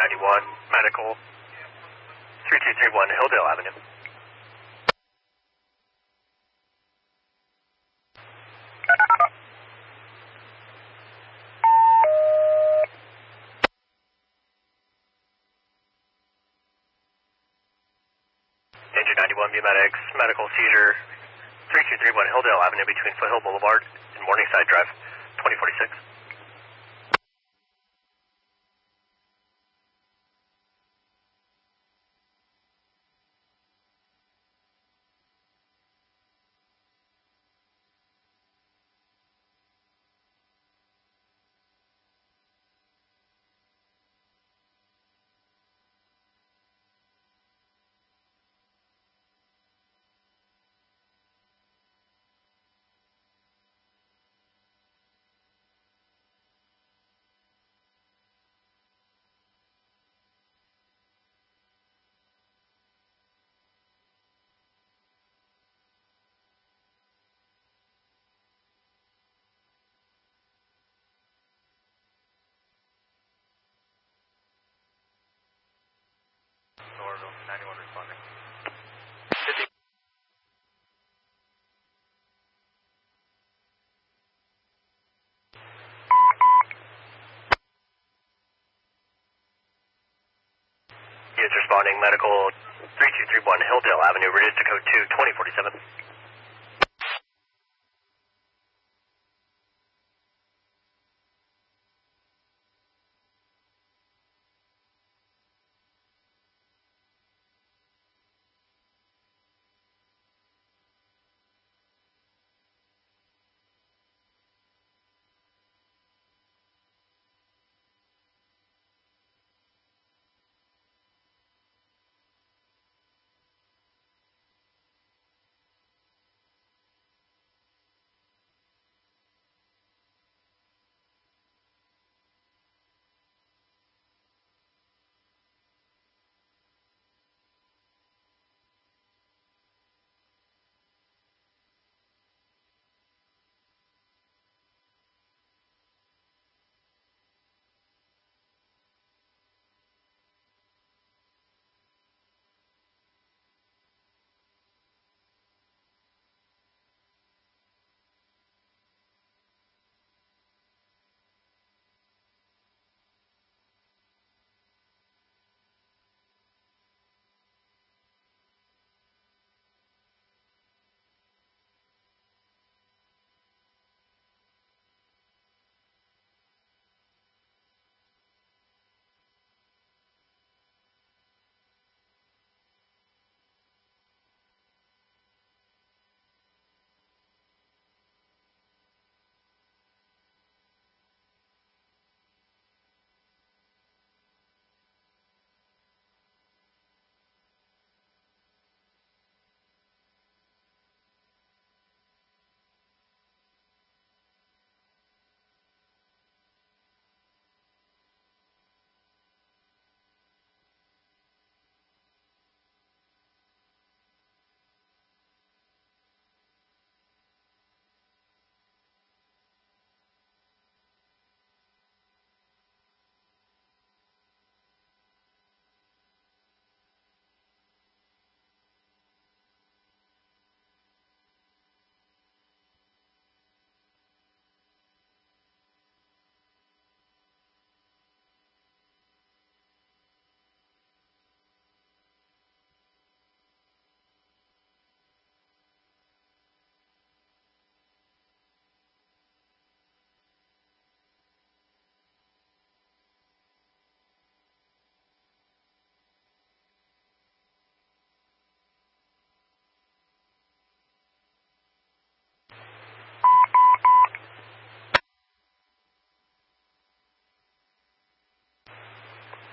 91, medical, 3231 Hilldale Avenue. Danger 91, Medics, medical seizure, 3231 Hilldale Avenue between Foothill Boulevard and Morningside Drive, 2046. Norville, 91 responding. He is responding, medical 3231 Hilldale Avenue, reduced to code 2, 2047.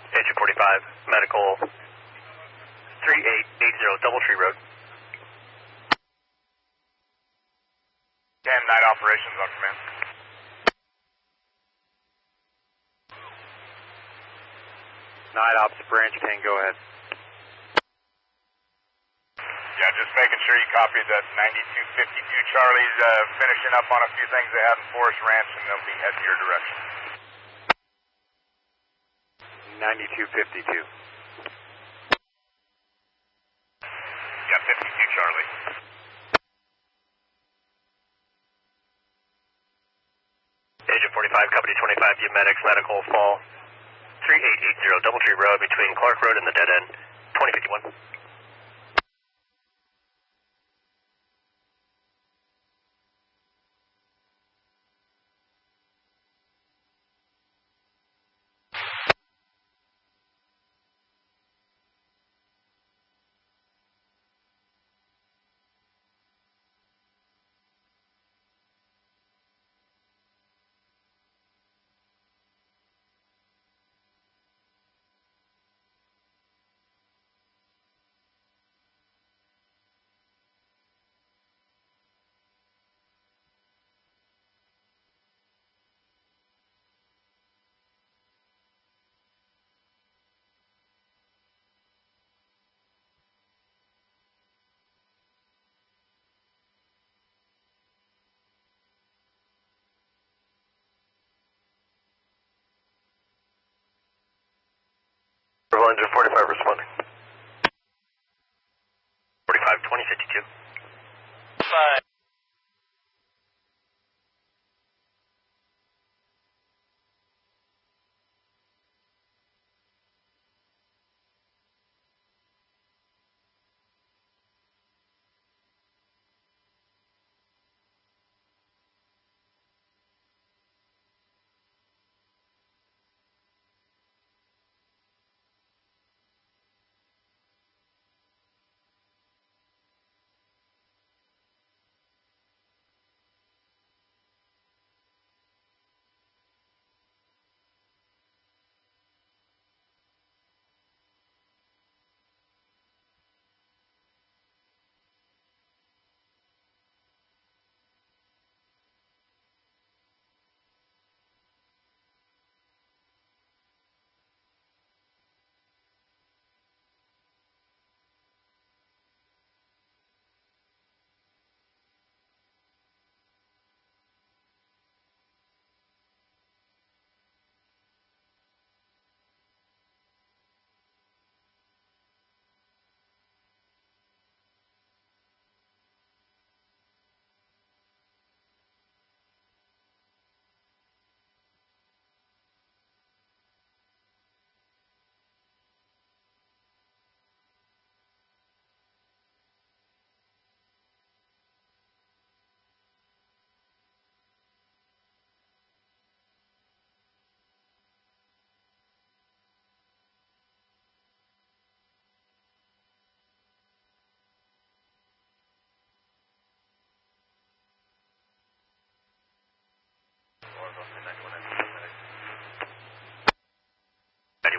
Danger 45, medical 3880 Doubletree Road. 10, night operations on command. Night ops, branch 10, go ahead. Yeah, just making sure you copied that 9252 Charlie's finishing up on a few things they have in Forest Ranch, and they'll be heading your direction. 9252. Yeah, 52 Charlie. Agent 45, Company 25, Butte Medics, medical fall 3880 Doubletree Road between Clark Road and the dead end, 2051. Engine 45 responding. 45, 2052. Bye.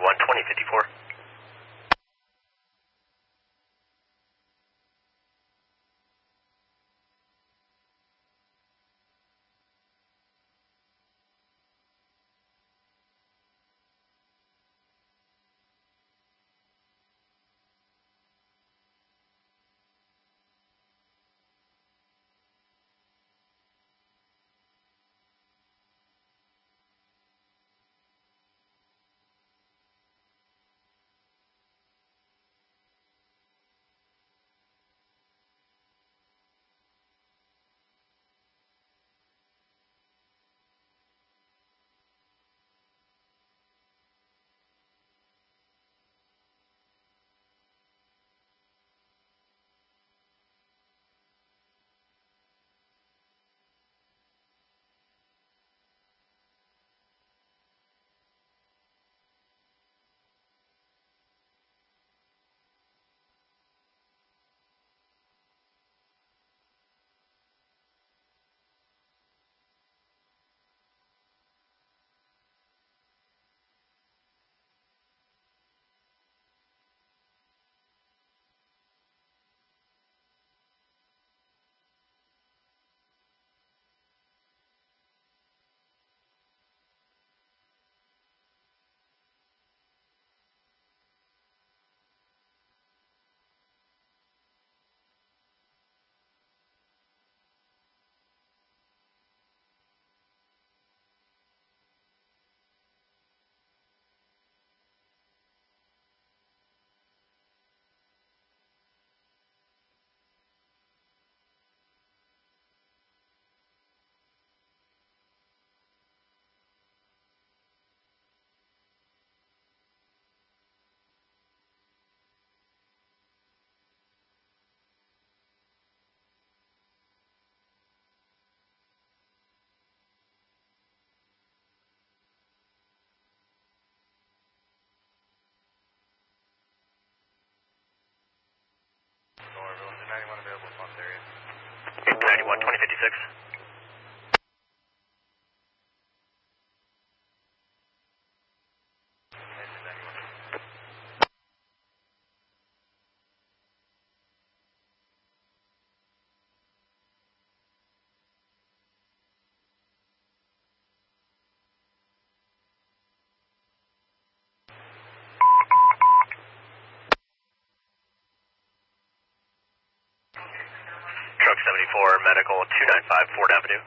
One 2054. 91, 2056. Truck 74, medical 295 Ford Avenue.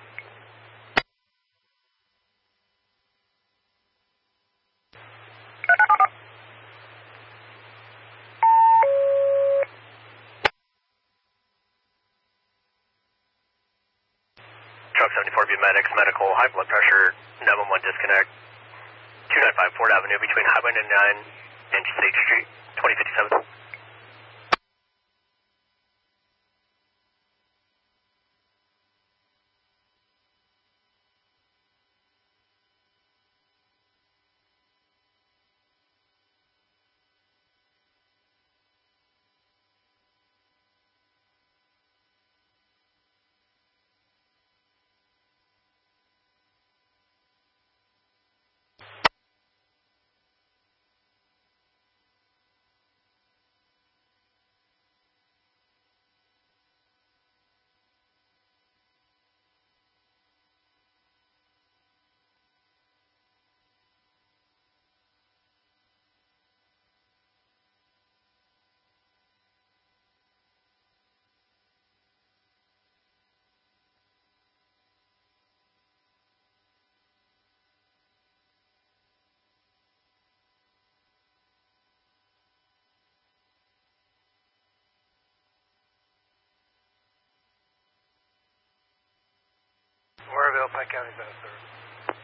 Truck 74, Butte medics, medical, high blood pressure, 911 disconnect, 295 Ford Avenue between Highway 99 and State Street, 2057. Morrow, Pike County, Minnesota.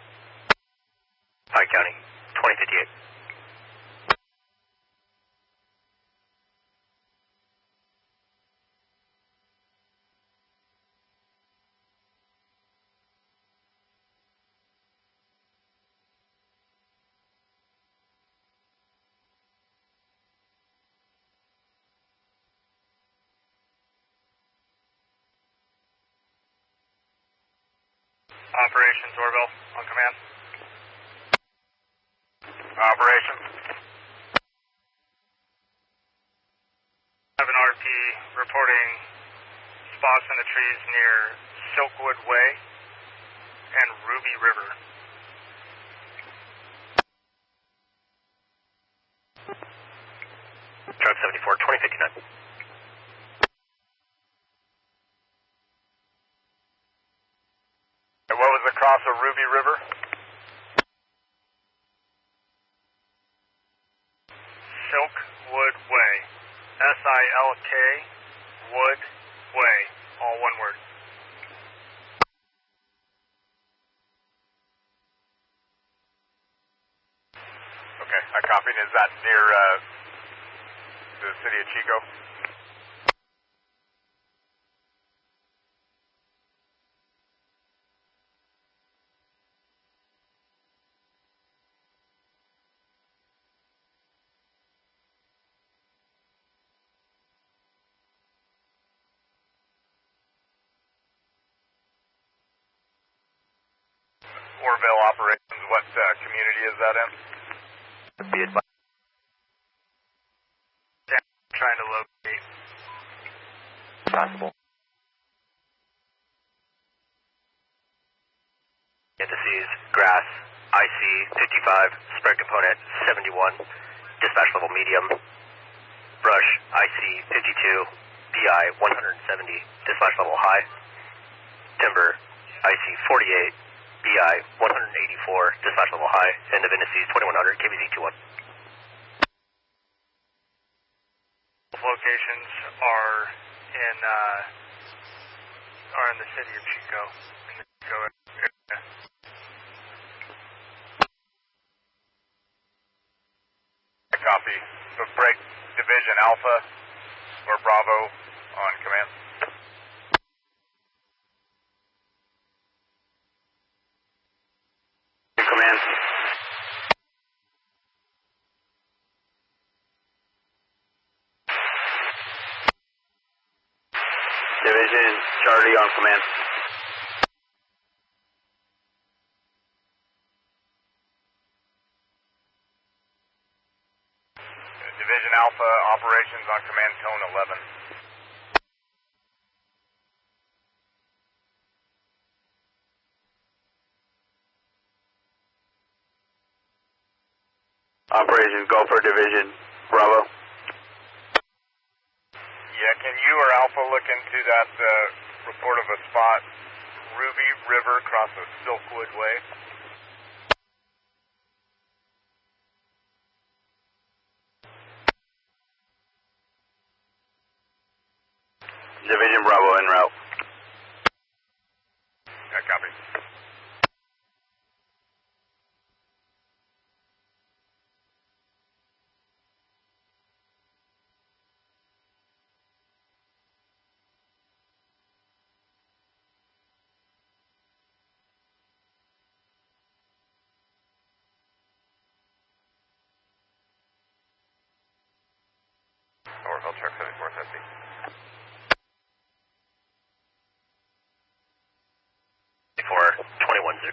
Pike County, 2058. Operations, Orville, on command. Operations. I have an RP reporting spots in the trees near Silkwood Way and Ruby River. Truck 74, 2059. And what was across of Ruby River? Silkwood Way. S-I-L-K Wood Way. All one word. Okay, I copied. Is that near the city of Chico? Orville operations, what community is that in? Be advised. Trying to locate. Possible. Indices, grass, IC 55, spread component 71, dispatch level medium, brush, IC 52, BI 170, dispatch level high, timber, IC 48, BI 184, dispatch level high, end of indices 2100, KBZ 21. Locations are in the city of Chico. In the Chico area. Copy. So break division Alpha or Bravo on command. Command. Division Charlie on command. Division Alpha, operations on command, tone 11. Operations go for Division Bravo. Yeah, can you or Alpha look into that report of a spot, Ruby River across the Silkwood Way? Division Bravo en route. Yeah, copy. Overfill truck 7450. For 2102.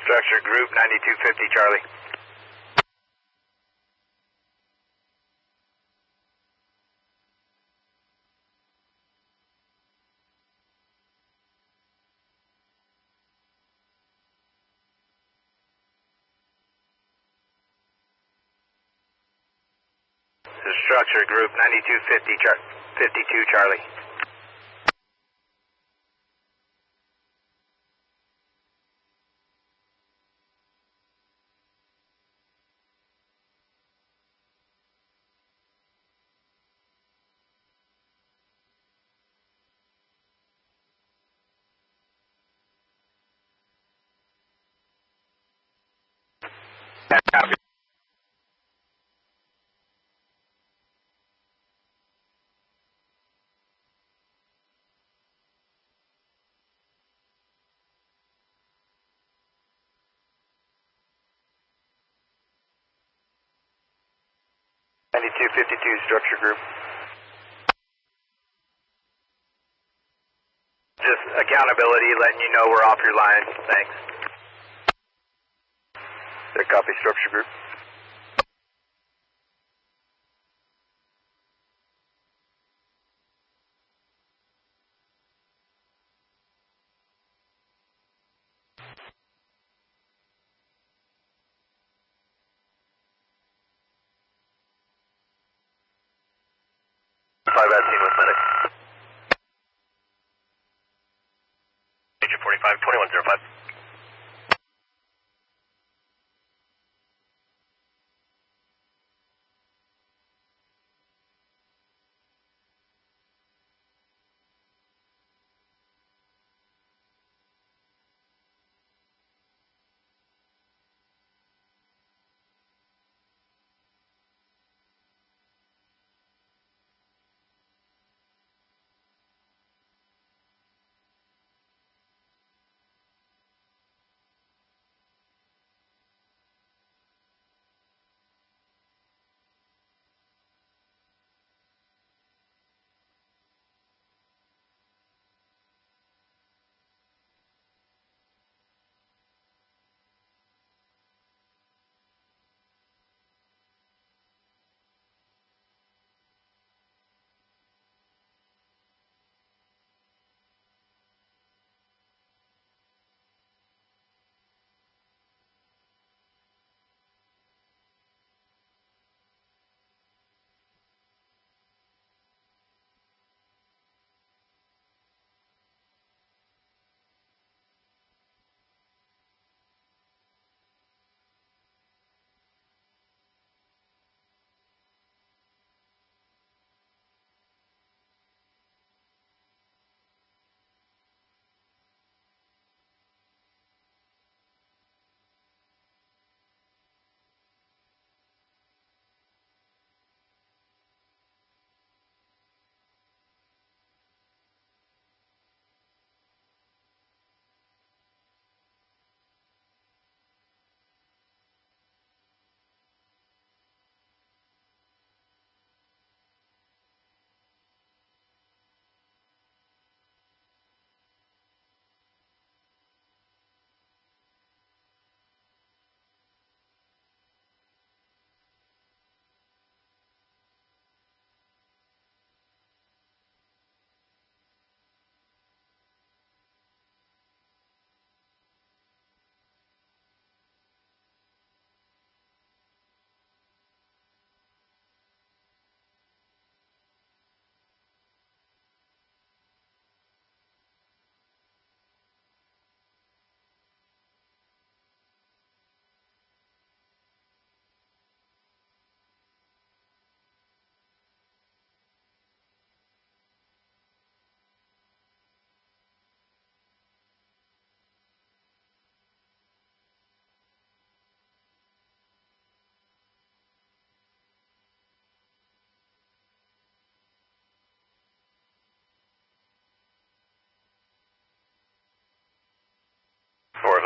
Structure Group 9250 Charlie. Structure Group 52 Charlie. Copy. Structure Group. Just accountability, letting you know we're off your line. Thanks. There, copy Structure Group. Five at scene with medic. Agent 45, 2105.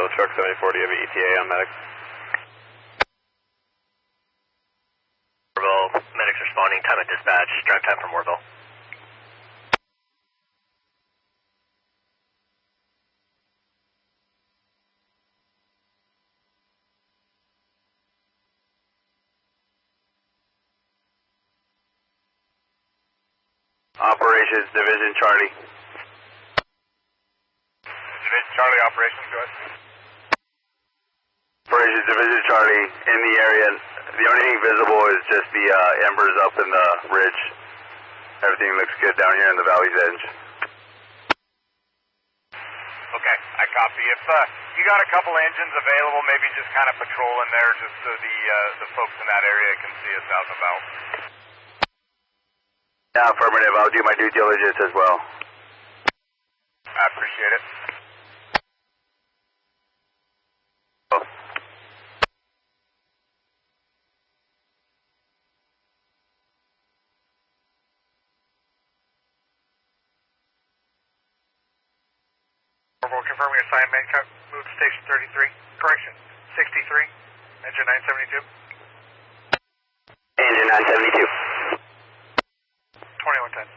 So truck 74, do you have an ETA on medic? Morrow, medics responding, time at dispatch, drive time from Morrow. Operations Division Charlie. Division Charlie, operations, go ahead. Operations Division Charlie, in the area. The only thing visible is just the embers up in the ridge. Everything looks good down here in the valley's edge. Okay, I copy. If you got a couple engines available, maybe just kind of patrol in there just so the folks in that area can see us out and about. Yeah, affirmative. I'll do my due diligence as well. I appreciate it. Morrow, confirming assignment, move to station 33, correction, 63, engine 972. Engine 972. 2110.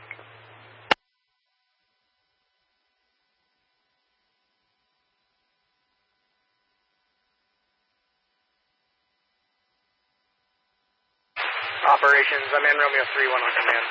Operations, I'm in Romeo 3-1 on command.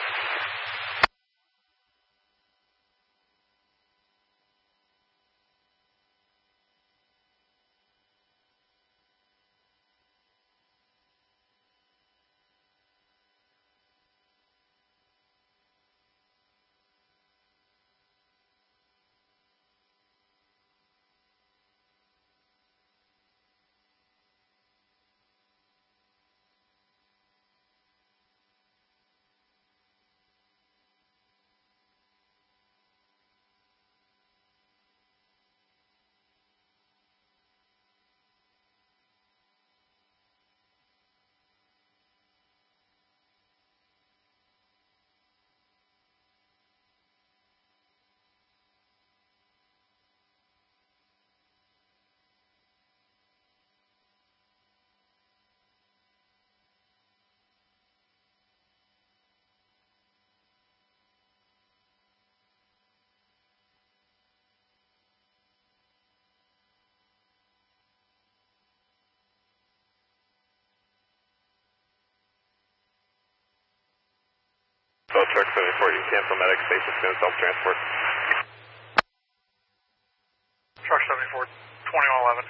So truck 74, you cancel medic station soon, self-transport. Truck 74, 2111.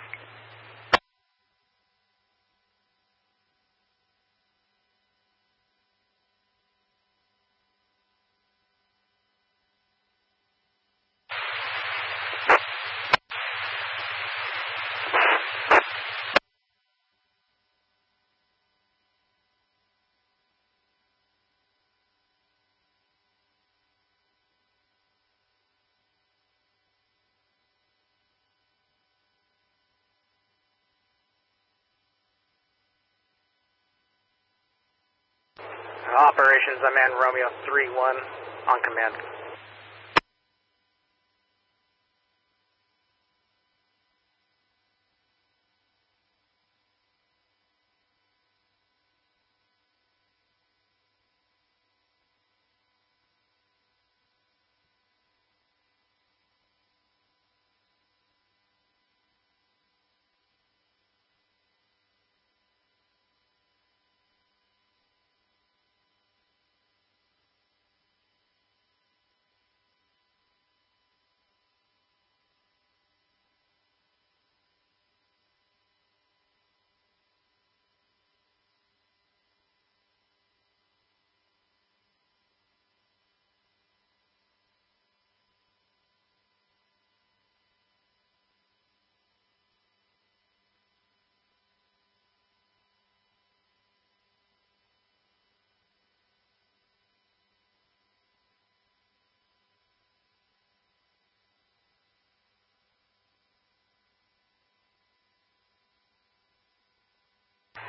Operations, I'm in Romeo 3-1 on command.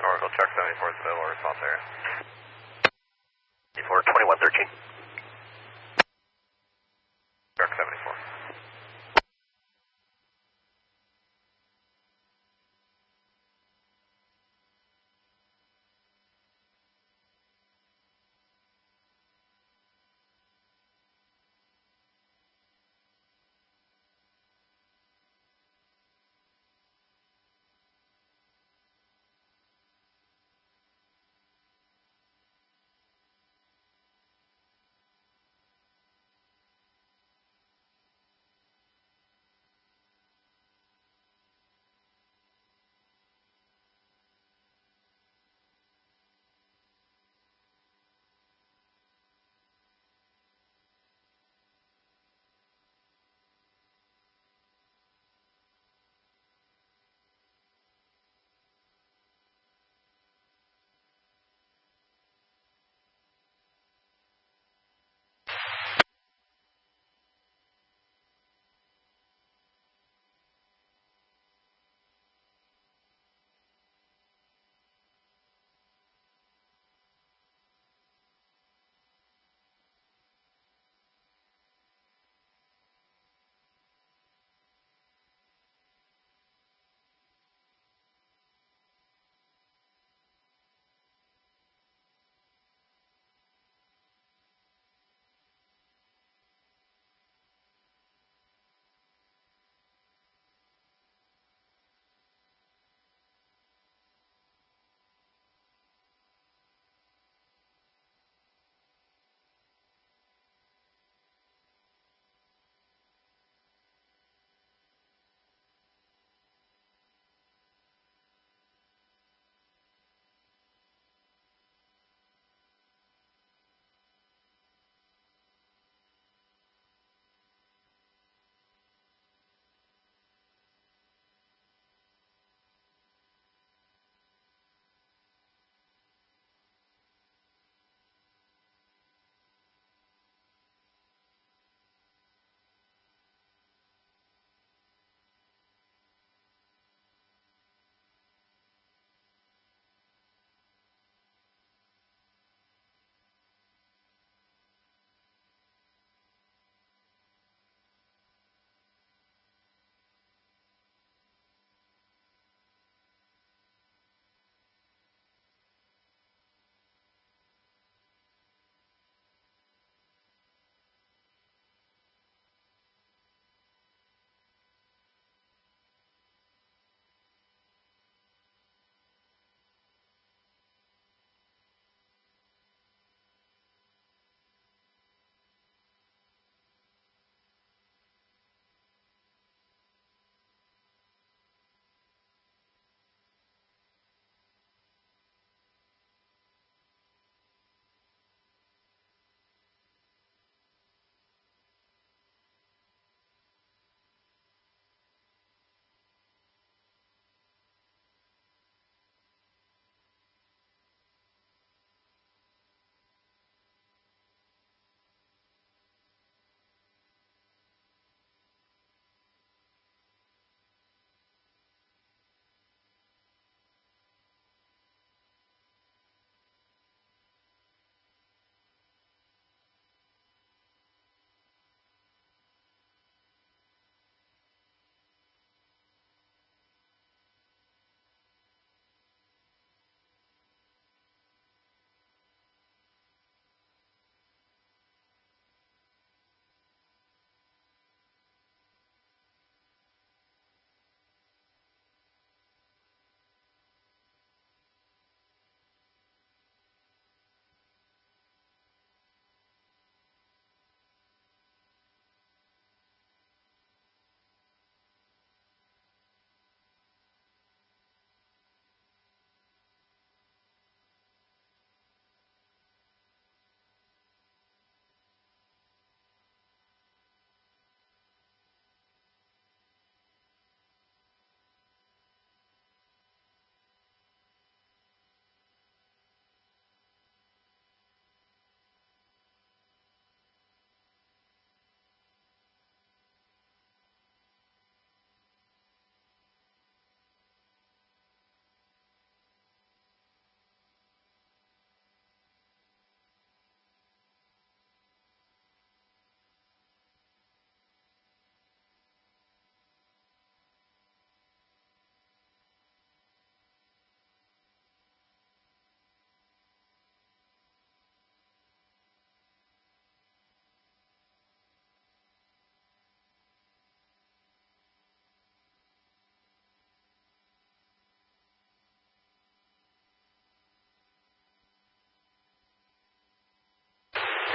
Oracle truck 74 is available response area. 74, 2113. Truck 74.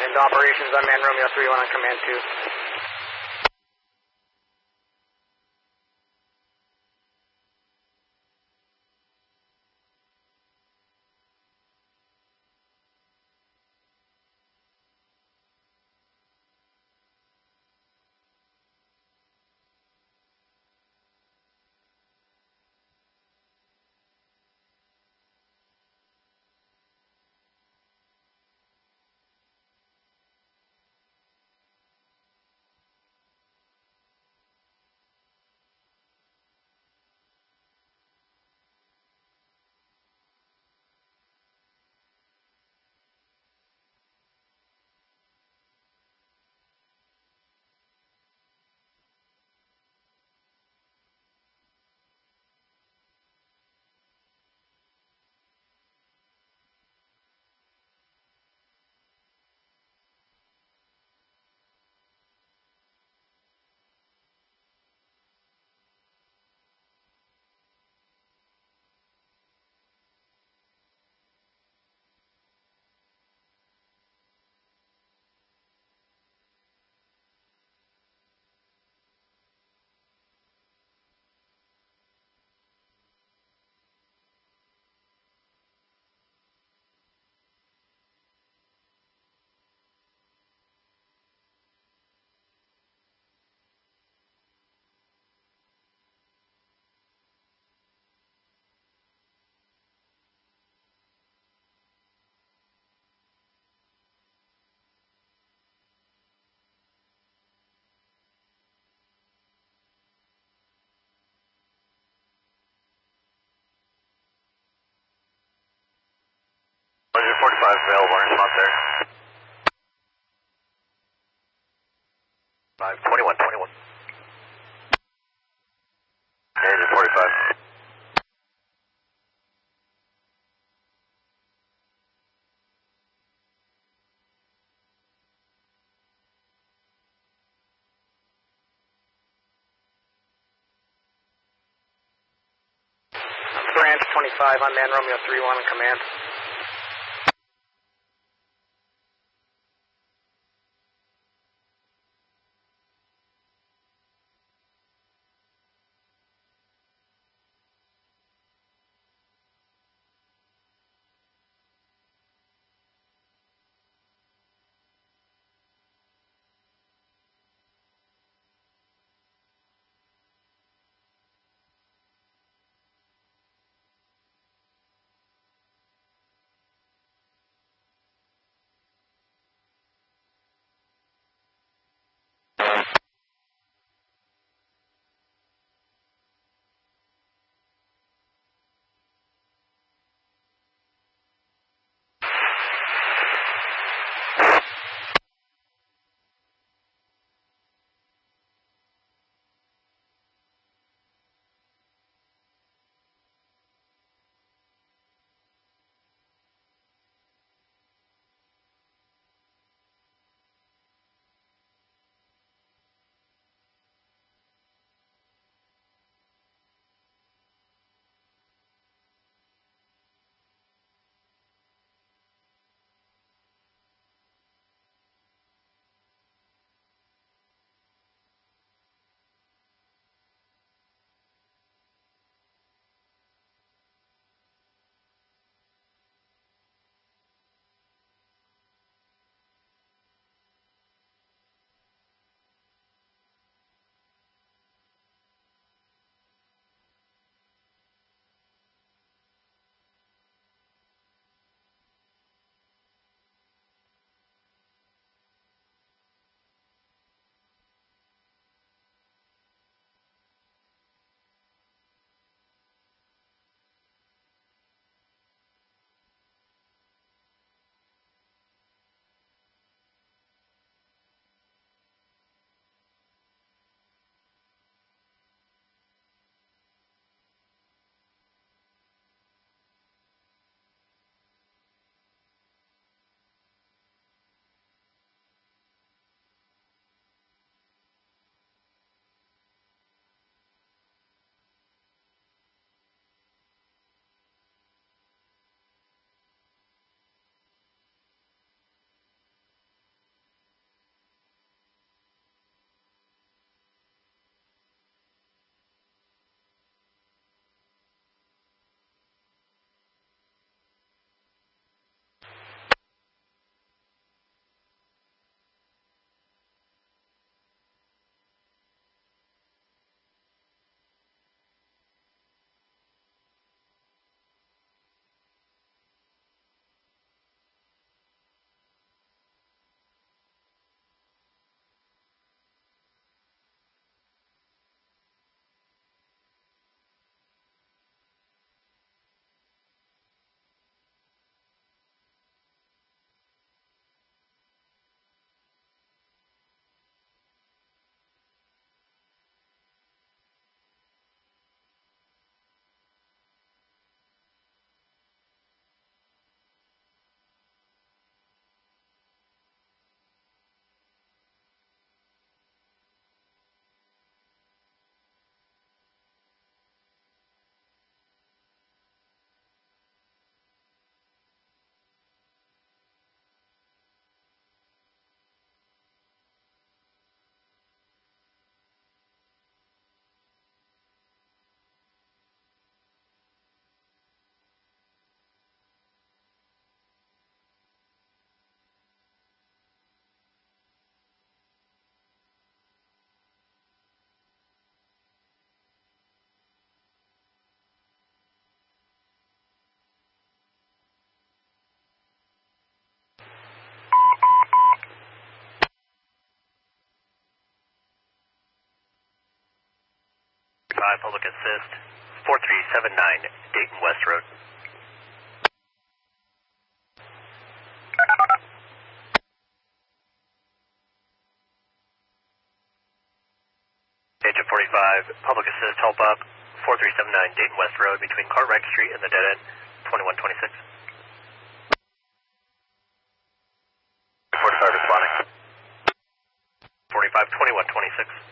And operations, unmanned Romeo 3-1 on command 2. Large 45 available in response there. 521, 21. Large 45. Branch 25, unmanned Romeo 3-1 on command. public assist, 4379 Dayton West Road. Agent 45, public assist, help up, 4379 Dayton West Road between Cartwright Street and the dead end, 2126. 45 responding. 45, 2126.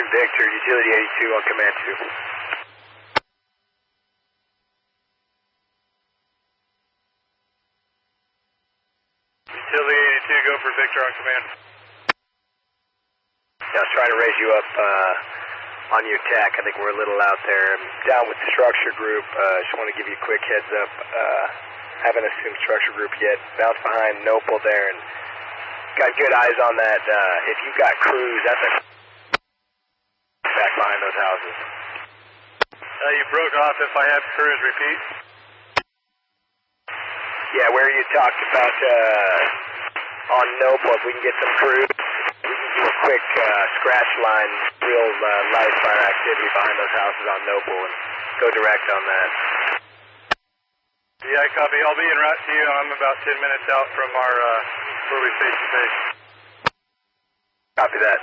Victor, Utility 82 on command 2. Utility 82, go for Victor on command. Yeah, I was trying to raise you up on your TAC. I think we're a little out there. I'm down with the structure group. Just want to give you a quick heads up. Haven't assumed structure group yet. Bounced behind Nopal there and got good eyes on that. If you've got crews, that's a back behind those houses. You broke off. If I have crews, repeat. Yeah, where you talked about on Nopal, if we can get some crews, we can do a quick scratch line, real live fire activity behind those houses on Nopal and go direct on that. Yeah, copy. I'll be en route to you. I'm about 10 minutes out from our where we face to face. Copy that.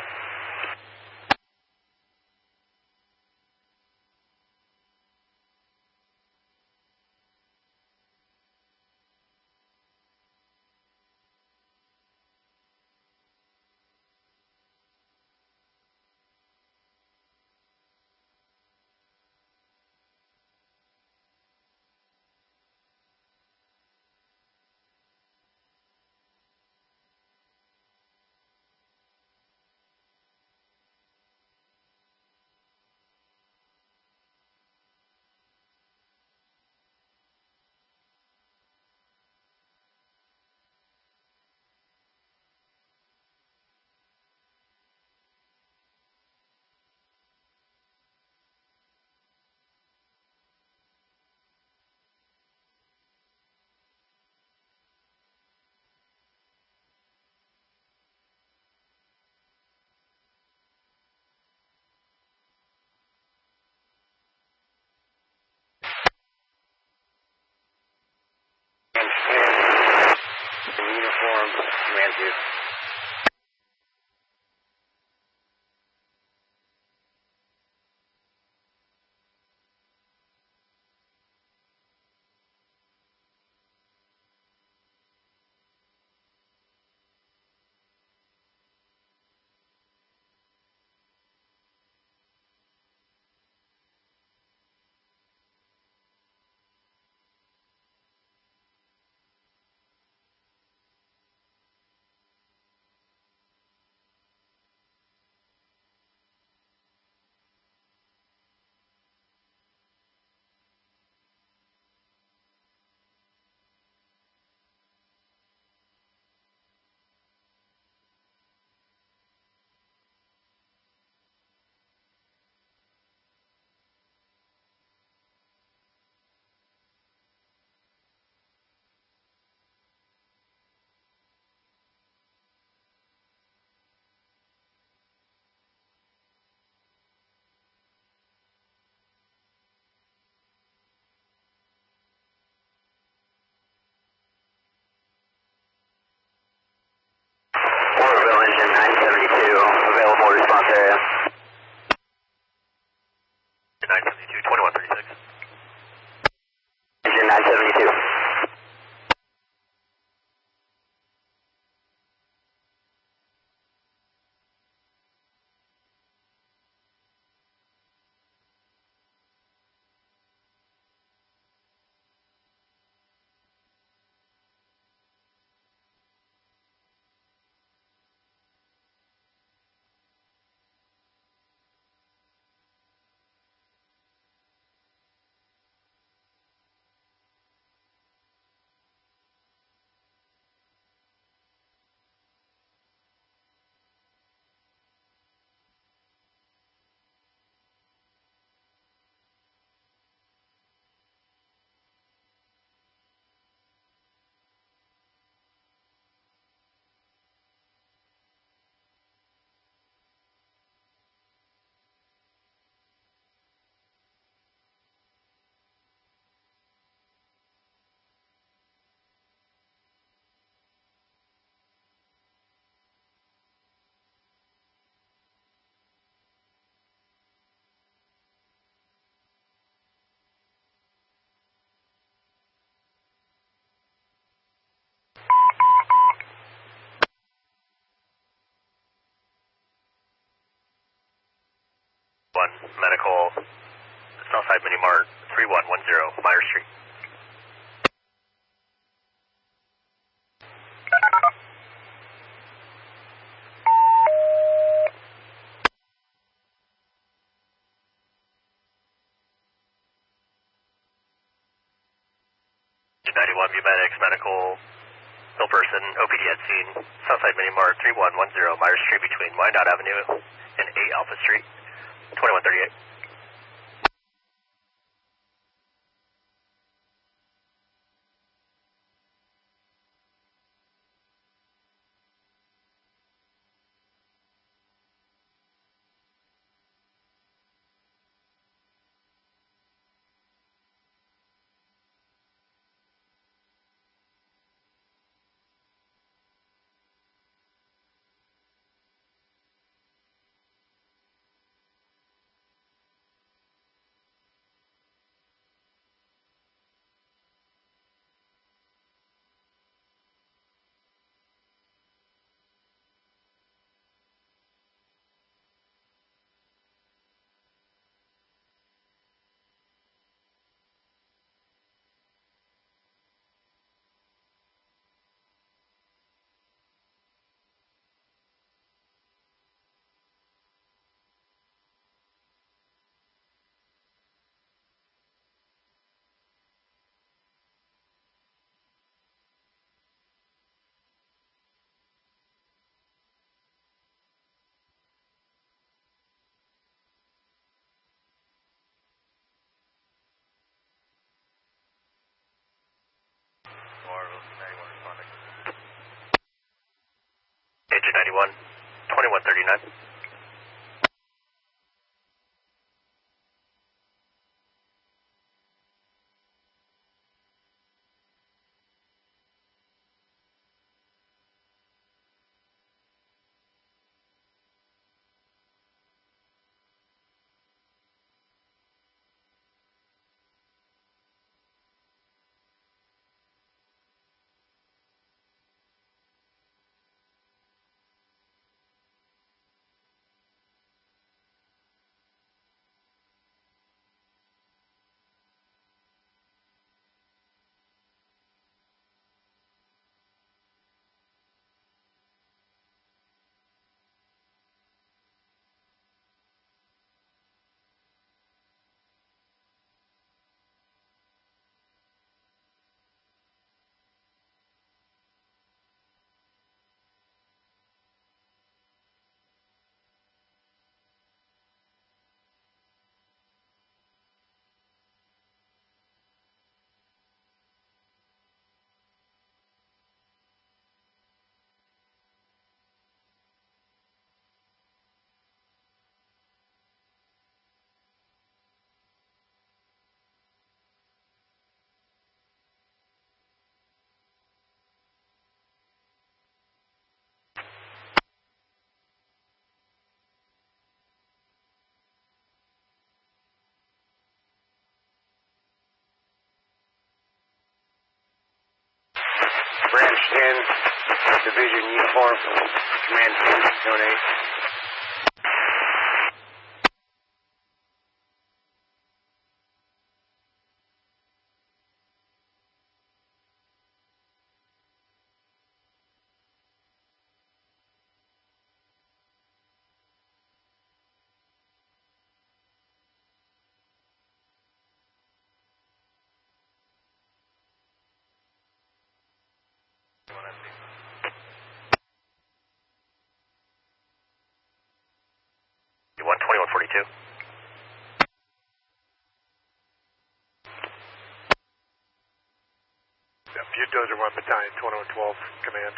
In uniform, command 2. 1 medical, Southside Mini Mart, 3110 Meyer Street. Medics, medical, ill person, OPD at scene, Southside Mini Mart, 3110 Myers Street between Wyandotte Avenue and 8 Alpha Street, 2138. Agent 91, 2139. Branch 10, Division Uniform, Command 2, donate. You want 2142? Butte Dozer 1 Battalion, 2112, command.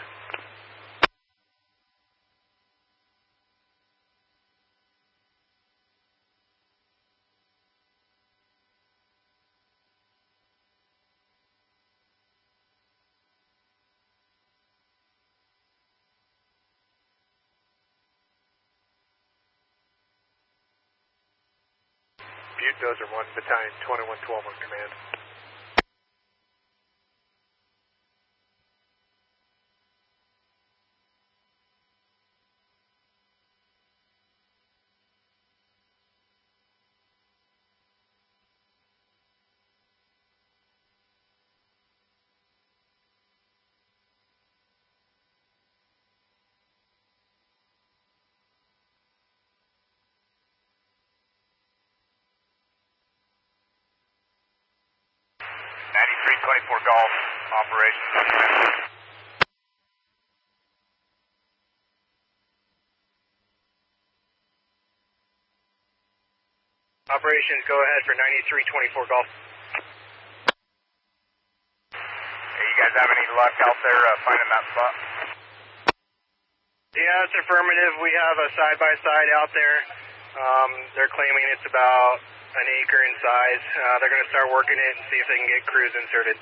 Butte Dozer 1 Battalion, 2112 on command. 2324 Golf operations on command. Operations, go ahead for 9324 Golf. Hey, you guys have any luck out there finding that spot? Yeah, it's affirmative. We have a side-by-side out there. They're claiming it's about an acre in size. They're going to start working it and see if they can get crews inserted.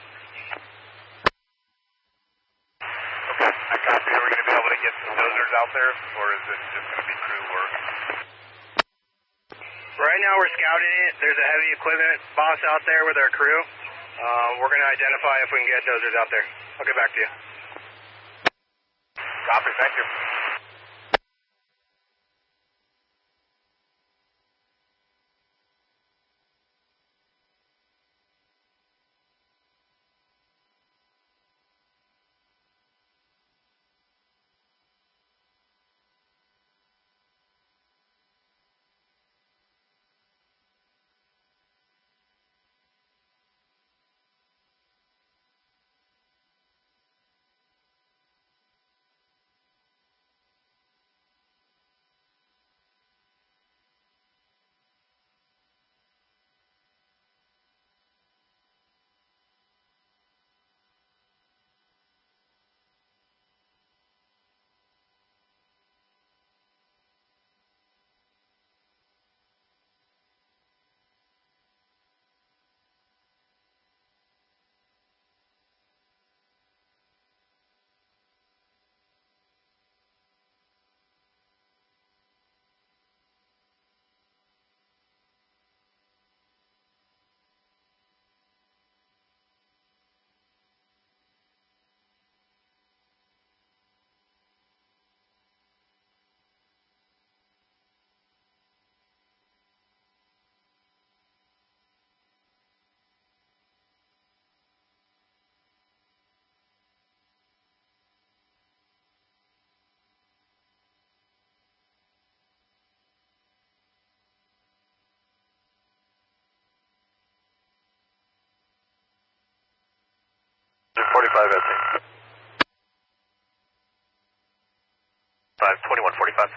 Okay, I copy. Are we going to be able to get some dozers out there, or is it just going to be crew work? Right now we're scouting it. There's a heavy equipment boss out there with our crew. We're going to identify if we can get dozers out there. I'll get back to you. Copy, thank you. There's 45 at 52145.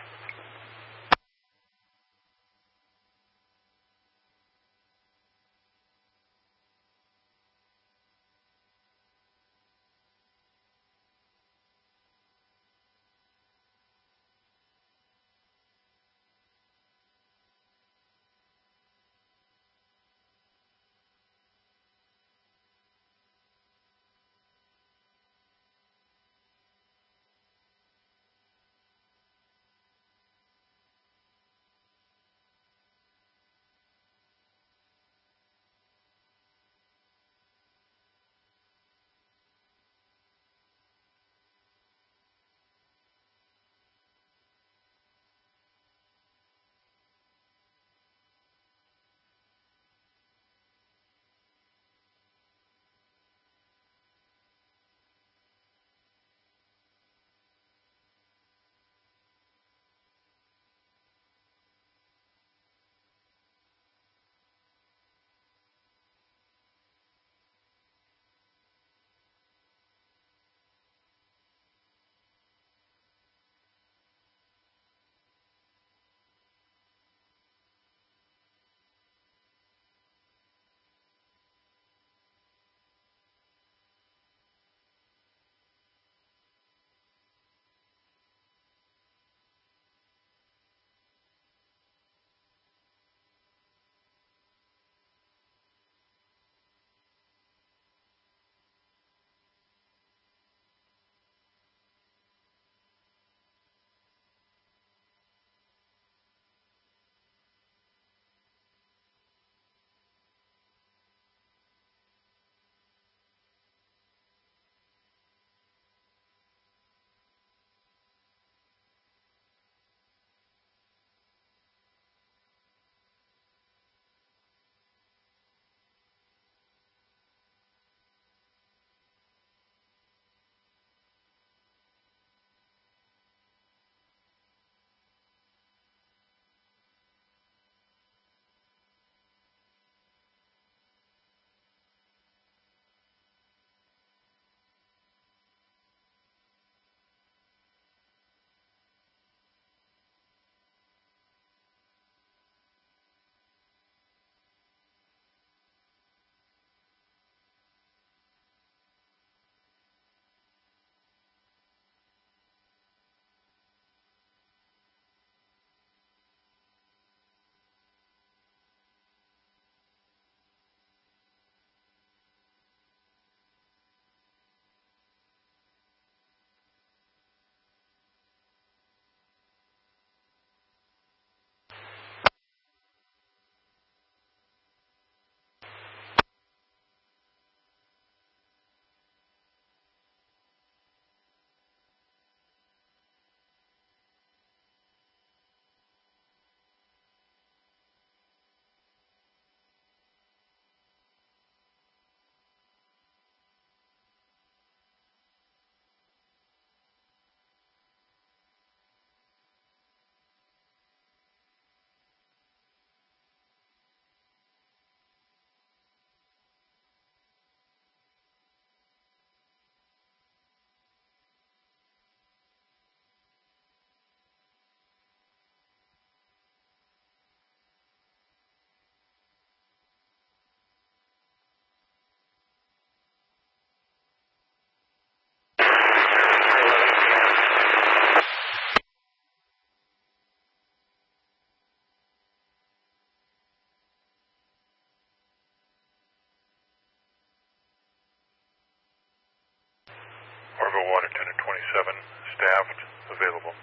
Largo, water tender 27, staffed, available.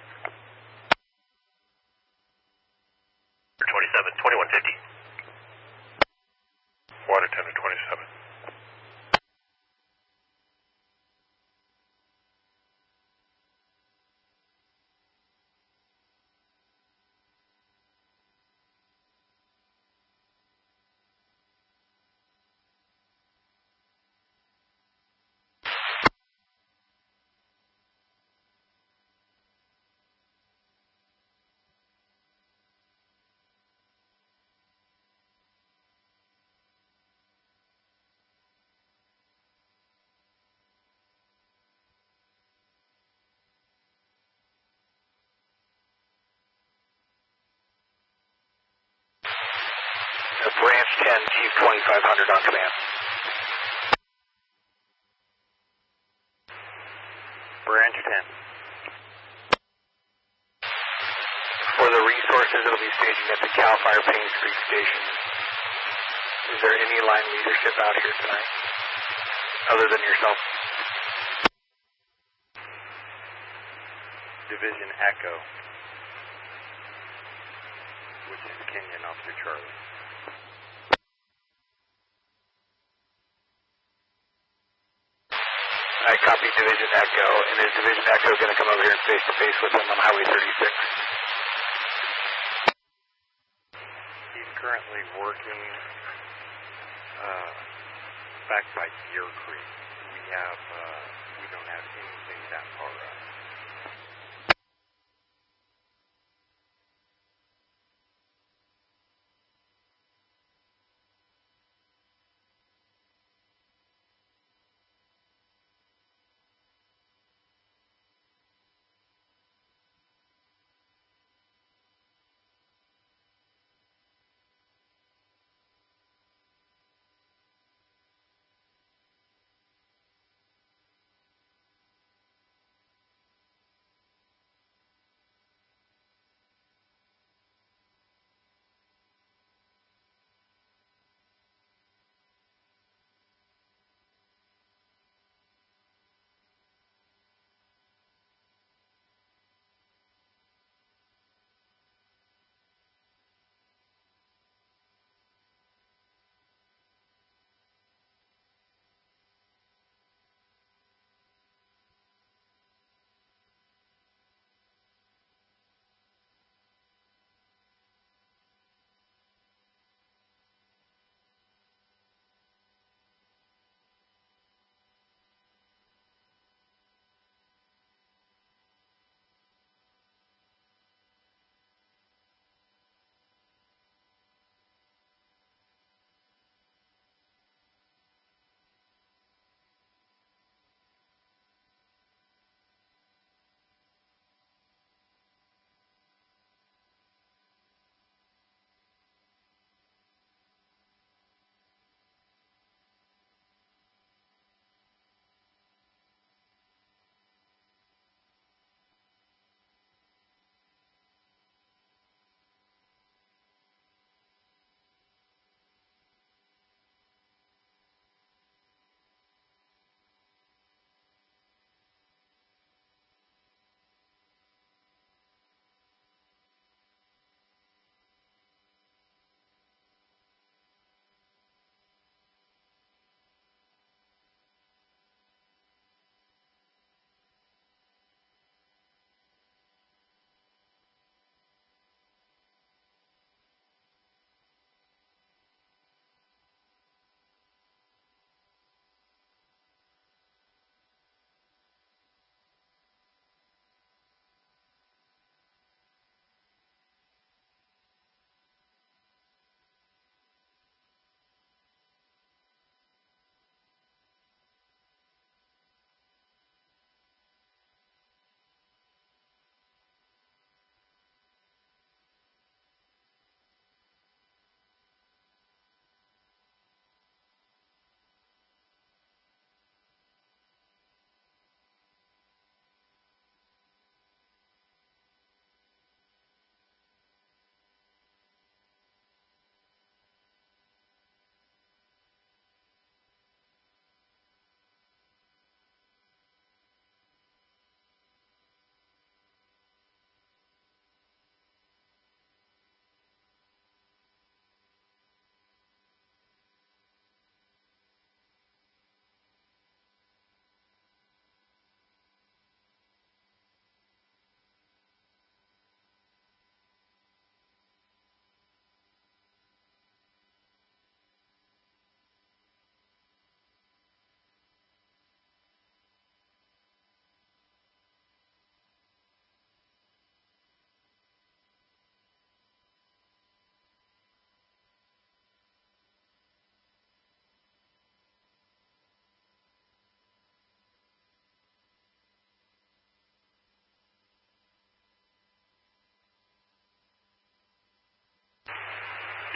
27, 2150. Water tender 27. Branch 10, Chief 2500 on command. Branch 10. For the resources, it'll be staging at the CAL FIRE Payne Creek Station. Is there any line leadership out here tonight, other than yourself? Division Echo, which is Kenyon Officer Charlie. I copy Division Echo, and is Division Echo going to come over here and face-to-face with him on Highway 36? He's currently working back by Deer Creek. We don't have anything that far up.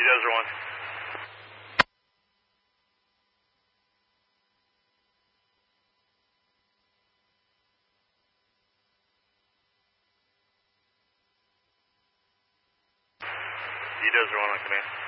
Desert 1. Desert 1 on command.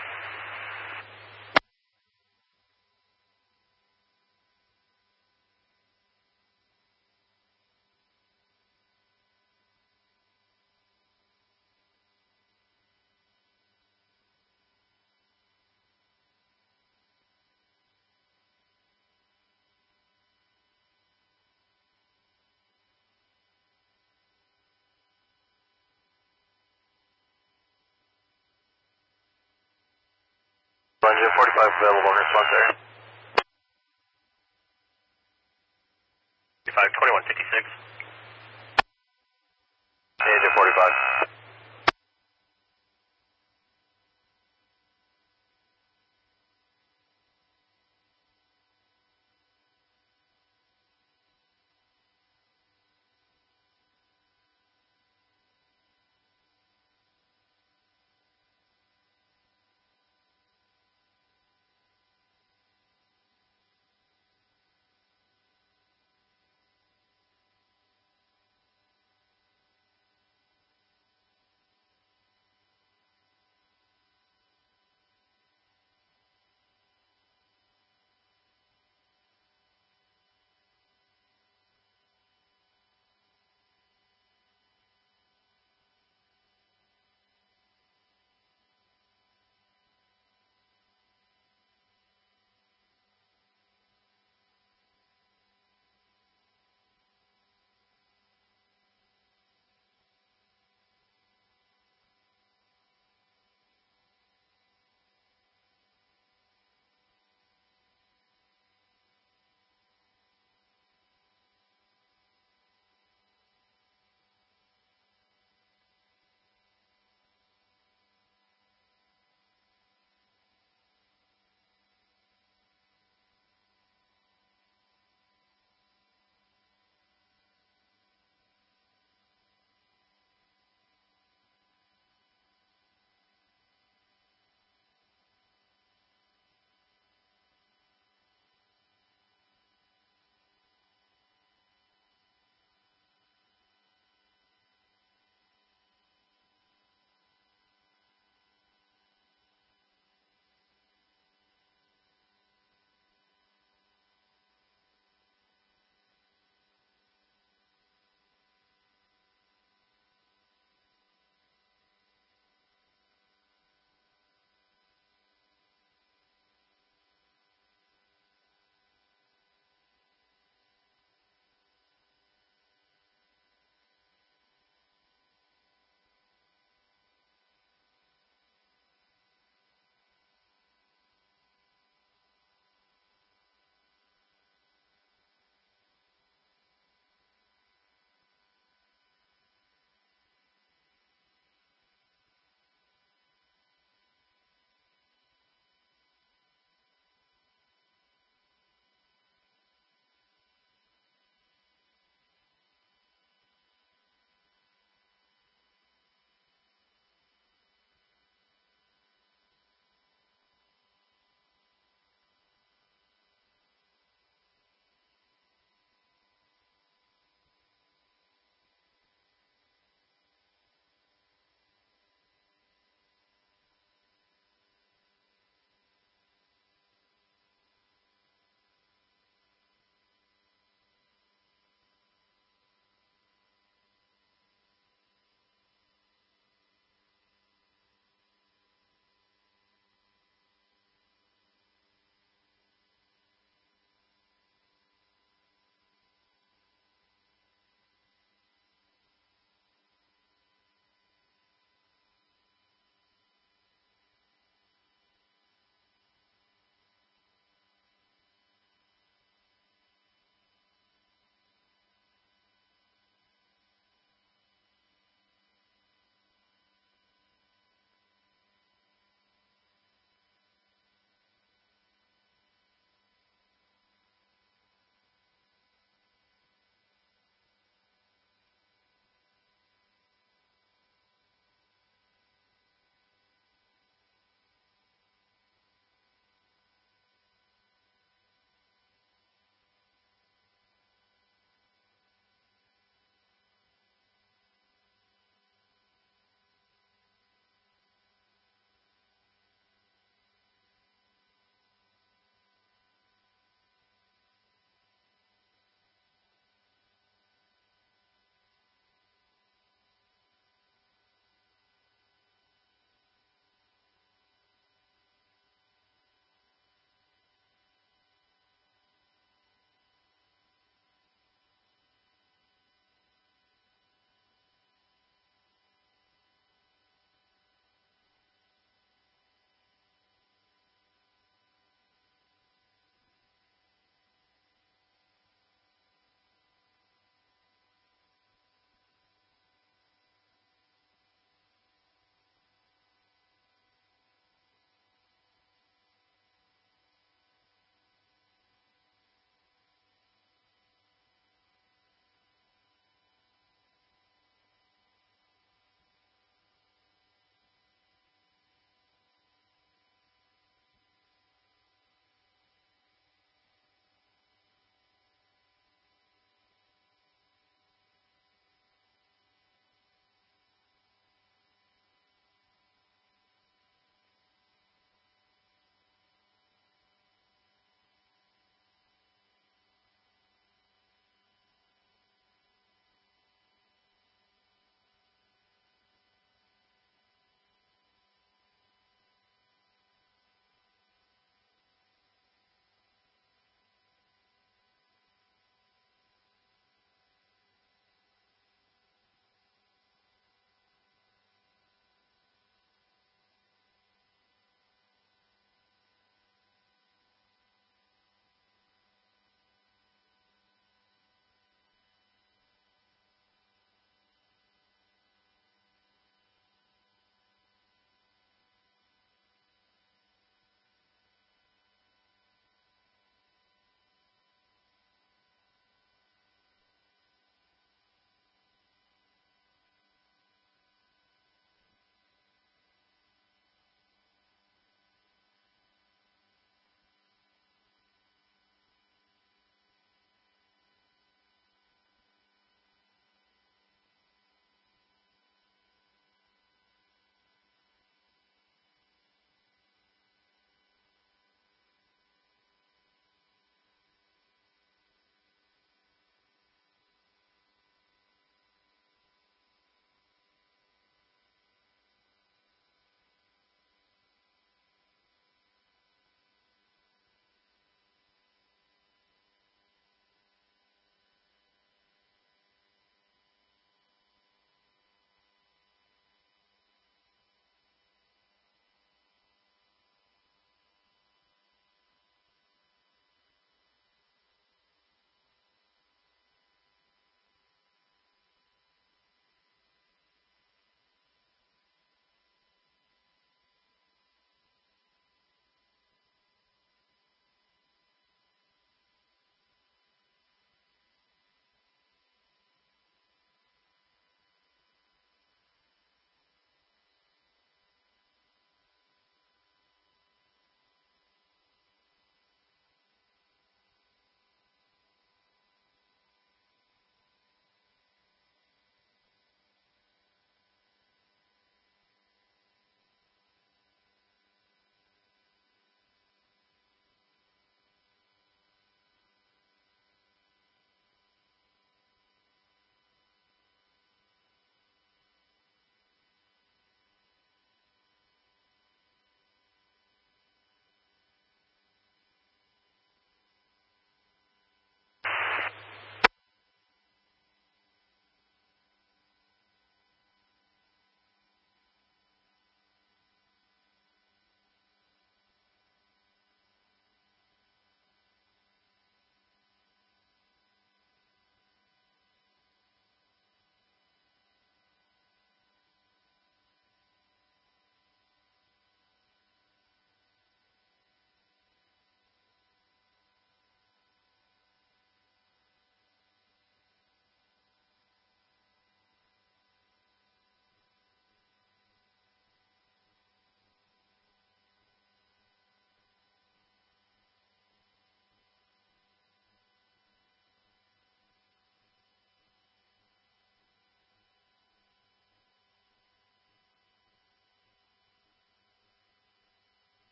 Engine 45 available in response area. 45, 2156. Engine 45.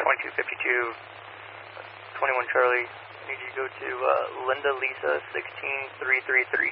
2252, 21 Charlie, need you to go to Linda Lisa 16333.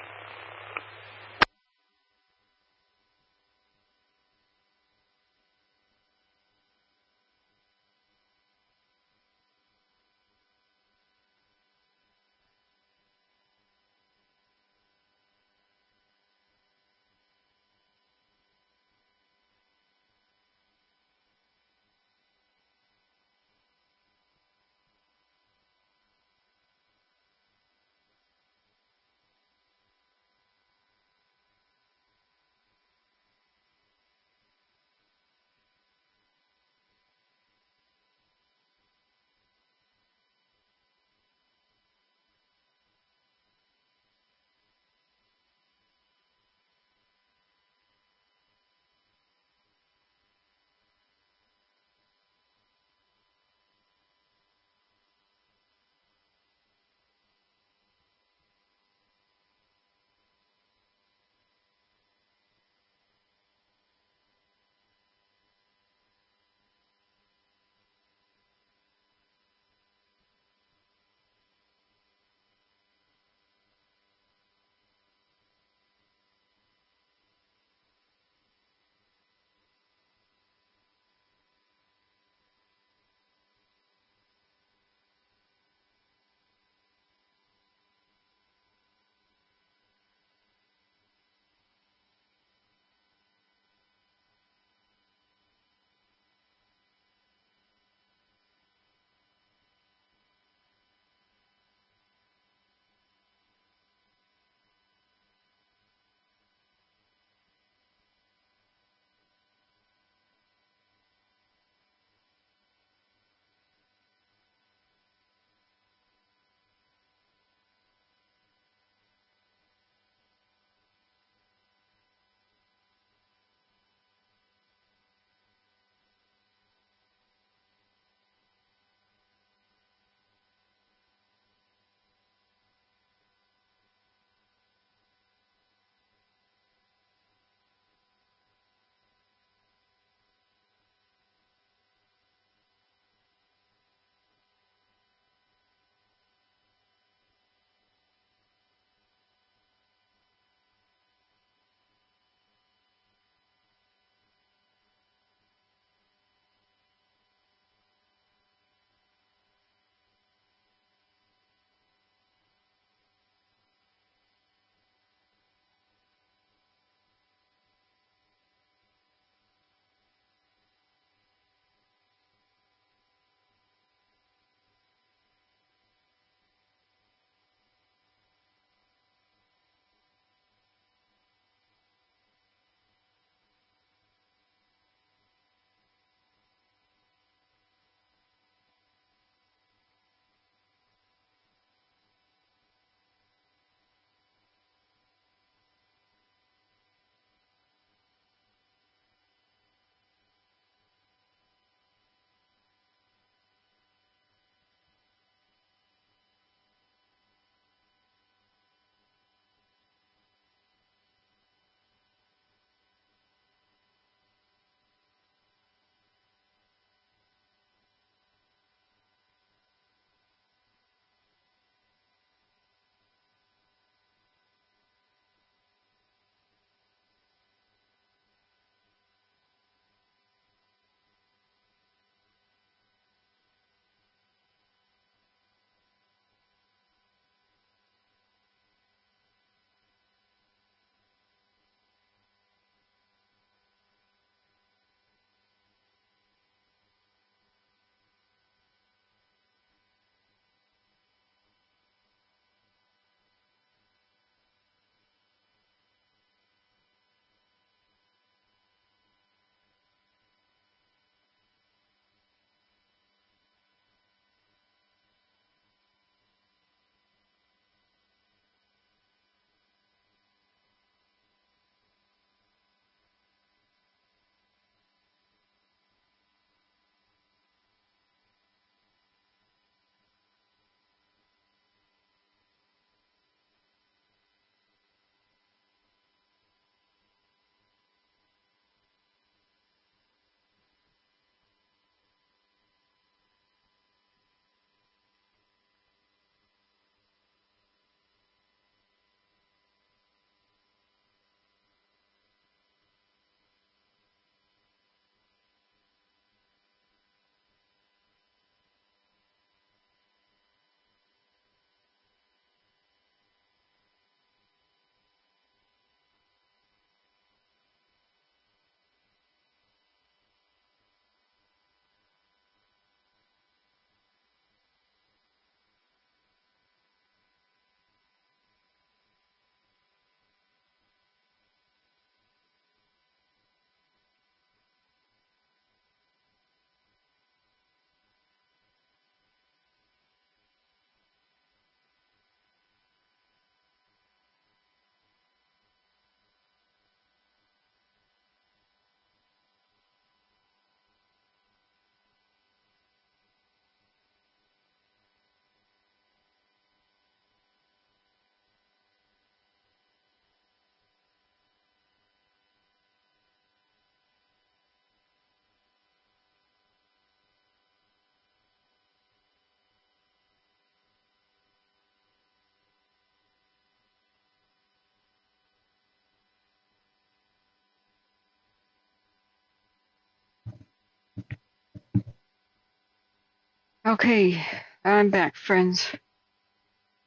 Okay, I'm back, friends.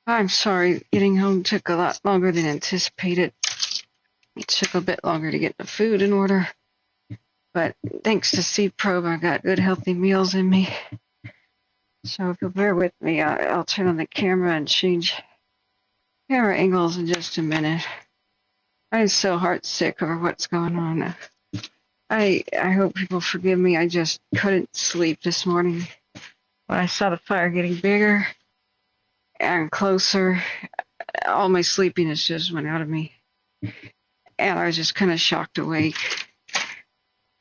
I'm sorry, getting home took a lot longer than anticipated. It took a bit longer to get the food in order, but thanks to C-Probe, I got good, healthy meals in me. So if you'll bear with me, I'll turn on the camera and change camera angles in just a minute. I'm so heartsick over what's going on. I hope people forgive me. I just couldn't sleep this morning. When I saw the fire getting bigger and closer, all my sleepiness just went out of me. And I was just kind of shocked awake.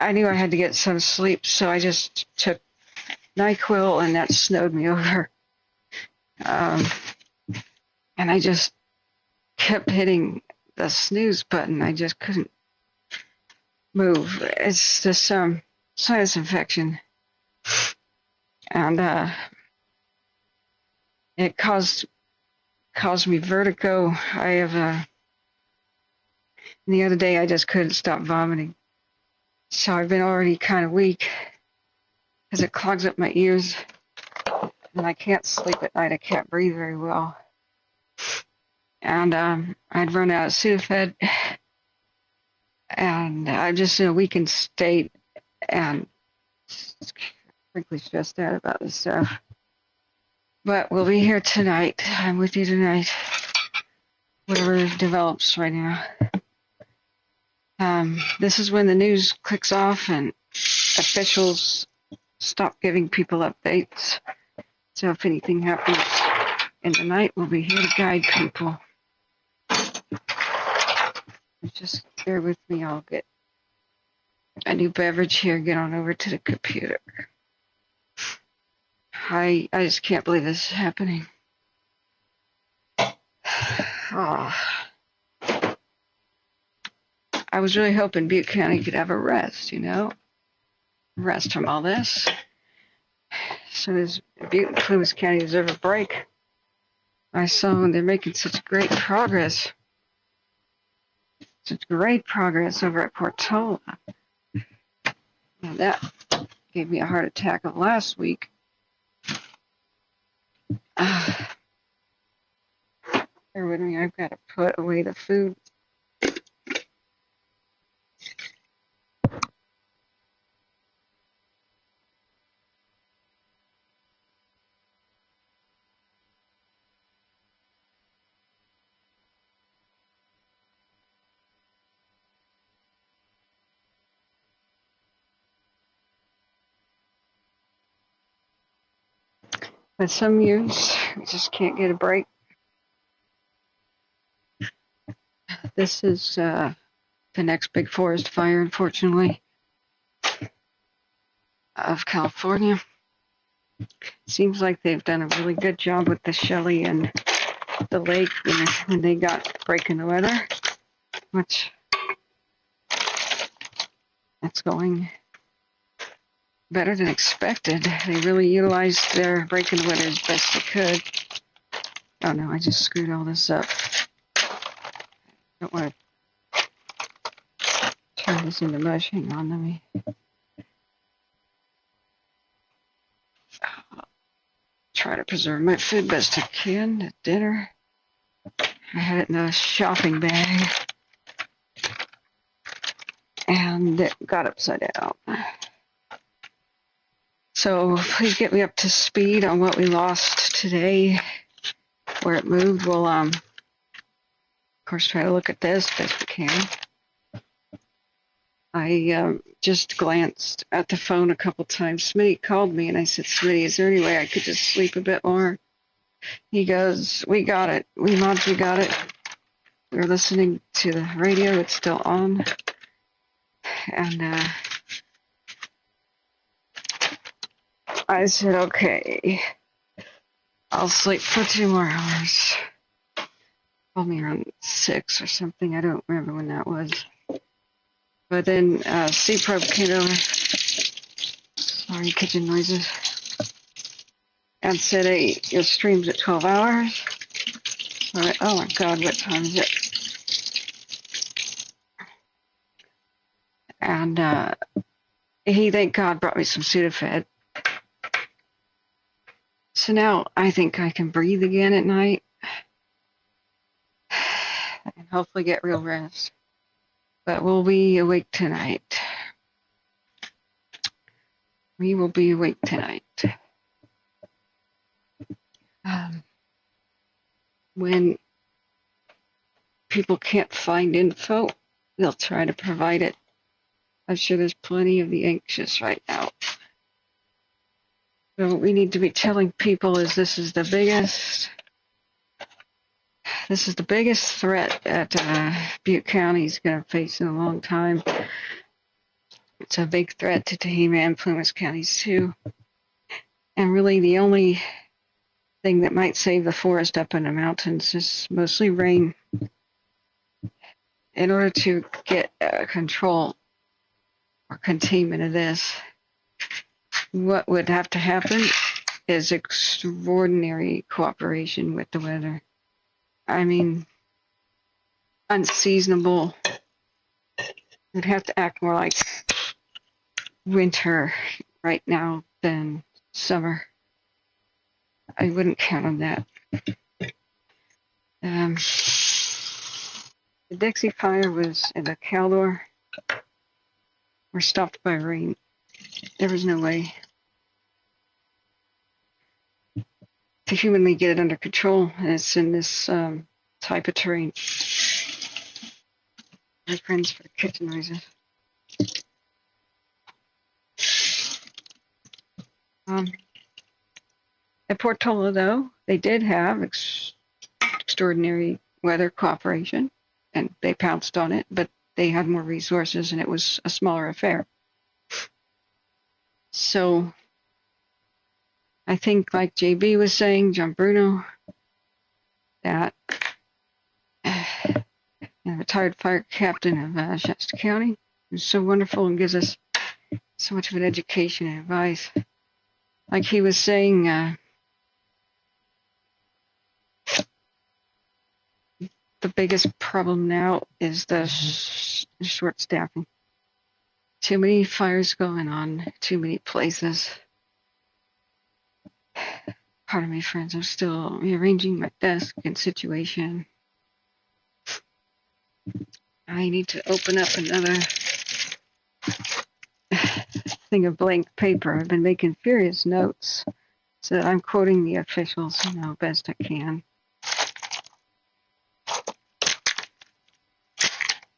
I knew I had to get some sleep, so I just took NyQuil, and that snowed me over. And I just kept hitting the snooze button. I just couldn't move. It's just some sinus infection. And it caused me vertigo. The other day I just couldn't stop vomiting. So I've been already kind of weak because it clogs up my ears, and I can't sleep at night. I can't breathe very well. And I'd run out of Sudafed, and I'm just in a weakened state, and frankly stressed out about this stuff. But we'll be here tonight. I'm with you tonight, whatever develops right now. This is when the news clicks off and officials stop giving people updates. So if anything happens in the night, we'll be here to guide people. Just bear with me. I'll get a new beverage here, get on over to the computer. I just can't believe this is happening. Oh. I was really hoping Butte County could have a rest, rest from all this. So as Butte and Clemens County deserve a break. I saw they're making such great progress. Such great progress over at Portola. Now that gave me a heart attack of last week. Bear with me, I've got to put away the food. But some years, we just can't get a break. This is the next big forest fire, unfortunately, of California. Seems like they've done a really good job with the Shelley and the lake when they got breaking the weather, which that's going better than expected. They really utilized their breaking the weather as best they could. Oh no, I just screwed all this up. Don't want to turn this into mush. Hang on, let me. Try to preserve my food best I can at dinner. I had it in a shopping bag, and it got upside down. So please get me up to speed on what we lost today, where it moved. We'll, of course, try to look at this best we can. I just glanced at the phone a couple times. Smitty called me, and I said, Smitty, is there any way I could just sleep a bit more? He goes, we got it. We got it. We were listening to the radio. It's still on. And I said, okay, I'll sleep for 2 more hours. Called me around 6 or something. I don't remember when that was. But then C-Probe came over. Sorry, kitchen noises. And said, hey, your stream's at 12 hours. All right, oh my God, what time is it? And he, thank God, brought me some Sudafed. So now I think I can breathe again at night and hopefully get real rest. But we'll be awake tonight. We will be awake tonight. When people can't find info, they'll try to provide it. I'm sure there's plenty of the anxious right now. So what we need to be telling people is this is the biggest threat that Butte County is going to face in a long time. It's a big threat to Tehama and Plumas counties too. And really the only thing that might save the forest up in the mountains is mostly rain. In order to get control or containment of this, what would have to happen is extraordinary cooperation with the weather. I mean, unseasonable. It'd have to act more like winter right now than summer. I wouldn't count on that. The Dixie Fire was in the Caldor. Were stopped by rain. There was no way to humanly get it under control, and it's in this type of terrain. My friends for the kitchen noises. At Portola, though, they did have extraordinary weather cooperation, and they pounced on it, but they had more resources, and it was a smaller affair. So I think, like JB was saying, John Bruno, that a retired fire captain of Shasta County, who's so wonderful and gives us so much of an education and advice. Like he was saying, the biggest problem now is the short staffing. Too many fires going on, too many places. Pardon me, friends, I'm still rearranging my desk and situation. I need to open up another thing of blank paper. I've been making furious notes so that I'm quoting the officials, best I can.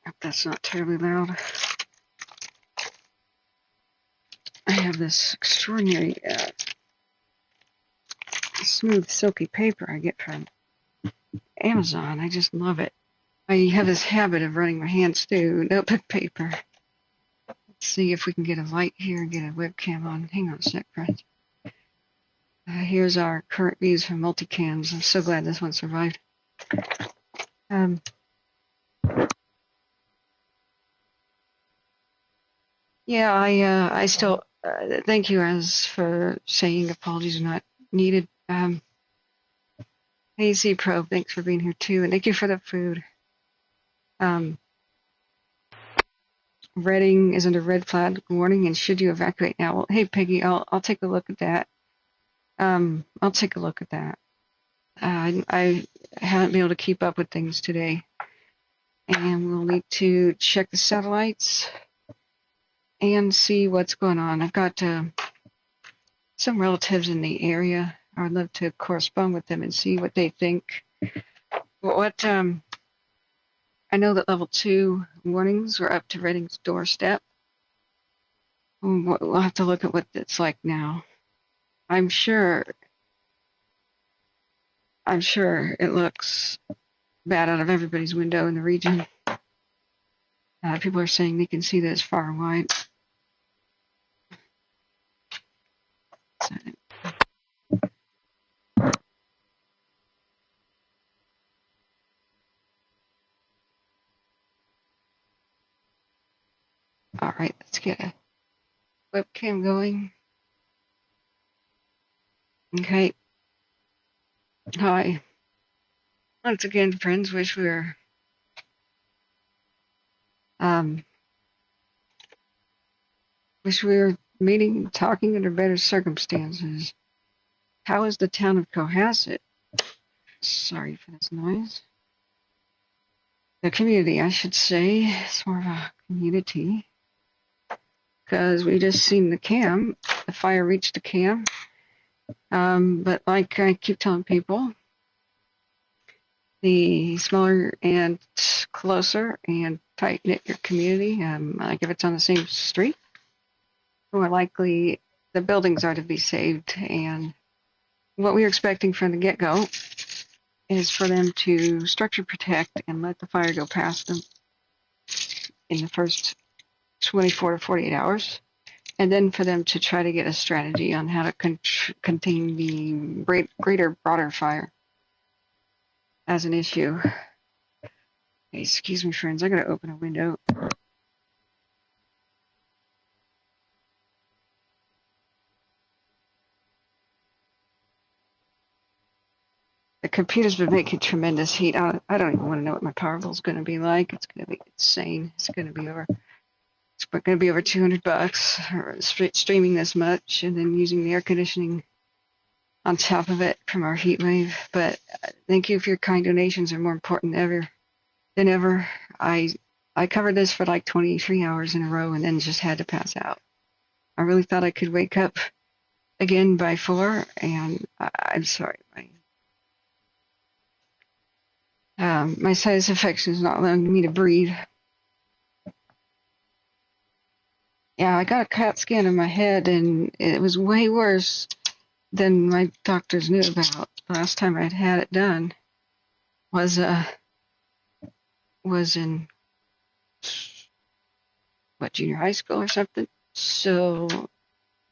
Hope that's not terribly loud. I have this extraordinary smooth, silky paper I get from Amazon. I just love it. I have this habit of running my hands through notebook paper. Let's see if we can get a light here and get a webcam on. Hang on a sec, friends. Here's our current views from multicams. I'm so glad this one survived. Yeah, I still thank you as for saying apologies are not needed. AC Pro, thanks for being here too, and thank you for the food. Reading is under red flag warning, and should you evacuate now? Well, hey Peggy, I'll take a look at that. I'll take a look at that. I haven't been able to keep up with things today, and we'll need to check the satellites and see what's going on. I've got some relatives in the area. I would love to correspond with them and see what they think. I know that level 2 warnings were up to Reading's doorstep. We'll have to look at what it's like now. I'm sure it looks bad out of everybody's window in the region. People are saying they can see this far and wide. All right, let's get a webcam going. Okay. Hi. Once again, friends, wish we were meeting and talking under better circumstances. how is the town of Cohasset? Sorry for this noise. The community, I should say. It's more of a community. Because we just seen the cam. The fire reached the cam. But like I keep telling people, the smaller and closer and tight-knit your community, like if it's on the same street, the more likely the buildings are to be saved. And what we're expecting from the get-go is for them to structure protect and let the fire go past them in the first 24 to 48 hours, and then for them to try to get a strategy on how to contain the greater, broader fire as an issue. Hey, excuse me, friends, I gotta open a window. The computer's been making tremendous heat. I don't even want to know what my power bill is going to be like. It's going to be insane. It's going to be over 200 bucks streaming this much and then using the air conditioning on top of it from our heat wave. But thank you for your kind donations. Are more important than ever. I covered this for like 23 hours in a row and then just had to pass out. I really thought I could wake up again by 4, and I'm sorry. My sinus infection is not allowing me to breathe. Yeah, I got a CAT scan in my head, and it was way worse than my doctors knew about. The last time I'd had it done was in junior high school or something. So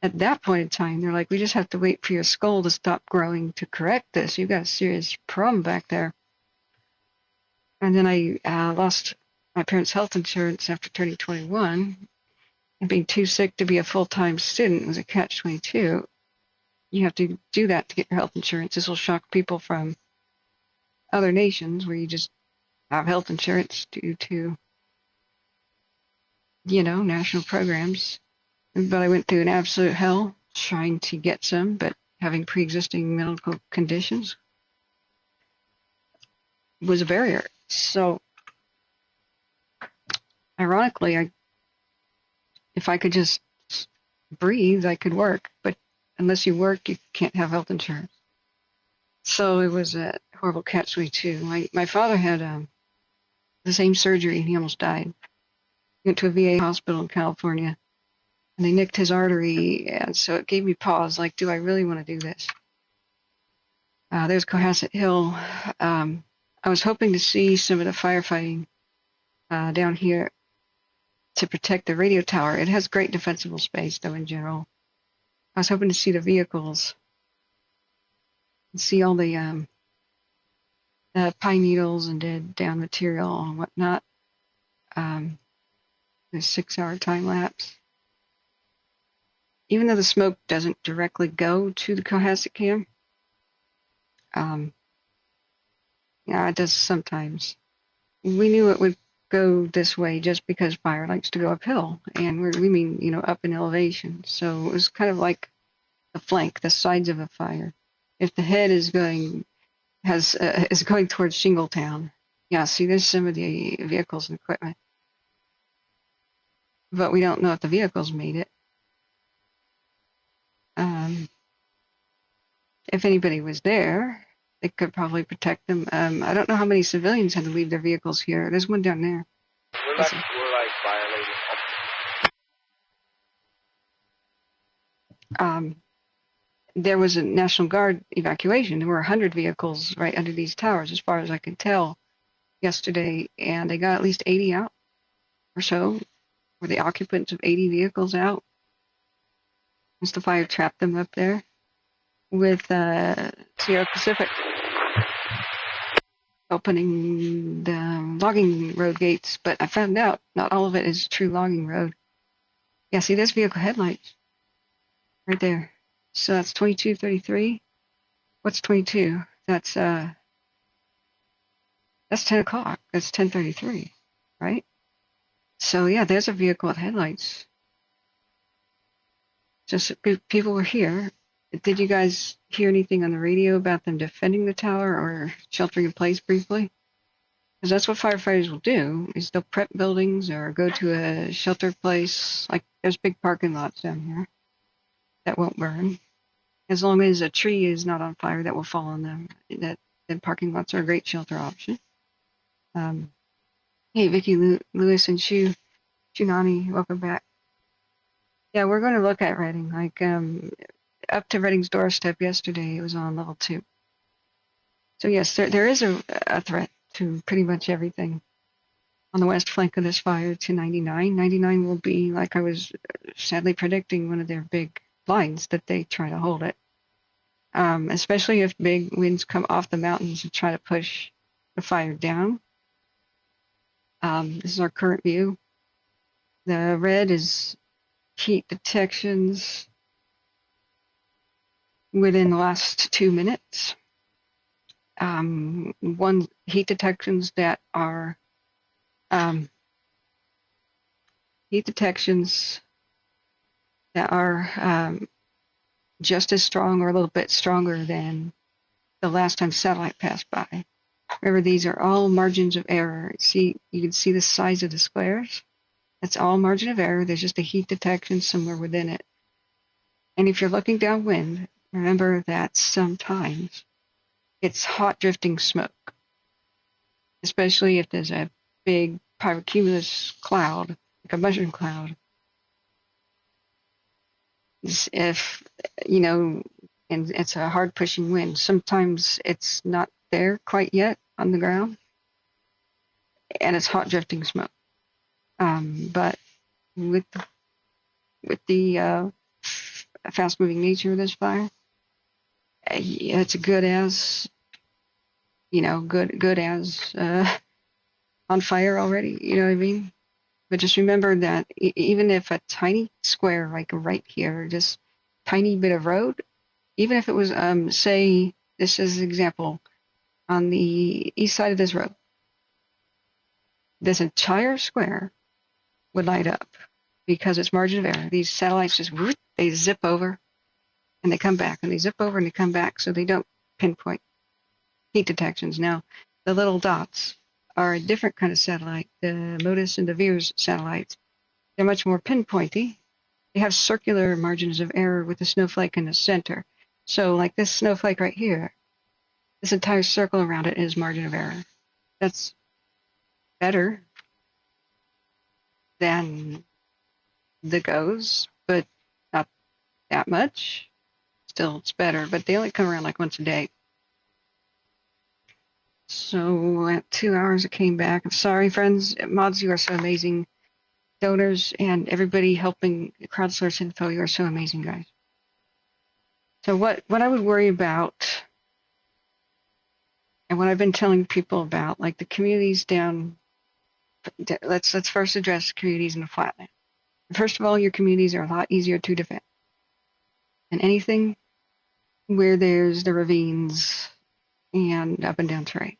at that point in time, they're like, we just have to wait for your skull to stop growing to correct this. You've got a serious problem back there. And then I lost my parents' health insurance after turning 21. And being too sick to be a full-time student was a catch-22. You have to do that to get your health insurance. This will shock people from other nations where you just have health insurance due to, national programs. But I went through an absolute hell trying to get some, but having pre-existing medical conditions was a barrier. So, ironically, if I could just breathe, I could work. But unless you work, you can't have health insurance. So it was a horrible catch-22. My father had the same surgery, and he almost died. He went to a VA hospital in California, and they nicked his artery, and so it gave me pause, like, do I really want to do this? There's Cohasset Hill. I was hoping to see some of the firefighting down here to protect the radio tower. It has great defensible space, though, in general. I was hoping to see the vehicles and see all the pine needles and dead down material and whatnot. The 6-hour time lapse. Even though the smoke doesn't directly go to the Cohasset cam, it does sometimes. We knew it would go this way just because fire likes to go uphill, and we mean, up in elevation. So it was kind of like the flank, the sides of a fire. If the head is going towards Shingletown, see, there's some of the vehicles and equipment, but we don't know if the vehicles made it. If anybody was there, they could probably protect them. I don't know how many civilians had to leave their vehicles here. There's one down there. We're like violating. There was a National Guard evacuation. There were 100 vehicles right under these towers, as far as I could tell, yesterday, and they got at least 80 out or so. Were the occupants of 80 vehicles out? Once the fire trapped them up there with Sierra Pacific opening the logging road gates, but I found out not all of it is true logging road. Yeah, see, there's vehicle headlights right there. So that's 2233. What's 22? That's 10 o'clock. That's 10:33, right? So yeah, there's a vehicle with headlights. Just people were here. Did you guys hear anything on the radio about them defending the tower or sheltering in place briefly? Because that's what firefighters will do, is they'll prep buildings or go to a shelter place. Like there's big parking lots down here that won't burn. As long as a tree is not on fire, that will fall on them. Then parking lots are a great shelter option. Hey, Vicky, Lewis, and Shunani, welcome back. Yeah, we're going to look at Reading. Like up to Reading's doorstep yesterday, it was on level 2. So yes, there is a threat to pretty much everything on the west flank of this fire to 99. 99 will be, like I was sadly predicting, one of their big lines that they try to hold it. Especially if big winds come off the mountains and try to push the fire down. This is our current view. The red is heat detections within the last 2 minutes. One heat detections that are just as strong or a little bit stronger than the last time satellite passed by. Remember, these are all margins of error. See, you can see the size of the squares. That's all margin of error. There's just a heat detection somewhere within it. And if you're looking downwind, remember that sometimes it's hot drifting smoke, especially if there's a big pyrocumulus cloud, like a mushroom cloud. If, and it's a hard pushing wind, sometimes it's not there quite yet on the ground, and it's hot drifting smoke. But with the fast moving nature of this fire, it's good as on fire already. You know what I mean? But just remember that even if a tiny square, like right here, just tiny bit of road, even if it was, say, this is an example, on the east side of this road, this entire square would light up because it's margin of error. These satellites just, they zip over and they come back, and they zip over and they come back, so they don't pinpoint heat detections. Now, the little dots are a different kind of satellite, the Modus and the Veers satellites. They're much more pinpointy. They have circular margins of error with a snowflake in the center. So like this snowflake right here, this entire circle around it is margin of error. That's better than the GOES, but not that much. Still, it's better, but they only come around like once a day. So at 2 hours it came back. I'm sorry, friends. Mods, you are so amazing. Donors and everybody helping crowdsource info, you are so amazing, guys. So what I would worry about, and what I've been telling people about, like the communities down, let's first address communities in the flatland. First of all, your communities are a lot easier to defend. And anything where there's the ravines and up and down terrain.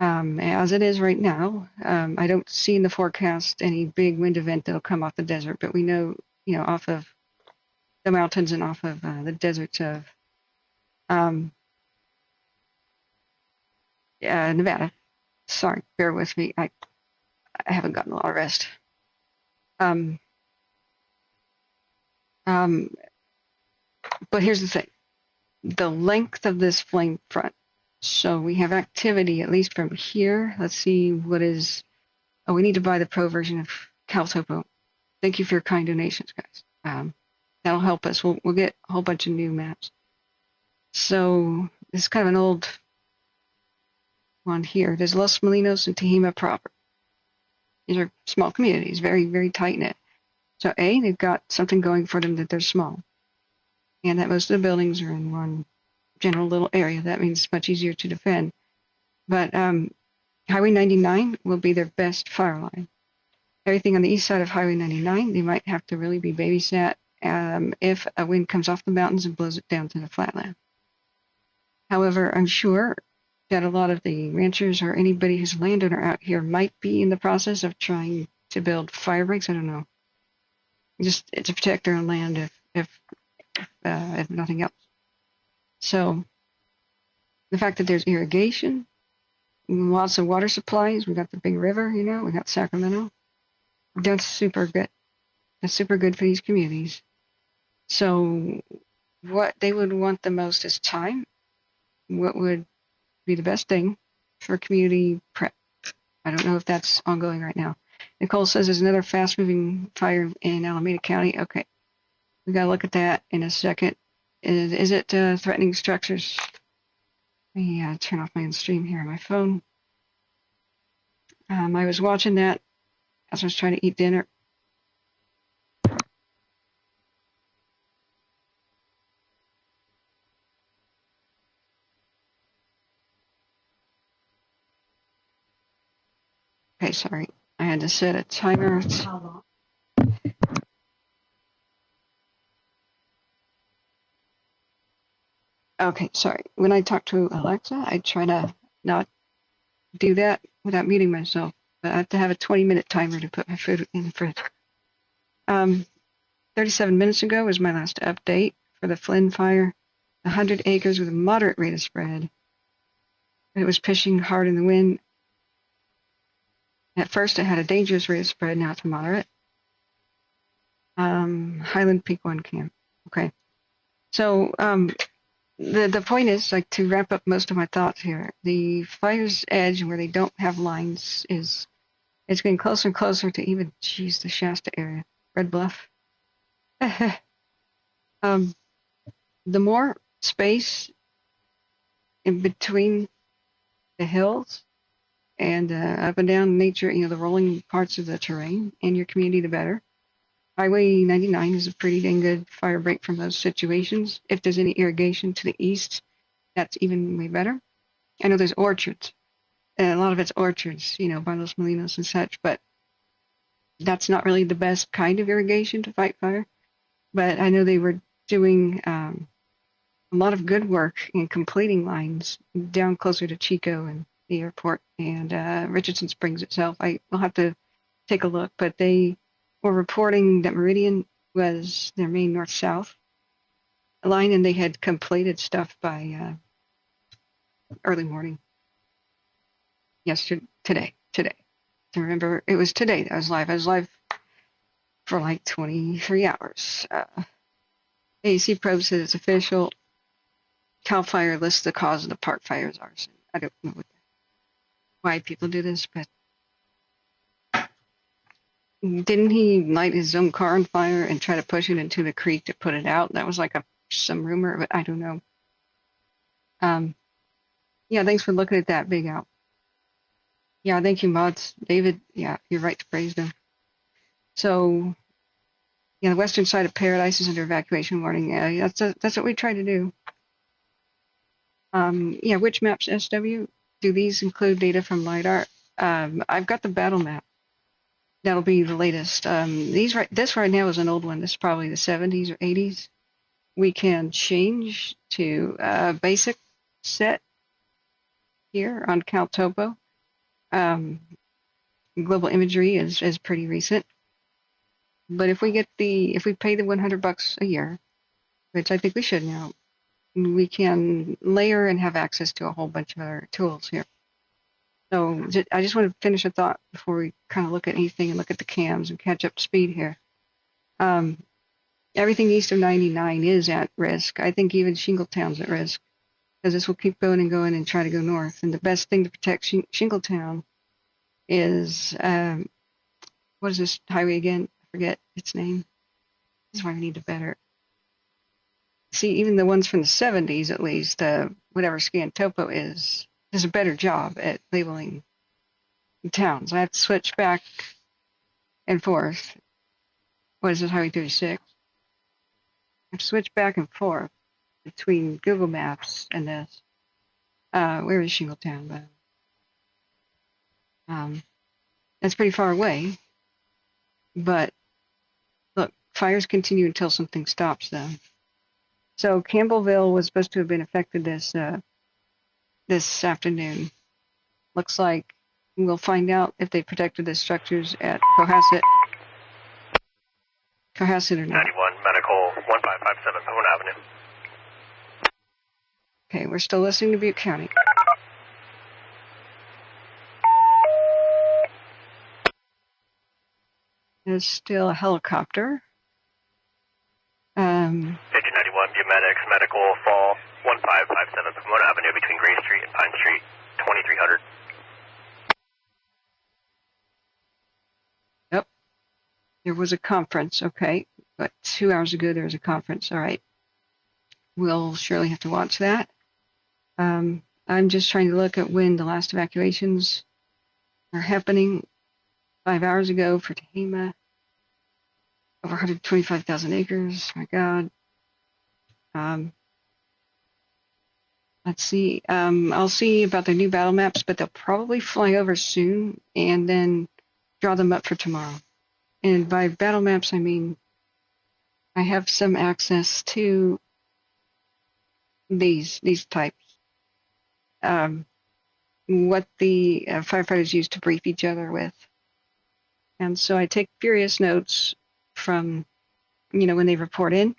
As it is right now, I don't see in the forecast any big wind event that'll come off the desert, but we know, off of the mountains and off of the deserts of Nevada. Sorry, bear with me. I haven't gotten a lot of rest. But here's the thing. The length of this flame front. So we have activity, at least from here. Let's see what is... Oh, we need to buy the pro version of CalTopo. Thank you for your kind donations, guys. That'll help us. We'll get a whole bunch of new maps. So this is kind of an old one here. There's Los Molinos and Tehima proper. These are small communities, very, very tight-knit. So A, they've got something going for them that they're small. And that most of the buildings are in one general little area. That means it's much easier to defend. But Highway 99 will be their best fire line. Everything on the east side of Highway 99, they might have to really be babysat if a wind comes off the mountains and blows it down to the flatland. However, I'm sure that a lot of the ranchers or anybody who's a landowner out here might be in the process of trying to build fire breaks. I don't know. Just to protect their own land if if nothing else. So the fact that there's irrigation, lots of water supplies, we got the big river, we got Sacramento. That's super good. That's super good for these communities. So what they would want the most is time. What would be the best thing for community prep? I don't know if that's ongoing right now. Nicole says there's another fast-moving fire in Alameda County. Okay, we got to look at that in a second. Is it threatening structures? Let me turn off my stream here on my phone. I was watching that as I was trying to eat dinner. Okay, sorry. I had to set a timer. Okay, sorry. When I talk to Alexa, I try to not do that without muting myself. But I have to have a 20-minute timer to put my food in the fridge. 37 minutes ago was my last update for the Flynn fire. 100 acres with a moderate rate of spread. It was pushing hard in the wind. At first, it had a dangerous rate of spread. Now it's moderate. Highland Peak 1 camp. Okay. So the point is, like, to wrap up most of my thoughts here, the fire's edge where they don't have lines it's getting closer and closer to even, the Shasta area. Red Bluff. The more space in between the hills and up and down nature, the rolling parts of the terrain in your community, the better. Highway 99 is a pretty dang good fire break from those situations. If there's any irrigation to the east, that's even way better. I know there's orchards, and a lot of it's orchards, by Los Molinos and such, but that's not really the best kind of irrigation to fight fire. But I know they were doing a lot of good work in completing lines down closer to Chico and the airport and Richardson Springs itself. I will have to take a look, but they were reporting that Meridian was their main north-south line, and they had completed stuff by early morning. Today. I remember it was today that I was live. I was live for like 23 hours. AC probe says it's official. CAL FIRE lists the cause of the park fire as arson. I don't know why people do this, but didn't he light his own car on fire and try to push it into the creek to put it out? That was like some rumor, but I don't know. Yeah, thanks for looking at that, Big Out. Yeah, thank you, mods. David, yeah, you're right to praise them. So, the western side of Paradise is under evacuation warning. Yeah, that's what we try to do. Which maps, SW? Do these include data from LiDAR? I've got the battle map. That'll be the latest. This right now is an old one. This is probably the 70s or 80s. We can change to basic set here on CalTopo. Global imagery is pretty recent. But if we pay the $100 a year, which I think we should now, we can layer and have access to a whole bunch of other tools here. So I just want to finish a thought before we kind of look at anything and look at the cams and catch up to speed here. Everything east of 99 is at risk. I think even Shingletown's at risk because this will keep going and try to go north. And the best thing to protect Shingletown is, what is this highway again? I forget its name. This is why we need to better. See, even the ones from the 70s, at least, whatever Scan Topo is, does a better job at labeling towns. I have to switch back and forth. What is it, Highway 36? I have to switch back and forth between Google Maps and this. Where is Shingletown? That's pretty far away. But look, fires continue until something stops them. So Campbellville was supposed to have been affected this afternoon. Looks like we'll find out if they protected the structures at Cohasset or not. 91 medical. Medical 1557 Pomona Avenue. Okay, we're still listening to Butte County. There's still a helicopter. 1591 Medics Medical Fall 1557 Pomona Avenue between Gray Street and Pine Street, 2300. Yep. There was a conference, okay. But 2 hours ago there was a conference, all right. We'll surely have to watch that. I'm just trying to look at when the last evacuations are happening. 5 hours ago for Tehama. Over 125,000 acres, my God. Let's see. I'll see about their new battle maps, but they'll probably fly over soon and then draw them up for tomorrow. And by battle maps, I mean I have some access to these types. What the firefighters use to brief each other with. And so I take furious notes from, when they report in.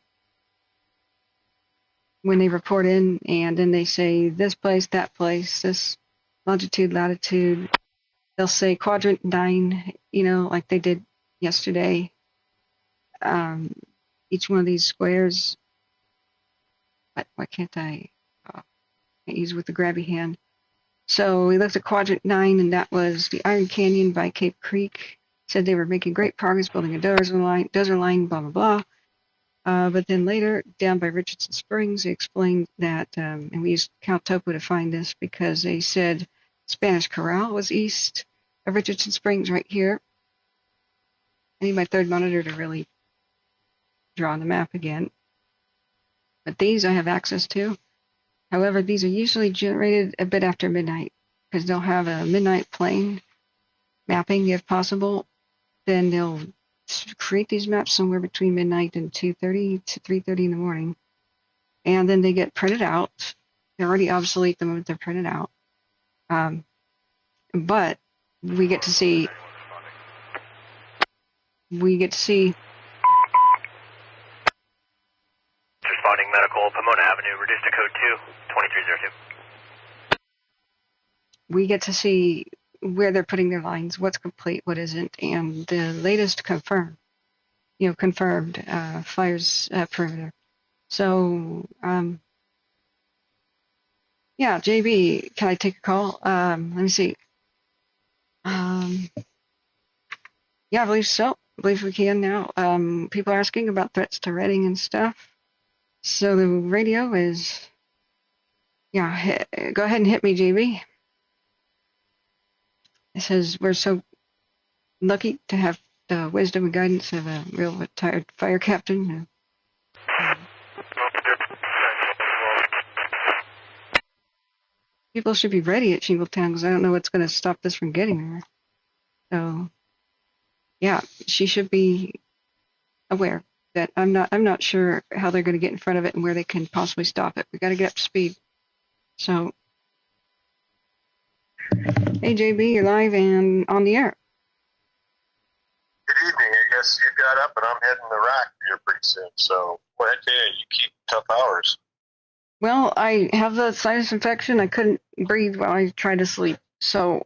And then they say this place, that place, this longitude, latitude. They'll say quadrant 9, like they did yesterday. Each one of these squares. Why can't I can't use it with the grabby hand? So we looked at quadrant 9, and that was the Iron Canyon by Cape Creek. Said they were making great progress building a dozer line, blah, blah, blah. But then later, down by Richardson Springs, they explained that, and we used Count Topo to find this because they said Spanish Corral was east of Richardson Springs right here. I need my third monitor to really draw on the map again. But these I have access to. However, these are usually generated a bit after midnight because they'll have a midnight plane mapping if possible. Then they'll create these maps somewhere between midnight and 2:30 to 3:30 in the morning. And then they get printed out. They're already obsolete the moment they're printed out. But we get to see Responding Medical Pomona Avenue, reduced to code 2302. We get to see where they're putting their lines, what's complete, what isn't, and the latest confirmed fires perimeter. So, yeah, JB, can I take a call? Let me see. Yeah, I believe so. I believe we can now. People are asking about threats to Reading and stuff. So the radio is, go ahead and hit me, JB. It says we're so lucky to have the wisdom and guidance of a real retired fire captain. People should be ready at Shingletown because I don't know what's going to stop this from getting there. So, yeah, she should be aware that I'm not sure how they're going to get in front of it and where they can possibly stop it. We got to get up to speed. So, hey JB, you're live and on the air. Good evening. I guess you got up and I'm heading to Iraq here pretty soon. So, what I tell you, you keep tough hours. Well, I have the sinus infection. I couldn't breathe while I tried to sleep. So,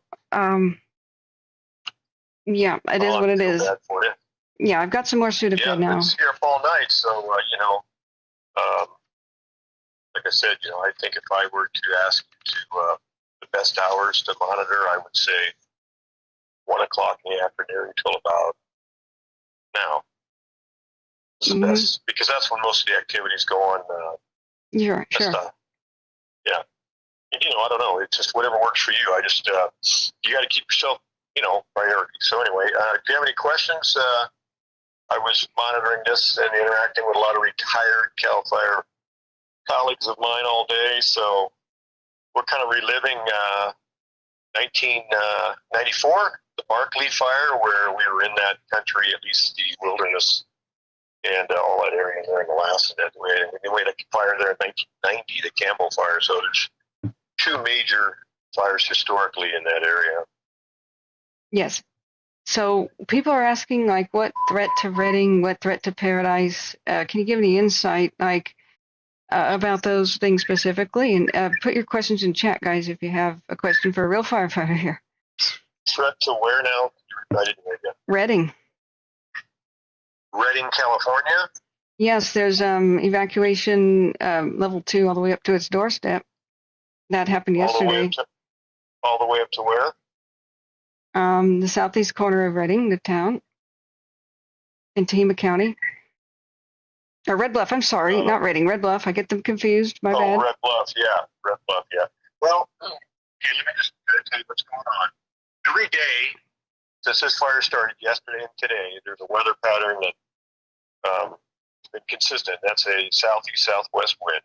yeah, it is what it is. Bad for you. Yeah, I've got some more Sudafed now. I've been here all night, so like I said, I think if I were to ask you to the best hours to monitor, I would say 1 o'clock in the afternoon until about now. Is the best, because that's when most of the activities go on. Sure. Yeah. And, I don't know. It's just whatever works for you. I just, you got to keep yourself, priority. So anyway, do you have any questions? I was monitoring this and interacting with a lot of retired CAL FIRE colleagues of mine all day. So we're kind of reliving 1994, the Barkley fire, where we were in that country, at least the wilderness and all that area there in Alaska. We had a fire there in 1990, the Campbell fire. So there's two major fires historically in that area. Yes. So people are asking, like, what threat to Reading, what threat to Paradise? Can you give any insight, like, about those things specifically? And put your questions in chat, guys, if you have a question for a real firefighter here. Threat to where now? I didn't hear you. Reading. Reading, California? Yes, there's evacuation level 2 all the way up to its doorstep. That happened yesterday. All the way up to where? The southeast corner of Reading, the town, in Tehama County. Or Red Bluff, I'm sorry, not Reading, Red Bluff. I get them confused, my bad. Red Bluff, yeah. Red Bluff, yeah. Well, okay, let me just tell you what's going on. Every day, since this fire started yesterday and today, there's a weather pattern that has been consistent. That's a southeast-southwest wind.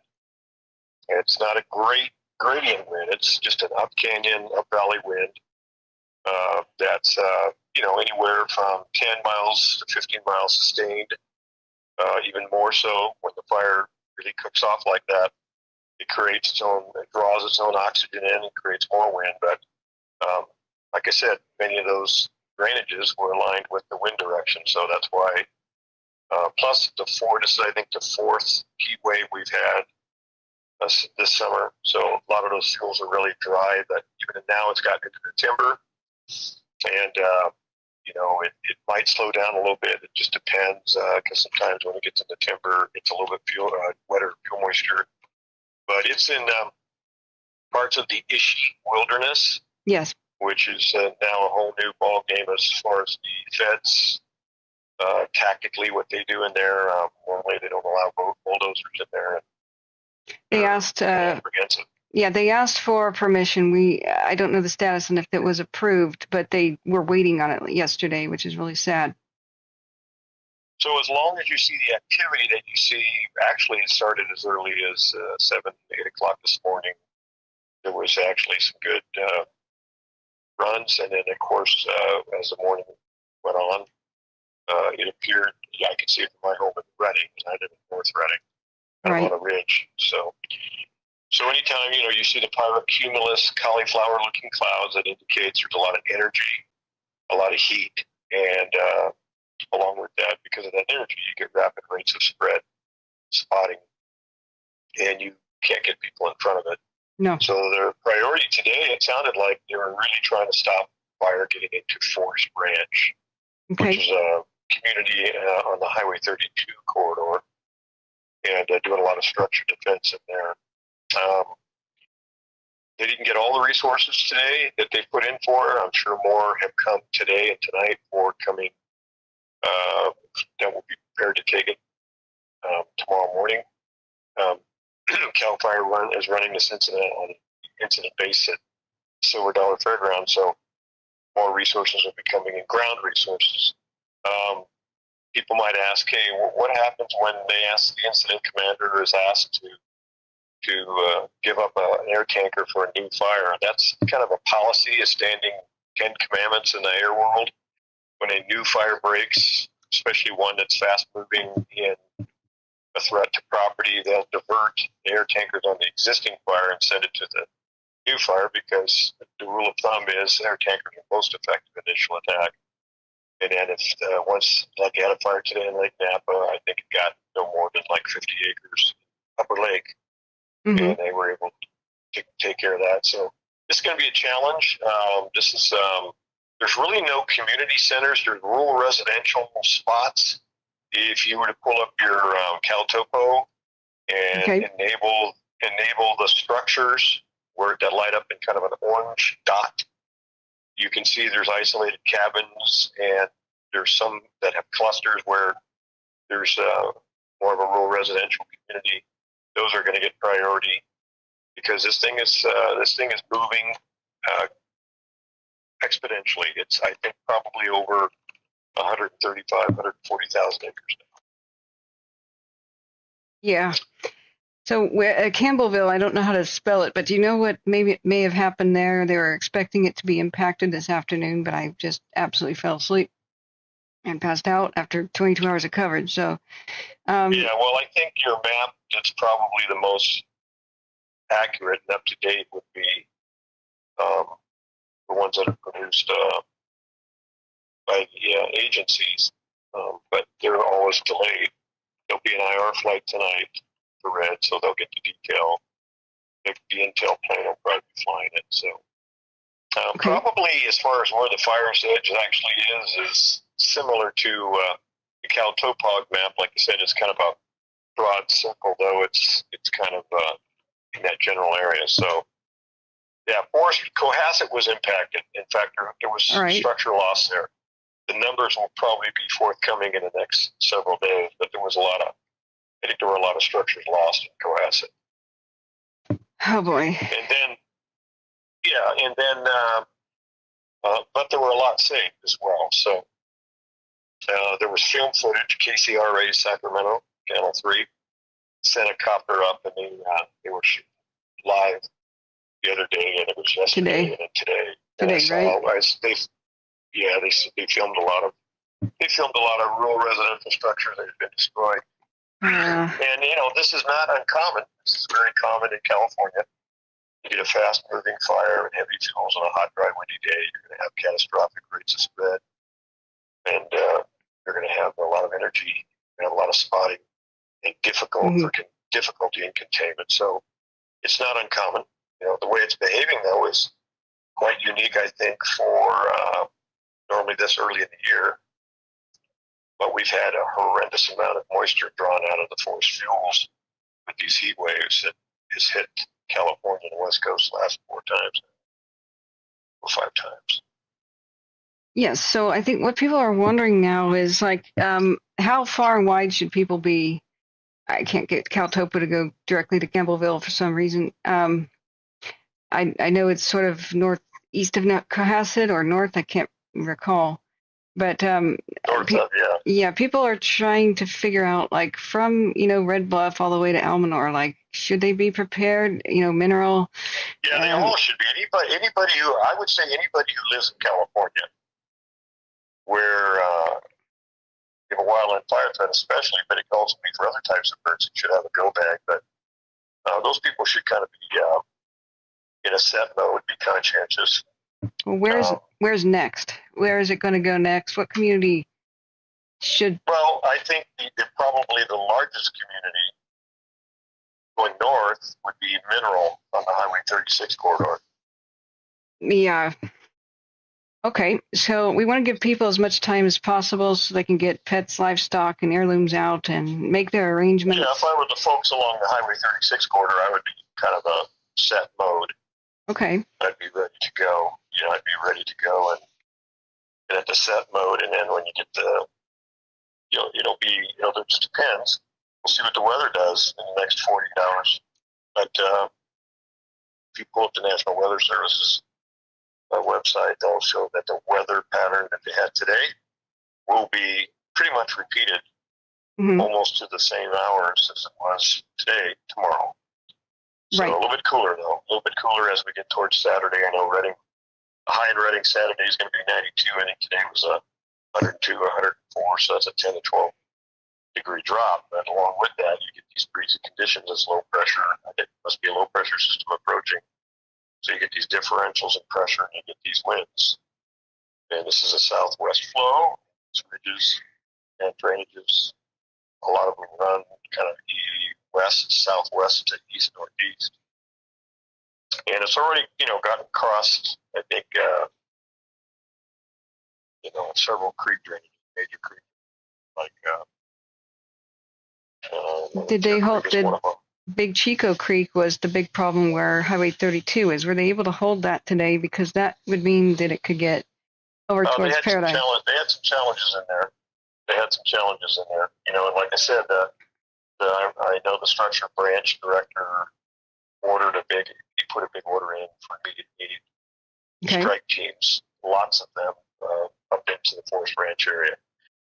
It's not a great gradient wind. It's just an up canyon, up valley wind. That's anywhere from 10 miles to 15 miles sustained. Even more so when the fire really cooks off like that. It draws its own oxygen in and creates more wind. But like I said, many of those drainages were aligned with the wind direction, so that's why. Plus this is, I think, the fourth heat wave we've had this summer. So a lot of those fuels are really dry. That even now it's gotten into the timber, and it might slow down a little bit. It just depends, because sometimes when it gets in the timber, it's a little bit wetter fuel moisture. But it's in parts of the Ishi wilderness. Yes. Which is now a whole new ball game as far as the feds tactically what they do in there. Normally they don't allow bulldozers in there. They asked. They asked for permission. I don't know the status and if it was approved, but they were waiting on it yesterday, which is really sad. So as long as you see the activity that you see, actually it started as early as 7, 8 o'clock this morning. There was actually some good runs, and then of course as the morning went on, it appeared, I could see it from my home in Reading, and I live in North Reading, on a ridge. So anytime you see the pyrocumulus cauliflower-looking clouds, that indicates there's a lot of energy, a lot of heat, and along with that, because of that energy, you get rapid rates of spread, spotting, and you can't get people in front of it. No. So their priority today, it sounded like they were really trying to stop fire getting into Forest Ranch, which is a community on the Highway 32 corridor, and doing a lot of structured defense in there. They didn't get all the resources today that they put in for. I'm sure more have come today and tonight for coming that will be prepared to take it tomorrow morning. Cal Fire is running this incident on incident base at Silver Dollar Fairground, so more resources are becoming in, ground resources. People might ask, hey, what happens when the incident commander is asked to give up an air tanker for a new fire? That's kind of a policy, a standing 10 commandments in the air world. When a new fire breaks, especially one that's fast moving in a threat to property, they'll divert the air tankers on the existing fire and send it to the new fire, because the rule of thumb is air tankers are most effective initial attack. And then if once, like I had a fire today in Lake Napa, I think it got no more than like 50 acres, Upper Lake, and they were able to take care of that. So this is going to be a challenge. There's really no community centers. There's rural residential spots. If you were to pull up your CalTopo and enable the structures that light up in kind of an orange dot, you can see there's isolated cabins, and there's some that have clusters where there's more of a rural residential community. Those are going to get priority, because this thing is moving exponentially. It's, I think, probably over 140,000 acres now. Yeah. So Campbellville, I don't know how to spell it, but do you know what may have happened there? They were expecting it to be impacted this afternoon, but I just absolutely fell asleep and passed out after 22 hours of coverage. So well, I think your map that's probably the most accurate and up to date would be the ones that have produced by the agencies, but they're always delayed. There'll be an IR flight tonight for Red, so they'll get the detail. The intel plane will probably be flying it. So probably as far as where the fire's edge actually is similar to the Cal Topog map. Like I said, it's kind of a broad circle, though it's kind of in that general area. So yeah, Forest Cohasset was impacted. In fact, there was structure loss there. The numbers will probably be forthcoming in the next several days, but there was I think there were a lot of structures lost in Cohasset. Oh boy. And then, but there were a lot saved as well. So there was film footage, KCRA Sacramento, Channel 3, sent a copter up, and they were live the other day, and it was yesterday, and then today. Right? They filmed a lot of rural residential structures that had been destroyed. And this is not uncommon. This is very common in California. You get a fast-moving fire and heavy fuels on a hot, dry, windy day, you're going to have catastrophic rates of spread, and you're going to have a lot of energy, and a lot of spotting, and difficulty in containment. So it's not uncommon. The way it's behaving, though, is quite unique, I think, for normally this early in the year. But we've had a horrendous amount of moisture drawn out of the forest fuels with these heat waves that has hit California and the West Coast last 4 times or 5 times. Yes, so I think what people are wondering now is how far and wide should people be? I can't get Caltopa to go directly to Campbellville for some reason. I know it's sort of northeast of Cohasset or north, I can't recall. But people are trying to figure out from Red Bluff all the way to Elminor, should they be prepared? Mineral. Yeah, they all should be. Anybody who lives in California, where you have a wildland fire threat, especially, but it can also be for other types of birds. You should have a go bag, but those people should kind of be in a set mode, be conscientious. Well, where's next? Where is it going to go next? What community should? Well, I think probably the largest community going north would be Mineral on the Highway 36 corridor. Yeah. Okay, so we want to give people as much time as possible so they can get pets, livestock, and heirlooms out and make their arrangements. Yeah, if I were the folks along the Highway 36 corridor, I would be kind of a set mode. Okay. I'd be ready to go. I'd be ready to go and at the set mode, and then when you get it'll be, it just depends. We'll see what the weather does in the next 48 hours. But if you pull up the National Weather Service's website, they'll show that the weather pattern that they had today will be pretty much repeated almost to the same hours as it was today, tomorrow. So a little bit cooler, though. A little bit cooler as we get towards Saturday. I know Reading, the high in Reading Saturday is going to be 92. I think today was 102 or 104, so that's a 10 to 12 degree drop. And along with that, you get these breezy conditions as low pressure. It must be a low pressure system approaching. So you get these differentials in pressure, and you get these winds. And this is a southwest flow. It's ridges and drainages. A lot of them run kind of west, southwest to east, northeast. And it's already, gotten crossed, I think, several creek drainages, major creek. Did Big Chico Creek was the big problem where Highway 32 is. Were they able to hold that today? Because that would mean that it could get over towards Paradise. They had some challenges in there. And like I said, I know the structure branch director he put a big order in for immediate need. Strike teams, lots of them, up into the Forest Ranch area.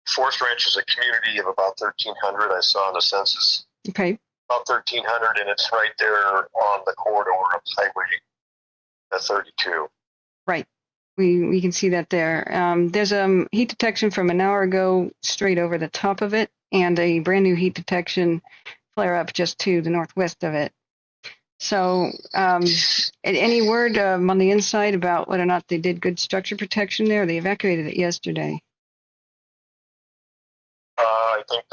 Forest Ranch is a community of about 1,300. I saw in the census. Okay. About 1,300, and it's right there on the corridor of Highway 32. Right. We can see that there. There's heat detection from an hour ago straight over the top of it, and a brand new heat detection flare up just to the northwest of it. So, any word on the inside about whether or not they did good structure protection there? They evacuated it yesterday. I think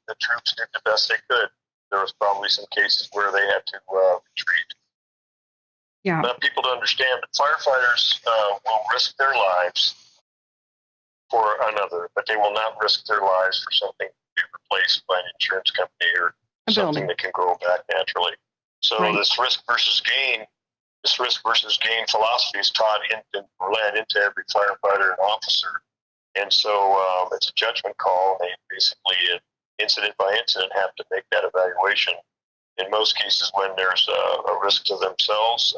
the troops did the best they could. There was probably some cases where they had to retreat. Yeah. People to understand that firefighters will risk their lives for another, but they will not risk their lives for something to be replaced by an insurance company or something that can grow back naturally. So this risk versus gain philosophy is taught and led into every firefighter and officer. And so it's a judgment call. They basically, incident by incident, have to make that evaluation. In most cases, when there's a risk to themselves,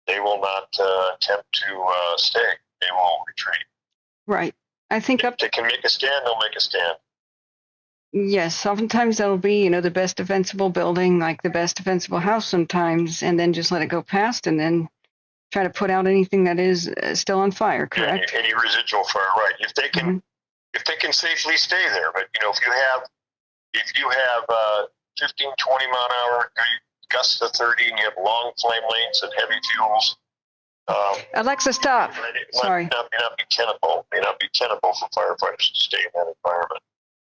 they will not attempt to stay. They will retreat. Right. I think if they can make a stand, they'll make a stand. Yes, oftentimes that'll be, the best defensible building, like the best defensible house sometimes, and then just let it go past and then try to put out anything that is still on fire, correct? Yeah, any residual fire, right. If they can safely stay there, but if you have 15, 20 mile an hour gusts to 30 and you have long flame lanes and heavy fuels. Alexa, stop. Sorry. May not be tenable for firefighters to stay in that environment.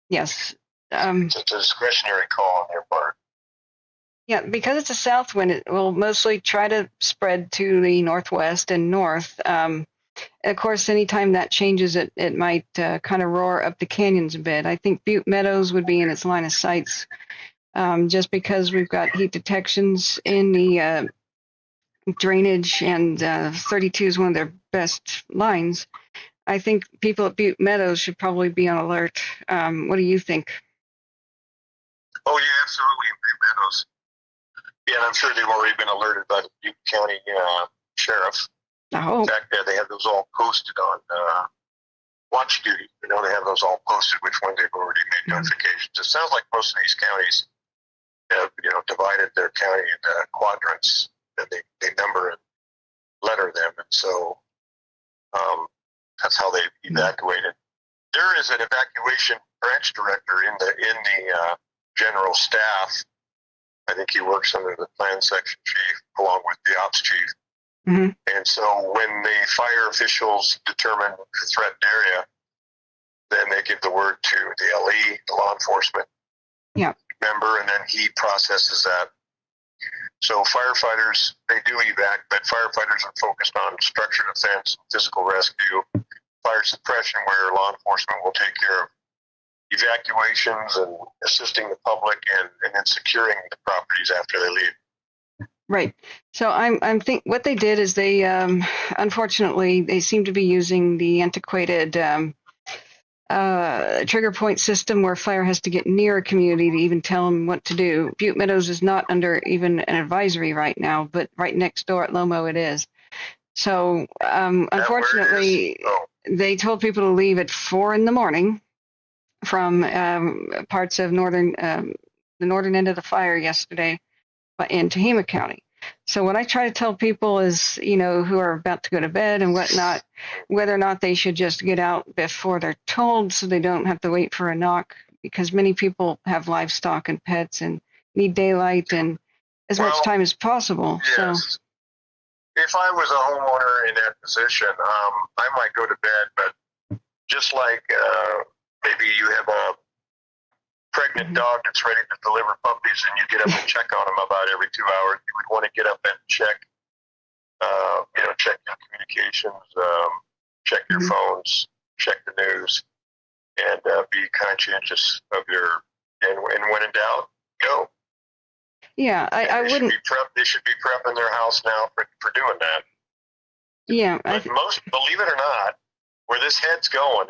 Yes. It's a discretionary call on their part. Yeah, because it's a south wind, it will mostly try to spread to the northwest and north. Of course, anytime that changes, it might kind of roar up the canyons a bit. I think Butte Meadows would be in its line of sights, just because we've got heat detections in the drainage, and 32 is one of their best lines. I think people at Butte Meadows should probably be on alert. What do you think? Oh, yeah, absolutely, in Butte Meadows. Yeah, and I'm sure they've already been alerted by the Butte County Sheriff. Oh. In fact, they have those all posted on watch duty. They have those all posted, which one they've already made notifications. It sounds like most of these counties have, divided their county into quadrants, and they number and letter them, and so that's how they evacuated. There is an evacuation branch director in the general staff. I think he works under the plan section chief along with the ops chief. Mm-hmm. And so when the fire officials determine the threatened area, then they give the word to the LE, the law enforcement member, and then he processes that. So firefighters, they do evac, but firefighters are focused on structure defense, physical rescue, fire suppression, where law enforcement will take care of evacuations and assisting the public and then securing the properties after they leave. Right. So I'm think what they did is they unfortunately they seem to be using the antiquated trigger point system where fire has to get near a community to even tell them what to do. Butte Meadows is not under even an advisory right now, but right next door at Lomo it is. So unfortunately, they told people to leave at 4 a.m. from parts of the northern end of the fire yesterday in Tehama County. So what I try to tell people is, who are about to go to bed and whatnot, whether or not they should just get out before they're told so they don't have to wait for a knock, because many people have livestock and pets and need daylight and as much time as possible. Yes. So if I was a homeowner in that position, I might go to bed, but just like maybe you have a pregnant dog that's ready to deliver puppies and you get up and check on them about every 2 hours, you would want to get up and check your communications, check your phones, check the news, and be conscientious of and when in doubt, go. Yeah, I wouldn't. They should be prepping their house now for doing that. Yeah. But most, believe it or not, where this head's going,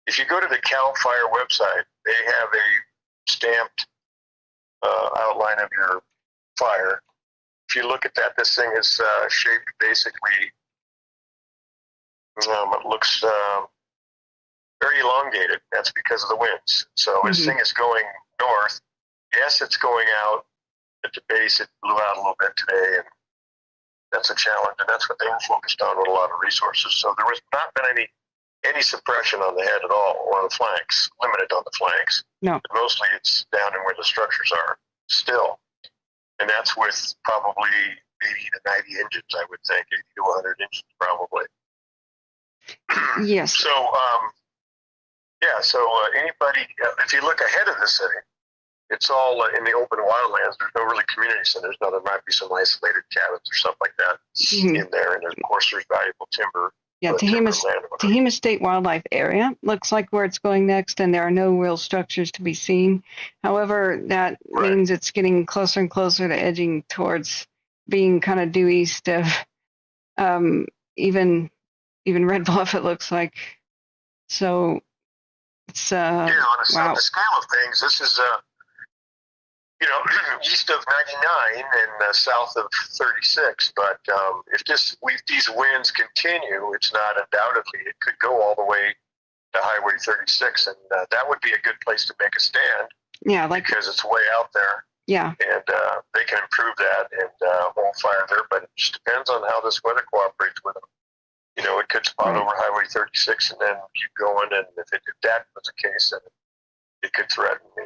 if you go to the CAL FIRE website, they have a stamped outline of your fire. If you look at that, this thing is shaped basically, it looks very elongated. That's because of the winds. So this thing is going north. Yes, it's going out. At the base, it blew out a little bit today, and that's a challenge. And that's what they were focused on with a lot of resources. So there was not been any suppression on the head at all, or on the flanks, limited on the flanks. No. But mostly it's down in where the structures are. still. And that's with probably 80 to 90 engines, I would think, 80 to 100 engines probably. Yes. So, anybody, if you look ahead of the city, it's all in the open wildlands. There's no really community centers. Now, there might be some isolated cabins or something like that in there. And of course, there's valuable timber. Yeah, Tehama State Wildlife Area looks like where it's going next, and there are no real structures to be seen. However, that means it's getting closer and closer to edging towards being kind of due east of even Red Bluff, it looks like. So it's on the scale of things, this is east of 99 and south of 36. But if these winds continue, it's not undoubtedly, it could go all the way to Highway 36, and that would be a good place to make a stand. Yeah, because it's way out there. Yeah. And they can improve that and hold fire there, but it just depends on how this weather cooperates with them. It could spot over Highway 36 and then keep going, and if that was the case, then it could threaten the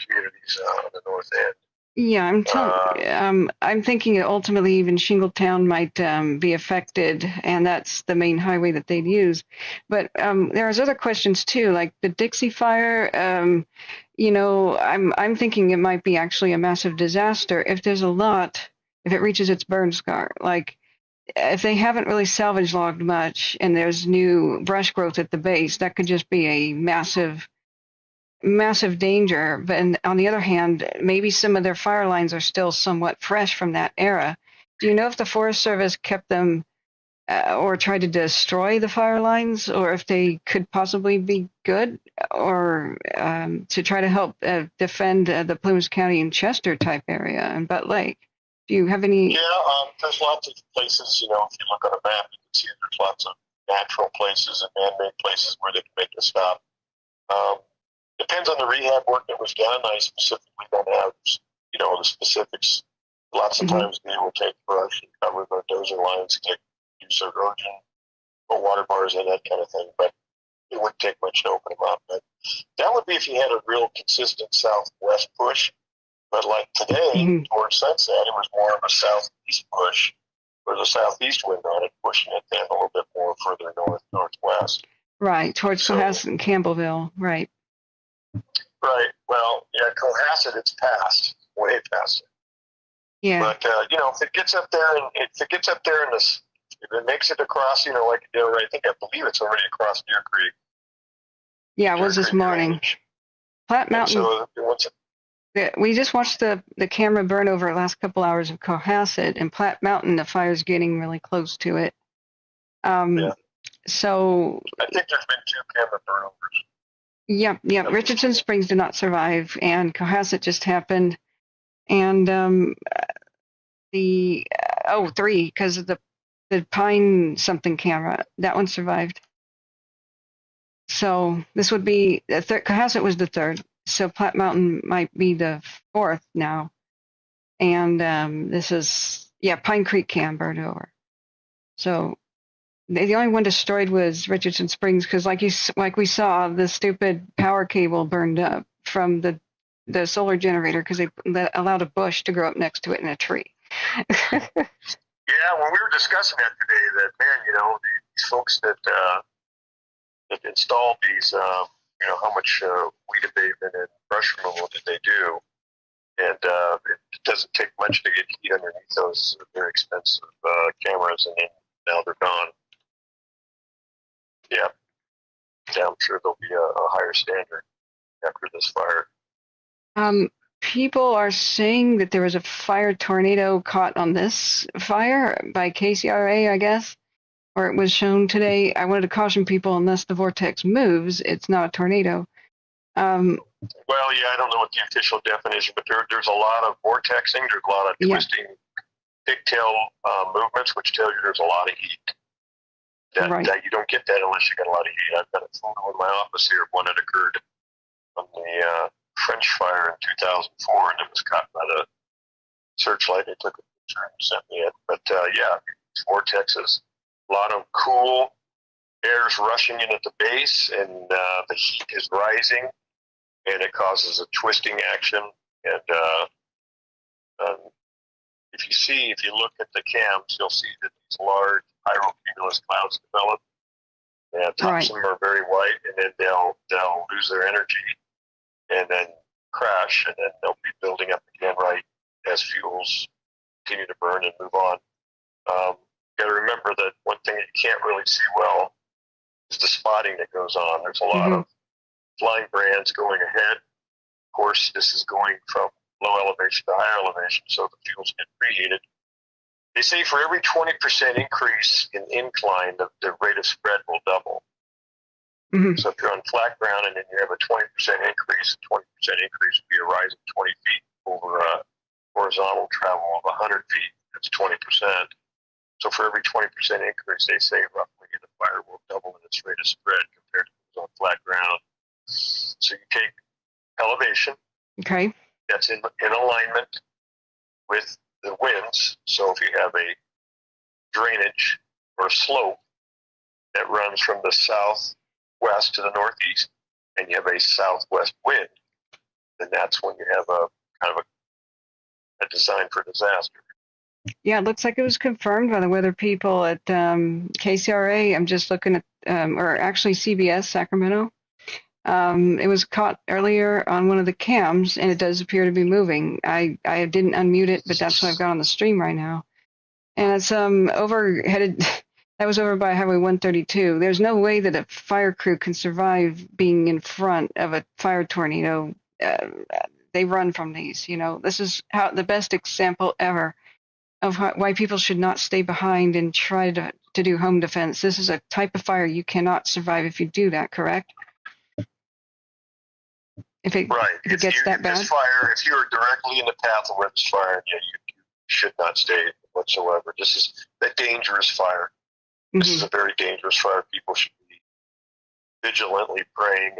communities on the north end. Yeah, I'm thinking ultimately even Shingletown might be affected, and that's the main highway that they'd use. But there's other questions too, like the Dixie Fire. I'm thinking it might be actually a massive disaster if it reaches its burn scar. Like if they haven't really salvage logged much, and there's new brush growth at the base, that could just be a massive danger. But on the other hand, maybe some of their fire lines are still somewhat fresh from that era. Do you know if the Forest Service kept them or tried to destroy the fire lines, or if they could possibly be good, or to try to help defend the Plumas County and Chester type area and Butte Lake? Do you have any? Yeah, there's lots of places, if you look on a map, you can see there's lots of natural places and man-made places where they can make a stop. Depends on the rehab work that was done. I specifically don't have, the specifics. Lots of times they will take brush and cover the dozer lines, use erosion, put water bars in, that kind of thing. But it wouldn't take much to open them up. But that would be if you had a real consistent southwest push. But like today, towards sunset, it was more of a southeast push. There was a southeast wind on it, pushing it then a little bit more further northwest. Right, towards Cohasset and Campbellville, right. Right. Well, yeah, Cohasset, it's past, way past it. Yeah. But if it gets up there and if it makes it across, like it did, I believe it's already across Deer Creek. Yeah, it was this morning. Range. Platte Mountain. So we just watched the camera burn over the last couple hours of Cohasset, and Platte Mountain, the fire's getting really close to it. So I think there's been 2 camera burnovers. Yeah. Richardson Springs did not survive, and Cohasset just happened, and 3 because of the Pine something camera, that one survived. So this would be Cohasset was the 3rd, so Platte Mountain might be the 4th now, and this is Pine Creek cam burned over. So the only one destroyed was Richardson Springs, because like we saw, the stupid power cable burned up from the solar generator because they allowed a bush to grow up next to it in a tree. Yeah, when we were discussing that today, that man, these folks that installed these, how much weed abatement and brush removal did they do? And it doesn't take much to get heat underneath those very expensive cameras, and then now they're gone. Yeah, I'm sure there'll be a higher standard after this fire. People are saying that there was a fire tornado caught on this fire by KCRA, I guess, or it was shown today. I wanted to caution people, unless the vortex moves, it's not a tornado. Well, yeah, I don't know what the official definition, but there's a lot of vortexing, there's a lot of twisting pigtail movements, which tell you there's a lot of heat. That you don't get that unless you get a lot of heat. I've got a photo in my office here of one that occurred on the French fire in 2004, and it was caught by the searchlight. They took a picture and sent me it. But vortexes, a lot of cool air's rushing in at the base, and the heat is rising, and it causes a twisting action, And if you look at the cams, you'll see that these large hydrocumulus clouds develop. And tops of them are very white, and then they'll lose their energy and then crash, and then they'll be building up again right as fuels continue to burn and move on. Got to remember that one thing that you can't really see well is the spotting that goes on. There's a lot of flying brands going ahead. Of course, this is going from low elevation to higher elevation, so the fuels get preheated. They say for every 20% increase in incline, the rate of spread will double. So if you're on flat ground and then you have a 20% increase, 20% increase would be a rise of 20 feet over a horizontal travel of 100 feet. That's 20%. So for every 20% increase, they say roughly the fire will double in its rate of spread compared to those on flat ground. So you take elevation. Okay. That's in alignment with the winds. So if you have a drainage or a slope that runs from the southwest to the northeast, and you have a southwest wind, then that's when you have a kind of a design for disaster. Yeah, it looks like it was confirmed by the weather people at KCRA. I'm just looking at, or actually CBS Sacramento. It was caught earlier on one of the cams, and it does appear to be moving. I didn't unmute it, but that's what I've got on the stream right now. And it's overheaded. That was over by Highway 132. There's no way that a fire crew can survive being in front of a fire tornado. They run from these. This is the best example ever of why people should not stay behind and try to do home defense. This is a type of fire you cannot survive if you do that, correct? If it gets that bad? If you're directly in the path of where this fire, you should not stay whatsoever. This is a dangerous fire. This is a very dangerous fire. People should be vigilantly praying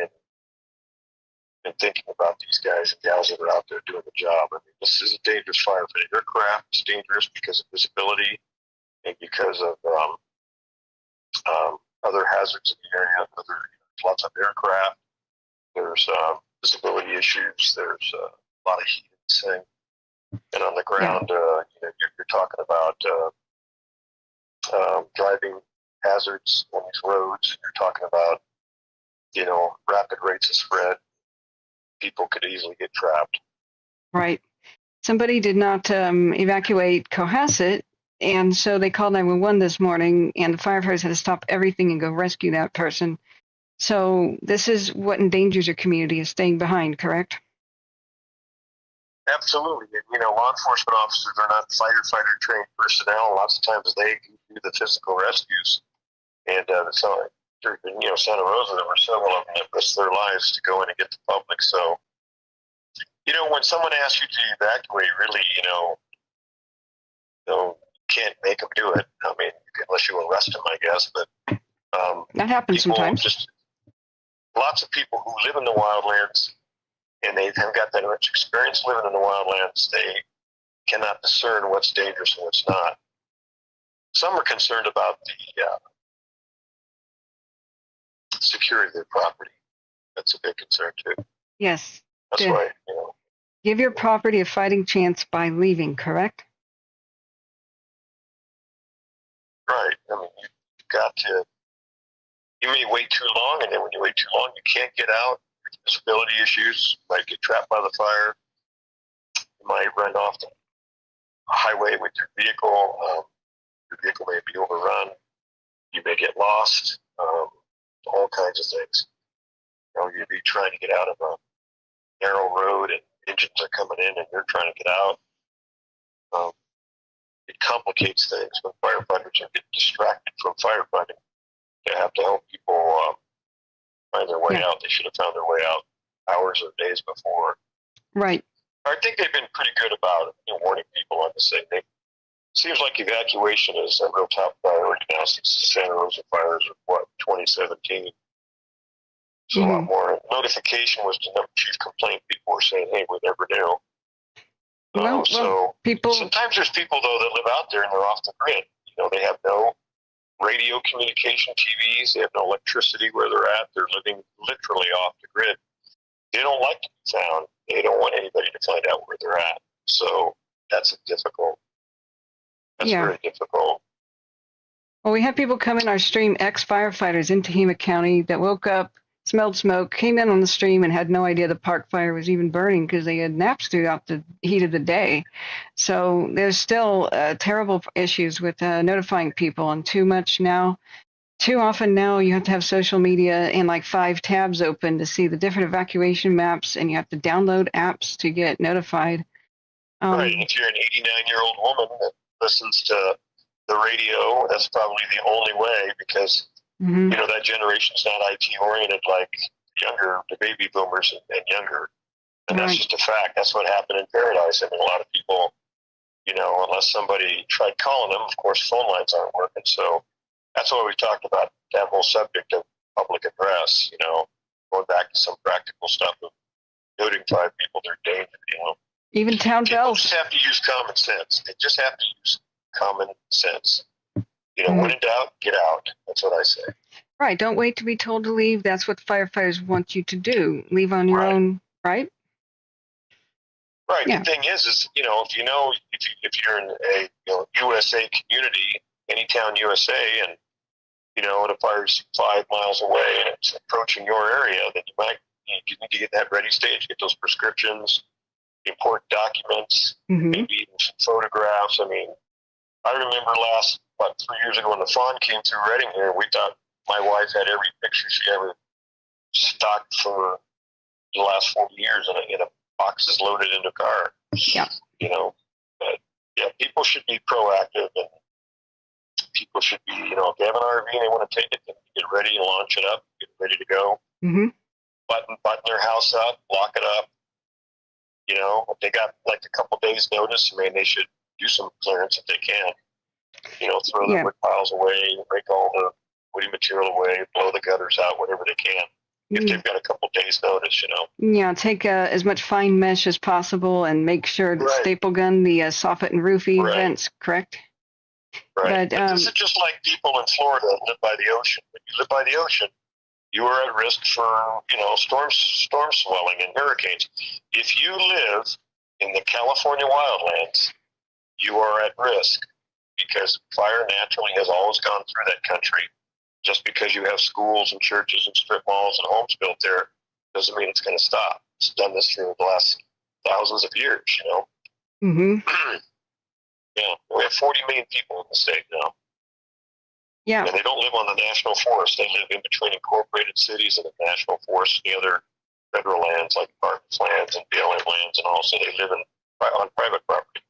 and thinking about these guys and gals that are out there doing the job. I mean, this is a dangerous fire for the aircraft. It's dangerous because of visibility and because of other hazards in the area. Lots of aircraft. There's visibility issues. There's a lot of heat in this thing. And on the ground, you're talking about driving hazards on these roads. You're talking about, rapid rates of spread. People could easily get trapped. Right. Somebody did not evacuate Cohasset, and so they called 911 this morning, and the firefighters had to stop everything and go rescue that person. So this is what endangers your community, is staying behind, correct? Absolutely. Law enforcement officers are not firefighter trained personnel. Lots of times they do the physical rescues. And Santa Rosa, there were several of them that risked their lives to go in and get the public. So, when someone asks you to evacuate, really, can't make them do it. I mean, unless you arrest them, I guess. But that happens sometimes. Lots of people who live in the wildlands, and they haven't got that much experience living in the wildlands, they cannot discern what's dangerous and what's not. Some are concerned about the security of their property. That's a big concern too. Yes. That's why, Give your property a fighting chance by leaving, correct? Right. I mean, you may wait too long, and then when you wait too long, you can't get out. Visibility issues. You might get trapped by the fire. You might run off the highway with your vehicle. Your vehicle may be overrun. You may get lost. All kinds of things. You'd be trying to get out of a narrow road, and engines are coming in, and you're trying to get out. It complicates things when firefighters are getting distracted from firefighting. They have to help people find their way out. They should have found their way out hours or days before. Right. I think they've been pretty good about warning people on this thing. It seems like evacuation is a real top priority now since the Santa Rosa fires of 2017. So a lot more. Notification was the number chief complaint. People were saying, "Hey, we never knew." Sometimes there's people though that live out there and they're off the grid. They have no radio communication, TVs. They have no electricity where they're at. They're living literally off the grid. they don't like to be found. They don't want anybody to find out where they're at. So that's difficult. That's very difficult. Well, we have people come in our stream, ex-firefighters in Harney County, that woke up, smelled smoke, came in on the stream, and had no idea the park fire was even burning because they had naps throughout the heat of the day. So there's still terrible issues with notifying people, and too often now you have to have social media and like 5 tabs open to see the different evacuation maps, and you have to download apps to get notified. Right, and if you're an 89-year-old woman that listens to the radio, that's probably the only way, because you know that generation's not IT oriented like the baby boomers and younger, and that's just a fact. That's what happened in Paradise. I mean, a lot of people, you know, unless somebody tried calling them, of course, phone lines aren't working. So that's why we talked about that whole subject of public address. You know, going back to some practical stuff of notifying people their danger. You know, even town bells. People just have to use common sense. They just have to use common sense. You know, when in doubt, get out. That's what I say. Right. Don't wait to be told to leave. That's what firefighters want you to do. Leave on your own, right? Right. The thing is, you know, if you're in a USA community, any town USA, and you know, the fire's 5 miles away and it's approaching your area, then you need to get that ready stage, get those prescriptions, important documents, maybe even some photographs. I mean, I remember about 3 years ago when the fawn came through Reading here, we thought my wife had every picture she ever stocked for the last 40 years in a boxes loaded into a car. Yeah. You know, but yeah, people should be proactive, and people should be, you know, if they have an RV and they want to take it, then get ready and launch it up, get ready to go. Button their house up, lock it up. You know, if they got like a couple days notice, I mean, they should do some clearance if they can. You know, throw the wood piles away, break all the woody material away, blow the gutters out, whatever they can. If they've got a couple days notice, you know. Yeah, take as much fine mesh as possible and make sure that staple gun the soffit and roofie vents, correct? Right. But this is just like people in Florida that live by the ocean. When you live by the ocean, you are at risk for, you know, storm swelling and hurricanes. If you live in the California wildlands, you are at risk, because fire naturally has always gone through that country. Just because you have schools and churches and strip malls and homes built there doesn't mean it's going to stop. It's done this for the last thousands of years, you know. Yeah, we have 40 million people in the state now. Yeah. And they don't live on the national forest. They live in between incorporated cities and the national forest and the other federal lands like Parks lands and BLM lands, and also they live on private property.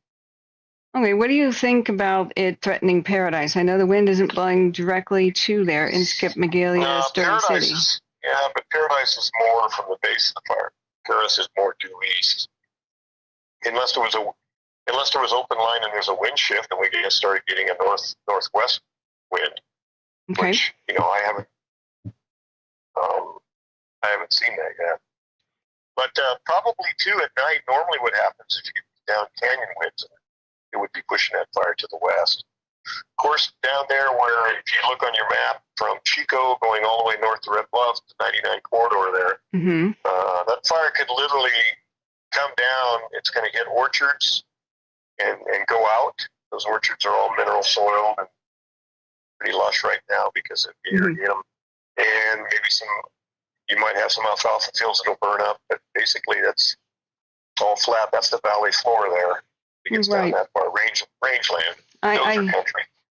Okay, what do you think about it threatening Paradise? I know the wind isn't blowing directly to there in Skip Magalia, Stern City. But Paradise is more from the base of the fire. Paradise is more due east. Unless there was open line and there's a wind shift, and we started getting a northwest wind, which, you know, I haven't seen that yet. But probably too at night. Normally, what happens if you get down canyon winds, it would be pushing that fire to the west. Of course, down there where, if you look on your map from Chico going all the way north to Red Bluff, the 99 corridor there, that fire could literally come down. It's going to hit orchards and go out. Those orchards are all mineral soil and pretty lush right now because of them. And maybe you might have some alfalfa fields that'll burn up, but basically that's all flat. That's the valley floor there. It gets down that far, rangeland.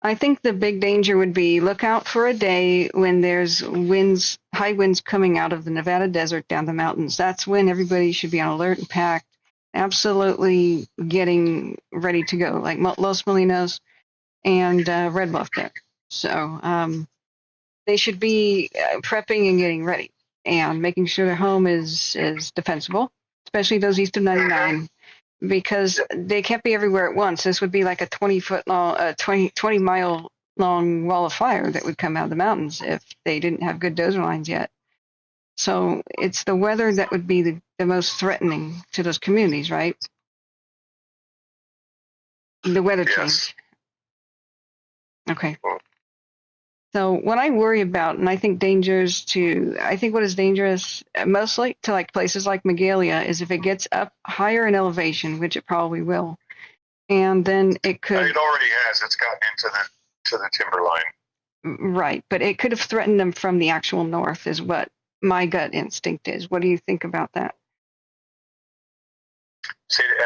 I think the big danger would be look out for a day when there's high winds coming out of the Nevada desert down the mountains. That's when everybody should be on alert and packed, absolutely getting ready to go, like Los Molinos and Red Bluff there. So they should be prepping and getting ready and making sure their home is defensible, especially those east of 99. Because they can't be everywhere at once. This would be like a 20 mile long wall of fire that would come out of the mountains if they didn't have good dozer lines yet. So it's the weather that would be the most threatening to those communities, right? The weather change. Okay. So what I worry about, and I think what is dangerous mostly to like places like Magalia is if it gets up higher in elevation, which it probably will, and then it could. It already has. It's gotten to the timberline. Right, but it could have threatened them from the actual north, is what my gut instinct is. What do you think about that?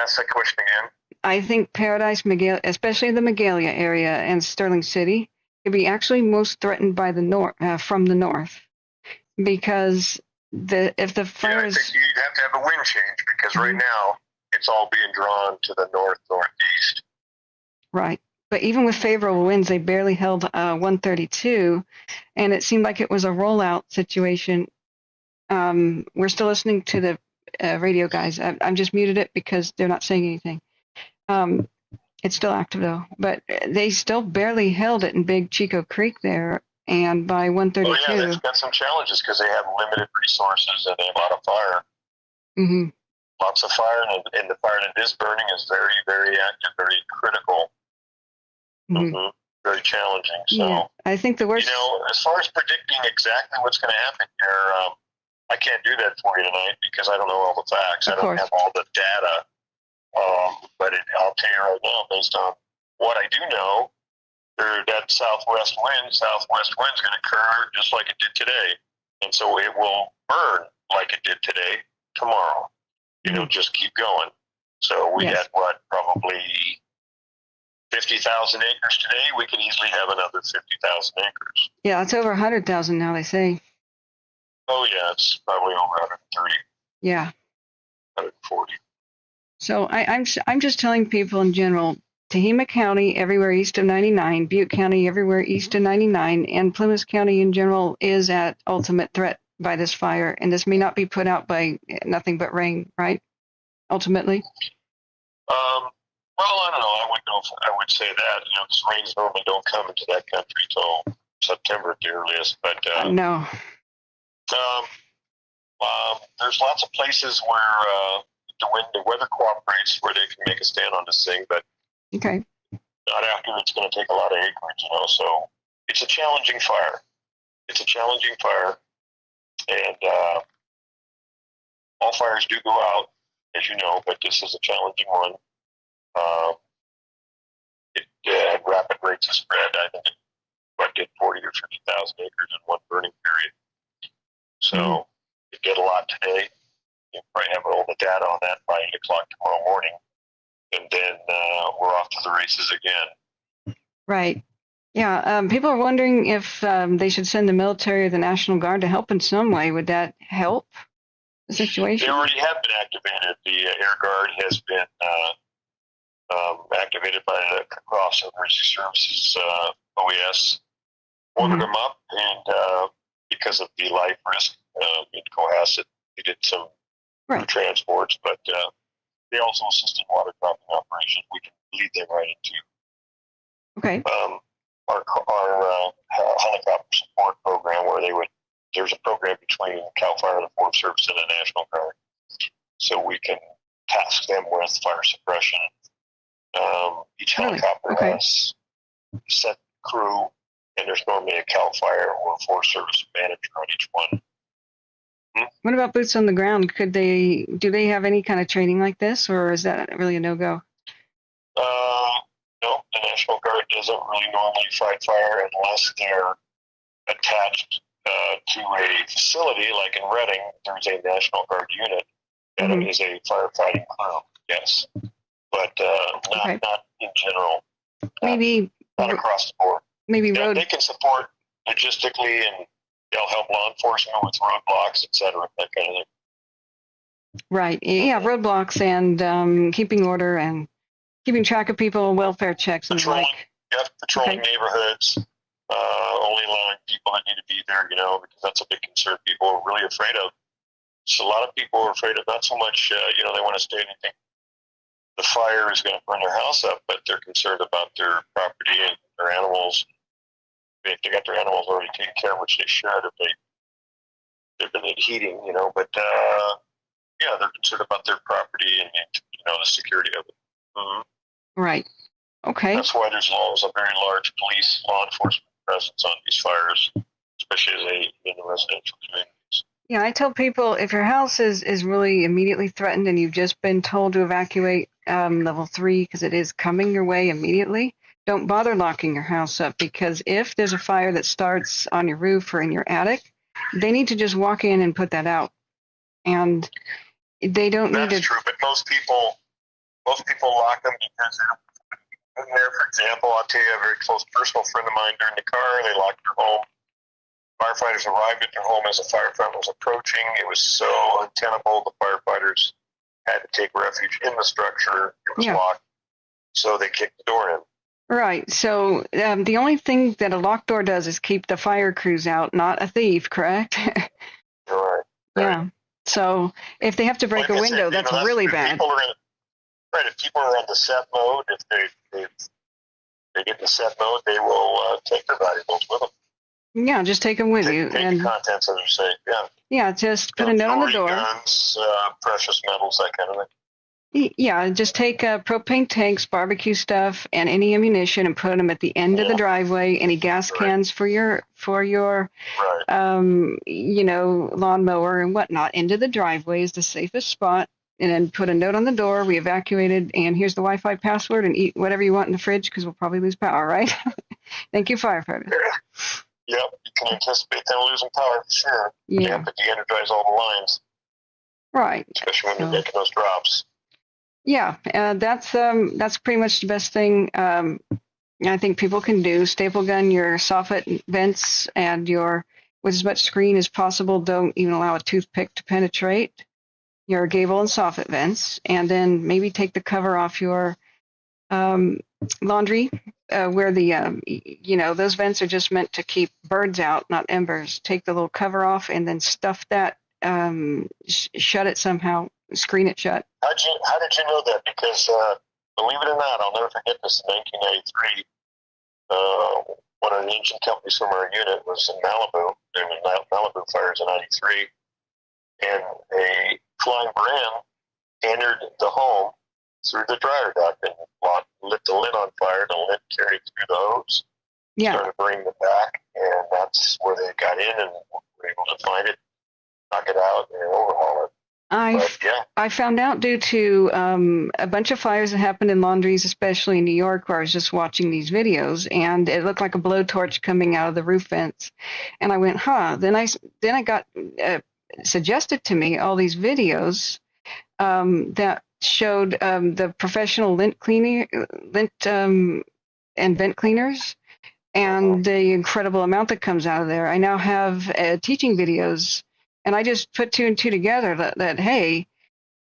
Ask that question again. I think Paradise, Magalia, especially the Magalia area and Sterling City, could be actually most threatened by the north, from the north, because if the fires. I think you'd have to have a wind change because right now it's all being drawn to the northeast. Right, but even with favorable winds, they barely held 132, and it seemed like it was a rollout situation. We're still listening to the radio guys. I'm just muted it because they're not saying anything. It's still active though, but they still barely held it in Big Chico Creek there, and by 132. Oh yeah, they've got some challenges because they have limited resources and they have a lot of fire. Mm-hmm. Lots of fire, and the fire that is burning is very, very active, very critical. Mm-hmm. Very challenging. So yeah, I think the worst. As far as predicting exactly what's going to happen here, I can't do that for you tonight because I don't know all the facts. I don't have all the data. But I'll tell you right now, based on what I do know, that southwest wind's going to occur just like it did today. And so it will burn like it did today, tomorrow. It'll just keep going. So we had, probably 50,000 acres today. We could easily have another 50,000 acres. Yeah, it's over 100,000 now, they say. Oh, yeah, it's probably over 130. Yeah. 140. So I'm just telling people in general, Tehama County everywhere east of 99, Butte County everywhere east of 99, and Plymouth County in general is at ultimate threat by this fire, and this may not be put out by nothing but rain, right? Ultimately. Well, I don't know. I would say that because rains normally don't come into that country till September at the earliest. But no. There's lots of places where the weather cooperates where they can make a stand on this thing, but not after it's going to take a lot of acreage, So it's a challenging fire. And all fires do go out, as you know, but this is a challenging one. It had rapid rates of spread. I think it did 40 or 50,000 acres in one burning period. So it did a lot today. You'll probably have all the data on that by 8 o'clock tomorrow morning. And then we're off to the races again. Right. Yeah. People are wondering if they should send the military or the National Guard to help in some way. Would that help the situation? They already have been activated. The Air Guard has been activated by the Office of Emergency Services, OES. Ordered them up, and because of the life risk in Cohasset, they did some transports, but they also assist in water dropping operations. We can lead them right into our helicopter support program, where there's a program between CAL FIRE and the Forest Service and the National Guard, so we can task them with fire suppression. Each helicopter has set crew, and there's normally a CAL FIRE or a Forest Service manager on each one. What about boots on the ground? Do they have any kind of training like this, or is that really a no-go? No, the National Guard doesn't really normally fight fire unless they're attached to a facility, like in Reading. There's a National Guard unit, and it is a firefighting crew, yes. But not in general. Maybe not across the board. Maybe they can support logistically, and they'll help law enforcement with roadblocks, etc., that kind of thing. Right. Yeah, roadblocks and keeping order and keeping track of people, welfare checks and patrolling, the like. Patrolling neighborhoods, only allowing people that need to be there, because that's a big concern people are really afraid of. So a lot of people are afraid of not so much, they want to stay anything. The fire is going to burn their house up, but they're concerned about their property and their animals. If they got their animals already taken care of, which they should, if they're going to need heating, but they're concerned about their property and the security of it. Right. Okay. That's why there's a very large police law enforcement presence on these fires, especially as they in the residential communities. Yeah, I tell people if your house is really immediately threatened and you've just been told to evacuate level 3 because it is coming your way immediately, don't bother locking your house up, because if there's a fire that starts on your roof or in your attic, they need to just walk in and put that out. And they don't need to. That's true, but most people lock them because they're in there. For example, I'll tell you a very close personal friend of mine during the car, they locked their home. Firefighters arrived at their home as the fire front was approaching. It was so untenable. The firefighters had to take refuge in the structure. It was locked, so they kicked the door in. Right. So the only thing that a locked door does is keep the fire crews out, not a thief, correct? Right. Yeah. So if they have to break a window, that's really bad. If people are on the set mode, if they get the set mode, they will take their valuables with them. Yeah, just take them with you. Take and the contents of their safe, yeah. Yeah, just put a note on the door. Guns, precious metals, that kind of thing. Yeah, just take propane tanks, barbecue stuff, and any ammunition, and put them at the end of the driveway. Any gas cans for your lawnmower and whatnot into the driveway is the safest spot. And then put a note on the door. We evacuated, and here's the Wi-Fi password, and eat whatever you want in the fridge because we'll probably lose power, right? Thank you, firefighters. Yep, you can anticipate them losing power for sure. Yeah. You have to de-energize all the lines. Right. Especially when you're making those drops. Yeah, that's pretty much the best thing I think people can do. Staple gun your soffit vents and with as much screen as possible. Don't even allow a toothpick to penetrate your gable and soffit vents, and then maybe take the cover off your laundry where the those vents are just meant to keep birds out, not embers. Take the little cover off and then stuff that, shut it somehow, screen it shut. How did you know that? Because believe it or not, I'll never forget this. In 1993, one of the engine companies from our unit was in Malibu, during the Malibu fires in '93, and a flying brand entered the home through the dryer duct and lit the lid on fire. The lid carried through the hose. Yeah. Started bringing it back, and that's where they got in and were able to find it, knock it out, and overhaul it. I found out due to a bunch of fires that happened in laundries, especially in New York, where I was just watching these videos, and it looked like a blowtorch coming out of the roof vents. And I went, Then I got suggested to me all these videos that showed the professional lint and vent cleaners, and the incredible amount that comes out of there. I now have teaching videos. And I just put two and two together that hey,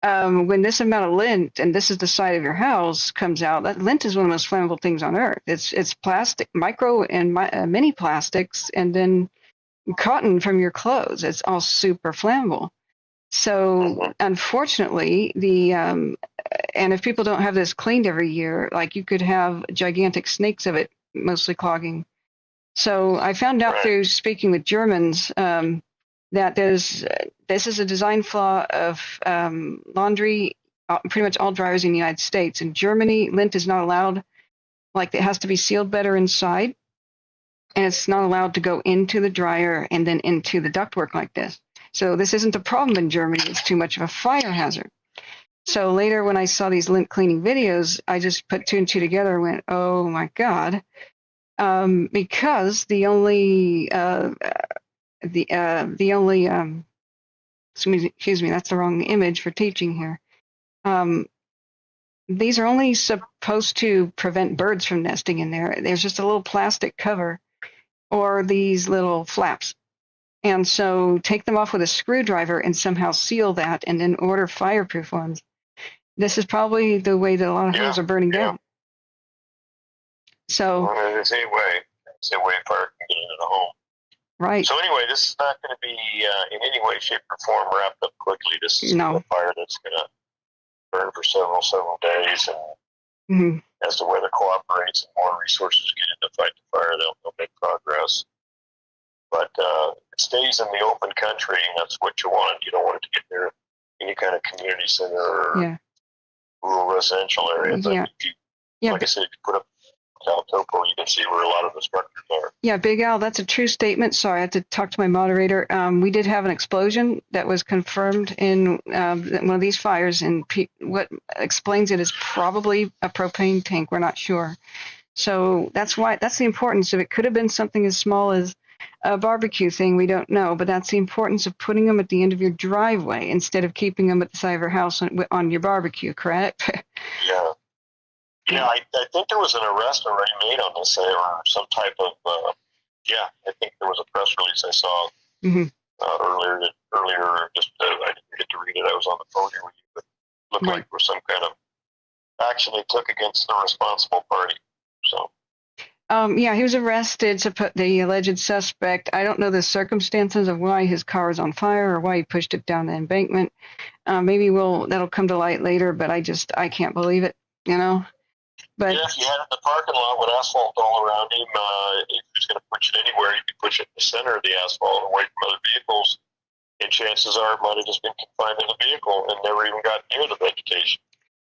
when this amount of lint, and this is the side of your house, comes out, that lint is one of the most flammable things on earth. It's plastic, micro and mini plastics, and then cotton from your clothes. It's all super flammable. So unfortunately, and if people don't have this cleaned every year, like you could have gigantic snakes of it, mostly clogging. So I found out through speaking with Germans that this is a design flaw of laundry, pretty much all dryers in the United States. In Germany, lint is not allowed. Like, it has to be sealed better inside, and it's not allowed to go into the dryer and then into the ductwork like this. So this isn't a problem in Germany. It's too much of a fire hazard. So later, when I saw these lint cleaning videos, I just put two and two together and went, oh my God. Because the only excuse me, that's the wrong image for teaching here. These are only supposed to prevent birds from nesting in there. There's just a little plastic cover or these little flaps. And so take them off with a screwdriver and somehow seal that, and then order fireproof ones. This is probably the way that a lot of homes are burning down. So there's a way fire can get into the home. Right. So anyway, this is not going to be in any way, shape, or form wrapped up quickly. This is a fire that's going to burn for several days, and as the weather cooperates and more resources get into fight the fire, they'll make progress. But it stays in the open country, and that's what you want. You don't want it to get near any kind of community center or rural residential area. But if you, like I said, if you put up Cal Topo, you can see where a lot of the structures are. Yeah, Big Al, that's a true statement. Sorry, I have to talk to my moderator. We did have an explosion that was confirmed in one of these fires, and what explains it is probably a propane tank. We're not sure. So that's the importance of it. Could have been something as small as a barbecue thing. We don't know, but that's the importance of putting them at the end of your driveway instead of keeping them at the side of your house on your barbecue, correct? Yeah. Yeah, I think there was an arrest already made on this, or some type of, I think there was a press release I saw earlier, just I didn't get to read it, I was on the phone here with you, but it looked like there was some kind of action they took against the responsible party, so. He was arrested, the alleged suspect. I don't know the circumstances of why his car was on fire or why he pushed it down the embankment. Maybe that'll come to light later, but I can't believe it, you know? But yeah, if you had it in the parking lot with asphalt all around him, if he was going to push it anywhere, you could push it in the center of the asphalt away from other vehicles, and chances are it might have just been confined to the vehicle and never even got near the vegetation.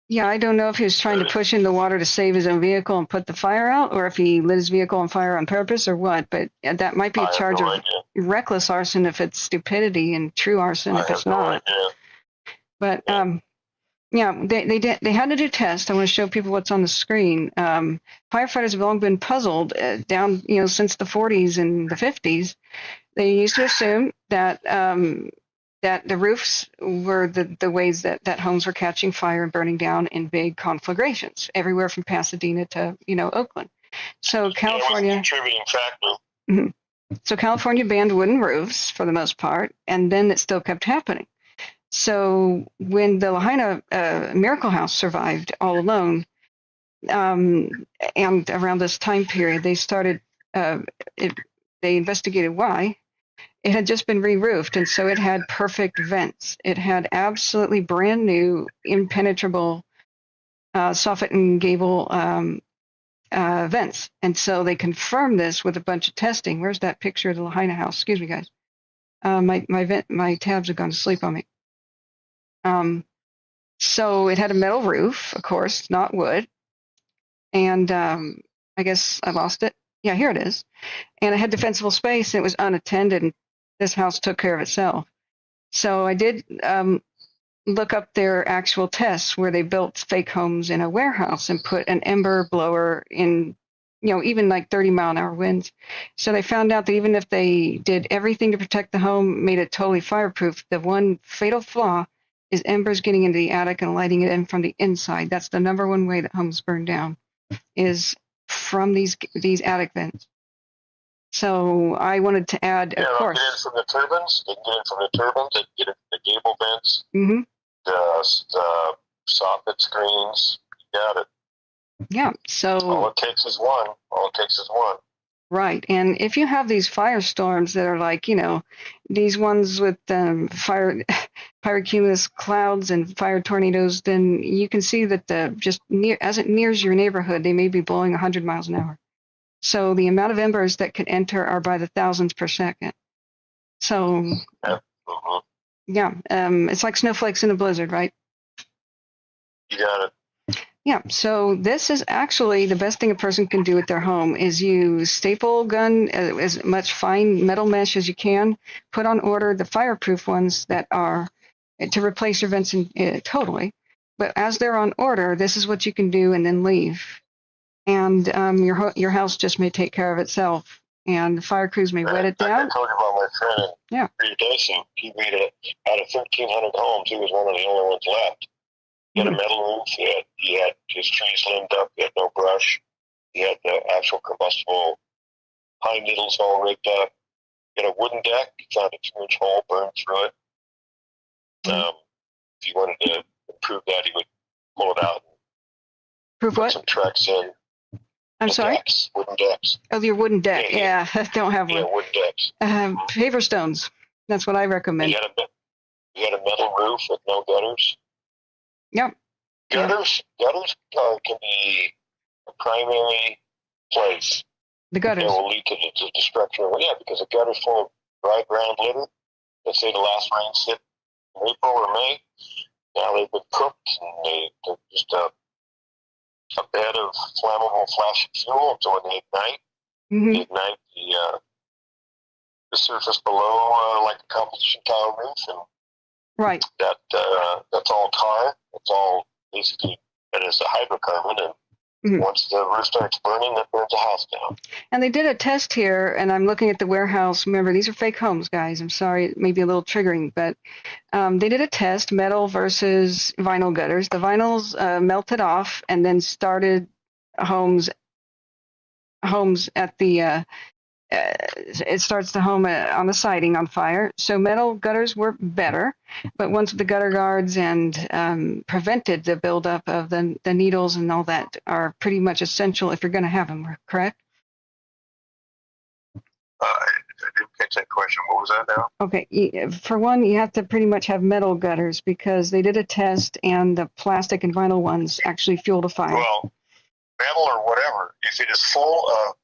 Yeah, I don't know if he was trying to push in the water to save his own vehicle and put the fire out, or if he lit his vehicle on fire on purpose or what, but that might be a charge of reckless arson if it's stupidity and true arson if it's not. But they had to do tests. I want to show people what's on the screen. Firefighters have long been puzzled down, since the 40s and the 50s. They used to assume that that the roofs were the ways that homes were catching fire and burning down in big conflagrations, everywhere from Pasadena to Oakland. So California, contributing factor. So California banned wooden roofs for the most part, and then it still kept happening. So when the Lahaina Miracle House survived all alone, and around this time period, they started. They investigated why. It had just been re-roofed, and so it had perfect vents. It had absolutely brand new, impenetrable soffit and gable vents. And so they confirmed this with a bunch of testing. Where's that picture of the Lahaina house? Excuse me, guys. My tabs have gone to sleep on me. So it had a metal roof, of course, not wood. And I guess I lost it. Yeah, here it is. And it had defensible space, and it was unattended, and this house took care of itself. So I did look up their actual tests where they built fake homes in a warehouse and put an ember blower in, even like 30-mile-an-hour winds. So they found out that even if they did everything to protect the home, made it totally fireproof, the one fatal flaw is embers getting into the attic and lighting it in from the inside. That's the number one way that homes burn down, is from these attic vents. So I wanted to add, of course. They get in from the turbines. They get in from the turbines. They get in from the gable vents. The soffit screens. You got it. Yeah. So all it takes is one. Right. And if you have these firestorms that are like, these ones with pyrocumulus clouds and fire tornadoes, then you can see that as it nears your neighborhood, they may be blowing 100 miles an hour. So the amount of embers that could enter are by the thousands per second. So, it's like snowflakes in a blizzard, right? You got it. Yeah, so this is actually the best thing a person can do at their home is use staple gun, as much fine metal mesh as you can, put on order the fireproof ones that are to replace your vents totally. But as they're on order, this is what you can do and then leave. And your house just may take care of itself, and fire crews may wet it down. I told you about my friend in Durkee. He made it out of 1,300 homes. He was one of the only ones left. He had a metal roof. He had his trees limbed up. He had no brush. He had the actual combustible pine needles all rigged up. He had a wooden deck. He found a 2-inch hole, burned through it. If he wanted to improve that, he would pull it out and put some tracks in. I'm sorry? Decks, wooden decks. Oh, your wooden deck. Yeah, I don't have one. Yeah, wooden decks. Paver stones. That's what I recommend. He had a metal roof with no gutters. Yep. Gutters can be a primary place. The gutters. That will lead to the destruction of because a gutter's full of dry ground litter. Let's say the last rains hit in April or May. Now they've been cooked and they're just a bed of flammable flashing fuel, so when they ignite, they ignite the surface below like a composition tile roof, and Right. that's all tar. It's all basically, that is a hydrocarbon, and once the roof starts burning, that burns the house down. And they did a test here, and I'm looking at the warehouse. Remember, these are fake homes, guys. I'm sorry, it may be a little triggering, but they did a test, metal versus vinyl gutters. The vinyls melted off and then started homes at the it starts the home on the siding on fire. So metal gutters were better, but once the gutter guards and prevented the buildup of the needles and all that are pretty much essential if you're going to have them, correct? I didn't catch that question. What was that now? Okay, for one, you have to pretty much have metal gutters because they did a test and the plastic and vinyl ones actually fueled a fire. Well, metal or whatever, if it is full of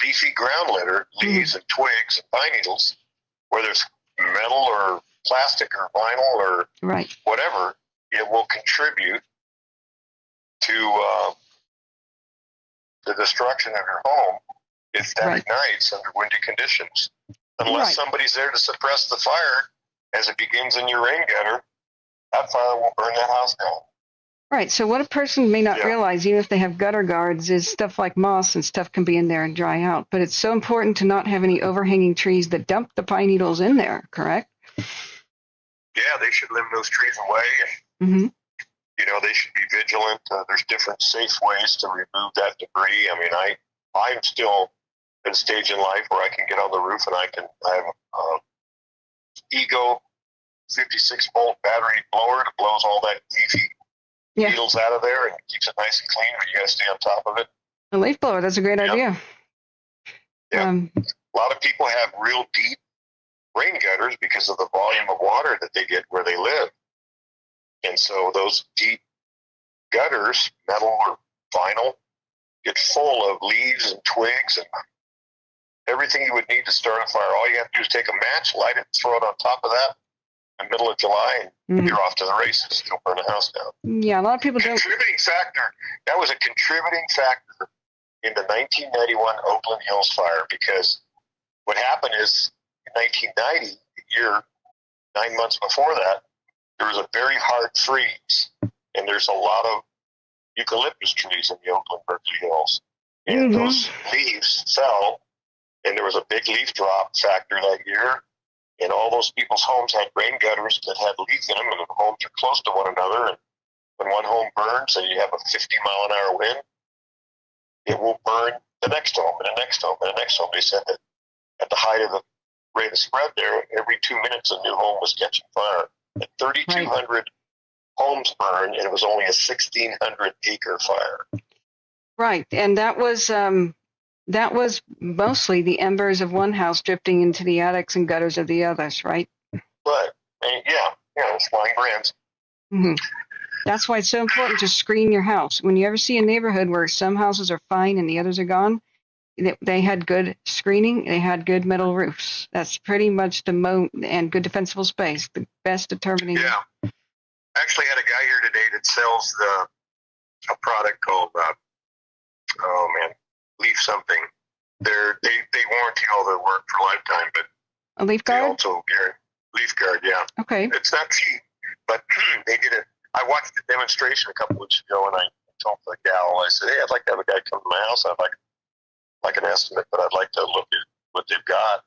leafy ground litter, leaves and twigs and pine needles, whether it's metal or plastic or vinyl or whatever, it will contribute to the destruction of your home if that ignites under windy conditions. Unless somebody's there to suppress the fire as it begins in your rain gutter, that fire will burn that house down. Right. So what a person may not realize, even if they have gutter guards, is stuff like moss and stuff can be in there and dry out. But it's so important to not have any overhanging trees that dump the pine needles in there, correct? Yeah, they should limb those trees away. You know, they should be vigilant. There's different safe ways to remove that debris. I mean, I'm still at a stage in life where I can get on the roof and I have Ego 56-volt battery blower that blows all that leafy needles out of there and keeps it nice and clean, but you got to stay on top of it. A leaf blower, that's a great idea. Yeah. A lot of people have real deep rain gutters because of the volume of water that they get where they live. And so those deep gutters, metal or vinyl, get full of leaves and twigs and everything you would need to start a fire. All you have to do is take a match, light it, throw it on top of that in the middle of July, and you're off to the races. You'll burn a house down. Yeah, a lot of people don't. Contributing factor. That was a contributing factor in the 1991 Oakland Hills fire, because what happened is in 1990, a year, 9 months before that, there was a very hard freeze, and there's a lot of eucalyptus trees in the Oakland Berkeley Hills, and those leaves fell, and there was a big leaf drop factor that year, and all those people's homes had rain gutters that had leaves in them, and the homes are close to one another, and when one home burns and you have a 50-mile-an-hour wind, it will burn the next home and the next home and the next home. They said that at the height of the rate of spread there, every 2 minutes a new home was catching fire. And 3,200 homes burned, and it was only a 1,600-acre fire. Right, and that was mostly the embers of one house drifting into the attics and gutters of the others, right? Right. It's flying brands. That's why it's so important to screen your house. When you ever see a neighborhood where some houses are fine and the others are gone, they had good screening, they had good metal roofs. That's pretty much and good defensible space, the best determining. Yeah. I actually had a guy here today that sells a product called, Leaf something. They warranty all their work for lifetime, but a leaf guard? They also guarantee leaf guard, yeah. Okay. It's not cheap, but they did it. I watched the demonstration a couple weeks ago, and I told the gal, I said, hey, I'd like to have a guy come to my house. I'd like an estimate, but I'd like to look at what they've got.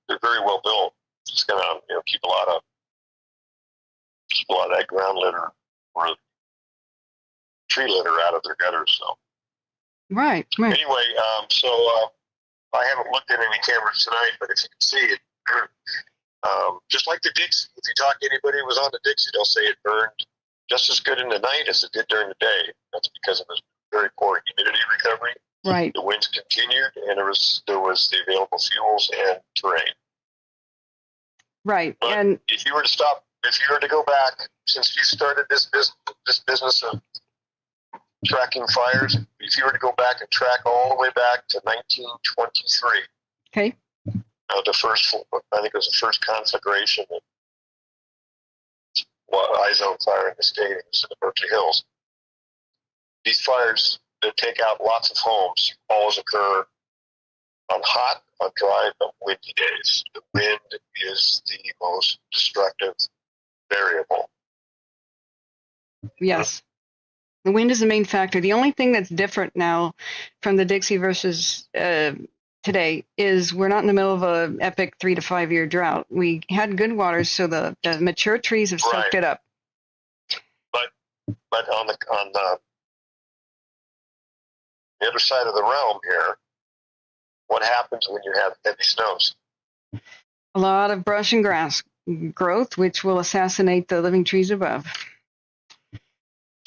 They're very well built. It's going to keep a lot of that ground litter or tree litter out of their gutters. So. Right. Anyway, I haven't looked at any cameras tonight, but if you can see it, just like the Dixie, if you talk to anybody who was on the Dixie, they'll say it burned just as good in the night as it did during the day. That's because it was very poor humidity recovery. Right. The winds continued, and there was the available fuels and terrain. Right. But and if you were to go back, since you started this business of tracking fires, if you were to go back and track all the way back to 1923. Okay. I think it was the first conflagration of I-zone fire in the state. It was in the Berkeley Hills. these fires that take out lots of homes always occur on hot, on dry, but windy days. The wind is the most destructive variable. Yes. The wind is the main factor. The only thing that's different now from the Dixie versus today is we're not in the middle of an epic 3 to 5 year drought. We had good waters, so the mature trees have soaked it up. But on the other side of the realm here, what happens when you have heavy snows? A lot of brush and grass growth, which will assassinate the living trees above.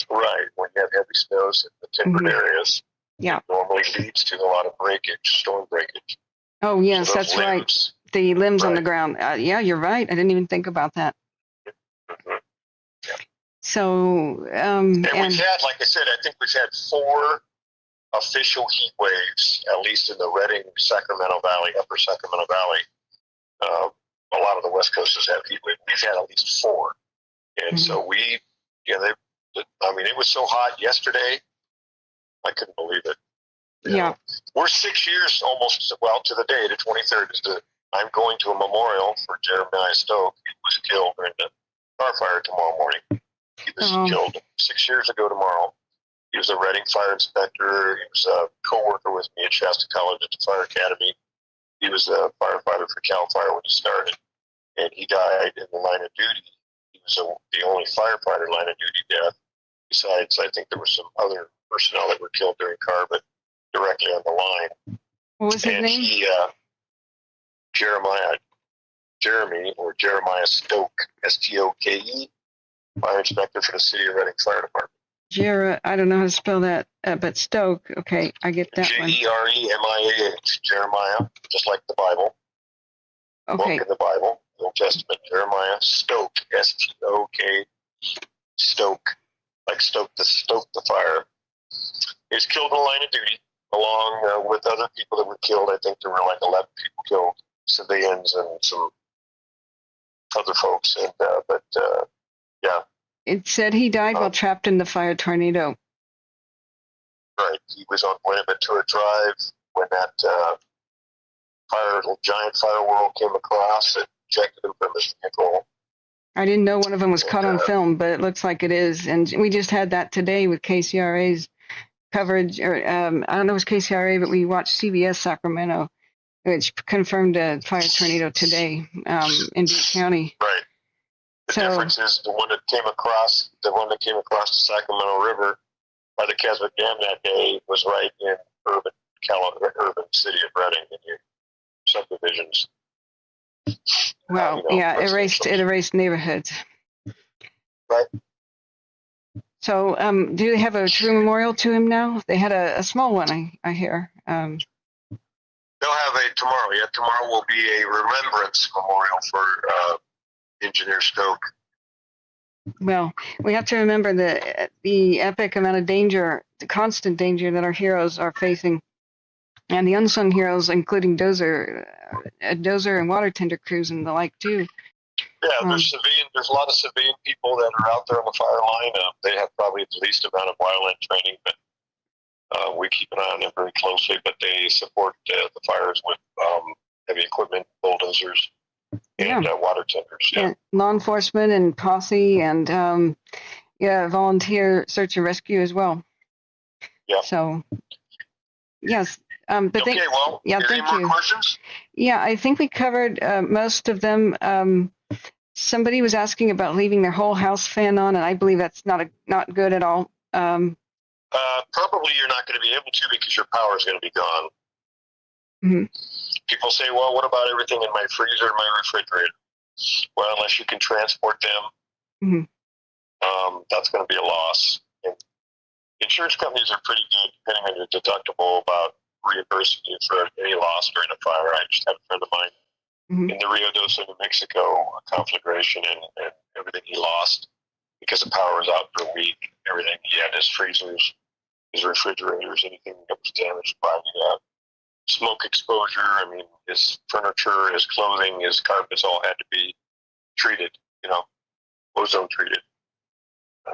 Right, when you have heavy snows in the timbered areas, yeah, it normally leads to a lot of breakage, storm breakage. Oh, yes, so that's limbs, right. The limbs on the ground. Yeah, you're right. I didn't even think about that. Yeah. So, and we've had, like I said, I think we've had 4 official heat waves, at least in the Redding, Sacramento Valley, Upper Sacramento Valley. A lot of the West Coast has had heat waves. We've had at least 4. And so it was so hot yesterday, I couldn't believe it. You know, we're 6 years almost, well, to the day, the 23rd, I'm going to a memorial for Jeremiah Stoke. He was killed during the car fire tomorrow morning. He was killed 6 years ago tomorrow. He was a Redding fire inspector. He was a co-worker with me at Shasta College at the Fire Academy. He was a firefighter for CAL FIRE when he started, and he died in the line of duty. He was the only firefighter line of duty death. Besides, I think there were some other personnel that were killed during car, but directly on the line. What was his name? He, Jeremiah Stoke, S-T-O-K-E, fire inspector for the City of Redding Fire Department. I don't know how to spell that, but Stoke. Okay, I get that one. Jeremiah, Jeremiah, just like the Bible. Okay. Book in the Bible, the Old Testament. Jeremiah Stoke, S-T-O-K, Stoke, like stoke the fire. He was killed in the line of duty, along with other people that were killed. I think there were like 11 people killed, civilians and some other folks. And yeah. It said he died while trapped in the fire tornado. Right. He was on Buenaventura Drive when that giant fire whirl came across and ejected him from his vehicle. I didn't know one of them was caught on film, but it looks like it is. And we just had that today with KCRA's coverage. Or I don't know if it was KCRA, but we watched CBS Sacramento, which confirmed a fire tornado today in Butte County. Right. The difference is the one that came across the Sacramento River by the Keswick Dam that day was right in urban city of Redding in your subdivisions. Well, it erased neighborhoods. Right. So, do they have a true memorial to him now? They had a small one, I hear. They'll have a tomorrow. Yeah, tomorrow will be a remembrance memorial for Engineer Stoke. Well, we have to remember the epic amount of danger, the constant danger that our heroes are facing, and the unsung heroes, including dozer and water tender crews and the like too. Yeah, there's a lot of civilian people that are out there on the fire line. They have probably the least amount of wildland training, but we keep an eye on them very closely. But they support the fires with heavy equipment, bulldozers, and water tenders. Yeah. And law enforcement and posse and volunteer search and rescue as well. Yeah. So, yes. But okay, well, thank any more you. questions? Yeah, I think we covered most of them. Somebody was asking about leaving their whole house fan on, and I believe that's not good at all. Probably you're not going to be able to because your power is going to be gone. Mm-hmm. People say, well, what about everything in my freezer and my refrigerator? Well, unless you can transport them, that's going to be a loss. And insurance companies are pretty good, depending on your deductible, about reimbursing you for any loss during a fire. I just had a friend of mine in the Rio Doce, New Mexico, a conflagration, and everything he lost because the power was out for a week. Everything he had, his freezers, his refrigerators, anything that was damaged by the smoke exposure. I mean, his furniture, his clothing, his carpets all had to be treated, ozone treated.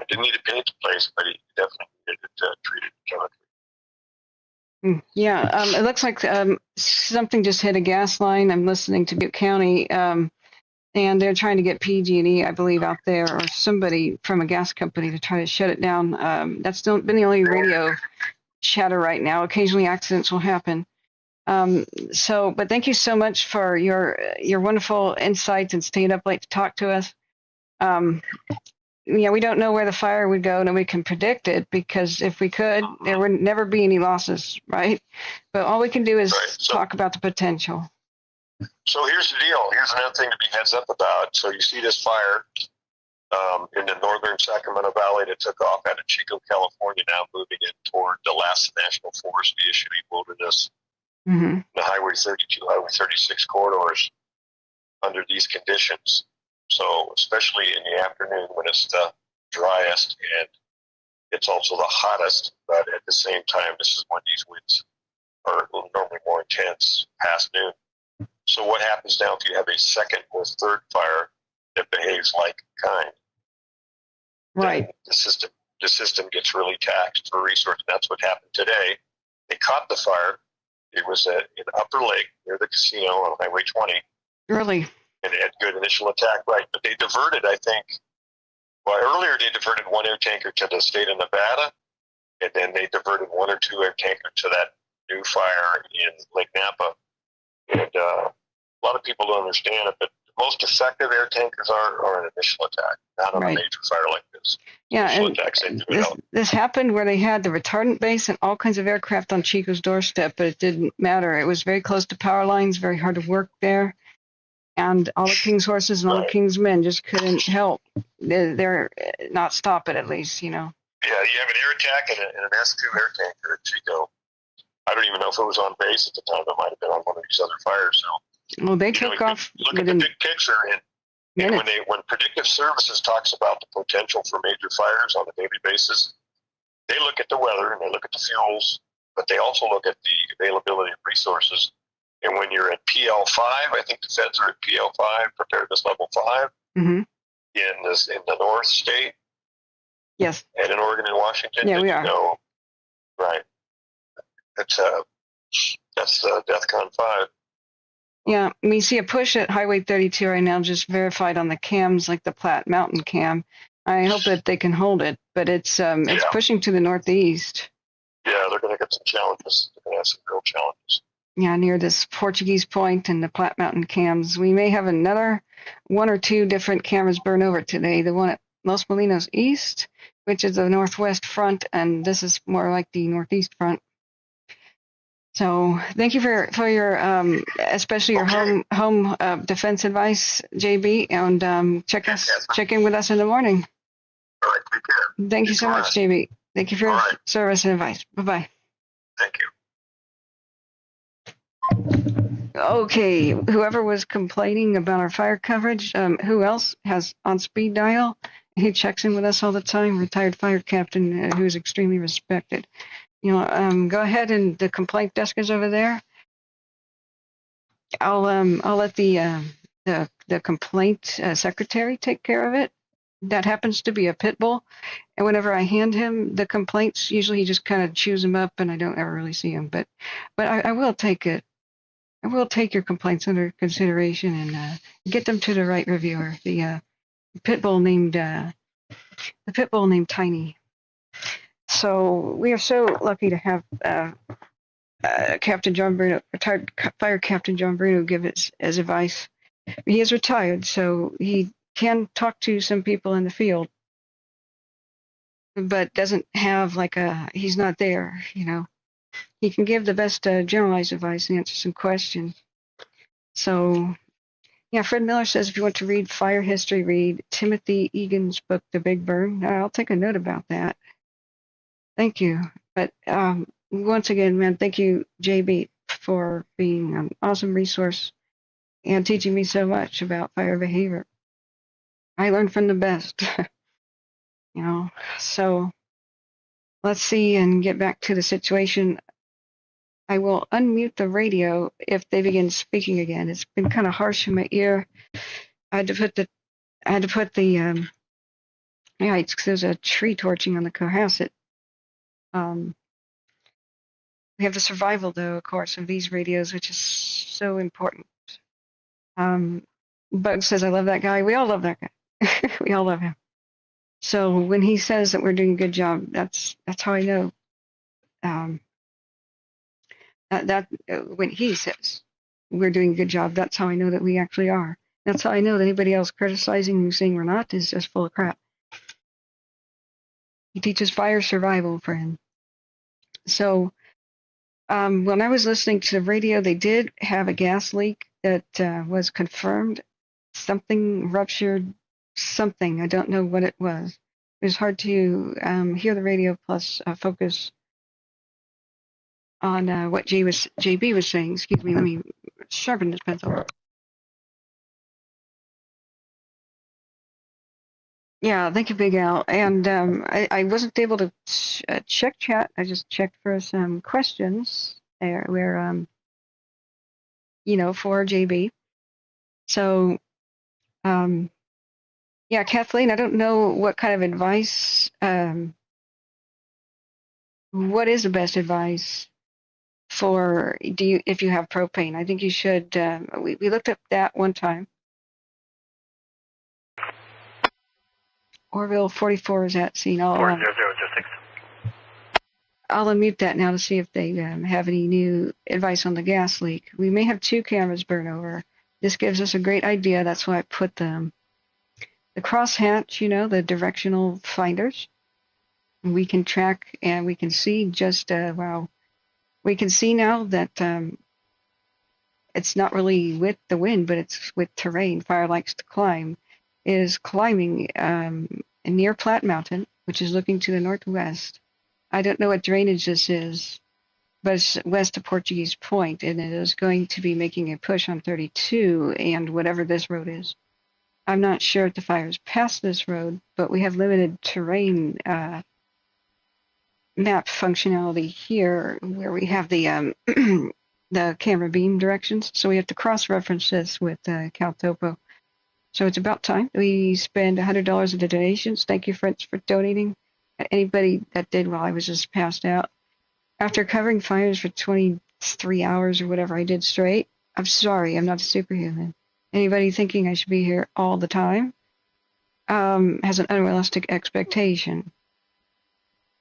Didn't need to paint the place, but he definitely needed it treated chemically. Yeah, it looks like something just hit a gas line. I'm listening to Butte County, and they're trying to get PG&E, I believe, out there, or somebody from a gas company to try to shut it down. That's still been the only radio chatter right now. Occasionally accidents will happen. But thank you so much for your wonderful insights and staying up late to talk to us. We don't know where the fire would go. Nobody can predict it, because if we could, there would never be any losses, right? But all we can do is talk about the potential. So here's the deal. Here's another thing to be heads up about. So you see this fire in the northern Sacramento Valley that took off out of Chico, California, now moving in toward the last National Forest, the Deschutes Wilderness, the Highway 32, Highway 36 corridors under these conditions. So especially in the afternoon when it's the driest and it's also the hottest, but at the same time, this is when these winds are normally more intense past noon. So what happens now if you have a second or third fire that behaves like kind? Right. The system gets really taxed for resource. That's what happened today. They caught the fire. It was in Upper Lake near the casino on Highway 20. Really? And it had good initial attack, right? But they diverted, I think. Well, earlier they diverted one air tanker to the state of Nevada, and then they diverted one or two air tankers to that new fire in Lake Napa. And a lot of people don't understand it, but the most effective air tankers are an initial attack, not on a major fire like this. Yeah, initial and this happened where they had the retardant base and all kinds of aircraft on Chico's doorstep, but it didn't matter. It was very close to power lines, very hard to work there. And all the King's horses and all the King's men just couldn't help. They're not stop it, at least, Yeah, you have an air attack and an S2 air tanker at Chico. I don't even know if it was on base at the time. It might have been on one of these other fires. So, well, they took off. Look at the big picture, and when Predictive Services talks about the potential for major fires on a daily basis, they look at the weather and they look at the fuels, but they also look at the availability of resources. And when you're at PL5, I think the feds are at PL5, preparedness level 5, in the North State. Yes. And in Oregon and Washington. Yeah, we are. Right. That's DEFCON 5. Yeah, we see a push at Highway 32 right now, just verified on the cams, like the Platte Mountain cam. I hope that they can hold it, but it's pushing to the northeast. Yeah, they're going to get some challenges. They're going to have some real challenges. Yeah, near this Portuguese Point and the Platte Mountain cams. We may have another one or two different cameras burn over today. The one at Los Molinos East, which is the northwest front, and this is more like the northeast front. So thank you for your especially your home defense advice, JB, and check in with us in the morning. All right, take care. Thank you so much, JB. Thank you for your service and advice. Bye-bye. Thank you. Okay, whoever was complaining about our fire coverage, who else has on speed dial? He checks in with us all the time. Retired fire captain who is extremely respected. Go ahead, and the complaint desk is over there. I'll let the complaint secretary take care of it. That happens to be a pit bull, and whenever I hand him the complaints, usually he just kind of chews them up, and I don't ever really see them. But I will take it. I will take your complaints under consideration and get them to the right reviewer. The pit bull named Tiny. So we are so lucky to have Captain John Bruno, retired Fire Captain John Bruno, give his advice. He is retired, so he can talk to some people in the field, but doesn't have he's not there, He can give the best generalized advice and answer some questions. So, yeah, Fred Miller says if you want to read fire history, read Timothy Egan's book, The Big Burn. I'll take a note about that. Thank you. But once again, man, thank you, JB, for being an awesome resource and teaching me so much about fire behavior. I learned from the best, So let's see and get back to the situation. I will unmute the radio if they begin speaking again. It's been kind of harsh in my ear. I had to put the Yeah, it's 'cause there's a tree torching on the Cohasset. We have the survival, though, of course, of these radios, which is so important. Bug says, I love that guy. We all love that guy. We all love him. So when he says that we're doing a good job, that's how I know. When he says we're doing a good job, that's how I know that we actually are. That's how I know that anybody else criticizing who's saying we're not is just full of crap. He teaches fire survival, friend. So when I was listening to the radio, they did have a gas leak that was confirmed. Something ruptured, something. I don't know what it was. It was hard to hear the radio plus focus on what JB was saying. Excuse me, let me sharpen this pencil. Yeah, thank you, Big Al. And I wasn't able to check chat. I just checked for some questions there where, for JB. So, yeah, Kathleen, I don't know what kind of advice, what is the best advice for if you have propane? I think you should, we looked up that one time. Orville 44 is at scene. 40006. I'll unmute that now to see if they have any new advice on the gas leak. We may have 2 cameras burn over. This gives us a great idea. That's why I put them. The crosshatch, the directional finders. We can track and we can see just, we can see now that it's not really with the wind, but it's with terrain. Fire likes to climb. It is climbing near Platte Mountain, which is looking to the northwest. I don't know what drainage this is, but it's west of Portuguese Point, and it is going to be making a push on 32 and whatever this road is. I'm not sure if the fire's past this road, but we have limited terrain map functionality here where we have the the camera beam directions, so we have to cross-reference this with CalTopo. So it's about time we spend $100 of the donations. Thank you, friends, for donating. Anybody that did while I was just passed out. After covering fires for 23 hours or whatever I did straight, I'm sorry, I'm not a superhuman. Anybody thinking I should be here all the time has an unrealistic expectation.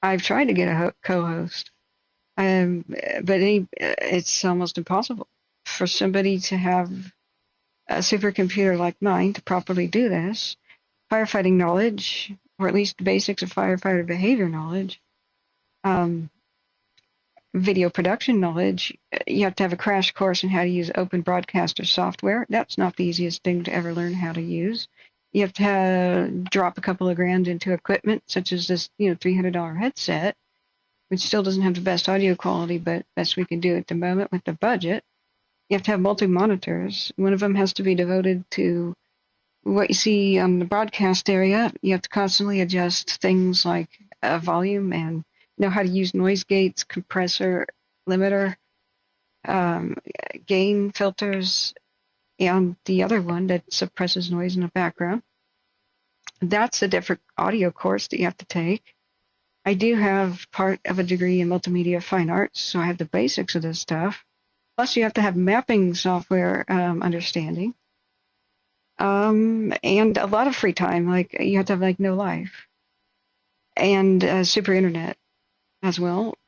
I've tried to get a co-host, but it's almost impossible for somebody to have a supercomputer like mine to properly do this. Firefighting knowledge, or at least basics of firefighter behavior knowledge, video production knowledge. You have to have a crash course on how to use open broadcaster software. That's not the easiest thing to ever learn how to use. You have to drop a couple of grand into equipment, such as this, $300 headset, which still doesn't have the best audio quality, but best we can do at the moment with the budget. You have to have multi-monitors. One of them has to be devoted to what you see on the broadcast area. You have to constantly adjust things like volume and know how to use noise gates, compressor, limiter, gain filters, and the other one that suppresses noise in the background. That's a different audio course that you have to take. I do have part of a degree in multimedia fine arts, so I have the basics of this stuff. Plus, you have to have mapping software understanding. And a lot of free time, like you have to have no life. And super internet as well.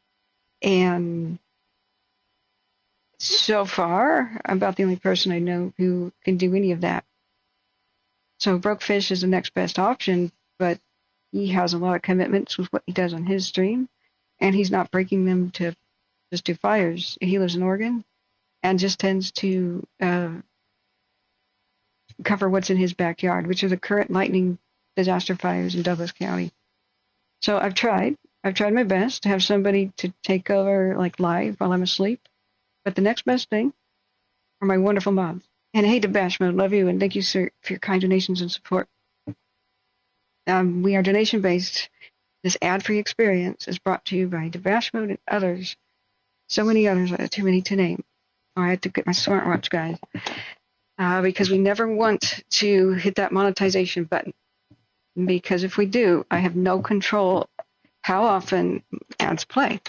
And so far, I'm about the only person I know who can do any of that. So Broke Fish is the next best option, but he has a lot of commitments with what he does on his stream, and he's not breaking them to just do fires. He lives in Oregon and just tends to cover what's in his backyard, which are the current lightning disaster fires in Douglas County. So I've tried my best to have somebody to take over live while I'm asleep. But the next best thing are my wonderful mods. And hey, to Bash Mode, love you, and thank you, sir, for your kind donations and support. We are donation-based. This ad-free experience is brought to you by Debash Mode and others. So many others, too many to name. I had to get my smartwatch, guys. Because we never want to hit that monetization button. because if we do, I have no control how often ads play.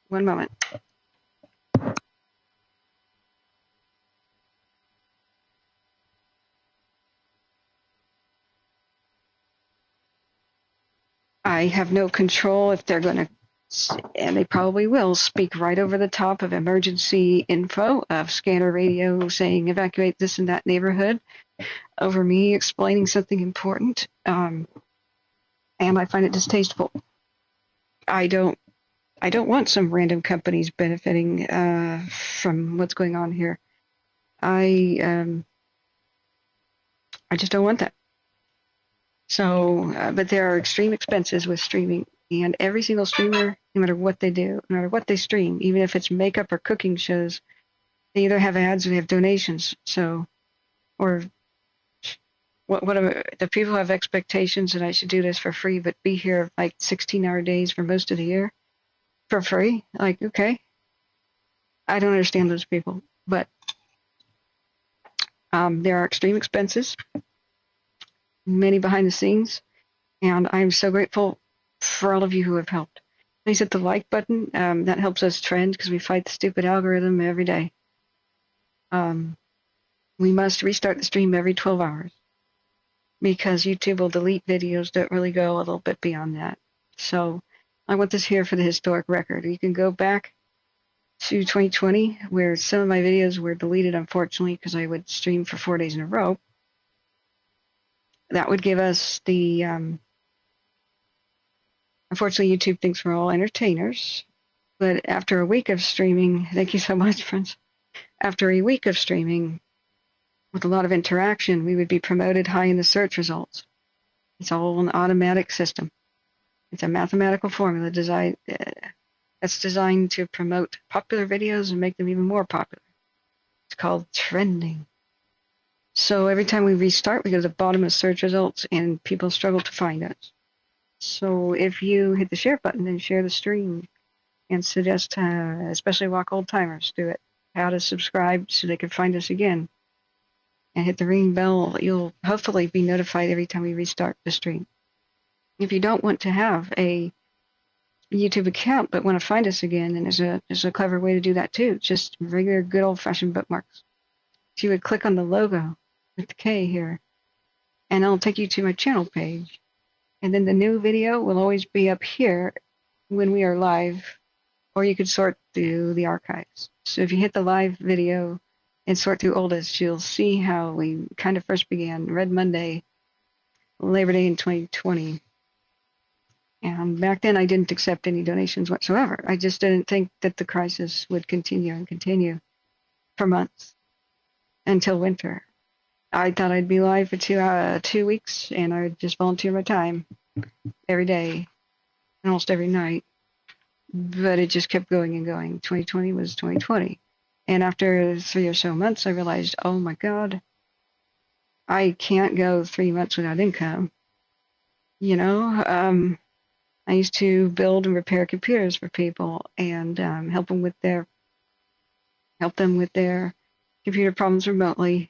One moment. I have no control if they're going to, and they probably will, speak right over the top of emergency info of scanner radio saying evacuate this and that neighborhood over me explaining something important. And I find it distasteful. I don't want some random companies benefiting from what's going on here. I just don't want that. So, but there are extreme expenses with streaming, and every single streamer, no matter what they do, no matter what they stream, even if it's makeup or cooking shows, they either have ads or they have donations. So, or the people have expectations that I should do this for free, but be here like 16-hour days for most of the year for free. Like, okay, I don't understand those people, but there are extreme expenses, many behind the scenes, and I'm so grateful for all of you who have helped. Please hit the like button. That helps us trend because we fight the stupid algorithm every day. We must restart the stream every 12 hours because YouTube will delete videos that really go a little bit beyond that. So I want this here for the historic record. You can go back to 2020 where some of my videos were deleted, unfortunately, because I would stream for 4 days in a row. That would give us the, unfortunately, YouTube thinks we're all entertainers. But after a week of streaming, thank you so much, friends. After a week of streaming with a lot of interaction, we would be promoted high in the search results. It's all an automatic system. It's a mathematical formula that's designed to promote popular videos and make them even more popular. It's called trending. So every time we restart, we go to the bottom of search results and people struggle to find us. So if you hit the share button and share the stream and suggest, especially walk old timers, do it, how to subscribe so they can find us again. And hit the ring bell, you'll hopefully be notified every time we restart the stream. If you don't want to have a YouTube account but want to find us again, then there's a clever way to do that too. Just regular good old-fashioned bookmarks. So you would click on the logo with the K here, and it'll take you to my channel page. And then the new video will always be up here when we are live, or you could sort through the archives. So if you hit the live video and sort through oldest, you'll see how we kind of first began. Red Monday, Labor Day in 2020. And back then I didn't accept any donations whatsoever. I just didn't think that the crisis would continue and continue for months until winter. I thought I'd be live for 2 weeks, and I would just volunteer my time every day, almost every night. But it just kept going and going. 2020 was 2020. And after 3 or so months, I realized, oh my God, I can't go 3 months without income. You know, I used to build and repair computers for people and help them with their computer problems remotely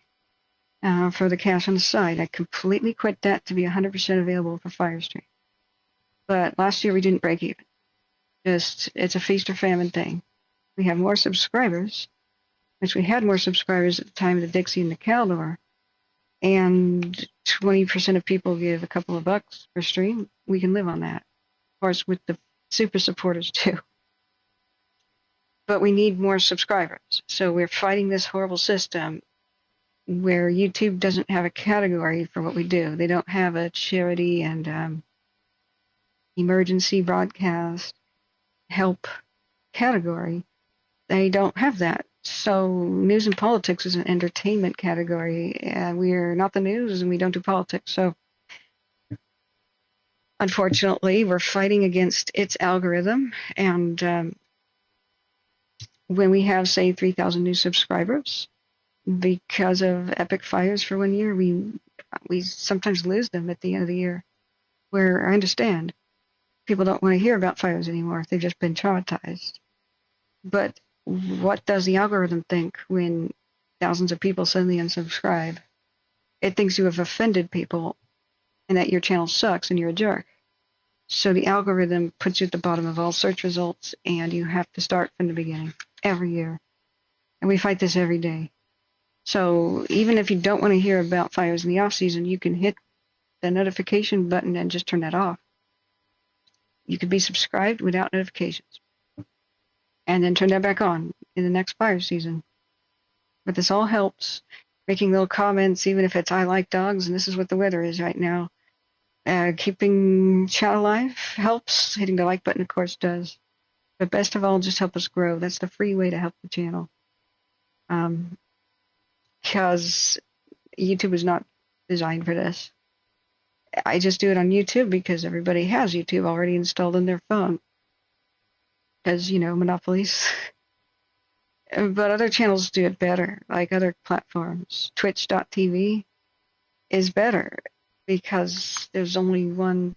for the cash on the side. I completely quit that to be 100% available for Firestream. But last year we didn't break even. It's a feast or famine thing. We have more subscribers, which we had more subscribers at the time of the Dixie and the Caldor, and 20% of people give a couple of bucks per stream. We can live on that. Of course, with the super supporters too. But we need more subscribers. So we're fighting this horrible system where YouTube doesn't have a category for what we do. They don't have a charity and emergency broadcast help category. They don't have that. So news and politics is an entertainment category. We're not the news and we don't do politics. So unfortunately, we're fighting against its algorithm. And when we have, say, 3,000 new subscribers, because of epic fires for 1 year, we sometimes lose them at the end of the year. Where I understand people don't want to hear about fires anymore. They've just been traumatized. But what does the algorithm think when thousands of people suddenly unsubscribe? It thinks you have offended people, and that your channel sucks and you're a jerk. So the algorithm puts you at the bottom of all search results, and you have to start from the beginning every year. And we fight this every day. So even if you don't want to hear about fires in the off season, you can hit the notification button and just turn that off. You could be subscribed without notifications, and then turn that back on in the next fire season. But this all helps. Making little comments, even if it's I like dogs and this is what the weather is right now. Keeping chat alive helps. Hitting the like button, of course, does. But best of all, just help us grow. That's the free way to help the channel. Because YouTube is not designed for this. I just do it on YouTube because everybody has YouTube already installed in their phone. Because, monopolies. But other channels do it better, like other platforms. Twitch.tv is better because there's only one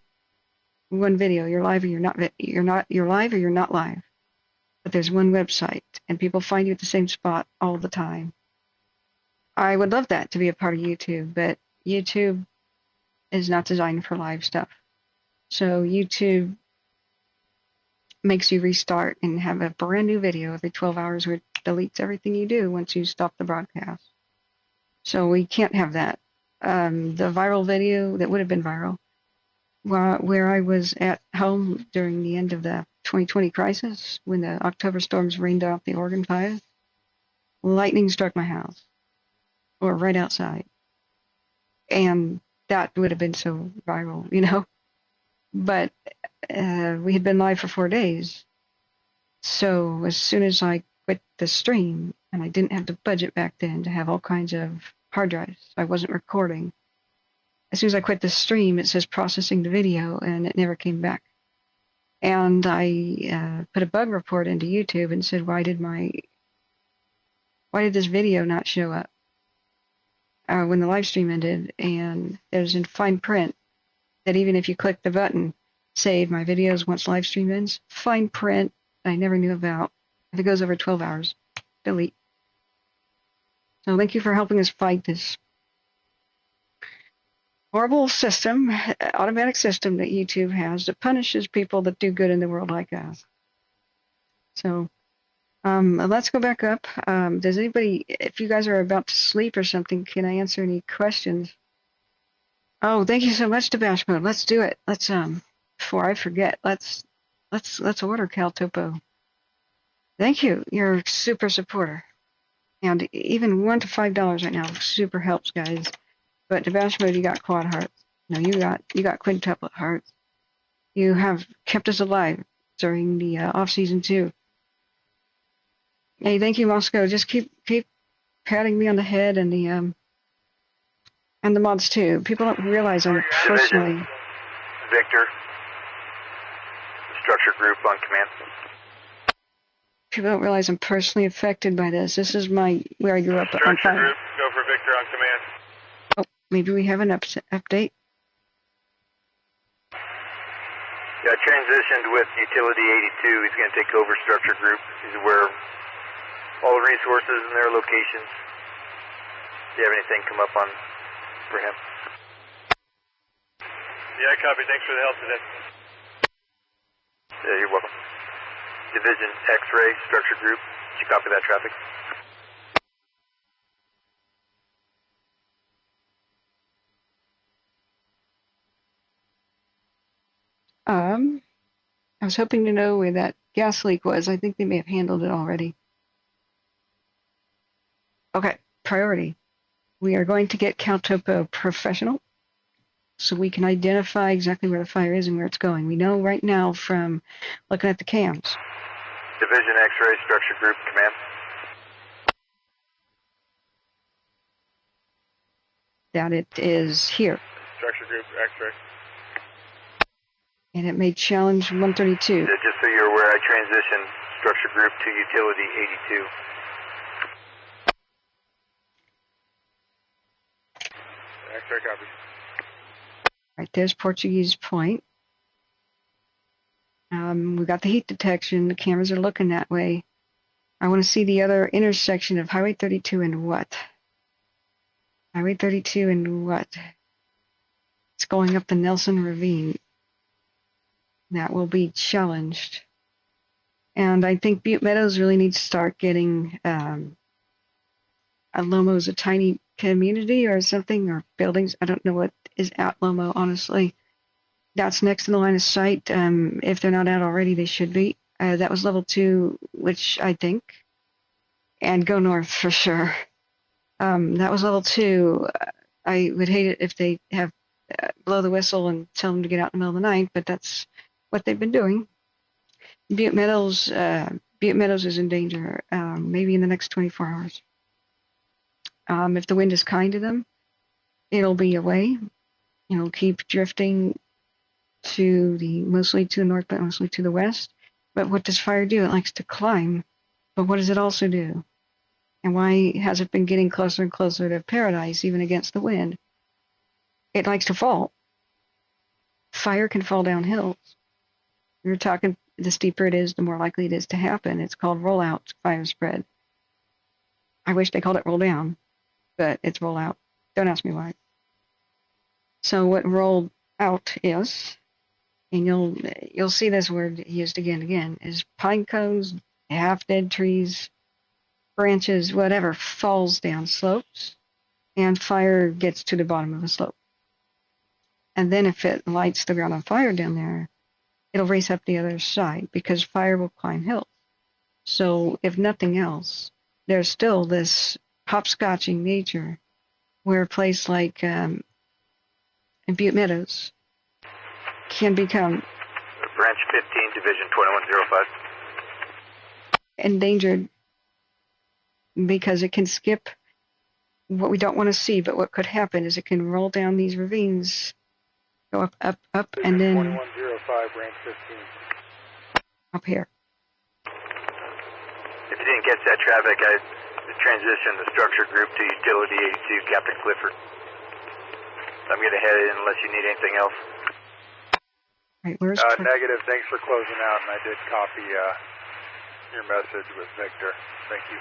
video. You're live or you're not. You're live or you're not live. But there's one website, and people find you at the same spot all the time. I would love that to be a part of YouTube, but YouTube is not designed for live stuff. So YouTube makes you restart and have a brand new video every 12 hours, where it deletes everything you do once you stop the broadcast. So we can't have that. The viral video that would have been viral, where I was at home during the end of the 2020 crisis, when the October storms rained off the Oregon fires, lightning struck my house, or right outside. And that would have been so viral, But we had been live for 4 days. So as soon as I quit the stream, and I didn't have the budget back then to have all kinds of hard drives, I wasn't recording. As soon as I quit the stream, it says processing the video, and it never came back. And I put a bug report into YouTube and said, why did this video not show up when the live stream ended? And it was in fine print that even if you click the button, save my videos once live stream ends, fine print I never knew about. If it goes over 12 hours, delete. So thank you for helping us fight this horrible system, automatic system that YouTube has that punishes people that do good in the world like us. So let's go back up. Does anybody, if you guys are about to sleep or something, can I answer any questions? Oh, thank you so much, Debash Mode. Let's do it. Let's before I forget, let's order Cal Topo. Thank you. You're a super supporter. And even $1 to $5 right now super helps, guys. But Debash Mode, you got quad hearts. No, you got quintuplet hearts. You have kept us alive during the off season too. Hey, thank you, Moscow. Just keep patting me on the head, and the mods too. People don't realize I'm personally. Victor, structure group on command. People don't realize I'm personally affected by this. This is where I grew up on fire. Group, go for Victor on command. Oh, maybe we have an update. Yeah, transitioned with Utility 82. He's going to take over structure group. He's aware of all the resources and their locations. Do you have anything come up on for him? Yeah, copy. Thanks for the help today. Yeah, you're welcome. Division X-ray structure group. Did you copy that traffic? I was hoping to know where that gas leak was. I think they may have handled it already. Okay, priority. We are going to get CalTopo professional so we can identify exactly where the fire is and where it's going. We know right now from looking at the cams. Division X-ray structure group command. That it is here. Structure group X-ray. And it may challenge 132. Yeah, just so you're aware, I transitioned structure group to Utility 82. X-ray copy. Right, there's Portuguese Point. We got the heat detection. The cameras are looking that way. I want to see the other intersection of Highway 32 and what? Highway 32 and what? It's going up the Nelson Ravine. That will be challenged. And I think Butte Meadows really needs to start getting, Lomo's a tiny community or something, or buildings. I don't know what is at Lomo, honestly. That's next in the line of sight. If they're not out already, they should be. That was level 2, which I think. And go north for sure. That was level 2. I would hate it if they have blow the whistle and tell them to get out in the middle of the night, but that's what they've been doing. Butte Meadows is in danger, maybe in the next 24 hours. If the wind is kind to them, it'll be away. It'll keep drifting mostly to the north, but mostly to the west. But what does fire do? It likes to climb. But what does it also do? And why has it been getting closer and closer to paradise, even against the wind? It likes to fall. Fire can fall down hills. You're talking, the steeper it is, the more likely it is to happen. It's called rollout fire spread. I wish they called it roll down, but it's roll out. Don't ask me why. So what roll out is, and you'll see this word used again and again, is pine cones, half-dead trees, branches, whatever, falls down slopes, and fire gets to the bottom of a slope. And then if it lights the ground on fire down there, it'll race up the other side because fire will climb hills. So if nothing else, there's still this hopscotching nature where a place like in Butte Meadows can become Branch 15, Division 2105. endangered because it can skip what we don't want to see, but what could happen is it can roll down these ravines, go up, up, up, and then 2105, Branch 15. up here. If you didn't catch that traffic, I transitioned the structure group to Utility 82, Captain Clifford. I'm going to head in unless you need anything else. Right, where's Negative, thanks for closing out, and I did copy your message with Victor. Thank you.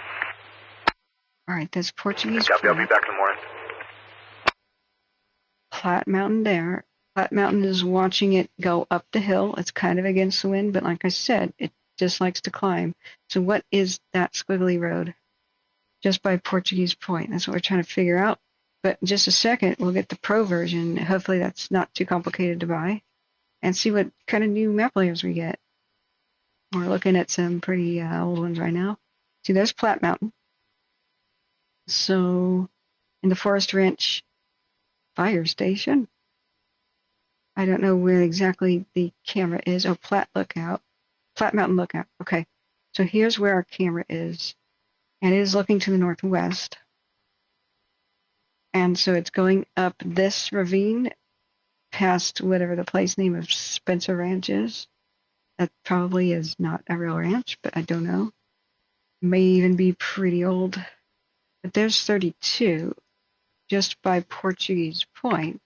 All right, that's Portuguese. Copy, I'll be back in the morning. Platte Mountain there. Platte Mountain is watching it go up the hill. It's kind of against the wind, but like I said, it just likes to climb. So what is that squiggly road? Just by Portuguese Point. That's what we're trying to figure out. But in just a second, we'll get the pro version. Hopefully that's not too complicated to buy. And see what kind of new map layers we get. We're looking at some pretty old ones right now. See, there's Platte Mountain. So, in the Forest Ranch fire station. I don't know where exactly the camera is. Oh, Platte Mountain Lookout. Okay, so here's where our camera is. And it is looking to the northwest. And so it's going up this ravine past whatever the place name of Spencer Ranch is. That probably is not a real ranch, but I don't know. May even be pretty old. But there's 32 just by Portuguese Point.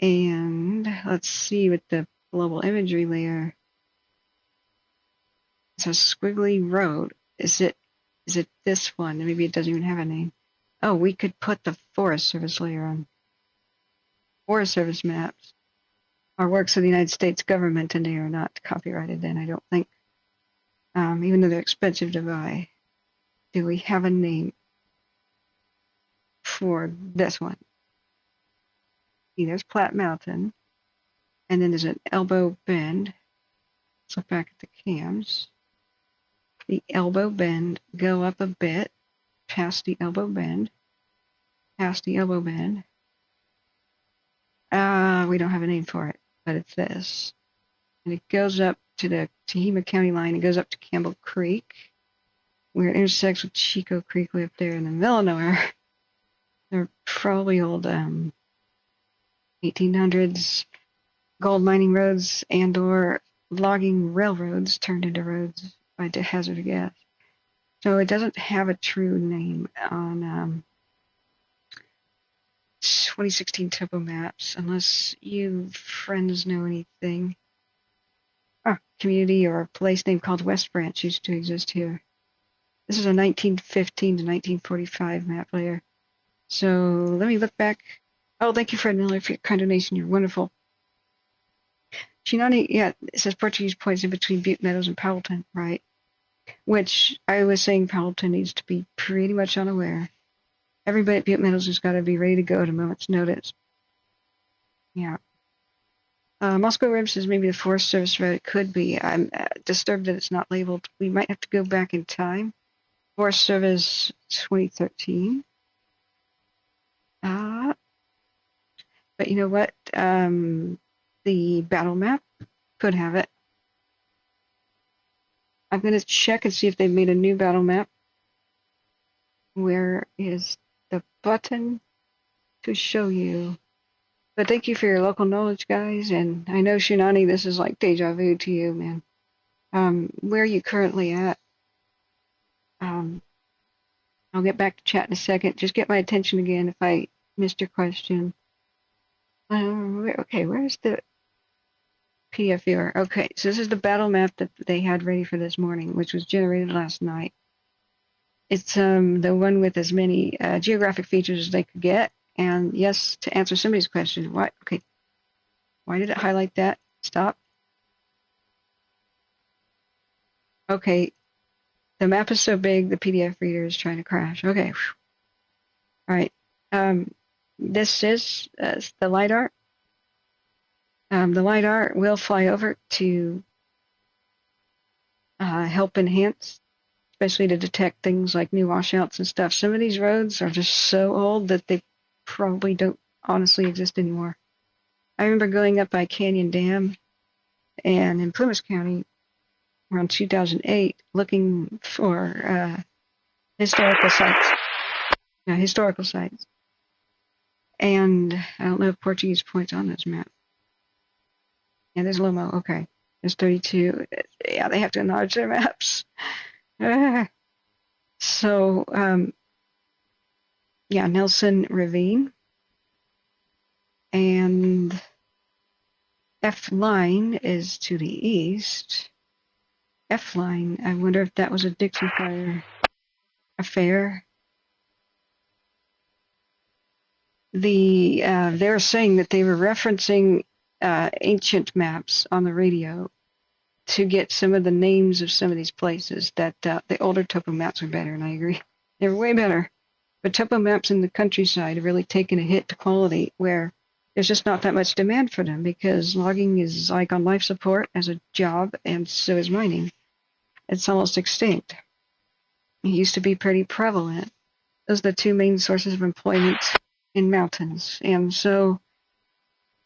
And let's see with the global imagery layer. It's a squiggly road. Is it this one? Maybe it doesn't even have a name. Oh, we could put the Forest Service layer on. Forest Service maps are works of the United States government, and they are not copyrighted then, I don't think. Even though they're expensive to buy. Do we have a name for this one? See, there's Platte Mountain. And then there's an elbow bend. Let's look back at the cams. The elbow bend, go up a bit, past the elbow bend, past the elbow bend. We don't have a name for it, but it's this. And it goes up to the Tehama County line. It goes up to Campbell Creek, where it intersects with Chico Creek way up there in the middle of nowhere. They're probably old 1800s gold mining roads and or logging railroads turned into roads by hazard of gas. So it doesn't have a true name on 2016 topo maps, unless you friends know anything. Community or a place name called West Branch used to exist here. This is a 1915 to 1945 map layer. So let me look back Oh, thank you, Fred Miller, for your kind donation. You're wonderful. Shinani, yeah, it says Portuguese points in between Butte Meadows and Powellton, right? Which I was saying Powellton needs to be pretty much unaware. Everybody at Butte Meadows has got to be ready to go at a moment's notice. Yeah. Moscow Rim says maybe the Forest Service road. It could be. I'm disturbed that it's not labeled. We might have to go back in time. Forest Service 2013. But you know what? The battle map could have it. I'm going to check and see if they've made a new battle map. Where is the button to show you? But thank you for your local knowledge, guys. And I know, Shinani, this is like deja vu to you, man. Where are you currently at? I'll get back to chat in a second. Just get my attention again if I missed your question. Okay, where's the PDF viewer? Okay, so this is the battle map that they had ready for this morning, which was generated last night. It's the one with as many geographic features as they could get. And yes, to answer somebody's question, why? Okay, why did it highlight that? Stop. Okay, the map is so big, the PDF reader is trying to crash. Okay, all right. This is the LiDAR. The LiDAR will fly over to help enhance, especially to detect things like new washouts and stuff. Some of these roads are just so old that they probably don't honestly exist anymore. I remember going up by Canyon Dam and in Plymouth County around 2008 looking for historical sites. Historical sites. And I don't know if Portuguese points on this map. Yeah, there's Lomo. Okay. There's 32. Yeah, they have to enlarge their maps. So, yeah, Nelson Ravine. And F-line is to the east. F-line, I wonder if that was a Dixie Fire affair. They were saying that they were referencing ancient maps on the radio to get some of the names of some of these places. That the older topo maps are better, and I agree. They're way better. But topo maps in the countryside have really taken a hit to quality, where there's just not that much demand for them because logging is like on life support as a job, and so is mining. It's almost extinct. It used to be pretty prevalent. Those are the two main sources of employment in mountains. And so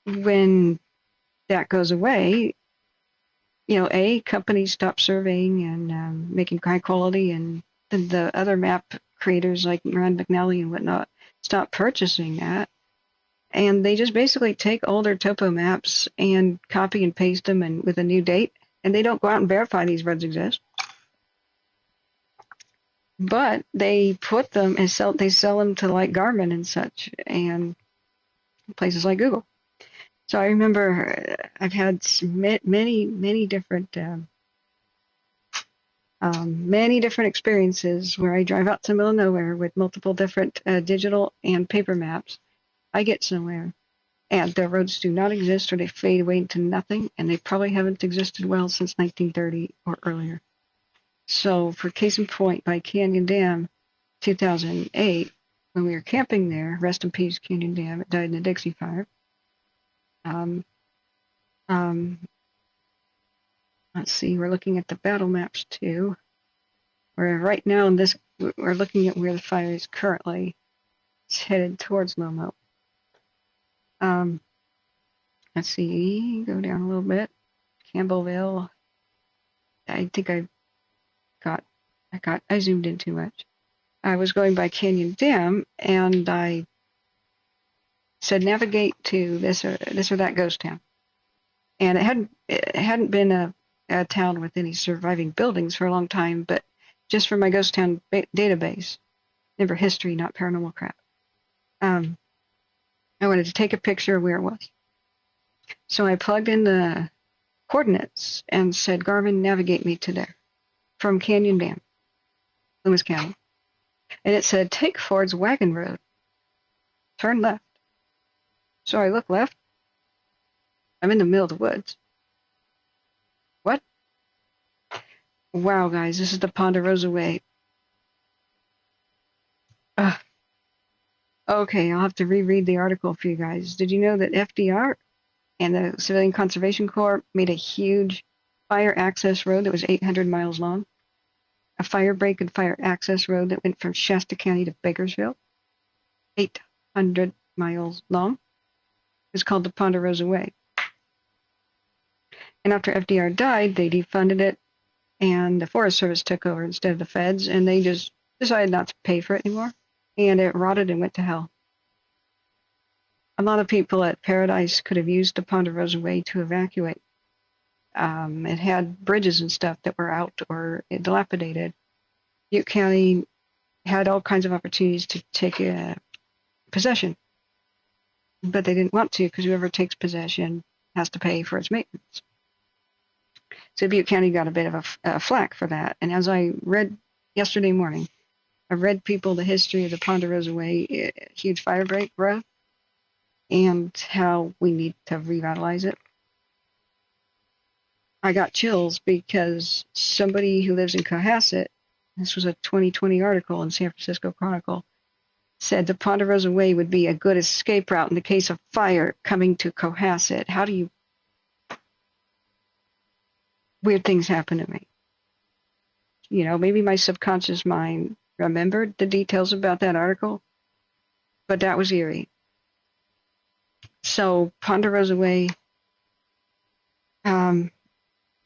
when that goes away, companies stop surveying and making high quality, and the other map creators like Rand McNally and whatnot stop purchasing that. And they just basically take older topo maps and copy and paste them and with a new date, and they don't go out and verify these roads exist. But they put them and sell them to like Garmin and such, and places like Google. So I remember I've had many different experiences where I drive out to the middle of nowhere with multiple different digital and paper maps. I get somewhere, and the roads do not exist, or they fade away into nothing, and they probably haven't existed well since 1930 or earlier. So, for case in point, by Canyon Dam, 2008, when we were camping there, rest in peace, Canyon Dam, it died in a Dixie Fire. Let's see, we're looking at the battle maps too. Where right now we're looking at where the fire is currently. It's headed towards Lomo. Let's see, go down a little bit. Campbellville. I think I zoomed in too much. I was going by Canyon Dam, and I said navigate to this or that ghost town. And it hadn't been a town with any surviving buildings for a long time, but just for my ghost town database, never history, not paranormal crap. I wanted to take a picture of where it was. So I plugged in the coordinates and said, Garmin, navigate me to there from Canyon Dam, Loomis County. And it said, take Ford's Wagon Road, turn left. So I look left. I'm in the middle of the woods. What? Wow, guys, this is the Ponderosa Way. Okay, I'll have to reread the article for you guys. Did you know that FDR and the Civilian Conservation Corps made a huge fire access road that was 800 miles long? A fire break and fire access road that went from Shasta County to Bakersfield, 800 miles long. It's called the Ponderosa Way. And after FDR died, they defunded it, and the Forest Service took over instead of the feds, and they just decided not to pay for it anymore, and it rotted and went to hell. A lot of people at Paradise could have used the Ponderosa Way to evacuate. It had bridges and stuff that were out or dilapidated. Butte County had all kinds of opportunities to take possession, but they didn't want to because whoever takes possession has to pay for its maintenance. So Butte County got a bit of a flack for that. And as I read yesterday morning, I read people the history of the Ponderosa Way, huge fire break road, and how we need to revitalize it. I got chills because somebody who lives in Cohasset, this was a 2020 article in San Francisco Chronicle, said the Ponderosa Way would be a good escape route in the case of fire coming to Cohasset. How do you... Weird things happen to me. You know, maybe my subconscious mind remembered the details about that article, but that was eerie. So Ponderosa Way,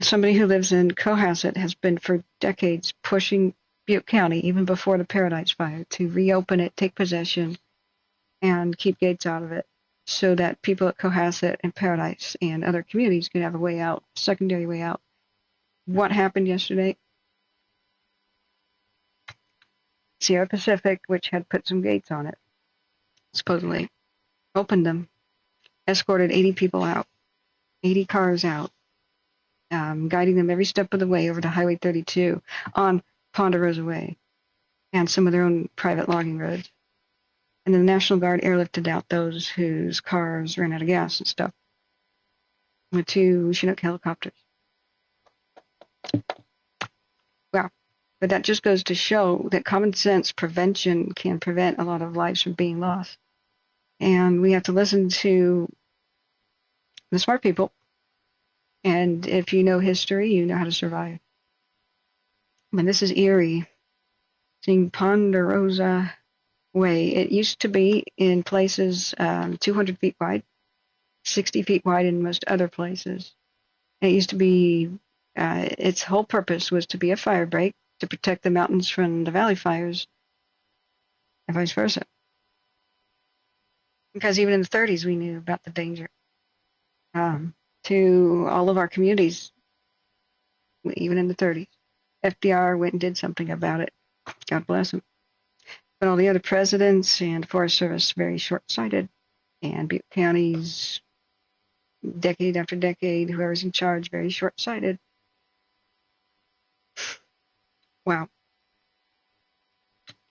somebody who lives in Cohasset has been for decades pushing Butte County, even before the Paradise Fire, to reopen it, take possession, and keep gates out of it so that people at Cohasset and Paradise and other communities can have a way out, secondary way out. What happened yesterday? Sierra Pacific, which had put some gates on it, supposedly opened them, escorted 80 people out, 80 cars out, guiding them every step of the way over to Highway 32 on Ponderosa Way and some of their own private logging roads. And then the National Guard airlifted out those whose cars ran out of gas and stuff with 2 Chinook helicopters. Wow. But that just goes to show that common sense prevention can prevent a lot of lives from being lost. And we have to listen to the smart people. And if you know history, you know how to survive. And this is eerie. Seeing Ponderosa Way. It used to be in places 200 feet wide, 60 feet wide in most other places. And it used to be, its whole purpose was to be a fire break to protect the mountains from the valley fires and vice versa. Because even in the 30s, we knew about the danger to all of our communities, even in the 30s. FDR went and did something about it. God bless him. But all the other presidents and Forest Service very short-sighted. And Butte County's decade after decade, whoever's in charge, very short-sighted. Wow.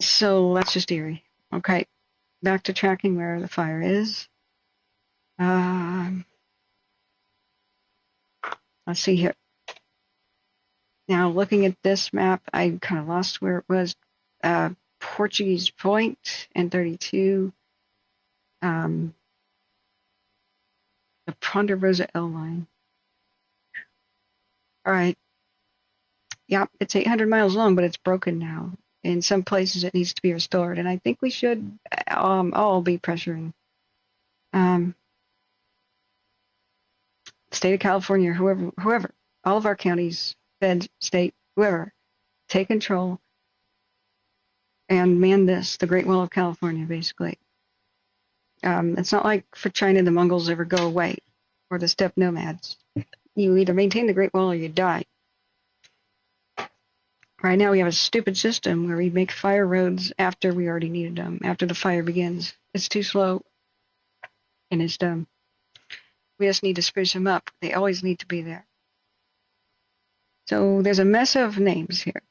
So that's just eerie. Okay, back to tracking where the fire is. Let's see here. Now, looking at this map, I kind of lost where it was. Portuguese Point and 32. The Ponderosa L line. All right. Yeah, it's 800 miles long, but it's broken now. In some places, it needs to be restored, and I think we should all be pressuring. State of California, whoever, all of our counties, feds, state, whoever, take control and man this, the Great Wall of California, basically. It's not like for China the Mongols ever go away, or the steppe nomads. You either maintain the Great Wall or you die. Right now we have a stupid system where we make fire roads after we already needed them, after the fire begins. It's too slow, and it's dumb. We just need to spruce them up. They always need to be there. So there's a mess of names here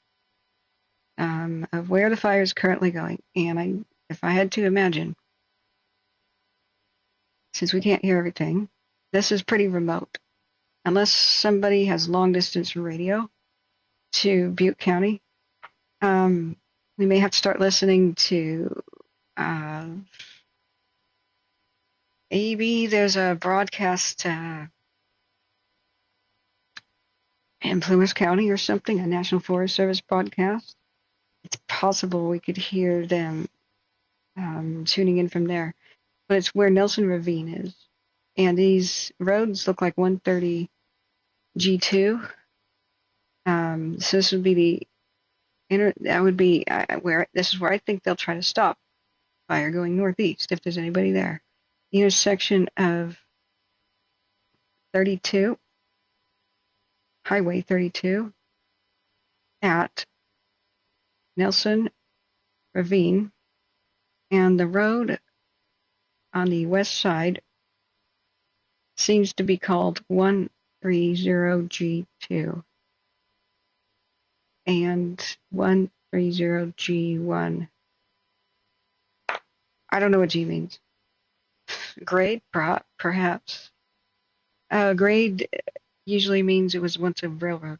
of where the fire is currently going. And if I had to imagine, since we can't hear everything, this is pretty remote. Unless somebody has long distance radio to Butte County, we may have to start listening to maybe there's a broadcast in Plumas County or something, a National Forest Service broadcast. It's possible we could hear them tuning in from there. But it's where Nelson Ravine is. And these roads look like 130 G2. So this would be that would be where this is where I think they'll try to stop fire going northeast if there's anybody there. The intersection of 32, Highway 32, at Nelson Ravine, and the road on the west side seems to be called 130G2 and 130G1. I don't know what G means. Grade, perhaps. Grade usually means it was once a railroad.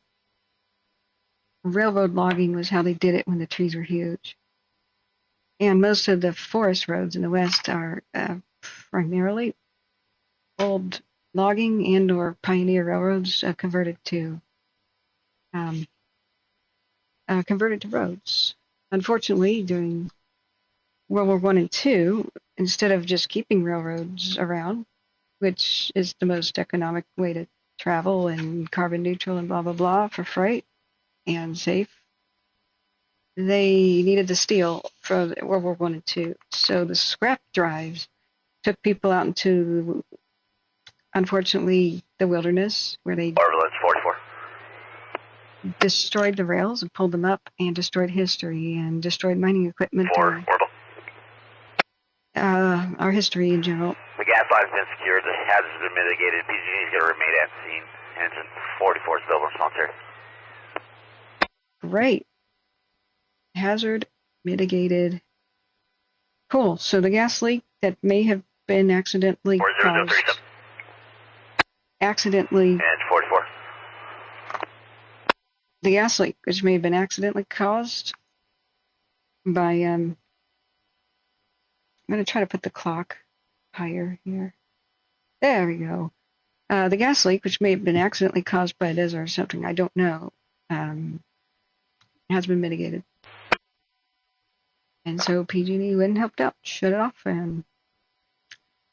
Railroad logging was how they did it when the trees were huge. And most of the forest roads in the west are primarily old logging and or pioneer railroads converted to roads. Unfortunately, during World War I and II, instead of just keeping railroads around, which is the most economic way to travel and carbon neutral and blah, blah, blah for freight and safe, they needed the steel for World War I and II. So the scrap drives took people out into, unfortunately, the wilderness where they 44. destroyed the rails and pulled them up and destroyed history and destroyed mining equipment. Orbital. Our history in general. The gas line's been secured. The hazards have been mitigated. PG&E is going to remain at scene. Engine 44 is available response here. Great. Hazard mitigated. Cool. So the gas leak that may have been accidentally caused. And 44. The gas leak, which may have been accidentally caused by I'm going to try to put the clock higher here. There we go. The gas leak, which may have been accidentally caused by a desert or something, I don't know, has been mitigated. And so PG&E went and helped out, shut it off, and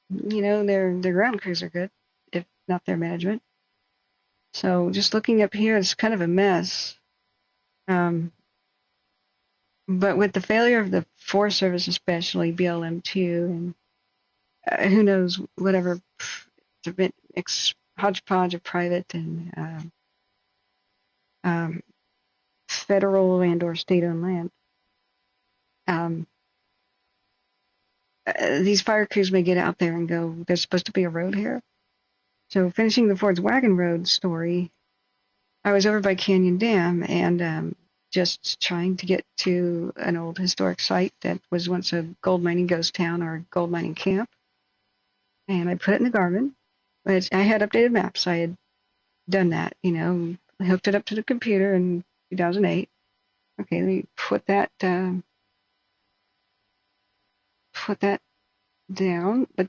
their ground crews are good, if not their management. So just looking up here, it's kind of a mess. But with the failure of the Forest Service, especially BLM2, and who knows, whatever, it's a bit hodgepodge of private and federal and or state-owned land. These fire crews may get out there and go, there's supposed to be a road here. So finishing the Ford's Wagon Road story, I was over by Canyon Dam and just trying to get to an old historic site that was once a gold mining ghost town or gold mining camp. And I put it in the Garmin. But I had updated maps. I had done that, I hooked it up to the computer in 2008. Okay, let me put that down. But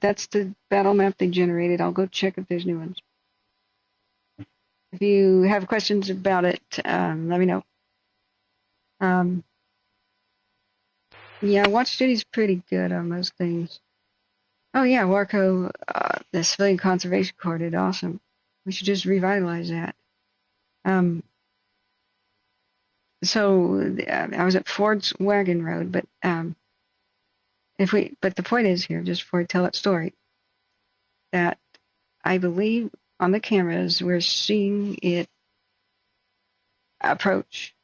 that's the battle map they generated. I'll go check if there's new ones. If you have questions about it, let me know. Yeah, watch duty's pretty good on most things. Oh yeah, Warco, the Civilian Conservation Corps did awesome. We should just revitalize that. So I was at Ford's Wagon Road, but but the point is here, just before I tell that story, that I believe on the cameras we're seeing it approach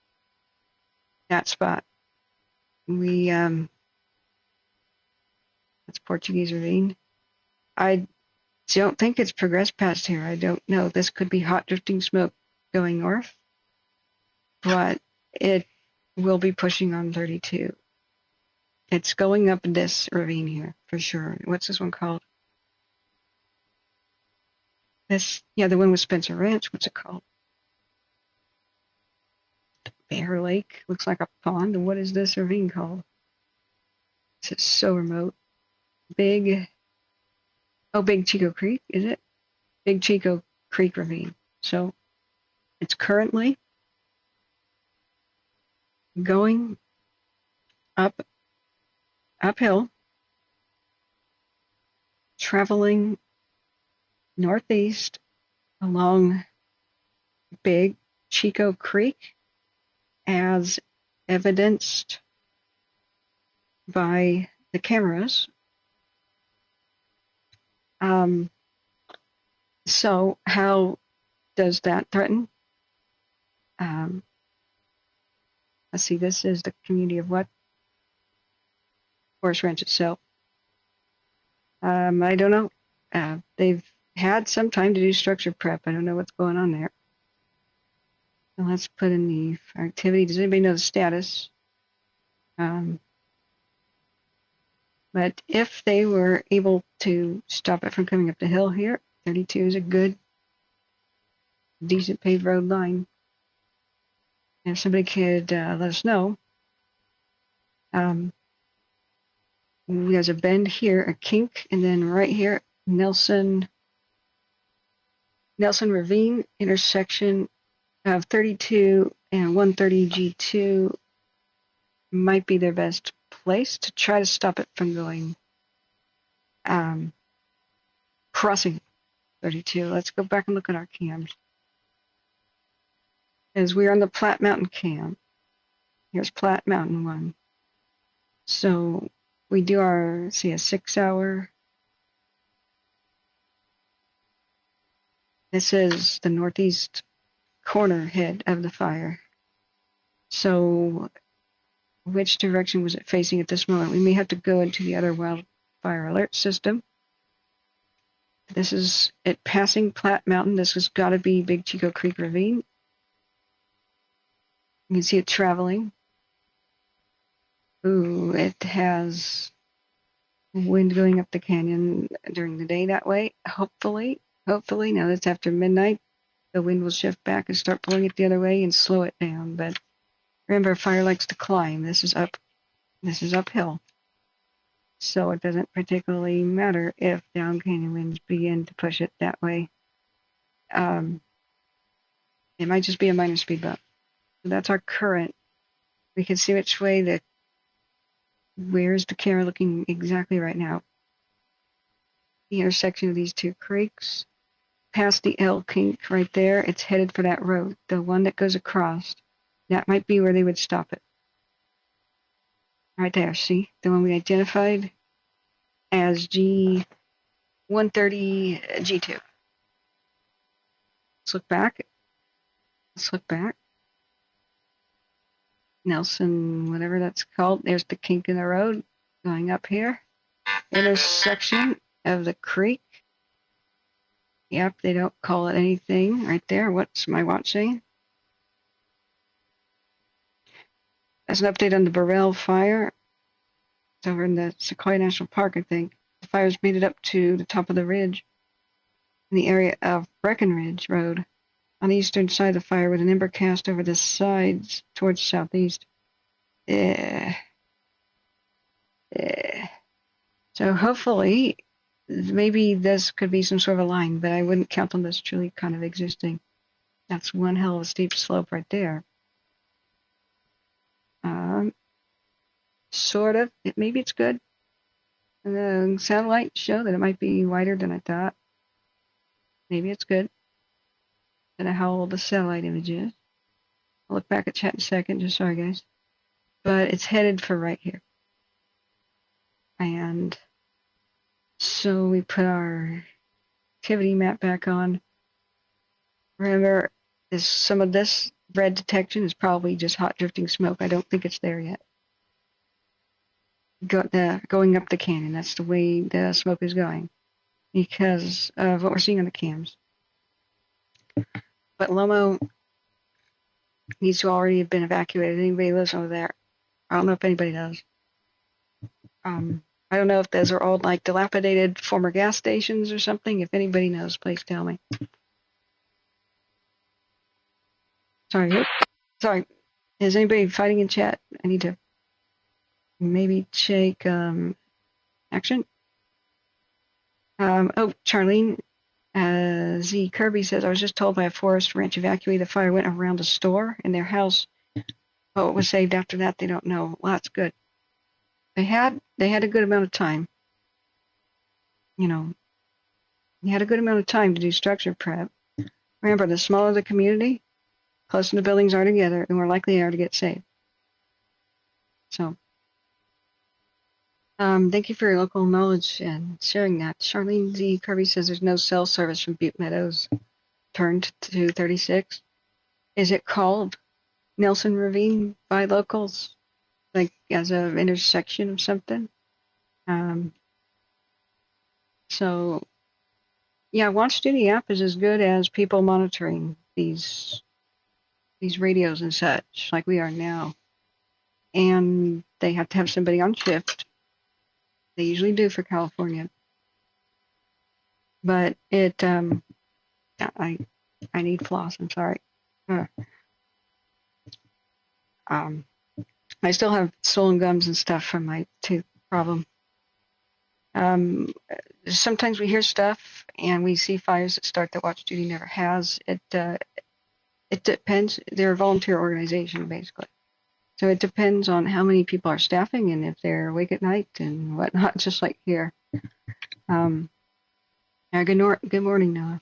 that spot. That's Portuguese Ravine. I don't think it's progressed past here. I don't know. This could be hot drifting smoke going north, but it will be pushing on 32. It's going up this ravine here for sure. What's this one called? the one with Spencer Ranch, what's it called? Bear Lake, looks like a pond. And what is this ravine called? This is so remote. Big Chico Creek, is it? Big Chico Creek ravine. So it's currently going uphill, traveling northeast along Big Chico Creek, as evidenced by the cameras. So how does that threaten? Let's see, this is the community of what? Forest Ranch itself. I don't know. They've had some time to do structure prep. I don't know what's going on there. So let's put in the activity. Does anybody know the status? But if they were able to stop it from coming up the hill here, 32 is a good, decent paved road line. And if somebody could let us know. There's a bend here, a kink, and then right here, Nelson Ravine intersection of 32 and 130 G2 might be their best place to try to stop it from going crossing 32. Let's go back and look at our cams. As we're on the Platte Mountain cam. Here's Platte Mountain 1. So we do our, a 6-hour. This is the northeast corner head of the fire. So which direction was it facing at this moment? We may have to go into the other wildfire alert system. This is it passing Platte Mountain. This has got to be Big Chico Creek Ravine. You can see it traveling. Ooh, it has wind going up the canyon during the day that way. Hopefully, now that's after midnight, the wind will shift back and start blowing it the other way and slow it down. But remember, fire likes to climb. This is uphill. So it doesn't particularly matter if down canyon winds begin to push it that way. It might just be a minor speed bump. So that's our current. We can see which way where's the camera looking exactly right now? The intersection of these two creeks. Past the L kink right there, it's headed for that road. The one that goes across. That might be where they would stop it. Right there, see? The one we identified as G130 G2. Let's look back. Nelson, whatever that's called. There's the kink in the road going up here. Intersection of the creek. Yep, they don't call it anything right there. What's my watch saying? That's an update on the Burrell fire. It's over in the Sequoia National Park, I think. The fire's made it up to the top of the ridge in the area of Breckenridge Road. On the eastern side of the fire with an ember cast over the sides towards southeast. So hopefully, maybe this could be some sort of a line, but I wouldn't count on this truly kind of existing. That's one hell of a steep slope right there. Sort of. Maybe it's good. The satellites show that it might be wider than I thought. Maybe it's good. I don't know how old the satellite image is. I'll look back at chat in a second. Just sorry, guys. But it's headed for right here. And so we put our activity map back on. Remember, some of this red detection is probably just hot drifting smoke. I don't think it's there yet. Going up the canyon, that's the way the smoke is going because of what we're seeing on the cams. But Lomo needs to already have been evacuated. Anybody lives over there? I don't know if anybody does. I don't know if those are all like dilapidated former gas stations or something. If anybody knows, please tell me. Sorry. Sorry. Is anybody fighting in chat? I need to maybe check action. Oh, Charlene. Z. Kirby says, I was just told by a forest ranch evacuee the fire went around a store in their house. Oh, it was saved after that. They don't know. Well, that's good. They had a good amount of time. You know, they had a good amount of time to do structure prep. Remember, the smaller the community, closer the buildings are together, the more likely they are to get saved. So, thank you for your local knowledge and sharing that. Charlene Z. Kirby says there's no cell service from Butte Meadows. Turned to 36. Is it called Nelson Ravine by locals, like as an intersection of something? So, yeah, Watch Duty app is as good as people monitoring these radios and such, like we are now. And they have to have somebody on shift. They usually do for California. But it, I need floss. I'm sorry. I still have swollen gums and stuff from my tooth problem. Sometimes we hear stuff and we see fires that start that Watch Duty never has. It depends. They're a volunteer organization, basically. So it depends on how many people are staffing and if they're awake at night and whatnot, just like here. Good morning, Noah.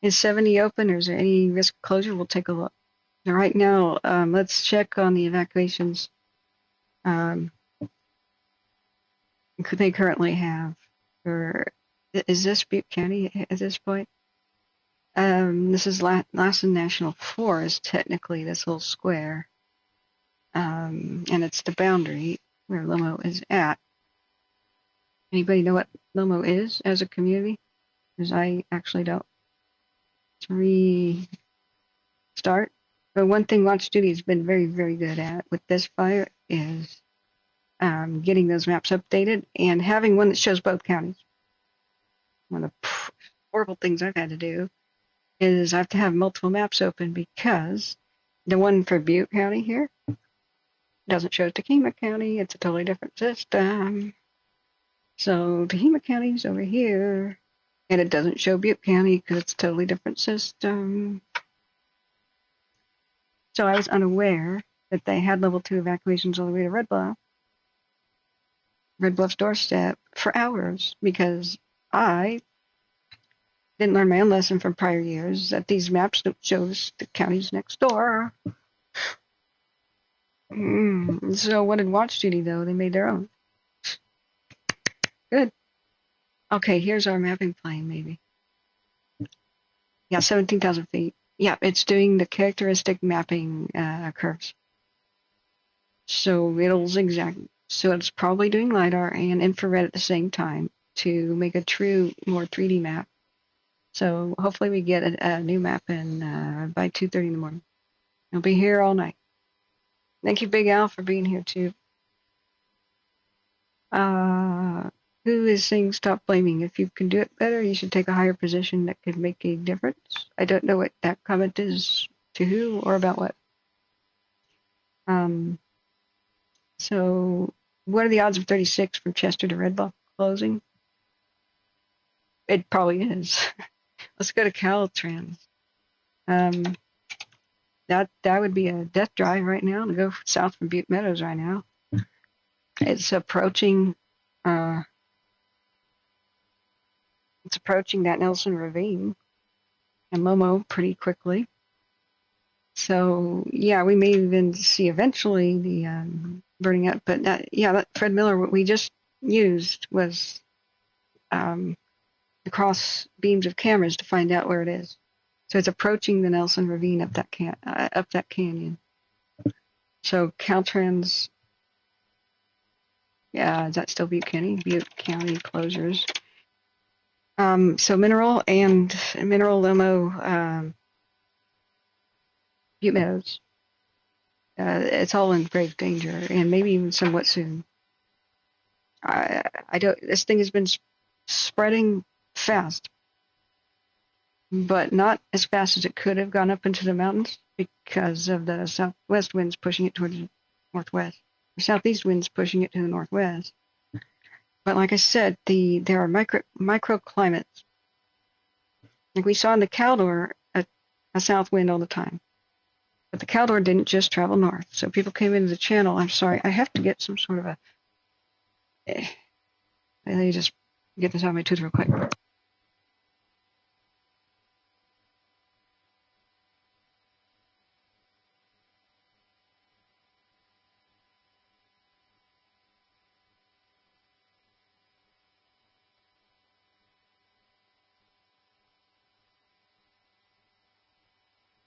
Is 70 open or is there any risk of closure? We'll take a look. Now, right now, let's check on the evacuations they currently have. Is this Butte County at this point? This is Lassen National Forest, technically, this little square. And it's the boundary where Lomo is at. Anybody know what Lomo is as a community? Because I actually don't. Restart. But one thing Watch Duty has been very, very good at with this fire is getting those maps updated and having one that shows both counties. One of the horrible things I've had to do is I have to have multiple maps open because the one for Butte County here doesn't show Tehama County. It's a totally different system. So Tehama County's over here, and it doesn't show Butte County because it's a totally different system. So I was unaware that they had level 2 evacuations all the way to Red Bluff's doorstep for hours because I didn't learn my own lesson from prior years that these maps don't show us the counties next door. So what did Watch Duty, though? They made their own. Good. Okay, here's our mapping plane, maybe. Yeah, 17,000 feet. Yeah, it's doing the characteristic mapping curves. So it'll zigzag. So it's probably doing LiDAR and infrared at the same time to make a true, more 3D map. So hopefully we get a new map in by 2:30 in the morning. I'll be here all night. Thank you, Big Al, for being here too. Who is saying stop blaming? If you can do it better, you should take a higher position that could make a difference. I don't know what that comment is to who or about what. So what are the odds of 36 from Chester to Red Bluff closing? It probably is. Let's go to Caltrans. That would be a death drive right now to go south from Butte Meadows right now. It's approaching that Nelson Ravine and Lomo pretty quickly. So yeah, we may even see eventually the burning up. But that Fred Miller, what we just used was the cross beams of cameras to find out where it is. So it's approaching the Nelson Ravine up that canyon. So Caltrans, yeah, is that still Butte County? Butte County closures. So Mineral Lomo, Butte Meadows. It's all in grave danger, and maybe even somewhat soon. I don't. This thing has been spreading fast, but not as fast as it could have gone up into the mountains because of the southwest winds pushing it towards the northwest. The southeast winds pushing it to the northwest. But like I said, there are microclimates. Like we saw in the Caldor, a south wind all the time. But the Caldor didn't just travel north. So people came into the channel. I'm sorry, I have to get some sort of a... Let me just get this out of my tooth real quick.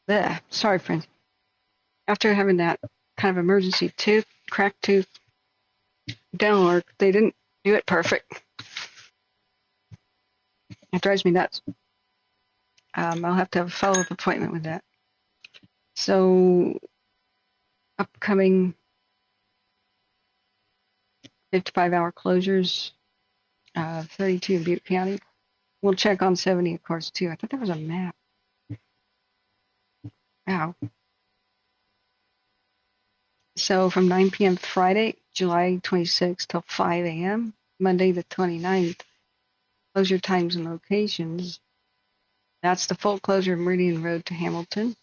There. Sorry, friends. After having that kind of emergency cracked tooth downward, they didn't do it perfect. It drives me nuts. I'll have to have a follow-up appointment with that. So, upcoming 55-hour closures, 32 in Butte County. We'll check on 70, of course, too. I thought there was a map. Ow. So from 9 p.m. Friday, July 26th till 5 a.m., Monday the 29th, closure times and locations. That's the full closure of Meridian Road to Hamilton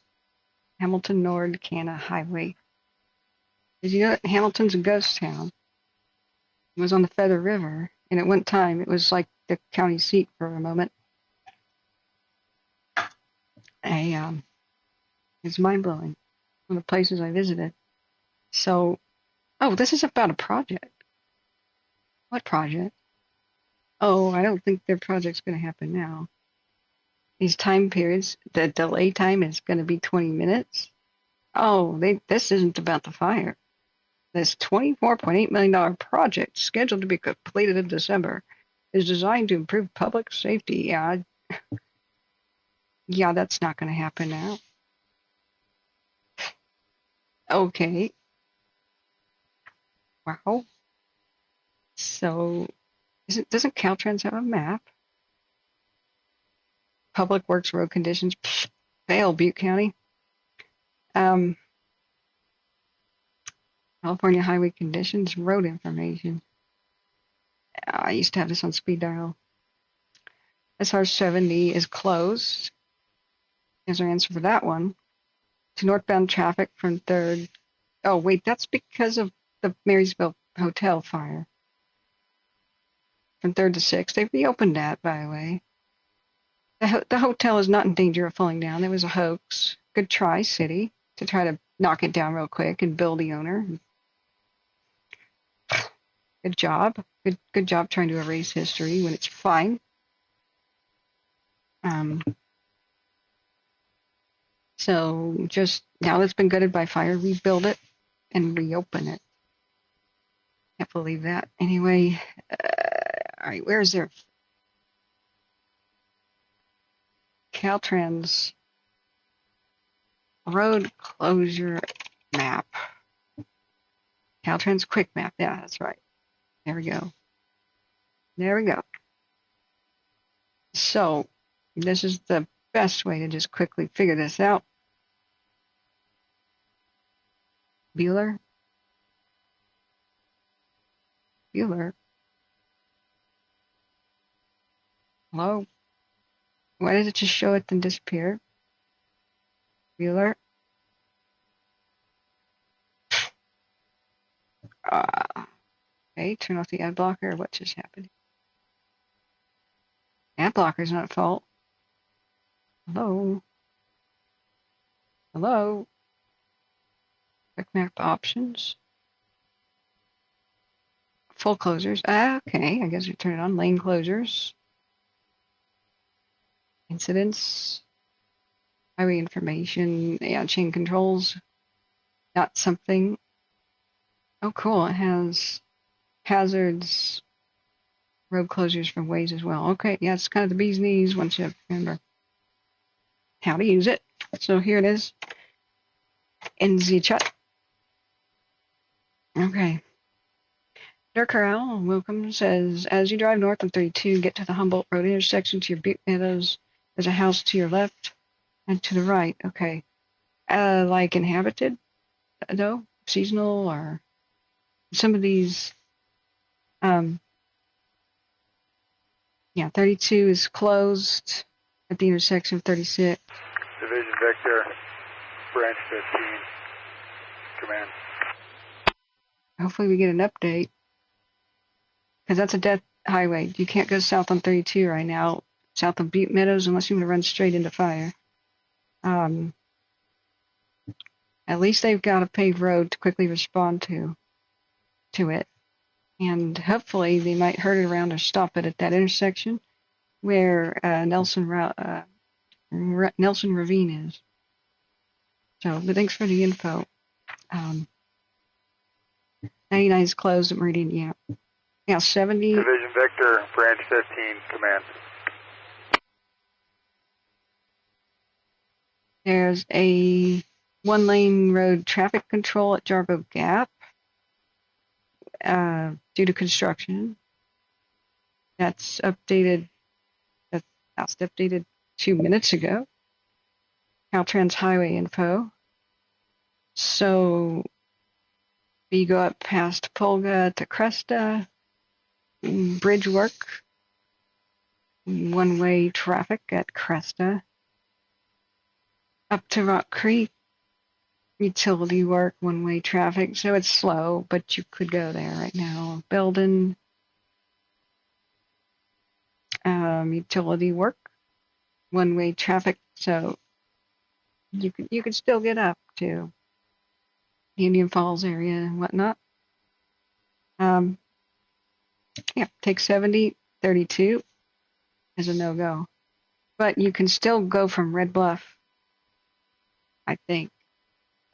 Nord Canna Highway. Did you know that Hamilton's a ghost town? It was on the Feather River, and at one time it was like the county seat for a moment. It's mind-blowing. One of the places I visited. So, this is about a project. What project? Oh, I don't think their project's going to happen now. These time periods, the delay time is going to be 20 minutes. Oh, this isn't about the fire. This $24.8 million project, scheduled to be completed in December, is designed to improve public safety. Yeah, that's not going to happen now. Okay. Wow. So, doesn't Caltrans have a map? Public Works road conditions. Fail, Butte County. California highway conditions, road information. I used to have this on speed dial. SR 70 is closed. Here's our answer for that one. To northbound traffic from 3rd. Oh, wait, that's because of the Marysville Hotel fire. From 3rd to 6th. They've reopened that, by the way. The hotel is not in danger of falling down. It was a hoax. Good try, city, to try to knock it down real quick and bill the owner. Good job. Good job trying to erase history when it's fine. So just now that it's been gutted by fire, rebuild it and reopen it. Can't believe that. Anyway, all right, where is there? Caltrans road closure map. Caltrans quick map. Yeah, that's right. There we go. There we go. So this is the best way to just quickly figure this out. Bueller. Hello? Why does it just show it then disappear? Bueller. Okay, turn off the ad blocker. What just happened? Ad blocker is not at fault. Hello? Quick map options. Full closures. Okay, I guess we turn it on. Lane closures. Incidents. Highway information. Yeah, chain controls. Not something. Oh, cool. It has hazards. Road closures from ways as well. Okay, yeah, it's kind of the bee's knees once you remember how to use it. So here it is in the chat. Okay. Durkee, welcome, says, as you drive north on 32, get to the Humboldt Road intersection to your Butte Meadows. There's a house to your left and to the right. Okay. Like inhabited, though? Seasonal, or some of these, yeah, 32 is closed at the intersection of 36. Division Vector, Branch 15, command. Hopefully we get an update, because that's a death highway. You can't go south on 32 right now, south of Butte Meadows, unless you want to run straight into fire. At least they've got a paved road to quickly respond to it. And hopefully they might hurt it around or stop it at that intersection where Nelson Ravine is. So, but thanks for the info. 99 is closed at Meridian, yeah. Yeah, 70. Division Vector, Branch 15, command. There's a one-lane road traffic control at Jarbo Gap due to construction. That's updated. That's updated 2 minutes ago. Caltrans Highway info. So you go up past Polga to Cresta, bridge work, one-way traffic at Cresta. Up to Rock Creek, utility work, one-way traffic. So it's slow, but you could go there right now. Belden, utility work, one-way traffic. So you could still get up to the Indian Falls area and whatnot. Yeah, take 70, 32 is a no-go. But you can still go from Red Bluff, I think.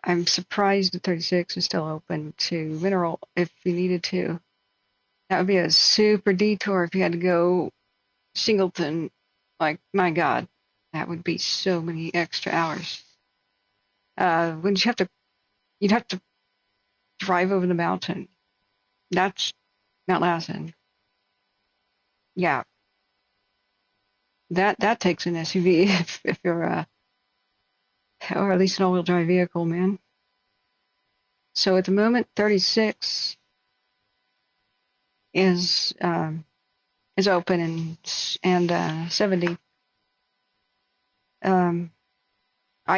I'm surprised that 36 is still open to Mineral if you needed to. That would be a super detour if you had to go Singleton. Like, my God, that would be so many extra hours. You'd have to drive over the mountain. That's not Lassen. Yeah. That takes an SUV if you're or at least an all-wheel drive vehicle, man. So at the moment, 36 is open and 70. I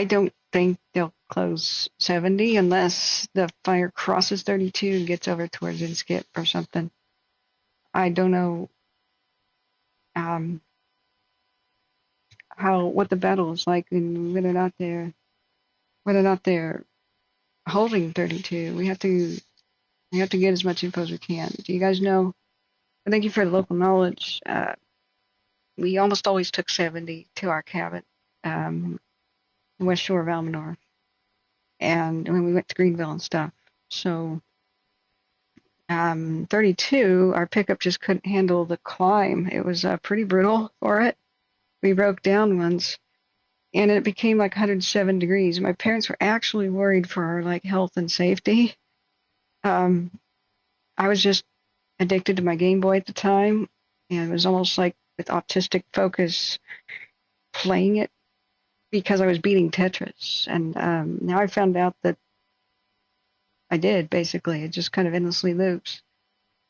don't think they'll close 70 unless the fire crosses 32 and gets over towards Inskip or something. I don't know what the battle is like and whether or not they're holding 32. We have to get as much info as we can. Do you guys know? Thank you for the local knowledge. We almost always took 70 to our cabin, west shore of Almanor, and when we went to Greenville and stuff. So 32, our pickup just couldn't handle the climb. It was pretty brutal for it. We broke down once, and it became like 107 degrees. My parents were actually worried for our health and safety. I was just addicted to my Game Boy at the time, and it was almost like with autistic focus playing it because I was beating Tetris. And now I found out that I did, basically. It just kind of endlessly loops.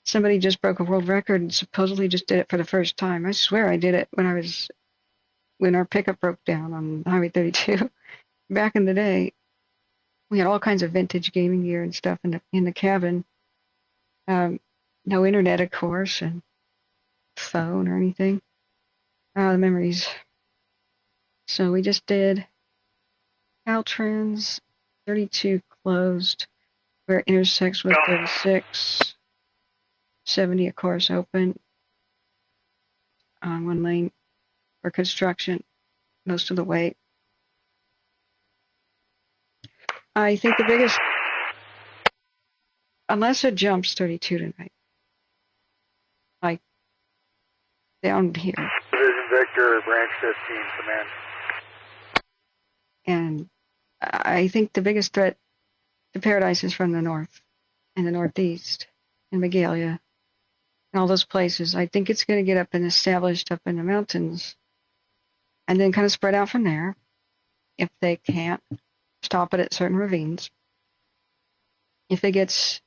Somebody just broke a world record and supposedly just did it for the first time. I swear I did it when our pickup broke down on Highway 32. Back in the day, we had all kinds of vintage gaming gear and stuff in the cabin. No internet, of course, and phone or anything. The memories. So we just did Caltrans 32 closed, where it intersects with 36. 70, of course, open on one lane for construction most of the way. I think the biggest, unless it jumps 32 tonight, like down here. Division Vector, Branch 15, command. And I think the biggest threat to Paradise is from the north and the northeast and Magalia. all those places. I think it's going to get up and established up in the mountains and then kind of spread out from there if they can't stop it at certain ravines. If it gets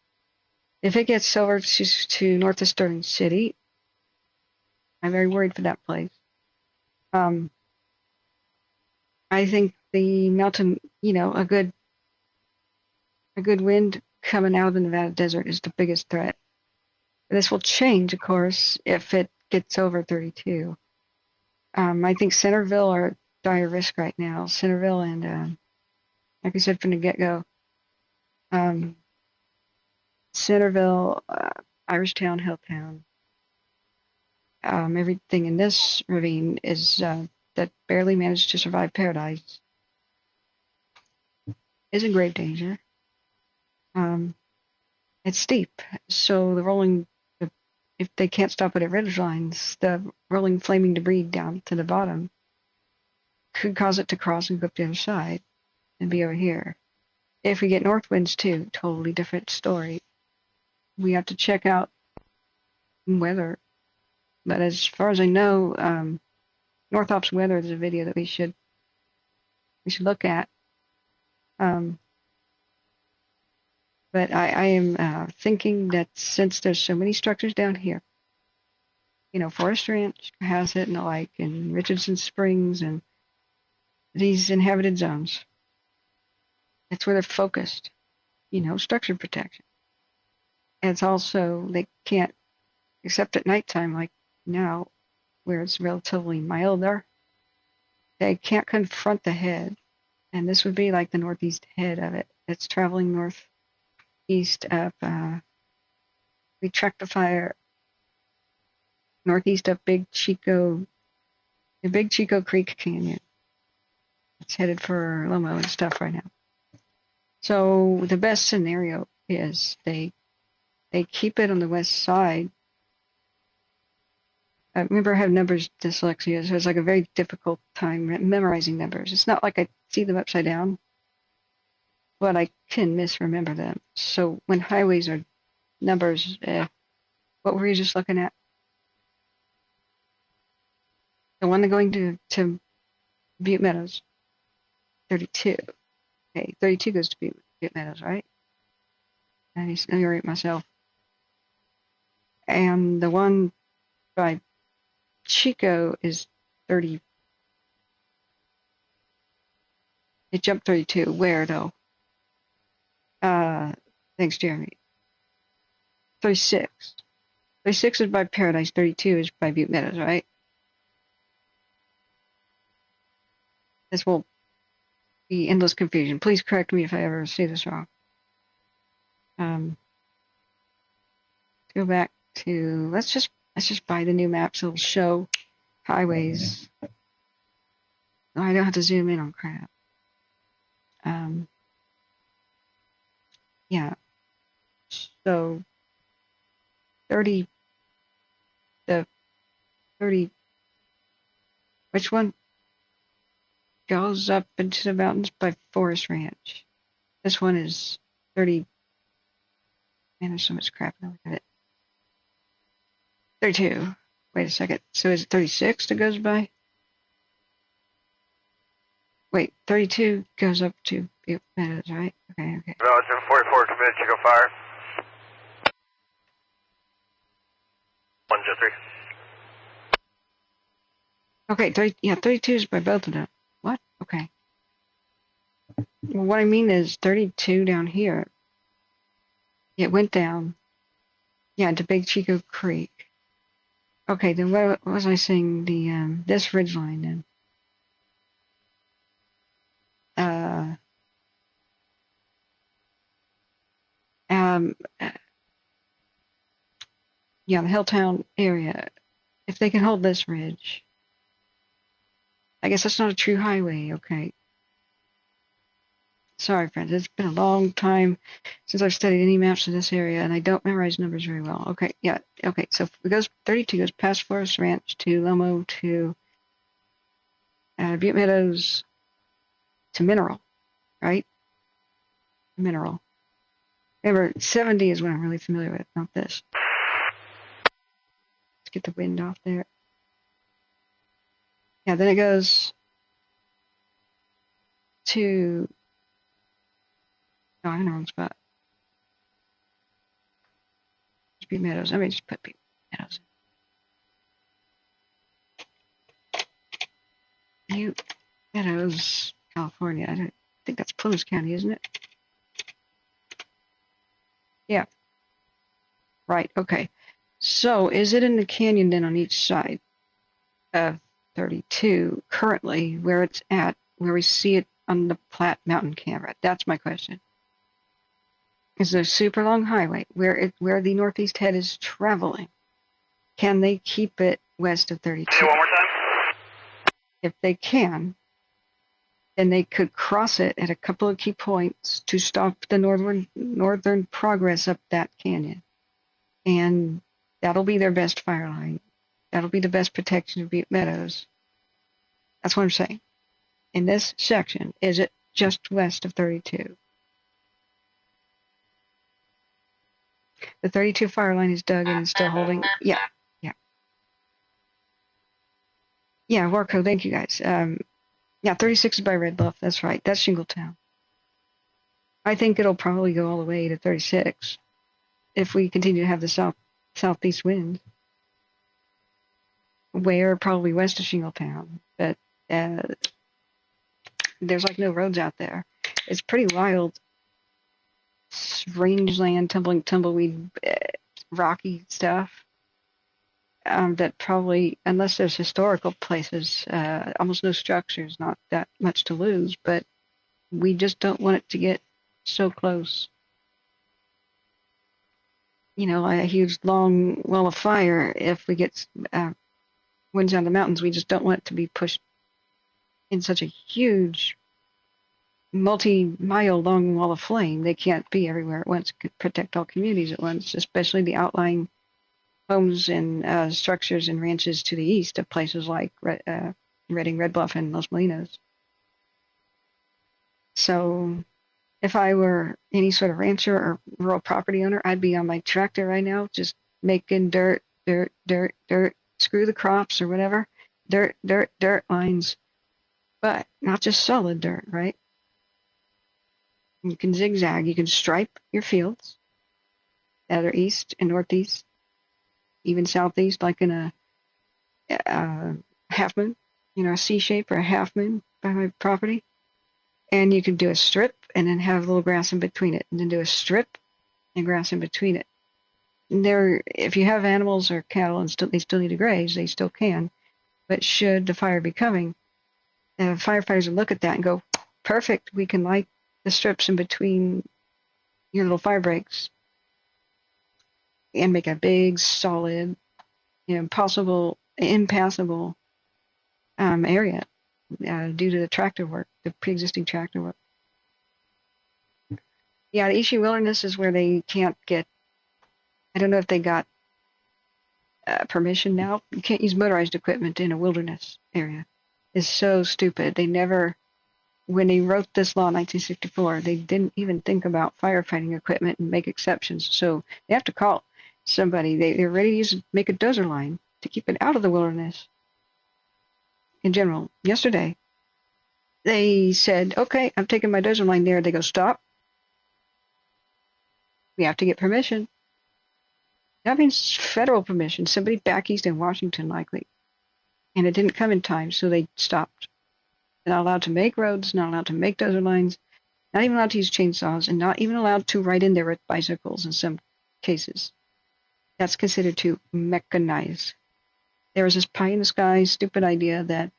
over to north of Sterling City, I'm very worried for that place. I think the mountain, a good wind coming out of the Nevada desert is the biggest threat. This will change, of course, if it gets over 32. I think Centerville are at dire risk right now. Centerville and, like I said from the get-go, Centerville, Irishtown, Hilltown, everything in this ravine is that barely managed to survive Paradise is in grave danger. It's steep, so if they can't stop it at ridge lines, the rolling flaming debris down to the bottom could cause it to cross and go up the other side and be over here. If we get north winds too, totally different story. We have to check out weather. But as far as I know, North Ops weather is a video that we should look at. But I am thinking that since there's so many structures down here, Forest Ranch has it and the like, and Richardson Springs and these inhabited zones, that's where they're focused, structure protection. And it's also, they can't, except at nighttime like now, where it's relatively milder, they can't confront the head. And this would be like the northeast head of it. It's traveling northeast up, we tracked the fire northeast up the Big Chico Creek Canyon. It's headed for Lomo and stuff right now. So the best scenario is they keep it on the west side. I remember I have numbers dyslexia, so it's like a very difficult time memorizing numbers. It's not like I see them upside down, but I can misremember them. So when highways are numbers, what were you just looking at? The one going to Butte Meadows, 32. Okay, 32 goes to Butte Meadows, right? I need to narrate myself. And the one by Chico is 30. It jumped 32. Where, though? Thanks, Jeremy. 36. 36 is by Paradise. 32 is by Butte Meadows, right? This will be endless confusion. Please correct me if I ever say this wrong. Go back to, let's just buy the new map so it'll show highways. Oh, I don't have to zoom in on crap. Yeah. So 30, which one goes up into the mountains by Forest Ranch? This one is 30. Man, there's so much crap in look at it. 32. Wait a second. So is it 36 that goes by? Wait, 32 goes up to Butte Meadows, right? Okay. No, it's in 44 committed to go fire. 103. Okay, 32 is by both of them. What? Okay. Well, what I mean is 32 down here. It went down. Yeah, to Big Chico Creek. Okay, then what was I saying? The this ridgeline then. Yeah, the Hilltown area. If they can hold this ridge, I guess that's not a true highway. Okay. Sorry, friends. It's been a long time since I've studied any maps in this area, and I don't memorize numbers very well. Okay, yeah. Okay, so it goes 32 goes past Forest Ranch to Lomo to Butte Meadows to Mineral, right? Mineral. Remember, 70 is what I'm really familiar with, not this. get the wind off there. Yeah, then it goes to, oh, I'm in the wrong spot. Butte Meadows. Let me just put Butte Meadows. Butte Meadows, California. I think that's Plymouth County, isn't it? Yeah. Right, okay. So is it in the canyon then on each side of 32 currently where it's at, where we see it on the Platte Mountain camera? That's my question. Is there a super long highway where the northeast head is traveling? Can they keep it west of 32? Say it one more time. If they can, then they could cross it at a couple of key points to stop the northern progress up that canyon. And that'll be their best fire line. That'll be the best protection of Butte Meadows. That's what I'm saying. In this section, is it just west of 32? The 32 fire line is dug and still holding. Yeah. Yeah, Warco, thank you guys. Yeah, 36 is by Red Bluff. That's right. That's Shingletown. I think it'll probably go all the way to 36 if we continue to have the southeast wind. Where probably west of Shingletown, but there's like no roads out there. It's pretty wild, rangeland, tumbleweed, rocky stuff. That probably, unless there's historical places, almost no structures, not that much to lose, but we just don't want it to get so close. You know, like a huge long wall of fire. If we get winds down the mountains, we just don't want it to be pushed in such a huge, multi-mile long wall of flame. They can't be everywhere at once, could protect all communities at once, especially the outlying homes and structures and ranches to the east of places like Redding, Red Bluff, and Los Molinos. So if I were any sort of rancher or rural property owner, I'd be on my tractor right now just making dirt, screw the crops or whatever, dirt lines, but not just solid dirt, right? You can zigzag, you can stripe your fields that are east and northeast, even southeast, like in a half moon, you know, a C shape or a half moon by my property. And you can do a strip and then have a little grass in between it, and then do a strip and grass in between it. And if you have animals or cattle and they still need to graze, they still can. But should the fire be coming, firefighters will look at that and go, perfect, we can light the strips in between your little fire breaks and make a big, solid, impassable area due to the tractor work, the pre-existing tractor work. Yeah, the Ishi Wilderness is where they can't get, I don't know if they got permission now. You can't use motorized equipment in a wilderness area. It's so stupid. They never, when they wrote this law in 1964, they didn't even think about firefighting equipment and make exceptions. So they have to call somebody. They're ready to make a dozer line to keep it out of the wilderness. In general, yesterday, they said, okay, I'm taking my dozer line there. They go, stop. We have to get permission. That means federal permission. Somebody back east in Washington, likely. And it didn't come in time, so they stopped. They're not allowed to make roads, not allowed to make dozer lines, not even allowed to use chainsaws, and not even allowed to ride in there with bicycles in some cases. That's considered to mechanize. There was this pie-in-the-sky stupid idea that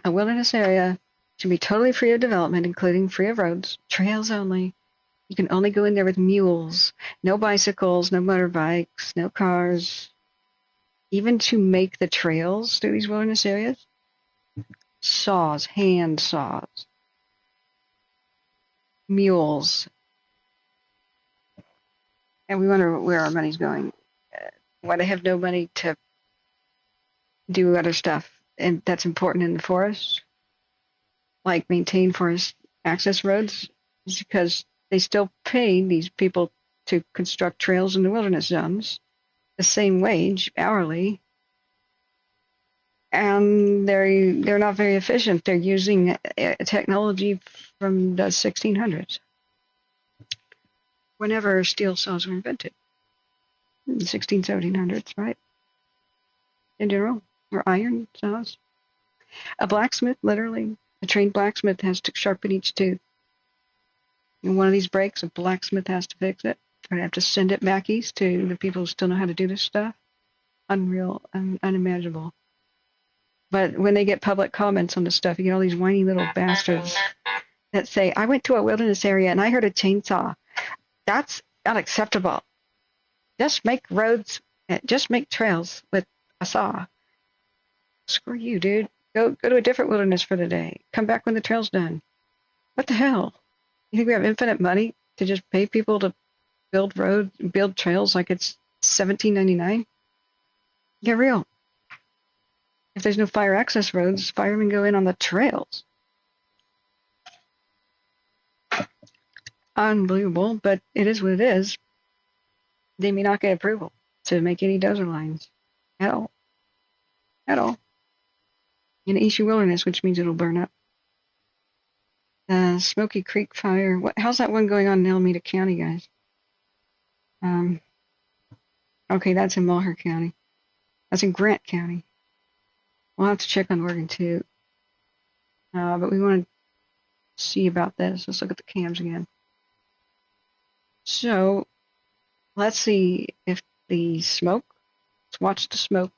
a wilderness area should be totally free of development, including free of roads, trails only. You can only go in there with mules, no bicycles, no motorbikes, no cars. Even to make the trails through these wilderness areas, saws, hand saws, mules. And we wonder where our money's going. Why they have no money to do other stuff, and that's important in the forest, like maintain forest access roads, is because they still pay these people to construct trails in the wilderness zones, the same wage hourly, and they're not very efficient. They're using technology from the 1600s, whenever steel saws were invented, 1700s, right? In general, or iron saws. A blacksmith, literally, a trained blacksmith has to sharpen each tooth. And one of these breaks, a blacksmith has to fix it. Or have to send it back east to the people who still know how to do this stuff. Unreal and unimaginable. But when they get public comments on this stuff, you get all these whiny little bastards that say, I went to a wilderness area and I heard a chainsaw. That's unacceptable. Just make roads, just make trails with a saw. Screw you, dude. Go to a different wilderness for the day. Come back when the trail's done. What the hell? You think we have infinite money to just pay people to build roads, build trails like it's $17.99? Get real. If there's no fire access roads, firemen go in on the trails. Unbelievable, but it is what it is. They may not get approval to make any dozer lines at all. At all. In the Eastern Wilderness, which means it'll burn up. Smoky Creek fire. How's that one going on in Alameda County, guys? Okay, that's in Malheur County. That's in Grant County. We'll have to check on Oregon too. But we want to see about this. Let's look at the cams again. So, let's see if the smoke, let's watch the smoke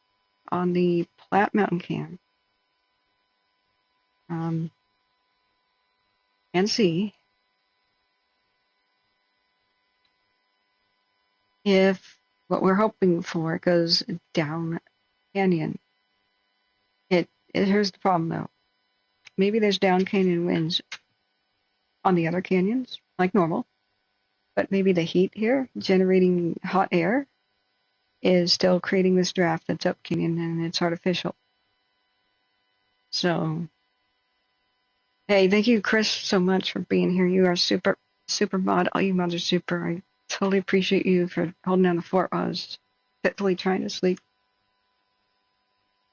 on the Platte Mountain cam. And see if what we're hoping for goes down canyon. Here's the problem though. Maybe there's down canyon winds on the other canyons, like normal, but maybe the heat here, generating hot air, is still creating this draft that's up canyon, and it's artificial. So, hey, thank you, Chris, so much for being here. You are super mod. All you mods are super. I totally appreciate you for holding down the fort while I was fitfully trying to sleep.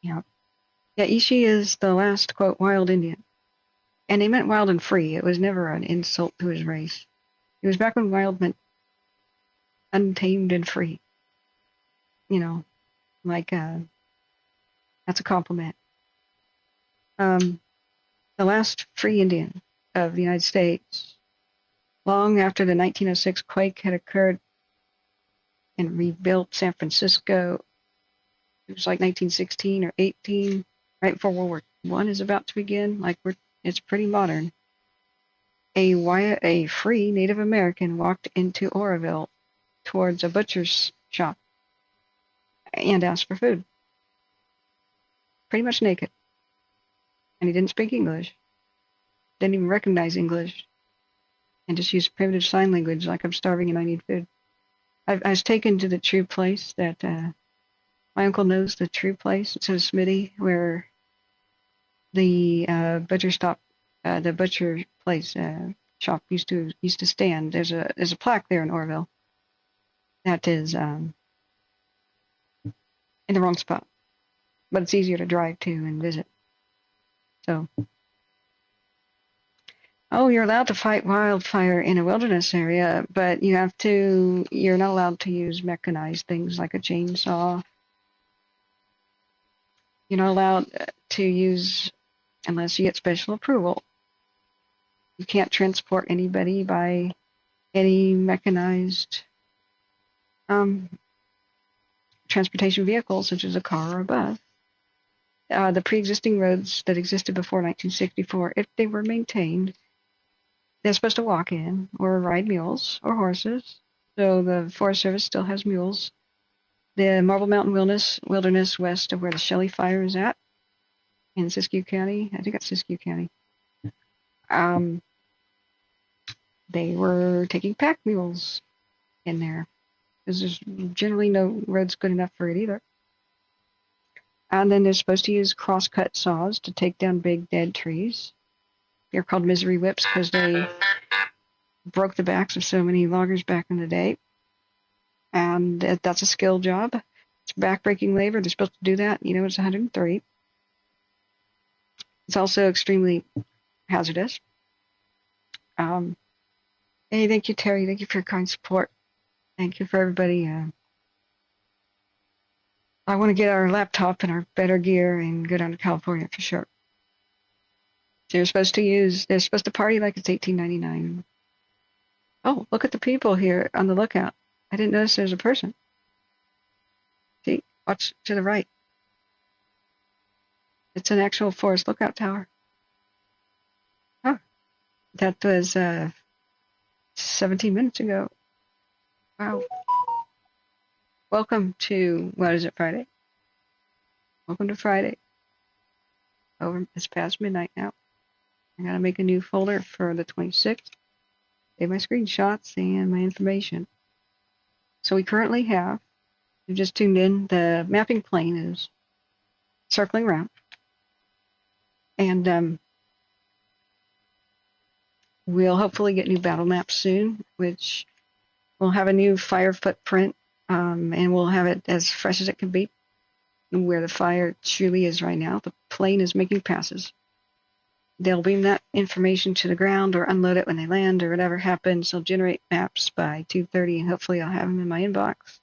Yeah. Yeah, Ishi is the last, quote, wild Indian. And they meant wild and free. It was never an insult to his race. It was back when wild meant untamed and free. You know, like, that's a compliment. The last free Indian of the United States, long after the 1906 quake had occurred and rebuilt San Francisco. It was like 1916 or 18, right before World War I is about to begin. Like, it's pretty modern. A free Native American walked into Oroville towards a butcher's shop and asked for food. Pretty much naked. And he didn't speak English. Didn't even recognize English. And just used primitive sign language like, I'm starving and I need food. I was taken to the true place that my uncle knows, the true place. It's in Smitty, where the butcher place shop used to stand. There's a plaque there in Oroville that is in the wrong spot, but it's easier to drive to and visit. So, you're allowed to fight wildfire in a wilderness area, but you're not allowed to use mechanized things like a chainsaw. You're not allowed to use, unless you get special approval. You can't transport anybody by any mechanized transportation vehicle, such as a car or a bus. The pre-existing roads that existed before 1964, if they were maintained, they're supposed to walk in or ride mules or horses. So the Forest Service still has mules. The Marble Mountain Wilderness west of where the Shelley Fire is at, in Siskiyou County, I think that's Siskiyou County, they were taking pack mules in there, because there's generally no roads good enough for it either. And then they're supposed to use cross-cut saws to take down big dead trees. They're called misery whips because they broke the backs of so many loggers back in the day. And that's a skill job. It's backbreaking labor. They're supposed to do that. You know, it's 103. It's also extremely hazardous. Hey, thank you, Terry. Thank you for your kind support. Thank you for everybody. I want to get our laptop and our better gear and go down to California for sure. They're supposed to party like it's 1899. Oh, look at the people here on the lookout. I didn't notice there's a person. See, watch to the right. It's an actual forest lookout tower. Huh. That was 17 minutes ago. Wow. Welcome to, what is it, Friday? Welcome to Friday. It's past midnight now. I gotta make a new folder for the 26th. Save my screenshots and my information. So we currently have, you just tuned in, the mapping plane is circling around. And we'll hopefully get new battle maps soon, which will have a new fire footprint, and we'll have it as fresh as it can be, where the fire truly is right now. The plane is making passes. They'll beam that information to the ground or unload it when they land or whatever happens. They'll generate maps by 2:30, and hopefully I'll have them in my inbox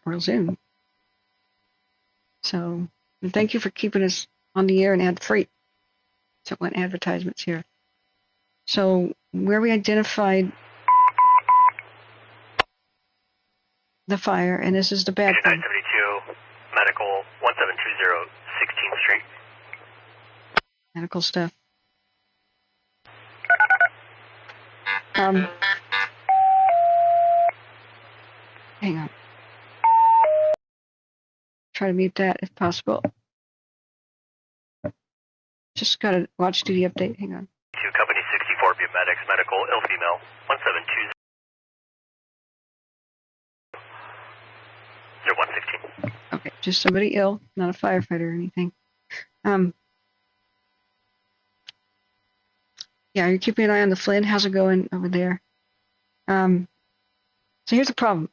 real soon. So thank you for keeping us on the air and ad-free. So what advertisements here. So where we identified the fire, and this is the bad thing. 972, medical 1720, 16th Street. Medical stuff. Hang on. Try to mute that if possible. Just got a watch duty update. Hang on. 2 Company 64 Butte Medics, medical, ill female, 1720. 0116. Okay, just somebody ill, not a firefighter or anything. Yeah, you're keeping an eye on the Flynn. How's it going over there? So here's the problem,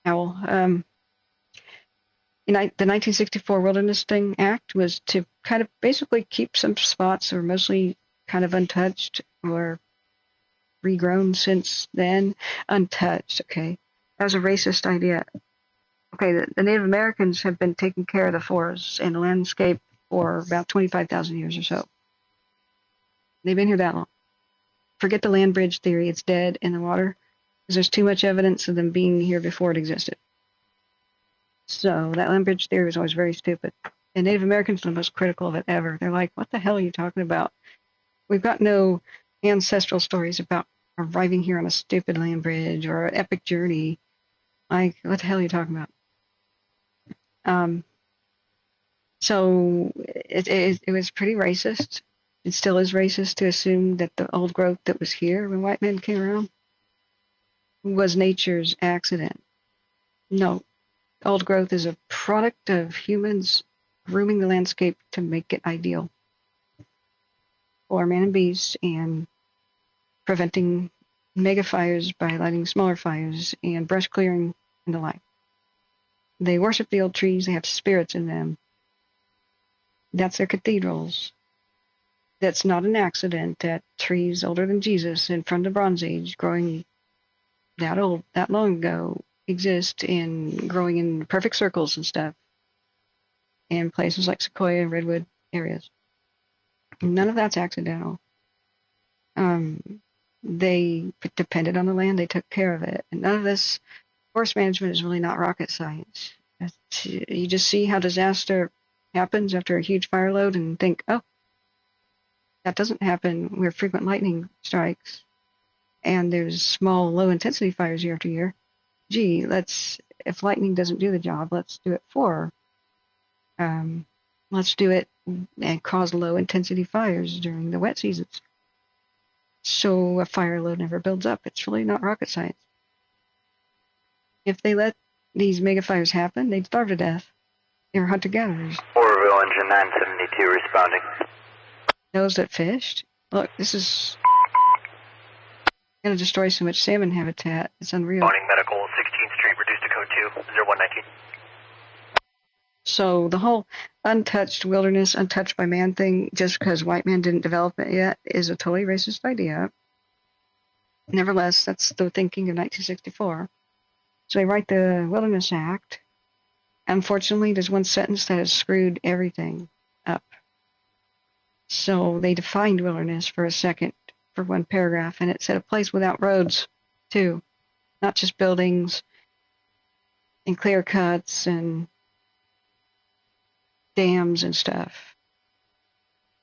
Owl. The 1964 Wilderness Thing Act was to kind of basically keep some spots that were mostly kind of untouched or regrown since then. Untouched, okay? That was a racist idea. Okay, the Native Americans have been taking care of the forests and the landscape for about 25,000 years or so. They've been here that long. Forget the land bridge theory. It's dead in the water because there's too much evidence of them being here before it existed. So that land bridge theory was always very stupid. And Native Americans are the most critical of it ever. They're like, what the hell are you talking about? We've got no ancestral stories about arriving here on a stupid land bridge or an epic journey. Like, what the hell are you talking about? So it was pretty racist. It still is racist to assume that the old growth that was here when white men came around was nature's accident. No. Old growth is a product of humans grooming the landscape to make it ideal for man and beast and preventing mega fires by lighting smaller fires and brush clearing and the like. They worship the old trees. They have spirits in them. That's their cathedrals. That's not an accident that trees older than Jesus and from the Bronze Age growing that long ago exist and growing in perfect circles and stuff in places like Sequoia and Redwood areas. None of that's accidental. They depended on the land. They took care of it. And none of this forest management is really not rocket science. You just see how disaster happens after a huge fire load and think, oh, that doesn't happen where frequent lightning strikes and there's small, low-intensity fires year after year. Gee, if lightning doesn't do the job, let's do it let's do it and cause low-intensity fires during the wet seasons. So a fire load never builds up. It's really not rocket science. If they let these mega fires happen, they'd starve to death. They're hunter-gatherers. Oroville engine 972 responding. Those that fished? Look, this is going to destroy so much salmon habitat. It's unreal. Morning medical, 16th Street, reduced 119. So the whole untouched wilderness, untouched by man thing, just because white man didn't develop it yet, is a totally racist idea. Nevertheless, that's the thinking of 1964. So they write the Wilderness Act. Unfortunately, there's one sentence that has screwed everything up. So they defined wilderness for a second, for one paragraph, and it said a place without roads, too. Not just buildings and clear cuts and dams and stuff.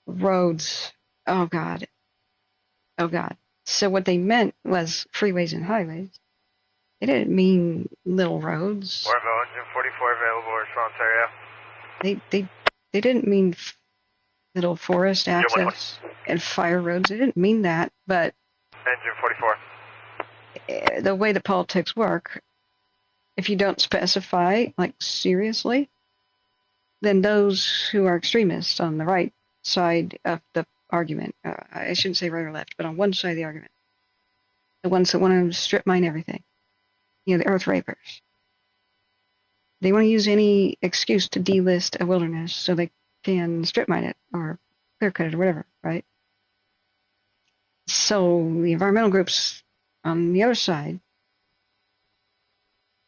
Roads. Oh, God. Oh, God. So what they meant was freeways and highways. They didn't mean little roads. Morrow, engine 44 available, response area. They didn't mean little forest access and fire roads. They didn't mean that, but Engine 44. the way the politics work, if you don't specify, like seriously, then those who are extremists on the right side of the argument, I shouldn't say right or left, but on one side of the argument, the ones that want to strip mine everything, the earth rapers, they want to use any excuse to delist a wilderness so they can strip mine it or clear cut it or whatever, right? So the environmental groups on the other side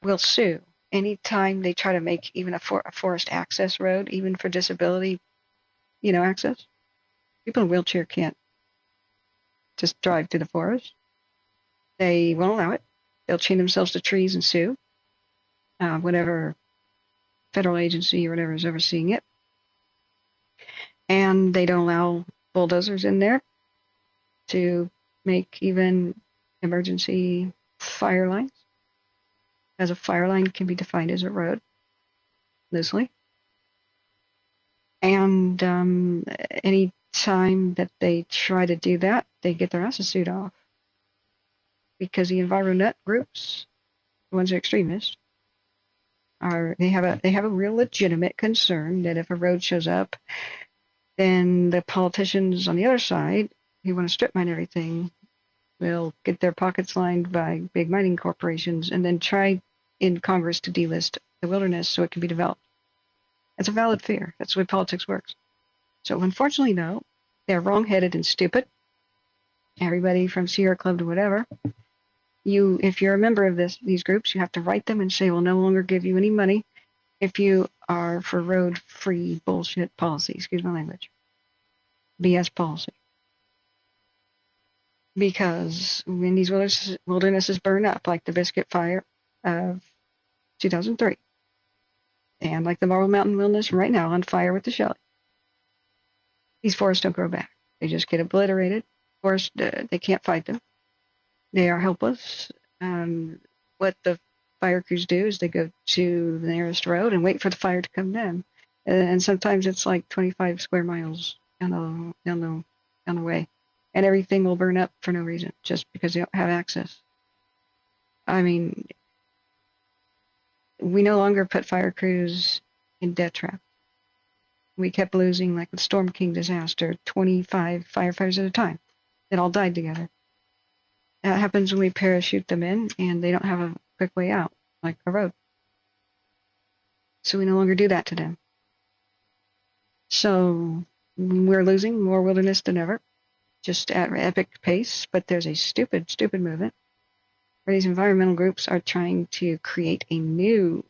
will sue anytime they try to make even a forest access road, even for disability, access. People in a wheelchair can't just drive through the forest. They won't allow it. They'll chain themselves to trees and sue whatever federal agency or whatever is overseeing it. And they don't allow bulldozers in there to make even emergency fire lines, as a fire line can be defined as a road, loosely. And any time that they try to do that, they get their asses sued off. Because the environment groups, the ones who are extremists, they have a real legitimate concern that if a road shows up, then the politicians on the other side who want to strip mine everything will get their pockets lined by big mining corporations and then try in Congress to delist the wilderness so it can be developed. That's a valid fear. That's the way politics works. So unfortunately, no, they're wrong-headed and stupid. Everybody from Sierra Club to whatever. If you're a member of these groups, you have to write them and say we'll no longer give you any money if you are for road-free bullshit policy. Excuse my language. BS policy. Because when these wildernesses burn up, like the Biscuit Fire of 2003, and like the Morrow Mountain Wilderness right now on fire with the Shelley, these forests don't grow back. They just get obliterated. Forests, they can't fight them. They are helpless. What the fire crews do is they go to the nearest road and wait for the fire to come down. And sometimes it's like 25 square miles down the way. And everything will burn up for no reason, just because they don't have access. I mean, we no longer put fire crews in death trap. We kept losing, like the Storm King disaster, 25 firefighters at a time that all died together. That happens when we parachute them in and they don't have a quick way out, like a road. So we no longer do that to them. So we're losing more wilderness than ever, just at an epic pace, but there's a stupid movement where these environmental groups are trying to create a new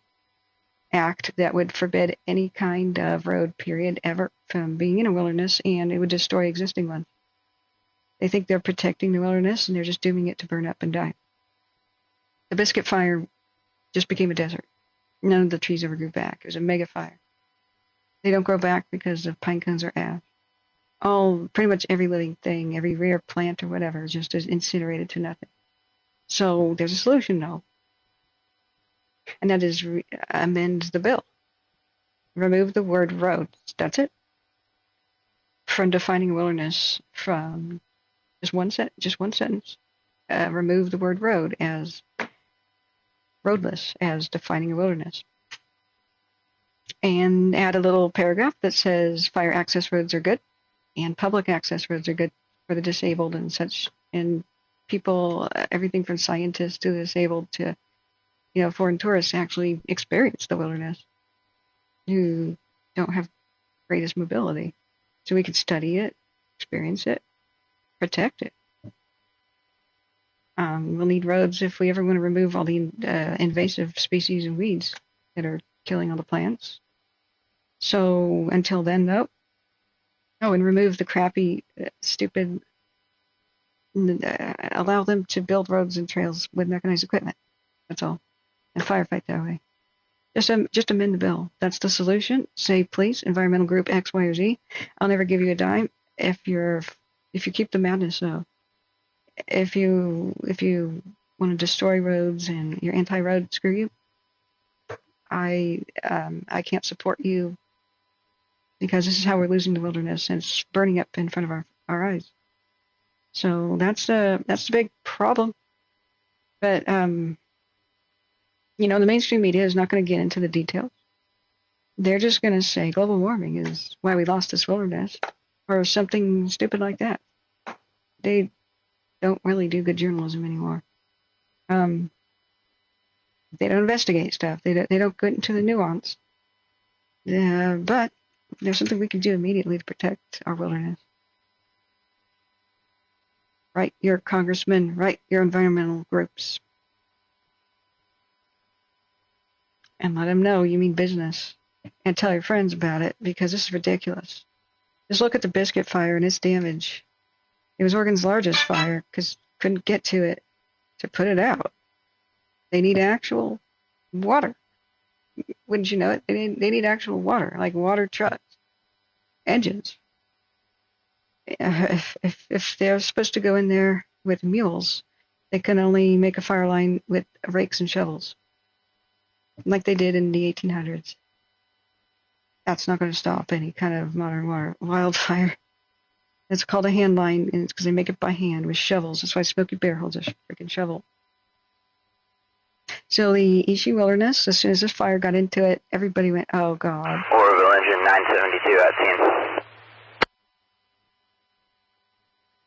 act that would forbid any kind of road, period, ever from being in a wilderness, and it would destroy existing ones. They think they're protecting the wilderness, and they're just dooming it to burn up and die. The Biscuit Fire just became a desert. None of the trees ever grew back. It was a mega fire. They don't grow back because the pine cones are ash. Pretty much every living thing, every rare plant or whatever, just is incinerated to nothing. So there's a solution, though. And that is amend the bill. Remove the word road. That's it. From defining a wilderness from just one sentence. Remove the word road as roadless, as defining a wilderness. And add a little paragraph that says fire access roads are good and public access roads are good for the disabled and such, and people, everything from scientists to the disabled to foreign tourists actually experience the wilderness who don't have greatest mobility. So we could study it, experience it, protect it. We'll need roads if we ever want to remove all the invasive species and weeds that are killing all the plants. So until then, nope. Oh, and remove the crappy, stupid, allow them to build roads and trails with mechanized equipment. That's all. And firefight that way. Just amend the bill. That's the solution. Say, please, environmental group X, Y, or Z. I'll never give you a dime if you keep the madness though. If you want to destroy roads and you're anti-road, screw you. I can't support you because this is how we're losing the wilderness and it's burning up in front of our eyes. So that's the big problem. But the mainstream media is not going to get into the details. They're just going to say global warming is why we lost this wilderness or something stupid like that. They don't really do good journalism anymore. They don't investigate stuff. They don't get into the nuance. But there's something we can do immediately to protect our wilderness. Write your congressmen, write your environmental groups. And let them know you mean business. And tell your friends about it because this is ridiculous. Just look at the Biscuit fire and its damage. It was Oregon's largest fire because couldn't get to it to put it out. They need actual water. Wouldn't you know it? They need actual water, like water trucks, engines. If they're supposed to go in there with mules, they can only make a fire line with rakes and shovels, like they did in the 1800s. That's not going to stop any kind of modern wildfire. It's called a hand line, and it's because they make it by hand with shovels. That's why Smokey Bear holds a freaking shovel. So the Ishi Wilderness, as soon as this fire got into it, everybody went, oh, God. Oroville engine 972 at scene.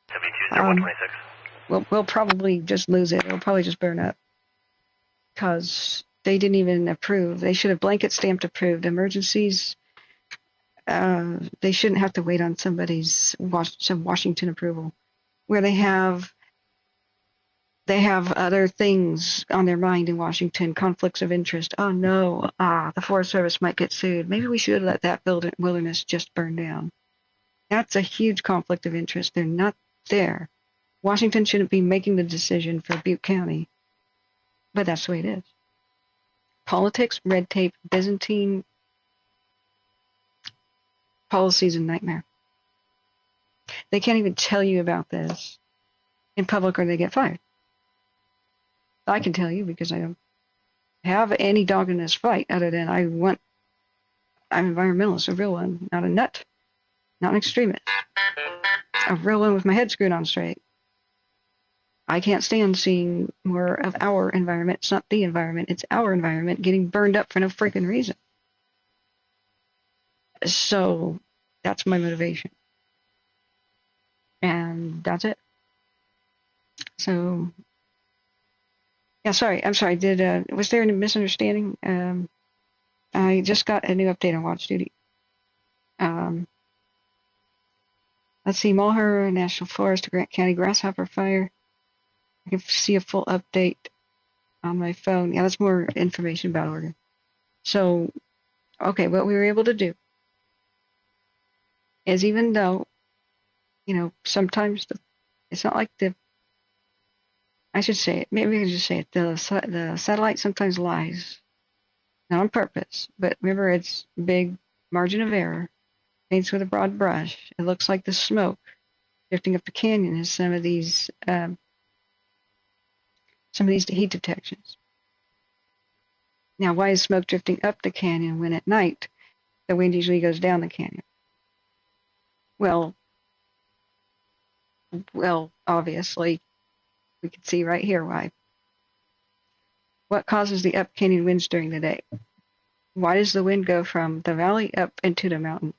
720126. We'll probably just lose it. It'll probably just burn up. Because they didn't even approve. They should have blanket stamped approved. Emergencies, they shouldn't have to wait on some Washington approval. Where they have other things on their mind in Washington, conflicts of interest. Oh no, the Forest Service might get sued. Maybe we should let that wilderness just burn down. That's a huge conflict of interest. They're not there. Washington shouldn't be making the decision for Butte County, but that's the way it is. Politics, red tape, Byzantine policies, a nightmare. They can't even tell you about this in public or they get fired. I can tell you because I don't have any dog in this fight other than I'm an environmentalist, a real one, not a nut, not an extremist. A real one with my head screwed on straight. I can't stand seeing more of our environment. It's not the environment, it's our environment getting burned up for no freaking reason. So that's my motivation. And that's it. So, yeah, I'm sorry. Was there any misunderstanding? I just got a new update on Watch Duty. Let's see, Malheur National Forest, Grant County Grasshopper Fire. I can see a full update on my phone. Yeah, that's more information about Oregon. So, okay, what we were able to do is even though, sometimes it's not like I should say it, maybe I can just say it, the satellite sometimes lies. Not on purpose, but remember it's big margin of error, paints with a broad brush. It looks like the smoke drifting up the canyon is some of these heat detections. Now, why is smoke drifting up the canyon when at night the wind usually goes down the canyon? Well, obviously, we can see right here why. What causes the up canyon winds during the day? Why does the wind go from the valley up into the mountain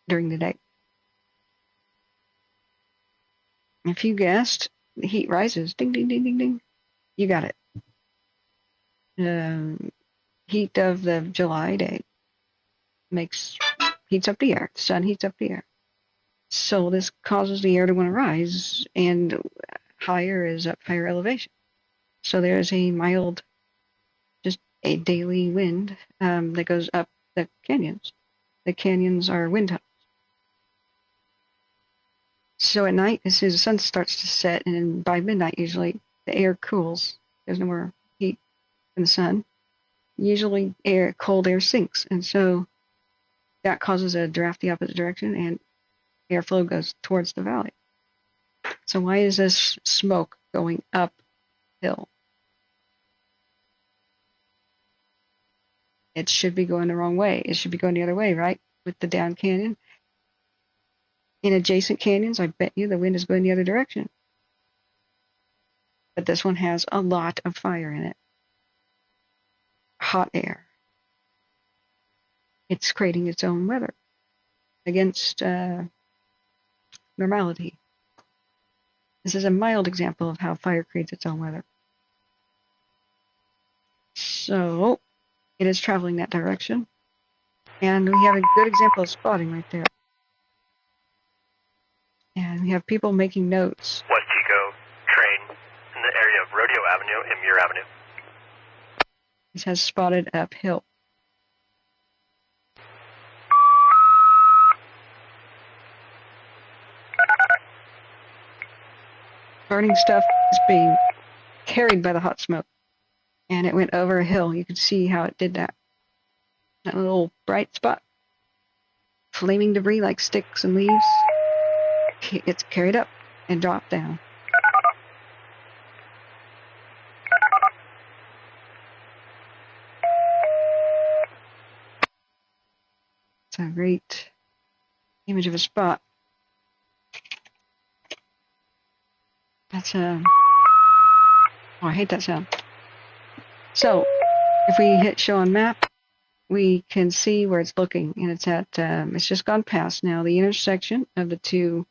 during the day? If you guessed, the heat rises. Ding, ding, ding, ding, ding. You got it. heat of the July day heats up the air. The sun heats up the air. So this causes the air to want to rise, and higher is up higher elevation. So there's a mild, just a daily wind that goes up the canyons. The canyons are wind tunnels. So at night, as soon as the sun starts to set, and by midnight usually, the air cools. There's no more heat from the sun. Usually cold air sinks, and so that causes a draft the opposite direction, and airflow goes towards the valley. So why is this smoke going uphill? It should be going the wrong way. It should be going the other way, right? With the down canyon. In adjacent canyons, I bet you the wind is going the other direction. But this one has a lot of fire in it. Hot air. It's creating its own weather against normality. This is a mild example of how fire creates its own weather. So it is traveling that direction. And we have a good example of spotting right there. And we have people making notes. West Chico train in the area of Rodeo Avenue and Muir Avenue. This has spotted uphill. Burning stuff is being carried by the hot smoke. And it went over a hill. You can see how it did that. That little bright spot. Flaming debris like sticks and leaves. It's carried up and dropped down. It's a great image of a spot. That's oh, I hate that sound. So, if we hit show on map, we can see where it's looking, and it's at, it's just gone past now the intersection of the two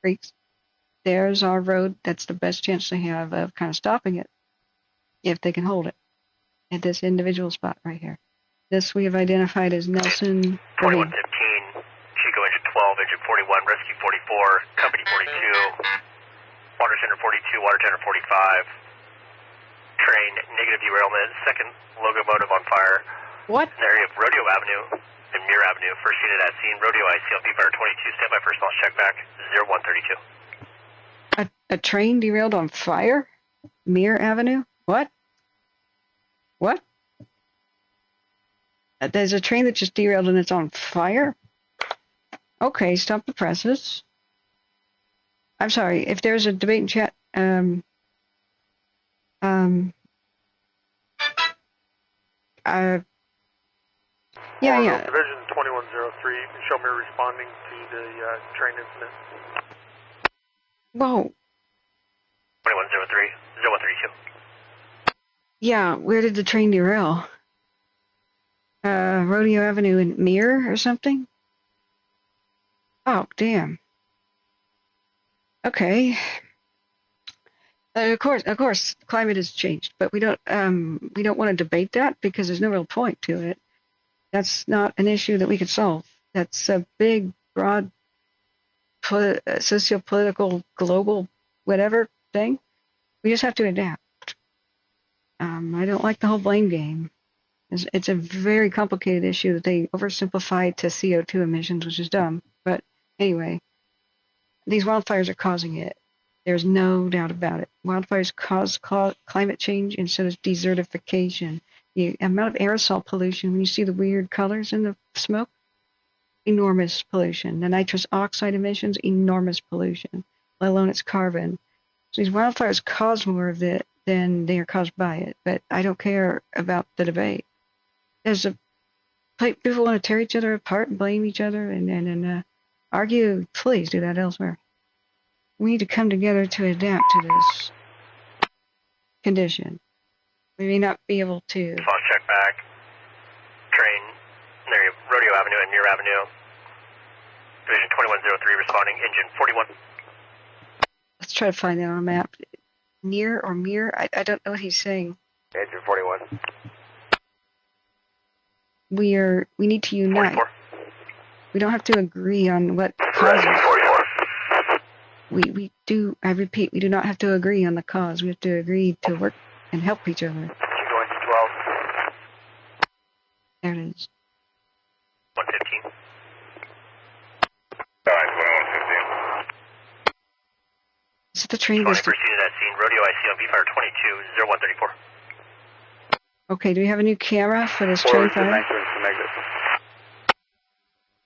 creeks. There's our road. That's the best chance they have of kind of stopping it, if they can hold it, at this individual spot right here. This we have identified as Nelson. 2115, Chico engine 12, engine 41, rescue 44, company 42, water tender 42, water tender 45, train negative derailment, second locomotive on fire. What? In the area of Rodeo Avenue and Muir Avenue, first unit at scene, Rodeo ICLP fire 22, stand by first loss, check back, 0132. A train derailed on fire? Muir Avenue? What? What? There's a train that just derailed and it's on fire? Okay, stop the presses. I'm sorry, if there's a debate in chat, yeah. Division 2103, show me responding to the train incident. Whoa. 2103, 0132. Yeah, where did the train derail? Rodeo Avenue in Muir or something? Oh, damn. Okay. Of course, climate has changed, but we don't want to debate that because there's no real point to it. That's not an issue that we could solve. That's a big, broad, socio-political, global, whatever thing. We just have to adapt. I don't like the whole blame game. It's a very complicated issue that they oversimplified to CO2 emissions, which is dumb. But anyway, these wildfires are causing it. There's no doubt about it. Wildfires cause climate change, and so does desertification. The amount of aerosol pollution, when you see the weird colors in the smoke, enormous pollution. The nitrous oxide emissions, enormous pollution, let alone its carbon. So these wildfires cause more of it than they are caused by it. But I don't care about the debate. People want to tear each other apart and blame each other and argue. Please do that elsewhere. We need to come together to adapt to this condition. We may not be able to. Lost check back. Train in the area of Rodeo Avenue and Muir Avenue. Division 2103 responding, engine 41. Let's try to find that on a map. Near or Muir? I don't know what he's saying. Engine 41. We need to unite. 44. We don't have to agree on what causes. 44. We do, I repeat, we do not have to agree on the cause. We have to agree to work and help each other. Chico Engine 12. There it is. 115. Alright, 115. Is it the train? 21st unit at scene. Rodeo IC on V-Fire 22, 0134. Okay, do we have a new camera for this train fire?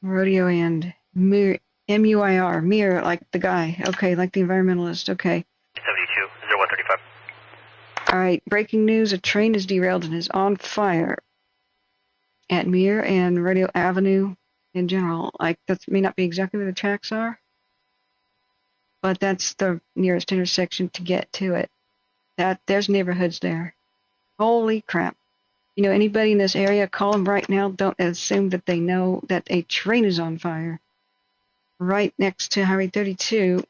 Rodeo and MUIR, Mir, like the guy. Okay, like the environmentalist. Okay. 72, 0135. All right, breaking news. A train is derailed and is on fire at Mir and Rodeo Avenue in general. Like, that may not be exactly where the tracks are, but that's the nearest intersection to get to it. There's neighborhoods there. Holy crap. You know, anybody in this area, call them right now. Don't assume that they know that a train is on fire. Right next to Highway 32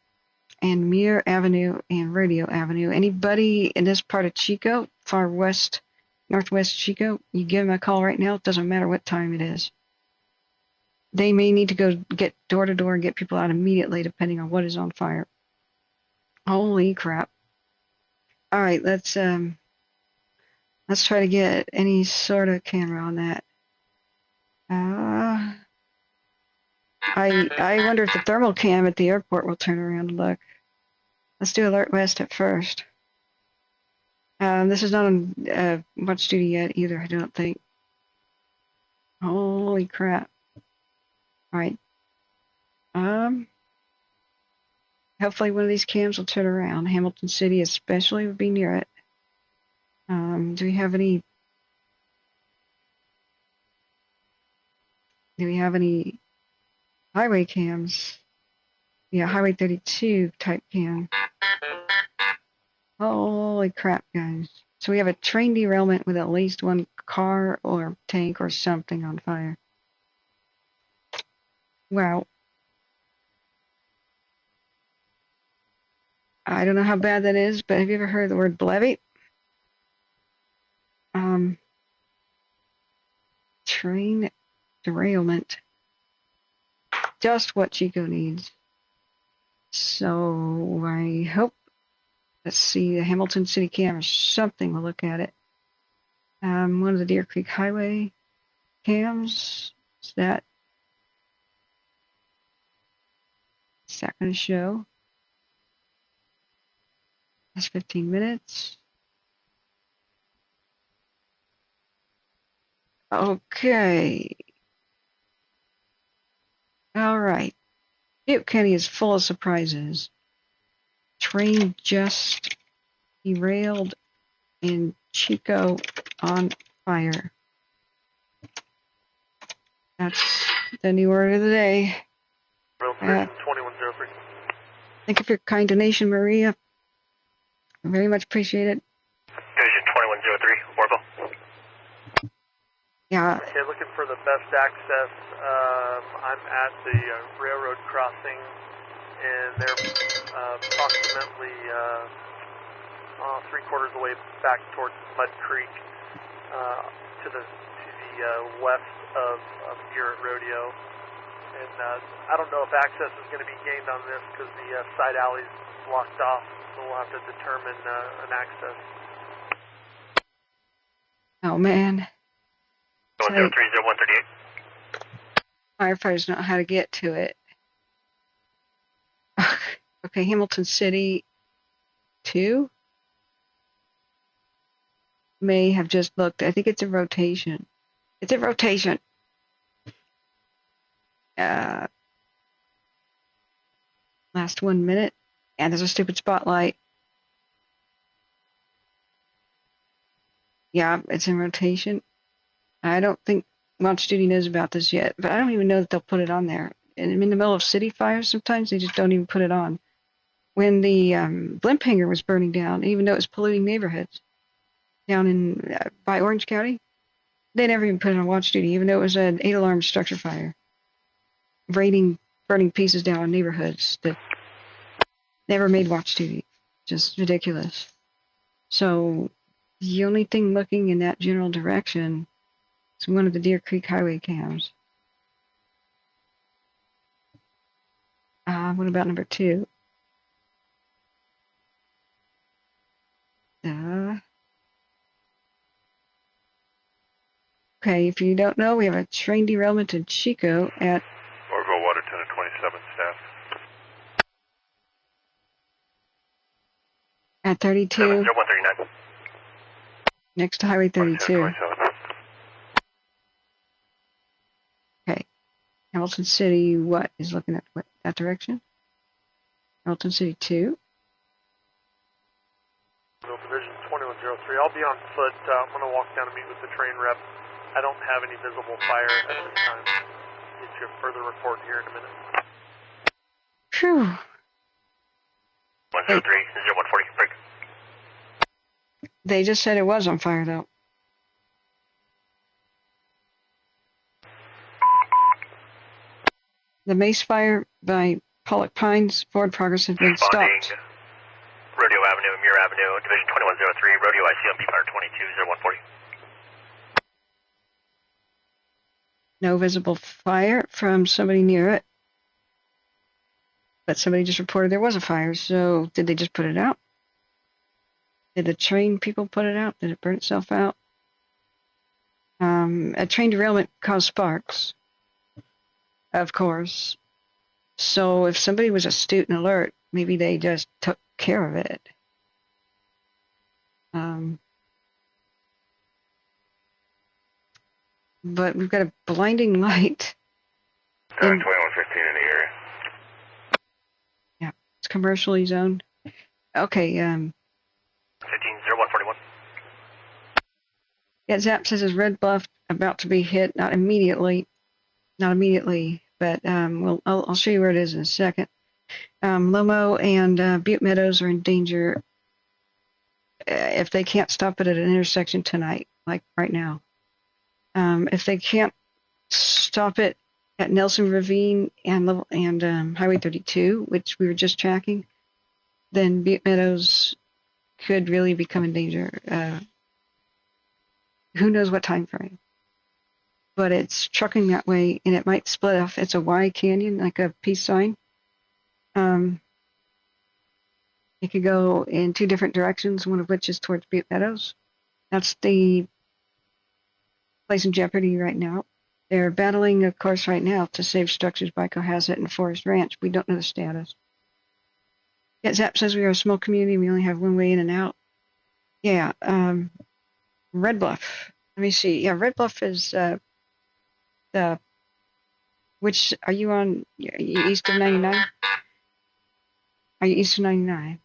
and Muir Avenue and Rodeo Avenue. Anybody in this part of Chico, far west, northwest Chico, you give them a call right now. It doesn't matter what time it is. They may need to go get door to door and get people out immediately, depending on what is on fire. Holy crap. All right, let's try to get any sort of camera on that. I wonder if the thermal cam at the airport will turn around and look. Let's do Alert West at first. This is not on watch duty yet either, I don't think. Holy crap. All right. Hopefully one of these cams will turn around. Hamilton City especially would be near it. Do we have any highway cams? Yeah, Highway 32 type cam. Holy crap, guys. So we have a train derailment with at least one car or tank or something on fire. Wow. I don't know how bad that is, but have you ever heard the word levy? Train derailment. Just what Chico needs. So I hope, let's see, the Hamilton City cam or something will look at it. One of the Deer Creek Highway cams. Is that going to show? That's 15 minutes. Okay. All right. Butte County is full of surprises. Train just derailed in Chico on fire. That's the new word of the day. Real 2103. Thank you for your kind donation, Maria. Very much appreciate it. Division 2103, Orville. Yeah. Okay, looking for the best access. I'm at the railroad crossing, and they're approximately 3/4 of the way back towards Mud Creek, to the west of Butte Rodeo. And I don't know if access is going to be gained on this because the side alley's blocked off, so we'll have to determine an access. Oh man. 1030138. Firefighters know how to get to it. Okay, Hamilton City 2 may have just looked. I think it's a rotation. It's a rotation. Last 1 minute, and there's a stupid spotlight. Yeah, it's in rotation. I don't think Watch Duty knows about this yet, but I don't even know that they'll put it on there. And in the middle of city fires, sometimes they just don't even put it on. When the blimp hangar was burning down, even though it was polluting neighborhoods down in by Orange County, they never even put it on Watch Duty, even though it was an 8-alarm structure fire, burning pieces down in neighborhoods that never made Watch Duty. Just ridiculous. So The only thing looking in that general direction is one of the Deer Creek highway cams. What about number 2? Okay, if you don't know, we have a train derailment in Chico at Orville, Waterton, and 27 staff. at 32, 0139. next to Highway 32. 27. Okay, Hamilton City, what is looking at that direction? Hamilton City 2. Division 2103. I'll be on foot. I'm going to walk down and meet with the train rep. I don't have any visible fire at this time. Get you a further report here in a minute. Phew. 103, 0140, break. They just said it was on fire, though. The Mace Fire by Pollock Pines forward progress has been stopped. Rodeo Avenue, Muir Avenue, Division 2103, Rodeo IC on B-Fire 22, 0140. No visible fire from somebody near it. But somebody just reported there was a fire, so did they just put it out? Did the train people put it out? Did it burn itself out? A train derailment caused sparks, of course. So if somebody was astute and alert, maybe they just took care of it. But we've got a blinding light. 2115 in the area. Yeah, it's commercially zoned. Okay, 15-0141. yeah, Zap says his Red Bluff about to be hit, not immediately, but I'll show you where it is in a second. Lomo and Butte Meadows are in danger if they can't stop it at an intersection tonight, like right now. If they can't stop it at Nelson Ravine and Highway 32, which we were just tracking, then Butte Meadows could really become in danger. Who knows what time frame? But it's trucking that way, and it might split off. It's a Y canyon, like a peace sign. It could go in 2 different directions, one of which is towards Butte Meadows. That's the place in jeopardy right now. They're battling, of course, right now to save structures by Cohasset and Forest Ranch. We don't know the status. Yet Zap says we are a small community. We only have one way in and out. Yeah, Red Bluff. Let me see. Yeah, Red Bluff is which are you on? Are you east of 99? Are you east of 99?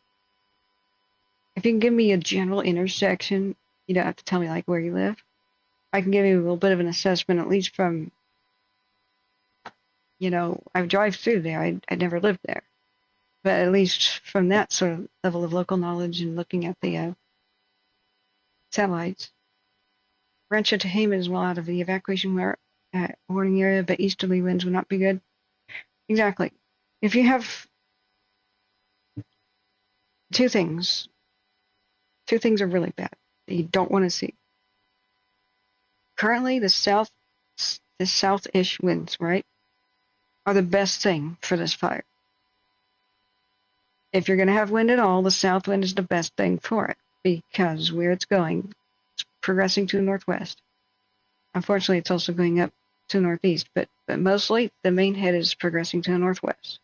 If you can give me a general intersection, you don't have to tell me like where you live. I can give you a little bit of an assessment, at least from, I drive through there. I never lived there. But at least from that sort of level of local knowledge and looking at the satellites. Rancho Tehama is well out of the evacuation warning area, but easterly winds would not be good. Exactly. If you have two things are really bad that you don't want to see. Currently, the south-ish winds, right, are the best thing for this fire. If you're going to have wind at all, the south wind is the best thing for it because where it's going, it's progressing to the northwest. Unfortunately, it's also going up to the northeast, but mostly the main head is progressing to the northwest.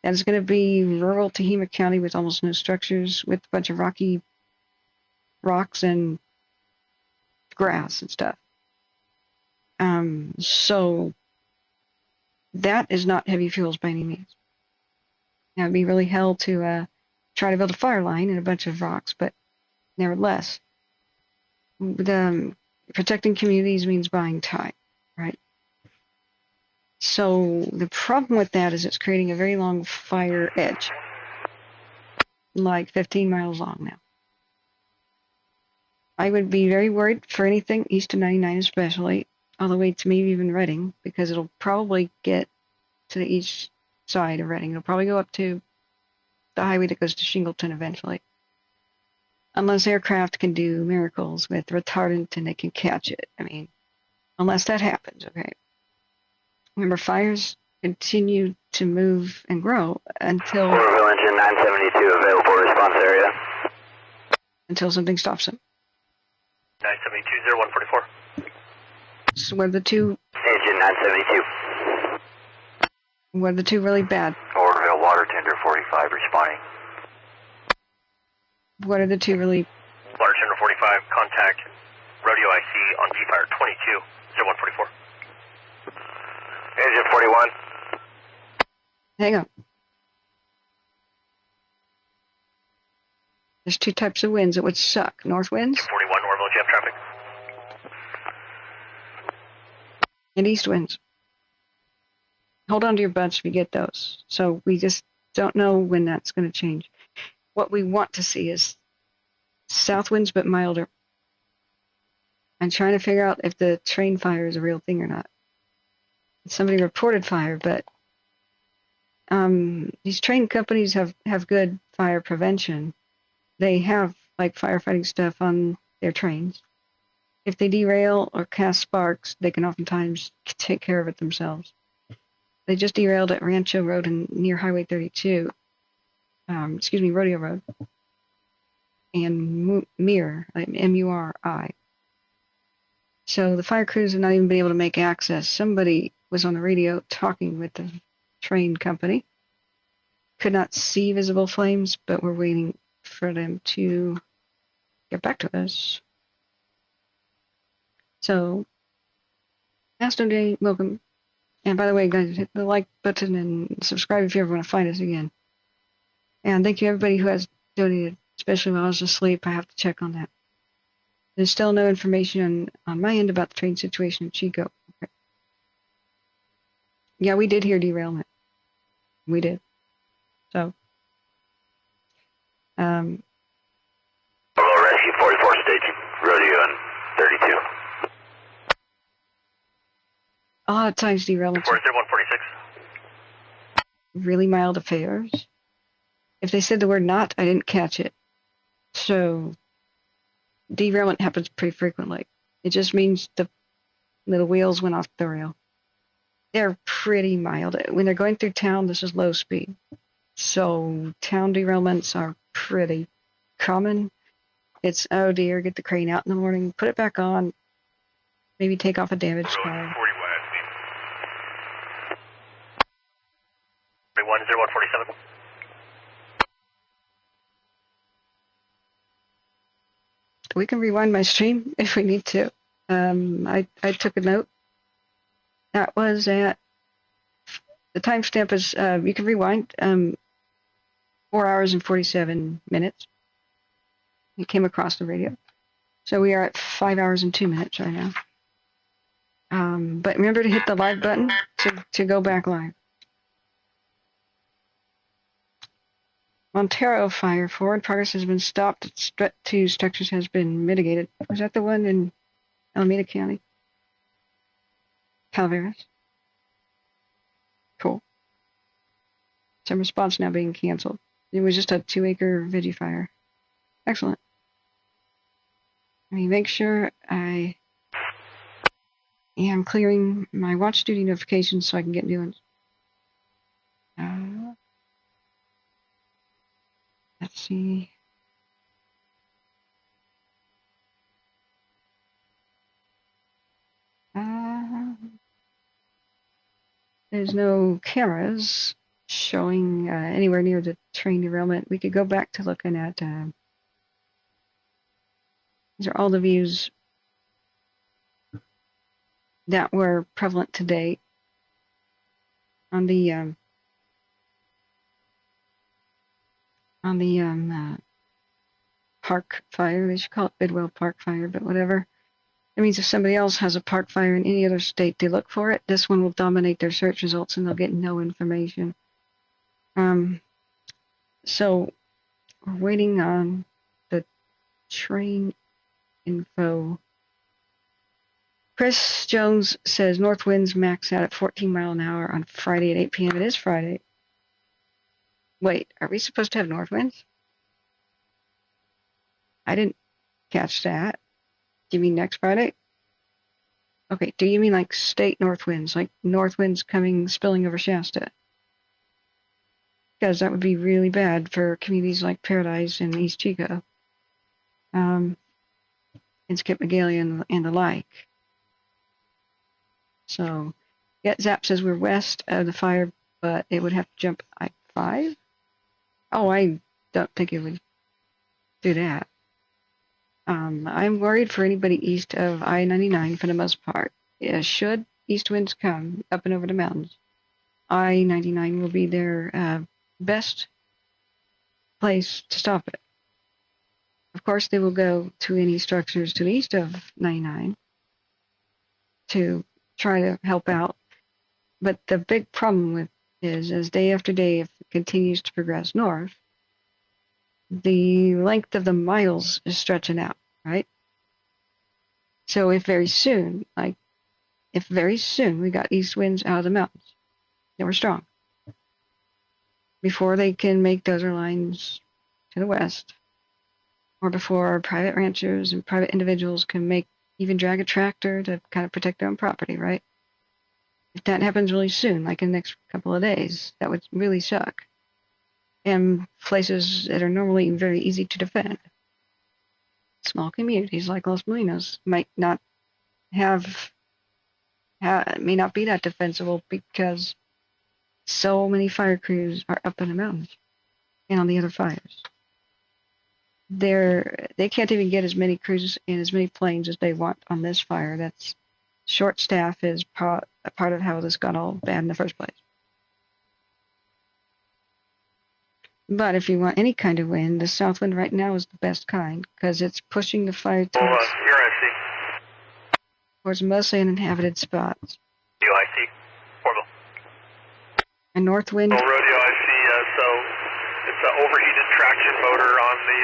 That is going to be rural Tehama County with almost no structures, with a bunch of rocky rocks and grass and stuff. So that is not heavy fuels by any means. Now, it'd be really hell to try to build a fire line in a bunch of rocks, but nevertheless, protecting communities means buying time, right? So the problem with that is it's creating a very long fire edge, like 15 miles long now. I would be very worried for anything east of 99 especially, all the way to maybe even Reading, because it'll probably get to the east side of Reading. It'll probably go up to the highway that goes to Shingleton eventually. unless aircraft can do miracles with retardant and they can catch it. I mean, unless that happens, okay? Remember, fires continue to move and grow until... Morrow engine 972 available response area. Until something stops them. 972, 0144. So what are the two... Engine 972. What are the two really bad? Orville water tender 45 responding. What are the two really... Larch under 45, contact rodeo IC on G-Fire 22, 0144. Engine 41. Hang on. There's two types of winds that would suck. North winds 41, Orville jam traffic. and east winds. Hold on to your butts if you get those. So we just don't know when that's going to change. What we want to see is south winds but milder. I'm trying to figure out if the train fire is a real thing or not. Somebody reported fire, but these train companies have good fire prevention. They have like firefighting stuff on their trains. If they derail or cast sparks, they can oftentimes take care of it themselves. They just derailed at Rancho Road and near Highway 32. Rodeo Road. And Mir, M-U-R-I. So the fire crews have not even been able to make access. Somebody was on the radio talking with the train company. Could not see visible flames, but we're waiting for them to get back to us. So, Aston Day, welcome. And by the way, guys, hit the like button and subscribe if you ever want to find us again. And thank you everybody who has donated, especially while I was asleep. I have to check on that. There's still no information on my end about the train situation in Chico. Okay. Yeah, we did hear derailment. We did. So, Rescue 44 station, rodeo and 32. a lot of times derailments are 146. really mild affairs. If they said the word not, I didn't catch it. So, derailment happens pretty frequently. It just means the little wheels went off the rail. They're pretty mild. When they're going through town, this is low speed. So town derailments are pretty common. It's, oh dear, get the crane out in the morning, put it back on, maybe take off a damaged car. 41, 0147. We can rewind my stream if we need to. I took a note. That was at, the timestamp is, you can rewind, 4 hours and 47 minutes. It came across the radio. So we are at 5 hours and 2 minutes right now. But remember to hit the live button to go back live. Montero fire, forward progress has been stopped. Threat to structures has been mitigated. Was that the one in Alameda County? Calaveras? Cool. Some response now being canceled. It was just a 2-acre veggie fire. Excellent. Let me make sure I am clearing my watch duty notifications so I can get new ones. Let's see. There's no cameras showing anywhere near the train derailment. We could go back to looking at, these are all the views that were prevalent today on the park fire. They should call it Bidwell Park Fire, but whatever. That means if somebody else has a park fire in any other state, they look for it. This one will dominate their search results and they'll get no information. So we're waiting on the train info. Chris Jones says north winds max out at 14 miles an hour on Friday at 8 p.m. It is Friday. Wait, are we supposed to have north winds? I didn't catch that. Do you mean next Friday? Okay, do you mean like state north winds, like north winds spilling over Shasta? Because that would be really bad for communities like Paradise and East Chico, and Skip McGillian and the like. So, yeah, Zap says we're west of the fire, but it would have to jump I-5? Oh, I don't think it would do that. I'm worried for anybody east of I-99 for the most part. Should east winds come up and over the mountains, I-99 will be their best place to stop it. Of course, they will go to any structures to the east of 99 to try to help out. But the big problem with is, as day after day, if it continues to progress north, the length of the miles is stretching out, right? So if very soon we got east winds out of the mountains, they were strong, before they can make dozer lines to the west, or before private ranchers and private individuals can even drag a tractor to kind of protect their own property, right? If that happens really soon, like in the next couple of days, that would really suck. And places that are normally very easy to defend, small communities like Los Molinos, might not may not be that defensible because so many fire crews are up in the mountains and on the other fires. They can't even get as many crews and as many planes as they want on this fire. That's short staff is part of how this got all bad in the first place. But if you want any kind of wind, the south wind right now is the best kind because it's pushing the fire towards mostly uninhabited spots. UIC, Orville. A north wind. Rodeo, I see. So it's an overheated traction motor on the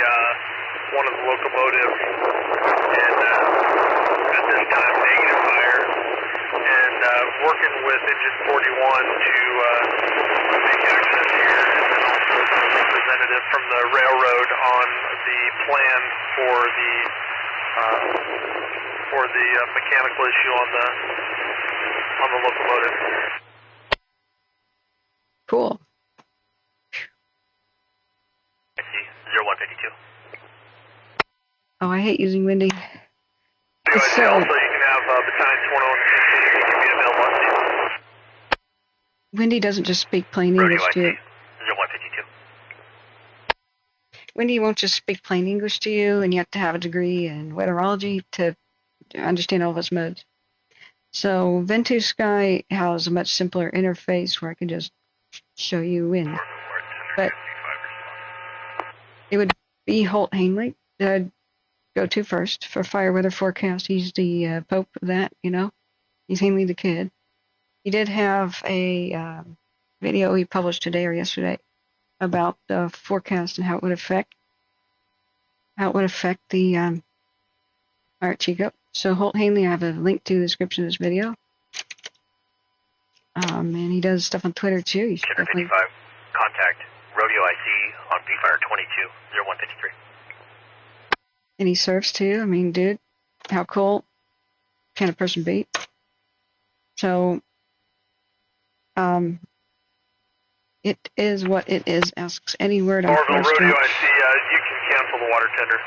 one of the locomotives, and at this time negative fire. And working with engine 41 to make access here, and then also the representative from the railroad on the plan for the mechanical issue on the locomotive. Cool. I see. 0152. Oh, I hate using windy. Also, you can have battalions 101 can be available. Windy doesn't just speak plain English to you. 0152. Windy won't just speak plain English to you, and you have to have a degree in weatherology to understand all of its modes. So Ventus Sky has a much simpler interface where I can just show you wind. But it would be Holt Hanley that I'd go to first for fire weather forecast. He's the pope of that, you know. He's Hanley the Kid. He did have a video he published today or yesterday about the forecast and how it would affect the fire Chico. So Holt Hanley, I have a link to the description of this video. And he does stuff on Twitter too. You should definitely... Contact Rodeo IC on B-Fire 22, 0153. And he surfs too. I mean, dude, how cool can a person be? So, it is what it is. Asks any word on Orville Rodeo, I see. You can cancel the water tender.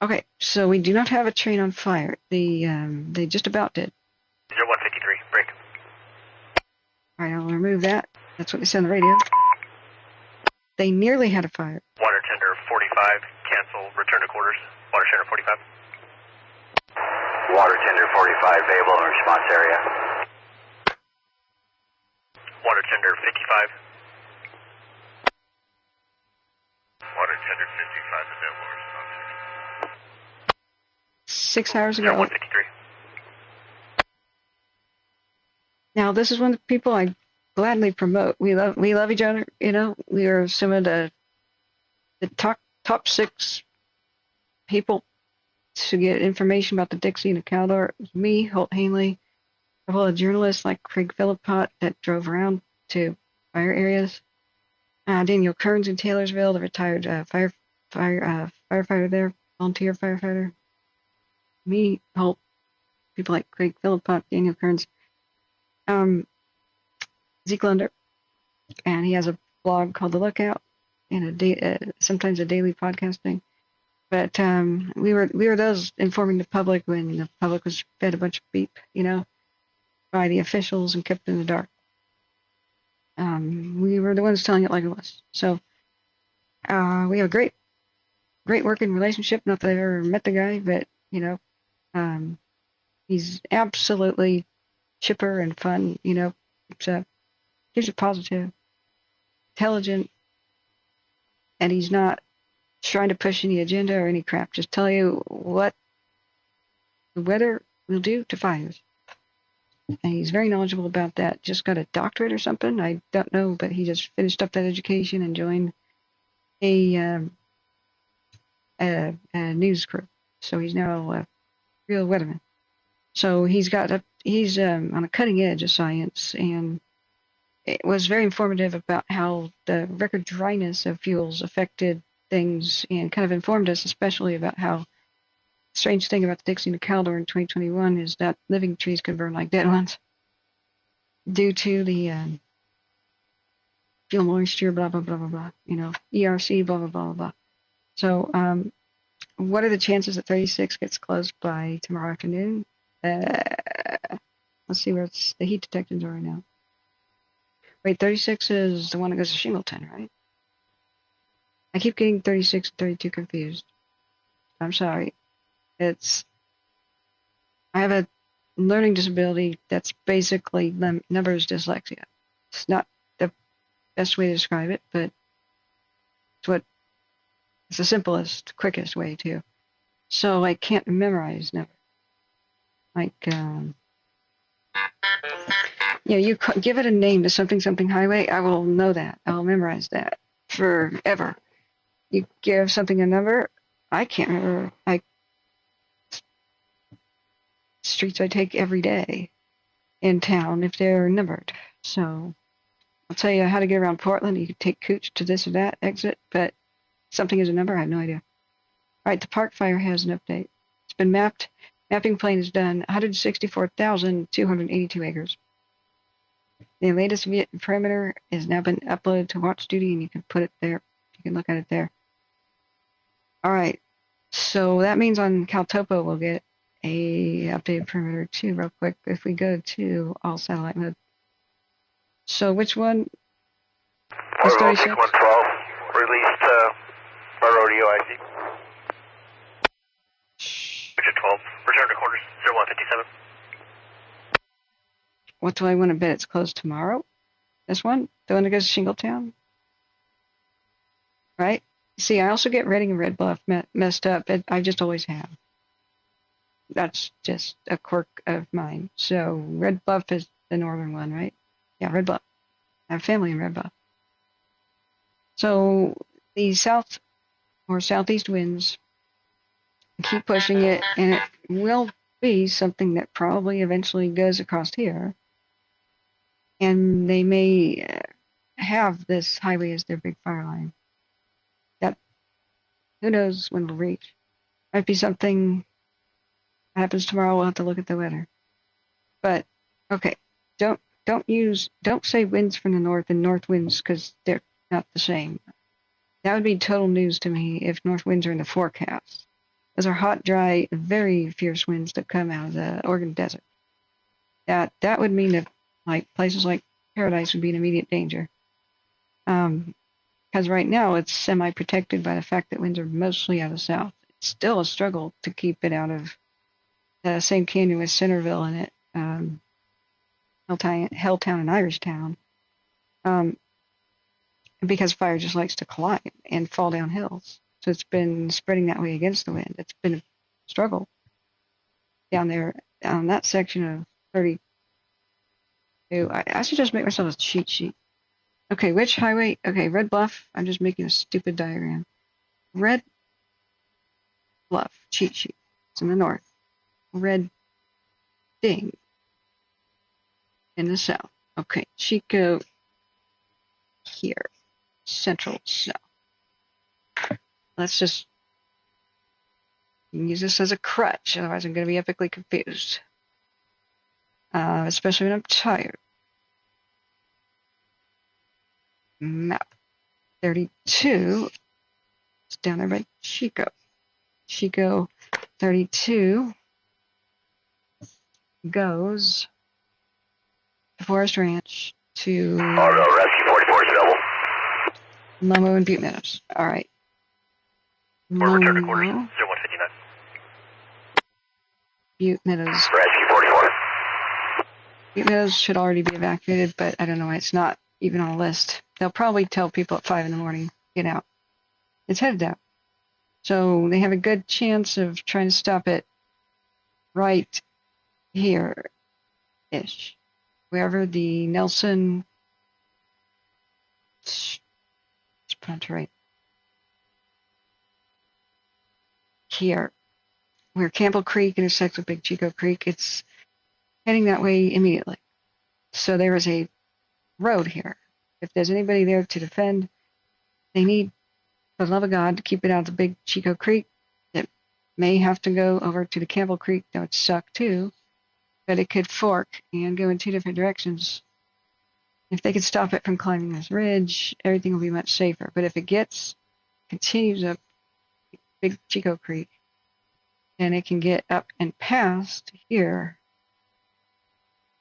Okay, so we do not have a train on fire. They just about did. 0153, break. All right, I'll remove that. That's what they said on the radio. They nearly had a fire. Water tender 45, cancel, return to quarters. Water tender 45. Water tender 45, available in response area. Water tender 55. Water tender 55, available in response area. 6 hours ago. 0153. Now, this is one of the people I gladly promote. We love each other. You know, we are some of the top 6 people to get information about the Dixie and the Caldor. It was me, Holt Hanley, a couple of journalists like Craig Philippott that drove around to fire areas. Daniel Kearns in Taylorsville, the retired firefighter there, volunteer firefighter. Me, help people like Craig Philippot, Daniel Kearns, Zeke Lunder, and he has a blog called The Lookout and sometimes a daily podcast thing. But we were those informing the public when the public was fed a bunch of beep, by the officials and kept in the dark. We were the ones telling it like it was. So we have a great working relationship. Not that I've ever met the guy, but he's absolutely chipper and fun. It's gives you positive, intelligent, and he's not trying to push any agenda or any crap. Just tell you what the weather will do to fires. And he's very knowledgeable about that. Just got a doctorate or something. I don't know, but he just finished up that education and joined a news crew. So he's now a real weatherman. So he's on a cutting edge of science, and it was very informative about how the record dryness of fuels affected things, and kind of informed us especially about how strange thing about the Dixie McCaldor in 2021 is that living trees could burn like dead ones due to the fuel moisture, blah, blah, blah, blah, blah, ERC, blah, blah, blah, blah, blah. So what are the chances that 36 gets closed by tomorrow afternoon? Let's see where the heat detectors are right now. Wait, 36 is the one that goes to Shingleton, right? I keep getting 36 and 32 confused. I'm sorry. I have a learning disability that's basically numbers dyslexia. It's not the best way to describe it, but it's the simplest, quickest way to. So I can't memorize numbers. Like, you give it a name to something highway, I will know that. I will memorize that forever. You give something a number, I can't remember. Streets I take every day in town if they're numbered. So I'll tell you how to get around Portland. You can take Cooch to this or that exit, but something is a number, I have no idea. All right, the Park Fire has an update. It's been mapped. Mapping plane is done. 164,282 acres. The latest perimeter has now been uploaded to Watch Duty, and you can put it there. You can look at it there. All right, so that means on CalTopo we'll get a updated perimeter too, real quick, if we go to all satellite mode. So which one? Morrow, 112, released rodeo IC. Richard 12, return to quarters 0157. What do I want to bet it's closed tomorrow? This one? The one that goes to Shingletown? Right? See, I also get Redding and Red Bluff messed up. I just always have. That's just a quirk of mine. So Red Bluff is the northern one, right? Yeah, Red Bluff. I have family in Red Bluff. So the south or southeast winds keep pushing it, and it will be something that probably eventually goes across here. And they may have this highway as their big fire line. That, who knows when it'll reach. Might be something that happens tomorrow. We'll have to look at the weather. But, okay, don't say winds from the north and north winds, because they're not the same. That would be total news to me if north winds are in the forecast. Those are hot, dry, very fierce winds that come out of the Oregon desert. That would mean that places like Paradise would be in immediate danger. Because right now it's semi-protected by the fact that winds are mostly out of the south. It's still a struggle to keep it out of the same canyon with Centerville in it, Helltown and Irishtown, because fire just likes to climb and fall down hills. So it's been spreading that way against the wind. It's been a struggle down there on that section of 32. I should just make myself a cheat sheet. Okay, which highway? Okay, Red Bluff. I'm just making a stupid diagram. Red Bluff, cheat sheet. It's in the north. Red Ding in the south. Okay, Chico here. Central south. let's just use this as a crutch, otherwise I'm going to be epically confused. Especially when I'm tired. Map 32. It's down there by Chico. Chico 32 goes to Forest Ranch to Rescue 44 is available. Momo and Butte Meadows. All right. Or return to quarters, Momo, 0159. Butte Meadows. Rescue 44. Butte Meadows should already be evacuated, but I don't know why it's not even on the list. They'll probably tell people at 5 in the morning, get out. It's headed out. So they have a good chance of trying to stop it right here-ish. Wherever the Nelson... It's right here. Where Campbell Creek intersects with Big Chico Creek, it's heading that way immediately. So there is a road here. If there's anybody there to defend, they need, for the love of God, to keep it out of the Big Chico Creek. It may have to go over to the Campbell Creek. That would suck too, but it could fork and go in two different directions. If they could stop it from climbing this ridge, everything will be much safer. But if it continues up Big Chico Creek, then it can get up and past here,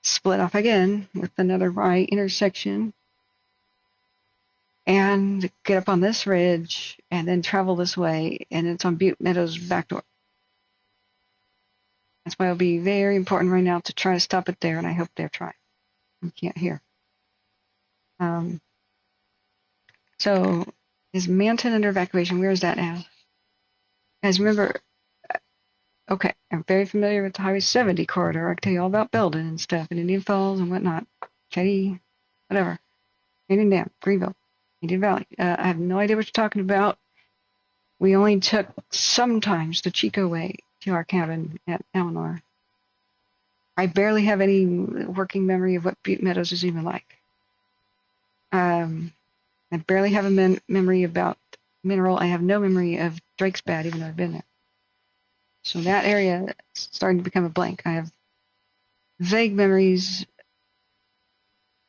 split off again with another right intersection, and get up on this ridge, and then travel this way, and it's on Butte Meadows' back door. That's why it'll be very important right now to try to stop it there, and I hope they're trying. You can't hear. So, is Manton under evacuation? Where is that now? Guys, remember, okay, I'm very familiar with the Highway 70 corridor. I can tell you all about Belden and stuff, and Indian Falls and whatnot. Teddy, whatever. Indian Dam, Greenville, Indian Valley. I have no idea what you're talking about. We only took sometimes the Chico Way to our cabin at Eleanor. I barely have any working memory of what Butte Meadows is even like. I barely have a memory about Mineral. I have no memory of Drake's Bad, even though I've been there. So that area is starting to become a blank. I have vague memories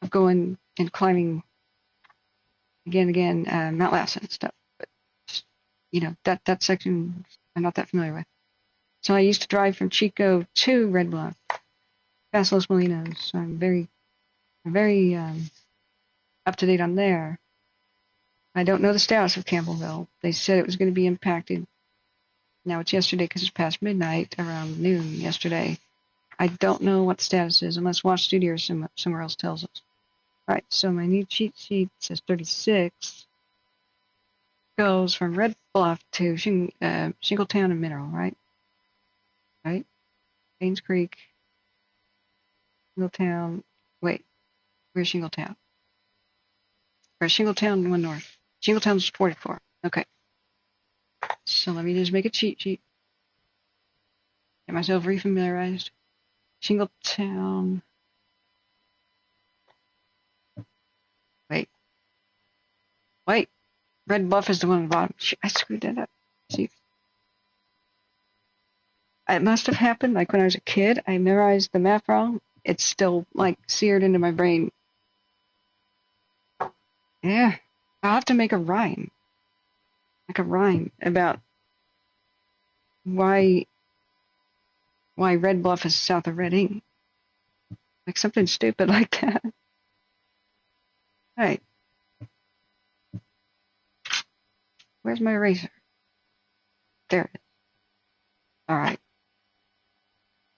of going and climbing again, Mount Lassen and stuff. But, you know, that section I'm not that familiar with. So I used to drive from Chico to Red Bluff, past Los Molinos. So I'm very up to date on there. I don't know the status of Campbellville. They said it was going to be impacted. Now it's yesterday because it's past midnight, around noon yesterday. I don't know what the status is unless Watch Studio or somewhere else tells us. All right, so my new cheat sheet says 36 goes from Red Bluff to Shingletown and Mineral, right? Right? Baines Creek, Shingletown. Wait, where's Shingletown? Or Shingletown, one north. Shingletown's 44. Okay. So let me just make a cheat sheet. Get myself refamiliarized. Shingletown. Wait. Red Bluff is the one on the bottom. I screwed that up. See. It must have happened like when I was a kid. I memorized the map wrong. It's still like seared into my brain. Yeah. I'll have to make a rhyme. Like a rhyme about why Red Bluff is south of Redding. Like something stupid like that. Hey. Where's my eraser? There it is. Alright.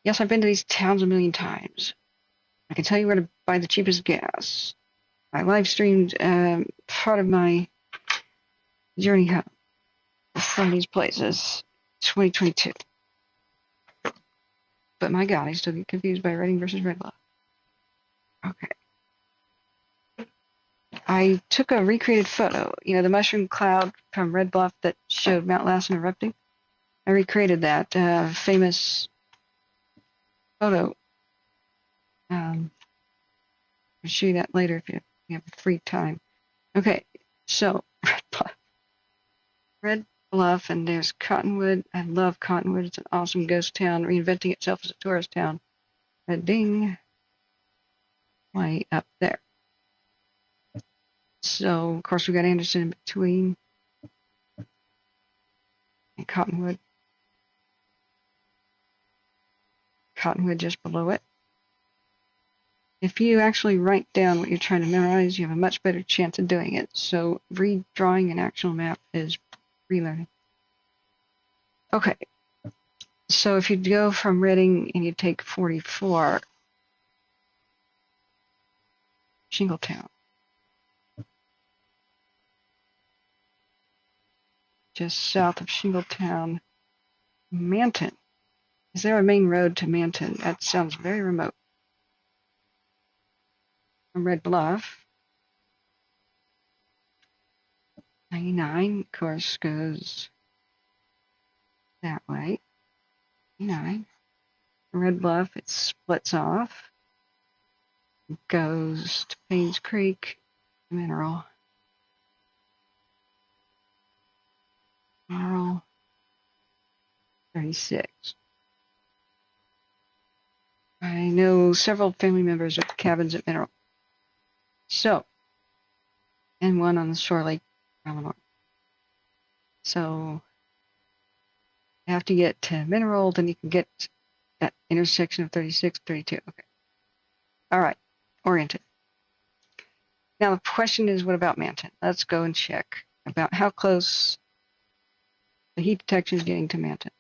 Yes, I've been to these towns a million times. I can tell you where to buy the cheapest gas. I live streamed part of my journey home from these places 2022. But my God, I still get confused by Redding versus Red Bluff. Okay. I took a recreated photo, you know, the mushroom cloud from Red Bluff that showed Mount Lassen erupting. I recreated that famous photo. I'll show you that later if you have free time. Okay, so Red Bluff, and there's Cottonwood. I love Cottonwood. It's an awesome ghost town, reinventing itself as a tourist town. Ding, way up there. So, of course, we got Anderson in between, and Cottonwood. Cottonwood just below it. If you actually write down what you're trying to memorize, you have a much better chance of doing it. So, redrawing an actual map is relearning. Okay. So if you go from Reading and you take 44, Shingletown. Just south of Shingletown, Manton. Is there a main road to Manton? That sounds very remote. From Red Bluff. 99, of course, goes that way. 99. From Red Bluff, it splits off. Goes to Paynes Creek, Mineral. Mineral 36. I know several family members with cabins at Mineral. So, and one on the Shore Lake, Illinois. So, you have to get to Mineral, then you can get that intersection of 36, 32. Okay. All right. Oriented. Now, the question is, what about Manton? Let's go and check about how close the heat detection is getting to Manton.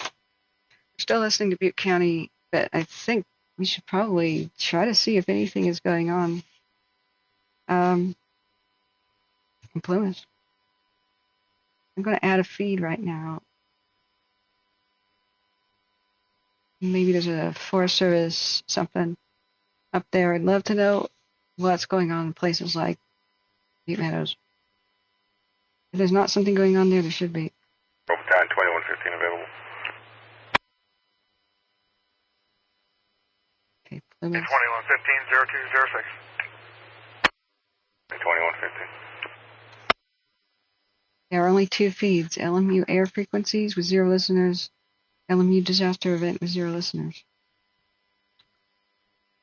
We're still listening to Butte County, but I think we should probably try to see if anything is going on in Plymouth. I'm going to add a feed right now. Maybe there's a Forest Service something up there. I'd love to know what's going on in places like Butte Meadows. If there's not something going on there, there should be. Overtime 2115 available. Okay, Plymouth. 2115-0206. 2115. There are only two feeds, LMU air frequencies with 0 listeners, LMU disaster event with 0 listeners.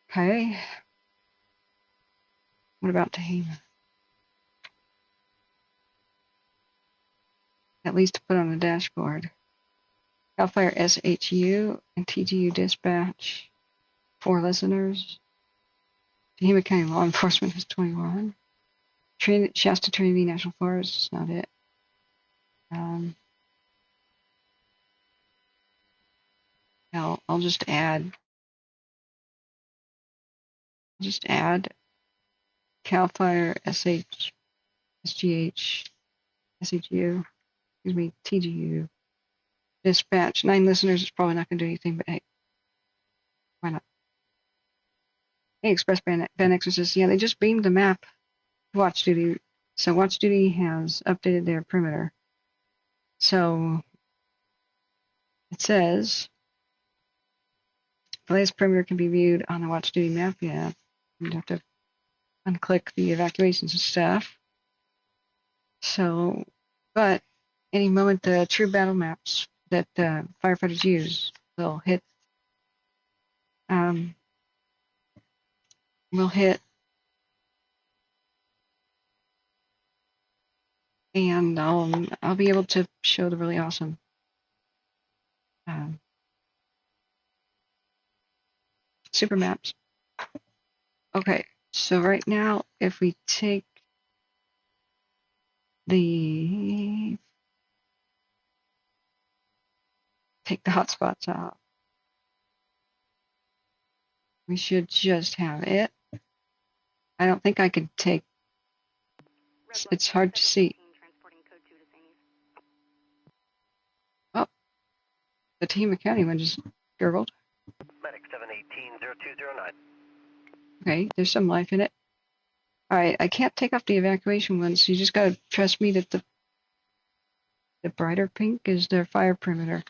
Okay. What about Tehama? At least to put on the dashboard. Wildfire SHU and TGU dispatch, 4 listeners. Tehama County Law Enforcement has 21. Shasta Trinity National Forest is not it. I'll just add CAL FIRE SH, SGH, SHU, excuse me, TGU, dispatch. 9 listeners is probably not going to do anything, but hey, why not? Hey, Express Band Exorcist, yeah, they just beamed the map to Watch Duty. So Watch Duty has updated their perimeter. So it says, the latest perimeter can be viewed on the Watch Duty map. Yeah, you'd have to unclick the evacuations and stuff. So, but any moment the true battle maps that firefighters use will hit, and I'll be able to show the really awesome super maps. Okay, so right now, if we take the hotspots out, we should just have it. I don't think I could take. It's hard to see. Oh, the Tehama County one just gurgled. Medic 718-0209. Okay, there's some life in it. Alright, I can't take off the evacuation one, so you just gotta trust me that the brighter pink is their fire perimeter.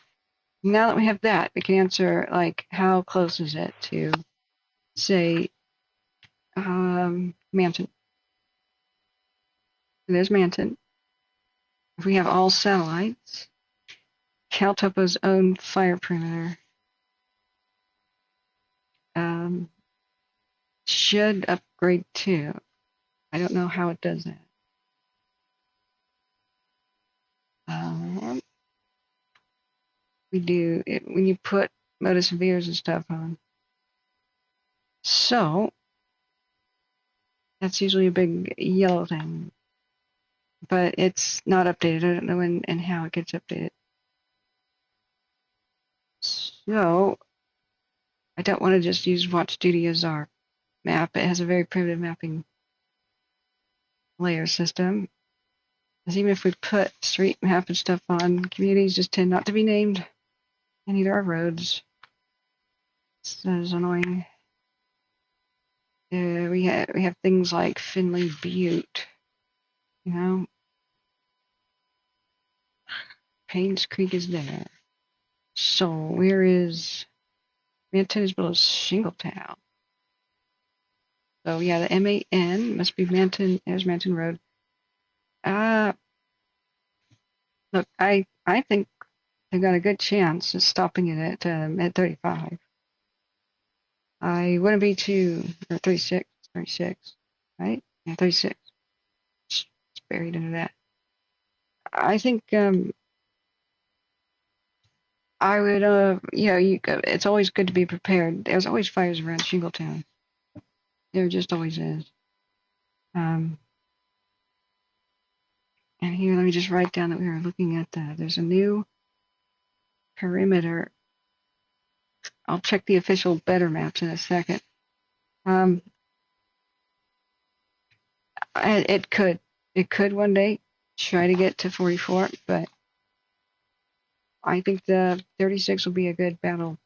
Now that we have that, we can answer, like, how close is it to, say, Manton? There's Manton. If we have all satellites, CalTOPO's own fire perimeter should upgrade too. I don't know how it does that. We do it when you put modus severes and stuff on. So that's usually a big yellow thing, but it's not updated. I don't know when and how it gets updated. So I don't want to just use Watch Duty as our map. It has a very primitive mapping layer system. Because even if we put street map and stuff on, communities just tend not to be named. And neither are roads. So it's annoying. We have things like Finley Butte. You know, Paynes Creek is there. So where is Manton is below Shingletown. So yeah, the MAN must be Manton. There's Manton Road. Look, I think they've got a good chance of stopping it at 35. I wouldn't be too, or 36, right? Yeah, 36. It's buried under that. I think I would, it's always good to be prepared. There's always fires around Shingletown. There just always is. And here, let me just write down that we were looking at that. There's a new perimeter. I'll check the official better maps in a second. It could one day try to get to 44, but I think the 36 will be a good battle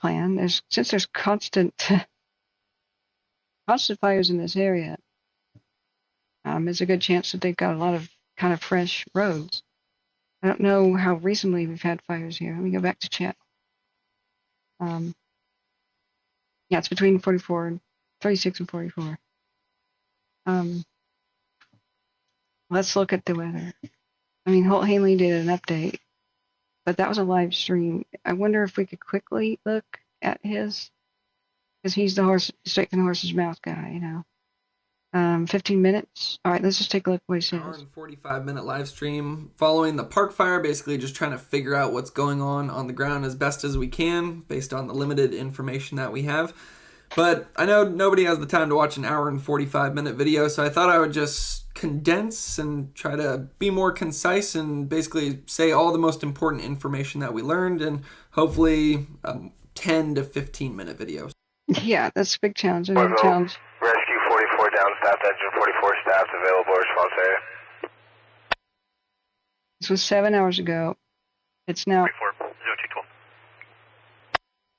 plan. Since there's constant fires in this area, there's a good chance that they've got a lot of kind of fresh roads. I don't know how recently we've had fires here. Let me go back to chat. Yeah, it's between 44 and 36 and 44. Let's look at the weather. I mean, Holt Hanley did an update, but that was a live stream. I wonder if we could quickly look at his, because he's the straight from the horse's mouth guy, you know. 15 minutes. All right, let's just take a look at what he says. Hour and 45-minute live stream following the park fire, basically just trying to figure out what's going on the ground as best as we can based on the limited information that we have. But I know nobody has the time to watch an hour and 45-minute video, so I thought I would just condense and try to be more concise and basically say all the most important information that we learned, and hopefully 10 to 15-minute videos. Yeah, that's a big challenge. Rescue 44 down, staffed engine 44 staffed, available response area. This was 7 hours ago. It's now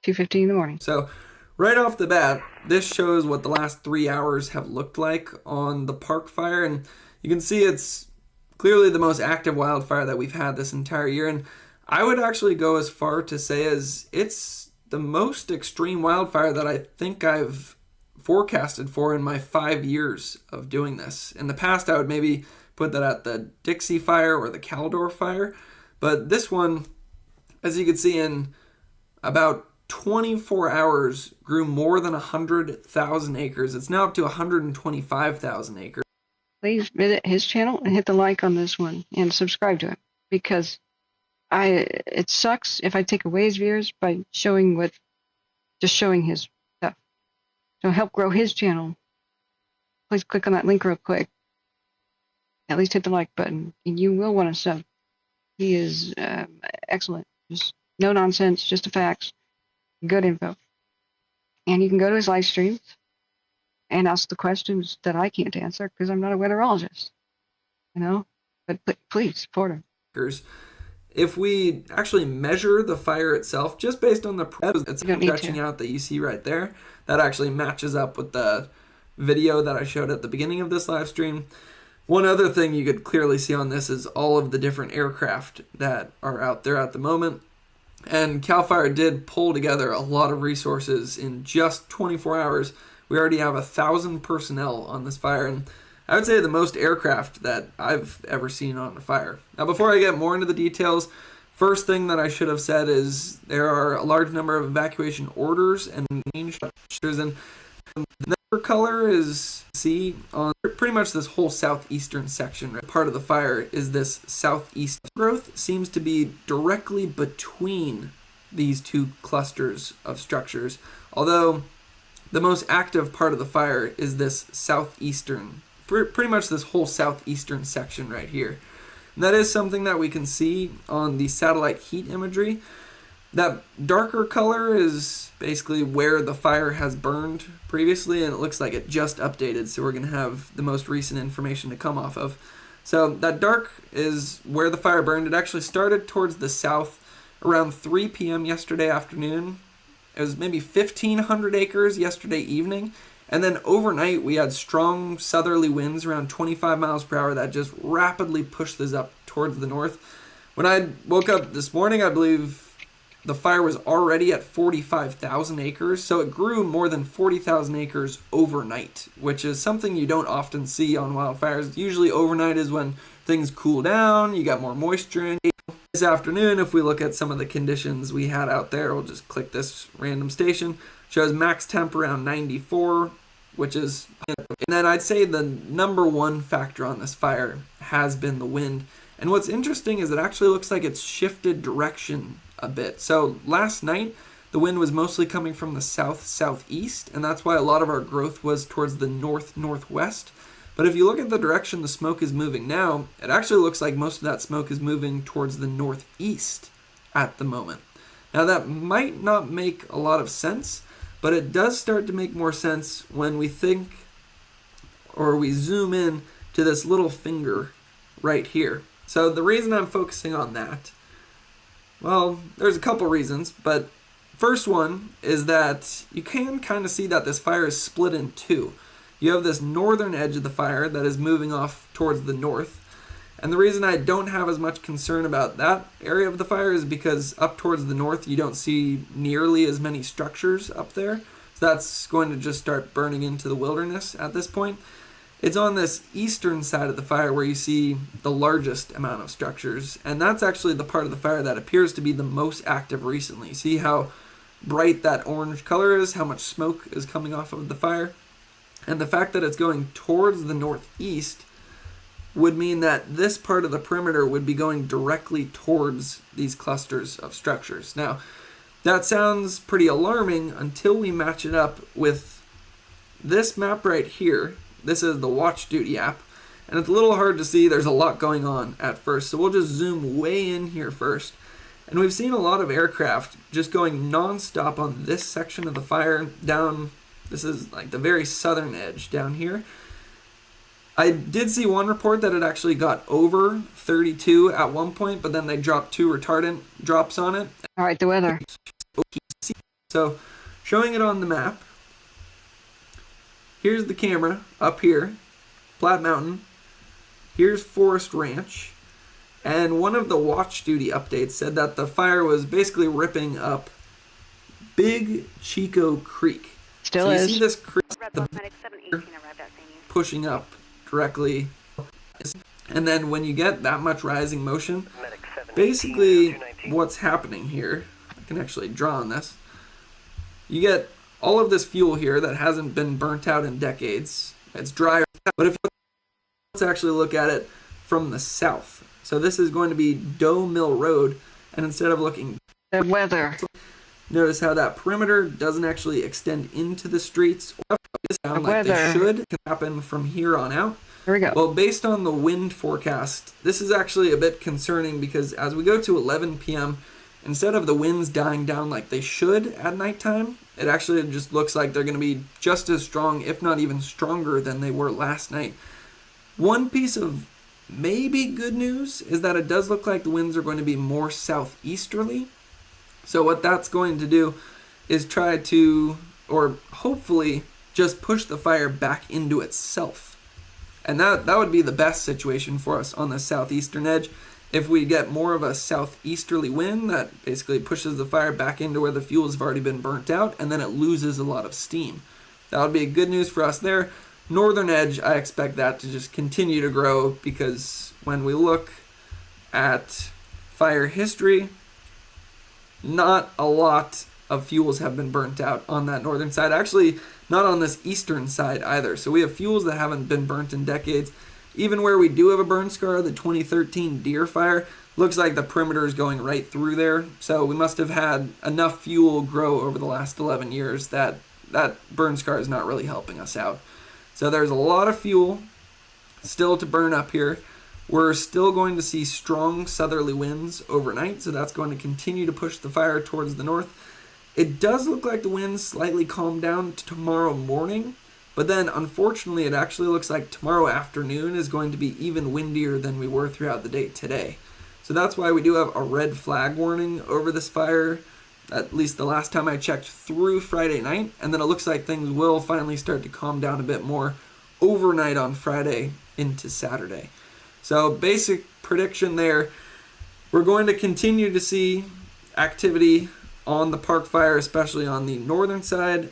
2:15 in the morning. So right off the bat, this shows what the last 3 hours have looked like on the park fire, and you can see it's clearly the most active wildfire that we've had this entire year, and I would actually go as far to say as it's the most extreme wildfire that I think I've forecasted for in my 5 years of doing this. In the past, I would maybe put that at the Dixie fire or the Caldor fire, but this one, as you can see, in about 24 hours grew more than 100,000 acres. It's now up to 125,000 acres. Please visit his channel and hit the like on this one and subscribe to him, because it sucks if I take away his viewers by showing his stuff. So help grow his channel. Please click on that link real quick. At least hit the like button, and you will want to sub. He is excellent. Just no nonsense, just the facts. Good info. And you can go to his live streams and ask the questions that I can't answer because I'm not a weatherologist, you know. But please support him. If we actually measure the fire itself, just based on the it's stretching out that you see right there, that actually matches up with the video that I showed at the beginning of this live stream. One other thing you could clearly see on this is all of the different aircraft that are out there at the moment. And CAL FIRE did pull together a lot of resources in just 24 hours. We already have 1,000 personnel on this fire, and I would say the most aircraft that I've ever seen on a fire. Now, before I get more into the details, first thing that I should have said is there are a large number of evacuation orders and main structures, and the number color is see on pretty much this whole southeastern section. Right? Part of the fire is this southeast growth seems to be directly between these two clusters of structures, although the most active part of the fire is this southeastern, pretty much this whole southeastern section right here. And that is something that we can see on the satellite heat imagery. That darker color is basically where the fire has burned previously, and it looks like it just updated, so we're going to have the most recent information to come off of. So that dark is where the fire burned. It actually started towards the south around 3 p.m. yesterday afternoon. It was maybe 1,500 acres yesterday evening. And then overnight, we had strong southerly winds around 25 miles per hour that just rapidly pushed this up towards the north. When I woke up this morning, I believe the fire was already at 45,000 acres. So it grew more than 40,000 acres overnight, which is something you don't often see on wildfires. Usually overnight is when things cool down, you got more moisture in. This afternoon, if we look at some of the conditions we had out there, we'll just click this random station, shows max temp around 94, which is, and then I'd say the number one factor on this fire has been the wind. And what's interesting is it actually looks like it's shifted direction a bit. So last night, the wind was mostly coming from the south-southeast, and that's why a lot of our growth was towards the north-northwest. But if you look at the direction the smoke is moving now, it actually looks like most of that smoke is moving towards the northeast at the moment. Now that might not make a lot of sense, but it does start to make more sense when we think, or we zoom in to this little finger right here. So the reason I'm focusing on that, well, there's a couple reasons, but first one is that you can kind of see that this fire is split in two. You have this northern edge of the fire that is moving off towards the north. And the reason I don't have as much concern about that area of the fire is because up towards the north, you don't see nearly as many structures up there. So that's going to just start burning into the wilderness at this point. It's on this eastern side of the fire where you see the largest amount of structures. And that's actually the part of the fire that appears to be the most active recently. See how bright that orange color is, how much smoke is coming off of the fire? And the fact that it's going towards the northeast would mean that this part of the perimeter would be going directly towards these clusters of structures. Now, that sounds pretty alarming until we match it up with this map right here. This is the Watch Duty app, and it's a little hard to see. There's a lot going on at first, so we'll just zoom way in here first. And we've seen a lot of aircraft just going non-stop on this section of the fire down. This is like the very southern edge down here. I did see one report that it actually got over 32 at one point, but then they dropped 2 retardant drops on it. All right, the weather. So, showing it on the map, here's the camera up here, Platte Mountain. Here's Forest Ranch. And one of the Watch Duty updates said that the fire was basically ripping up Big Chico Creek. Still so is. You see this creek pushing up directly. And then when you get that much rising motion, basically what's happening here, I can actually draw on this, you get all of this fuel here that hasn't been burnt out in decades. It's dry, but if let's actually look at it from the south. So this is going to be Doe Mill Road, and instead of looking the weather, notice how that perimeter doesn't actually extend into the streets or down like they should happen from here on out. Here we go. Well, based on the wind forecast, this is actually a bit concerning because as we go to 11 p.m., instead of the winds dying down like they should at nighttime, it actually just looks like they're going to be just as strong, if not even stronger than they were last night. One piece of maybe good news is that it does look like the winds are going to be more southeasterly. So what that's going to do is try to, or hopefully, just push the fire back into itself. And that would be the best situation for us on the southeastern edge. If we get more of a southeasterly wind that basically pushes the fire back into where the fuels have already been burnt out, and then it loses a lot of steam. that would be good news for us there. Northern edge, I expect that to just continue to grow, because when we look at fire history, not a lot of fuels have been burnt out on that northern side. Actually, not on this eastern side either. So we have fuels that haven't been burnt in decades. Even where we do have a burn scar, the 2013 Deer fire, looks like the perimeter is going right through there. So we must have had enough fuel grow over the last 11 years that that burn scar is not really helping us out. So there's a lot of fuel still to burn up here. We're still going to see strong southerly winds overnight, so that's going to continue to push the fire towards the north. It does look like the winds slightly calm down tomorrow morning, but then unfortunately it actually looks like tomorrow afternoon is going to be even windier than we were throughout the day today. So that's why we do have a red flag warning over this fire, at least the last time I checked, through Friday night, and then it looks like things will finally start to calm down a bit more overnight on Friday into Saturday. So basic prediction there, we're going to continue to see activity on the park fire, especially on the northern side.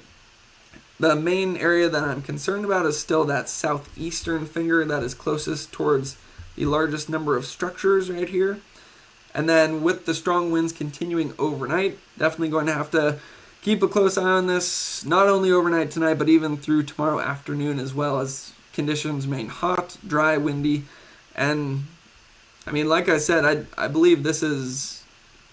The main area that I'm concerned about is still that southeastern finger that is closest towards the largest number of structures right here. And then with the strong winds continuing overnight, definitely going to have to keep a close eye on this, not only overnight tonight, but even through tomorrow afternoon, as well as conditions remain hot, dry, windy. And I mean, like I said, I believe this is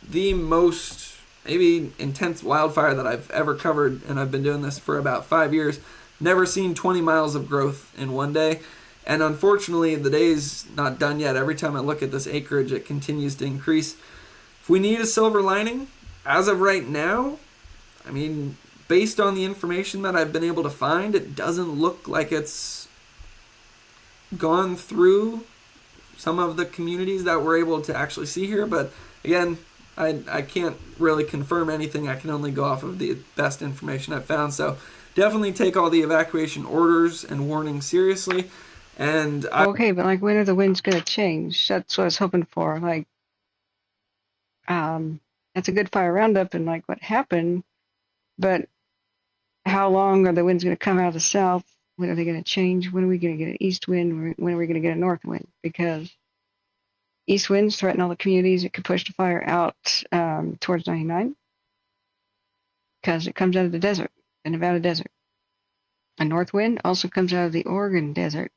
the most maybe intense wildfire that I've ever covered, and I've been doing this for about 5 years. Never seen 20 miles of growth in one day. And unfortunately, the day's not done yet. Every time I look at this acreage, it continues to increase. If we need a silver lining, as of right now, I mean, based on the information that I've been able to find, it doesn't look like it's gone through some of the communities that we're able to actually see here. But again, I can't really confirm anything. I can only go off of the best information I've found. So definitely take all the evacuation orders and warnings seriously. And okay, but like, when are the winds going to change? That's what I was hoping for. Like, that's a good fire roundup and like what happened, but how long are the winds going to come out of the south? When are they going to change? When are we going to get an east wind? When are we going to get a north wind? Because east winds threaten all the communities. It could push the fire out towards 99 because it comes out of the desert, the Nevada desert. A north wind also comes out of the Oregon desert,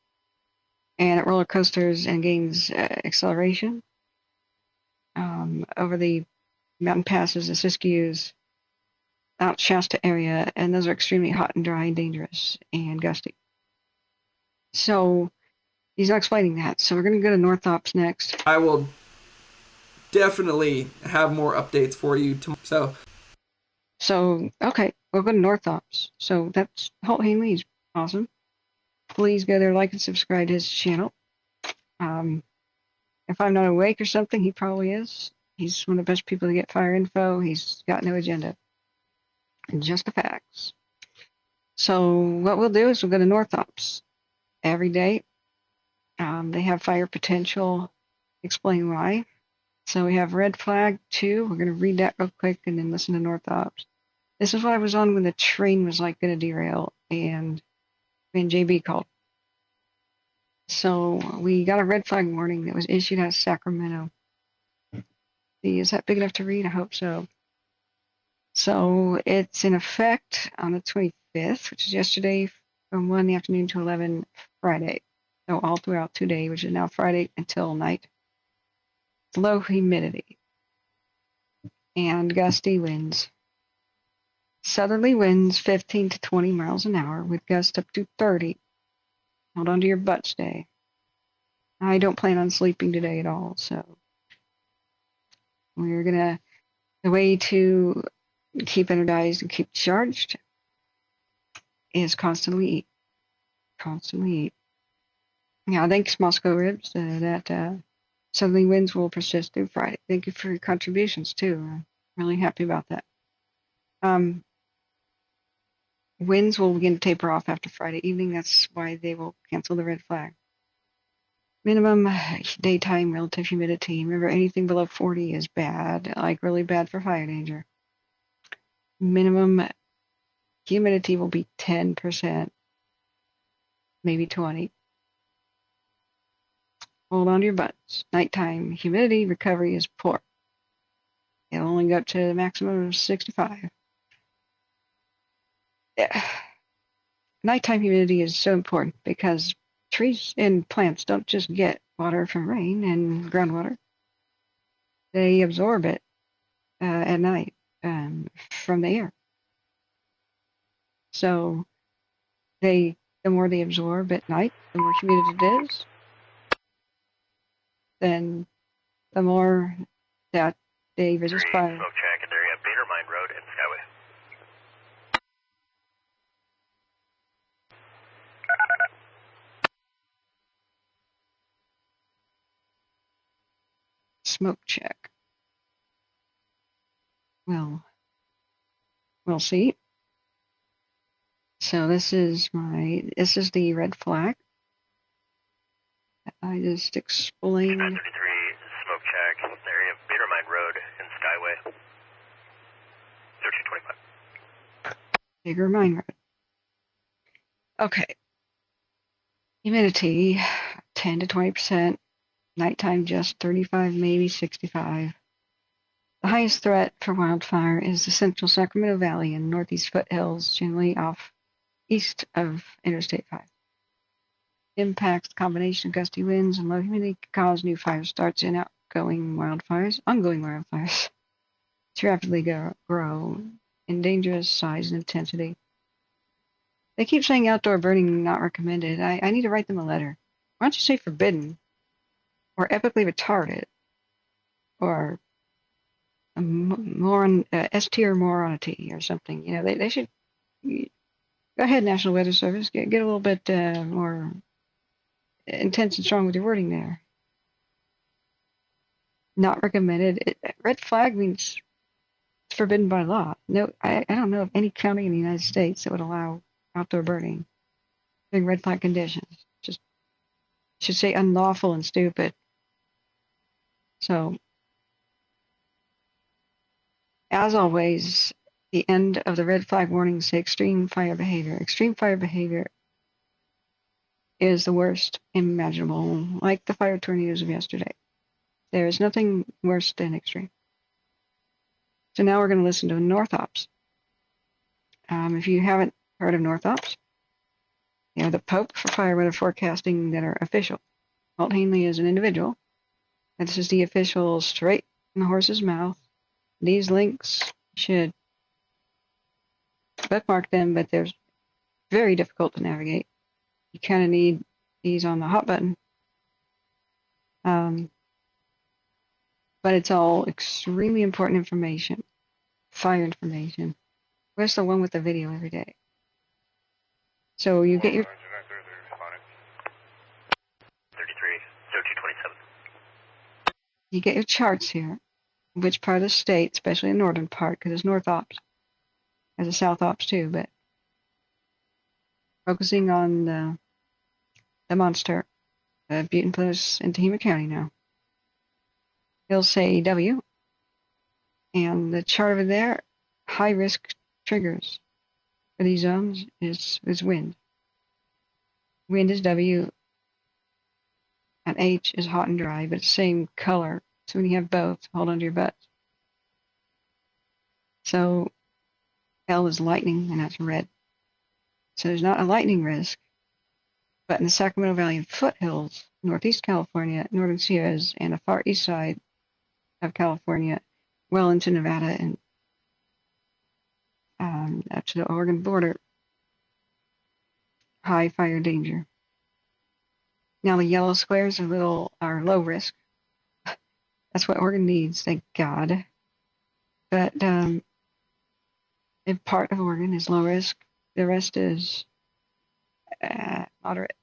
and it roller coasters and gains acceleration over the mountain passes, the Siskiyous, out Shasta area, and those are extremely hot and dry and dangerous and gusty. So he's not explaining that. So we're going to go to North Ops next. I will definitely have more updates for you tomorrow. So okay, we'll go to North Ops. So that's Holt Hanley's awesome. Please go there, like and subscribe to his channel. If I'm not awake or something, he probably is. He's one of the best people to get fire info. He's got no agenda. Just the facts. So what we'll do is we'll go to North Ops every day. They have fire potential. Explain why. So we have red flag 2. We're going to read that real quick and then listen to North Ops. This is what I was on when the train was like going to derail and when JB called. So we got a red flag warning that was issued out of Sacramento. Is that big enough to read? I hope so. So it's in effect on the 25th, which is yesterday, from 1 in the afternoon to 11 Friday. So all throughout today, which is now Friday until night. Low humidity and gusty winds. Southerly winds 15 to 20 miles an hour with gusts up to 30. Hold on to your butts, day. I don't plan on sleeping today at all, so we're gonna, the way to keep energized and keep charged is constantly eat. Constantly eat. Yeah, thanks, Moscow Ribs. That southerly winds will persist through Friday. Thank you for your contributions too. I'm really happy about that. Winds will begin to taper off after Friday evening. That's why they will cancel the red flag. Minimum daytime relative humidity. Remember, anything below 40 is bad, like really bad for fire danger. Minimum humidity will be 10%, maybe 20. Hold on to your butts. Nighttime humidity recovery is poor. It'll only go up to a maximum of 65. Yeah. Nighttime humidity is so important because trees and plants don't just get water from rain and groundwater. They absorb it at night from the air. So the more they absorb at night, the more humid it is, then the more that they resist fire. Smoke check in the area, Bader Mine Road and Skyway. Smoke check. Well, we'll see. So this is the red flag. I just explained. 933, smoke check in the area, Bader Mine Road and Skyway. 1325. Bigger mine road. Okay. Humidity, 10 to 20%. Nighttime, just 35, maybe 65. The highest threat for wildfire is the central Sacramento Valley and northeast foothills, generally off east of Interstate 5. Impacts, the combination of gusty winds and low humidity can cause new fire starts and ongoing wildfires to rapidly grow in dangerous size and intensity. They keep saying outdoor burning not recommended. I need to write them a letter. Why don't you say forbidden, or epically retarded, or S tier moronity or something? You know, they should go ahead, National Weather Service, get a little bit more intense and strong with your wording there. Not recommended. Red flag means it's forbidden by law. No, I don't know of any county in the United States that would allow outdoor burning during red flag conditions. Just should say unlawful and stupid. So, as always, the end of the red flag warnings say extreme fire behavior. Extreme fire behavior is the worst imaginable, like the fire tornadoes of yesterday. There is nothing worse than extreme. So now we're going to listen to North Ops. If you haven't heard of North Ops, they are the Pope for fire weather forecasting that are official. Walt Hanley is an individual. And this is the official straight in the horse's mouth. These links should bookmark them, but they're very difficult to navigate. You kind of need these on the hot button. But it's all extremely important information, fire information. Where's the one with the video every day? So you get your 0227. You get your charts here, which part of the state, especially the northern part, because it's North Ops. There's a South Ops too, but focusing on the monster, Butte and Harney County now. He'll say W, and the chart over there, high risk triggers for these zones is wind. Wind is W, and H is hot and dry, but it's the same color. So when you have both, hold on to your butts. So L is lightning, and that's red. So there's not a lightning risk, but in the Sacramento Valley and foothills, northeast California, northern Sierras, and the far east side of California, well into Nevada and up to the Oregon border, high fire danger. Now the yellow squares are low risk. That's what Oregon needs, thank God. But a part of Oregon is low risk. The rest is moderate.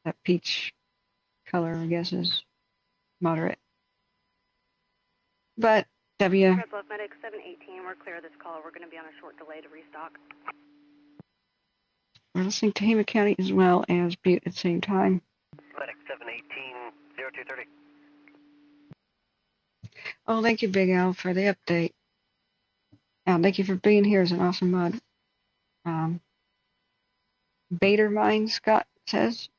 That peach color, I guess, is moderate. But W. Red Bluff Medic 718, we're clear of this call. We're going to be on a short delay to restock. We're listening to Harney County as well as Butte at the same time. Medic 718, 0230. Oh, thank you, Big Al, for the update. Thank you for being here. It's an awesome mod. Bader Mine, Scott says.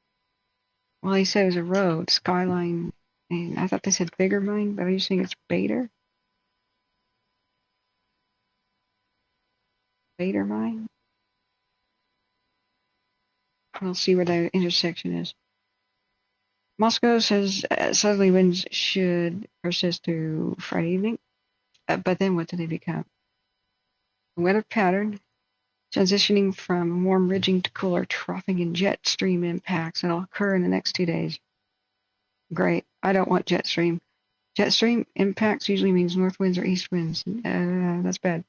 Well, he said it was a road, Skyline, and I thought they said bigger mine, but are you saying it's Bader? Bader Mine? We'll see where the intersection is. Moscow says southerly winds should persist through Friday evening, but then what do they become? The weather pattern transitioning from warm ridging to cooler troughing and jet stream impacts that'll occur in the next 2 days. Great. I don't want jet stream. Jet stream impacts usually means north winds or east winds. That's bad.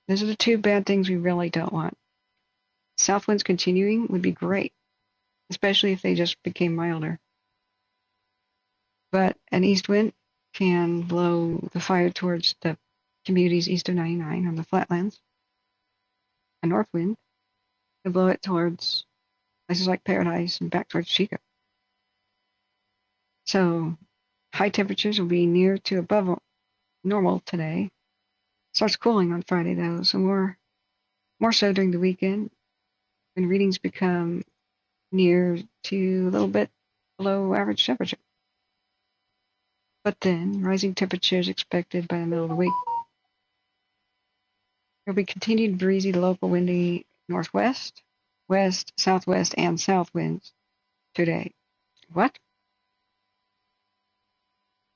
Those are the two bad things we really don't want. South winds continuing would be great, especially if they just became milder. But an east wind can blow the fire towards the communities east of 99 on the flatlands. A north wind could blow it towards places like Paradise and back towards Chico. So high temperatures will be near to above normal today. Starts cooling on Friday though, so more so during the weekend when readings become near to a little bit below average temperature. But then rising temperatures expected by the middle of the week. There will be continued breezy to local windy northwest, west, southwest, and south winds today. What?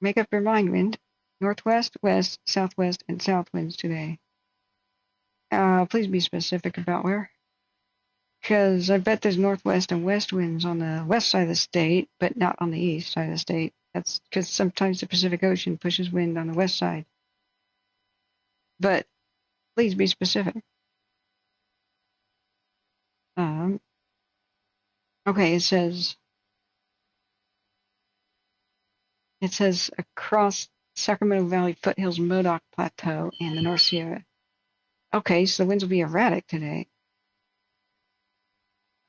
Make up your mind, wind. Northwest, west, southwest, and south winds today. Please be specific about where. Because I bet there's northwest and west winds on the west side of the state, but not on the east side of the state. That's because sometimes the Pacific Ocean pushes wind on the west side. But please be specific. Okay, it says across Sacramento Valley foothills Modoc Plateau and the North Sierra. Okay, so the winds will be erratic today.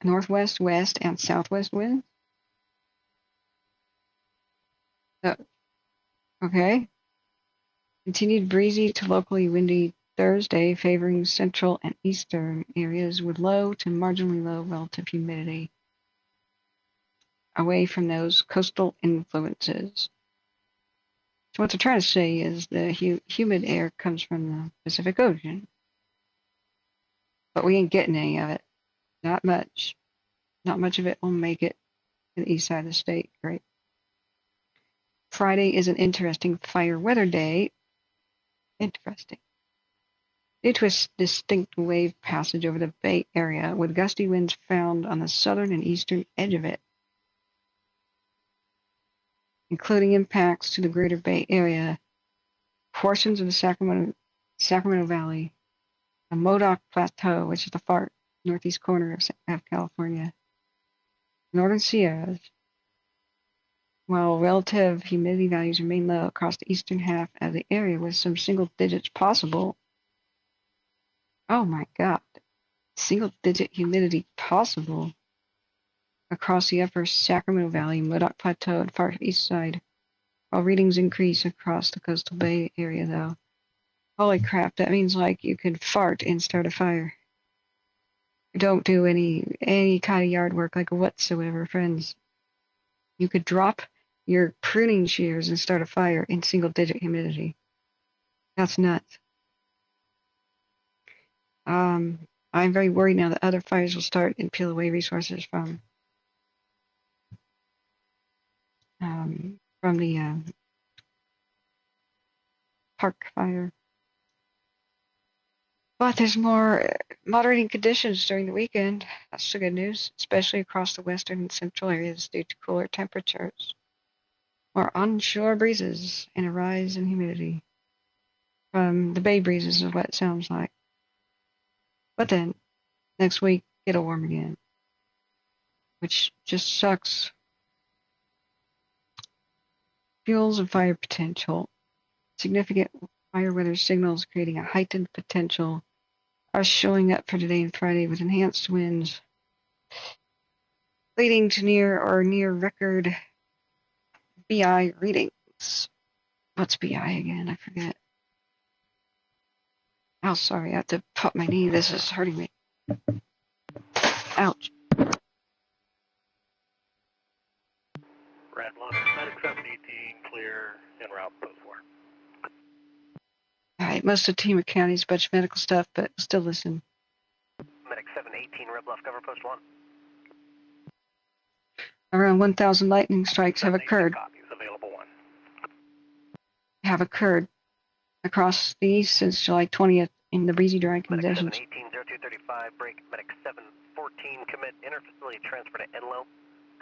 Northwest, west, and southwest winds. Okay. Continued breezy to locally windy Thursday, favoring central and eastern areas with low to marginally low relative humidity. Away from those coastal influences. So what they're trying to say is the humid air comes from the Pacific Ocean. But we ain't getting any of it. Not much. Not much of it will make it to the east side of the state. Great. Friday is an interesting fire weather day. Interesting. Due to a distinct wave passage over the Bay Area, with gusty winds found on the southern and eastern edge of it, including impacts to the greater Bay Area, portions of the Sacramento Valley, the Modoc Plateau, which is the far northeast corner of California, northern Sierras, while relative humidity values remain low across the eastern half of the area with some single digits possible. Oh my God. Single digit humidity possible across the upper Sacramento Valley, Modoc Plateau, and far east side, while readings increase across the coastal Bay Area though. Holy crap, that means like you could fart and start a fire. Don't do any kind of yard work like whatsoever, friends. You could drop your pruning shears and start a fire in single digit humidity. That's nuts. I'm very worried now that other fires will start and peel away resources from the park fire. But there's more moderating conditions during the weekend. That's the good news, especially across the western and central areas due to cooler temperatures. More onshore breezes and a rise in humidity from the bay breezes is what it sounds like. But then, next week, it'll warm again, which just sucks. Fuels and fire potential. Significant fire weather signals creating a heightened potential are showing up for today and Friday with enhanced winds leading to near record BI readings. What's BI again? I forget. Oh, sorry, I have to pop my knee. This is hurting me. Ouch. Red Bluff, medic 718, clear, en route, post 4. All right, most of the team of counties, a bunch of medical stuff, but still listen. Medic 718, Red Bluff, cover post 1. Around 1,000 lightning strikes have occurred. Copies, available 1. Have occurred across the east since July 20th in the breezy, dry conditions. Medic 718, 0235, break. Medic 714, commit interfacility transfer to Enloe.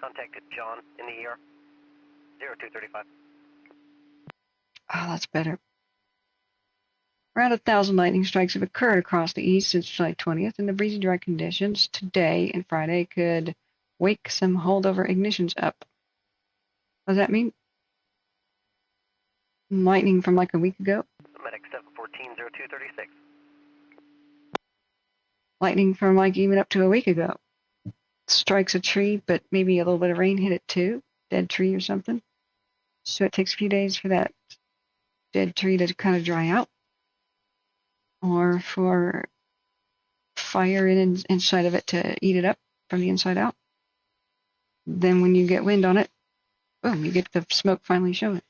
Contacted John in the ER. 0235. Oh, that's better. Around 1,000 lightning strikes have occurred across the east since July 20th, and the breezy, dry conditions today and Friday could wake some holdover ignitions up. What does that mean? Lightning from like a week ago? Medic 714, 0236. Lightning from like even up to a week ago. Strikes a tree, but maybe a little bit of rain hit it too. Dead tree or something. So it takes a few days for that dead tree to kind of dry out. Or for fire inside of it to eat it up from the inside out. Then when you get wind on it, boom, you get the smoke finally showing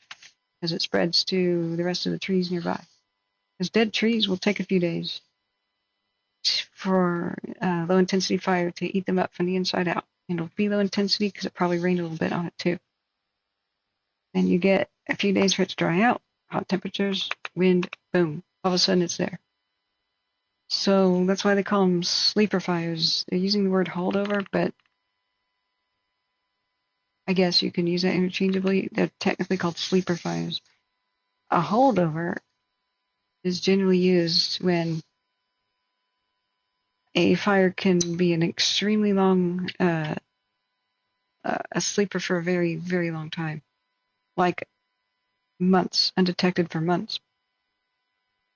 as it spreads to the rest of the trees nearby. Because dead trees will take a few days for low intensity fire to eat them up from the inside out. And it'll be low intensity because it probably rained a little bit on it too. Then you get a few days for it to dry out, hot temperatures, wind, boom, all of a sudden it's there. So that's why they call them sleeper fires. They're using the word holdover, but I guess you can use that interchangeably. They're technically called sleeper fires. A holdover is generally used when a fire can be an extremely long, a sleeper for a very, very long time, like months, undetected for months,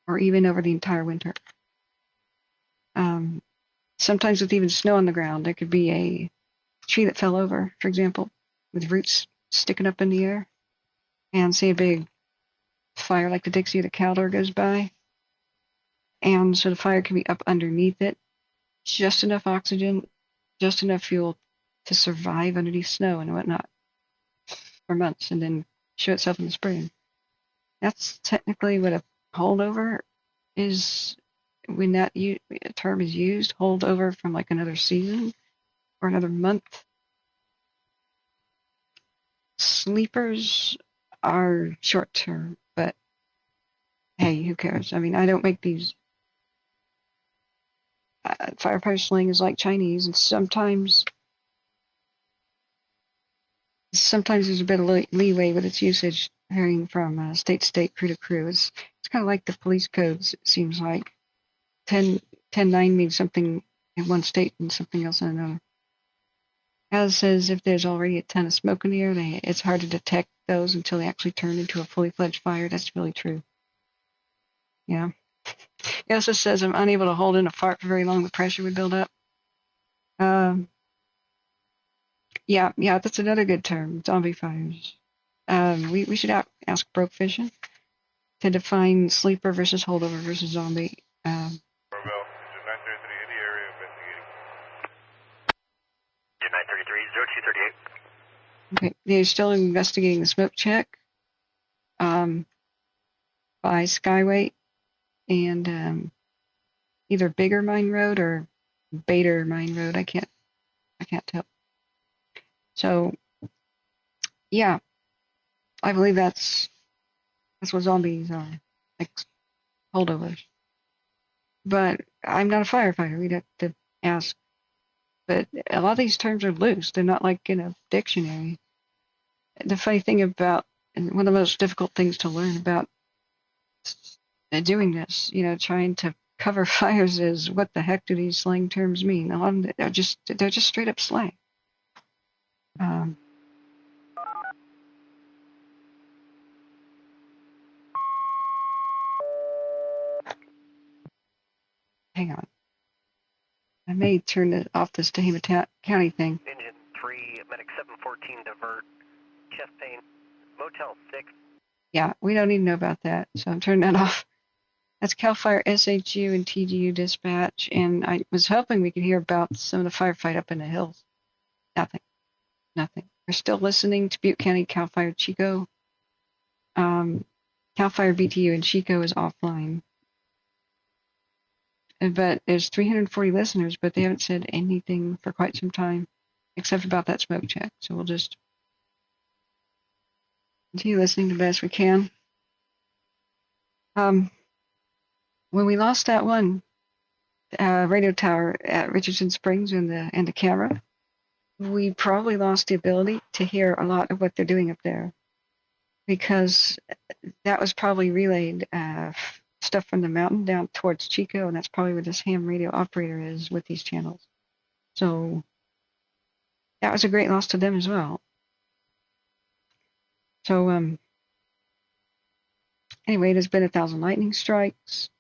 or even over the entire winter. Sometimes with even snow on the ground, there could be a tree that fell over, for example, with roots sticking up in the air, and say a big fire like the Dixie or the Caldor goes by, and so the fire can be up underneath it, just enough oxygen, just enough fuel to survive underneath snow and whatnot for months, and then show itself in the spring. That's technically what a holdover is. When that term is used, holdover from like another season or another month. Sleepers are short term, but hey, who cares? I mean, I don't make these. Firefighter slang is like Chinese, and sometimes there's a bit of leeway with its usage, varying from state to state, crew to crew. It's kind of like the police codes. It seems like 10.9 means something in one state and something else in another. As says, if there's already a ton of smoke in the air, it's hard to detect those until they actually turn into a fully fledged fire. That's really true. Yeah. It also says I'm unable to hold in a fart for very long. The pressure would build up. Yeah, that's another good term. Zombie fires. We should ask Broke Fishing to define sleeper versus holdover versus zombie. Bravo, engine 933 in the area investigating. Engine 933, 0238. Okay, they're still investigating the smoke check by Skyway and either Bigger Mine Road or Bader Mine Road. I can't tell. So, yeah, I believe that's what zombies are, like holdovers. But I'm not a firefighter. We'd have to ask. But a lot of these terms are loose. They're not like in a dictionary. The funny thing about, and one of the most difficult things to learn about doing this, trying to cover fires is what the heck do these slang terms mean? A lot of them they're just straight up slang. Hang on. I may turn off this Tehama County thing. Engine 3, medic 714, divert, chest pain, Motel 6. Yeah, we don't need to know about that, so I'm turning that off. That's CAL FIRE SHU and TGU dispatch, and I was hoping we could hear about some of the firefight up in the hills. Nothing. We're still listening to Butte County CAL FIRE Chico. CAL FIRE BTU in Chico is offline. But there's 340 listeners, but they haven't said anything for quite some time, except about that smoke check. So we'll just continue listening the best we can. When we lost that one radio tower at Richardson Springs and the camera, we probably lost the ability to hear a lot of what they're doing up there, because that was probably relayed stuff from the mountain down towards Chico, and that's probably where this ham radio operator is with these channels. So that was a great loss to them as well. So anyway, there's been 1,000 lightning strikes.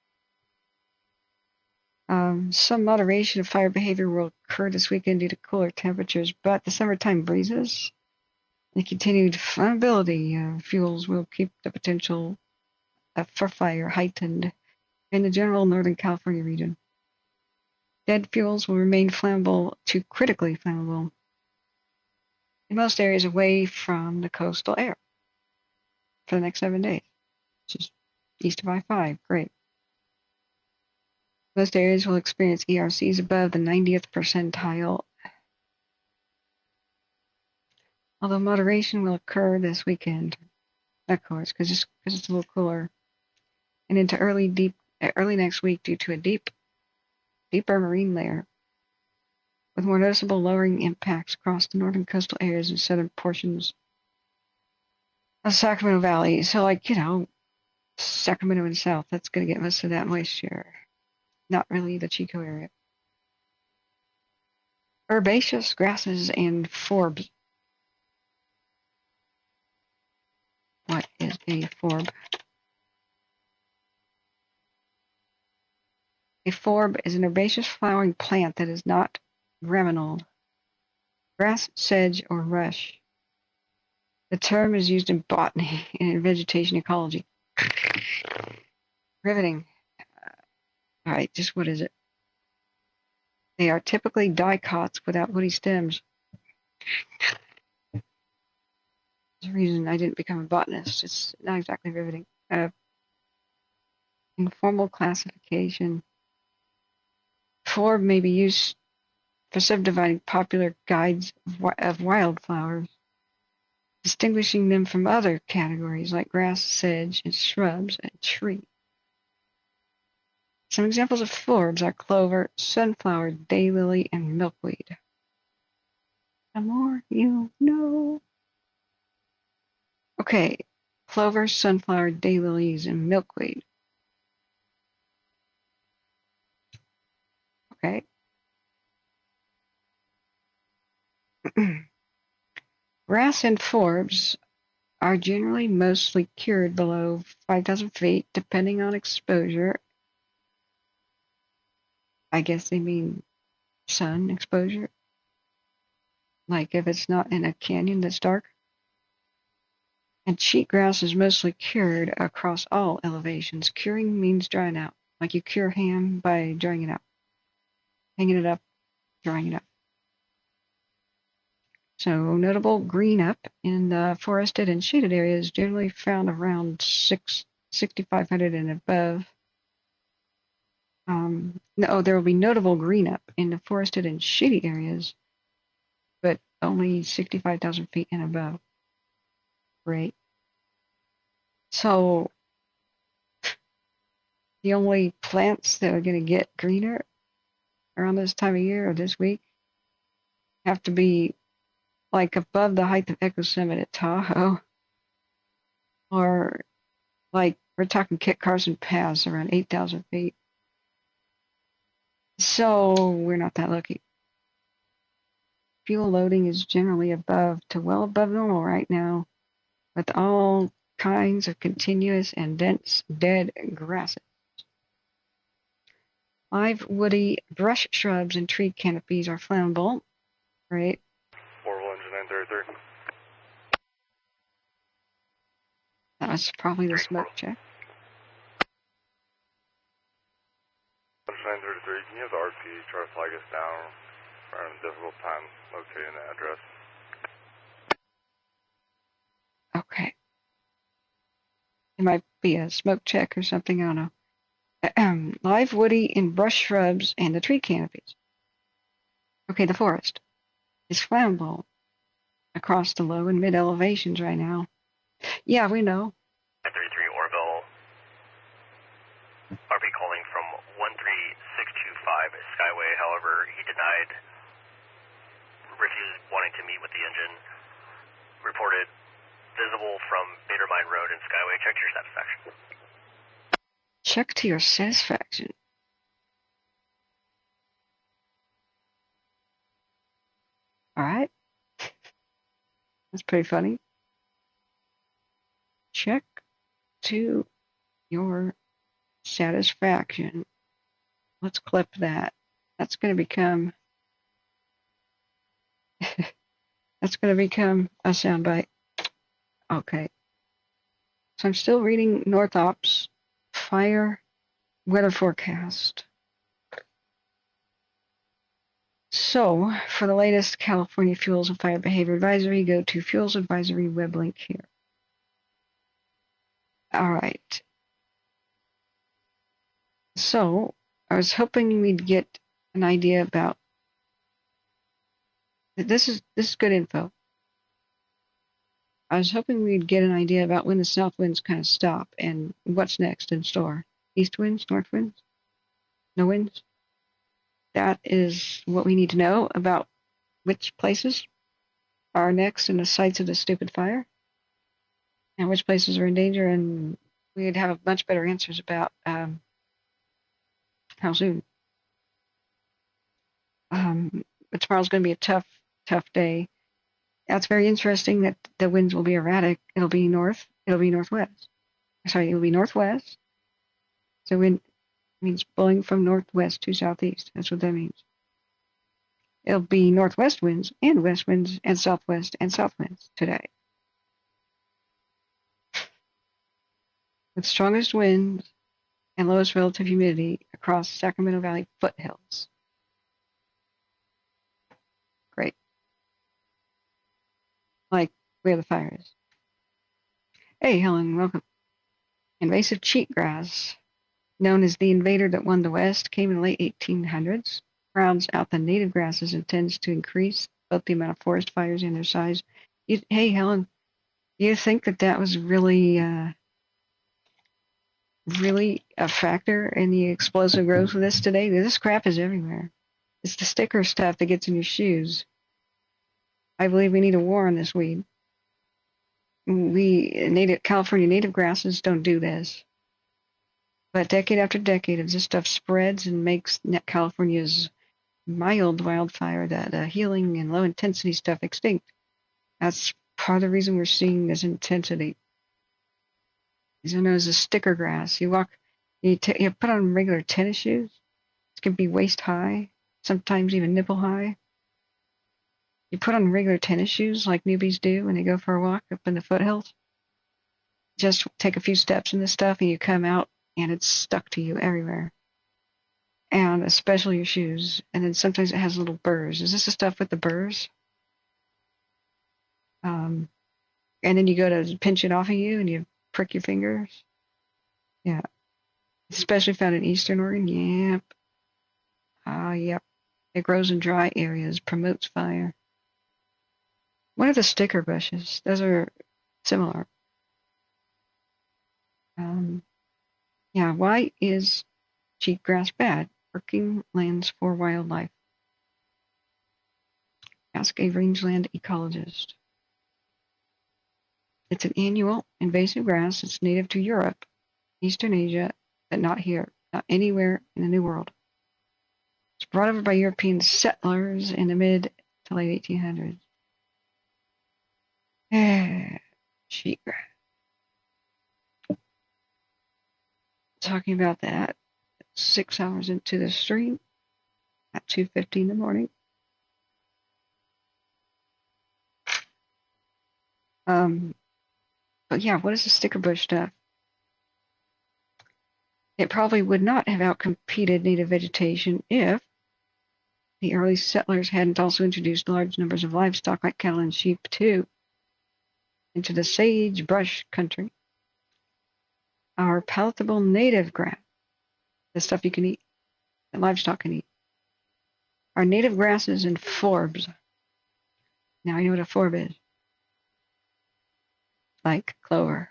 Some moderation of fire behavior will occur this weekend due to cooler temperatures, but the summertime breezes and continued flammability of fuels will keep the potential for fire heightened in the general Northern California region. Dead fuels will remain flammable to critically flammable in most areas away from the coastal area for the next 7 days, which is east of I-5. Great. Most areas will experience ERCs above the 90th percentile, although moderation will occur this weekend, of course, because it's a little cooler, and into early next week due to a deeper marine layer with more noticeable lowering impacts across the northern coastal areas and southern portions of Sacramento Valley. So, Sacramento and south, that's going to get most of that moisture. Not really the Chico area. Herbaceous grasses and forbs. What is a forb? A forb is an herbaceous flowering plant that is not gramenal, grass, sedge, or rush. The term is used in botany and in vegetation ecology. Riveting. All right, just what is it? They are typically dicots without woody stems. There's a reason I didn't become a botanist. It's not exactly riveting. Informal classification. Forb may be used for subdividing popular guides of wildflowers, distinguishing them from other categories like grass, sedge, and shrubs and trees. Some examples of forbs are clover, sunflower, daylily, and milkweed. The more you know. Okay, clover, sunflower, daylilies, and milkweed. Okay. Grass and forbs are generally mostly cured below 5,000 feet, depending on exposure. I guess they mean sun exposure. Like if it's not in a canyon that's dark. And cheatgrass is mostly cured across all elevations. Curing means drying out. Like you cure ham by drying it out. Hanging it up, drying it up. So notable green up in the forested and shaded areas generally found around 6,500 and above. There will be notable green up in the forested and shady areas, but only 65,000 feet and above. Great. So the only plants that are going to get greener around this time of year or this week have to be like above the height of Echo Summit at Tahoe, or like we're talking Kit Carson Pass around 8,000 feet. So we're not that lucky. Fuel loading is generally well above normal right now, with all kinds of continuous and dense dead grasses. Live woody brush shrubs and tree canopies are flammable. Right. Orbital engine 933. That was probably the smoke check. Can you have the RP try to flag us down? We're having a difficult time locating the address. Okay. It might be a smoke check or something, I don't know. Live woody and brush shrubs and the tree canopies. Okay, the forest is flammable across the low and mid elevations right now. Yeah, we know. 33 Orville. RP calling from 13625 Skyway. However, he refused wanting to meet with the engine. Reported visible from Badermine Road and Skyway. Check to your satisfaction. Check to your satisfaction. All right. That's pretty funny. Check to your satisfaction. Let's clip that. That's going to become that's going to become a soundbite. Okay. So I'm still reading North Ops fire weather forecast. So, for the latest California Fuels and Fire Behavior Advisory, go to Fuels Advisory web link here. All right. So, I was hoping we'd get an idea about this is good info. I was hoping we'd get an idea about when the south winds kind of stop and what's next in store. East winds, north winds, no winds. That is what we need to know about which places are next in the sites of the stupid fire and which places are in danger, and we'd have much better answers about how soon. But tomorrow's going to be a tough day. That's very interesting that the winds will be erratic. It'll be northwest. Sorry, it'll be northwest. So wind means blowing from northwest to southeast. That's what that means. It'll be northwest winds and west winds and south winds today. With strongest winds and lowest relative humidity across Sacramento Valley foothills. Great. Like where the fire is. Hey, Helen, welcome. Invasive cheatgrass, known as the invader that won the West, came in the late 1800s. Rounds out the native grasses and tends to increase both the amount of forest fires and their size. Hey, Helen, do you think that was really a factor in the explosive growth of this today? This crap is everywhere. It's the sticker stuff that gets in your shoes. I believe we need a war on this weed. California native grasses don't do this. But decade after decade, as this stuff spreads and makes California's mild wildfire, that healing and low intensity stuff extinct. That's part of the reason we're seeing this intensity. These are known as a sticker grass. You put on regular tennis shoes. It can be waist high, sometimes even nipple high. You put on regular tennis shoes like newbies do when they go for a walk up in the foothills. Just take a few steps in this stuff and you come out and it's stuck to you everywhere. And especially your shoes. And then sometimes it has little burrs. Is this the stuff with the burrs? And then you go to pinch it off of you and you prick your fingers. Yeah. Especially found in eastern Oregon. Yep. Yep. It grows in dry areas, promotes fire. What are the sticker bushes? Those are similar. Yeah, why is cheatgrass bad? Working lands for wildlife. Ask a rangeland ecologist. It's an annual invasive grass. It's native to Europe, Eastern Asia, but not here, not anywhere in the New World. It's brought over by European settlers in the mid to late 1800s. Cheatgrass. Talking about that 6 hours into the stream at 2:50 in the morning. But yeah, what is the sticker bush stuff? it probably would not have outcompeted native vegetation if the early settlers hadn't also introduced large numbers of livestock like cattle and sheep too into the sagebrush country. Our palatable native grass, the stuff you can eat, that livestock can eat, are native grasses and forbs. Now I know what a forb is. Like clover.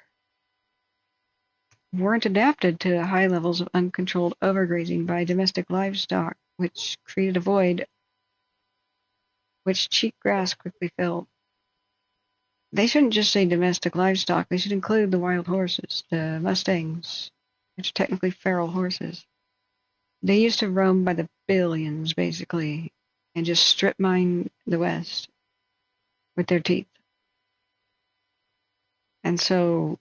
Weren't adapted to high levels of uncontrolled overgrazing by domestic livestock, which created a void which cheatgrass quickly filled. They shouldn't just say domestic livestock, they should include the wild horses, the mustangs, which are technically feral horses. They used to roam by the billions, basically, and just strip mine the West with their teeth. And so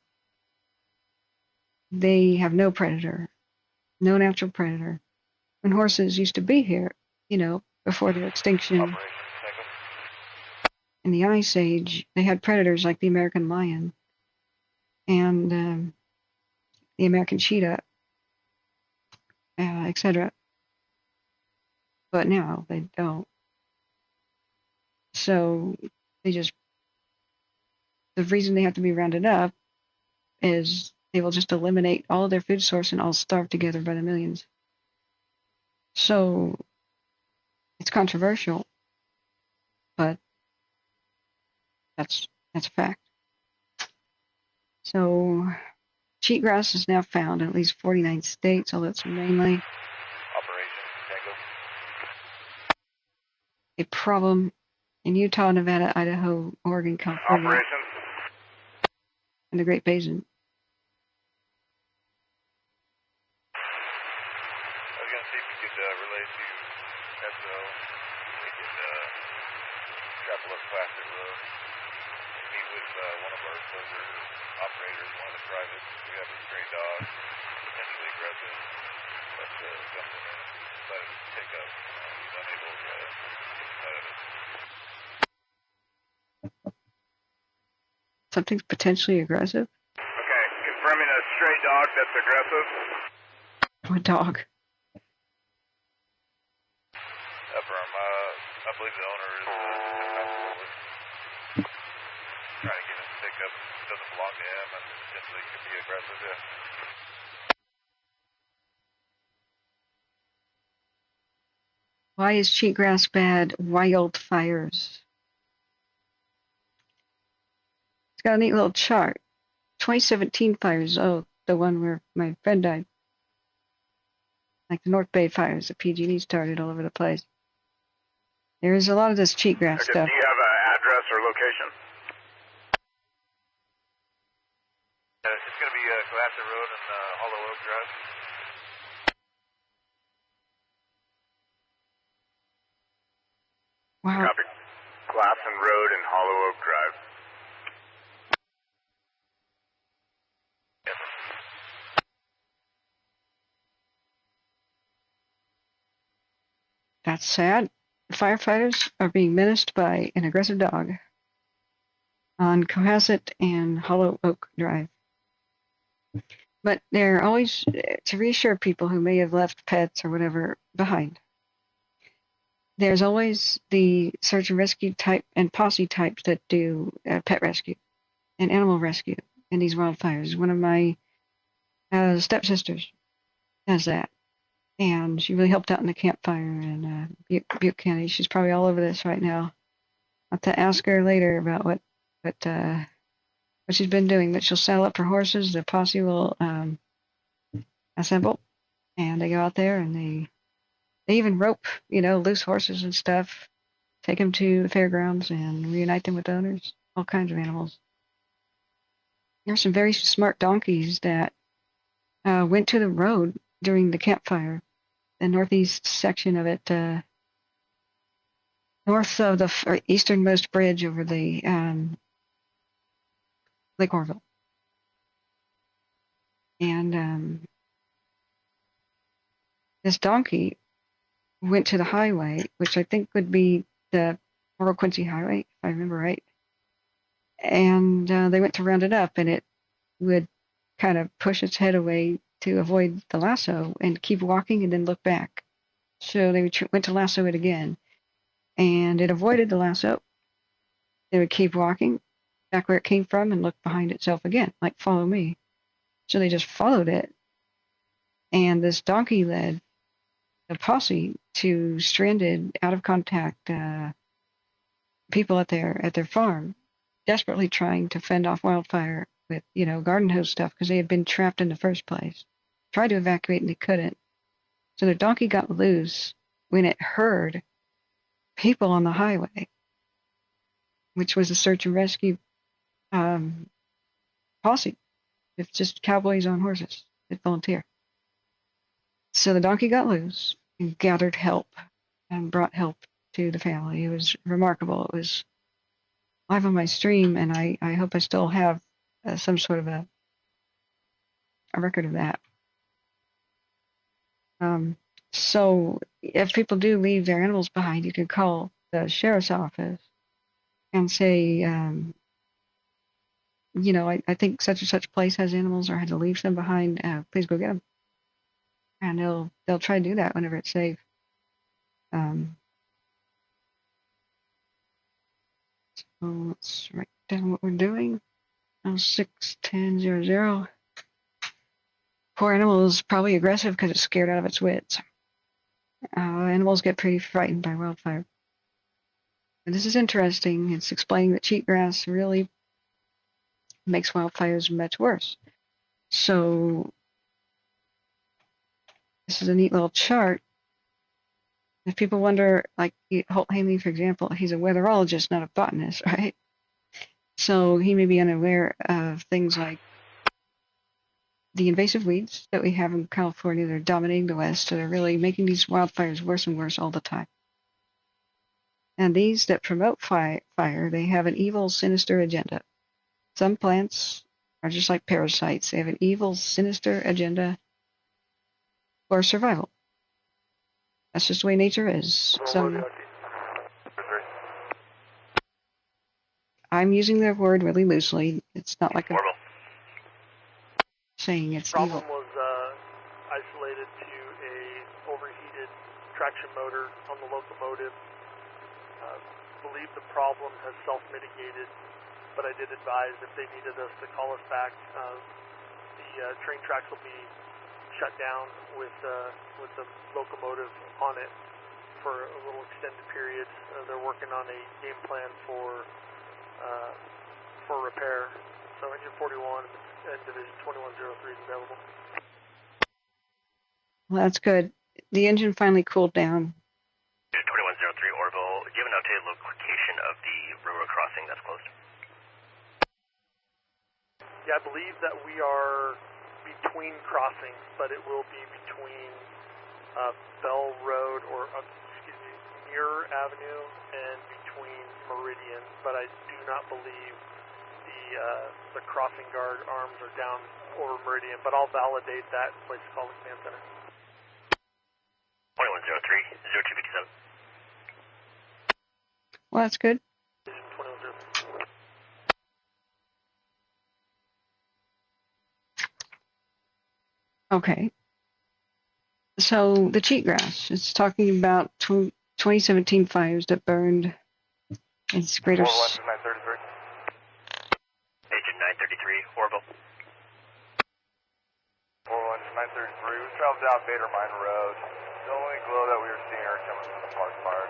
they have no predator, no natural predator. When horses used to be here, before their extinction in the Ice Age, they had predators like the American lion and the American cheetah, etc. But now they don't. So the reason they have to be rounded up is they will just eliminate all of their food source and all starve together by the millions. So it's controversial, but that's a fact. So cheatgrass is now found in at least 49 states, although it's mainly a problem in Utah, Nevada, Idaho, Oregon, California, and the Great Basin. I was going to see if we could relay to SO. We could travel up Classic Road, meet with one of our closer operators, one of the privates. We have a stray dog, potentially aggressive, but something that decided to take up. He's unable to get competitive. Something's potentially aggressive? Okay, confirming a stray dog that's aggressive. What dog? Affirm, I believe the owner is comfortable with trying to get him to pick up. It doesn't belong to him and potentially could be aggressive, yeah. Why is cheatgrass bad? Wildfires. It's got a neat little chart. 2017 fires. Oh, the one where my friend died. Like the North Bay fires that PG&E started all over the place. There is a lot of this cheatgrass stuff. Do you have an address or location? It's going to be Glassy Road and Hollow Oak Drive. Wow. Copy. Glasson Road and Hollow Oak Drive. That's sad. Firefighters are being menaced by an aggressive dog on Cohasset and Hollow Oak Drive. But they're always to reassure people who may have left pets or whatever behind. There's always the search and rescue type and posse types that do pet rescue and animal rescue in these wildfires. One of my stepsisters does that. And she really helped out in the campfire in Butte County. She's probably all over this right now. I'll have to ask her later about what she's been doing. But she'll saddle up her horses. The posse will assemble, and they go out there and they even rope, loose horses and stuff. Take them to the fairgrounds and reunite them with owners. All kinds of animals. There are some very smart donkeys that went to the road during the campfire. The northeast section of it, north of the easternmost bridge over the Lake Orville. And this donkey went to the highway, which I think would be the Morrow Quincy Highway, if I remember right. And they went to round it up, and it would kind of push its head away to avoid the lasso and keep walking and then look back. So they went to lasso it again, and it avoided the lasso. They would keep walking back where it came from and look behind itself again, like follow me. So they just followed it, and this donkey led the posse to stranded, out of contact people at their farm, desperately trying to fend off wildfire with garden hose stuff because they had been trapped in the first place. Tried to evacuate and they couldn't. So the donkey got loose when it heard people on the highway, which was a search and rescue posse. It's just cowboys on horses that volunteer. So the donkey got loose and gathered help and brought help to the family. It was remarkable. It was live on my stream, and I hope I still have some sort of a record of that. So if people do leave their animals behind, you can call the sheriff's office and say, I think such and such place has animals or had to leave some behind. Please go get them. And they'll try to do that whenever it's safe. So let's write down what we're doing. 61000. Poor animal is probably aggressive because it's scared out of its wits. Animals get pretty frightened by wildfire. And this is interesting. It's explaining that cheatgrass really makes wildfires much worse. So this is a neat little chart. If people wonder, like Holt Hamley, for example, he's a weatherologist, not a botanist, right? So he may be unaware of things like the invasive weeds that we have in California that are dominating the West, that are really making these wildfires worse and worse all the time. And these that promote fire, they have an evil, sinister agenda. Some plants are just like parasites. They have an evil, sinister agenda for survival. That's just the way nature is. I'm using the word really loosely. It's not like I'm saying it's evil. The problem was isolated to a overheated traction motor on the locomotive. Believe the problem has self-mitigated, but I did advise if they needed us to call us back, the train tracks will be shut down with the locomotive on it for a little extended period. They're working on a game plan for repair. So engine 41 and division 2103 is available. Well, that's good. The engine finally cooled down. 2103 Orville, do you have an updated location of the railroad crossing that's closed? Yeah, I believe that we are between crossings, but it will be between Bell Road Muir Avenue and between Meridian, but I do not believe the crossing guard arms are down over Meridian, but I'll validate that in place to call the command center. 2103, 0257. Well, that's good. Okay. So the cheatgrass, it's talking about 2017 fires that burned its greater... Agent 933, Orville. 933, we traveled down Bader Mine Road. The only glow that we were seeing are coming from the park fire.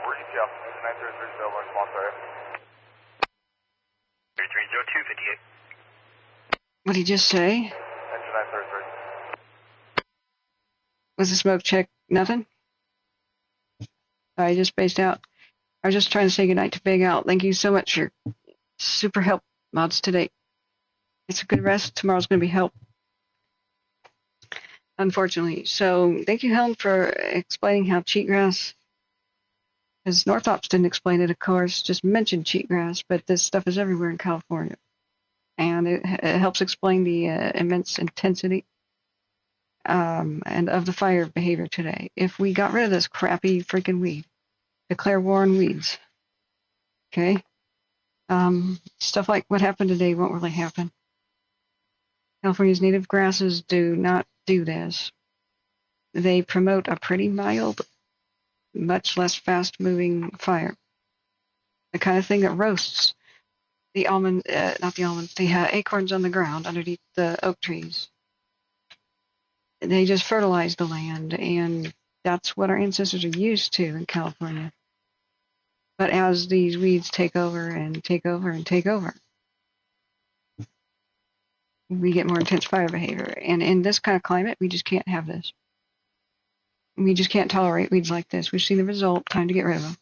We're ETL, 933 still in response area. 330258. What did he just say? Engine 933. Was the smoke check nothing? I just spaced out. I was just trying to say goodnight to Big Al. Thank you so much for your super help mods today. It's a good rest. Tomorrow's going to be help. Unfortunately. So thank you, Helen, for explaining how cheatgrass, because Northops didn't explain it, of course, just mentioned cheatgrass, but this stuff is everywhere in California. And it helps explain the immense intensity and of the fire behavior today. If we got rid of this crappy freaking weed, declare war on weeds, okay? Stuff like what happened today won't really happen. California's native grasses do not do this. They promote a pretty mild, much less fast-moving fire. The kind of thing that roasts the the acorns on the ground underneath the oak trees. They just fertilize the land, and that's what our ancestors are used to in California. But as these weeds take over and take over and take over, we get more intense fire behavior. And in this kind of climate, we just can't have this. We just can't tolerate weeds like this. We've seen the result, time to get rid of them.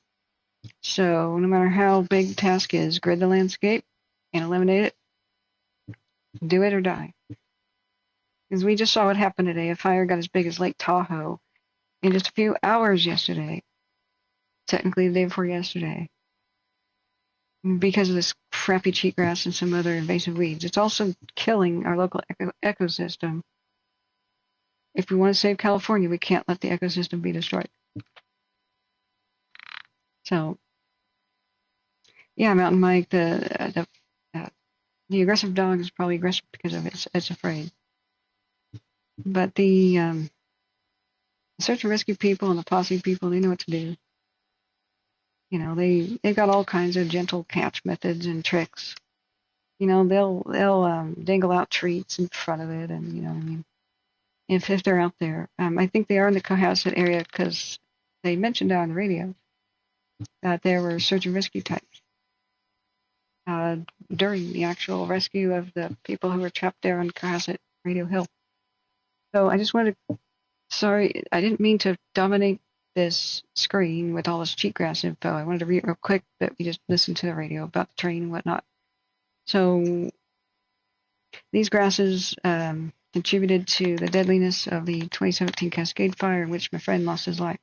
So no matter how big the task is, grid the landscape and eliminate it, do it or die. Because we just saw what happened today. A fire got as big as Lake Tahoe in just a few hours yesterday. Technically the day before yesterday. Because of this crappy cheatgrass and some other invasive weeds. It's also killing our local ecosystem. If we want to save California, we can't let the ecosystem be destroyed. So, yeah, Mountain Mike, the aggressive dog is probably aggressive because of it's afraid. But the search and rescue people and the posse people, they know what to do. You know, they've got all kinds of gentle catch methods and tricks. You know, they'll dangle out treats in front of it, and you know what I mean. If they're out there, I think they are in the Cohasset area because they mentioned on the radio that there were search and rescue types during the actual rescue of the people who were trapped there on Cohasset Radio Hill. So I just wanted to, sorry, I didn't mean to dominate this screen with all this cheatgrass info. I wanted to read it real quick that we just listened to the radio about the train and whatnot. So these grasses contributed to the deadliness of the 2017 Cascade Fire in which my friend lost his life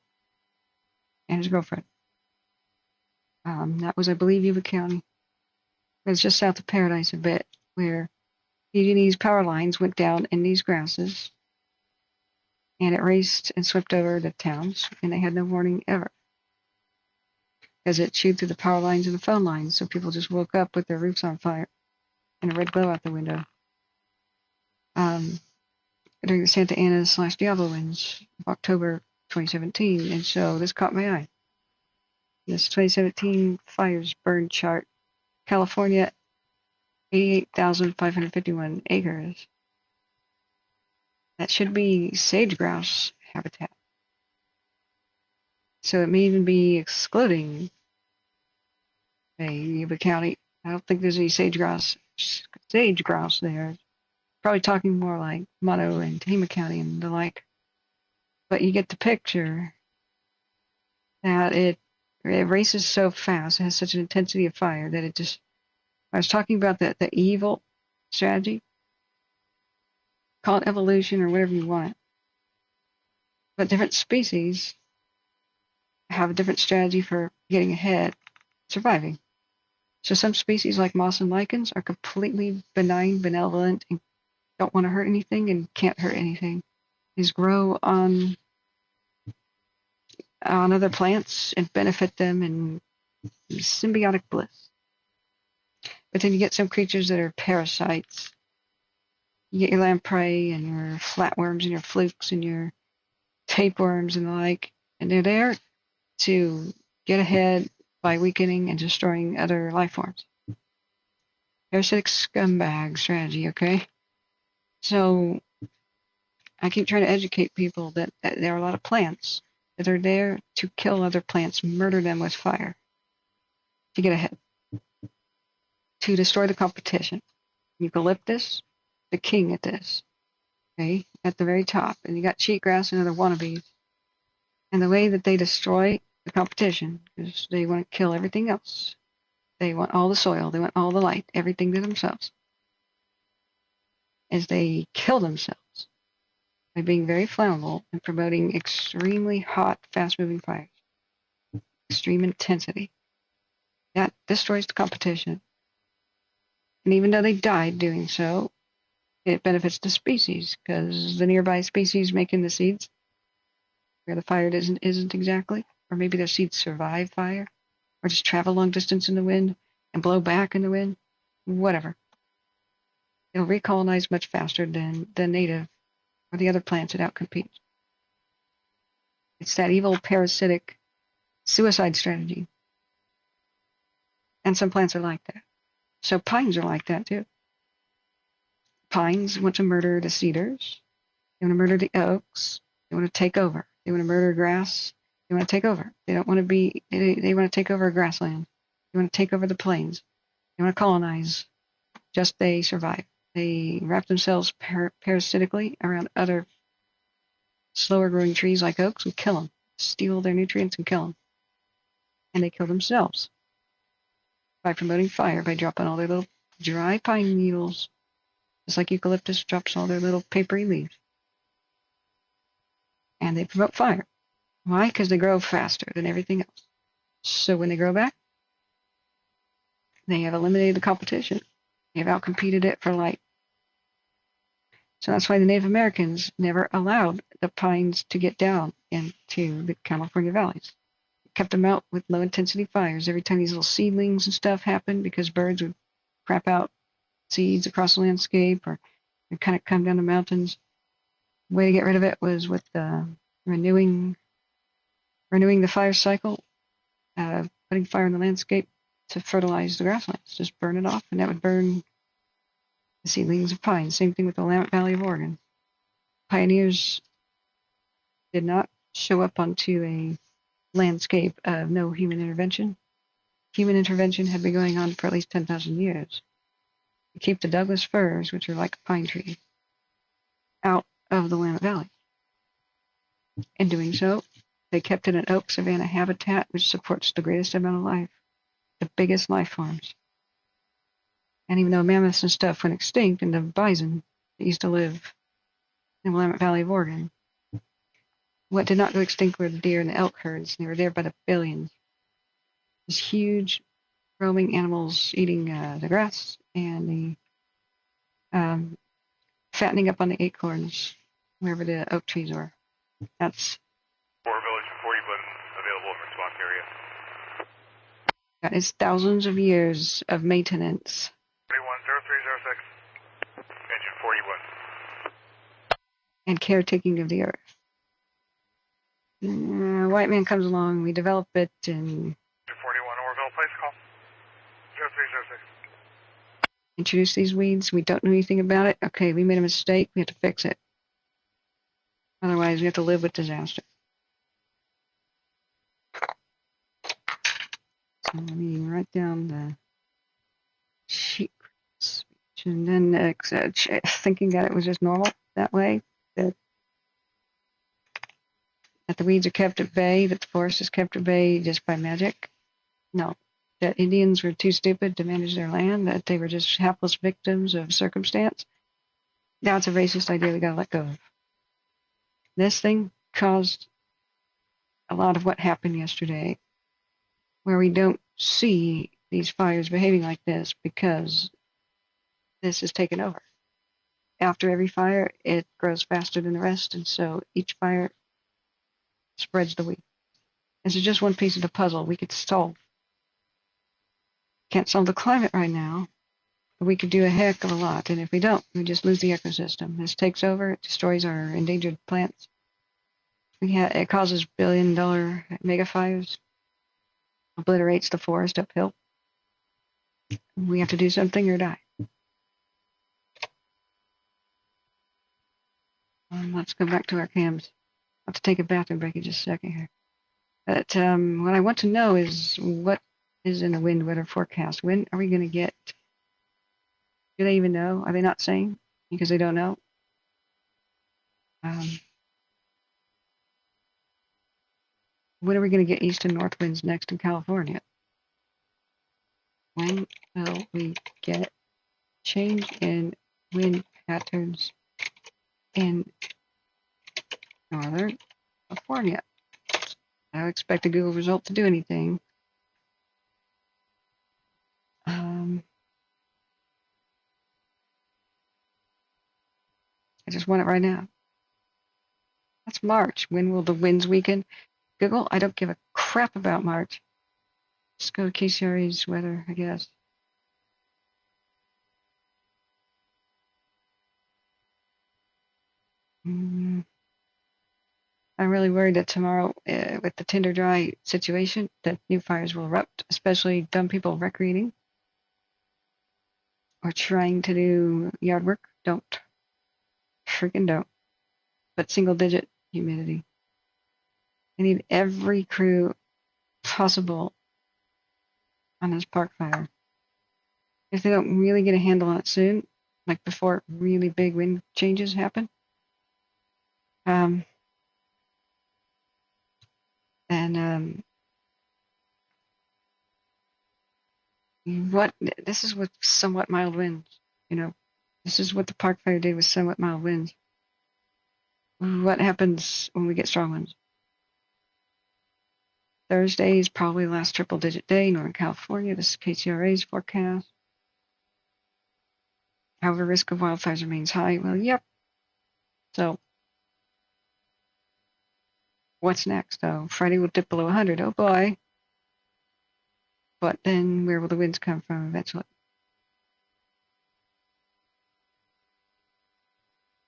and his girlfriend. That was, I believe, Yuba County. It was just south of Paradise a bit, where PG&E's power lines went down in these grasses, and it raced and swept over the towns, and they had no warning ever. Because it chewed through the power lines and the phone lines, so people just woke up with their roofs on fire and a red glow out the window. During the Santa Ana/Diablo winds of October 2017, and so this caught my eye. This 2017 fires burn chart, California, 88,551 acres. That should be sage grouse habitat. So it may even be excluding Yuba County. I don't think there's any sage grouse there. Probably talking more like Morrow and Tehama County and the like. But you get the picture that it races so fast, it has such an intensity of fire that it just, I was talking about the evil strategy. Call it evolution or whatever you want. But different species have a different strategy for getting ahead, surviving. So some species like moss and lichens are completely benign, benevolent, and don't want to hurt anything and can't hurt anything. These grow on other plants and benefit them in symbiotic bliss. But then you get some creatures that are parasites. You get your lamprey and your flatworms and your flukes and your tapeworms and the like, and they're there to get ahead by weakening and destroying other life forms. Parasitic scumbag strategy, okay? So I keep trying to educate people that there are a lot of plants that are there to kill other plants, murder them with fire, to get ahead, to destroy the competition. Eucalyptus, the king at this, okay, at the very top. And you got cheatgrass and other wannabes. And the way that they destroy the competition is they want to kill everything else. They want all the soil, they want all the light, everything to themselves. As they kill themselves by being very flammable and promoting extremely hot, fast-moving fires. Extreme intensity. That destroys the competition. And even though they died doing so, it benefits the species, because the nearby species making the seeds, where the fire isn't exactly, or maybe their seeds survive fire, or just travel long distance in the wind and blow back in the wind, whatever. it'll recolonize much faster than the native or the other plants it outcompetes. It's that evil parasitic suicide strategy. And some plants are like that. So pines are like that too. Pines want to murder the cedars. They want to murder the oaks. They want to take over. They want to murder grass. They want to take over. They don't want to be, they want to take over grassland. They want to take over the plains. They want to colonize. Just they survive. They wrap themselves parasitically around other slower growing trees like oaks and kill them. Steal their nutrients and kill them. And they kill themselves by promoting fire, by dropping all their little dry pine needles, just like eucalyptus drops all their little papery leaves. And they promote fire. Why? Because they grow faster than everything else. So when they grow back, they have eliminated the competition. They have outcompeted it for light. So that's why the Native Americans never allowed the pines to get down into the California valleys. Kept them out with low-intensity fires every time these little seedlings and stuff happened, because birds would crap out seeds across the landscape, or they'd kind of come down the mountains. The way to get rid of it was with renewing the fire cycle, putting fire in the landscape to fertilize the grasslands. Just burn it off, and that would burn the seedlings of pine. Same thing with the Willamette Valley of Oregon. Pioneers did not show up onto a landscape of no human intervention. Human intervention had been going on for at least 10,000 years. To keep the Douglas firs, which are like a pine tree, out of the Willamette Valley. In doing so, they kept it an oak savanna habitat, which supports the greatest amount of life, the biggest life forms. And even though mammoths and stuff went extinct, and the bison that used to live in the Willamette Valley of Oregon, what did not go extinct were the deer and the elk herds. They were there by the billions. These huge roaming animals eating the grass and the fattening up on the acorns wherever the oak trees were. That's Morrow Village, 40 button available in response area. That is thousands of years of maintenance. 410306. Engine 41. And caretaking of the earth. White man comes along, we develop it, and 41 Orville, place call. 0306. Introduce these weeds. We don't know anything about it. Okay, we made a mistake. We have to fix it. Otherwise, we have to live with disaster. So let me write down the sheet speech, and then thinking that it was just normal that way, that the weeds are kept at bay, that the forest is kept at bay just by magic. No, that Indians were too stupid to manage their land, that they were just hapless victims of circumstance. Now it's a racist idea we gotta let go of. This thing caused a lot of what happened yesterday, where we don't see these fires behaving like this because this is taken over. After every fire, it grows faster than the rest, and so each fire spreads the weed. This is just one piece of the puzzle we could solve. Can't solve the climate right now, but we could do a heck of a lot, and if we don't, we just lose the ecosystem. This takes over, it destroys our endangered plants. It causes billion-dollar mega fires, obliterates the forest uphill. We have to do something or die. Let's go back to our cams. I'll have to take a bathroom break in just a second here. But what I want to know is what is in the wind weather forecast. When are we going to get? Do they even know? Are they not saying because they don't know? When are we going to get east and north winds next in California? When will we get change in wind patterns in Northern California? I don't expect a Google result to do anything. I just want it right now. That's March. When will the winds weaken? Google, I don't give a crap about March. Just go to K-Series weather, I guess. I'm really worried that tomorrow, with the tinder dry situation, that new fires will erupt, especially dumb people recreating or trying to do yard work. Don't. Freaking don't. But single digit humidity. I need every crew possible on this park fire. If they don't really get a handle on it soon, like before really big wind changes happen, then this is with somewhat mild winds, you know. This is what the park fire did with somewhat mild winds. What happens when we get strong winds? Thursday is probably the last triple digit day, Northern California. This is KTRA's forecast. However, risk of wildfires remains high. Well, yep. So, what's next, though? Friday will dip below 100. Oh, boy. But then where will the winds come from eventually?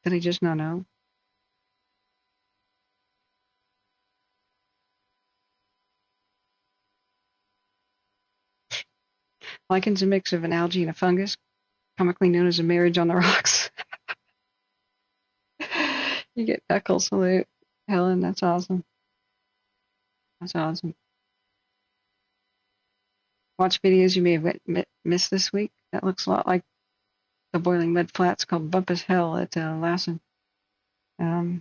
Did I just not know? Lichen's a mix of an algae and a fungus, comically known as a marriage on the rocks. You get Eccles salute. Helen, that's awesome. That's awesome. Watch videos you may have missed this week. That looks a lot like the boiling mud flats called Bumpus Hell at Lassen. Now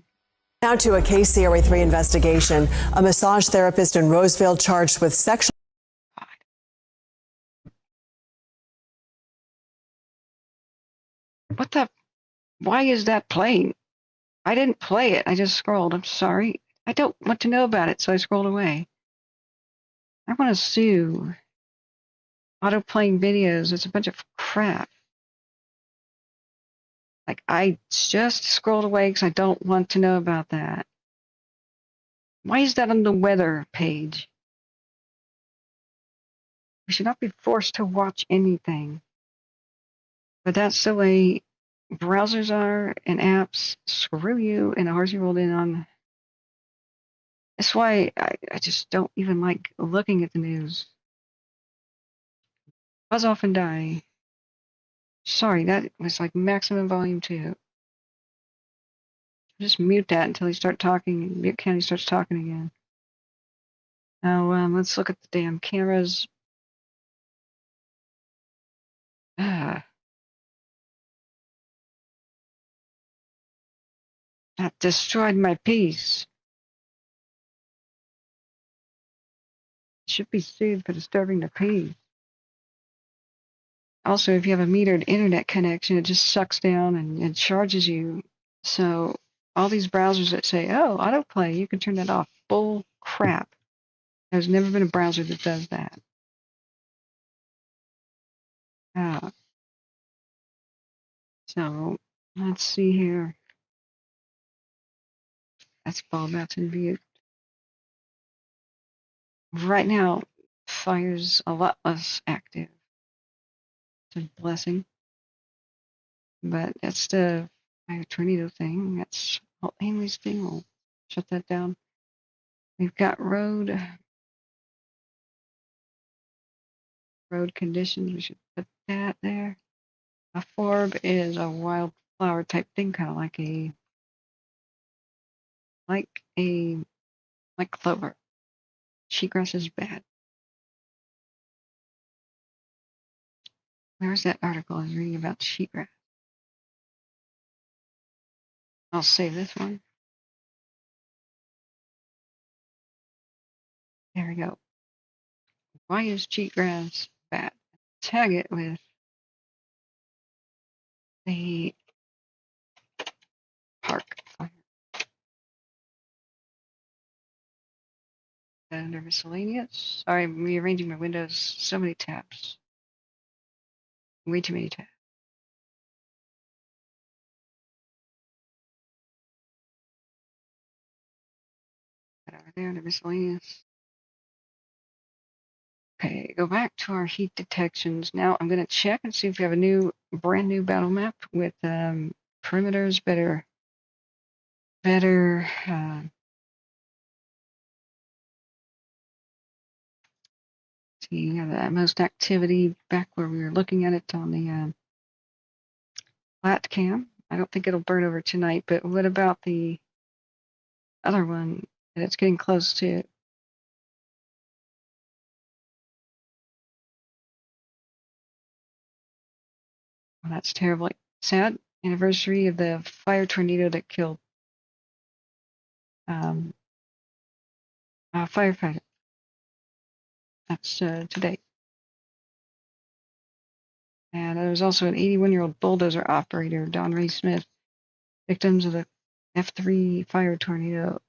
to a KCRA 3 investigation. A massage therapist in Roseville charged with sexual. What the? Why is that playing? I didn't play it. I just scrolled. I'm sorry. I don't want to know about it, so I scrolled away. I want to sue. Auto-playing videos. It's a bunch of crap. Like, I just scrolled away because I don't want to know about that. Why is that on the weather page? We should not be forced to watch anything. But that's the way browsers are and apps. Screw you and the horse you rolled in on. That's why I just don't even like looking at the news. Buzz off and die. Sorry, that was like maximum volume too. Just mute that until you start talking. Butte County starts talking again. Now let's look at the damn cameras. That destroyed my peace. Should be sued for disturbing the peace. Also, if you have a metered internet connection, it just sucks down and charges you. So all these browsers that say, oh, autoplay, you can turn that off. Bull crap. There's never been a browser that does that. So let's see here. That's Ballbats in Butte. Right now, fire's a lot less active. It's a blessing. But that's the fire tornado thing. That's Amy's thing. We'll shut that down. We've got road conditions. We should put that there. A forb is a wildflower type thing, kind of like clover. Cheatgrass is bad. Where's that article I was reading about cheatgrass? I'll save this one. There we go. Why is cheatgrass bad? Tag it with the park fire. Under miscellaneous. Sorry, I'm rearranging my windows. So many tabs. Way too many tabs. Over there under miscellaneous. Okay, go back to our heat detections. Now I'm going to check and see if we have a brand new battle map with perimeters better better see the most activity back where we were looking at it on the flat cam. I don't think it'll burn over tonight, but what about the other one that it's getting close to? Well, that's terrible. Sad anniversary of the fire tornado that killed a firefighter. That's today. And there was also an 81-year-old bulldozer operator, Don Ray Smith, victims of the F3 fire tornado,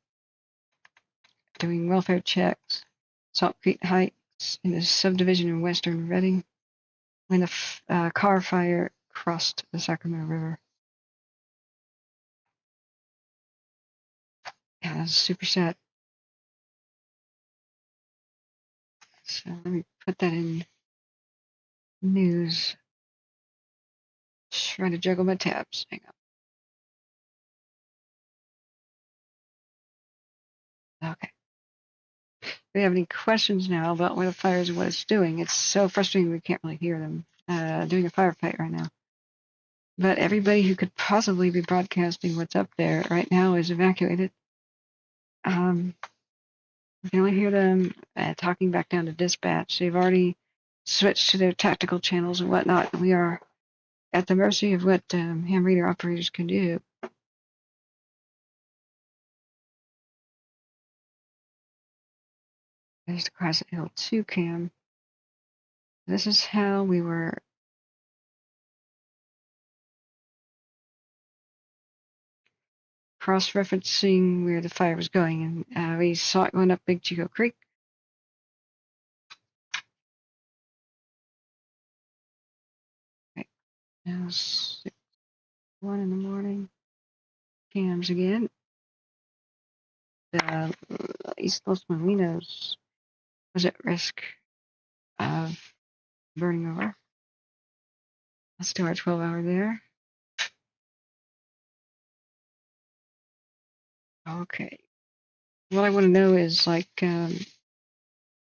doing welfare checks, Salt Creek Heights in a subdivision in western Reading, when the car fire crossed the Sacramento River. Yeah, that's super sad. So let me put that in news. Trying to juggle my tabs. Hang on. Okay. If we have any questions now about where the fire is and what it's doing, it's so frustrating we can't really hear them doing a firefight right now. But everybody who could possibly be broadcasting what's up there right now is evacuated. We can only hear them talking back down to dispatch. They've already switched to their tactical channels and whatnot. We are at the mercy of what ham radio operators can do. There's the Crescent Hill 2 cam. This is how we were cross-referencing where the fire was going, and we saw it going up Big Chico Creek. Okay. Now 1 in the morning. Cams again. The East Los Molinos was at risk of burning over. Let's do our 12-hour there. Okay. What I want to know is, like,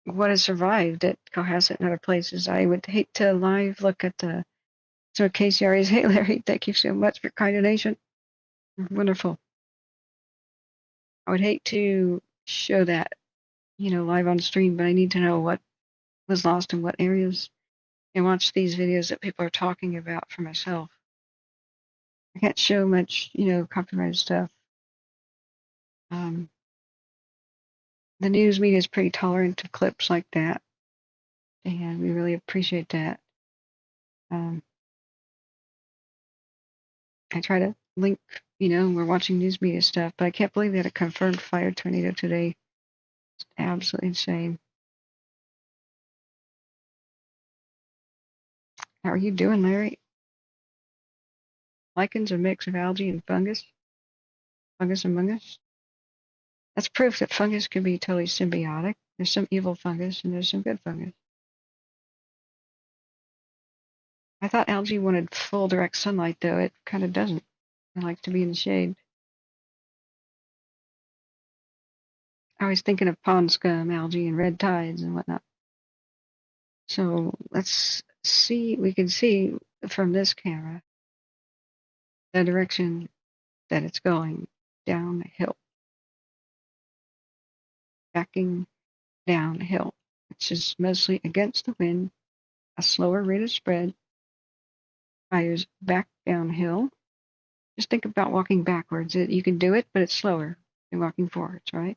what has survived at Cohasset and other places. I would hate to live look at the some of KCRA's. Hey, Larry, thank you so much for your kind donation. Wonderful. I would hate to show that, live on stream, but I need to know what was lost in what areas and watch these videos that people are talking about for myself. I can't show much, copyrighted stuff. The news media is pretty tolerant to clips like that, and we really appreciate that. I try to link, we're watching news media stuff, but I can't believe they had a confirmed fire tornado today. It's absolutely insane. How are you doing, Larry? Lichens, a mix of algae and fungus. Fungus and mungus. That's proof that fungus can be totally symbiotic. There's some evil fungus and there's some good fungus. I thought algae wanted full direct sunlight, though. It kind of doesn't. It likes to be in the shade. I was thinking of pond scum, algae, and red tides and whatnot. So let's see. We can see from this camera the direction that it's going downhill. Backing downhill. It's just mostly against the wind, a slower rate of spread. Fires back downhill. Just think about walking backwards. You can do it, but it's slower than walking forwards, right?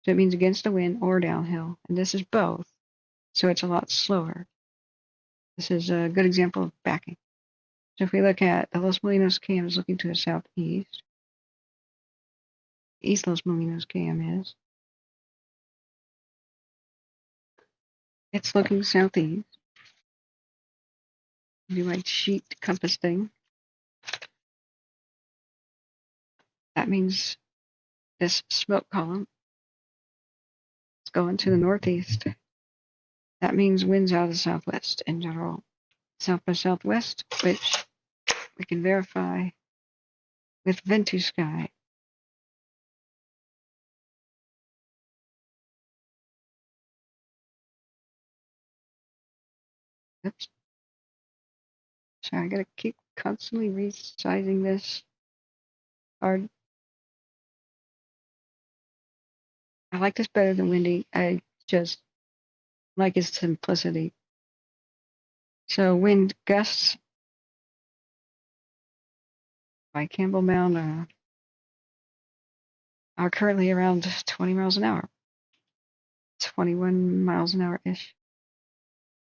So it means against the wind or downhill. And this is both, so it's a lot slower. This is a good example of backing. So if we look at the Los Molinos cam is looking to the southeast. East Los Molinos cam is. It's looking southeast. Do my sheet compass thing. That means this smoke column is going to the northeast. That means winds out of the southwest in general. South by southwest, which we can verify with Ventusky. Oops. Sorry, I gotta keep constantly resizing this card. I like this better than Windy. I just like its simplicity. So wind gusts by Campbell Mound are currently around 20 miles an hour. 21 miles an hour-ish.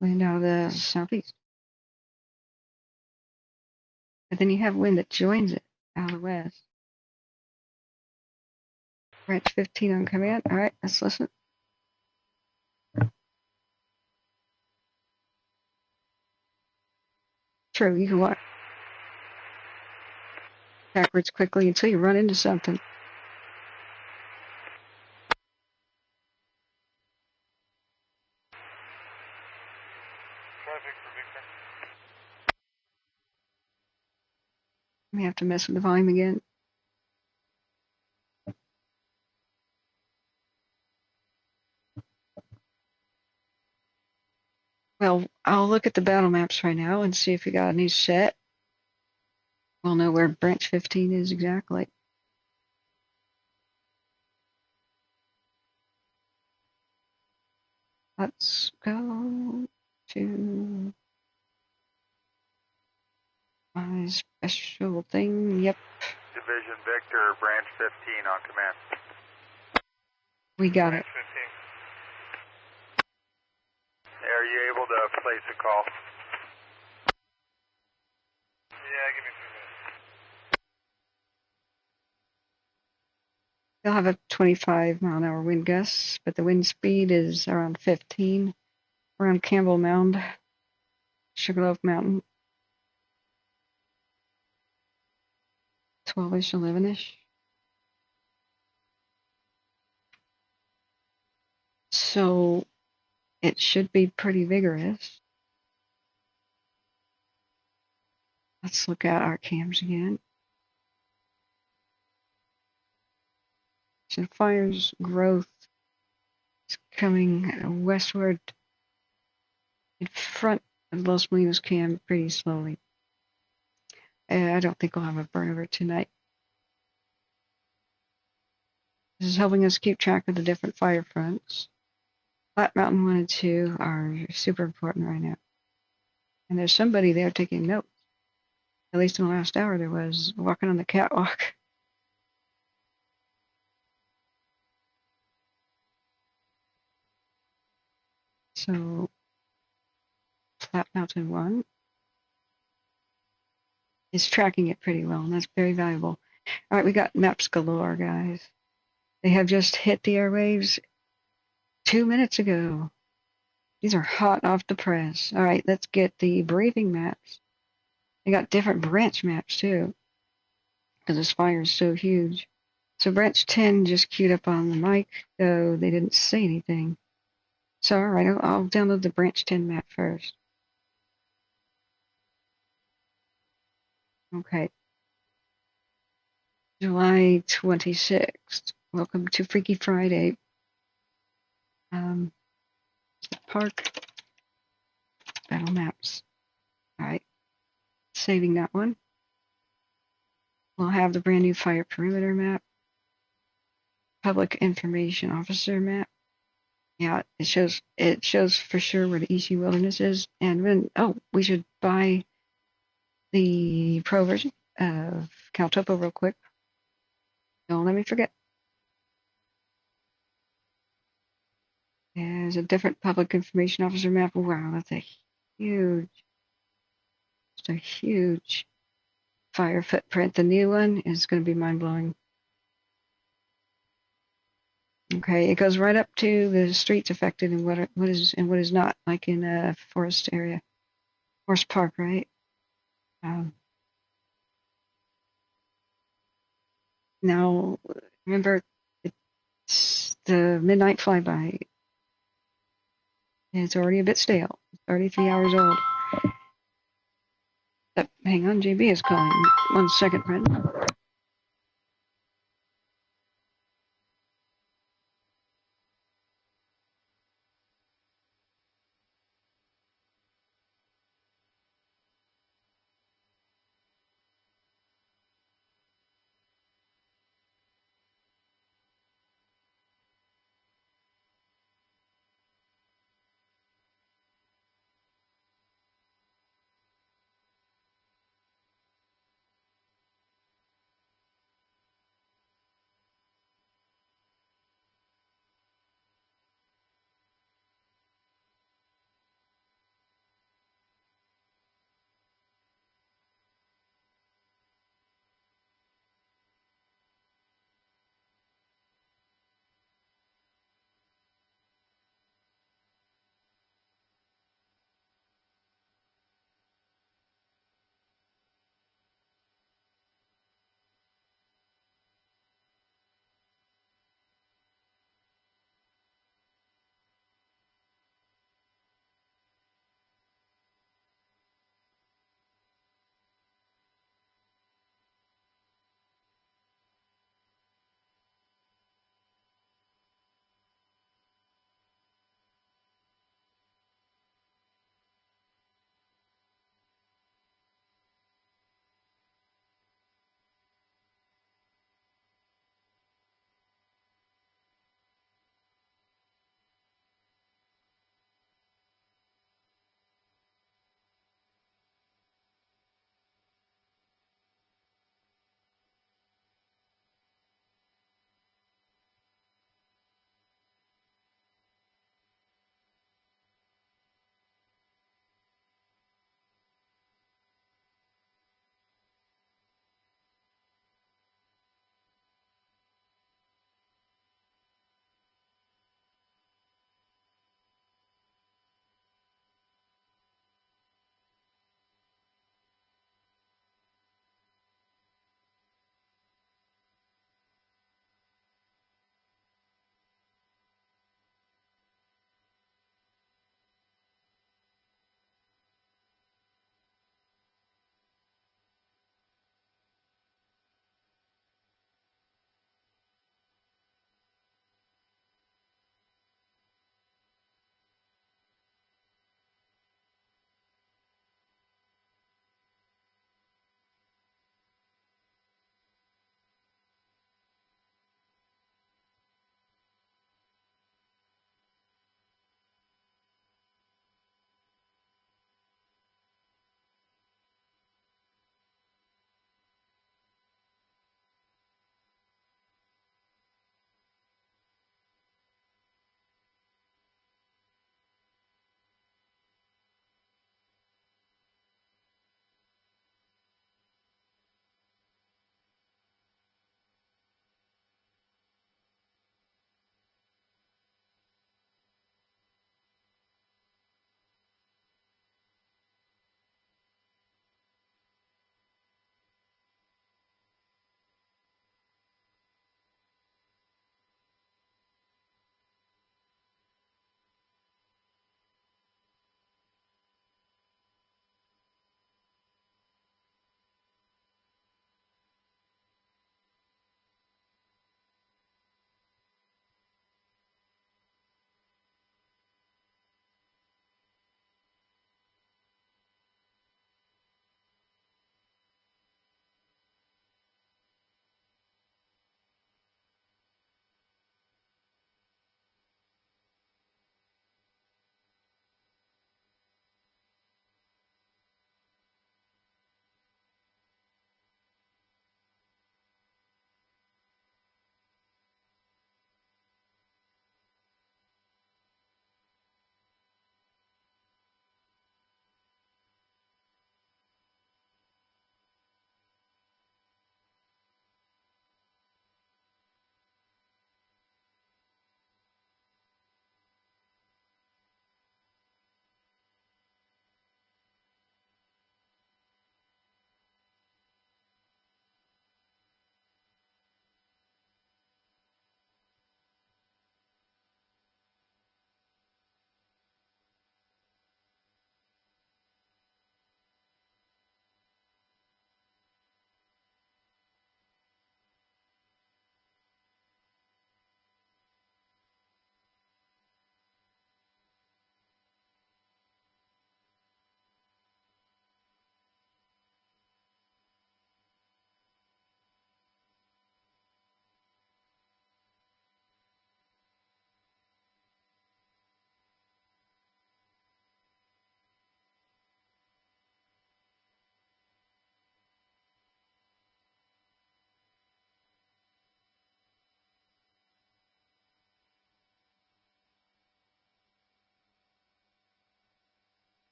Wind out of the southeast. But then you have wind that joins it out of the west. Branch 15 on command. All right, let's listen. True, you can walk backwards quickly until you run into something. Traffic for Victor. We have to mess with the volume again. Well, I'll look at the battle maps right now and see if we got any set. We'll know where branch 15 is exactly. Let's go to my special thing. Yep, Division Victor, branch 15 on command. we got it. Branch 15. Are you able to place a call? Yeah, give me 3 minutes. They'll have a 25 mile an hour wind gust, but the wind speed is around 15 around Campbell Mound, Sugarloaf Mountain. 12-ish, 11-ish. So it should be pretty vigorous. Let's look at our cams again. So fire's growth is coming westward in front of Los Molinos cam pretty slowly. I don't think we'll have a burnover tonight. This is helping us keep track of the different fire fronts. Flat Mountain 1 and 2 are super important right now. And there's somebody there taking notes. At least in the last hour there was, walking on the catwalk. So, Flat Mountain 1 is tracking it pretty well, and that's very valuable. All right, we got maps galore, guys. They have just hit the airwaves 2 minutes ago. These are hot off the press. All right, let's get the briefing maps. They got different branch maps, too, because this fire is so huge. So branch 10 just queued up on the mic, though they didn't say anything. So, all right, I'll download the branch 10 map first. Okay. July 26th. Welcome to Freaky Friday. Park. Battle maps. All right. Saving that one. We'll have the brand new fire perimeter map. Public information officer map. Yeah, it shows for sure where the EC Wilderness is. And when we should buy the pro version of Caltopo real quick. Don't let me forget. There's a different public information officer map. Wow, that's a huge fire footprint. The new one is going to be mind-blowing. Okay, it goes right up to the streets affected and what is and what is not, like in a forest area, forest park, right? Now, remember, it's the midnight flyby. It's already a bit stale. It's 33 hours old. Hang on, JB is calling. 1 second, friend.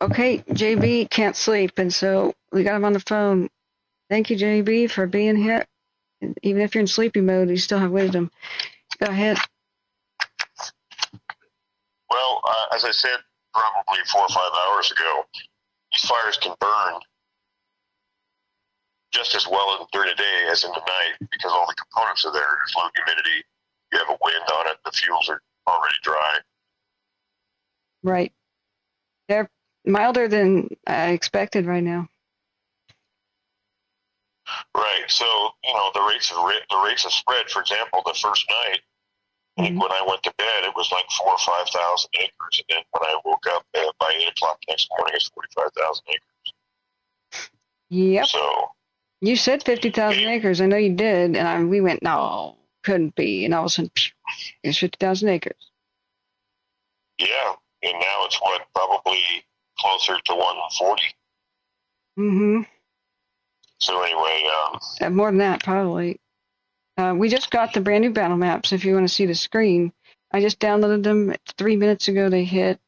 Okay, JB can't sleep, and so we got him on the phone. Thank you, JB, for being here. Even if you're in sleepy mode, you still have wisdom. Go ahead. Well, as I said probably 4 or 5 hours ago, these fires can burn just as well during the day as in the night because all the components are there. There's low humidity. You have a wind on it. The fuels are already dry. Right. They're milder than I expected right now. Right. So, the rates of spread, for example, the first night, I think when I went to bed, it was like 4,000 or 5,000 acres. And then when I woke up by 8 o'clock next morning, it's 45,000 acres. Yep. So you said 50,000 acres. I know you did. And we went, no, couldn't be. And all of a sudden, it's 50,000 acres. Yeah. And now it's probably closer to 140. Mm-hmm. So anyway, more than that, probably. We just got the brand new battle maps. If you want to see the screen, I just downloaded them 3 minutes ago. They hit.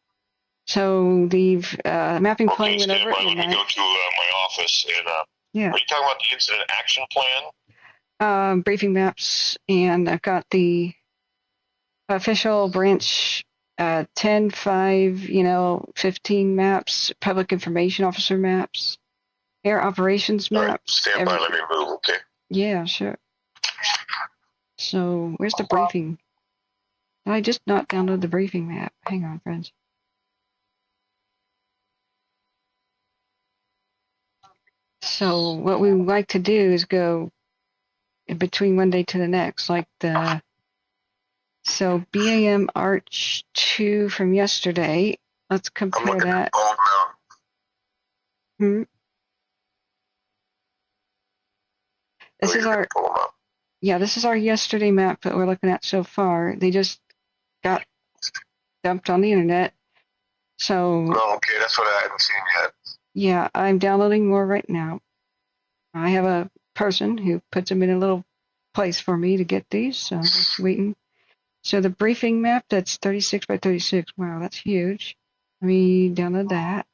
So the mapping plane went over at midnight. Let me go to my office and. Yeah. Are you talking about the incident action plan? Briefing maps, and I've got the official branch 10, 5, 15 maps, public information officer maps, air operations maps. Right. Stand by, let me move, okay? Yeah, sure. So, where's the briefing? I just not download the briefing map. Hang on, friends. So, what we like to do is go in between one day to the next, like so BAM Arch 2 from yesterday. Let's compare that. This is our this is our yesterday map that we're looking at so far. They just got dumped on the internet. So okay, that's what I haven't seen yet. Yeah, I'm downloading more right now. I have a person who puts them in a little place for me to get these, so I'm just waiting. So the briefing map, that's 36 by 36. Wow, that's huge. Let me download that.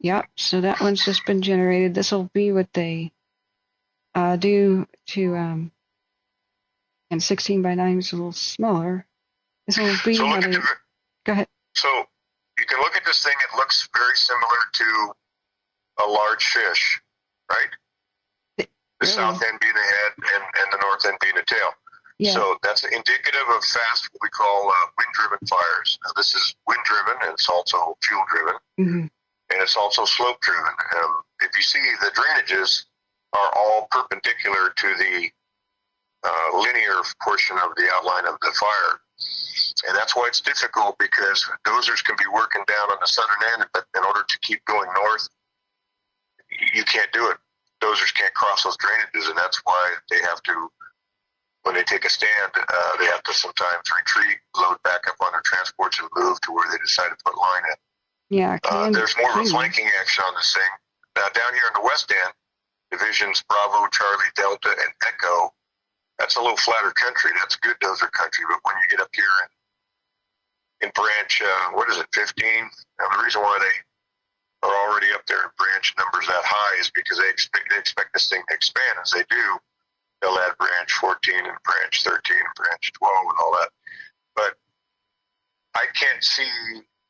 Yep, so that one's just been generated. This will be what they do to, and 16 by 9 is a little smaller. This will be how they, go ahead. So you can look at this thing, it looks very similar to a large fish, right? The south end being the head and the north end being the tail. Yeah. So that's indicative of fast, what we call wind-driven fires. Now, this is wind-driven, and it's also fuel-driven, and it's also slope-driven. If you see, the drainages are all perpendicular to the linear portion of the outline of the fire. And that's why it's difficult, because dozers can be working down on the southern end, but in order to keep going north, you can't do it. Dozers can't cross those drainages, and that's why they have to, when they take a stand, they have to sometimes retreat, load back up on their transports, and move to where they decide to put line in. Yeah, there's more of a flanking action on this thing. Now, down here in the west end, divisions Bravo, Charlie, Delta, and Echo, that's a little flatter country. That's good dozer country, but when you get up here in branch, 15? Now, the reason why they are already up there in branch numbers that high is because they expect this thing to expand. As they do, they'll add branch 14 and branch 13 and branch 12 and all that. But I can't see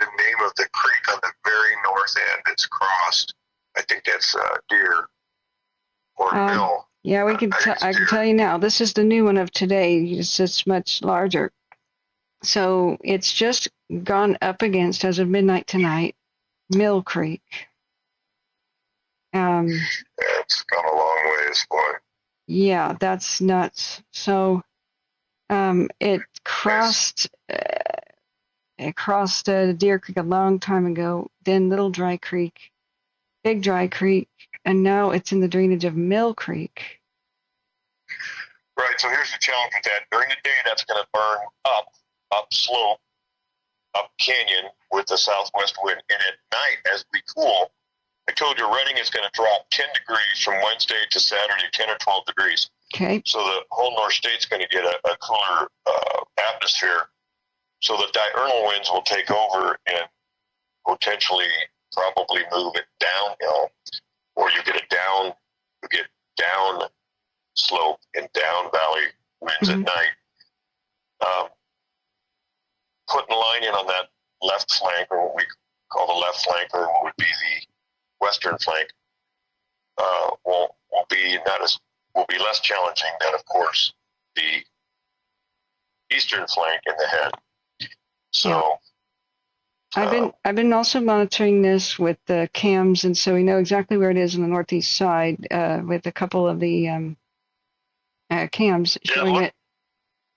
the name of the creek on the very north end that's crossed. I think that's Deer or Mill. Yeah, I can tell you now. This is the new one of today. It's much larger. So it's just gone up against, as of midnight tonight, Mill Creek. It's come a long ways, boy. Yeah, that's nuts. So it crossed Deer Creek a long time ago, then Little Dry Creek, Big Dry Creek, and now it's in the drainage of Mill Creek. Right, so here's the challenge with that. During the day, that's going to burn up slope, up canyon with the southwest wind. And at night, as we cool, I told you Redding is going to drop 10 degrees from Wednesday to Saturday, 10 or 12 degrees. Okay. So the whole North State's going to get a cooler atmosphere. So the diurnal winds will take over and potentially probably move it downhill, or you get down slope and down valley winds at night. Putting a line in on that left flank, or what we call the left flank, or what would be the western flank, will be less challenging than, of course, the eastern flank in the head. So I've been also monitoring this with the cams, and so we know exactly where it is on the northeast side with a couple of the cams showing it.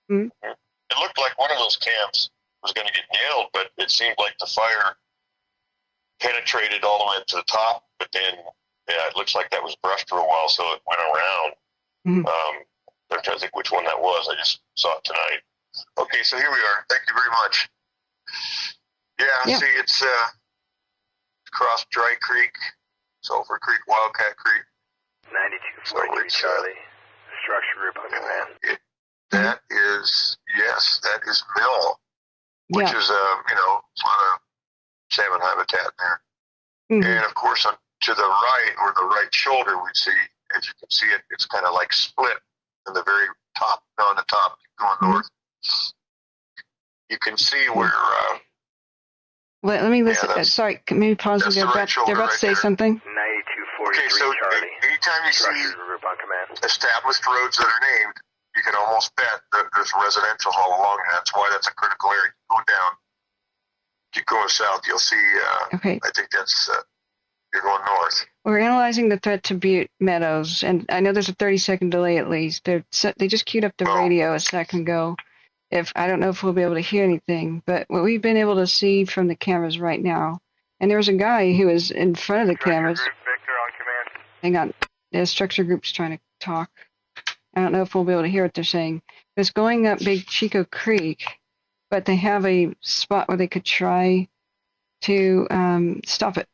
It looked like one of those cams was going to get nailed, but it seemed like the fire penetrated all the way up to the top, but then it looks like that was brushed for a while, so it went around. I'm trying to think which one that was. I just saw it tonight. Okay, so here we are. Thank you very much. Yeah. See, it's across Dry Creek, Sulphur Creek, Wildcat Creek. 9243 Charlie. Structure group on command. That is Mill, which is a lot of salmon habitat there. And of course, to the right, or the right shoulder, we see, as you can see it, it's kind of like split in the very top, on the top, going north. You can see where. Let me listen. Sorry, maybe pause. They're about to say something. 9243 so Charlie. Anytime you see group on command. established roads that are named, you can almost bet that there's residential all along there. That's why that's a critical area. Go down, keep going south. You'll see. I think that's you're going north. We're analyzing the threat to Butte Meadows, and I know there's a 30-second delay at least. They just queued up the radio a second ago. I don't know if we'll be able to hear anything, but what we've been able to see from the cameras right now, and there was a guy who was in front of the cameras. Group, Victor on command. Hang on, the structure group's trying to talk. I don't know if we'll be able to hear what they're saying. It's going up Big Chico Creek, but they have a spot where they could try to stop it.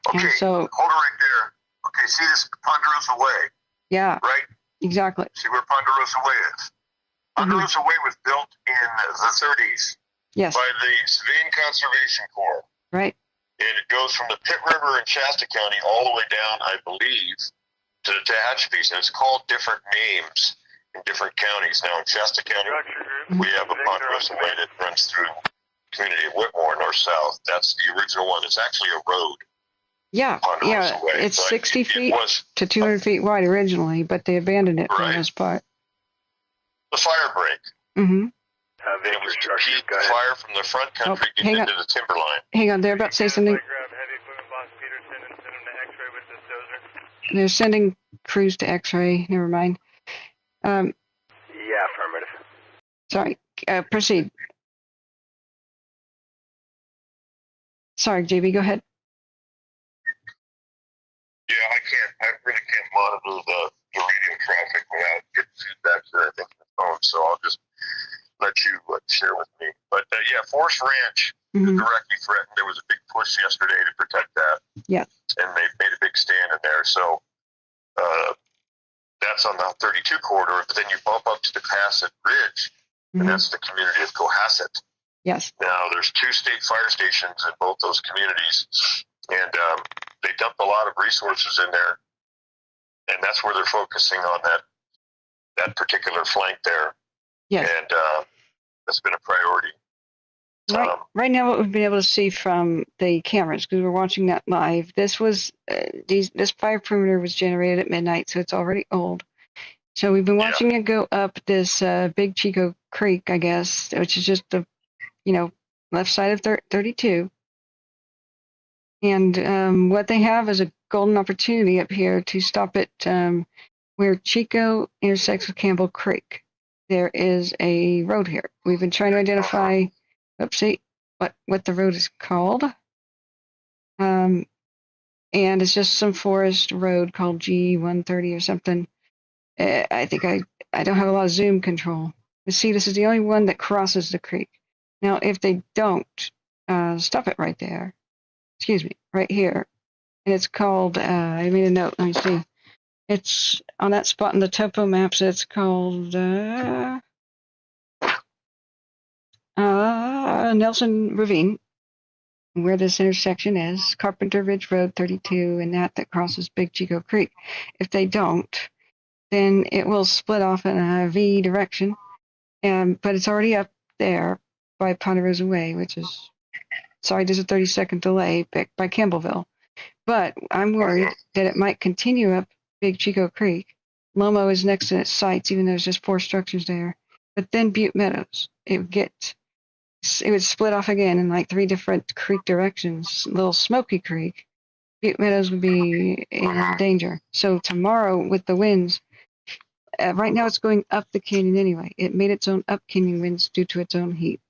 Okay, and so, hold it right there. Okay, see this Ponderosa Way? Yeah. Right? Exactly. See where Ponderosa Way is? Ponderosa Way was built in the 30s by the Civilian Conservation Corps. Right. And it goes from the Pitt River in Shasta County all the way down, I believe, to the Tehachapi's. And it's called different names in different counties. Now, in Shasta County, we have a Ponderosa Way that runs through the community of Whitmore, north-south. That's the original one. It's actually a road. Yeah, it's 60 feet to 200 feet wide originally, but they abandoned it for the most part. The fire break. It was to keep fire from the front country getting into the timberline. Hang on, they're about to say something. They're sending crews to X-ray. Never mind. Yeah, affirmative. Sorry, proceed. Sorry, JB, go ahead. Yeah, I really can't monitor the radio traffic without getting feedback here, I think, on the phone, so I'll just let you share with me. But yeah, Forest Ranch is directly threatened. There was a big push yesterday to protect that. Yeah. And they made a big stand in there, so that's on the 32 corridor, but then you bump up to the Cohasset Ridge, and that's the community of Cohasset. Yes. Now, there's 2 state fire stations in both those communities, and they dumped a lot of resources in there, and that's where they're focusing on that particular flank there. Yeah. And that's been a priority. Right now, what we've been able to see from the cameras, because we're watching that live, this was this fire perimeter was generated at midnight, so it's already old. So we've been watching it go up this Big Chico Creek, I guess, which is just the left side of 32. And what they have is a golden opportunity up here to stop it where Chico intersects with Campbell Creek. There is a road here. We've been trying to identify, what the road is called. And it's just some forest road called G130 or something. I think I don't have a lot of zoom control. But see, this is the only one that crosses the creek. Now, if they don't stop it right there, right here, and it's called, I made a note, let me see. It's on that spot in the topo maps, it's called, Nelson Ravine, where this intersection is, Carpenter Ridge Road 32, and that crosses Big Chico Creek. If they don't, then it will split off in a V direction, but it's already up there by Ponderosa Way, which is, sorry, there's a 30-second delay by Campbellville. But I'm worried that it might continue up Big Chico Creek. Lomo is next to its sites, even though there's just 4 structures there. But then Butte Meadows, it would split off again in like 3 different creek directions. Little Smoky Creek, Butte Meadows would be in danger. So tomorrow with the winds, right now it's going up the canyon anyway. It made its own up canyon winds due to its own heat.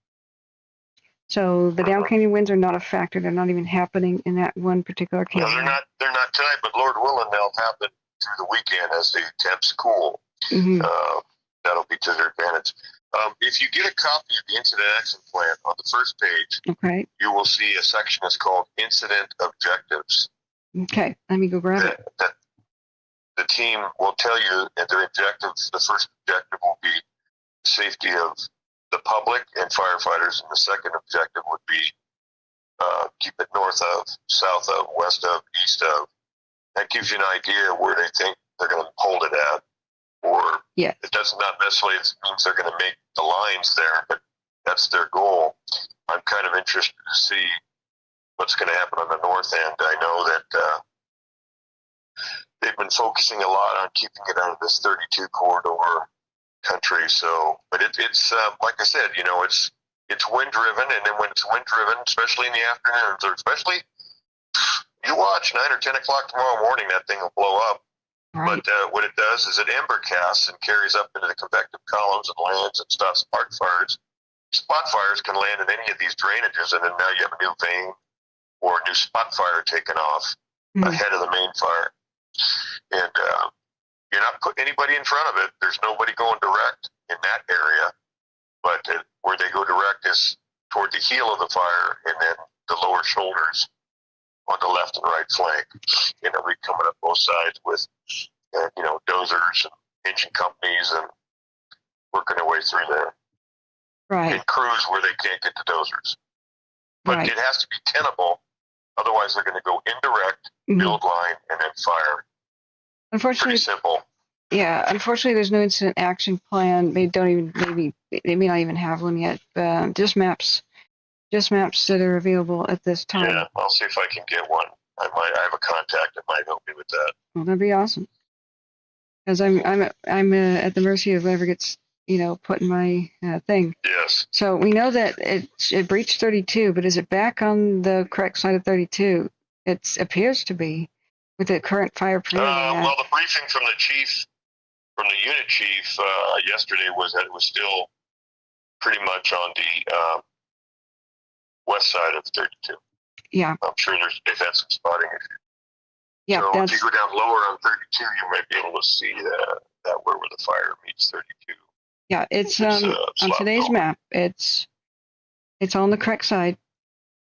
So the down canyon winds are not a factor. They're not even happening in that one particular canyon. No, they're not tonight, but Lord willing, they'll happen through the weekend as the temps cool. Mm-hmm. That'll be to their advantage. If you get a copy of the incident action plan on the first page, okay, you will see a section that's called Incident Objectives. Okay, let me go grab it. The team will tell you that their objectives, the first objective will be safety of the public and firefighters, and the second objective would be keep it north of, south of, west of, east of. That gives you an idea where they think they're going to hold it at. Or yes, it does not necessarily means they're going to make the lines there, but that's their goal. I'm kind of interested to see what's going to happen on the north end. I know that they've been focusing a lot on keeping it out of this 32 corridor country. So, but it's like I said, you know, it's wind driven, and then when it's wind driven, especially in the afternoons, or especially you watch 9 or 10 o'clock tomorrow morning, that thing will blow up. Right. But what it does is it ember casts and carries up into the convective columns and lands and stops spark fires. Spot fires can land in any of these drainages, and then now you have a new vein or a new spot fire taken off ahead of the main fire. And you're not putting anybody in front of it. There's nobody going direct in that area. But where they go direct is toward the heel of the fire and then the lower shoulders on the left and right flank. You know, we're coming up both sides with, you know, dozers and engine companies and working their way through there. Right. And crews where they can't get the dozers. But it has to be tenable. Otherwise, they're going to go indirect, build line, and then fire. Unfortunately, pretty simple. Yeah, unfortunately, there's no incident action plan. They may not even have one yet. Just maps that are available at this time. Yeah, I'll see if I can get one. I have a contact that might help me with that. Well, that'd be awesome. Because I'm at the mercy of whoever gets, you know, put in my thing. Yes. So we know that it breached 32, but is it back on the correct side of 32? It appears to be, with the current fire prevention. Well, the briefing from the chief, from the unit chief yesterday was that it was still pretty much on the west side of 32. Yeah. I'm sure they've had some spotting issues. Yeah. So if you go down lower on 32, you might be able to see that where the fire meets 32. Yeah, it's on today's map. It's on the correct side.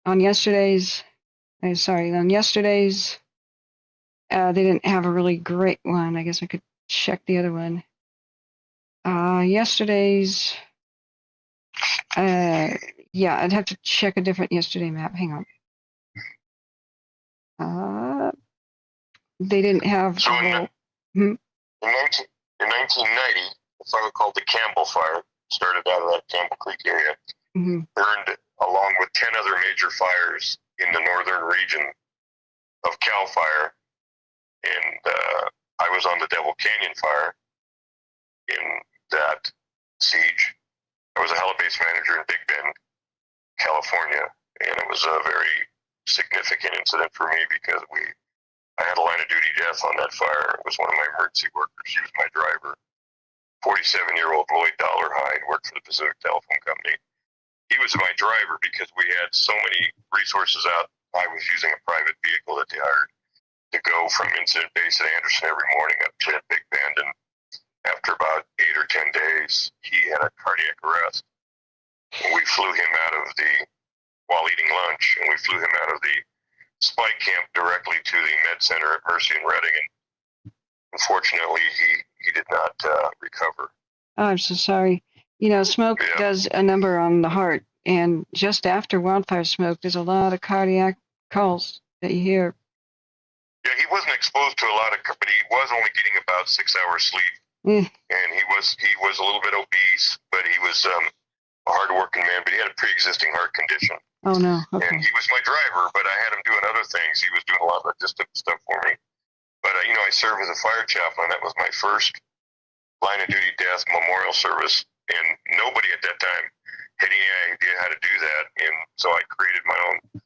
On yesterday's, they didn't have a really great one. I guess I could check the other one. Yesterday's, yeah, I'd have to check a different yesterday map. Hang on. They didn't have. So in 1990, the fire called the Campbell Fire started out of that Campbell Creek area. Burned along with 10 other major fires in the northern region of Cal Fire. And I was on the Devil Canyon Fire in that siege. I was a helibase manager in Big Bend, California, and it was a very significant incident for me because I had a line of duty death on that fire. It was one of my emergency workers. She was my driver. 47-year-old Lloyd Dollarhide, worked for the Pacific Telephone Company. He was my driver because we had so many resources out. I was using a private vehicle that they hired to go from incident base at Anderson every morning up to Big Bend, and after about 8 or 10 days, he had a cardiac arrest. And we flew him out of while eating lunch, and we flew him out of the spike camp directly to the med center at Mercy and Redding, and unfortunately, he did not recover. Oh, I'm so sorry. You know, smoke does a number on the heart. and just after wildfire smoke, there's a lot of cardiac calls that you hear. Yeah, he wasn't exposed to a lot of, but he was only getting about 6 hours sleep. And he was a little bit obese, but he was a hard-working man. But he had a pre-existing heart condition. Oh no! Okay. And he was my driver, but I had him doing other things. He was doing a lot of logistical stuff for me. But you know, I served as a fire chaplain. That was my first line of duty death memorial service, and nobody at that time had any idea how to do that. And so I created my own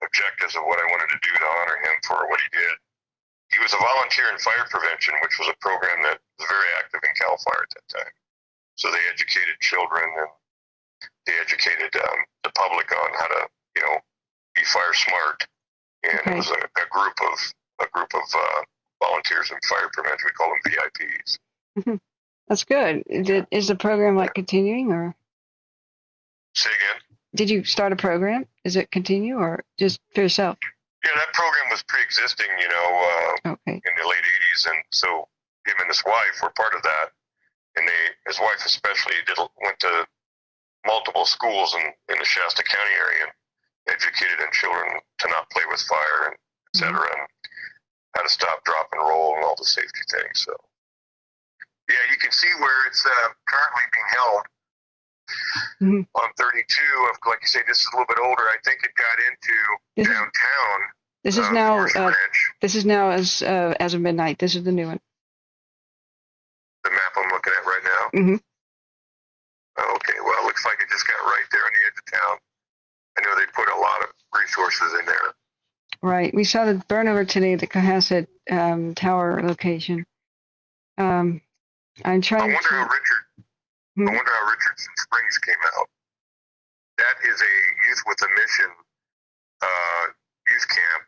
objectives of what I wanted to do to honor him for what he did. He was a volunteer in fire prevention, which was a program that was very active in CAL FIRE at that time. So they educated children and they educated the public on how to, you know, be fire smart. And it was a group of volunteers in fire prevention. We call them VIPs. That's good. Is the program like continuing, or? Say again? Did you start a program? Is it continue or just for yourself? Yeah, that program was pre-existing, you know, in the late 80s, and so him and his wife were part of that. And his wife especially, went to multiple schools in the Shasta County area and educated children to not play with fire, and et cetera, and how to stop, drop, and roll, and all the safety things. So, yeah, you can see where it's currently being held. On 32, like you say, this is a little bit older. I think it got into downtown. This is now. This is now as of midnight. This is the new one. The map I'm looking at right now. Okay, well, it looks like it just got right there on the edge of town. I know they put a lot of resources in there. Right. We saw the burnover today at the Cohasset Tower location. I'm trying. I wonder how Richardson Springs came out. That is a Youth with a Mission youth camp.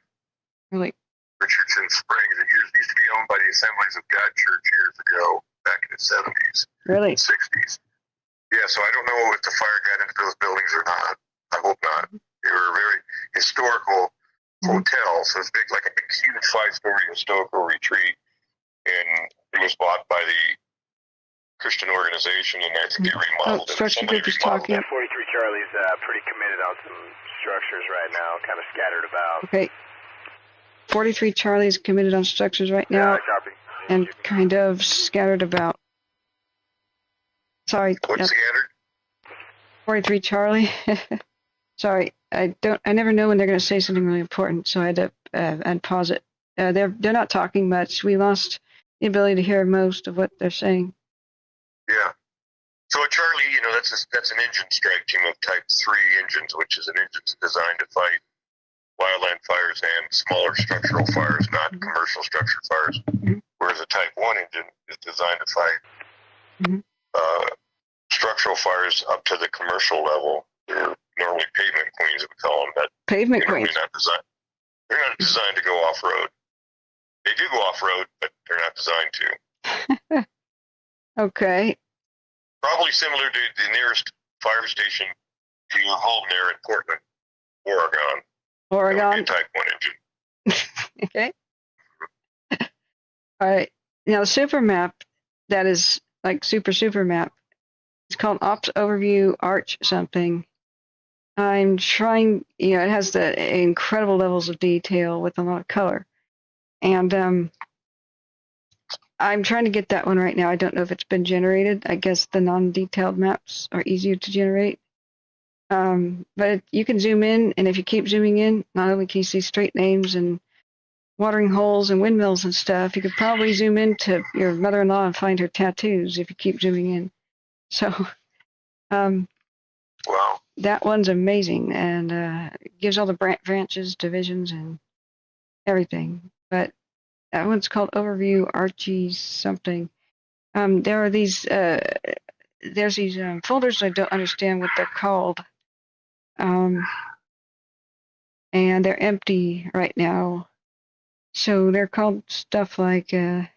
Really? Richardson Springs. It used to be owned by the Assemblies of God Church years ago, back in the 70s. Really? 60s. Yeah, so I don't know if the fire got into those buildings or not. I hope not. They were a very historical hotel, so it's big, like a big, huge 5-story historical retreat, and it was bought by the Christian organization, and I think they remodeled it. Structure group is talking. 43 Charlie's pretty committed on some structures right now, kind of scattered about. Okay. 43 Charlie's committed on structures right now, and kind of scattered about. Sorry. What's scattered? 43 Charlie. Sorry, I never know when they're going to say something really important, so I had to I'd pause it. They're not talking much. We lost the ability to hear most of what they're saying. Yeah. So Charlie, you know, that's an engine strike team of Type 3 engines, which is an engine designed to fight wildland fires and smaller structural fires, not commercial structure fires. Whereas a Type 1 engine is designed to fight structural fires up to the commercial level. They're normally pavement queens, we call them. But pavement queens. They're not designed to go off road. They do go off road, but they're not designed to. Okay. Probably similar to the nearest fire station to your home there in Portland, Oregon. Oregon. Type 1 engine. Okay. All right. Now the super map, that is like super map. It's called Ops Overview Arch something. I'm trying, you know, it has the incredible levels of detail with a lot of color. And I'm trying to get that one right now. I don't know if it's been generated. I guess the non-detailed maps are easier to generate. But you can zoom in, and if you keep zooming in, not only can you see street names and watering holes and windmills and stuff, you could probably zoom into your mother-in-law and find her tattoos if you keep zooming in. So, wow. That one's amazing, and it gives all the branches, divisions, and everything. But that one's called Overview Archie something. There are these, there's these folders I don't understand what they're called. And they're empty right now. So they're called stuff like, let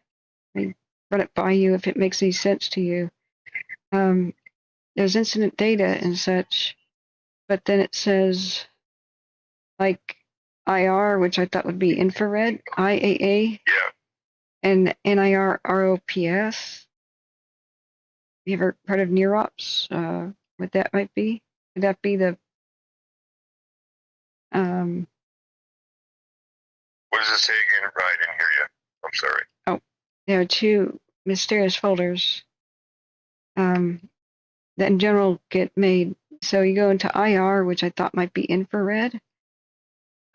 me run it by you if it makes any sense to you. There's incident data and such, but then it says like IR, which I thought would be infrared, IAA, and NIR ROPS. You ever heard of NIROPS? What that might be? Would that be the What does it say again? I didn't hear you. I'm sorry. Oh, there are two mysterious folders that in general get made. So you go into IR, which I thought might be infrared,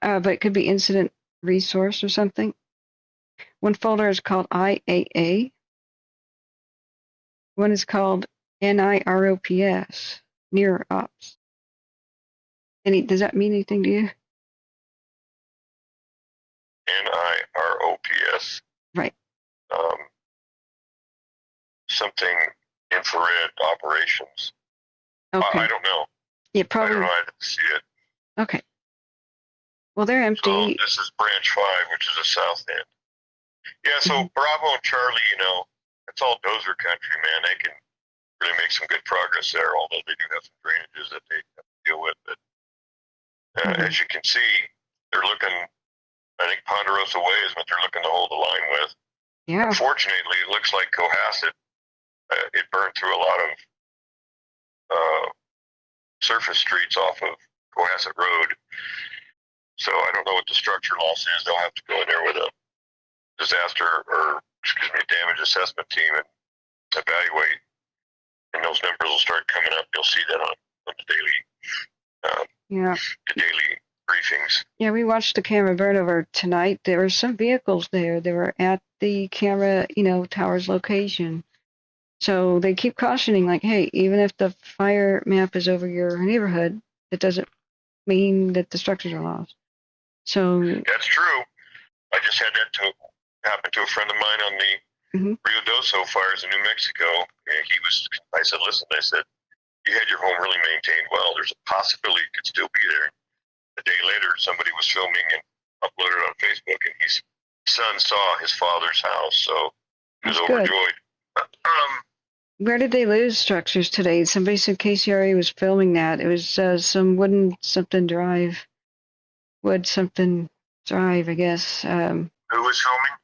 but it could be incident resource or something. One folder is called IAA. One is called NIROPS, near ops. Does that mean anything to you? NIROPS. Right. Something infrared operations. Okay. I don't know. Yeah, probably. I don't know. I didn't see it. Okay. Well, they're empty. So this is branch 5, which is the south end. Yeah, so Bravo and Charlie, it's all dozer country, man. They can really make some good progress there, although they do have some drainages that they have to deal with. But as you can see, they're looking, I think Ponderosa Way is what they're looking to hold the line with. Yeah. Unfortunately, it looks like Cohasset, it burned through a lot of surface streets off of Cohasset Road. So I don't know what the structure loss is. They'll have to go in there with a damage assessment team and evaluate. And those numbers will start coming up. You'll see that on the daily briefings. Yeah, we watched the camera burn over tonight. There were some vehicles there. They were at the camera, tower's location. So they keep cautioning, like, hey, even if the fire map is over your neighborhood, it doesn't mean that the structures are lost. So that's true. I just had that to happen to a friend of mine on the Rio Doso fires in New Mexico. And I said, listen, you had your home really maintained well. There's a possibility it could still be there. A day later, somebody was filming and uploaded on Facebook, and his son saw his father's house, so he was overjoyed. Where did they lose structures today? Somebody said KCRA was filming that. It was some wood something drive, I guess. Who was filming?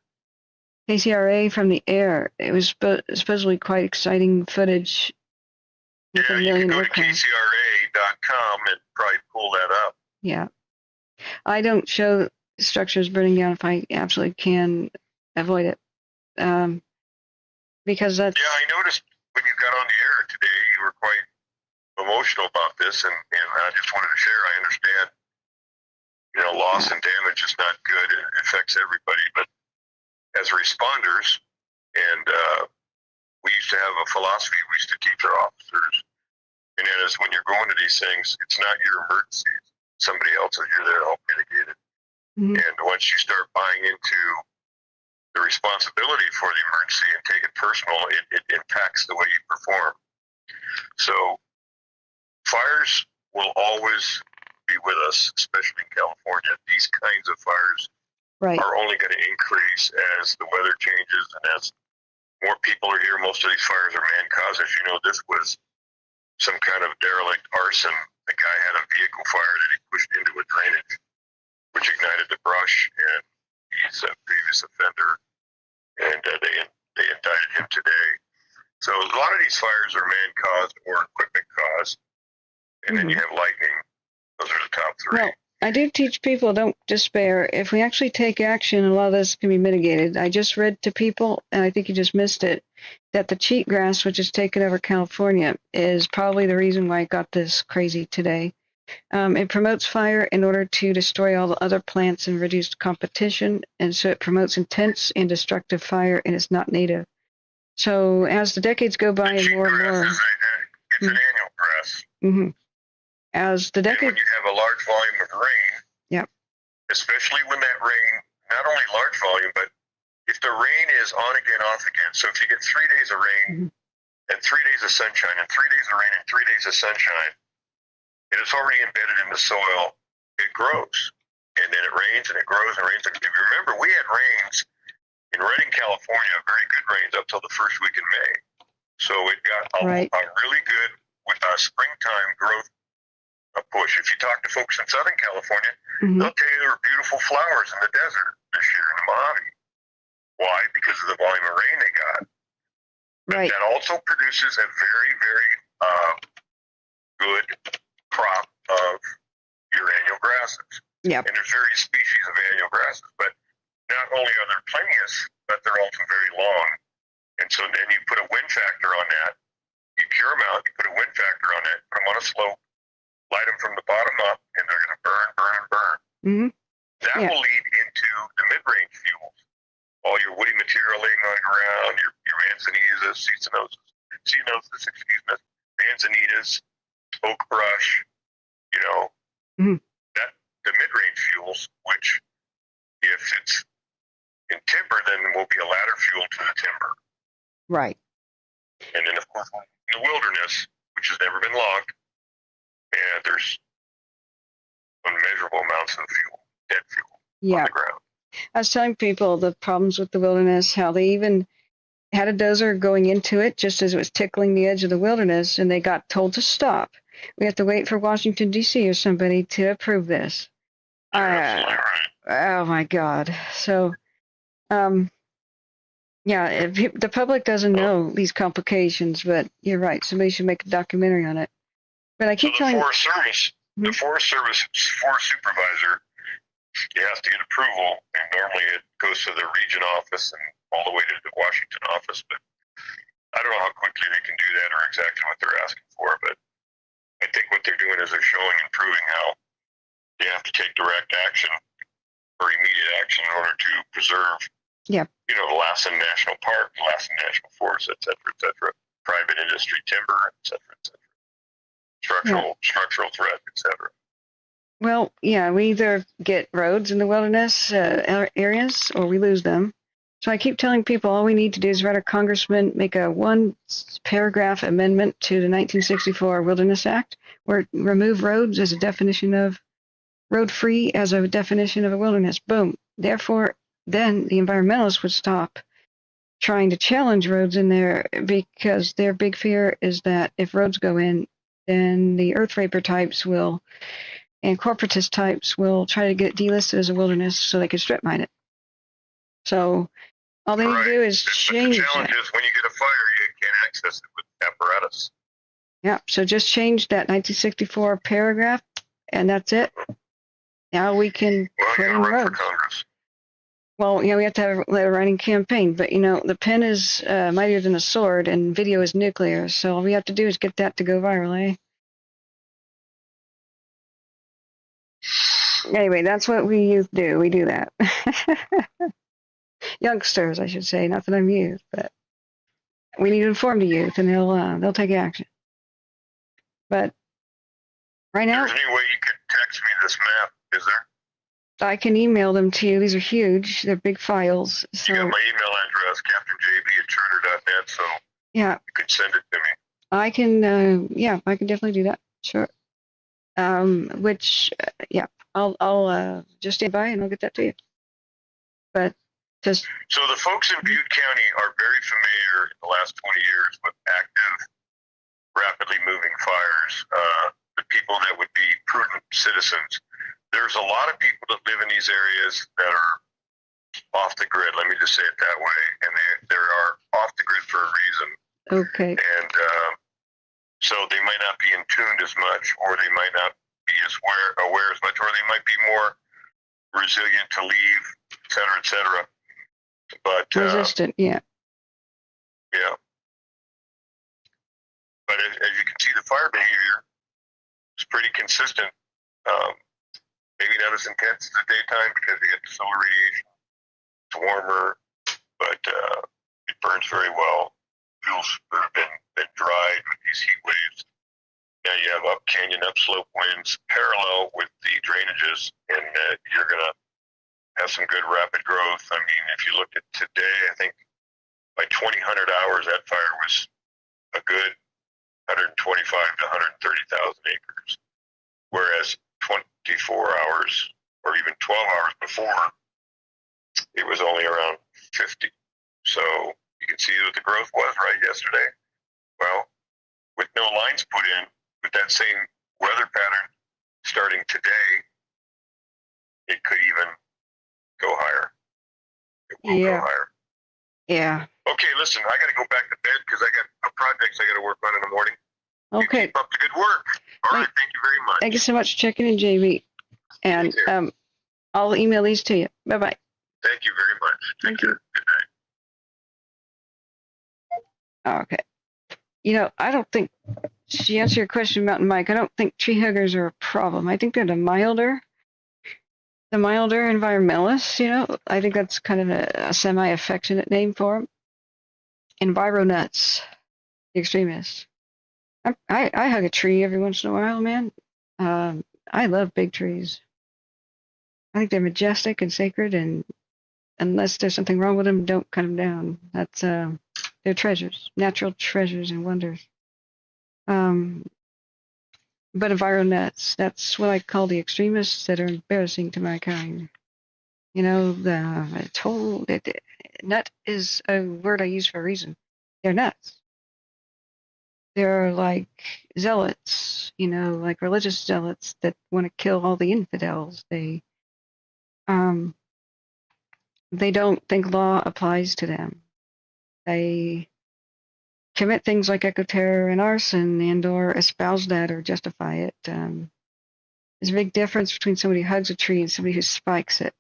KCRA from the air. It was supposedly quite exciting footage. Yeah, you can go to KCRA.com and probably pull that up. Yeah. I don't show structures burning down if I absolutely can avoid it. Because that's... Yeah, I noticed when you got on the air today, you were quite emotional about this, and I just wanted to share. I understand, loss and damage is not good. It affects everybody, but as responders, and we used to have a philosophy we used to teach our officers, and that is when you're going to these things, it's not your emergency. Somebody else's. You're there to help mitigate it. And once you start buying into the responsibility for the emergency and take it personal, it impacts the way you perform. So fires will always be with us, especially in California. These kinds of fires are only going to increase as the weather changes and as more people are here. Most of these fires are man-caused. As you know, this was some kind of derelict arson. The guy had a vehicle fire that he pushed into a drainage, which ignited the brush, and he's a previous offender, and they indicted him today. So a lot of these fires are man-caused or equipment-caused, and then you have lightning. Those are the top 3. Well, I do teach people, don't despair. If we actually take action, a lot of this can be mitigated. I just read to people, and I think you just missed it, that the cheatgrass, which has taken over California, is probably the reason why it got this crazy today. It promotes fire in order to destroy all the other plants and reduce competition, and so it promotes intense and destructive fire, and it's not native. So as the decades go by and more and more... It's an annual grass. As the decades... And when you have a large volume of rain, especially when that rain, not only large volume, but if the rain is on again, off again, so if you get 3 days of rain and 3 days of sunshine and 3 days of rain and 3 days of sunshine, and it's already embedded in the soil, it grows. And then it rains and it grows and rains. And if you remember, we had rains in Redding, California, very good rains up till the first week in May. So it got a really good springtime growth push. If you talk to folks in Southern California, they'll tell you there were beautiful flowers in the desert this year in the Mojave. Why? Because of the volume of rain they got. But that also produces a very, very good Yep. And there's various species of annual grasses, but not only are there plenteous, but they're also very long. And so then you put a wind factor on that, you cure them out, you put a wind factor on that, put them on a slope, light them from the bottom up, and they're going to burn, burn, and burn. Mm-hmm. That will lead into the mid-range fuels. All your woody material laying on the ground, your manzanitas, manzanitas, oak brush, that the mid-range fuels, which if it's in timber, then will be a ladder fuel to the timber. Right. And then, of course, in the wilderness, which has never been logged, and there's unmeasurable amounts of fuel, dead fuel on the ground. I was telling people the problems with the wilderness, how they even had a dozer going into it just as it was tickling the edge of the wilderness, and they got told to stop. We have to wait for Washington, D.C. or somebody to approve this. Oh, my God. So, the public doesn't know these complications, but you're right. Somebody should make a documentary on it. But I keep telling the Forest Service forest supervisor, he has to get approval, and normally it goes to the region office and all the way to the Washington office. But I don't know how quickly they can do that or exactly what they're asking for. But I think what they're doing is they're showing and proving how they have to take direct action or immediate action in order to preserve, the Lassen National Park, Lassen National Forest, et cetera, private industry timber, et cetera, structural threat, et cetera. Well, we either get roads in the wilderness areas or we lose them. So I keep telling people all we need to do is write our congressman, make a one-paragraph amendment to the 1964 Wilderness Act, where remove roads as a definition of road-free as a definition of a wilderness. Boom. Therefore, then the environmentalists would stop trying to challenge roads in there because their big fear is that if roads go in, then the earth raper types and corporatist types will try to get delisted as a wilderness so they can strip mine it. So all they need to do is change the challenge is when you get a fire, you can't access it with apparatus. Yeah, so just change that 1964 paragraph, and that's it. Now we can put in roads. Well, we have to have a running campaign, but the pen is mightier than a sword, and video is nuclear. So all we have to do is get that to go viral, eh? Anyway, that's what we youth do. We do that. Youngsters, I should say. Not that I'm youth, but we need to inform the youth, and they'll take action. But right now, there's any way you could text me this map? Is there? I can email them to you. These are huge. They're big files. So you got my email address, CaptainJB@Turner.net. So you could send it to me. I can. I can definitely do that. Sure. I'll just stay by and I'll get that to you. But just so the folks in Butte County are very familiar in the last 20 years with active, rapidly moving fires. The people that would be prudent citizens. There's a lot of people that live in these areas that are off the grid. Let me just say it that way, and they are off the grid for a reason. Okay. And so they might not be in tuned as much, or they might not be as aware as much, or they might be more resilient to leave, et cetera, but resistant, yeah. But as you can see, the fire behavior is pretty consistent. Maybe not as intense as the daytime because you get the solar radiation. It's warmer, but it burns very well. Fuels have been dried with these heat waves. Now you have up canyon, upslope winds parallel with the drainages, and you're going to have some good rapid growth. I mean, if you look at today, I think by 2000 hours, that fire was a good 125 to 130,000 acres, whereas 24 hours or even 12 hours before, it was only around 50. So you can see what the growth was right yesterday. Well, with no lines put in, with that same weather pattern starting today, it could even go higher. It will go higher. Yeah. Okay, listen, I got to go back to bed because I got projects I got to work on in the morning. Okay. You keep up the good work. All right, thank you very much. Thank you so much for checking in, JB. And I'll email these to you. Bye-bye. Thank you very much. Take care. Good night. Okay. You know, I don't think, to answer your question, Mountain Mike, I don't think tree huggers are a problem. I think they're the milder environmentalists, you know. I think that's kind of a semi-affectionate name for them. Environuts, the extremists. I hug a tree every once in a while, man. I love big trees. I think they're majestic and sacred, and unless there's something wrong with them, don't cut them down. That's they're treasures, natural treasures and wonders. But environuts, that's what I call the extremists that are embarrassing to my kind. You know, nut is a word I use for a reason. They're nuts. They're like zealots, you know, like religious zealots that want to kill all the infidels. They don't think law applies to them. They commit things like eco-terror and arson and/or espouse that or justify it. There's a big difference between somebody who hugs a tree and somebody who spikes it.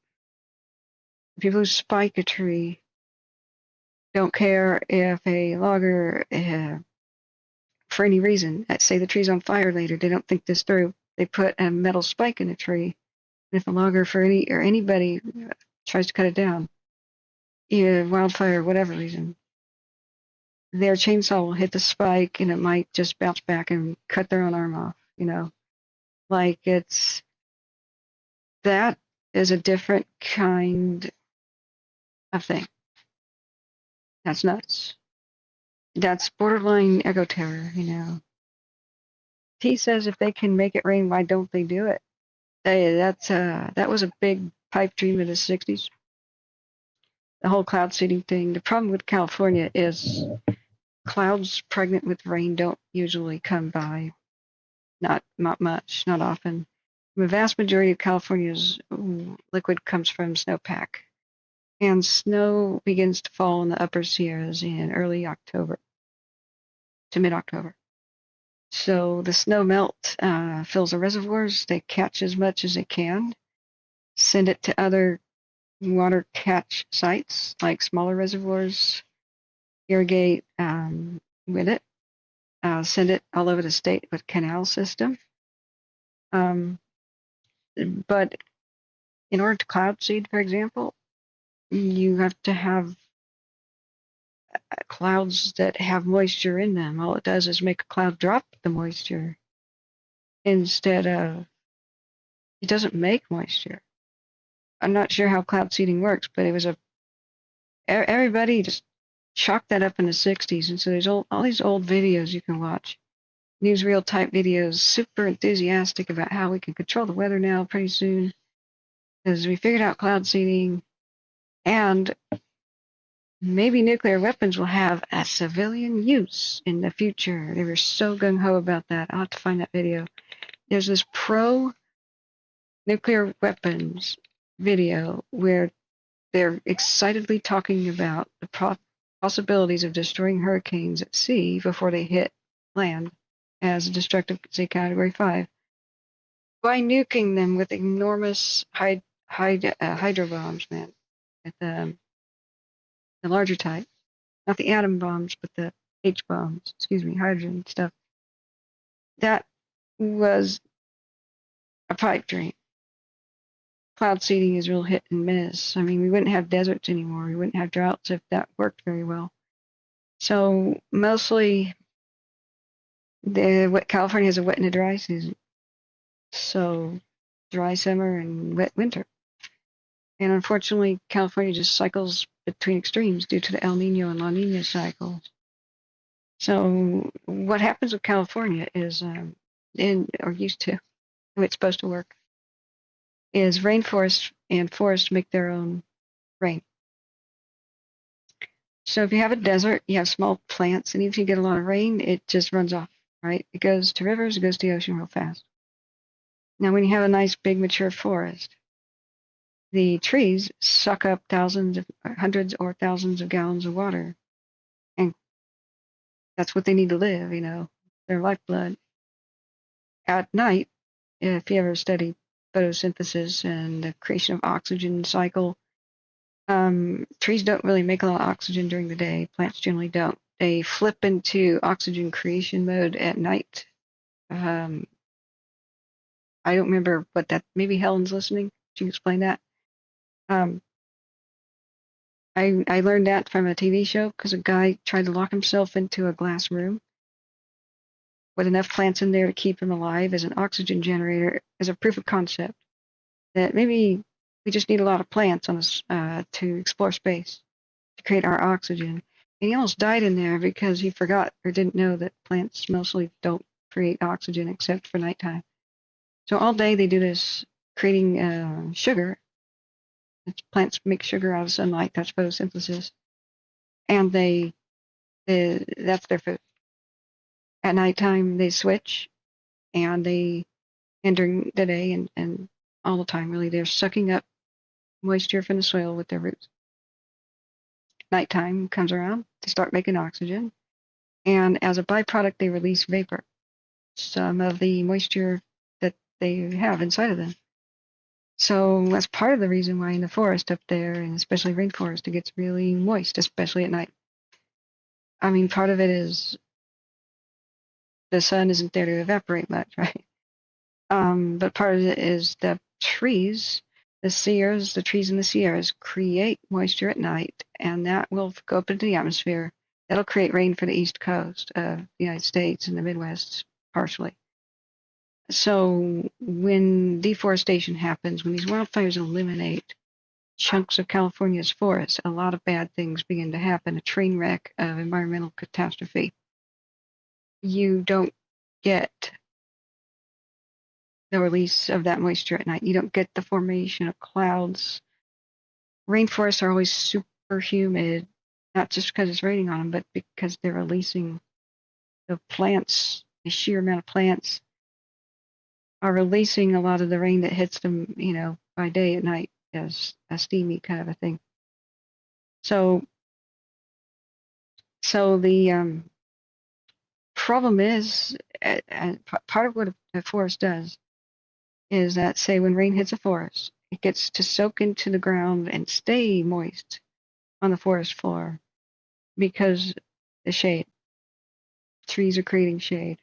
People who spike a tree don't care if a logger, for any reason, say the tree's on fire later, they don't think this through. They put a metal spike in a tree, and if a logger or anybody tries to cut it down, either wildfire or whatever reason, their chainsaw will hit the spike and it might just bounce back and cut their own arm off, you know. Like that is a different kind of thing. That's nuts. That's borderline eco-terror, you know. He says if they can make it rain, why don't they do it? That was a big pipe dream of the 60s. The whole cloud seeding thing. The problem with California is clouds pregnant with rain don't usually come by. Not much, not often. The vast majority of California's liquid comes from snowpack. And snow begins to fall in the upper Sierras in early October to mid-October. So the snow melt fills the reservoirs. They catch as much as they can, send it to other water catch sites like smaller reservoirs, irrigate with it, send it all over the state with canal system. But in order to cloud seed, for example, you have to have clouds that have moisture in them. All it does is make a cloud drop the moisture instead of, it doesn't make moisture. I'm not sure how cloud seeding works, but it was everybody just chalked that up in the 60s. And so there's all these old videos you can watch, newsreel type videos, super enthusiastic about how we can control the weather now pretty soon because we figured out cloud seeding and maybe nuclear weapons will have a civilian use in the future. They were so gung-ho about that. I'll have to find that video. There's this pro-nuclear weapons video where they're excitedly talking about the possibilities of destroying hurricanes at sea before they hit land as a destructive, say, Category 5 by nuking them with enormous hydro bombs, man, at the larger type. Not the atom bombs, but the H bombs, hydrogen stuff. That was a pipe dream. Cloud seeding is real hit and miss. I mean, we wouldn't have deserts anymore. We wouldn't have droughts if that worked very well. So mostly, California has a wet and a dry season. So dry summer and wet winter. And unfortunately, California just cycles between extremes due to the El Nino and La Nina cycles. So what happens with California is, or used to, the way it's supposed to work, is rainforest and forest make their own rain. So if you have a desert, you have small plants, and even if you get a lot of rain, it just runs off, right? It goes to rivers, it goes to the ocean real fast. Now, when you have a nice, big, mature forest, the trees suck up hundreds or thousands of gallons of water, and that's what they need to live, you know, their lifeblood. At night, if you ever study photosynthesis and the creation of oxygen cycle. Trees don't really make a lot of oxygen during the day. Plants generally don't. They flip into oxygen creation mode at night. I don't remember what that. Maybe Helen's listening. Can you explain that? I learned that from a TV show because a guy tried to lock himself into a glass room with enough plants in there to keep him alive as an oxygen generator, as a proof of concept that maybe we just need a lot of plants on us to explore space to create our oxygen. And he almost died in there because he forgot or didn't know that plants mostly don't create oxygen except for nighttime. So all day they do this creating sugar. Plants make sugar out of sunlight. That's photosynthesis, and that's their food. At nighttime they switch, and during the day and all the time really they're sucking up moisture from the soil with their roots. Nighttime comes around, they start making oxygen, and as a byproduct they release vapor, some of the moisture that they have inside of them. So that's part of the reason why in the forest up there, and especially rainforest, it gets really moist, especially at night. I mean, part of it is the sun isn't there to evaporate much, right? But part of it is the trees, the trees in the Sierras create moisture at night, and that will go up into the atmosphere. That'll create rain for the East Coast of the United States and the Midwest, partially. So when deforestation happens, when these wildfires eliminate chunks of California's forests, a lot of bad things begin to happen, a train wreck of environmental catastrophe. You don't get the release of that moisture at night. You don't get the formation of clouds. Rainforests are always super humid, not just because it's raining on them, but because they're releasing the plants, the sheer amount of plants are releasing a lot of the rain that hits them, by day at night as a steamy kind of a thing. So the problem is, and part of what a forest does is that, say, when rain hits a forest, it gets to soak into the ground and stay moist on the forest floor because the shade. Trees are creating shade.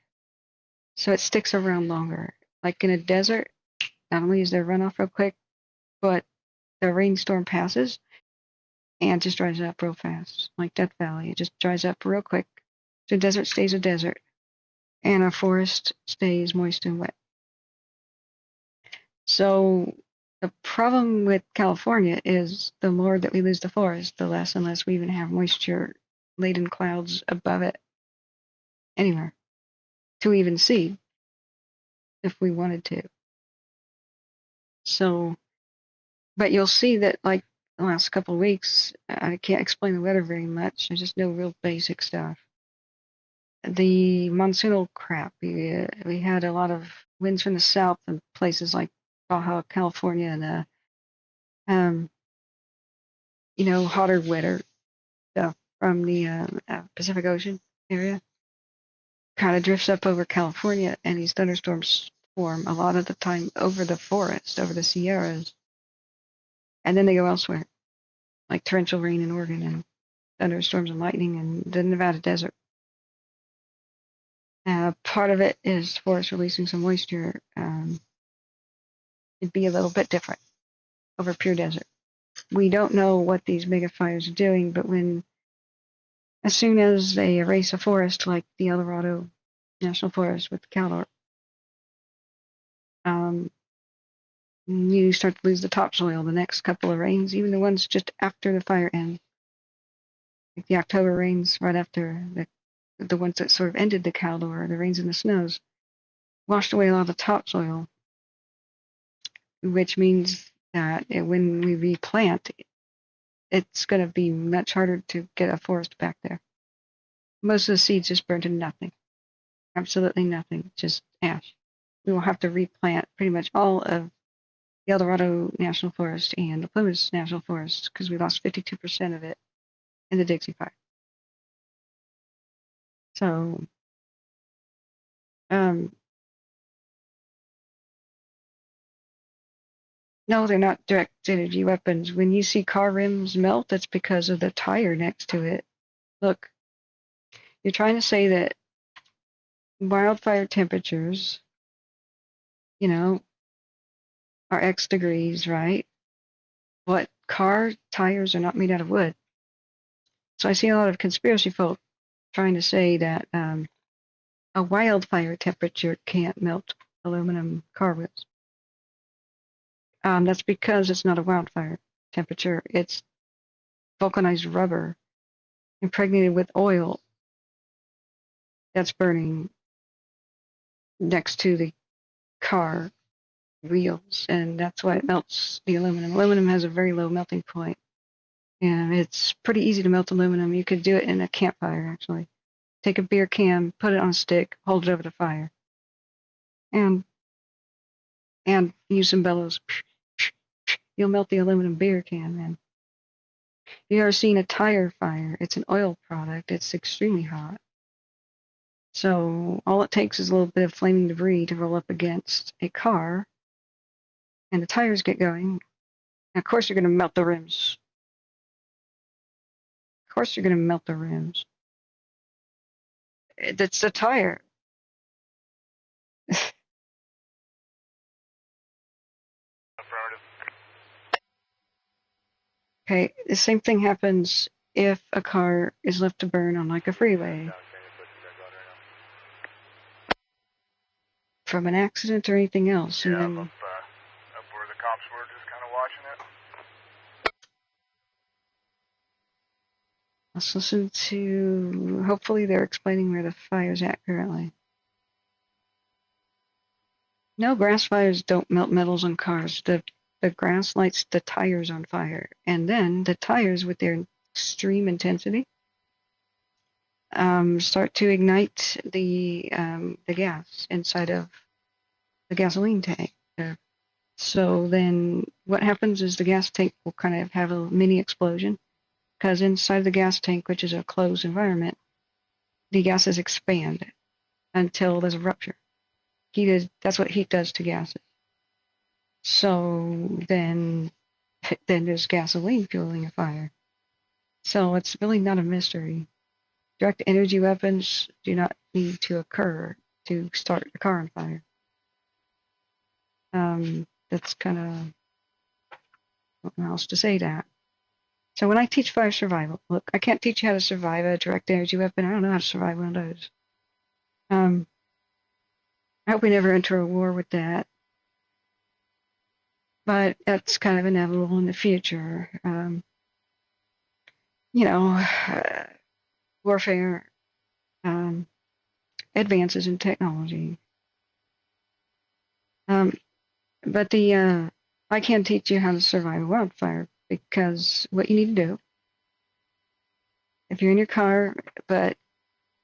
So it sticks around longer. Like in a desert, not only is there runoff real quick, but the rainstorm passes and just dries up real fast. Like Death Valley, it just dries up real quick. So a desert stays a desert, and a forest stays moist and wet. So the problem with California is the more that we lose the forest, the less and less we even have moisture-laden clouds above it anywhere to even see if we wanted to. So, but you'll see that like the last couple of weeks, I can't explain the weather very much. I just know real basic stuff. The monsoonal crap, we had a lot of winds from the south in places like Baja California and hotter, wetter stuff from the Pacific Ocean area kind of drifts up over California, and these thunderstorms form a lot of the time over the forest, over the Sierras, and then they go elsewhere, like torrential rain in Oregon and thunderstorms and lightning in the Nevada desert. Part of it is forest releasing some moisture. It'd be a little bit different over pure desert. We don't know what these mega fires are doing, but as soon as they erase a forest like the El Dorado National Forest with Caldor, you start to lose the topsoil the next couple of rains, even the ones just after the fire ends. Like the October rains right after the ones that sort of ended the Caldor, the rains and the snows, washed away a lot of the topsoil, which means that when we replant, it's going to be much harder to get a forest back there. Most of the seeds just burn to nothing. Absolutely nothing, just ash. We will have to replant pretty much all of the El Dorado National Forest and the Plymouth National Forest because we lost 52% of it in the Dixie Fire. So, No, they're not direct energy weapons. When you see car rims melt, that's because of the tire next to it. Look, you're trying to say that wildfire temperatures, you know, are X degrees, right? What car tires are not made out of wood. So I see a lot of conspiracy folk trying to say that a wildfire temperature can't melt aluminum car wheels. That's because it's not a wildfire temperature. It's vulcanized rubber impregnated with oil that's burning next to the car wheels, and that's why it melts the aluminum. Aluminum has a very low melting point, and it's pretty easy to melt aluminum. You could do it in a campfire, actually. Take a beer can, put it on a stick, hold it over the fire, and use some bellows. You'll melt the aluminum beer can, man. You ever seen a tire fire? It's an oil product. It's extremely hot. So all it takes is a little bit of flaming debris to roll up against a car, and the tires get going. And of course, you're going to melt the rims. Of course, you're going to melt the rims. That's the tire. Okay, the same thing happens if a car is left to burn on like a freeway. From an accident or anything else. Yeah, And then, up where the cops were just kind of watching it. let's listen to, hopefully they're explaining where the fire's at currently. No, grass fires don't melt metals on cars. The grass lights the tires on fire. And then the tires, with their extreme intensity, start to ignite the gas inside of the gasoline tank. So then what happens is the gas tank will kind of have a mini explosion, because inside the gas tank, which is a closed environment, the gases expand until there's a rupture. That's what heat does to gases. So then there's gasoline fueling a fire. So it's really not a mystery. Direct energy weapons do not need to occur to start a car on fire. That's kind of, I don't know how else to say that. So when I teach fire survival, look, I can't teach you how to survive a direct energy weapon. I don't know how to survive one of those. I hope we never enter a war with that. But that's kind of inevitable in the future. Warfare, advances in technology. But I can't teach you how to survive a wildfire, because what you need to do, if you're in your car, but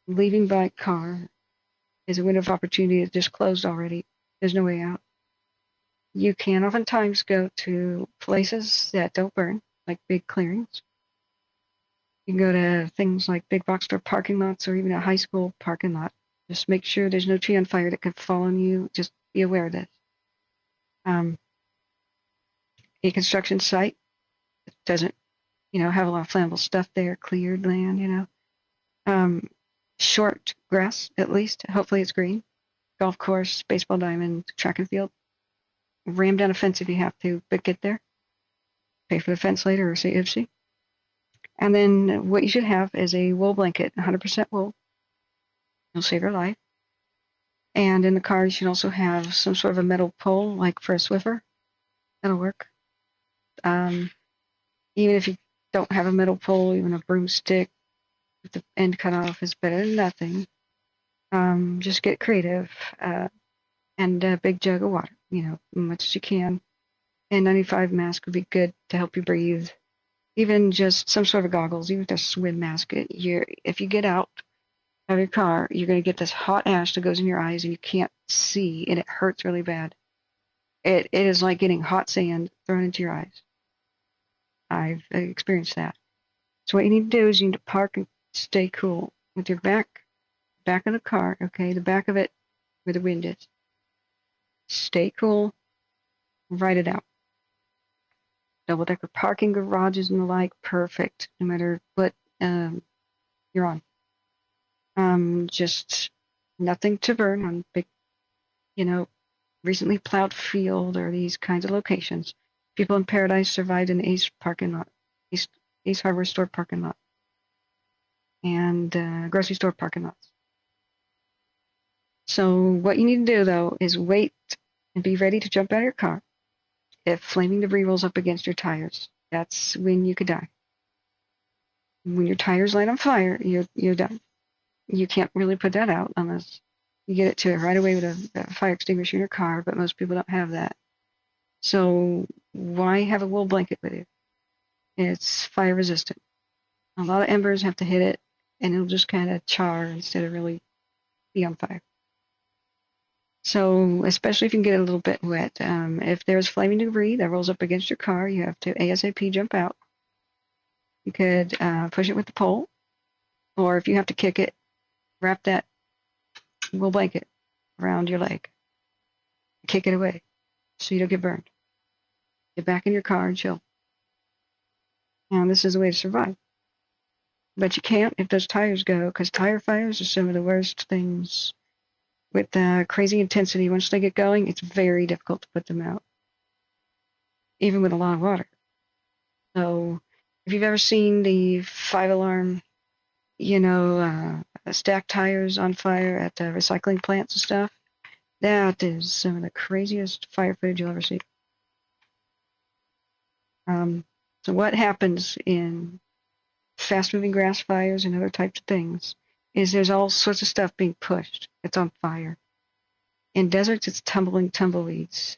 leaving by car is a window of opportunity that's just closed already, there's no way out. You can oftentimes go to places that don't burn, like big clearings. You can go to things like big box store parking lots, or even a high school parking lot. Just make sure there's no tree on fire that could fall on you. Just be aware of this. A construction site doesn't, have a lot of flammable stuff there, cleared land, short grass, at least. Hopefully it's green. Golf course, baseball diamond, track and field. Ram down a fence if you have to, but get there. Pay for the fence later, or say IFC. And then what you should have is a wool blanket, 100% wool. It'll save your life. And in the car, you should also have some sort of a metal pole, like for a Swiffer. That'll work. Even if you don't have a metal pole, even a broomstick with the end cut off is better than nothing. Just get creative. And a big jug of water, as much as you can. N95 mask would be good to help you breathe. Even just some sort of goggles, even if they're swim mask. If you get out of your car, you're going to get this hot ash that goes in your eyes and you can't see, and it hurts really bad. It is like getting hot sand thrown into your eyes. I've experienced that. So what you need to do is you need to park and stay cool with your back of the car, okay, the back of it where the wind is. Stay cool, ride it out. double-decker parking garages and the like, perfect, no matter what you're on. Just nothing to burn on big, recently plowed field or these kinds of locations. People in Paradise survived in Ace parking lot, Ace Hardware store parking lot, and grocery store parking lots. So what you need to do, though, is wait and be ready to jump out of your car if flaming debris rolls up against your tires. That's when you could die. When your tires light on fire, you're done. You can't really put that out unless you get it to it right away with a fire extinguisher in your car, but most people don't have that. So why have a wool blanket with you? It's fire resistant. A lot of embers have to hit it, and it'll just kind of char instead of really be on fire. So especially if you can get it a little bit wet, if there's flaming debris that rolls up against your car, you have to ASAP jump out. You could push it with the pole, or if you have to kick it, wrap that wool blanket around your leg. Kick it away so you don't get burned. Get back in your car and chill. And this is a way to survive. But you can't if those tires go, because tire fires are some of the worst things with crazy intensity. Once they get going, it's very difficult to put them out, even with a lot of water. So if you've ever seen the 5-alarm, stacked tires on fire at recycling plants and stuff, that is some of the craziest fire footage you'll ever see. So what happens in fast-moving grass fires and other types of things is there's all sorts of stuff being pushed. It's on fire. In deserts, it's tumbling tumbleweeds.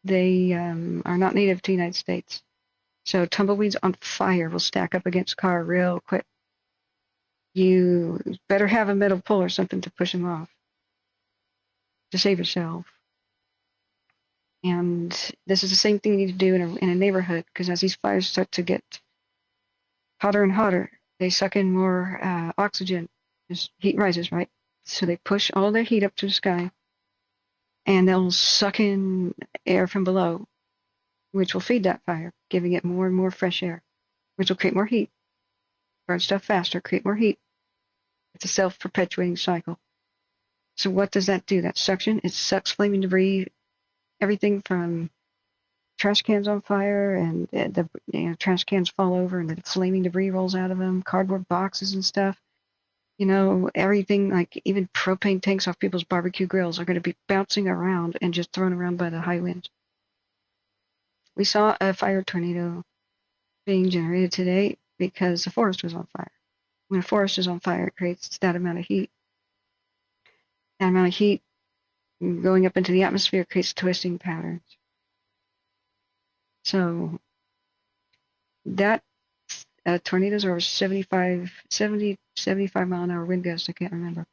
They are not native to the United States. So tumbleweeds on fire will stack up against a car real quick. You better have a metal pole or something to push them off to save yourself. And this is the same thing you need to do in a neighborhood, because as these fires start to get hotter and hotter, they suck in more oxygen as heat rises, right? So they push all their heat up to the sky, and they'll suck in air from below, which will feed that fire, giving it more and more fresh air, which will create more heat, burn stuff faster, create more heat. It's a self-perpetuating cycle. So what does that do? That suction, it sucks flaming debris, everything from trash cans on fire, and the trash cans fall over and the flaming debris rolls out of them, cardboard boxes and stuff. Everything, like even propane tanks off people's barbecue grills, are going to be bouncing around and just thrown around by the high winds. We saw a fire tornado being generated today because the forest was on fire. When a forest is on fire, it creates that amount of heat. That amount of heat going up into the atmosphere creates twisting patterns. So that tornadoes are over 70, 75 mile an hour wind gusts, I can't remember.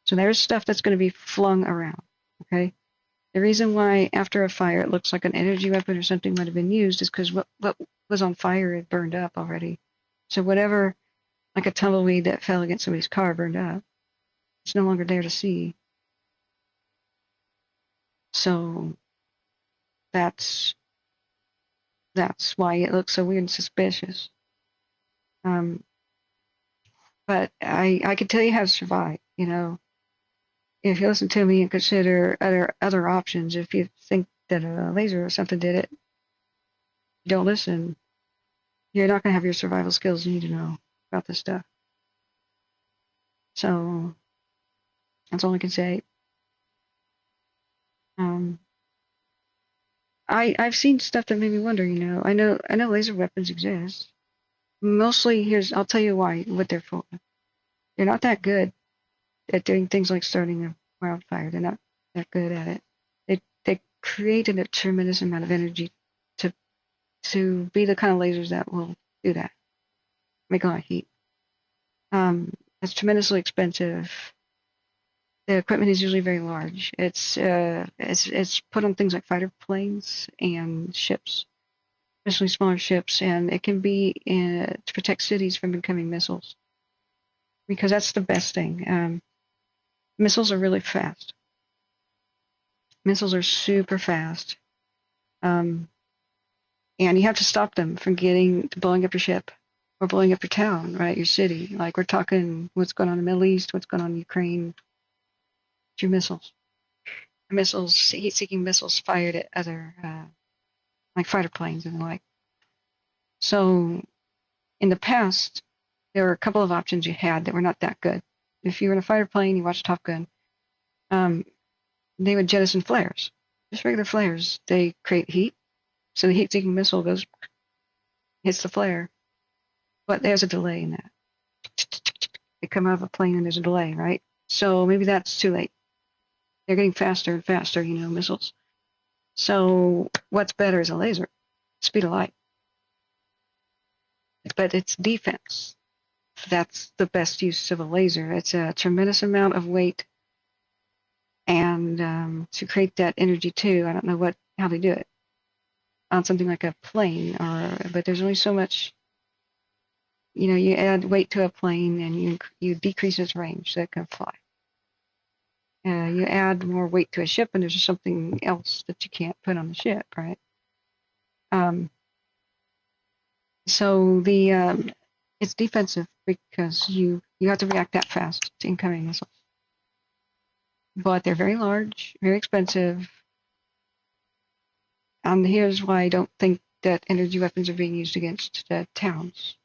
So there's stuff that's going to be flung around, okay? The reason why after a fire it looks like an energy weapon or something might have been used is because what was on fire had burned up already. So whatever, like a tumbleweed that fell against somebody's car, burned up. It's no longer there to see. So that's why it looks so weird and suspicious. But I could tell you how to survive, If you listen to me and consider other options, if you think that a laser or something did it, don't listen. You're not going to have your survival skills you need to know about this stuff. So that's all I can say. I've seen stuff that made me wonder, I know laser weapons exist. Mostly, I'll tell you what they're for. They're not that good at doing things like starting a wildfire. They're not that good at it. They created a tremendous amount of energy to be the kind of lasers that will do that. Make a lot of heat. It's tremendously expensive. The equipment is usually very large. It's put on things like fighter planes and ships, especially smaller ships, and it can be to protect cities from incoming missiles. Because that's the best thing. Missiles are really fast. Missiles are super fast. And you have to stop them from getting to blowing up your ship or blowing up your town, right? Your city. Like we're talking what's going on in the Middle East, what's going on in Ukraine, your missiles. Missiles, heat-seeking missiles fired at other, like fighter planes and the like. So in the past, there were a couple of options you had that were not that good. If you were in a fighter plane, you watched Top Gun, they would jettison flares, just regular flares. They create heat, so the heat-seeking missile hits the flare, but there's a delay in that. They come out of a plane and there's a delay, right? So maybe that's too late. They're getting faster and faster, missiles. So what's better is a laser, speed of light. But it's defense. That's the best use of a laser. It's a tremendous amount of weight, and to create that energy too, I don't know how they do it on something like a plane, but there's only so much. You add weight to a plane and you decrease its range so it can fly. You add more weight to a ship and there's just something else that you can't put on the ship, right? So it's defensive because you have to react that fast to incoming missiles. But they're very large, very expensive. And here's why I don't think that energy weapons are being used against towns.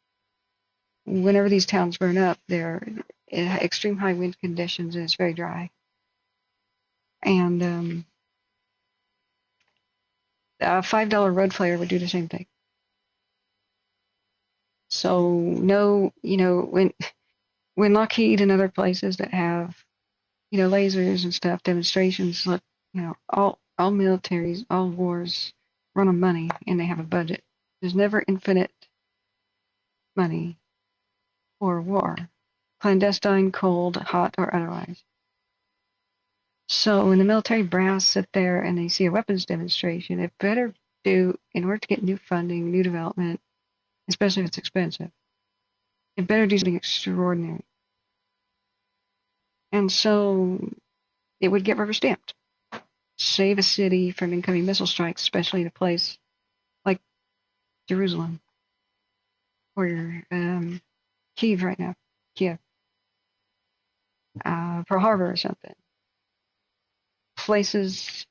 Whenever these towns burn up, they're in extreme high wind conditions and it's very dry. And a $5 road flare would do the same thing. So no, when Lockheed and other places that have, lasers and stuff, demonstrations, look, all militaries, all wars run on money and they have a budget. There's never infinite money for war, clandestine, cold, hot, or otherwise. So when the military brass sit there and they see a weapons demonstration, it better do, in order to get new funding, new development, especially if it's expensive, it better do something extraordinary. And so it would get rubber stamped. Save a city from incoming missile strikes, especially in a place like Jerusalem or Kiev right now, Pearl Harbor or something. Places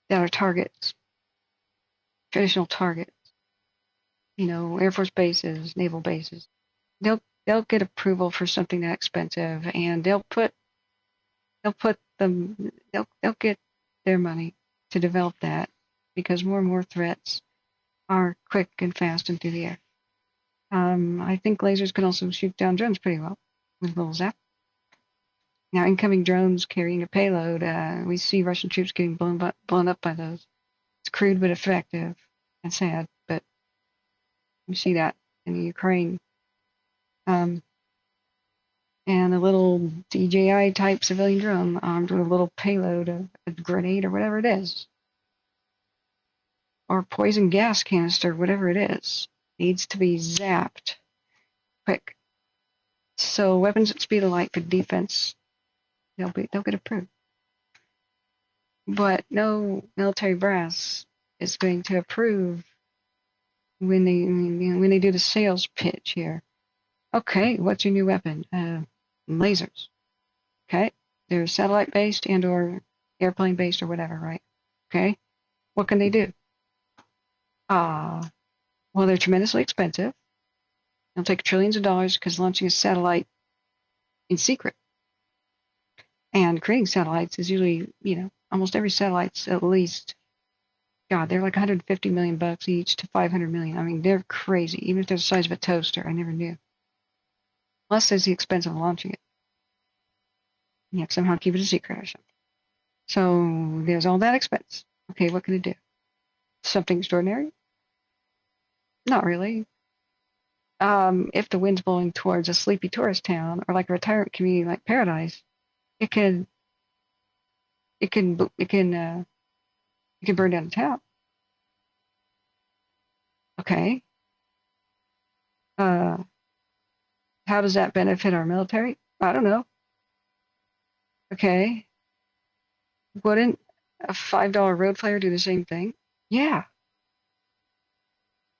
that are targets, traditional targets, Air Force bases, naval bases. They'll get approval for something that expensive, and they'll get their money to develop that because more and more threats are quick and fast and through the air. I think lasers can also shoot down drones pretty well with a little zap. Now, incoming drones carrying a payload, we see Russian troops getting blown up by those. It's crude but effective and sad, but we see that in the Ukraine. And a little DJI type civilian drone armed with a little payload, a grenade or whatever it is, or poison gas canister, whatever it is, needs to be zapped quick. So weapons at speed of light for defense, they'll get approved. But no military brass is going to approve when they do the sales pitch here. Okay, what's your new weapon? Lasers. Okay, they're satellite based and or airplane based or whatever, right? Okay, what can they do? Well, they're tremendously expensive. They'll take trillions of dollars because launching a satellite in secret and creating satellites is usually, almost every satellite's at least, God, they're like 150 million bucks each to 500 million. I mean, they're crazy. Even if they're the size of a toaster, I never knew. Plus, there's the expense of launching it. You have to somehow keep it a secret or something. So there's all that expense. Okay, what can it do? Something extraordinary? Not really. If the wind's blowing towards a sleepy tourist town or like a retirement community like Paradise, it can burn down the town. Okay. How does that benefit our military? I don't know. Okay. Wouldn't a $5 road flare do the same thing? Yeah.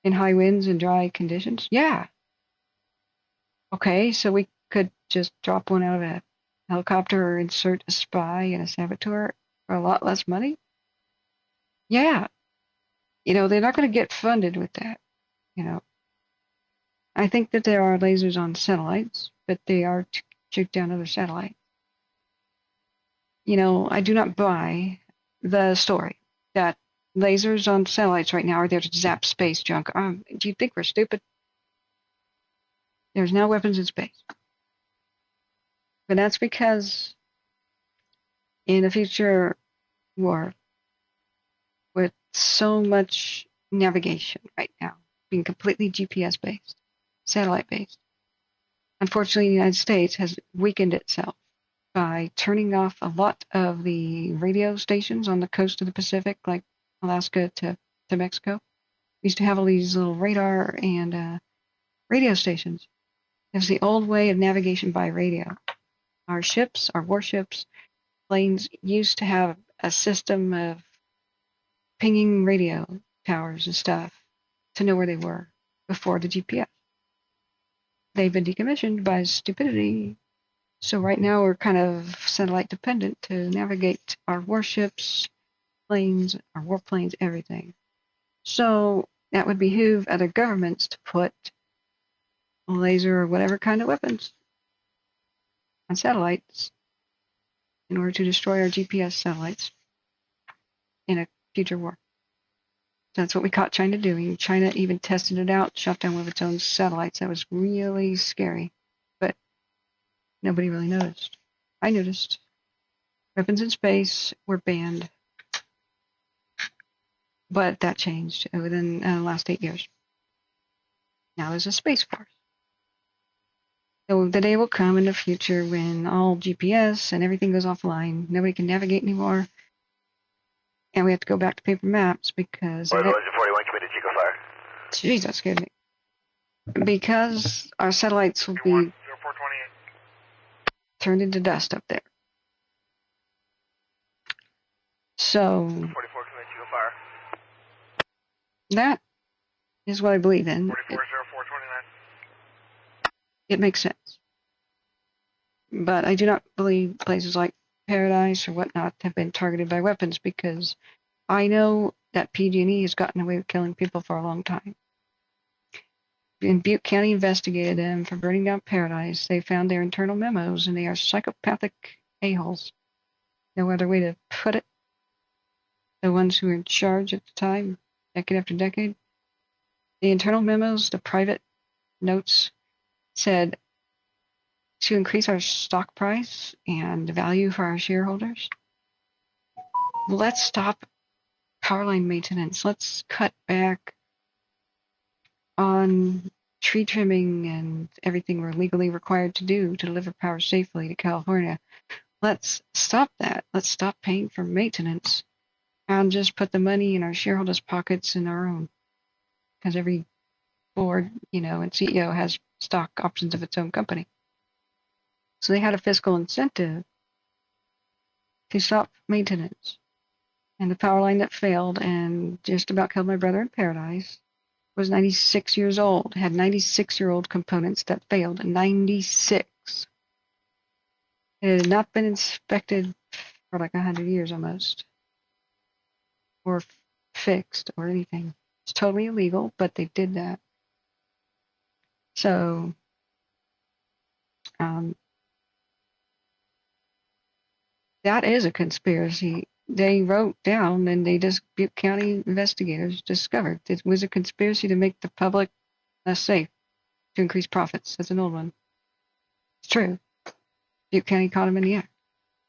in high winds and dry conditions? Yeah. Okay, so we could just drop one out of a helicopter or insert a spy and a saboteur for a lot less money? Yeah. They're not going to get funded with that. I think that there are lasers on satellites, but they are to shoot down other satellites. I do not buy the story that lasers on satellites right now are there to zap space junk. Do you think we're stupid? There's now weapons in space. But that's because in a future war with so much navigation right now being completely GPS based, satellite based, unfortunately the United States has weakened itself by turning off a lot of the radio stations on the coast of the Pacific, like Alaska to Mexico. We used to have all these little radar and radio stations. It was the old way of navigation by radio. Our ships, our warships, planes used to have a system of pinging radio towers and stuff to know where they were before the GPS. They've been decommissioned by stupidity. So right now we're kind of satellite dependent to navigate our warships, planes, our warplanes, everything. So that would behoove other governments to put laser or whatever kind of weapons on satellites in order to destroy our GPS satellites in a future war. That's what we caught China doing. China even tested it out, shot down one of its own satellites. That was really scary, but nobody really noticed. I noticed. Weapons in space were banned, but that changed within the last 8 years. Now there's a space force. So the day will come in the future when all GPS and everything goes offline. Nobody can navigate anymore. And we have to go back to paper maps because... Or the 41 committed Chico fire. Jeez, that scared me. Because our satellites will be turned into dust up there. So... 44 committed Chico fire. That is what I believe in. 440429. It makes sense. But I do not believe places like Paradise or whatnot have been targeted by weapons because I know that PG&E has gotten away with killing people for a long time. And Butte County investigated them for burning down Paradise. They found their internal memos and they are psychopathic a-holes. No other way to put it. The ones who were in charge at the time, decade after decade. The internal memos, the private notes said to increase our stock price and value for our shareholders, let's stop power line maintenance. Let's cut back on tree trimming and everything we're legally required to do to deliver power safely to California. Let's stop that. Let's stop paying for maintenance and just put the money in our shareholders' pockets and our own. Because every board, and CEO has stock options of its own company. So they had a fiscal incentive to stop maintenance. And the power line that failed and just about killed my brother in Paradise was 96 years old. It had 96-year-old components that failed. 96. It had not been inspected for like 100 years almost. Or fixed or anything. It's totally illegal, but they did that. So, that is a conspiracy. They wrote down and Butte County investigators discovered it was a conspiracy to make the public less safe, to increase profits. That's an old one. It's true. Butte County caught him in the act.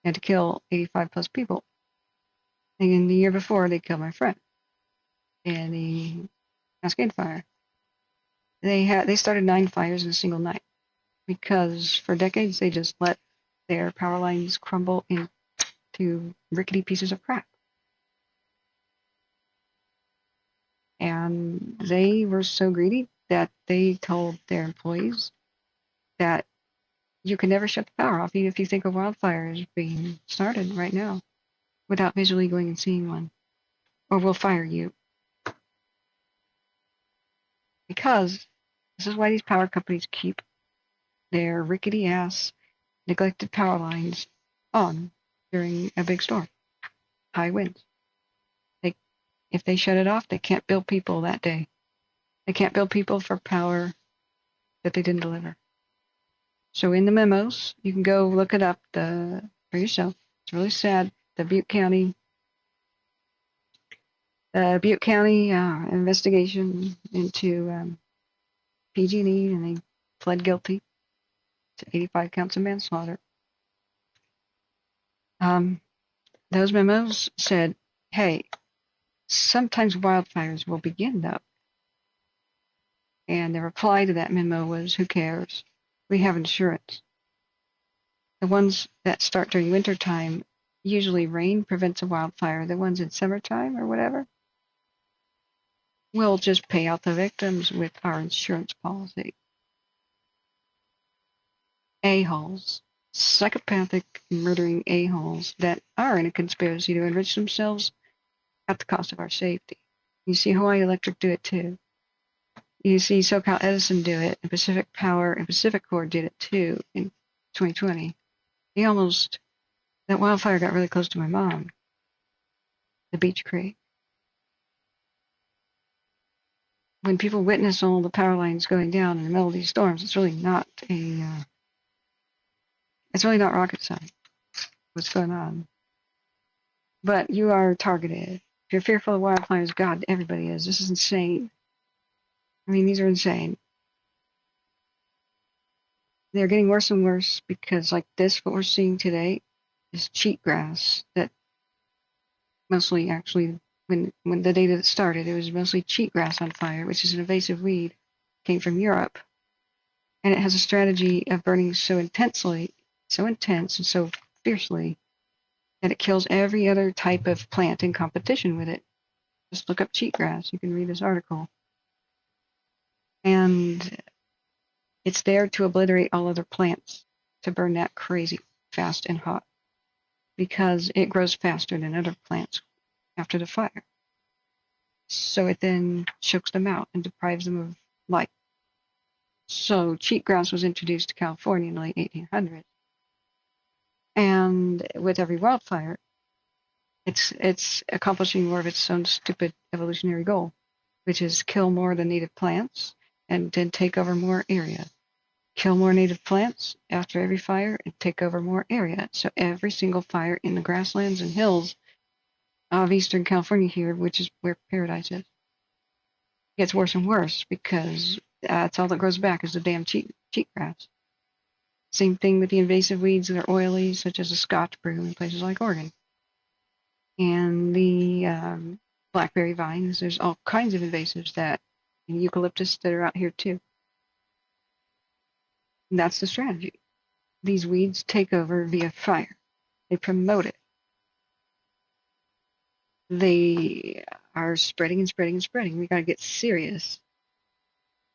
They had to kill 85 plus people. And in the year before, they killed my friend in the Cascade Fire. They started 9 fires in a single night because for decades they just let their power lines crumble into rickety pieces of crap. And they were so greedy that they told their employees that you can never shut the power off, even if you think a wildfire is being started right now, without visually going and seeing one, or we'll fire you. Because this is why these power companies keep their rickety ass neglected power lines on during a big storm, high winds. If they shut it off, they can't bill people that day. They can't bill people for power that they didn't deliver. So in the memos, you can go look it up for yourself. It's really sad. The Butte County investigation into PG&E, and they pled guilty to 85 counts of manslaughter. Those memos said, hey, sometimes wildfires will begin though. And the reply to that memo was, who cares? We have insurance. The ones that start during wintertime, usually rain prevents a wildfire. The ones in summertime or whatever, we'll just pay out the victims with our insurance policy. A-holes, psychopathic, murdering a-holes that are in a conspiracy to enrich themselves at the cost of our safety. You see Hawaii Electric do it too. You see SoCal Edison do it, and Pacific Power and Pacific Core did it too in 2020. That wildfire got really close to my mom, the Beach Creek. When people witness all the power lines going down in the middle of these storms, it's really not rocket science what's going on. But you are targeted. If you're fearful of wildfires, God, everybody is. This is insane. I mean, these are insane. They're getting worse and worse because, like this, what we're seeing today is cheatgrass that mostly actually, when the day that it started, it was mostly cheatgrass on fire, which is an invasive weed, came from Europe. And it has a strategy of burning so intense and so fiercely that it kills every other type of plant in competition with it. Just look up cheatgrass. You can read this article. And it's there to obliterate all other plants, to burn that crazy fast and hot, because it grows faster than other plants after the fire. So it then chokes them out and deprives them of life. So cheatgrass was introduced to California in the late 1800s. And with every wildfire, it's accomplishing more of its own stupid evolutionary goal, which is kill more of the native plants and then take over more area. Kill more native plants after every fire and take over more area. So every single fire in the grasslands and hills of Eastern California here, which is where paradise is, gets worse and worse because that's all that grows back is the damn cheatgrass. Same thing with the invasive weeds that are oily, such as the Scotch broom in places like Oregon. And the blackberry vines, there's all kinds of invasives and eucalyptus that are out here too. And that's the strategy. These weeds take over via fire. They promote it. They are spreading and spreading and spreading. We got to get serious.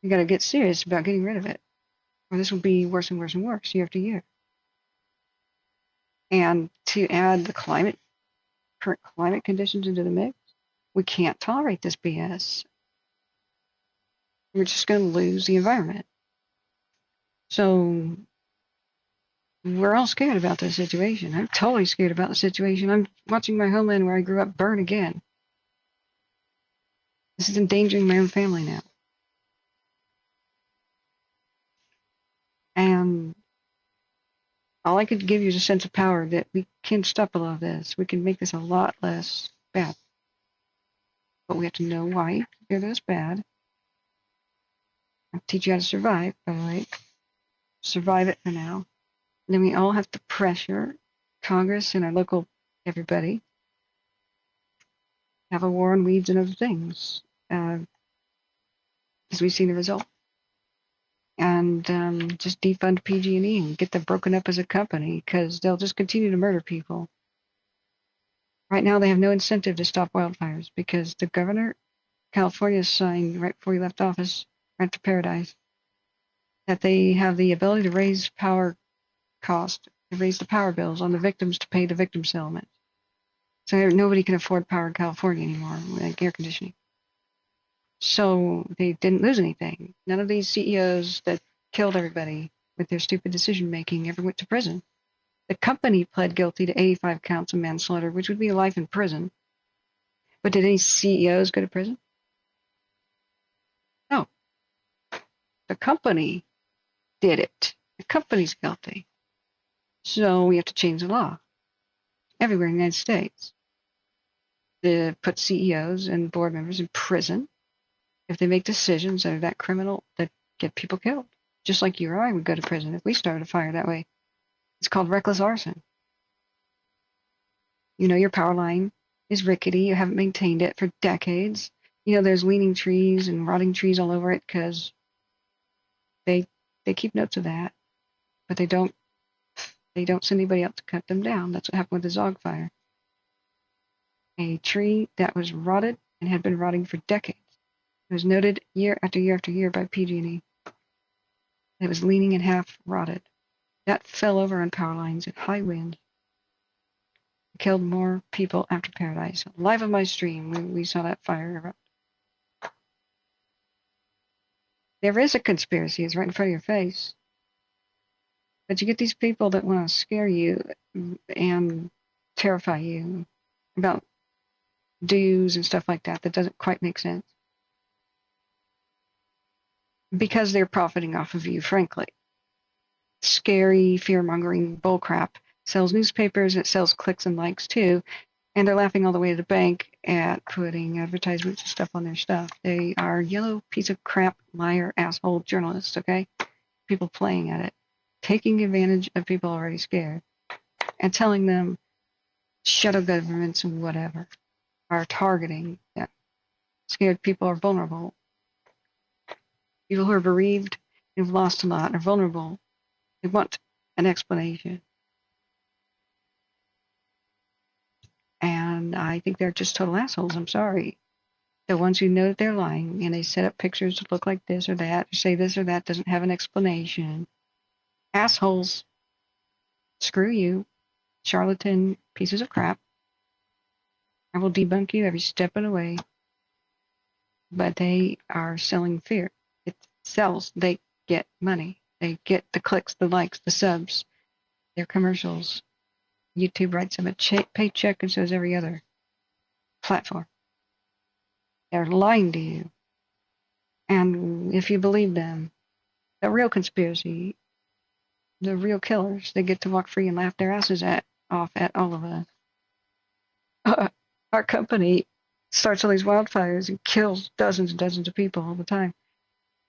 We got to get serious about getting rid of it, or this will be worse and worse and worse year after year. And to add the current climate conditions into the mix, we can't tolerate this BS. We're just going to lose the environment. So we're all scared about this situation. I'm totally scared about the situation. I'm watching my homeland where I grew up burn again. This is endangering my own family now. And all I could give you is a sense of power that we can stop a lot of this. We can make this a lot less bad. But we have to know why they're this bad. I'll teach you how to survive, by the way. Survive it for now. And then we all have to pressure Congress and our local everybody have a war on weeds and other things, because we've seen the result. And just defund PG&E and get them broken up as a company, because they'll just continue to murder people. Right now, they have no incentive to stop wildfires because the governor, California, signed right before he left office, right to paradise, that they have the ability to raise power cost, to raise the power bills on the victims to pay the victim settlement. So nobody can afford power in California anymore, like air conditioning. So they didn't lose anything. None of these CEOs that killed everybody with their stupid decision making ever went to prison. The company pled guilty to 85 counts of manslaughter, which would be life in prison. But did any CEOs go to prison? No. The company did it. The company's guilty. So we have to change the law everywhere in the United States to put CEOs and board members in prison if they make decisions that are that criminal that get people killed. Just like you or I would go to prison if we started a fire that way. It's called reckless arson. You know your power line is rickety. You haven't maintained it for decades. You know there's leaning trees and rotting trees all over it because they keep notes of that, but they don't send anybody out to cut them down. That's what happened with the Zog fire. A tree that was rotted and had been rotting for decades. It was noted year after year after year by PG&E. It was leaning and half rotted. That fell over on power lines at high winds. It killed more people after Paradise. Live on my stream when we saw that fire erupt. There is a conspiracy. It's right in front of your face. But you get these people that want to scare you and terrify you about dues and stuff like that doesn't quite make sense. Because they're profiting off of you, frankly. Scary, fear-mongering bullcrap sells newspapers, it sells clicks and likes too, and they're laughing all the way to the bank at putting advertisements and stuff on their stuff. They are yellow piece of crap, liar, asshole journalists, okay? People playing at it, taking advantage of people already scared, and telling them shadow governments and whatever are targeting them. Scared people are vulnerable. People who are bereaved, who've lost a lot, are vulnerable. They want an explanation. And I think they're just total assholes. I'm sorry. The ones who know that they're lying and they set up pictures that look like this or that, or say this or that doesn't have an explanation. Assholes. Screw you. Charlatan pieces of crap. I will debunk you every step of the way. But they are selling fear. It sells. They get money. They get the clicks, the likes, the subs, their commercials. YouTube writes them a paycheck, and so does every other platform. They're lying to you. And if you believe them, the real conspiracy, the real killers, they get to walk free and laugh their asses off at all of us. Our company starts all these wildfires and kills dozens and dozens of people all the time.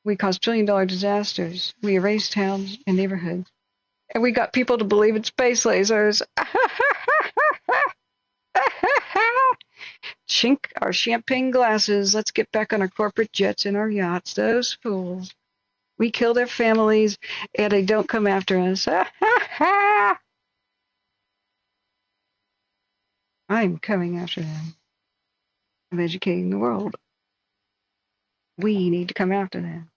We cause trillion-dollar disasters. We erase towns and neighborhoods. And we got people to believe in space lasers. Chink our champagne glasses. Let's get back on our corporate jets and our yachts. Those fools. We kill their families, and they don't come after us. I'm coming after them. I'm educating the world. We need to come after them.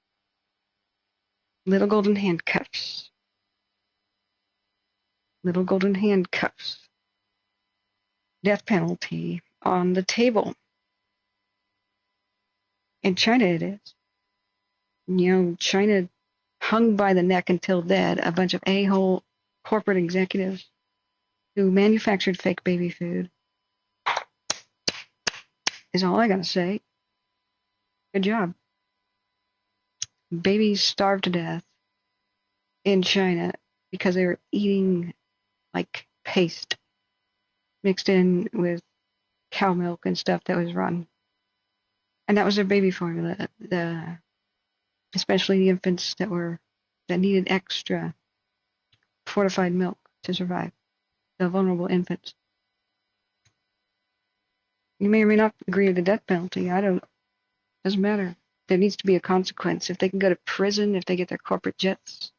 Little golden handcuffs. Little golden handcuffs. Death penalty on the table. In China it is. You know, China hung by the neck until dead a bunch of a-hole corporate executives who manufactured fake baby food. Is all I gotta say. Good job. Babies starved to death in China because they were eating like paste mixed in with cow milk and stuff that was rotten. And that was their baby formula. Especially the infants that needed extra fortified milk to survive. The vulnerable infants. You may or may not agree with the death penalty. Doesn't matter. There needs to be a consequence. If they can go to prison, if they get their corporate jets,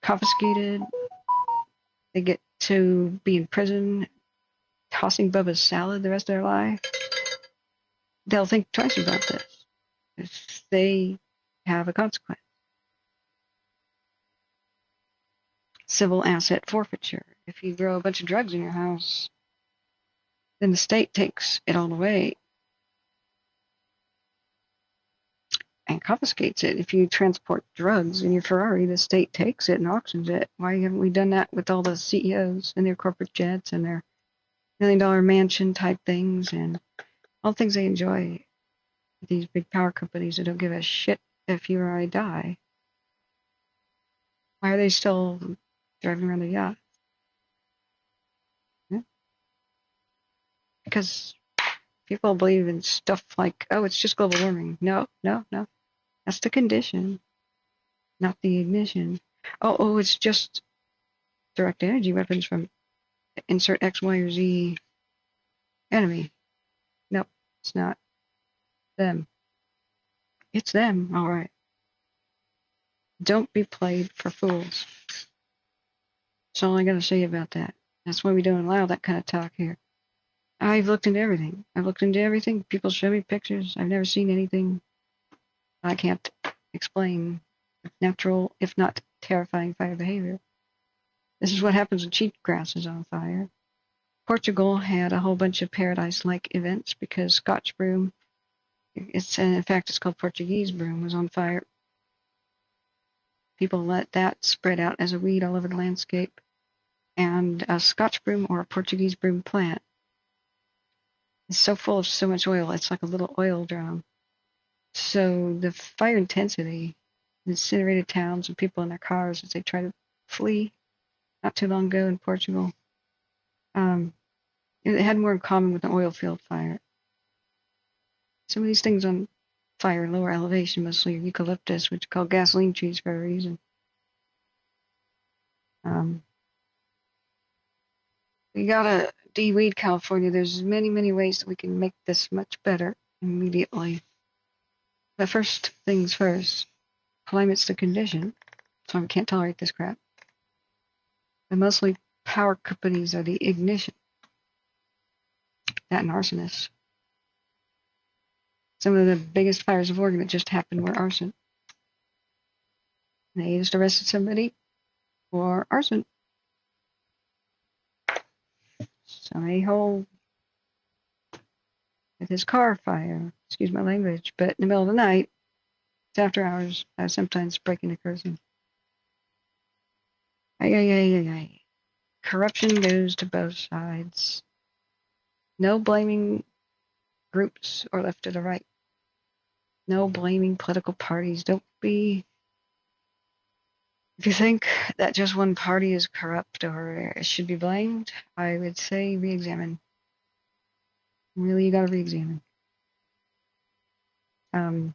confiscated. They get to be in prison, tossing Bubba's salad the rest of their life. They'll think twice about this. If they have a consequence. Civil asset forfeiture. If you grow a bunch of drugs in your house, then the state takes it all away. and confiscates it. If you transport drugs in your Ferrari, the state takes it and auctions it. Why haven't we done that with all the CEOs and their corporate jets and their $1 million mansion type things and all the things they enjoy? These big power companies that don't give a shit if you or I die. Why are they still driving around the yacht? Yeah. Because people believe in stuff like, oh, it's just global warming. No. That's the condition, not the ignition. Oh, it's just direct energy weapons from insert X, Y, or Z enemy. No, it's not them. It's them, all right. Don't be played for fools. That's all I got to say about that. That's why we don't allow that kind of talk here. I've looked into everything. People show me pictures. I've never seen anything I can't explain with natural, if not terrifying, fire behavior. This is what happens when cheatgrass is on fire. Portugal had a whole bunch of paradise-like events because Scotch broom, in fact, it's called Portuguese broom, was on fire. People let that spread out as a weed all over the landscape. And a Scotch broom or a Portuguese broom plant is so full of so much oil, it's like a little oil drum. So the fire intensity, incinerated towns and people in their cars as they try to flee not too long ago in Portugal, it had more in common with an oil field fire. Some of these things on fire, lower elevation, mostly eucalyptus, which are called gasoline trees for a reason. We gotta de-weed California. There's many ways that we can make this much better immediately. But first things first, climate's the condition, so we can't tolerate this crap. And mostly power companies are the ignition. That and arsonists. Some of the biggest fires of Oregon that just happened were arson. They just arrested somebody for arson. Some a-hole with his car fire, excuse my language, but in the middle of the night, it's after hours, sometimes breaking the cursing. Corruption goes to both sides. No blaming groups or left or the right. No blaming political parties. Don't be... If you think that just one party is corrupt or should be blamed, I would say re-examine. Really, you gotta re-examine. I'm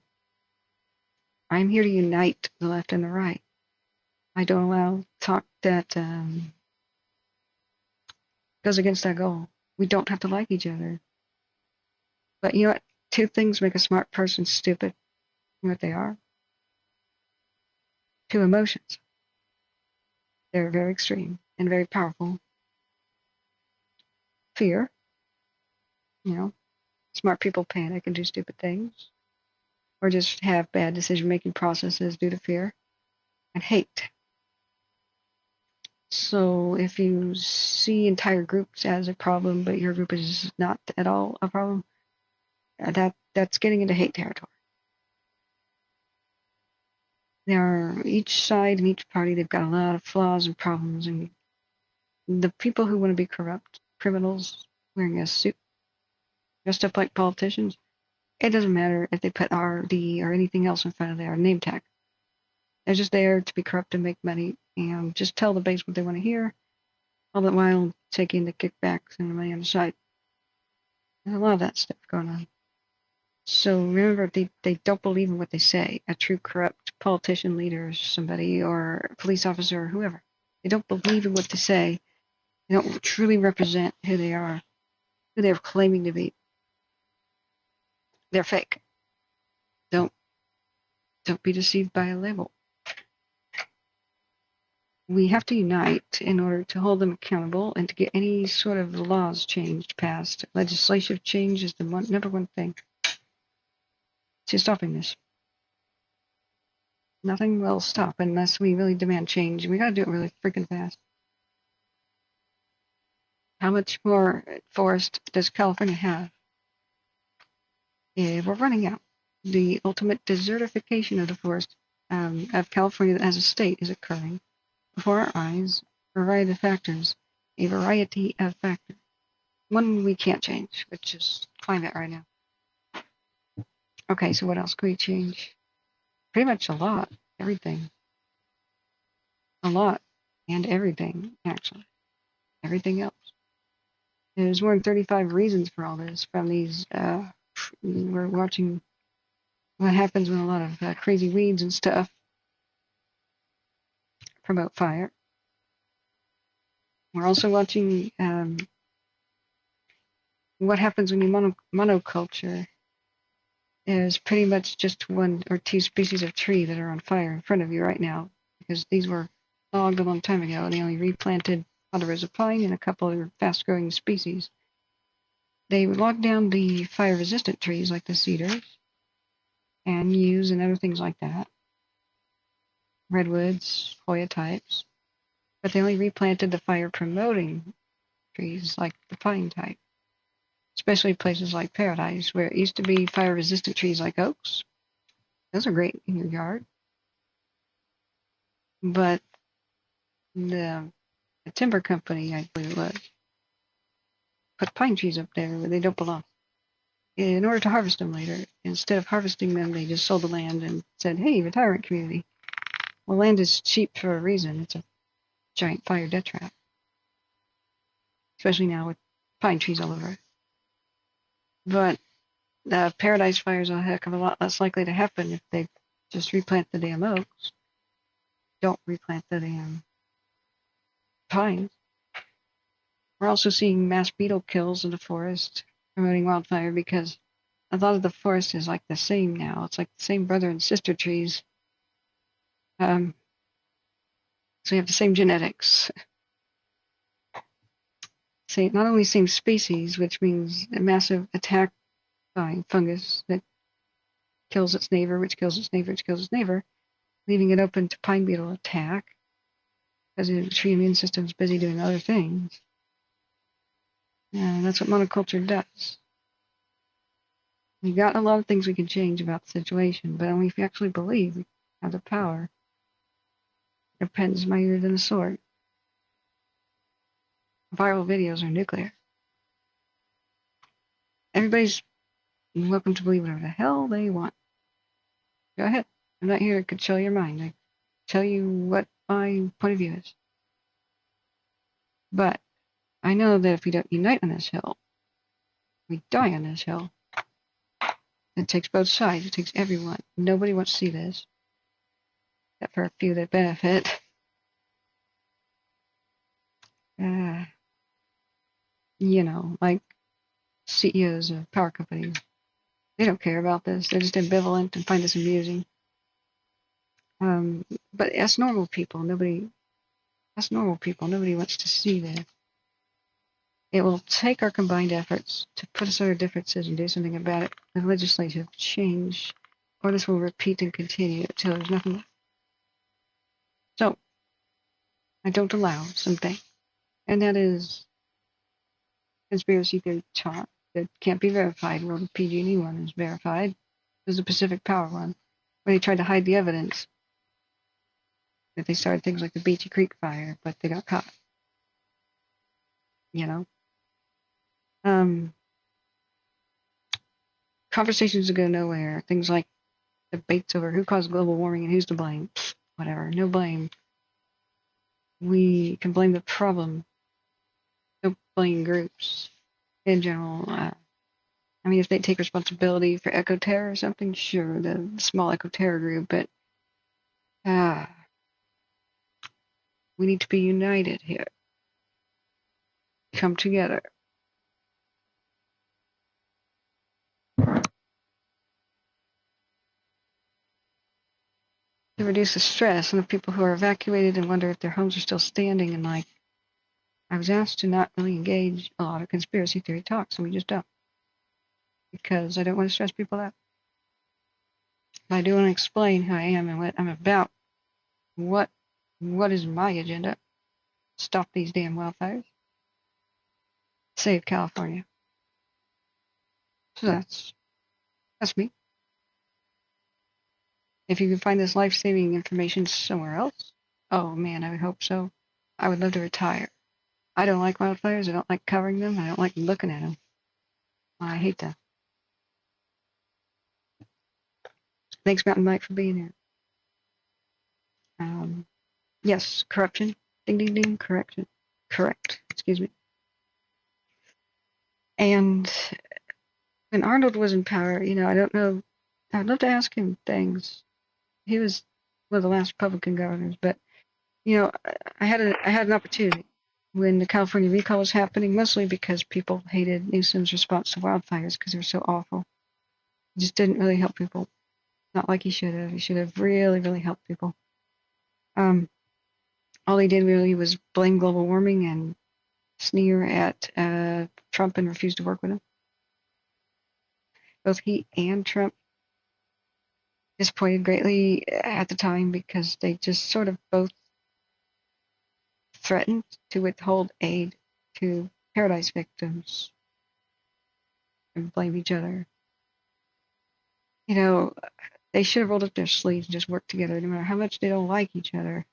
here to unite the left and the right. I don't allow talk that goes against that goal. We don't have to like each other. But you know what? Two things make a smart person stupid. You know what they are? Two emotions. They're very extreme and very powerful. Fear. You know, smart people panic and do stupid things. Or just have bad decision-making processes due to fear. And hate. So if you see entire groups as a problem, but your group is not at all a problem, that's getting into hate territory. There are each side and each party, they've got a lot of flaws and problems, and the people who want to be corrupt, criminals wearing a suit, dressed up like politicians, it doesn't matter if they put RD or anything else in front of their name tag. They're just there to be corrupt and make money and just tell the base what they want to hear, all the while taking the kickbacks and the money on the side. There's a lot of that stuff going on. So remember, they don't believe in what they say. A true corrupt politician, leader, somebody, or police officer, or whoever. They don't believe in what they say. They don't truly represent who they are, who they're claiming to be. They're fake. Don't be deceived by a label. We have to unite in order to hold them accountable and to get any sort of laws changed, passed. Legislative change is the number one thing to stopping this. Nothing will stop unless we really demand change. We gotta do it really freaking fast. How much more forest does California have? Yeah, we're running out. the ultimate desertification of the forest of California as a state is occurring before our eyes. A variety of factors. A variety of factors. One we can't change, which is climate right now. Okay, so what else can we change? Pretty much a lot. Everything. A lot. And everything, actually. Everything else. There's more than 35 reasons for all this from these, we're watching what happens when a lot of crazy weeds and stuff promote fire. We're also watching what happens when you monoculture. There's pretty much just one or two species of tree that are on fire in front of you right now, because these were logged a long time ago and they only replanted ponderosa pine and a couple other fast-growing species. They logged down the fire-resistant trees like the cedars and yews and other things like that, redwoods, Hoya types, but they only replanted the fire-promoting trees like the pine type, especially places like Paradise, where it used to be fire-resistant trees like oaks. Those are great in your yard. But the timber company, I believe it was, put pine trees up there where they don't belong. In order to harvest them later, instead of harvesting them, they just sold the land and said, hey, retirement community. Well, land is cheap for a reason. It's a giant fire death trap. Especially now with pine trees all over it. But the Paradise fires are a heck of a lot less likely to happen if they just replant the damn oaks. Don't replant the damn pines. We're also seeing mass beetle kills in the forest, promoting wildfire, because a lot of the forest is like the same now. It's like the same brother and sister trees. So you have the same genetics. Not only same species, which means a massive attack by fungus that kills its neighbor, which kills its neighbor, which kills its neighbor, leaving it open to pine beetle attack because the tree immune system is busy doing other things. And that's what monoculture does. We got a lot of things we can change about the situation, but only if you actually believe we have the power. Your pen's mightier than a sword. Viral videos are nuclear. Everybody's welcome to believe whatever the hell they want. Go ahead. I'm not here to control your mind. I tell you what my point of view is. But I know that if we don't unite on this hill, we die on this hill. It takes both sides. It takes everyone. Nobody wants to see this, except for a few that benefit. Like CEOs of power companies. They don't care about this. They're just ambivalent and find this amusing. But as normal people, nobody wants to see this. It will take our combined efforts to put aside our differences and do something about it with legislative change, or this will repeat and continue until there's nothing left. So, I don't allow something, and that is conspiracy theory talk that can't be verified. Well, the PG&E one is verified. There's the Pacific Power one, where they tried to hide the evidence that they started things like the Beachy Creek fire, but they got caught. Conversations that go nowhere. Things like debates over who caused global warming and who's to blame. Whatever, no blame. We can blame the problem. Don't blame groups in general. If they take responsibility for eco-terror or something, sure, the small eco-terror group, but we need to be united here. Come together. To reduce the stress on the people who are evacuated and wonder if their homes are still standing, and I was asked to not really engage a lot of conspiracy theory talks, and we just don't. Because I don't want to stress people out. But I do want to explain who I am and what I'm about. What is my agenda? Stop these damn wildfires. Save California. So that's me. If you can find this life-saving information somewhere else, oh man, I would hope so. I would love to retire. I don't like wildfires. I don't like covering them. I don't like looking at them. I hate them. Thanks, Mountain Mike, for being here. Yes, corruption. Ding, ding, ding. Correction. Correct. Excuse me. And when Arnold was in power, I don't know. I'd love to ask him things. He was one of the last Republican governors, but I had an opportunity when the California recall was happening, mostly because people hated Newsom's response to wildfires because they were so awful. He just didn't really help people. Not like he should have. He should have really, really helped people. All he did really was blame global warming and sneer at Trump and refuse to work with him. Both he and Trump disappointed greatly at the time because they just sort of both threatened to withhold aid to paradise victims and blame each other. They should have rolled up their sleeves and just worked together, no matter how much they don't like each other.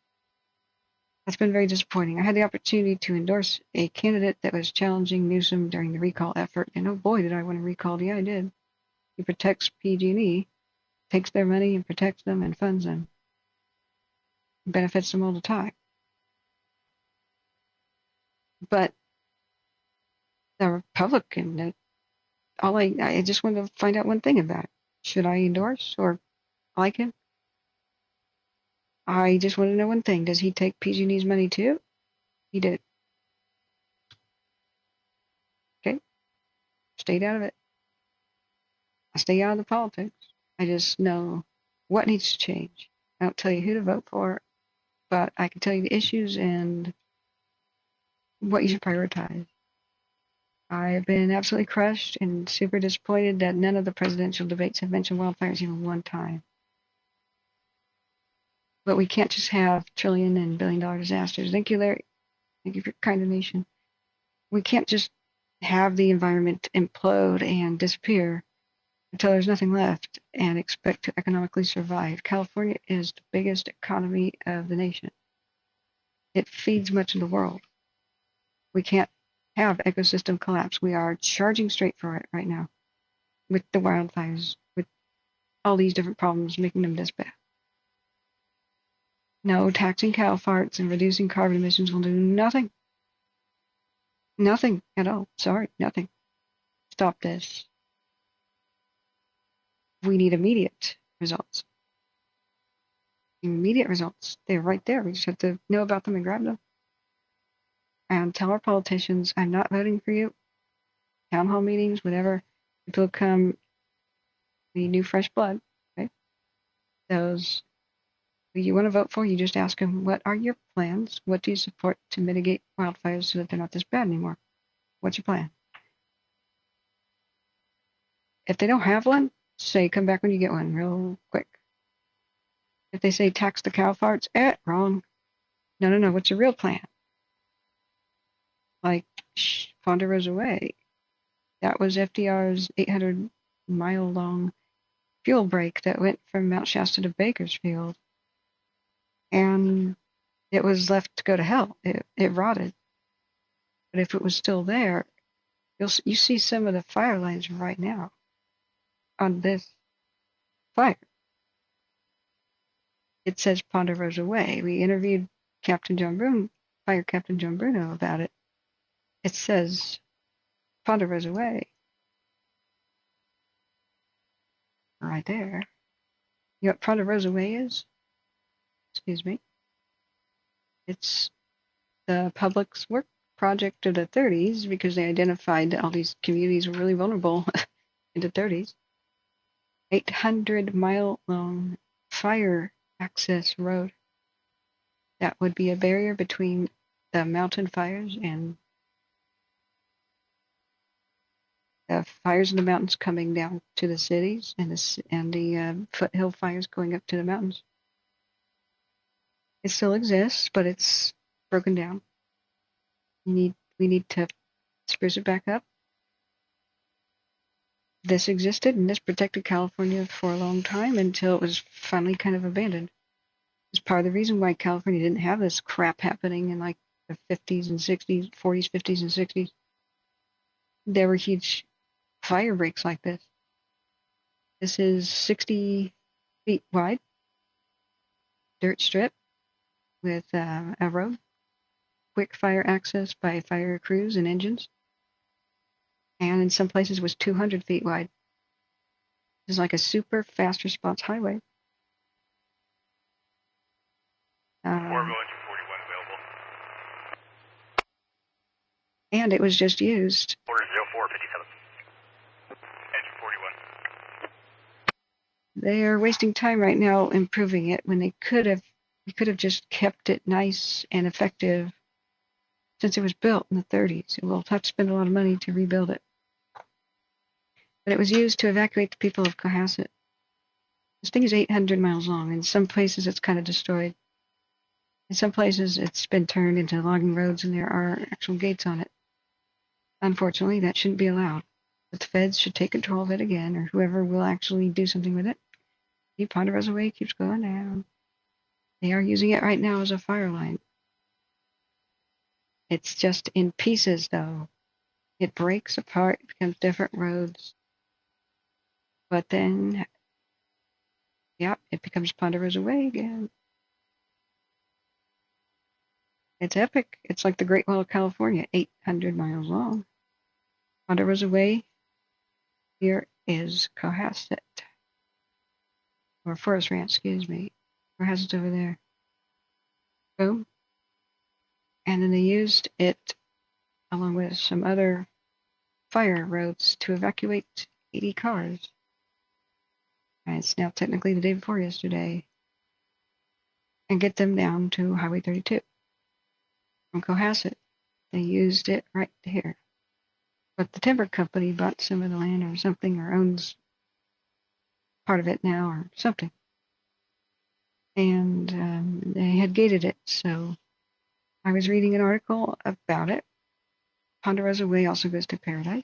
That's been very disappointing. I had the opportunity to endorse a candidate that was challenging Newsom during the recall effort, and oh boy, did I want to recall. Yeah, I did. He protects PG&E, takes their money and protects them and funds them. Benefits them all the time. But the Republican, I just wanted to find out one thing about it. Should I endorse or like him? I just want to know one thing. Does he take PG&E's money too? He did. Okay. Stayed out of it. I stay out of the politics. I just know what needs to change. I don't tell you who to vote for, but I can tell you the issues and what you should prioritize. I've been absolutely crushed and super disappointed that none of the presidential debates have mentioned wildfires even one time. But we can't just have trillion and billion-dollar disasters. Thank you, Larry. Thank you for your kind donation. We can't just have the environment implode and disappear until there's nothing left and expect to economically survive. California is the biggest economy of the nation. It feeds much of the world. We can't have ecosystem collapse. We are charging straight for it right now with the wildfires, with all these different problems, making them this bad. No, taxing cow farts and reducing carbon emissions will do nothing. Nothing at all. Sorry, nothing. Stop this. We need immediate results. Immediate results. They're right there. We just have to know about them and grab them. And tell our politicians, I'm not voting for you. Town hall meetings, whatever. People come, we need new fresh blood. Okay? Those who you want to vote for, you just ask them, what are your plans? What do you support to mitigate wildfires so that they're not this bad anymore? What's your plan? If they don't have one, say, come back when you get one, real quick. If they say tax the cow farts, wrong. No, what's your real plan? Like Ponderosa Way. That was FDR's 800-mile-long fuel break that went from Mount Shasta to Bakersfield. And it was left to go to hell. It rotted. But if it was still there, you see some of the fire lines right now on this fire. It says Ponderosa Way. We interviewed Captain John Bruno, Fire Captain John Bruno, about it. It says Ponderosa Way. Right there. You know what Ponderosa Way is? Excuse me. It's the public's work project of the 30s because they identified that all these communities were really vulnerable in the 30s. 800-mile-long fire access road that would be a barrier between the mountain fires and the fires in the mountains coming down to the cities and the foothill fires going up to the mountains. It still exists, but it's broken down. We need to spruce it back up. this existed and this protected California for a long time until it was finally kind of abandoned. It's part of the reason why California didn't have this crap happening in like the 50s and 60s, 40s, 50s, and 60s. There were huge fire breaks like this. This is 60 feet wide, dirt strip with a road, quick fire access by fire crews and engines, and in some places was 200 feet wide. This is like a super fast response highway. 41 available. And it was just used. Order 0457. Engine 41. They are wasting time right now improving it when they could have just kept it nice and effective since it was built in the 30s. We'll have to spend a lot of money to rebuild it. But it was used to evacuate the people of Cohasset. This thing is 800 miles long. In some places it's kind of destroyed. In some places it's been turned into logging roads and there are actual gates on it. Unfortunately, that shouldn't be allowed. But the feds should take control of it again, or whoever will actually do something with it. The Ponderosa Way keeps going down. They are using it right now as a fire line. It's just in pieces, though. It breaks apart, it becomes different roads. But then, yeah, it becomes Ponderosa Way again. It's epic. It's like the Great Wall of California, 800 miles long. Ponderosa Way, here is Cohasset. Or Forest Ranch, excuse me. Cohasset's over there. Boom. And then they used it along with some other fire roads to evacuate 80 cars. And it's now technically the day before yesterday. And get them down to Highway 32. From Cohasset, they used it right here. But the timber company bought some of the land or something, or owns part of it now or something. And they had gated it, so I was reading an article about it. Ponderosa Way also goes to Paradise.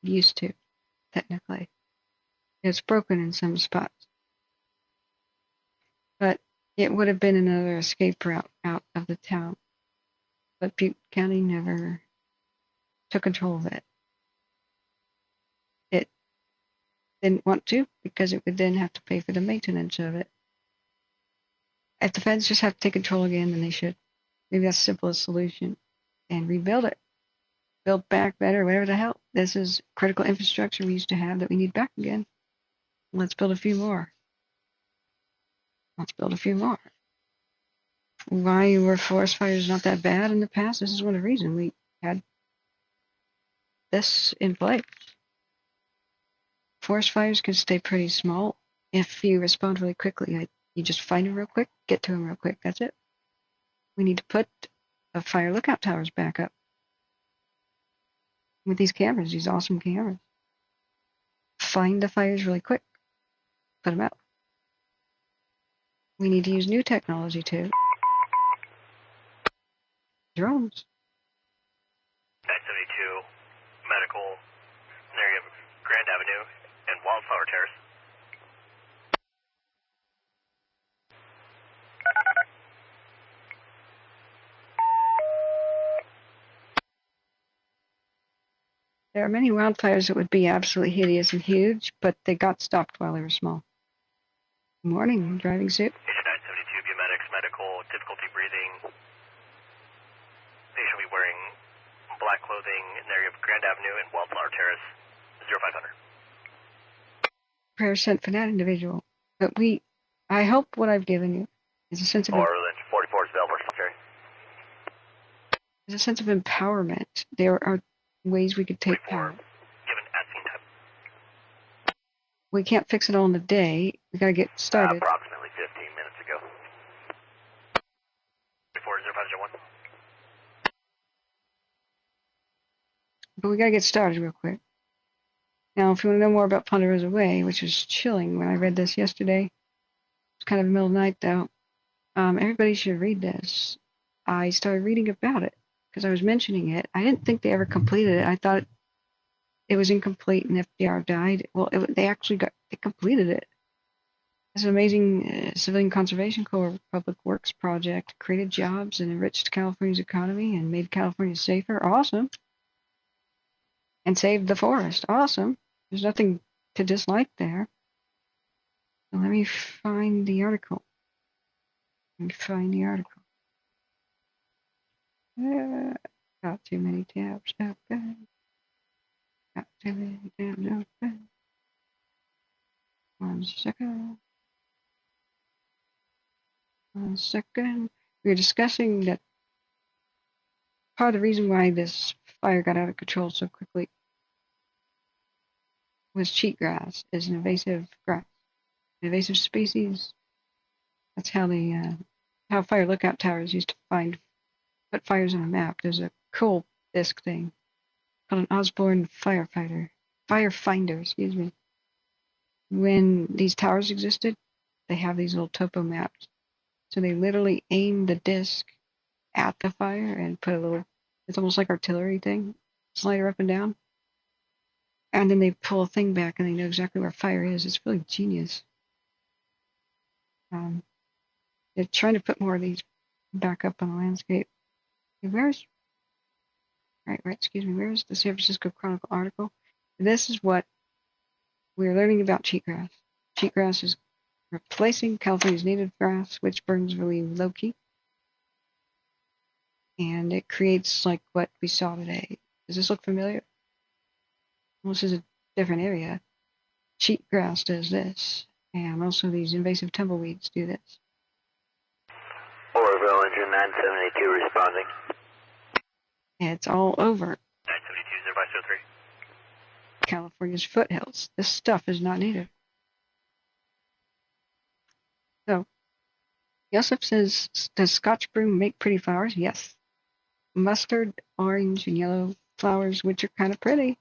It used to, technically. It's broken in some spots. But it would have been another escape route out of the town. But Butte County never took control of it. It didn't want to because it would then have to pay for the maintenance of it. If the feds just have to take control again, then they should. Maybe that's the simplest solution. And rebuild it. Build back better, whatever the hell. This is critical infrastructure we used to have that we need back again. Let's build a few more. Let's build a few more. Why were forest fires not that bad in the past? This is one of the reasons we had this in place. Forest fires can stay pretty small if you respond really quickly. You just find them real quick, get to them real quick. That's it. We need to put the fire lookout towers back up with these cameras, these awesome cameras. Find the fires really quick. Put them out. We need to use new technology too. Drones. 972 medical in the area of Grand Avenue and Wildfire Terrace. There are many wildfires that would be absolutely hideous and huge, but they got stopped while they were small. Good morning, driving suit. Patient 972, biomedics, medical, difficulty breathing. Patient will be wearing black clothing in the area of Grand Avenue and Wildflower Terrace, 0500. Prayer sent for that individual. But I hope what I've given you is a sense of 44 is available, Secretary. is a sense of empowerment. There are ways we could take power. Given at scene time. We can't fix it all in a day. We gotta get started. Approximately 15 minutes ago. 040501. But we gotta get started real quick. Now, if you want to know more about Ponderosa Way, which was chilling when I read this yesterday, it's kind of the middle of the night though. Everybody should read this. I started reading about it because I was mentioning it. I didn't think they ever completed it. I thought it was incomplete and FDR died. Well, they completed it. This amazing civilian conservation corps public works project created jobs and enriched California's economy and made California safer. Awesome. And saved the forest. Awesome. There's nothing to dislike there. So let me find the article. Got too many tabs open. Got too many tabs open. 1 second. 1 second. We were discussing that part of the reason why this fire got out of control so quickly was cheatgrass. Is an invasive grass, an invasive species. That's how how fire lookout towers used to put fires on a map. There's a cool disc thing called an Osborne firefinder, excuse me. When these towers existed, they have these little topo maps. So they literally aim the disc at the fire and put it's almost like artillery thing, slider up and down. And then they pull a thing back and they know exactly where fire is. It's really genius. They're trying to put more of these back up on the landscape. Where's the San Francisco Chronicle article? This is what we're learning about cheatgrass. Cheatgrass is replacing California's native grass, which burns really low-key. And it creates like what we saw today. Does this look familiar? Well, this is a different area. Cheatgrass does this. And also these invasive tumbleweeds do this. Oroville engine 972 responding. It's all over 972-0503. California's foothills. This stuff is not native. So, Yosef says, does Scotch broom make pretty flowers? Yes. Mustard, orange, and yellow flowers, which are kind of pretty.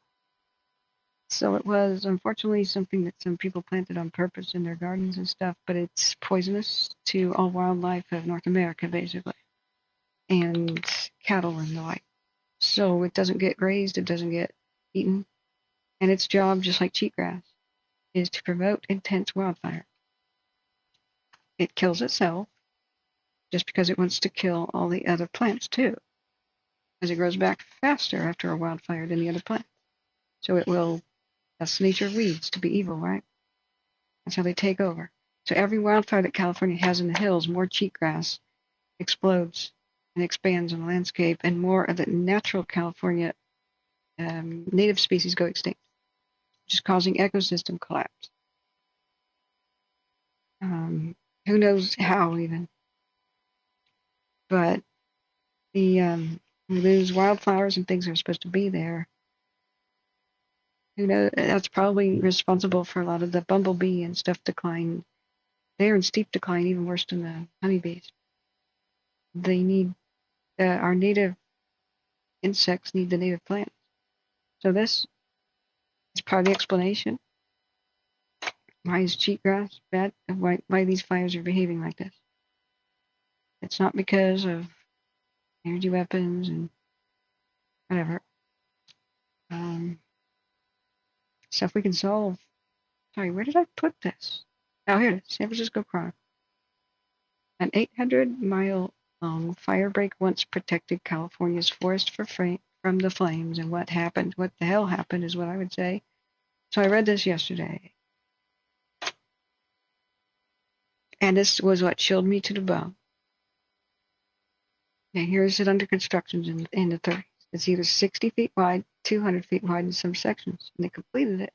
So it was, unfortunately, something that some people planted on purpose in their gardens and stuff, but it's poisonous to all wildlife of North America, basically, and cattle and the like. So it doesn't get grazed, it doesn't get eaten, and its job, just like cheatgrass, is to promote intense wildfire. It kills itself just because it wants to kill all the other plants, too, as it grows back faster after a wildfire than the other plants. So it will. That's the nature of weeds, to be evil, right? That's how they take over. So every wildfire that California has in the hills, more cheatgrass explodes and expands on the landscape, and more of the natural California native species go extinct, which is causing ecosystem collapse. Who knows how, even. But we lose wildflowers and things that are supposed to be there. Who knows? That's probably responsible for a lot of the bumblebee and stuff decline. They're in steep decline, even worse than the honeybees. They need our native insects need the native plants. So this is part of the explanation. Why is cheatgrass bad? Why these fires are behaving like this? It's not because of energy weapons and whatever. Stuff we can solve. Sorry, where did I put this? Oh, here it is. San Francisco Chronicle. An 800-mile-long fire break once protected California's forest from the flames. And what happened? What the hell happened is what I would say. So I read this yesterday. And this was what chilled me to the bone. Now here's it under construction in the 30s. It's either 60 feet wide, 200 feet wide in some sections. And they completed it.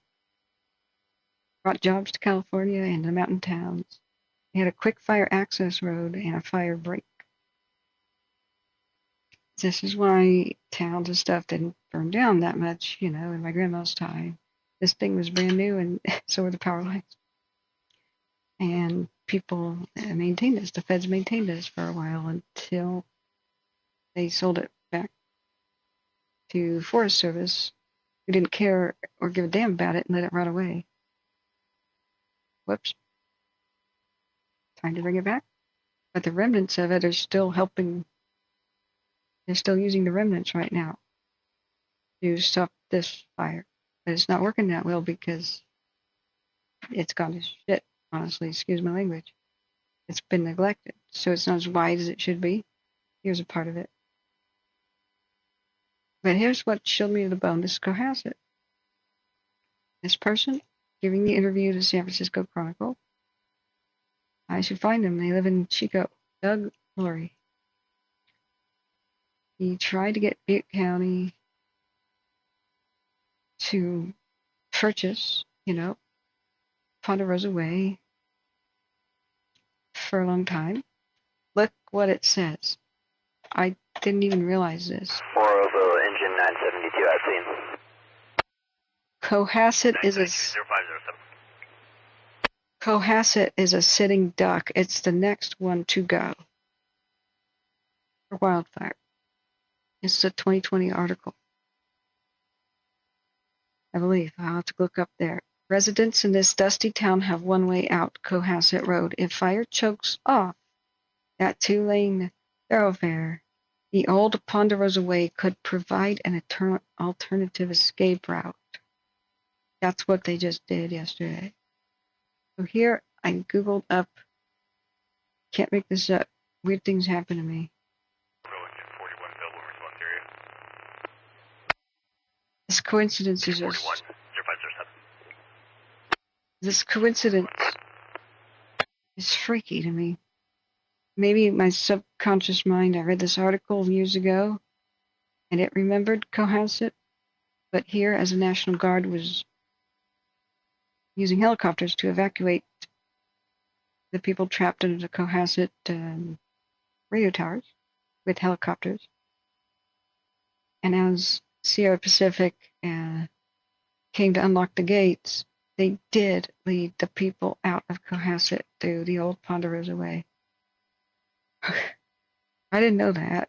Brought jobs to California and the mountain towns. They had a quick fire access road and a fire break. This is why towns and stuff didn't burn down that much, in my grandma's time. This thing was brand new, and so were the power lines. And people maintained this. The feds maintained this for a while until they sold it back to Forest Service, who didn't care or give a damn about it and let it rot away. Whoops. Time to bring it back. But the remnants of it are still helping. They're still using the remnants right now to stop this fire. But it's not working that well because it's gone to shit, honestly, excuse my language. It's been neglected, so it's not as wide as it should be. Here's a part of it. But here's what chilled me to the bone. This is Cohasset. This person giving the interview to San Francisco Chronicle. I should find them. They live in Chico. Doug Lurie. He tried to get Butte County to purchase, Ponderosa Way for a long time. Look what it says. I didn't even realize this. Morrow, engine 972 at scene. Cohasset is a sitting duck. It's the next one to go for Wildfire. It's a 2020 article, I believe. I'll have to look up there. Residents in this dusty town have one way out, Cohasset Road. If fire chokes off that 2-lane thoroughfare, the old Ponderosa Way could provide an alternative escape route. That's what they just did yesterday. So here I Googled up, can't make this up, weird things happen to me. This coincidence is just... This coincidence is freaky to me. Maybe my subconscious mind, I read this article years ago, and it remembered Cohasset, but here, as the National Guard was using helicopters to evacuate the people trapped under the Cohasset radio towers with helicopters, and as Sierra Pacific came to unlock the gates, they did lead the people out of Cohasset through the old Ponderosa Way. I didn't know that.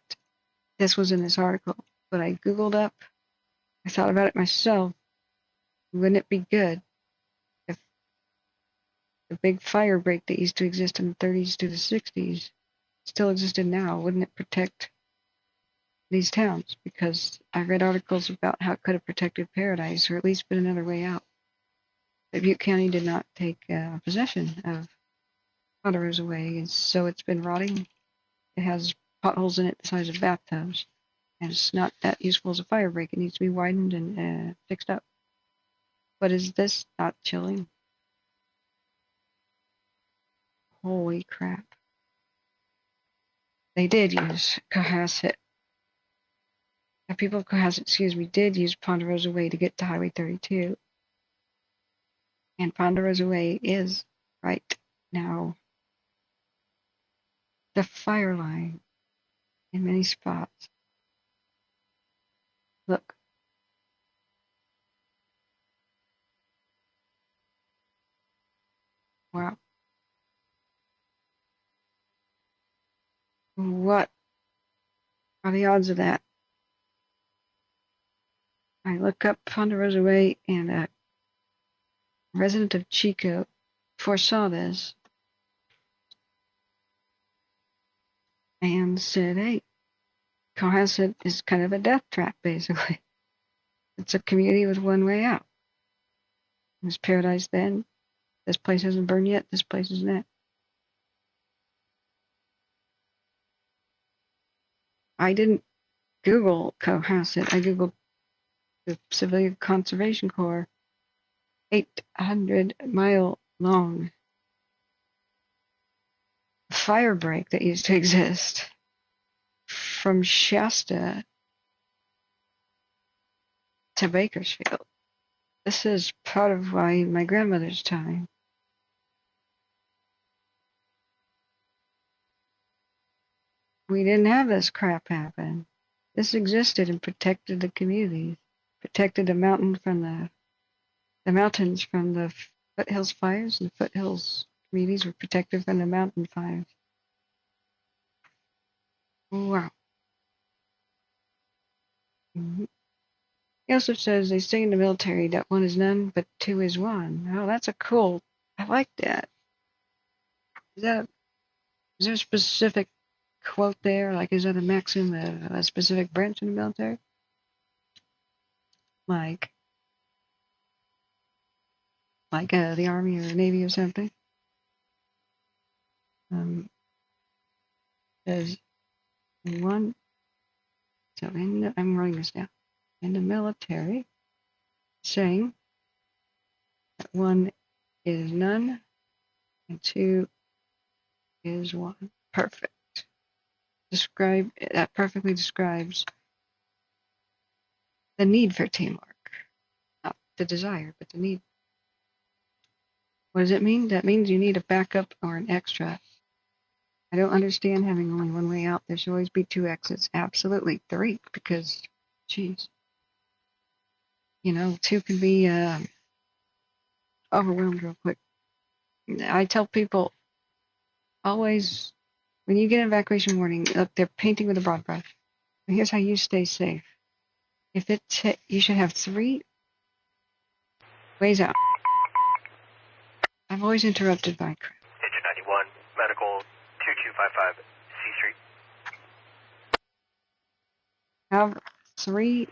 This was in this article, but I Googled up. I thought about it myself. Wouldn't it be good if the big fire break that used to exist in the 30s to the 60s still existed now? Wouldn't it protect these towns? Because I read articles about how it could have protected Paradise, or at least been another way out. But Butte County did not take possession of Ponderosa Way, and so it's been rotting. It has potholes in it the size of bathtubs, and it's not that useful as a fire break. It needs to be widened and fixed up. But is this not chilling? Holy crap. They did use Cohasset. The people of Cohasset, did use Ponderosa Way to get to Highway 32. And Ponderosa Way is, right now, the fire line in many spots. Look. Wow. What are the odds of that? I look up Ponderosa Way, and a resident of Chico foresaw this and said, hey, Cohasset is kind of a death trap, basically. It's a community with one way out. It was Paradise then. This place hasn't burned yet. This place is not. I didn't Google Cohasset. I Googled the Civilian Conservation Corps 800-mile long fire break that used to exist from Shasta to Bakersfield. This is part of my grandmother's time. We didn't have this crap happen. This existed and protected the communities, protected the mountain from the mountains from the foothills fires, and the foothills communities were protected from the mountain fires. Wow. Mm-hmm. He also says they say in the military that one is none, but two is one. Oh, that's a cool. I like that. Is there a specific quote there? Like, is that a maxim of a specific branch in the military? Like, like the Army or Navy or something. There's one, so I'm writing this down. In the military, saying that 1 is none and 2 is 1. Perfect. That perfectly describes the need for teamwork. Not the desire, but the need. What does it mean? That means you need a backup or an extra. I don't understand having only one way out. There should always be 2 exits. Absolutely 3, because, geez, 2 can be overwhelmed real quick. I tell people always, when you get an evacuation warning, look, they're painting with a broad brush. And here's how you stay safe. If you should have 3 ways out. I'm always interrupted by crap. Engine 91, medical 2255 C Street. Have 3.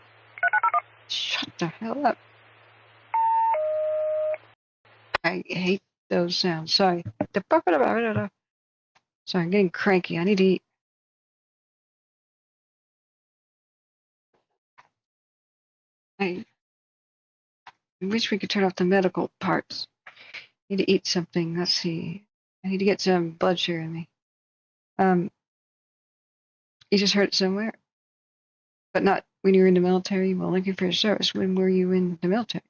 Shut the hell up. I hate those sounds. Sorry. Sorry, I'm getting cranky. I need to eat. I wish we could turn off the medical parts. I need to eat something. Let's see. I need to get some blood sugar in me. You just heard it somewhere? But not when you were in the military? Well, looking for a service. When were you in the military?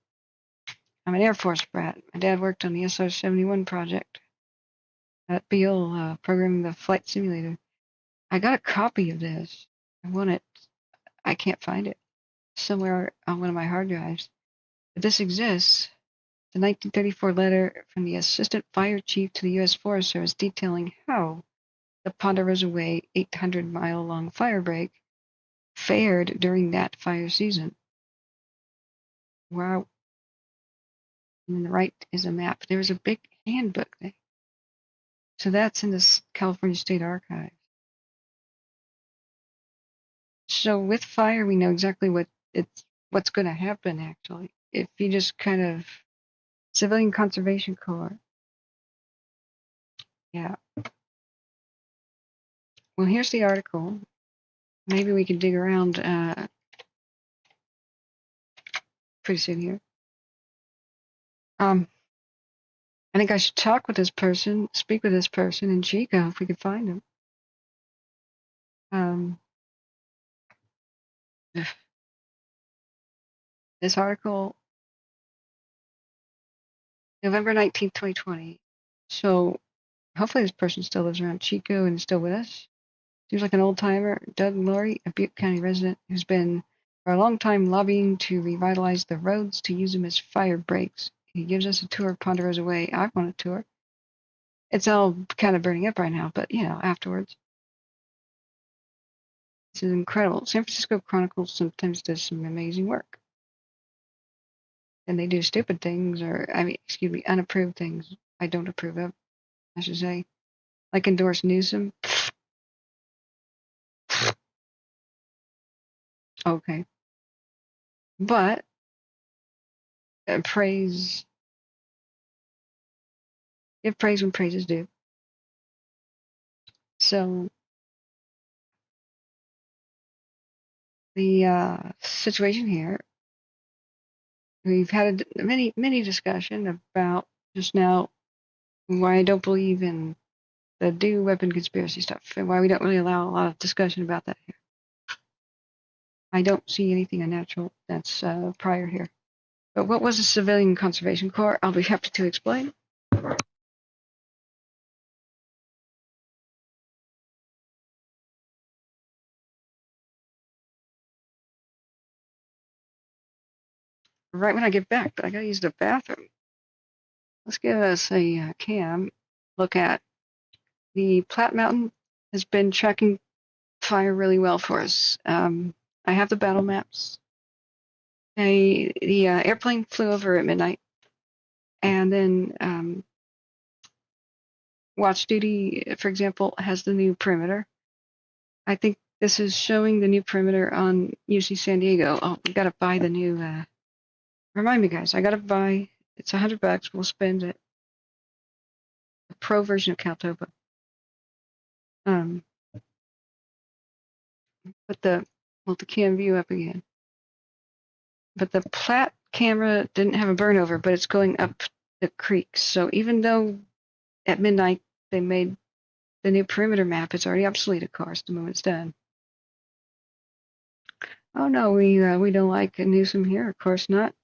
I'm an Air Force brat. My dad worked on the SR-71 project at Beale, programming the flight simulator. I got a copy of this. I want it. I can't find it. Somewhere on one of my hard drives. But this exists. The 1934 letter from the Assistant Fire Chief to the U.S. Forest Service detailing how the Ponderosa Way 800-mile-long fire break fared during that fire season. Wow. And on the right is a map. There's a big handbook thing. So that's in the California State Archive. So with fire, we know exactly what's going to happen, actually. If you just kind of... Civilian Conservation Corps. Yeah. Well, here's the article. Maybe we can dig around pretty soon here. I think I should speak with this person in Chico if we could find him. This article, November 19th, 2020. So hopefully this person still lives around Chico and is still with us. Seems like an old timer. Doug Laurie, a Butte County resident who's been for a long time lobbying to revitalize the roads to use them as fire breaks. He gives us a tour of Ponderosa Way. I want a tour. It's all kind of burning up right now, but afterwards. This is incredible. San Francisco Chronicle sometimes does some amazing work. And they do stupid things, unapproved things I don't approve of, I should say. Like endorse Newsom. Okay. But give praise when praise is due. So the situation here, we've had many discussion about just now why I don't believe in the do weapon conspiracy stuff and why we don't really allow a lot of discussion about that here. I don't see anything unnatural that's prior here. But what was the Civilian Conservation Corps? I'll be happy to explain. Right when I get back, but I gotta use the bathroom. Let's give us a cam look at the Platte Mountain has been tracking fire really well for us. I have the battle maps. The airplane flew over at midnight, and then Watch Duty, for example, has the new perimeter. I think this is showing the new perimeter on UC San Diego. Oh, we gotta buy the new. Remind me, guys. I gotta buy It's $100. We'll spend it. The pro version of Caltoba. Put the multi-cam view up again. But the Platte camera didn't have a burnover, but it's going up the creek. So even though at midnight they made the new perimeter map, it's already obsolete, of course, the moment it's done. Oh no, we don't like Newsom here. Of course not.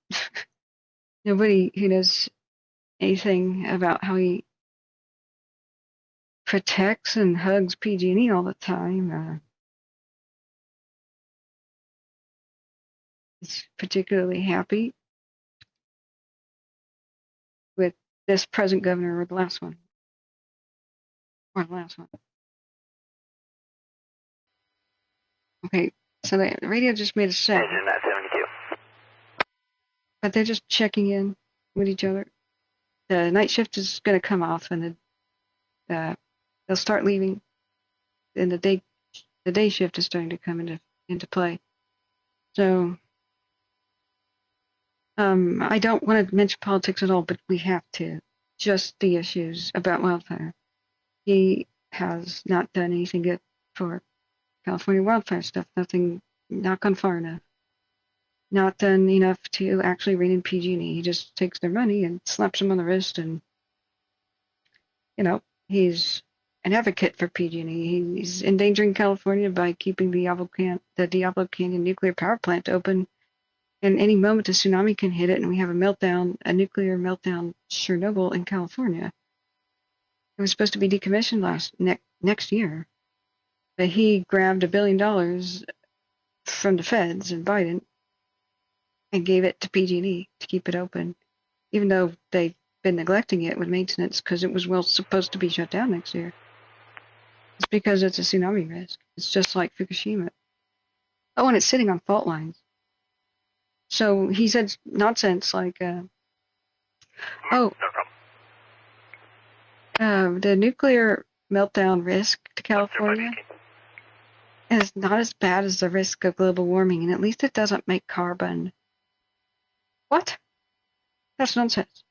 Nobody who knows anything about how he protects and hugs PG&E all the time is particularly happy with this present governor or the last one. Or the last one. Okay, so the radio just made a set. Engine at 72. But they're just checking in with each other. The night shift is going to come off, and they'll start leaving. And the day shift is starting to come into play. So I don't want to mention politics at all, but we have to. Just the issues about wildfire. He has not done anything good for California wildfire stuff. Nothing, not gone far enough. Not done enough to actually rein in PG&E. He just takes their money and slaps them on the wrist, and he's an advocate for PG&E. He's endangering California by keeping the Diablo Canyon nuclear power plant open. And any moment a tsunami can hit it, and we have a nuclear meltdown, Chernobyl in California. It was supposed to be decommissioned next year, but he grabbed $1 billion from the feds and Biden and gave it to PG&E to keep it open, even though they've been neglecting it with maintenance because it was supposed to be shut down next year. It's because it's a tsunami risk. It's just like Fukushima. Oh, and it's sitting on fault lines. So he said nonsense like, the nuclear meltdown risk to California is not as bad as the risk of global warming, and at least it doesn't make carbon. What? That's nonsense.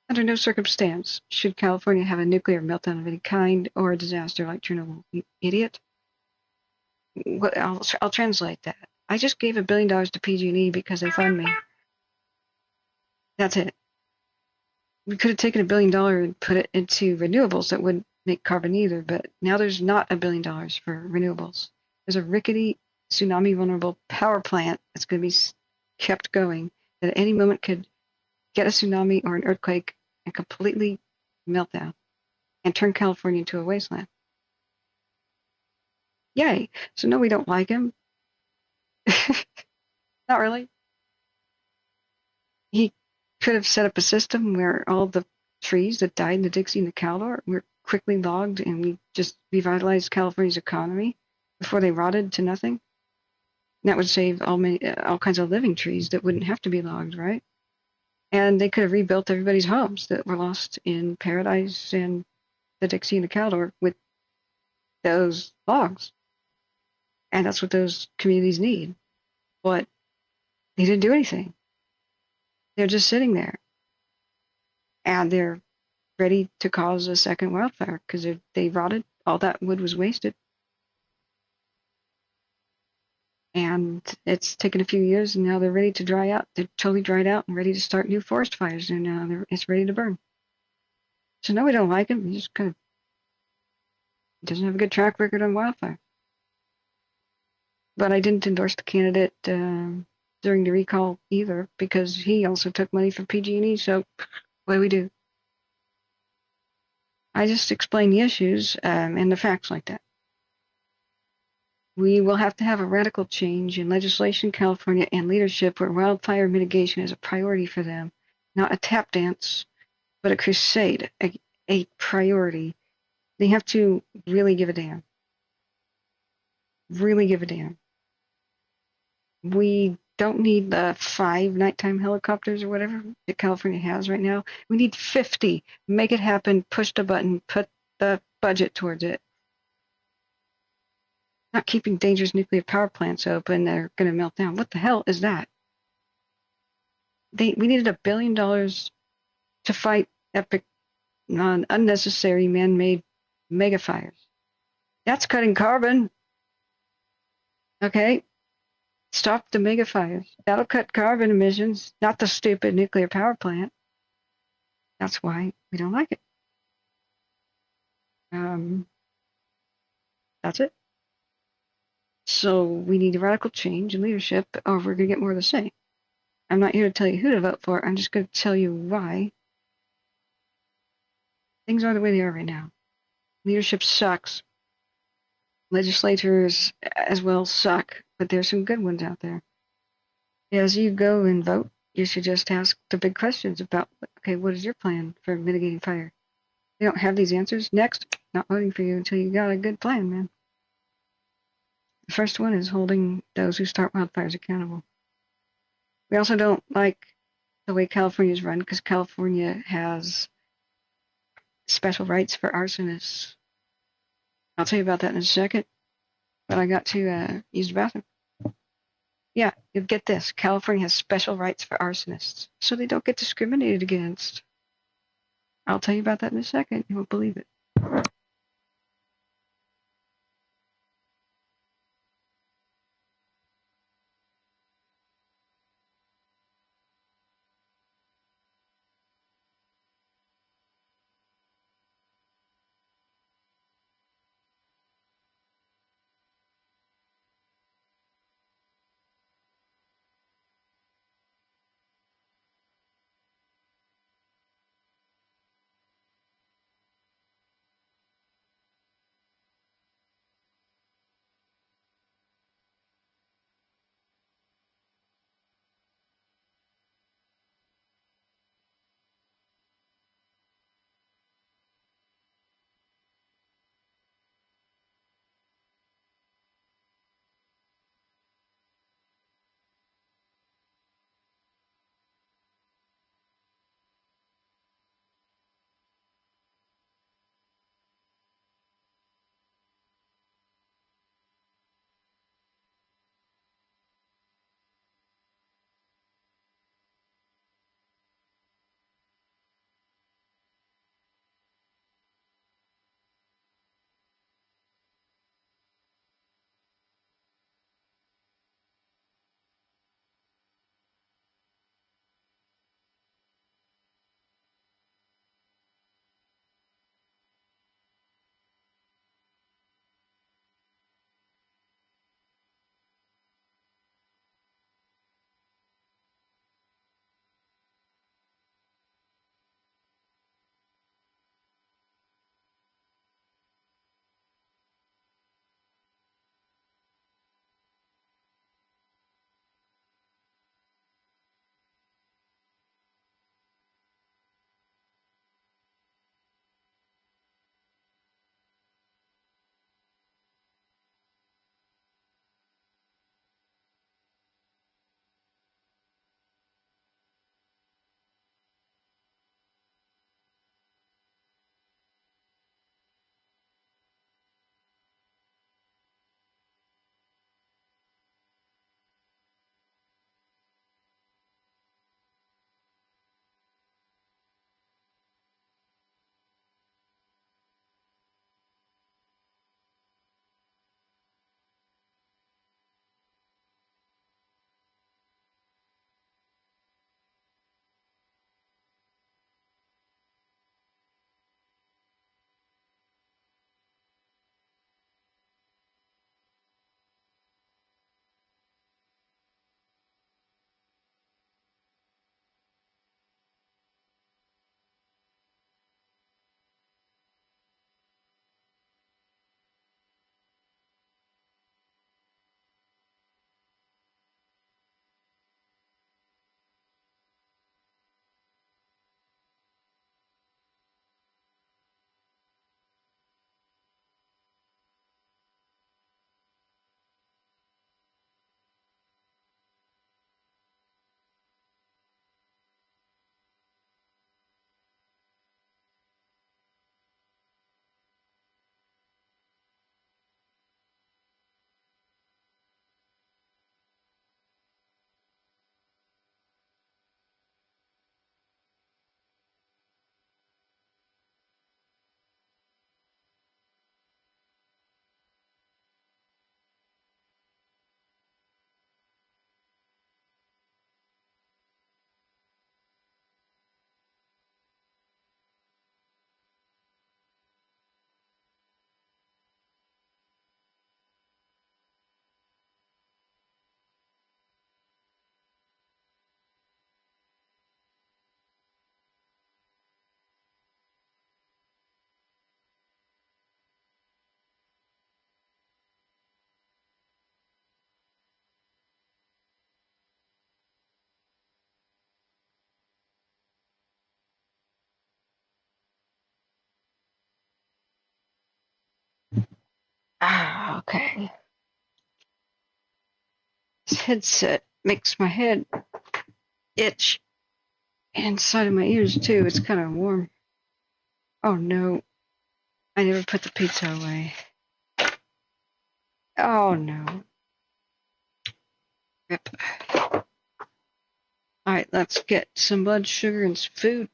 Under no circumstance should California have a nuclear meltdown of any kind or a disaster like Chernobyl. You idiot. I'll translate that. I just gave $1 billion to PG&E because they fund me. That's it. We could have taken $1 billion and put it into renewables that wouldn't make carbon either, but now there's not $1 billion for renewables. There's a rickety, tsunami-vulnerable power plant that's going to be kept going that at any moment could get a tsunami or an earthquake and completely melt down and turn California into a wasteland. Yay. So no, we don't like him. Not really. He could have set up a system where all the trees that died in the Dixie and the Caldor were quickly logged, and we just revitalized California's economy before they rotted to nothing. And that would save all kinds of living trees that wouldn't have to be logged, right? And they could have rebuilt everybody's homes that were lost in Paradise and the Dixie and the Caldor with those logs. And that's what those communities need. But they didn't do anything. They're just sitting there. And they're ready to cause a second wildfire because they rotted. All that wood was wasted. And it's taken a few years, and now they're ready to dry out. They're totally dried out and ready to start new forest fires, and now it's ready to burn. So no, we don't like him. He just kind of doesn't have a good track record on wildfire. But I didn't endorse the candidate during the recall either, because he also took money from PG&E, so what do we do? I just explain the issues and the facts like that. We will have to have a radical change in legislation, California, and leadership where wildfire mitigation is a priority for them, not a tap dance, but a crusade, a priority. They have to really give a damn. Really give a damn. We don't need the 5 nighttime helicopters or whatever that California has right now. We need 50. Make it happen, push the button, put the budget towards it. Not keeping dangerous nuclear power plants open that are going to melt down. What the hell is that? We needed $1 billion to fight epic, unnecessary man-made megafires. That's cutting carbon. Okay? Stop the megafires. That'll cut carbon emissions, not the stupid nuclear power plant. That's why we don't like it. That's it. So we need a radical change in leadership, or we're going to get more of the same. I'm not here to tell you who to vote for. I'm just going to tell you why things are the way they are right now. Leadership sucks. Legislators as well suck, but there's some good ones out there. As you go and vote, you should just ask the big questions about, okay, what is your plan for mitigating fire? They don't have these answers. Next, not voting for you until you got a good plan, man. The first one is holding those who start wildfires accountable. We also don't like the way California's run because California has special rights for arsonists. I'll tell you about that in a second, but I got to use the bathroom. Yeah, you'll get this. California has special rights for arsonists, so they don't get discriminated against. I'll tell you about that in a second. You won't believe it. headset makes my head itch. And inside of my ears, too. It's kind of warm. Oh, no. I never put the pizza away. Oh, no. Rip. Alright, let's get some blood sugar and some food.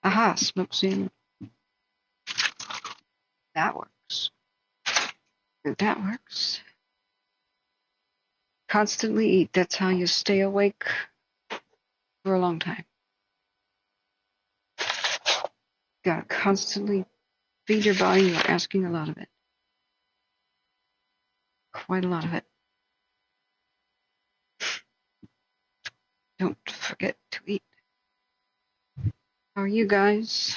Aha, smoked salmon. That works. That works. Constantly eat. That's how you stay awake for a long time. Gotta constantly feed your body. You're asking a lot of it. Quite a lot of it. Don't forget to eat. How are you guys?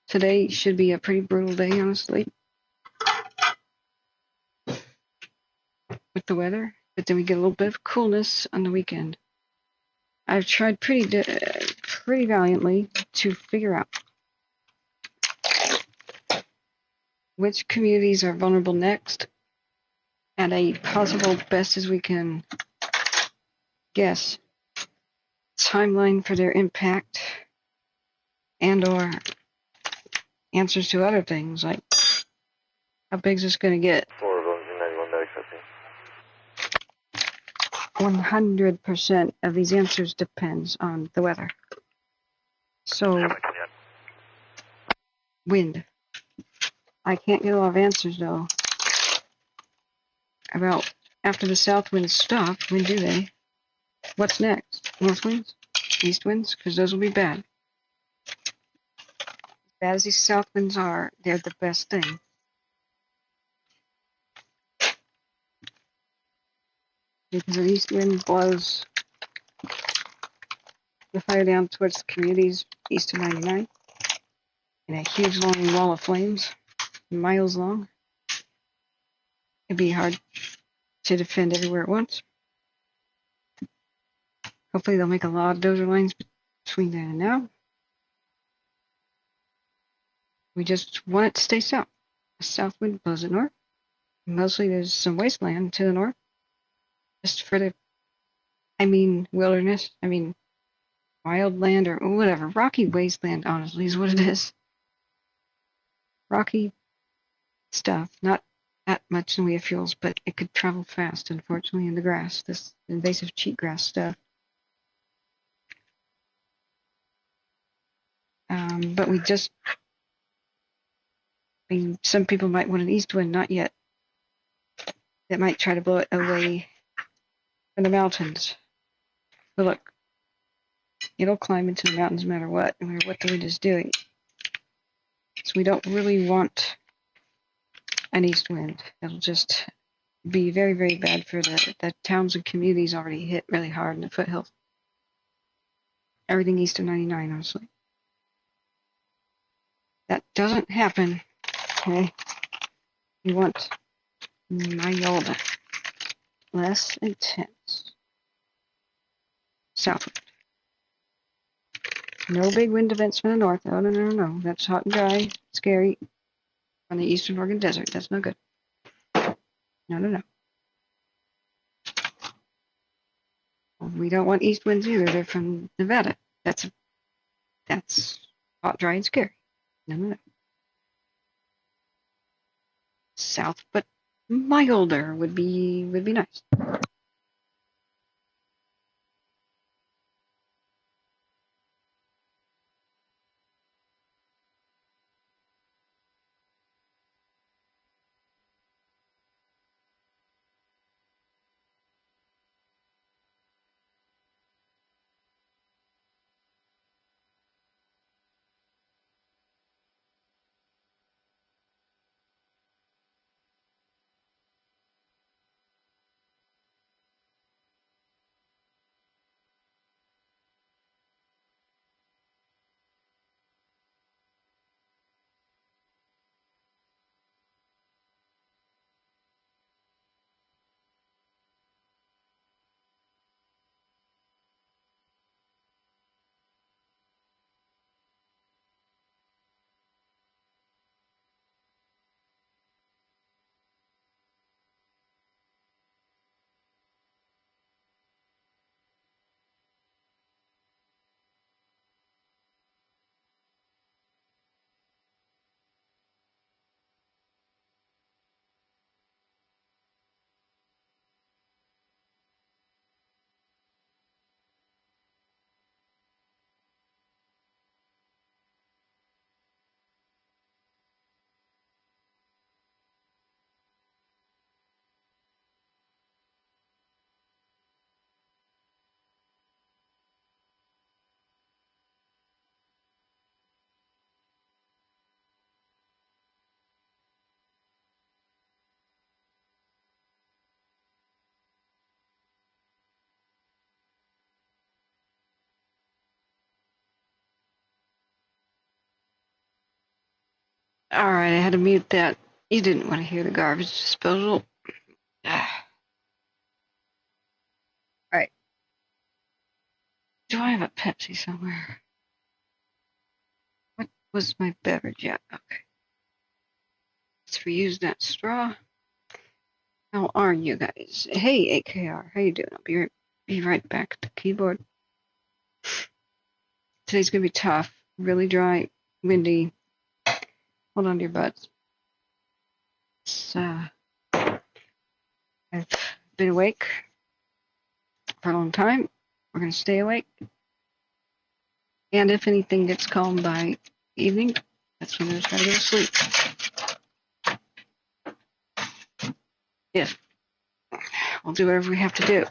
Today should be a pretty brutal day, honestly, with the weather. But then we get a little bit of coolness on the weekend. I've tried pretty valiantly to figure out which communities are vulnerable next, and a possible, best as we can guess, timeline for their impact, and/or answers to other things like how big is this going to get? 4 of them, 91 medics, I think. 100% of these answers depends on the weather. So, wind. I can't get a lot of answers though about after the south winds stop. When do they? What's next? North winds? East winds? Because those will be bad. As bad as these south winds are, they're the best thing. Because the east wind blows the fire down towards the communities east of 99 in a huge long wall of flames, miles long. It'd be hard to defend everywhere at once. Hopefully they'll make a lot of dozer lines between then and now. We just want it to stay south. The south wind blows it north. Mostly there's some wasteland to the north. Just for the, wilderness. Wildland or whatever. Rocky wasteland, honestly, is what it is. Rocky stuff. Not that much in the way of fuels, but it could travel fast, unfortunately, in the grass. This invasive cheatgrass stuff. But we just, some people might want an east wind, not yet. That might try to blow it away from the mountains. But look, it'll climb into the mountains no matter what, no matter what the wind is doing. So we don't really want an east wind. It'll just be very, very bad for the towns and communities already hit really hard in the foothills. Everything east of 99, honestly. That doesn't happen, okay? You want mild, less intense southwind. No big wind events from the north. Oh, no. That's hot and dry, scary. On the eastern Oregon desert, that's no good. No. We don't want east winds either. They're from Nevada. That's hot, dry, and scary. No. South, but milder would be nice. Alright, I had to mute that. You didn't want to hear the garbage disposal. Alright. Do I have a Pepsi somewhere? What was my beverage? Yeah, okay. Let's reuse that straw. How are you guys? Hey, AKR, how you doing? I'll be right back at the keyboard. Today's gonna be tough. Really dry, windy. Hold on to your butts. I've been awake for a long time. We're gonna stay awake. And if anything gets calm by evening, that's when we're gonna try to go to sleep. If we'll do whatever we have to do.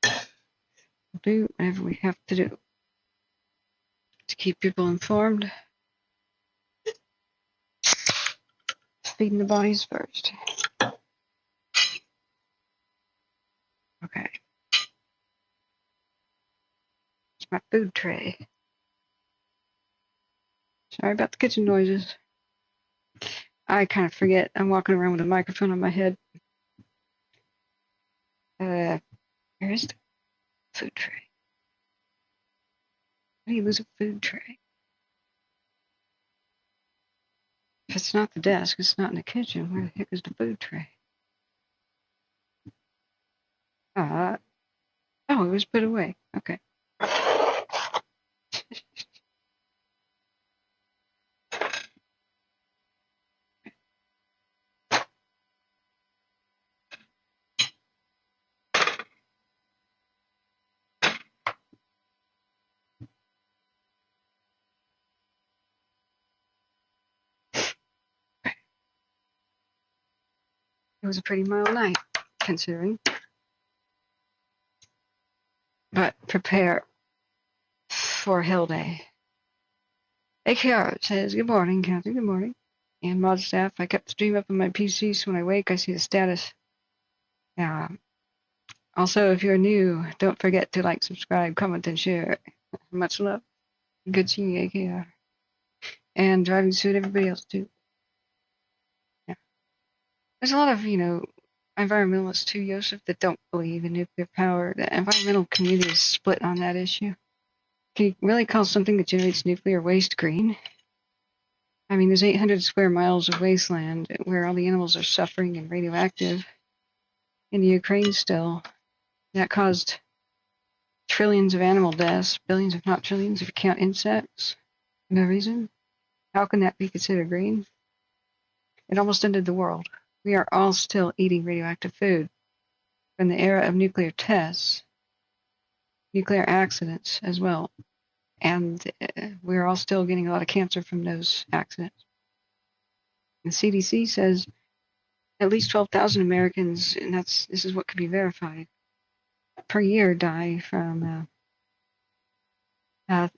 We'll do whatever we have to do to keep people informed. Feeding the bodies first. Okay. It's my food tray. Sorry about the kitchen noises. I kind of forget. I'm walking around with a microphone on my head. Where's the food tray? How do you lose a food tray? If it's not the desk, it's not in the kitchen. Where the heck is the food tray? Oh, it was put away. Okay. It was a pretty mild night, considering. But prepare for Hill Day. AKR says, good morning, Kathy, good morning. And mod staff, I kept the stream up on my PC, so when I wake, I see the status. Also, if you're new, don't forget to like, subscribe, comment, and share. Much love. Good seeing you, AKR. And driving suit, everybody else, too. Yeah. There's a lot of, environmentalists, too, Joseph, that don't believe in nuclear power. The environmental community is split on that issue. Can you really call something that generates nuclear waste green? I mean, there's 800 square miles of wasteland where all the animals are suffering and radioactive. In the Ukraine still, that caused trillions of animal deaths, billions if not trillions if you count insects. No reason. How can that be considered green? It almost ended the world. We are all still eating radioactive food. From the era of nuclear tests, nuclear accidents as well. And we're all still getting a lot of cancer from those accidents. The CDC says at least 12,000 Americans, and this is what could be verified, per year die from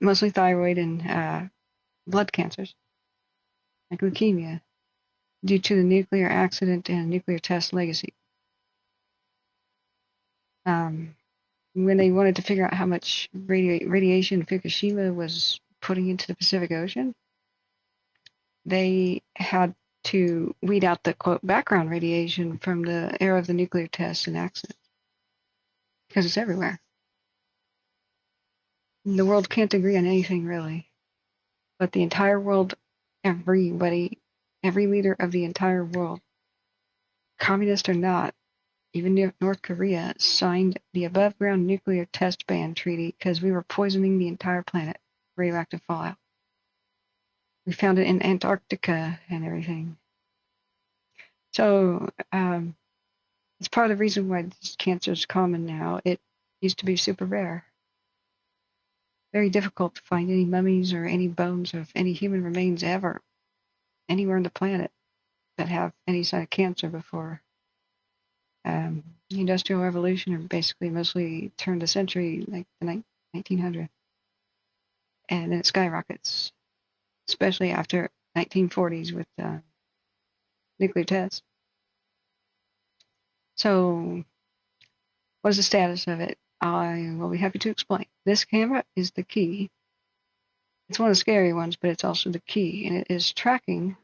mostly thyroid and blood cancers, like leukemia, due to the nuclear accident and nuclear test legacy. When they wanted to figure out how much radiation Fukushima was putting into the Pacific Ocean, they had to weed out the, quote, background radiation from the era of the nuclear tests and accidents, because it's everywhere. The world can't agree on anything, really. But the entire world, everybody, every leader of the entire world, communist or not, even North Korea, signed the above-ground nuclear test ban treaty because we were poisoning the entire planet, radioactive fallout. We found it in Antarctica and everything. So it's part of the reason why this cancer is common now. It used to be super rare. Very difficult to find any mummies or any bones of any human remains ever, anywhere on the planet, that have any sort of cancer before. The Industrial Revolution, or basically mostly turned the century, like the 1900s. And then it skyrockets, especially after 1940s with nuclear tests. So, what is the status of it? I will be happy to explain. This camera is the key. It's one of the scary ones, but it's also the key, and it is tracking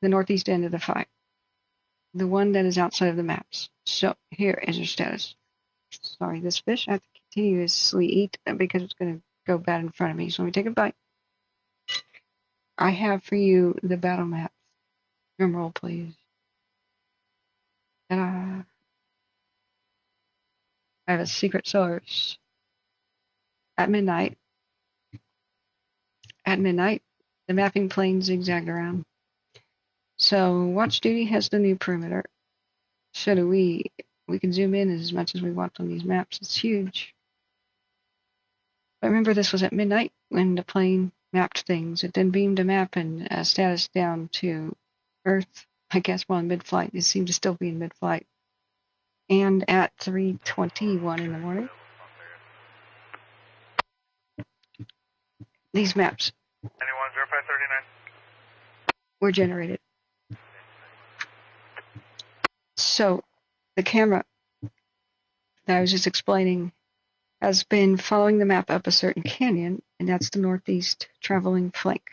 the northeast end of the fire, the one that is outside of the maps. So here is your status. Sorry, this fish I have to continuously eat because it's going to go bad in front of me. So let me take a bite. I have for you the battle maps. Drum roll, please. I have a secret source. At midnight, the mapping plane zigzagged around. So watch duty has the new perimeter. So do we. We can zoom in as much as we want on these maps. It's huge. But remember, this was at midnight when the plane mapped things. It then beamed a map and status down to Earth, I guess, while in mid-flight. It seemed to still be in mid-flight. And at 3:21 in the morning, these maps were generated. So the camera that I was just explaining has been following the map up a certain canyon, and that's the northeast traveling flank.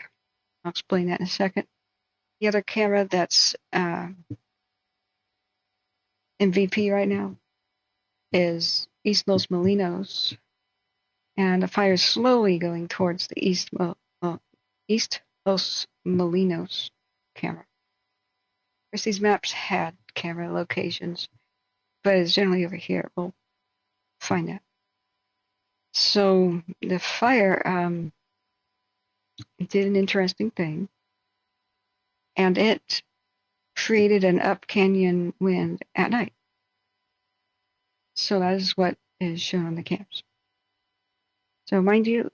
I'll explain that in a second. The other camera that's MVP right now is East Los Molinos, and the fire is slowly going towards the East Los Molinos camera. Of course, these maps had camera locations, but it's generally over here. We'll find out. So the fire did an interesting thing, and it created an up canyon wind at night. So that is what is shown on the cams. So mind you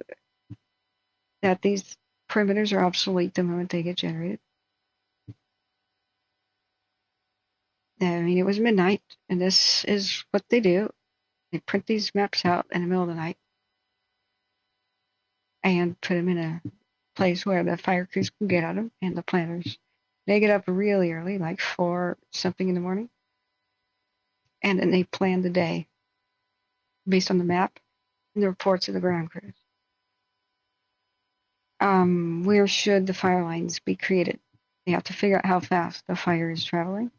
that these perimeters are obsolete the moment they get generated. I mean, it was midnight, and this is what they do. They print these maps out in the middle of the night and put them in a place where the fire crews can get at them, and the planners. They get up really early, like 4 something in the morning, and then they plan the day based on the map and the reports of the ground crews. Where should the fire lines be created? They have to figure out how fast the fire is traveling.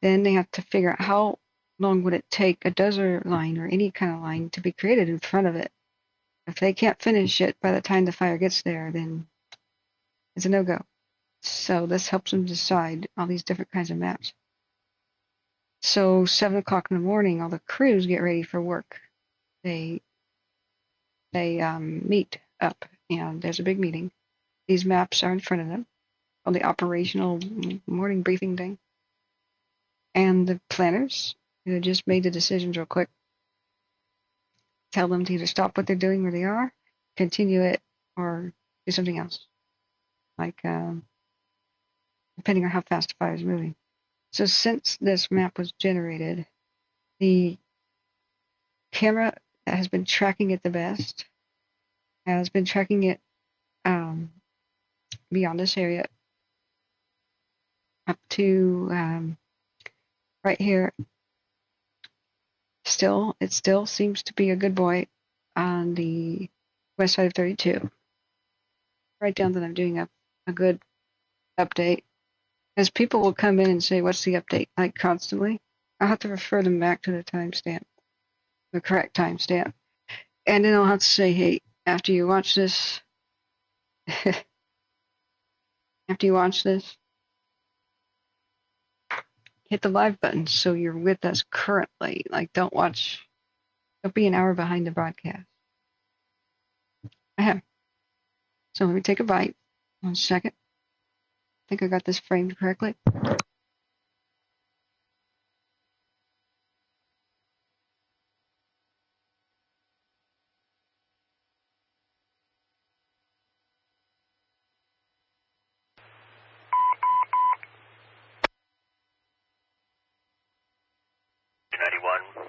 Then they have to figure out how long would it take a dozer line or any kind of line to be created in front of it. If they can't finish it by the time the fire gets there, then it's a no-go. So this helps them decide all these different kinds of maps. So 7 o'clock in the morning, all the crews get ready for work. They meet up, and there's a big meeting. These maps are in front of them on the operational morning briefing thing. And the planners, who just made the decisions real quick, tell them to either stop what they're doing where they are, continue it, or do something else. Like, depending on how fast the fire is moving. So since this map was generated, the camera that has been tracking it the best has been tracking it beyond this area up to right here. It still seems to be a good boy on the west side of 32. Right down that I'm doing a good update. As people will come in and say, what's the update? Like constantly, I'll have to refer them back to the timestamp, the correct timestamp. And then I'll have to say, hey, after you watch this, hit the live button so you're with us currently. Like, don't be an hour behind the broadcast. So let me take a bite. 1 second. I think I got this framed correctly.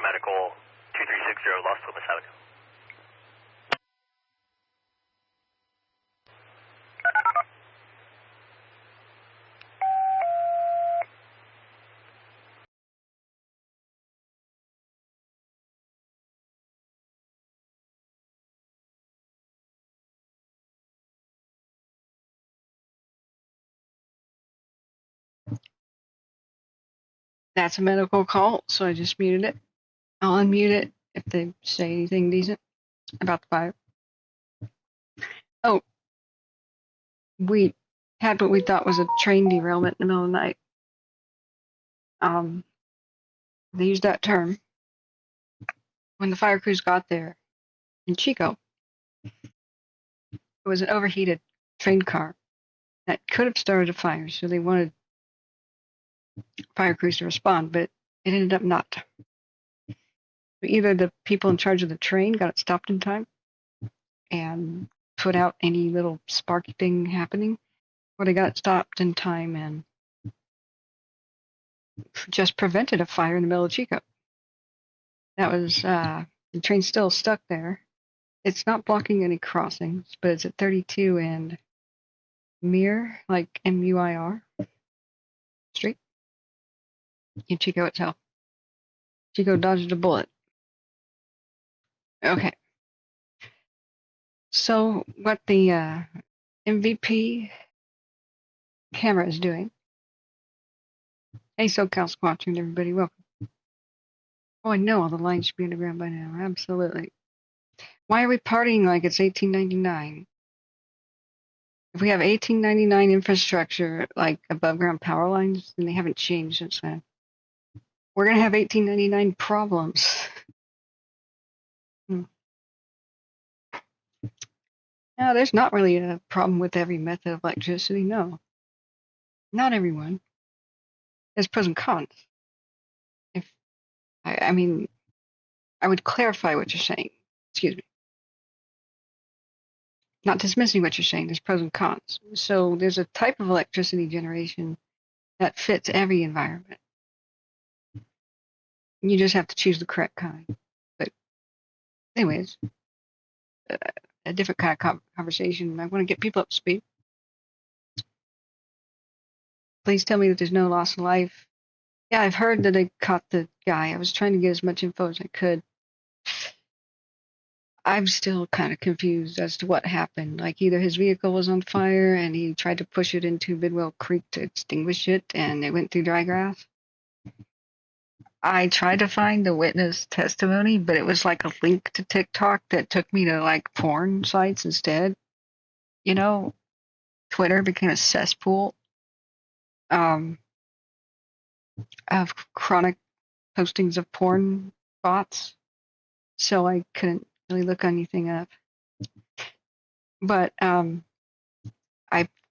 Medical 2360 Los Plumas Avenue. that's a medical call, so I just muted it. I'll unmute it if they say anything decent about the fire. Oh, we had what we thought was a train derailment in the middle of the night. They used that term. When the fire crews got there in Chico, it was an overheated train car that could have started a fire, so they wanted fire crews to respond, but it ended up not. Either the people in charge of the train got it stopped in time and put out any little sparky thing happening, or they got it stopped in time and just prevented a fire in the middle of Chico. That was, the train's still stuck there. It's not blocking any crossings, but it's at 32 and Muir, like M-U-I-R, Street, in Chico itself. Chico dodged a bullet. Okay. So what the MVP camera is doing. Hey, SoCal Squatching, everybody, welcome. Oh, I know all the lines should be underground by now. Absolutely. Why are we partying like it's 1899? If we have 1899 infrastructure, like above ground power lines, then they haven't changed since then. We're going to have 1899 problems. No, there's not really a problem with every method of electricity, no. Not everyone. There's pros and cons. I mean, I would clarify what you're saying. Excuse me. Not dismissing what you're saying, there's pros and cons. So there's a type of electricity generation that fits every environment. You just have to choose the correct kind. But anyways, a different kind of conversation. I want to get people up to speed. Please tell me that there's no loss of life. Yeah, I've heard that they caught the guy. I was trying to get as much info as I could. I'm still kind of confused as to what happened. Like either his vehicle was on fire and he tried to push it into Bidwell Creek to extinguish it and it went through dry grass. I tried to find the witness testimony, but it was like a link to TikTok that took me to like porn sites instead. You know, Twitter became a cesspool of chronic postings of porn bots, so I couldn't really look anything up. But I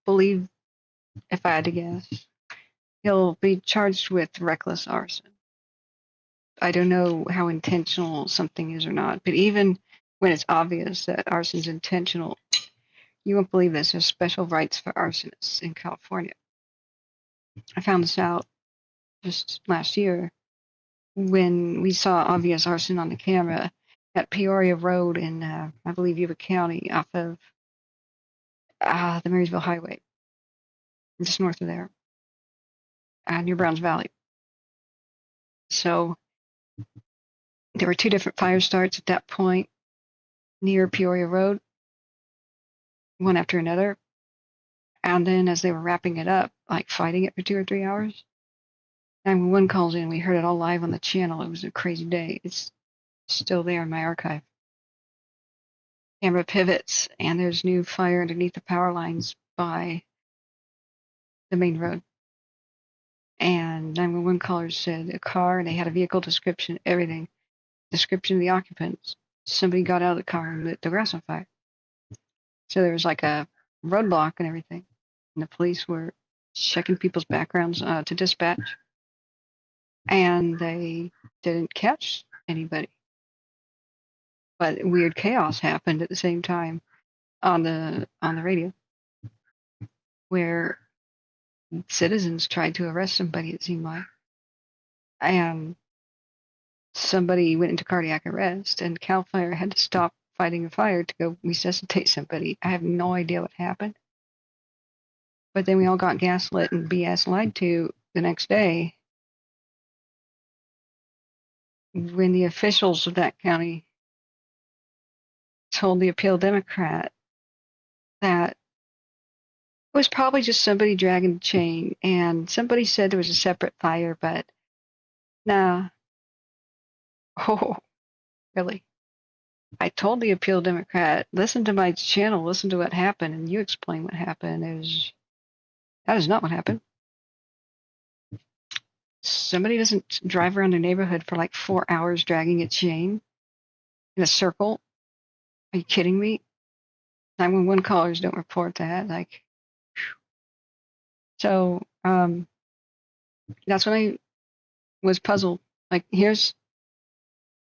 believe, if I had to guess, he'll be charged with reckless arson. I don't know how intentional something is or not, but even when it's obvious that arson's intentional, you won't believe this, there's special rights for arsonists in California. I found this out just last year when we saw obvious arson on the camera at Peoria Road in, I believe, Yuba County, off of the Marysville Highway, just north of there, near Browns Valley. So there were two different fire starts at that point near Peoria Road, one after another. And then as they were wrapping it up, like fighting it for 2 or 3 hours, 911 calls in. We heard it all live on the channel. It was a crazy day. It's still there in my archive. Camera pivots, and there's new fire underneath the power lines by the main road. And 911 callers said a car, and they had a vehicle description, everything. Description of the occupants. Somebody got out of the car and lit the grass on fire. So there was like a roadblock and everything. And the police were checking people's backgrounds to dispatch. And they didn't catch anybody. But weird chaos happened at the same time on the radio, where citizens tried to arrest somebody, it seemed like, and somebody went into cardiac arrest, and CAL FIRE had to stop fighting a fire to go resuscitate somebody. I have no idea what happened, but then we all got gaslit and BS lied to the next day when the officials of that county told the Appeal Democrat that it was probably just somebody dragging the chain, and somebody said there was a separate fire, but Nah. Oh, really? I told the appeal Democrat, listen to my channel, listen to what happened, and you explain what happened. That is not what happened. Somebody doesn't drive around their neighborhood for like 4 hours dragging a chain in a circle. Are you kidding me? 911 callers don't report that. Like, so that's when I was puzzled. Like, here's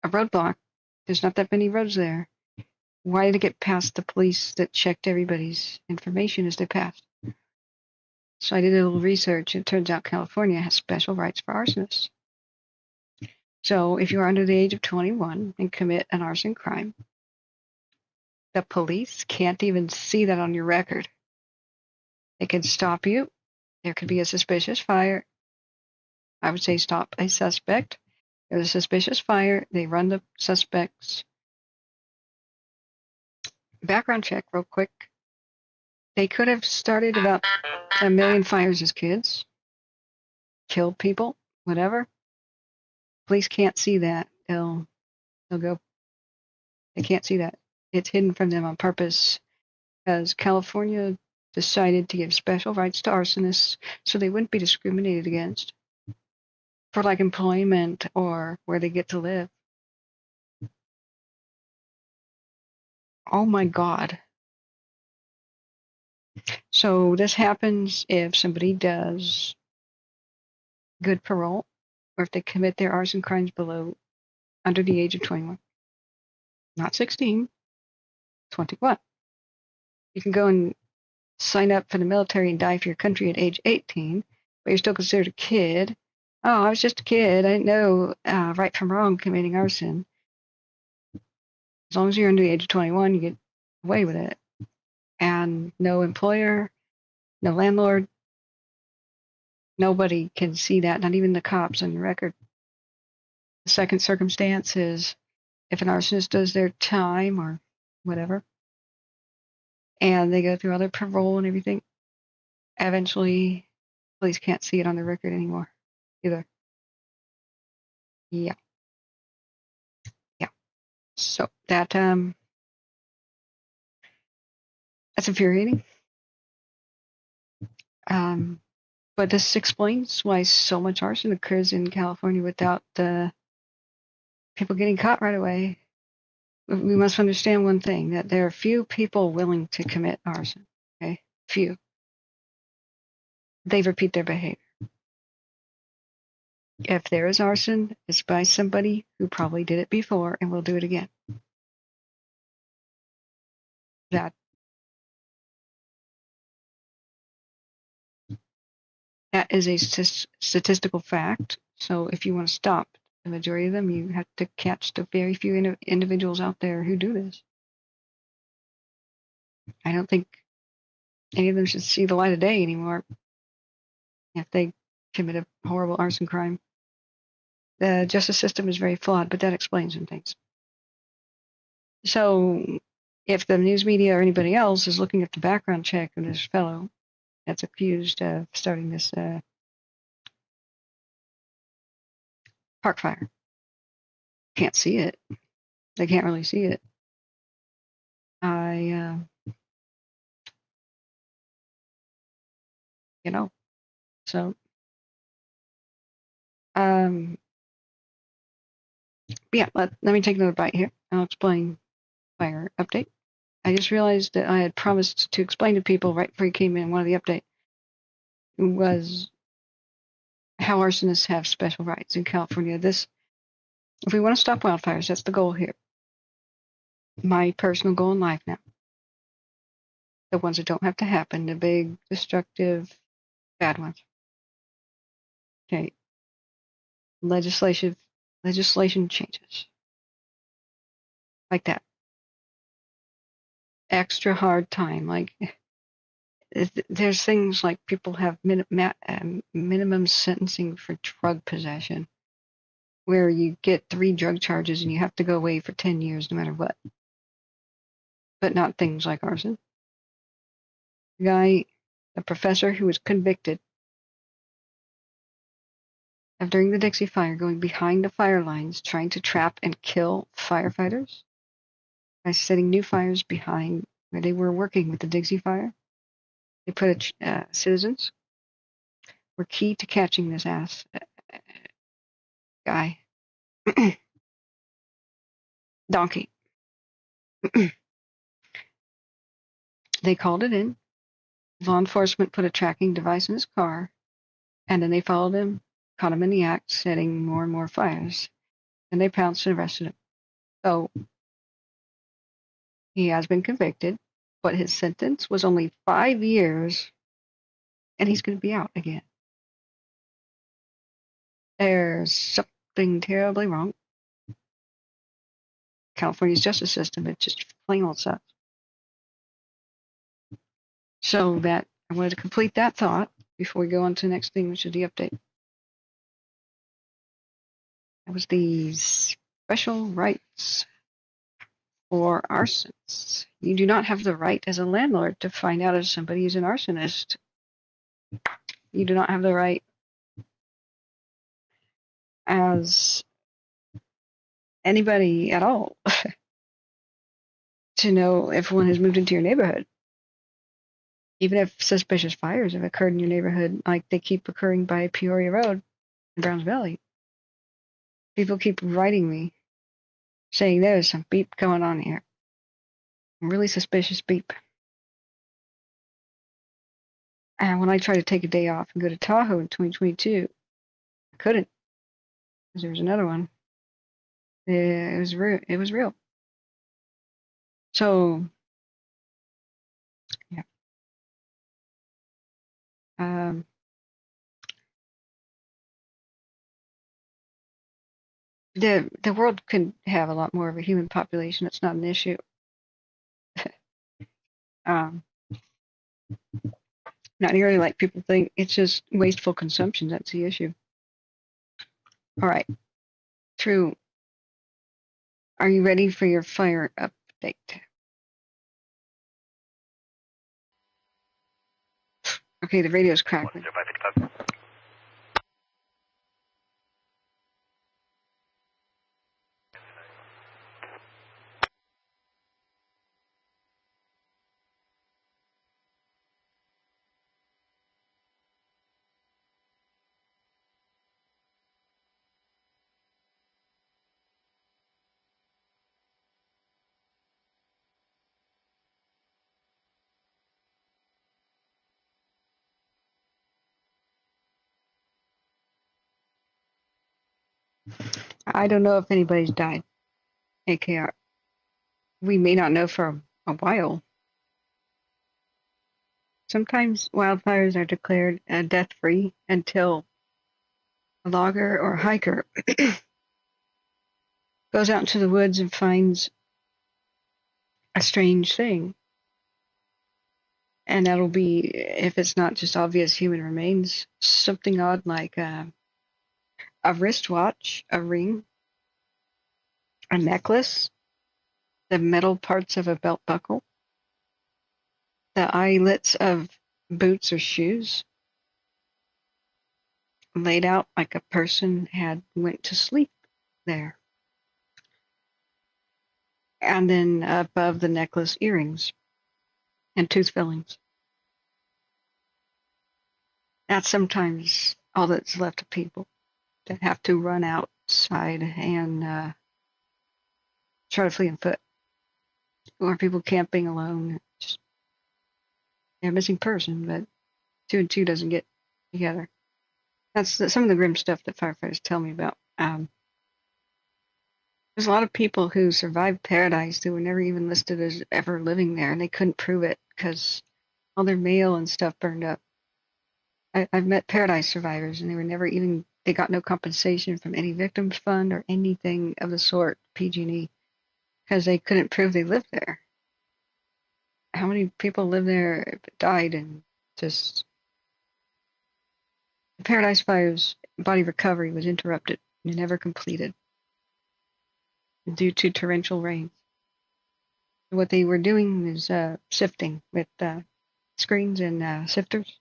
a roadblock. There's not that many roads there. Why did it get past the police that checked everybody's information as they passed? So I did a little research. It turns out California has special rights for arsonists. So if you are under the age of 21 and commit an arson crime, the police can't even see that on your record. They can stop you. There could be a suspicious fire. I would say stop a suspect. There's a suspicious fire. They run the suspect's background check real quick. They could have started about 1 million fires as kids, killed people, whatever. Police can't see that. They'll go. They can't see that. It's hidden from them on purpose, because California decided to give special rights to arsonists so they wouldn't be discriminated against for like employment or where they get to live. Oh my God. So this happens if somebody does good parole or if they commit their arson crimes under the age of 21. Not 16, 21. You can go and sign up for the military and die for your country at age 18, but you're still considered a kid. Oh, I was just a kid. I didn't know right from wrong committing arson. As long as you're under the age of 21, you get away with it. And no employer, no landlord, nobody can see that, not even the cops on your record. The second circumstance is if an arsonist does their time or whatever, and they go through other parole and everything, eventually police can't see it on the record anymore either. Yeah. Yeah. So that's infuriating. But this explains why so much arson occurs in California without people getting caught right away. We must understand one thing, that there are few people willing to commit arson. Okay? Few. They repeat their behavior. If there is arson, it's by somebody who probably did it before and will do it again. That is a statistical fact. So if you want to stop the majority of them, you have to catch the very few individuals out there who do this. I don't think any of them should see the light of day anymore if they commit a horrible arson crime. The justice system is very flawed, but that explains some things. So if the news media or anybody else is looking at the background check of this fellow that's accused of starting this park fire, can't see it. They can't really see it. So, yeah, let me take another bite here. I'll explain fire update. I just realized that I had promised to explain to people right before you came in, one of the update was how arsonists have special rights in California. If we want to stop wildfires, that's the goal here. My personal goal in life now. The ones that don't have to happen, the big, destructive, bad ones. Okay. Legislation changes. Like that. Extra hard time. Like, there's things like people have minimum sentencing for drug possession, where you get 3 drug charges and you have to go away for 10 years no matter what. But not things like arson. A professor who was convicted of during the Dixie Fire going behind the fire lines trying to trap and kill firefighters by setting new fires behind where they were working with the Dixie Fire. They put citizens were key to catching this ass guy. Donkey. They called it in. Law enforcement put a tracking device in his car, and then they followed him, caught him in the act, setting more and more fires. And they pounced and arrested him. So he has been convicted, but his sentence was only 5 years, and he's going to be out again. There's something terribly wrong. California's justice system, it just plain old sucks. So that I wanted to complete that thought before we go on to the next thing, which is the update. That was the special rights for arsonists. You do not have the right as a landlord to find out if somebody is an arsonist. You do not have the right as anybody at all to know if one has moved into your neighborhood. Even if suspicious fires have occurred in your neighborhood, like they keep occurring by Peoria Road in Browns Valley. People keep writing me saying there's some beep going on here. Really suspicious beep. And when I tried to take a day off and go to Tahoe in 2022, I couldn't, because there was another one. It was real. It was real. So, yeah. The world could have a lot more of a human population. It's not an issue. Not nearly like people think. It's just wasteful consumption. That's the issue. All right. True. Are you ready for your fire update? Okay, the radio's crackling. 10555. I don't know if anybody's died. AKR. We may not know for a while. Sometimes wildfires are declared death-free until a logger or a hiker goes out into the woods and finds a strange thing. And that'll be, if it's not just obvious human remains, something odd like a wristwatch, a ring, a necklace, the metal parts of a belt buckle, the eyelets of boots or shoes, laid out like a person had went to sleep there. And then above the necklace, earrings and tooth fillings. That's sometimes all that's left of people that have to run outside and try to flee on foot. Or people camping alone. Just, they're a missing person, but 2 and 2 doesn't get together. That's some of the grim stuff that firefighters tell me about. There's a lot of people who survived Paradise who were never even listed as ever living there, and they couldn't prove it because all their mail and stuff burned up. I've met Paradise survivors, and they were never even, they got no compensation from any victims fund or anything of the sort, PG&E, because they couldn't prove they lived there. How many people lived there, died, and just... The Paradise Fire's body recovery was interrupted and never completed due to torrential rains. What they were doing is sifting with screens and sifters,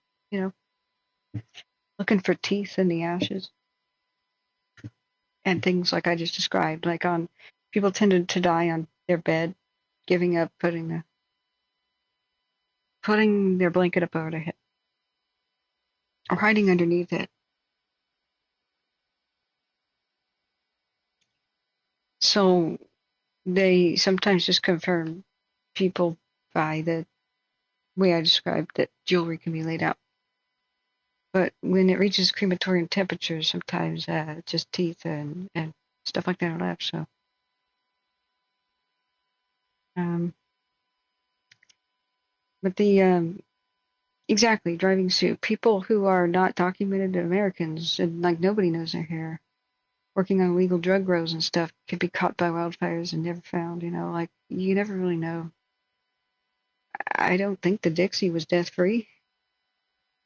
looking for teeth in the ashes. and things like I just described, like people tended to die on their bed, giving up, putting their blanket up over their head, or hiding underneath it. So they sometimes just confirm people by the way I described that jewelry can be laid out. But when it reaches crematorium temperatures, sometimes just teeth and stuff like that are left. So, but exactly, driving suit. People who are not documented Americans, and like nobody knows they're here, working on illegal drug grows and stuff, could be caught by wildfires and never found. Like you never really know. I don't think the Dixie was death free.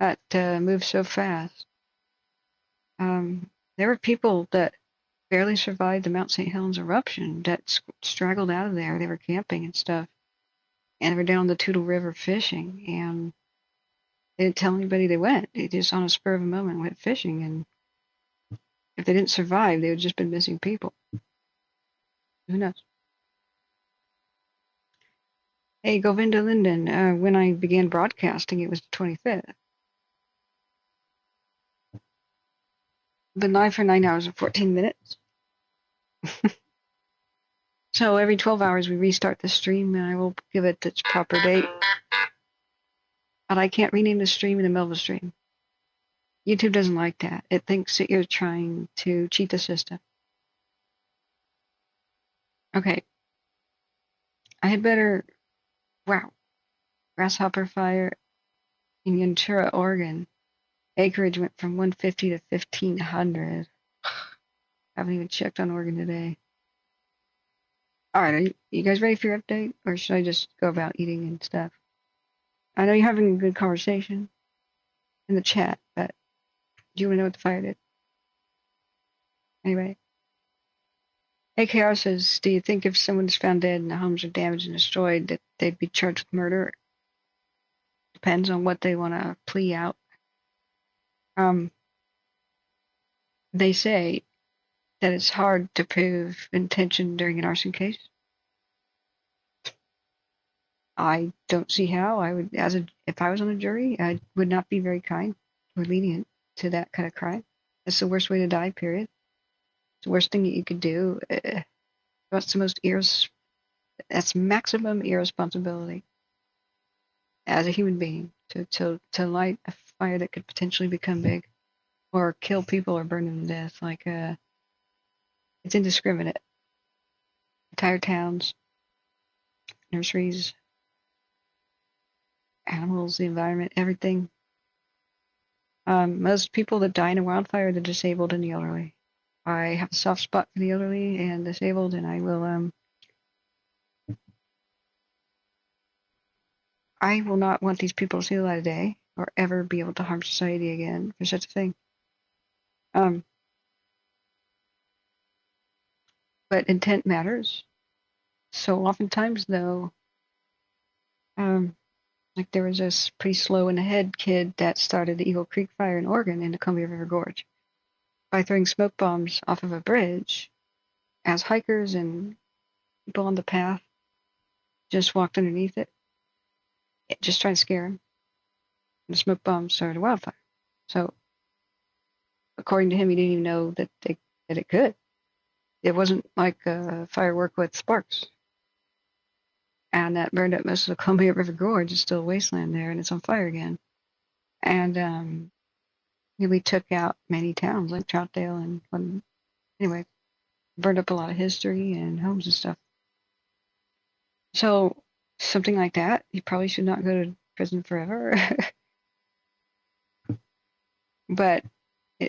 That moved so fast. There were people that barely survived the Mount St. Helens eruption that straggled out of there. They were camping and stuff, and they were down the Toutle River fishing, and they didn't tell anybody they went. They just on a spur of a moment went fishing, and if they didn't survive, they would just been missing people. Who knows? Hey, Govinda Linden, when I began broadcasting, it was the 25th. Been live for 9 hours and 14 minutes. So every 12 hours we restart the stream, and I will give it its proper date. But I can't rename the stream in the middle of the stream. YouTube doesn't like that. It thinks that you're trying to cheat the system. Okay. I had better... Wow. Grasshopper fire in Umatilla, Oregon. Acreage went from 150 to 1,500. Haven't even checked on Oregon today. Alright, are you guys ready for your update? Or should I just go about eating and stuff? I know you're having a good conversation in the chat, but do you want to know what the fire did? Anyway. AKR says, do you think if someone's found dead and the homes are damaged and destroyed that they'd be charged with murder? Depends on what they want to plea out. They say that it's hard to prove intention during an arson case. I don't see how. I would, if I was on a jury, I would not be very kind or lenient to that kind of crime. That's the worst way to die, period. It's the worst thing that you could do. That's the most that's maximum irresponsibility as a human being to light a fire that could potentially become big or kill people or burn them to death. Like, it's indiscriminate. Entire towns, nurseries, animals, the environment, everything. Most people that die in a wildfire are the disabled and the elderly. I have a soft spot for the elderly and disabled, and I will not want these people to see the light of day or ever be able to harm society again for such a thing. But intent matters. So oftentimes, though, like there was this pretty slow in the head kid that started the Eagle Creek fire in Oregon in the Columbia River Gorge by throwing smoke bombs off of a bridge as hikers and people on the path just walked underneath it, just trying to scare him. And the smoke bombs started a wildfire. So, according to him, he didn't even know that it could. It wasn't like a firework with sparks. And that burned up most of the Columbia River Gorge. It's still a wasteland there, and it's on fire again. And we took out many towns like Troutdale and anyway, burned up a lot of history and homes and stuff. So something like that, you probably should not go to prison forever. But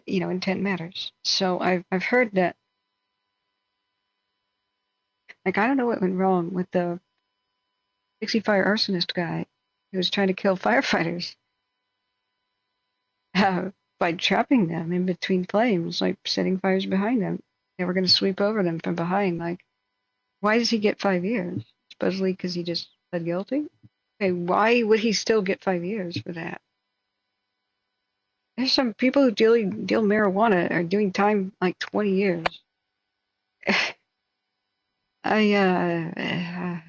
intent matters. So I've heard that. Like, I don't know what went wrong with the Dixie Fire arsonist guy who was trying to kill firefighters by trapping them in between flames, like setting fires behind them. They were going to sweep over them from behind. Like, why does he get 5 years? Supposedly because he just pled guilty? Okay, why would he still get 5 years for that? There's some people who deal marijuana are doing time like 20 years.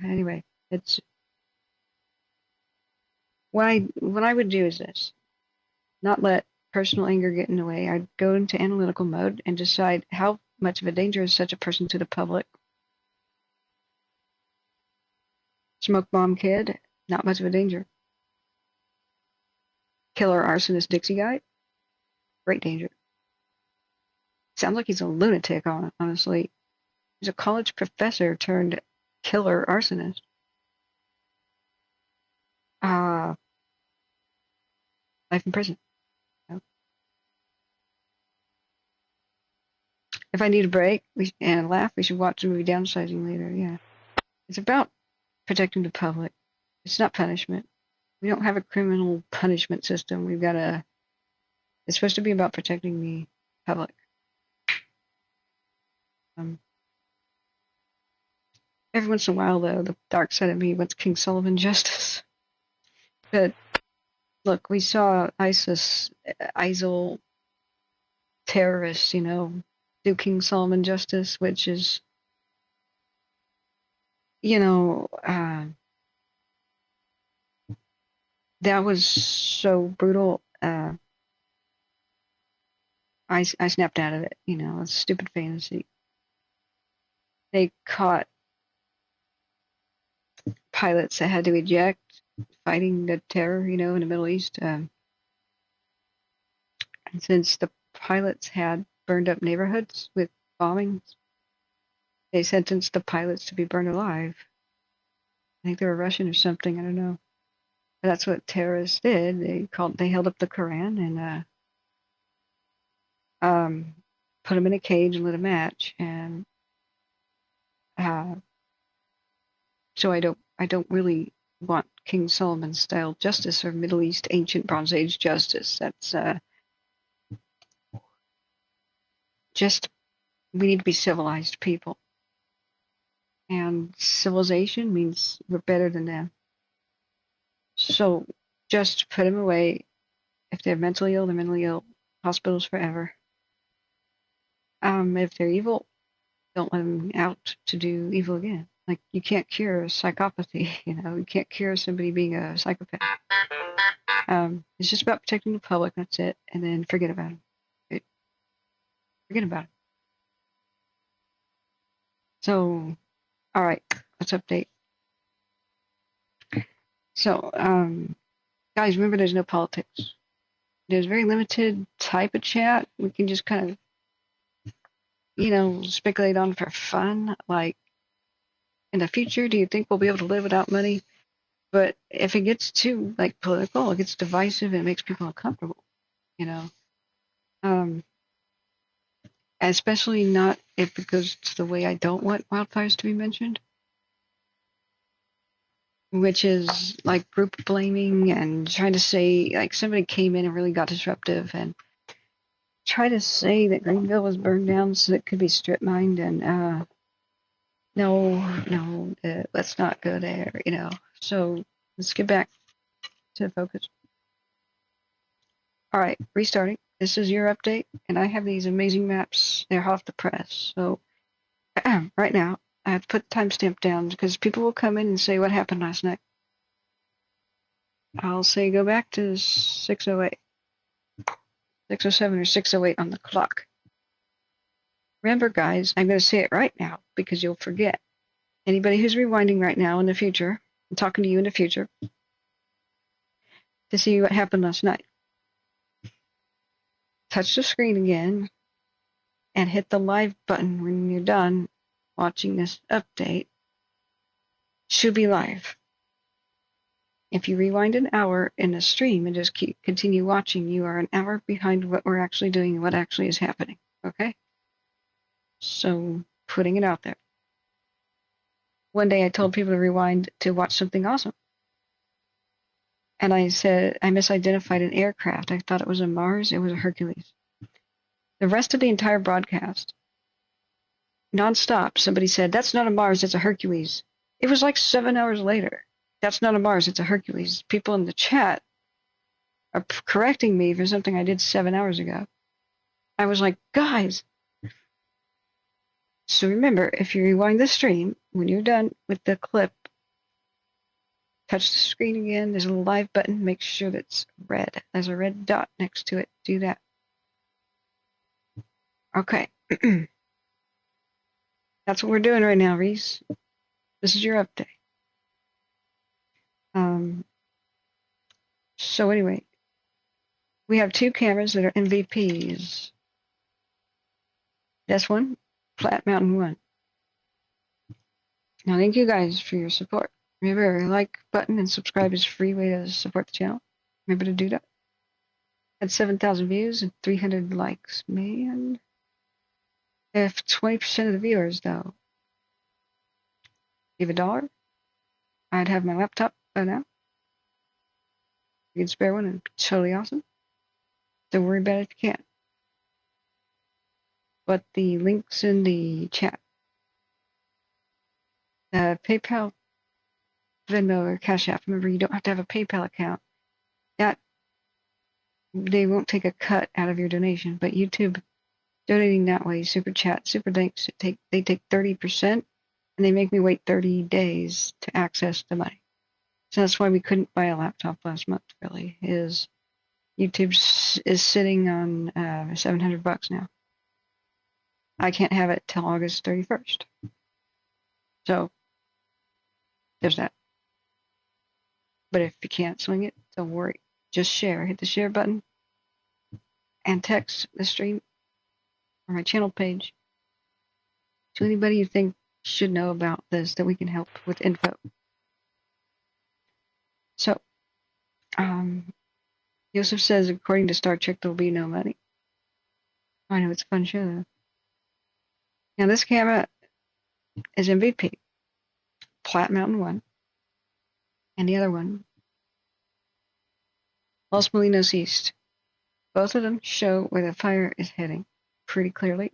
Anyway, it's what I would do is this: not let personal anger get in the way. I'd go into analytical mode and decide how much of a danger is such a person to the public. Smoke bomb kid, not much of a danger. Killer arsonist Dixie guy, great danger. Sounds like he's a lunatic, honestly. He's a college professor turned killer arsonist. Life in prison. No. If I need a break and a laugh, we should watch the movie Downsizing later. Yeah. It's about protecting the public. It's not punishment. We don't have a criminal punishment system. It's supposed to be about protecting the public. Every once in a while, though, the dark side of me wants King Solomon justice. But look, we saw ISIL terrorists, do King Solomon justice, which is, that was so brutal. I snapped out of it. It's a stupid fantasy. They caught pilots that had to eject, fighting the terror, in the Middle East. And since the pilots had burned up neighborhoods with bombings, they sentenced the pilots to be burned alive. I think they were Russian or something. I don't know. But that's what terrorists did. They held up the Quran and put them in a cage and lit a match. And so I don't really want King Solomon style justice or Middle East ancient Bronze Age justice. That's just, we need to be civilized people. And civilization means we're better than them. So just put them away. If they're mentally ill, they're mentally ill. Hospitals forever. If they're evil, don't let them out to do evil again. Like, you can't cure psychopathy, you can't cure somebody being a psychopath. It's just about protecting the public, that's it, and then forget about them. Forget about it. So, all right, let's update. So, guys, remember there's no politics. There's very limited type of chat. We can just kind of, speculate on for fun. Like, in the future, do you think we'll be able to live without money? But if it gets too, political, it gets divisive, and it makes people uncomfortable, especially not if it goes to the way I don't want wildfires to be mentioned, which is like group blaming and trying to say, like, somebody came in and really got disruptive and try to say that Greenville was burned down so it could be strip mined, and no, let's not go there, So let's get back to focus. All right, restarting. This is your update, and I have these amazing maps. They're off the press. So right now, I have to put the timestamp down because people will come in and say what happened last night. I'll say go back to 6:08, 6:07 or 6:08 on the clock. Remember, guys, I'm going to say it right now because you'll forget. Anybody who's rewinding right now in the future, I'm talking to you in the future, to see what happened last night. Touch the screen again and hit the live button when you're done watching this update. Should be live. If you rewind an hour in the stream and just continue watching, you are an hour behind what we're actually doing and what actually is happening. Okay? So, putting it out there. One day I told people to rewind to watch something awesome. And I said I misidentified an aircraft. I thought it was a Mars. It was a Hercules. The rest of the entire broadcast, nonstop, somebody said, that's not a Mars, it's a Hercules. It was like 7 hours later. That's not a Mars, it's a Hercules. People in the chat are correcting me for something I did 7 hours ago. I was like, guys, So remember, if you rewind the stream, when you're done with the clip, touch the screen again. There's a little live button. Make sure that's red. There's a red dot next to it. Do that. Okay. That's what we're doing right now, Reese. This is your update. So anyway, we have 2 cameras that are MVPs. This one, Flat Mountain 1. Now, thank you guys for your support. Remember, like button and subscribe is a free way to support the channel. Remember to do that. Had 7,000 views and 300 likes. Man, if 20% of the viewers, though, give $1, I'd have my laptop by now. You can spare one, and it's totally awesome. Don't worry about it if you can't. But the link's in the chat. PayPal, Venmo, or Cash App. Remember, you don't have to have a PayPal account. That they won't take a cut out of your donation. But YouTube donating that way, Super Chat, Super Thanks, they take 30%, and they make me wait 30 days to access the money. So that's why we couldn't buy a laptop last month. Really, is YouTube is sitting on $700 now. I can't have it till August 31st. So there's that. But if you can't swing it, don't worry. Just share. Hit the share button and text the stream or my channel page to anybody you think should know about this that we can help with info. So, Yosef says, according to Star Trek, there'll be no money. I know, it's a fun show, though. Now, this camera is MVP. Flat Mountain 1. And the other one, Los Molinos East. Both of them show where the fire is heading pretty clearly.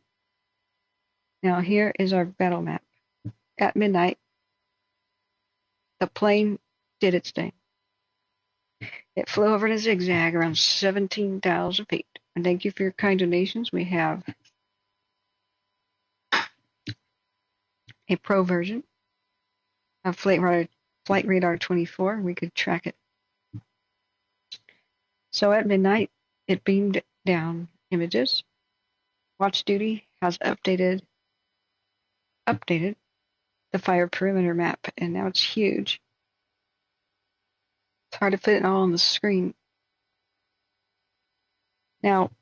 Now, here is our battle map. At midnight, the plane did its thing. It flew over in a zigzag around 17,000 feet. And thank you for your kind donations. We have a pro version of Flight Radar 24. We could track it. So at midnight, it beamed down images. Watch Duty has updated the fire perimeter map, and now it's huge. It's hard to fit it all on the screen. Now,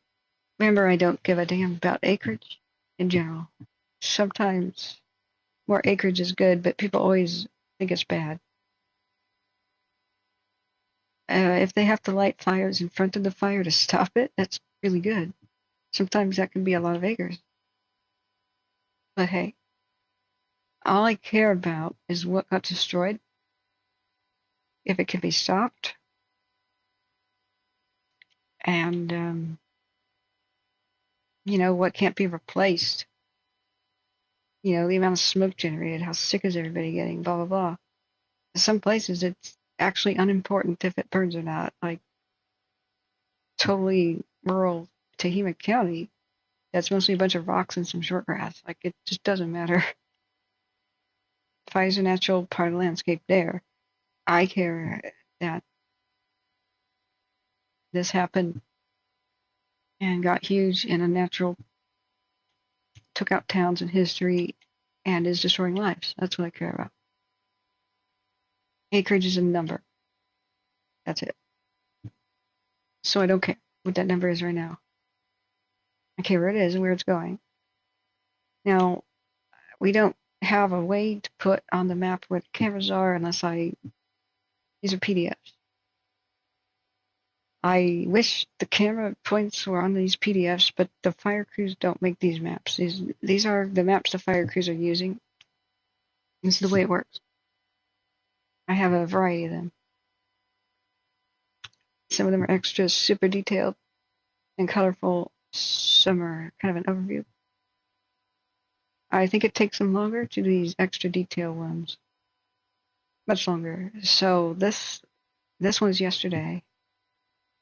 remember, I don't give a damn about acreage in general. Sometimes more acreage is good, but people always think it's bad. If they have to light fires in front of the fire to stop it, that's really good. Sometimes that can be a lot of acres. But hey, all I care about is what got destroyed, if it can be stopped, and what can't be replaced. The amount of smoke generated, how sick is everybody getting, blah, blah, blah. In some places, it's actually unimportant if it burns or not. Like, totally rural Harney County, that's mostly a bunch of rocks and some short grass. Like, it just doesn't matter. Fire's a natural part of the landscape there. I care that this happened and got huge and a natural, took out towns and history, and is destroying lives. That's what I care about. Acreage is a number. That's it. So I don't care what that number is right now. I care where it is and where it's going. Now, we don't have a way to put on the map where the cameras are unless these are PDFs. I wish the camera points were on these PDFs, but the fire crews don't make these maps. These are the maps the fire crews are using. This is the way it works. I have a variety of them. Some of them are extra super detailed and colorful. Some are kind of an overview. I think it takes them longer to do these extra detailed ones. Much longer. So this one's yesterday.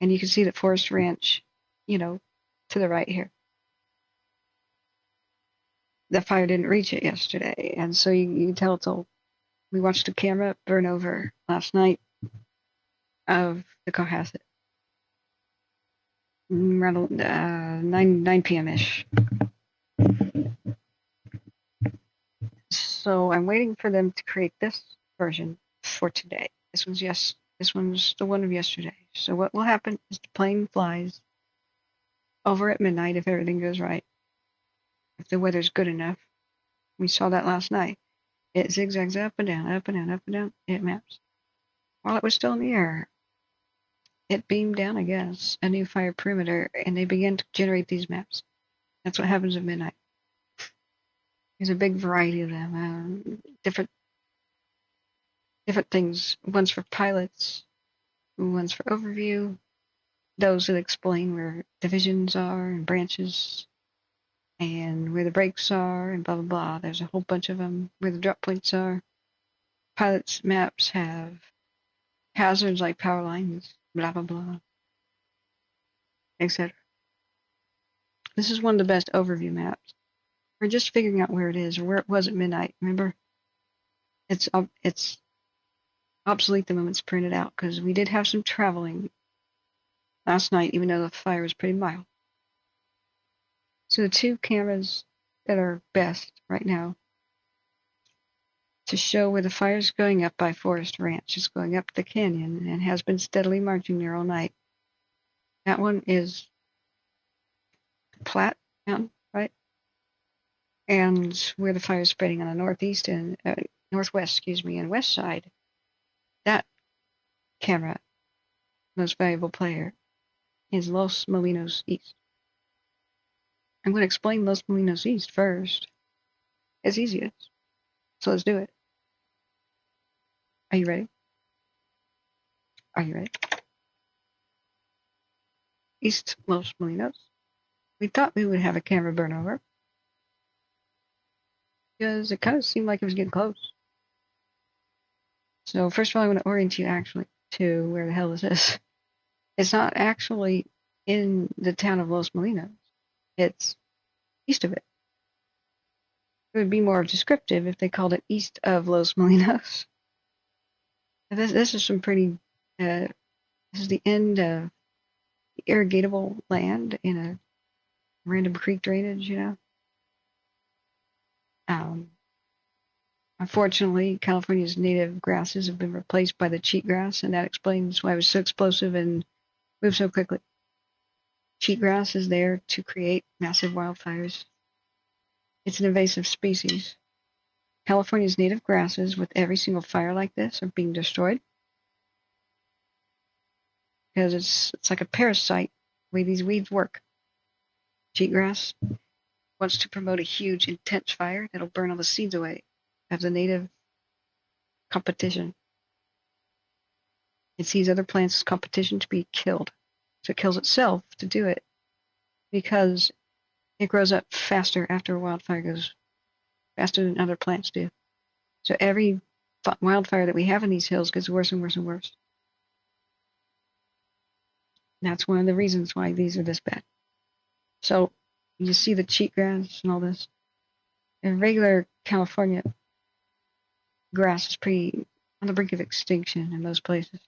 And you can see the Forest Ranch, to the right here. the fire didn't reach it yesterday. And so you tell it's all. We watched a camera burn over last night of the Cohasset. Around 9 p.m.-ish. So I'm waiting for them to create this version for today. This one's the one of yesterday. So what will happen is the plane flies over at midnight if everything goes right. If the weather's good enough. We saw that last night. It zigzags up and down, up and down, up and down. It maps. While it was still in the air, it beamed down, I guess, a new fire perimeter, and they began to generate these maps. That's what happens at midnight. There's a big variety of them, different things. One's for pilots, one's for overview, those that explain where divisions are and branches, and where the brakes are, and blah, blah, blah. There's a whole bunch of them, where the drop points are. Pilots' maps have hazards like power lines, blah, blah, blah, etc. This is one of the best overview maps. We're just figuring out where it is, or where it was at midnight. Remember, it's obsolete the moment it's printed out, because we did have some traveling last night, even though the fire was pretty mild. So the two cameras that are best right now to show where the fire's going up by Forest Ranch, it's going up the canyon and has been steadily marching there all night. That one is Platte Mountain, right? And where the fire is spreading on the northeast and northwest, and west side. That camera, most valuable player, is Los Molinos East. I'm going to explain Los Molinos East first. It's easiest. So let's do it. Are you ready? Are you ready? East Los Molinos. We thought we would have a camera burn over, because it kind of seemed like it was getting close. So first of all, I want to orient you actually to where the hell this is. It's not actually in the town of Los Molinos. It's east of it. It would be more descriptive if they called it east of Los Molinos. This is some pretty, this is the end of the irrigatable land in a random creek drainage, Unfortunately, California's native grasses have been replaced by the cheatgrass, and that explains why it was so explosive and moved so quickly. Cheatgrass is there to create massive wildfires. It's an invasive species. California's native grasses, with every single fire like this, are being destroyed because it's like a parasite, the way these weeds work. Cheatgrass wants to promote a huge, intense fire that'll burn all the seeds away of the native competition. It sees other plants as competition to be killed. So it kills itself to do it, because it grows up faster after a wildfire goes, faster than other plants do. So every wildfire that we have in these hills gets worse and worse and worse. And that's one of the reasons why these are this bad. So you see the cheatgrass and all this. And regular California grass is pretty on the brink of extinction in most places.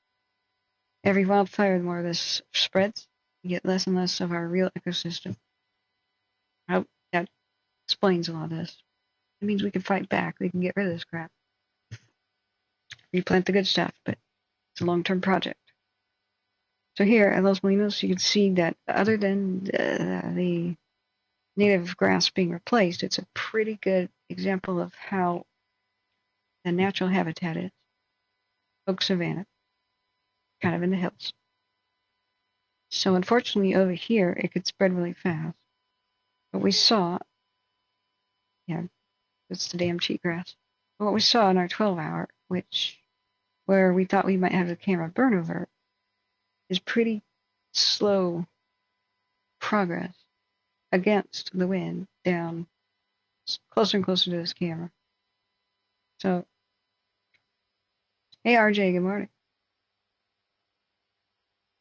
Every wildfire, the more this spreads, you get less and less of our real ecosystem. I hope that explains a lot of this. It means we can fight back. We can get rid of this crap. Replant the good stuff, but it's a long-term project. So here at Los Molinos, you can see that other than the native grass being replaced, it's a pretty good example of how the natural habitat is. Oak savanna, kind of in the hills. So unfortunately over here, it could spread really fast. But we saw, it's the damn cheatgrass. But what we saw in our 12-hour, where we thought we might have the camera burn over, is pretty slow progress against the wind down closer and closer to this camera. So, hey RJ, good morning.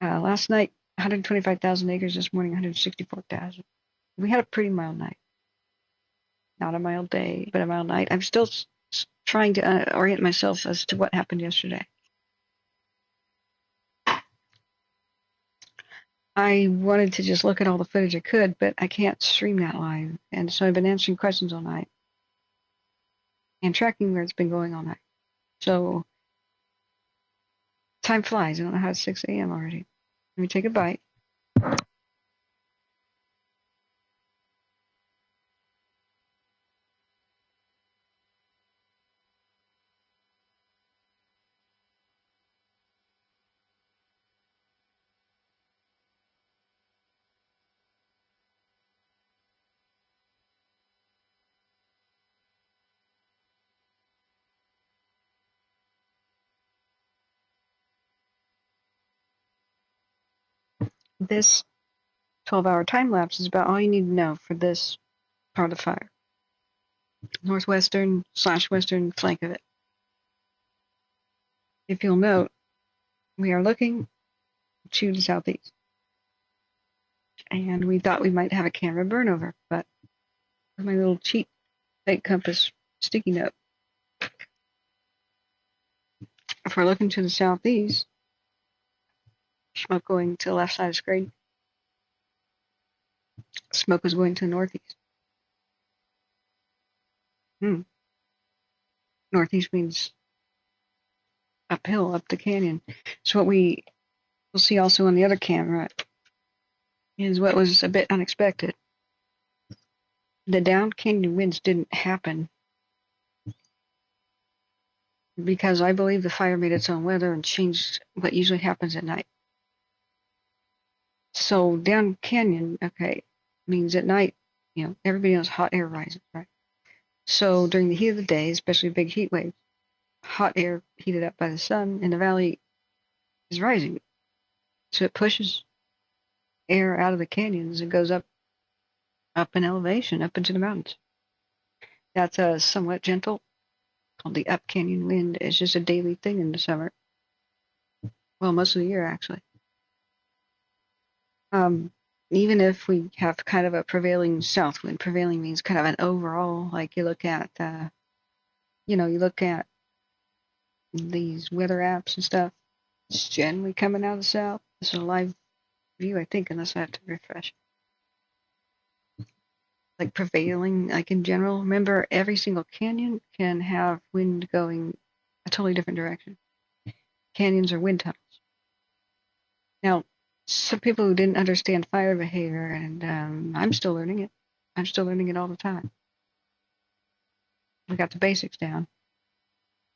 Last night, 125,000 acres. This morning, 164,000. We had a pretty mild night. Not a mild day, but a mild night. I'm still trying to orient myself as to what happened yesterday. I wanted to just look at all the footage I could, but I can't stream that live. And so I've been answering questions all night and tracking where it's been going all night. So time flies. I don't know how it's 6 a.m. already. Let me take a bite. This 12-hour time lapse is about all you need to know for this part of the fire. Northwestern/western flank of it. If you'll note, we are looking to the southeast. And we thought we might have a camera burnover, but my little cheap fake compass sticky note. If we're looking to the southeast, smoke going to the left side of the screen. Smoke is going to the northeast. Northeast means uphill, up the canyon. So what we will see also on the other camera is what was a bit unexpected. The down canyon winds didn't happen because I believe the fire made its own weather and changed what usually happens at night. So down canyon, okay, means at night, everybody knows hot air rises, right? So during the heat of the day, especially big heat waves, hot air heated up by the sun in the valley is rising. So it pushes air out of the canyons and goes up in elevation, up into the mountains. That's a somewhat gentle, called the up canyon wind. It's just a daily thing in the summer. Well, most of the year, actually. Even if we have kind of a prevailing south wind, prevailing means kind of an overall, like you look at, you look at these weather apps and stuff, it's generally coming out of the south. This is a live view, I think, unless I have to refresh. Like prevailing, like in general, remember every single canyon can have wind going a totally different direction. Canyons are wind tunnels. Now, some people who didn't understand fire behavior, and I'm still learning it. I'm still learning it all the time. We got the basics down.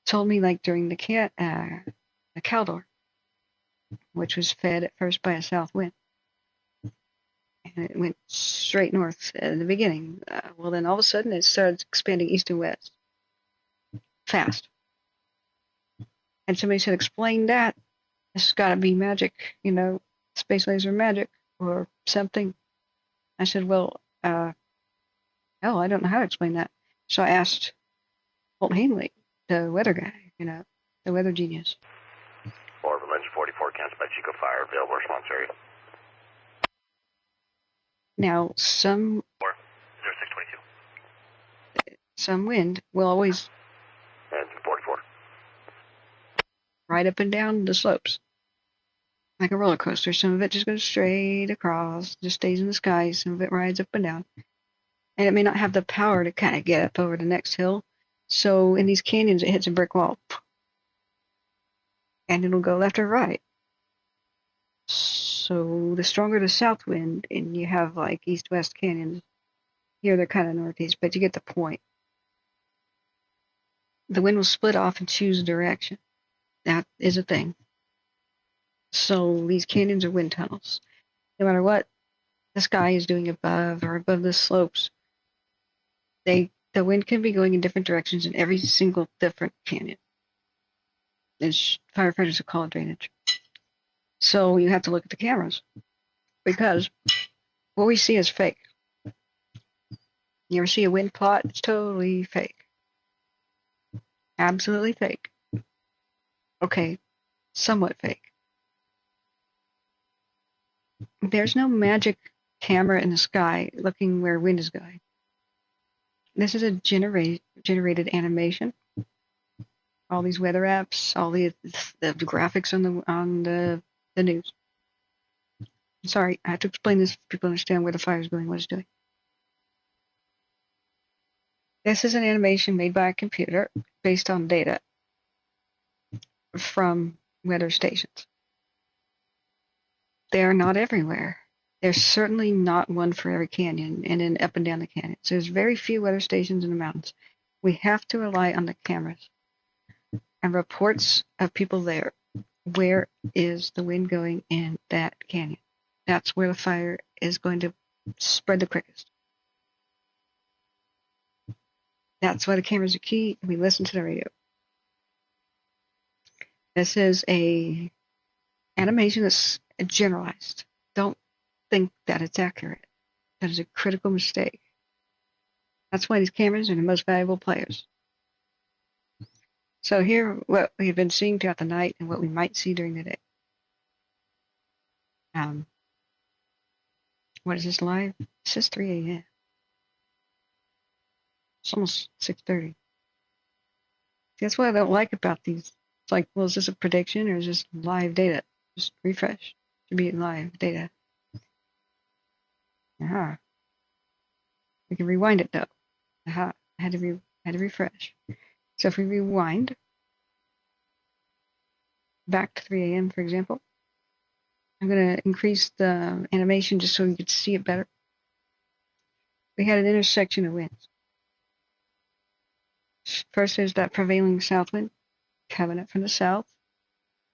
Told me like during the Caldor, which was fed at first by a south wind, and it went straight north in the beginning. Well, then all of a sudden it started expanding east and west, fast. And somebody said, "Explain that. It's got to be magic, space laser magic or something." I said, "Well, I don't know how to explain that." So I asked Holt Hanley, the weather guy, the weather genius. Orville Engine 44, cancel by Chico Fire, available response area. Now, some 0622. Some wind will always Engine 44. ride up and down the slopes like a roller coaster. Some of it just goes straight across, just stays in the sky. Some of it rides up and down. And it may not have the power to kind of get up over the next hill. So in these canyons, it hits a brick wall. And it'll go left or right. So the stronger the south wind, and you have like east-west canyons, here they're kind of northeast, but you get the point. The wind will split off and choose a direction. That is a thing. So these canyons are wind tunnels. No matter what the sky is doing above the slopes, the wind can be going in different directions in every single different canyon. Firefighters will call it drainage. So you have to look at the cameras because what we see is fake. You ever see a wind plot? It's totally fake. Absolutely fake. Okay, somewhat fake. There's no magic camera in the sky looking where wind is going. This is a generated animation. All these weather apps, all the graphics on the news. Sorry, I have to explain this so people understand where the fire is going, what it's doing. This is an animation made by a computer based on data from weather stations. They are not everywhere. There's certainly not one for every canyon and then up and down the canyons. There's very few weather stations in the mountains. We have to rely on the cameras and reports of people there. Where is the wind going in that canyon? That's where the fire is going to spread the quickest. That's why the cameras are key. We listen to the radio. This is a animation that's generalized. Don't think that it's accurate. That is a critical mistake. That's why these cameras are the most valuable players. So here, what we've been seeing throughout the night and what we might see during the day. What is this live? It says 3 a.m. It's almost 6:30. That's what I don't like about these. It's like, well, is this a prediction or is this live data? Just refresh to be live data. Aha. We can rewind it though. Aha. I had to refresh. So if we rewind back to 3 a.m. for example, I'm going to increase the animation just so you can see it better. We had an intersection of winds. First there's that prevailing south wind coming up from the south,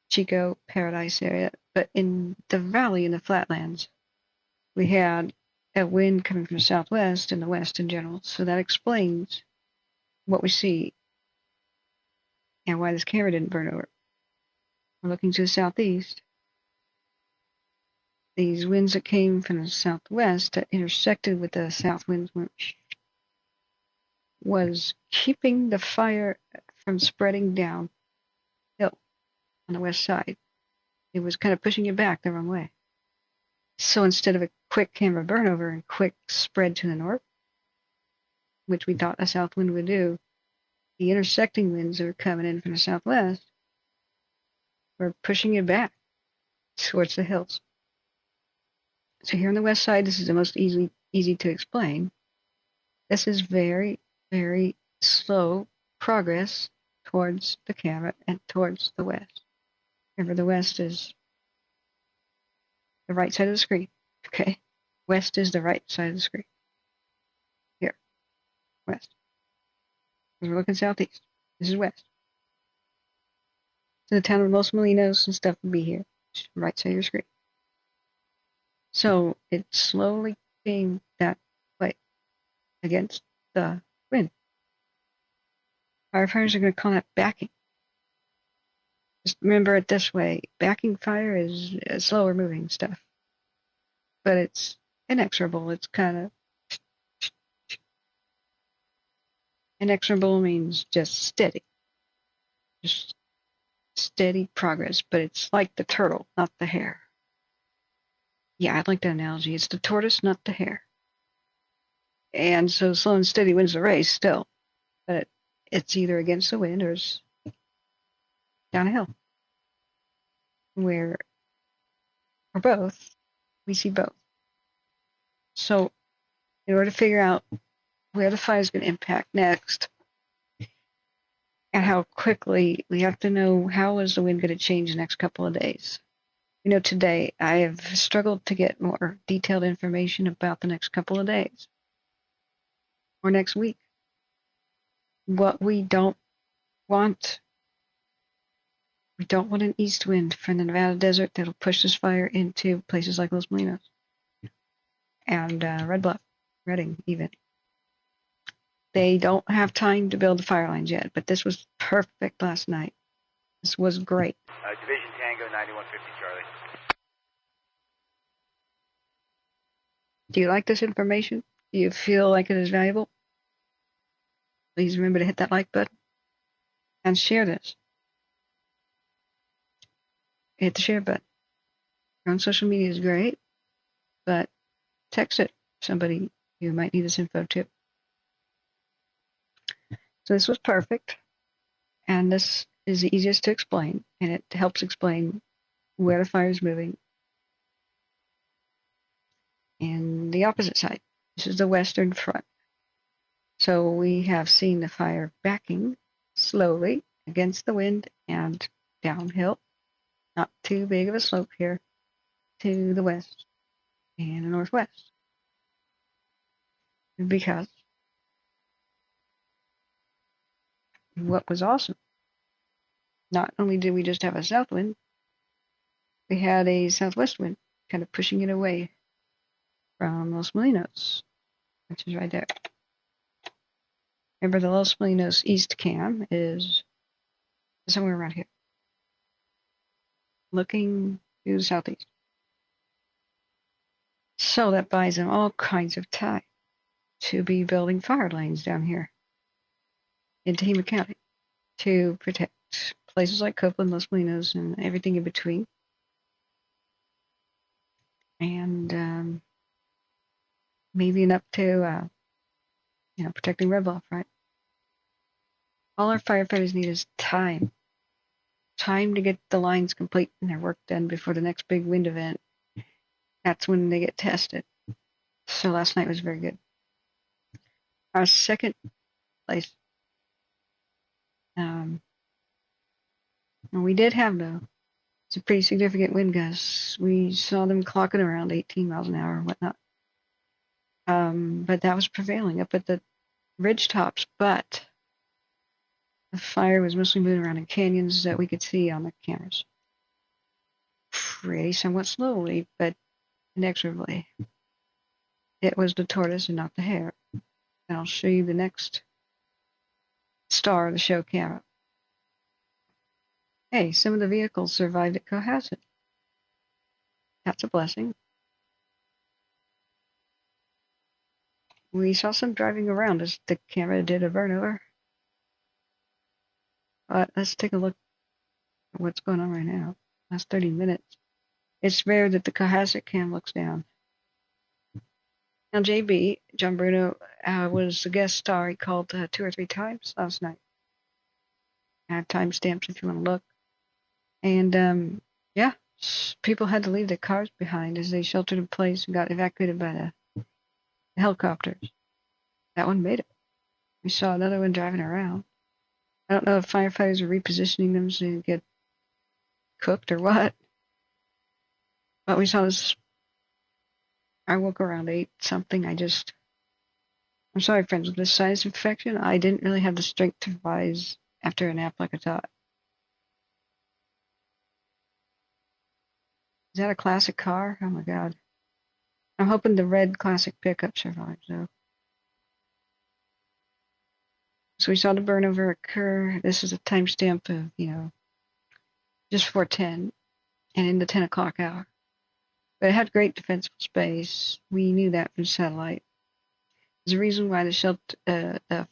Chico, Paradise area. But in the valley, in the flatlands, we had a wind coming from the southwest and the west in general. So that explains what we see and why this camera didn't burn over. We're looking to the southeast. These winds that came from the southwest that intersected with the south winds was keeping the fire from spreading downhill on the west side. It was kind of pushing it back the wrong way. So instead of a quick camera burnover and quick spread to the north, which we thought a south wind would do, the intersecting winds that were coming in from the southwest were pushing it back towards the hills. So here on the west side, this is the most easy to explain. This is very, very slow progress towards the camera and towards the west. Remember, the west is the right side of the screen. Okay? West is the right side of the screen. Here. West. Because we're looking southeast. This is west. So the town of Los Molinos and stuff would be here. Right side of your screen. So it slowly came that way against the wind. Firefighters are going to call that backing. Just remember it this way. Backing fire is slower moving stuff. But it's inexorable. It's kind of... Inexorable means just steady. Just steady progress. But it's like the turtle, not the hare. Yeah, I like that analogy. It's the tortoise, not the hare. And so slow and steady wins the race still. But it's either against the wind or it's down a hill. Or both. We see both. So in order to figure out where the fire is going to impact next and how quickly, we have to know how is the wind going to change the next couple of days. You know, today I have struggled to get more detailed information about the next couple of days or next week. What we don't want an east wind from the Nevada desert that'll push this fire into places like Los Molinos and Red Bluff, Redding even. They don't have time to build the fire lines yet, but this was perfect last night. This was great. Division Tango 9150 Charlie. Do you like this information? Do you feel like it is valuable? Please remember to hit that like button and share this. Hit the share button. On social media is great, but text it to somebody who might need this info too. So this was perfect, and this is the easiest to explain, and it helps explain where the fire is moving. And the opposite side. This is the western front. So we have seen the fire backing slowly against the wind and downhill. Not too big of a slope here to the west and the northwest. Because what was awesome, not only did we just have a south wind, we had a southwest wind kind of pushing it away from Los Molinos, which is right there. Remember, the Los Molinos east cam is somewhere around here, looking to the southeast. So that buys them all kinds of time to be building fire lanes down here in Harney County to protect places like Copeland, Los Molinos, and everything in between. And maybe up to, protecting Red Bluff, right? All our firefighters need is time. Time to get the lines complete and their work done before the next big wind event. That's when they get tested. So last night was very good. Our second place, we did have, though, some pretty significant wind gusts. We saw them clocking around 18 miles an hour and whatnot. But that was prevailing up at the ridge tops. But the fire was mostly moving around in canyons that we could see on the cameras. Pretty somewhat slowly, but inexorably. It was the tortoise and not the hare. And I'll show you the next star of the show camera. Hey, some of the vehicles survived at Cohasset. That's a blessing. We saw some driving around as the camera did a burnover. But let's take a look at what's going on right now. Last 30 minutes. It's rare that the Cohasset cam looks down. Now, JB, John Bruno, was the guest star. He called 2 or 3 times last night. I have timestamps if you want to look. And, yeah, people had to leave their cars behind as they sheltered in place and got evacuated by the helicopters. That one made it. We saw another one driving around. I don't know if firefighters are repositioning them to get cooked or what. But we saw this. I woke around 8 something. I'm sorry, friends, with this sinus infection, I didn't really have the strength to rise after a nap like I thought. Is that a classic car? Oh my god. I'm hoping the red classic pickup survives, though. So we saw the burnover occur. This is a timestamp of, just before 10 and in the 10 o'clock hour. But it had great defensible space. We knew that from satellite. There's a reason why the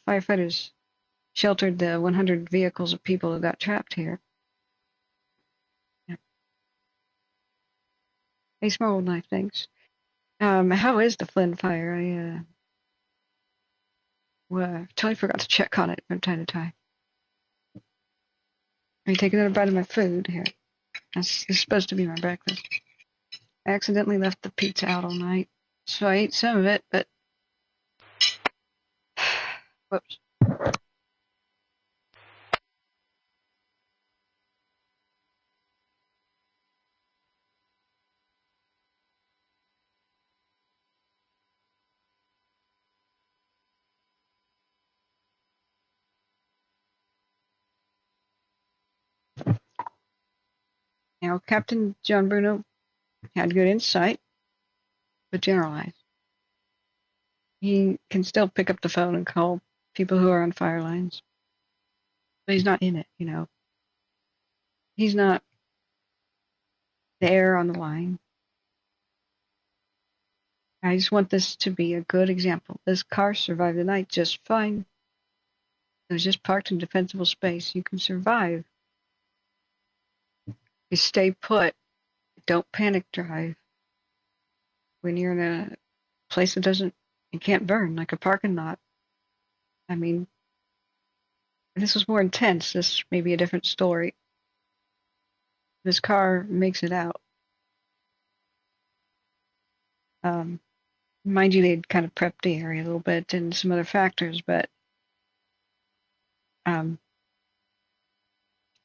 firefighters sheltered the 100 vehicles of people who got trapped here. Yeah. Hey, small knife, thanks. How is the Flynn fire? I totally forgot to check on it from time to time. Let me take another bite of my food here. This is supposed to be my breakfast. I accidentally left the pizza out all night, so I ate some of it, but whoops. Now, Captain John Bruno had good insight, but generalized. He can still pick up the phone and call people who are on fire lines, but he's not in it, He's not there on the line. I just want this to be a good example. This car survived the night just fine. It was just parked in defensible space. You can survive. You stay put. Don't panic drive. When you're in a place that you can't burn, like a parking lot. I mean, If this was more intense, this may be a different story. This car makes it out. Mind you, they'd kind of prepped the area a little bit and some other factors, but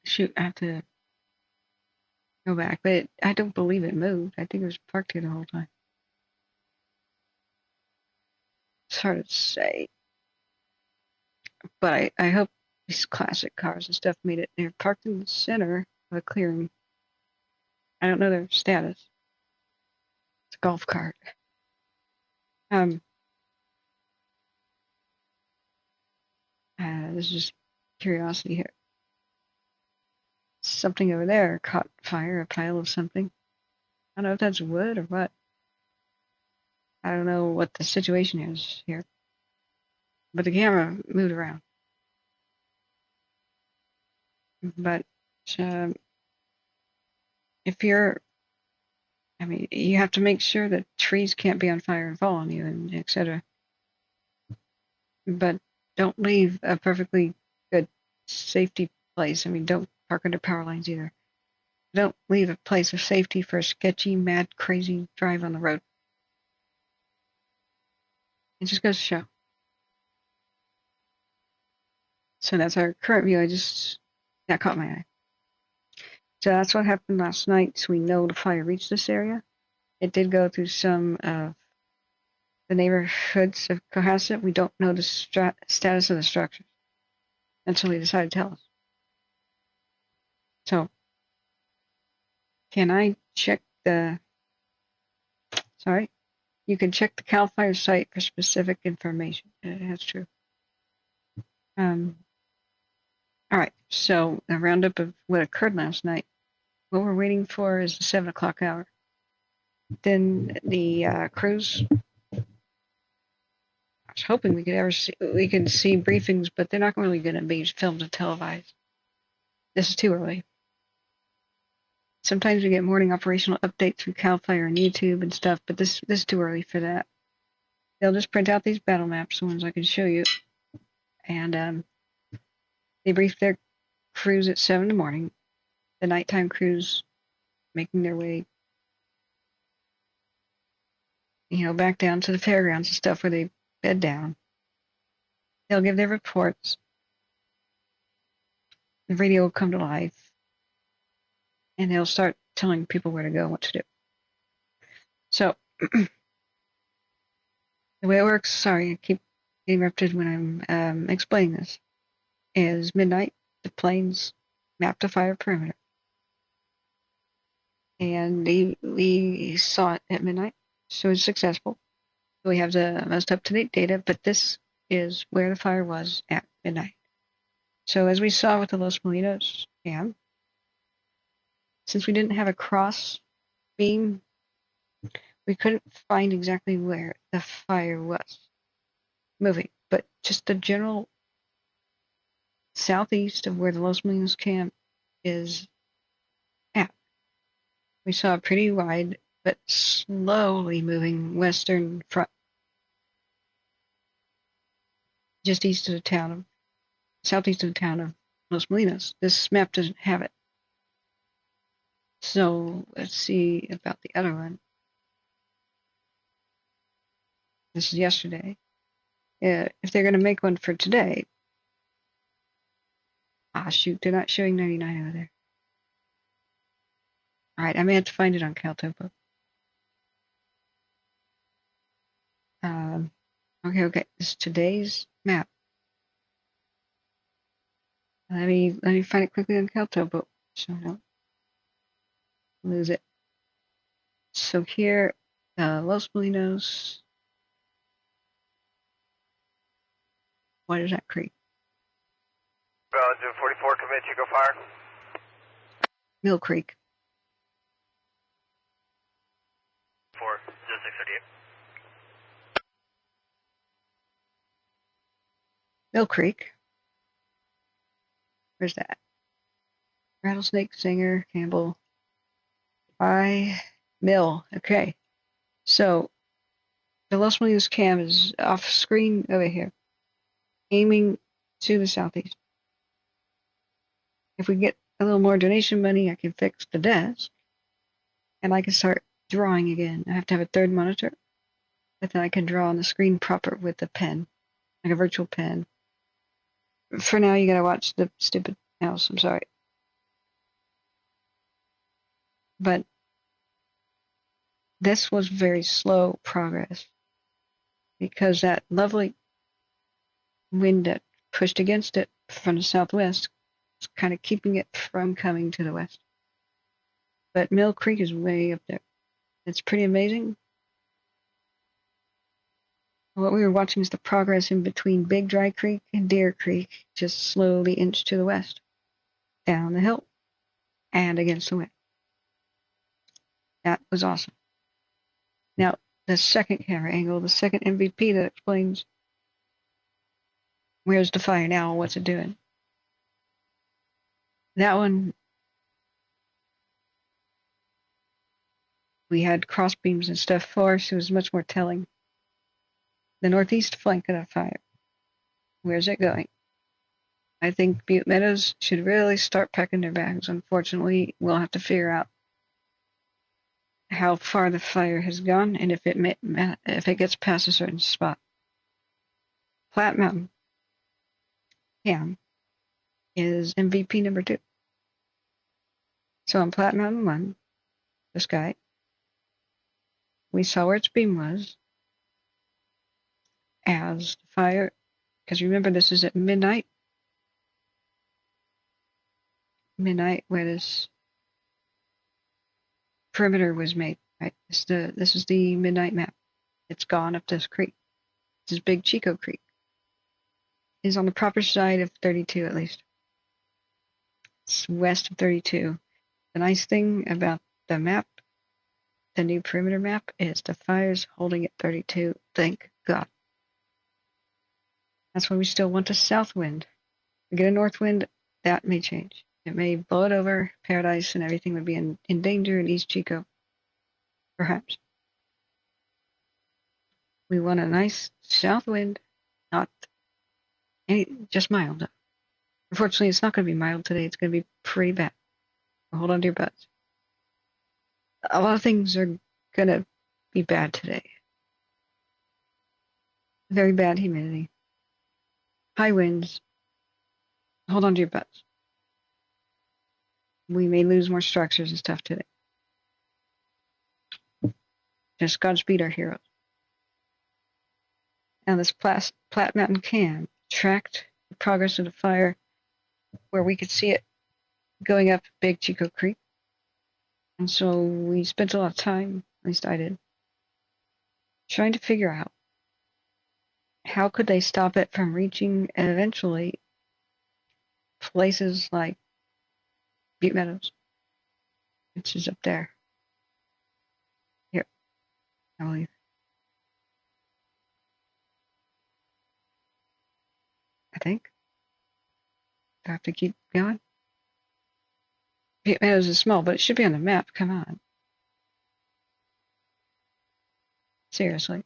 shoot, I have to go back. But I don't believe it moved. I think it was parked here the whole time. It's hard to say. But I hope these classic cars and stuff made it. They're parked in the center of a clearing. I don't know their status. It's a golf cart. This is just curiosity here. Something over there caught fire, a pile of something. I don't know if that's wood or what. I don't know what the situation is here. But the camera moved around. But if you're, I mean, you have to make sure that trees can't be on fire and fall on you, and etc. But don't leave a perfectly good safety place. I mean, don't park under power lines either. Don't leave a place of safety for a sketchy, mad, crazy drive on the road. It just goes to show. So that's our current view. That caught my eye. So that's what happened last night. So we know the fire reached this area. It did go through some of the neighborhoods of Cohasset. We don't know the status of the structures until they decide to tell us. So, can I check the... Sorry? You can check the CAL FIRE site for specific information. That's true. All right, so a roundup of what occurred last night. What we're waiting for is the 7 o'clock hour. Then the crews. I was hoping we could see briefings, but they're not really going to be filmed and televised. This is too early. Sometimes we get morning operational updates from CAL FIRE on YouTube and stuff, but this is too early for that. They'll just print out these battle maps, the ones I can show you, and they brief their crews at 7 in the morning. The nighttime crews making their way, back down to the fairgrounds and stuff where they bed down. They'll give their reports. The radio will come to life, and they'll start telling people where to go and what to do. So, the way it works, sorry, I keep getting interrupted when I'm explaining this, is midnight, the planes map the fire perimeter. And we saw it at midnight, so it's successful. We have the most up-to-date data, but this is where the fire was at midnight. So as we saw with the Los Molinos cam, since we didn't have a cross beam, we couldn't find exactly where the fire was moving, but just the general southeast of where the Los Molinos camp is at. We saw a pretty wide but slowly moving western front, just east of the town southeast of the town of Los Molinos. This map doesn't have it. So let's see about the other one. This is yesterday. If they're going to make one for today, shoot, they're not showing 99 over there. All right, I may have to find it on CalTopo. Okay. This is today's map. Let me find it quickly on CalTopo so I don't lose it. So here, Los Molinos. What is that creek? Engine 44, commit Chico fire. Mill Creek. 638. Mill Creek. Where's that? Rattlesnake, Singer, Campbell. Mill. Okay. So the Los Molinos cam is off screen over here, aiming to the southeast. if we get a little more donation money, I can fix the desk, and I can start drawing again. I have to have a third monitor, but then I can draw on the screen proper with a pen, like a virtual pen. For now, you gotta watch the stupid mouse. I'm sorry. But this was very slow progress because that lovely wind that pushed against it from the southwest is kind of keeping it from coming to the west. But Mill Creek is way up there. It's pretty amazing. What we were watching is the progress in between Big Dry Creek and Deer Creek, just slowly inch to the west, down the hill, and against the wind. That was awesome. Now, the second camera angle, the second MVP that explains where's the fire now, what's it doing. That one, we had cross beams and stuff for, so it was much more telling. The northeast flank of the fire. Where's it going? I think Butte Meadows should really start packing their bags. Unfortunately, we'll have to figure out how far the fire has gone and if it gets past a certain spot. Platte Mountain Cam is MVP number 2. So on Platte Mountain 1, the sky, we saw where its beam was as the fire, because remember this is at midnight where this perimeter was made, right? This is the midnight map. It's gone up this creek. This is Big Chico Creek. It's on the proper side of 32 at least. It's west of 32. The nice thing about the map, the new perimeter map, is the fire's holding at 32. Thank God. That's why we still want a south wind. If we get a north wind, that may change. It may blow it over Paradise and everything would be in danger in East Chico. Perhaps. We want a nice south wind, not just mild. Unfortunately, it's not going to be mild today. It's going to be pretty bad. Hold on to your butts. A lot of things are going to be bad today. Very bad humidity. High winds. Hold on to your butts. We may lose more structures and stuff today. Just Godspeed our heroes. Now this Platte Mountain Cam tracked the progress of the fire where we could see it going up Big Chico Creek. And so we spent a lot of time, at least I did, trying to figure out how could they stop it from reaching eventually places like Butte Meadows, which is up there. Here, I believe. I think. Do I have to keep going? Butte Meadows is small, but it should be on the map. Come on. Seriously.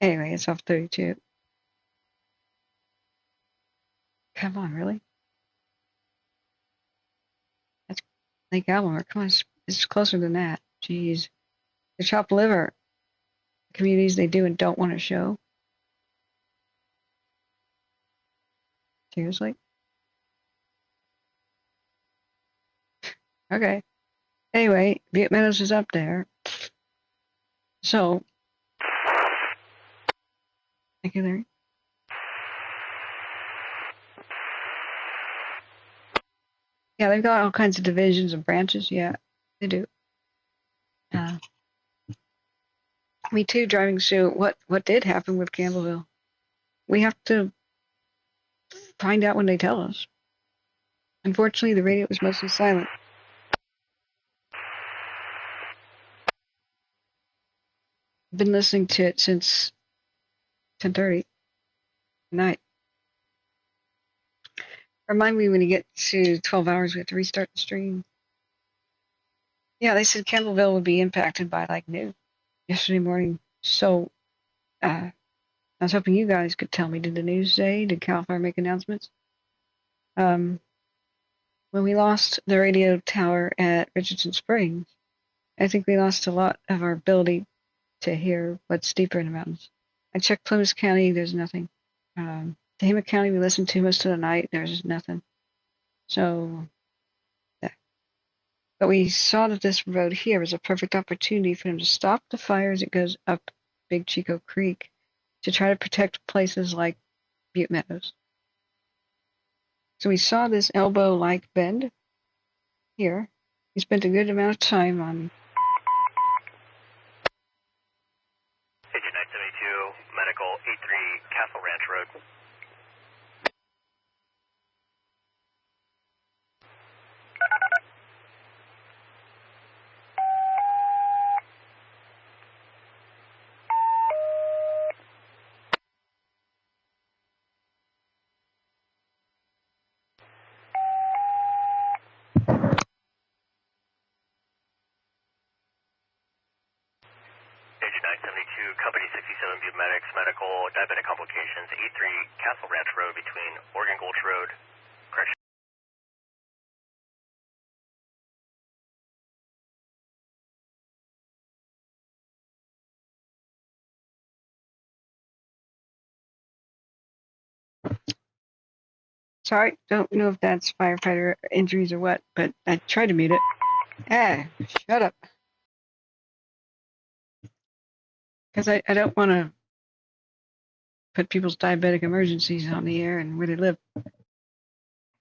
Anyway, it's off 32. Come on, really? That's Lake Albemarle. Come on, it's closer than that. Jeez. The chopped liver communities they do and don't want to show. Seriously? Okay. Anyway, Butte Meadows is up there. So, thank you, Larry. Yeah, they've got all kinds of divisions and branches. Yeah, they do. Me too, driving through what did happen with Campbellville. We have to find out when they tell us. Unfortunately, the radio was mostly silent. I've been listening to it since 10:30 at night. Remind me when you get to 12 hours, we have to restart the stream. Yeah, they said Campbellville would be impacted by like noon yesterday morning. So, I was hoping you guys could tell me. Did the news say? Did CAL FIRE make announcements? When we lost the radio tower at Richardson Springs, I think we lost a lot of our ability to hear what's deeper in the mountains. I checked Plymouth County, there's nothing. Tehama County, we listened to most of the night, there's nothing. So, yeah. But we saw that this road here was a perfect opportunity for them to stop the fire as it goes up Big Chico Creek to try to protect places like Butte Meadows. So we saw this elbow-like bend here. We spent a good amount of time on Agent 972, Medical 83, Castle Ranch Road. Agent 972, Company 67, Butte Medics, Medical, Diabetic Complications, 83, Castle Ranch Road between Oregon Gulch Road, correction. Sorry, don't know if that's firefighter injuries or what, but I tried to mute it. Ah, shut up. Because I don't want to put people's diabetic emergencies on the air and where they live.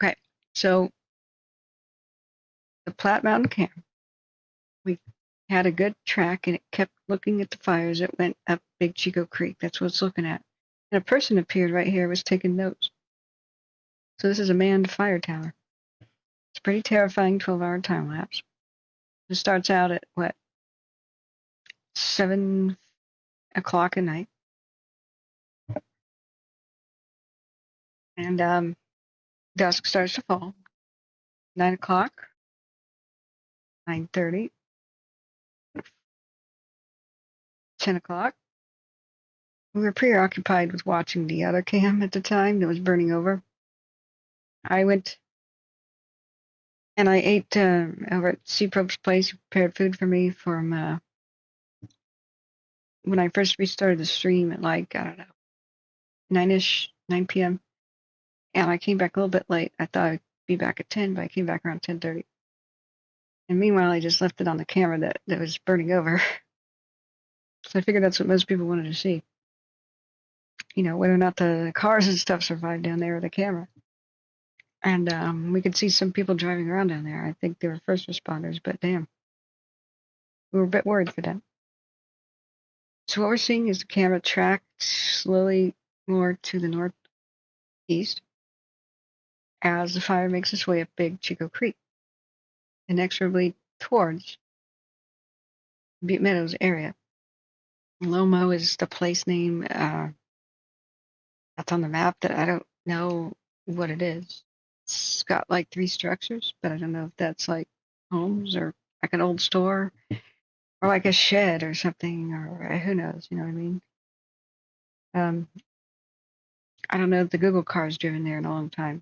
Okay, so the Platte Mountain Camp, we had a good track and it kept looking at the fires that went up Big Chico Creek. That's what it's looking at. And a person appeared right here, was taking notes. So this is a manned fire tower. It's a pretty terrifying 12-hour time lapse. It starts out at, what, 7 o'clock at night. And dusk starts to fall. 9 o'clock, 9:30, 10 o'clock. We were preoccupied with watching the other cam at the time that was burning over. I went and I ate over at C-Probe's place. He prepared food for me from when I first restarted the stream at like, I don't know, 9 p.m. And I came back a little bit late. I thought I'd be back at 10, but I came back around 10:30. And meanwhile, I just left it on the camera that was burning over. So I figured that's what most people wanted to see. You know, whether or not the cars and stuff survived down there or the camera. And we could see some people driving around down there. I think they were first responders, but damn. We were a bit worried for them. So what we're seeing is the camera track slowly more to the northeast as the fire makes its way up Big Chico Creek, inexorably towards Butte Meadows area. Lomo is the place name that's on the map that I don't know what it is. It's got like 3 structures, but I don't know if that's like homes or like an old store or like a shed or something, or who knows, you know what I mean? I don't know if the Google car's driven there in a long time.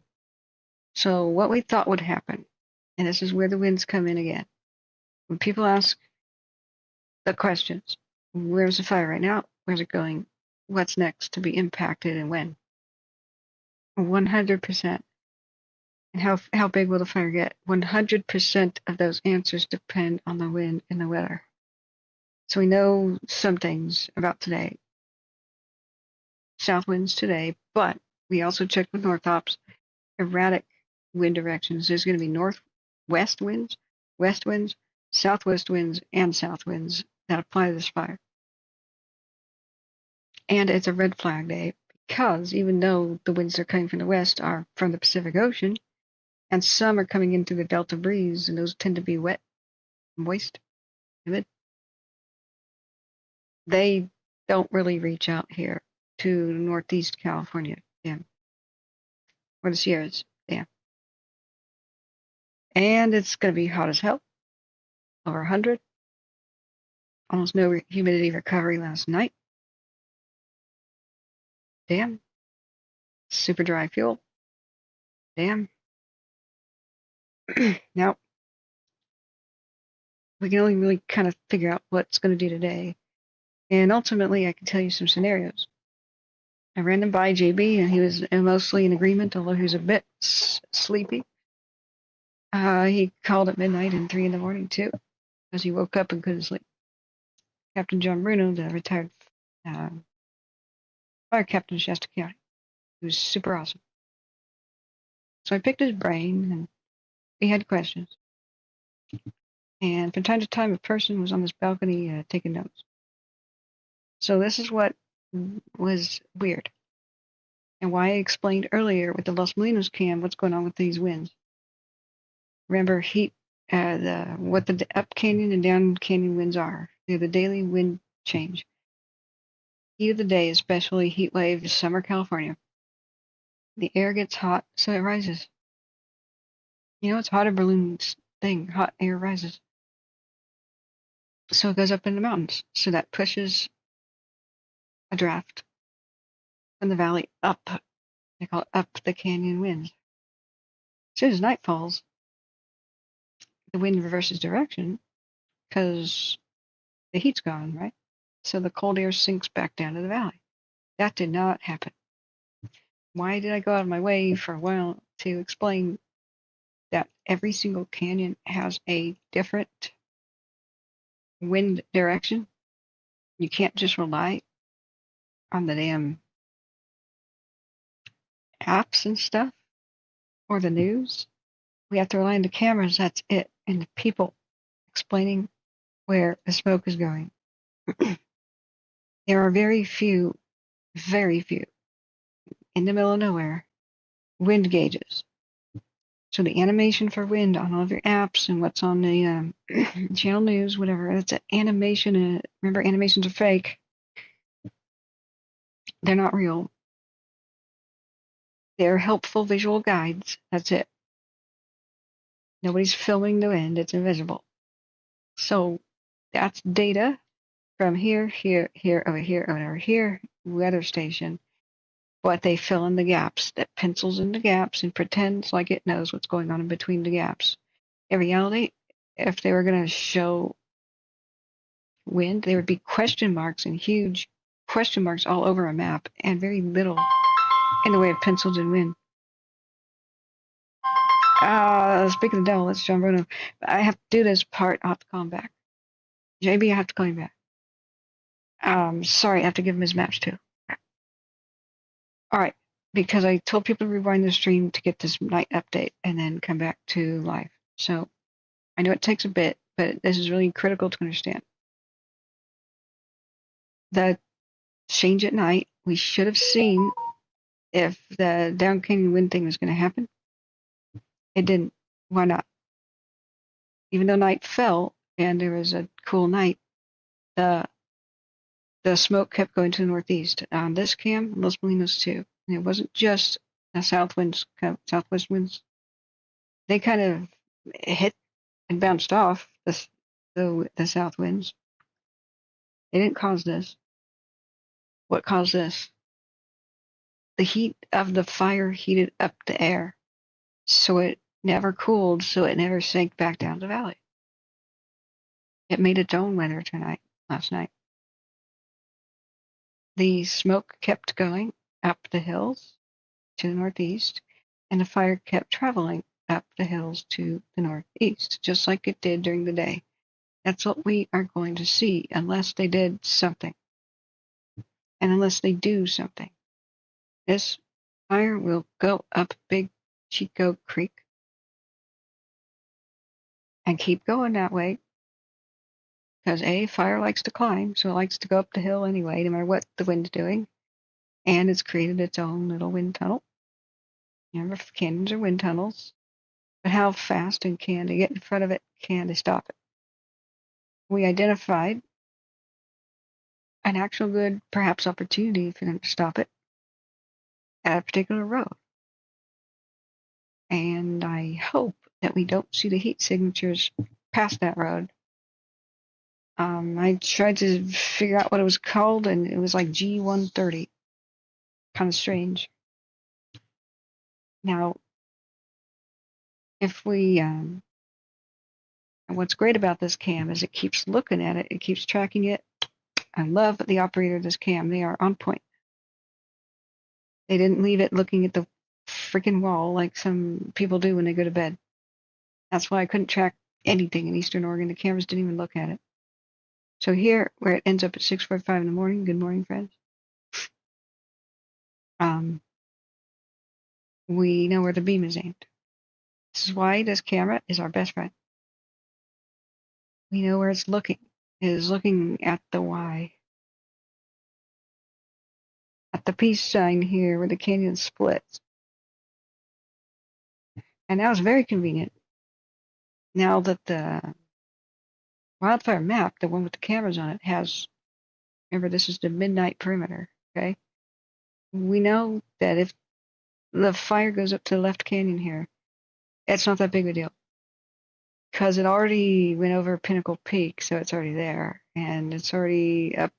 So what we thought would happen, and this is where the winds come in again, when people ask the questions, where's the fire right now? Where's it going? What's next to be impacted and when? 100%. And how big will the fire get? 100% of those answers depend on the wind and the weather. So we know some things about today. South winds today, but we also checked with Northops. Erratic wind directions. There's going to be northwest winds, west winds, southwest winds, and south winds that apply to this fire. And it's a red flag day because even though the winds that are coming from the west are from the Pacific Ocean, and some are coming in through the Delta breeze, and those tend to be wet, moist, humid, they don't really reach out here to northeast California, or the Sierras, And it's going to be hot as hell, over 100. Almost no humidity recovery last night. Damn. Super dry fuel. Damn. Now, we can only really kind of figure out what's going to do today. And ultimately, I can tell you some scenarios. I ran him by JB, and he was mostly in agreement, although he was a bit sleepy. He called at midnight and 3 in the morning, too, because he woke up and couldn't sleep. Captain John Bruno, the retired fire captain of Shasta County, he was super awesome. So I picked his brain, and he had questions. And from time to time, a person was on this balcony taking notes. So this is what was weird, and why I explained earlier with the Los Molinos cam what's going on with these winds. Remember, what the up canyon and down canyon winds are. They're the daily wind change. Heat of the day, especially heat wave, summer California. The air gets hot, so it rises. You know, it's hot air balloons thing. Hot air rises. So it goes up in the mountains. So that pushes a draft from the valley up. They call it up the canyon wind. As soon as night falls, the wind reverses direction because the heat's gone, right? So the cold air sinks back down to the valley. That did not happen. Why did I go out of my way for a while to explain that every single canyon has a different wind direction? You can't just rely on the damn apps and stuff or the news. We have to rely on the cameras, that's it, and the people explaining where the smoke is going. There are very few, in the middle of nowhere, wind gauges. So the animation for wind on all of your apps and what's on the channel news, whatever, it's an animation. Remember, animations are fake. They're not real. They're helpful visual guides. That's it. Nobody's filming the wind. It's invisible. So that's data from here, over here, weather station. But they fill in the gaps. That pencils in the gaps and pretends like it knows what's going on in between the gaps. In reality, if they were going to show wind, there would be question marks and huge question marks all over a map and very little in the way of pencils and wind. Speaking of the devil, it's John Bruno. I have to do this part. I'll have to call him back. JB, I have to call him back. Sorry, I have to give him his maps too. All right, because I told people to rewind the stream to get this night update and then come back to live. So I know it takes a bit, but this is really critical to understand. The change at night, we should have seen if the down canyon wind thing was going to happen. It didn't. Why not? Even though night fell and there was a cool night, the smoke kept going to the northeast. On this cam, Los Molinos too. And it wasn't just the southwest winds. They kind of hit and bounced off the south winds. They didn't cause this. What caused this? The heat of the fire heated up the air, so it never cooled, so it never sank back down the valley. It made its own weather last night. The smoke kept going up the hills to the northeast, and the fire kept traveling up the hills to the northeast, just like it did during the day. That's what we are going to see unless they did something. And unless they do something. This fire will go up Big Chico Creek and keep going that way. Because fire likes to climb, so it likes to go up the hill anyway, no matter what the wind's doing. And it's created its own little wind tunnel. Remember, canyons are wind tunnels. But how fast and can they get in front of it? Can they stop it? We identified an actual good, perhaps, opportunity for them to stop it at a particular road. And I hope that we don't see the heat signatures past that road. I tried to figure out what it was called, and it was like G130. kind of strange. Now, if we, what's great about this cam is it keeps looking at it, it keeps tracking it. I love the operator of this cam. They are on point. They didn't leave it looking at the freaking wall like some people do when they go to bed. That's why I couldn't track anything in Eastern Oregon. The cameras didn't even look at it. So here, where it ends up at 6:45 in the morning, good morning, friends. We know where the beam is aimed. This is why this camera is our best friend. We know where it's looking. It is looking at the Y. At the peace sign here where the canyon splits. And now it's very convenient. Now that the wildfire map, the one with the cameras on it, has, remember this is the midnight perimeter, okay? We know that if the fire goes up to the left canyon here, it's not that big of a deal. Because it already went over Pinnacle Peak, so it's already there. And it's already up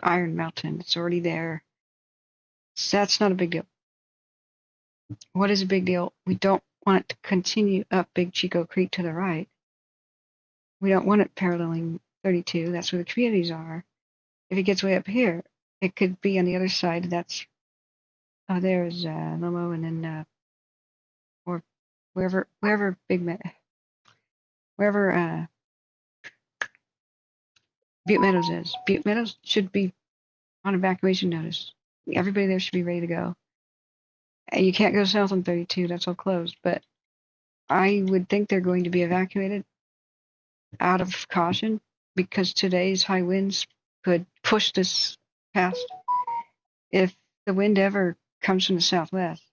Iron Mountain. It's already there. So that's not a big deal. What is a big deal? We don't want it to continue up Big Chico Creek to the right. We don't want it paralleling 32. That's where the communities are. If it gets way up here, it could be on the other side. That's, there's Lomo, and then, or wherever wherever Butte Meadows is. Butte Meadows should be on evacuation notice. Everybody there should be ready to go. And you can't go south on 32. That's all closed. But I would think they're going to be evacuated out of caution because today's high winds could push this past. If the wind ever comes from the southwest,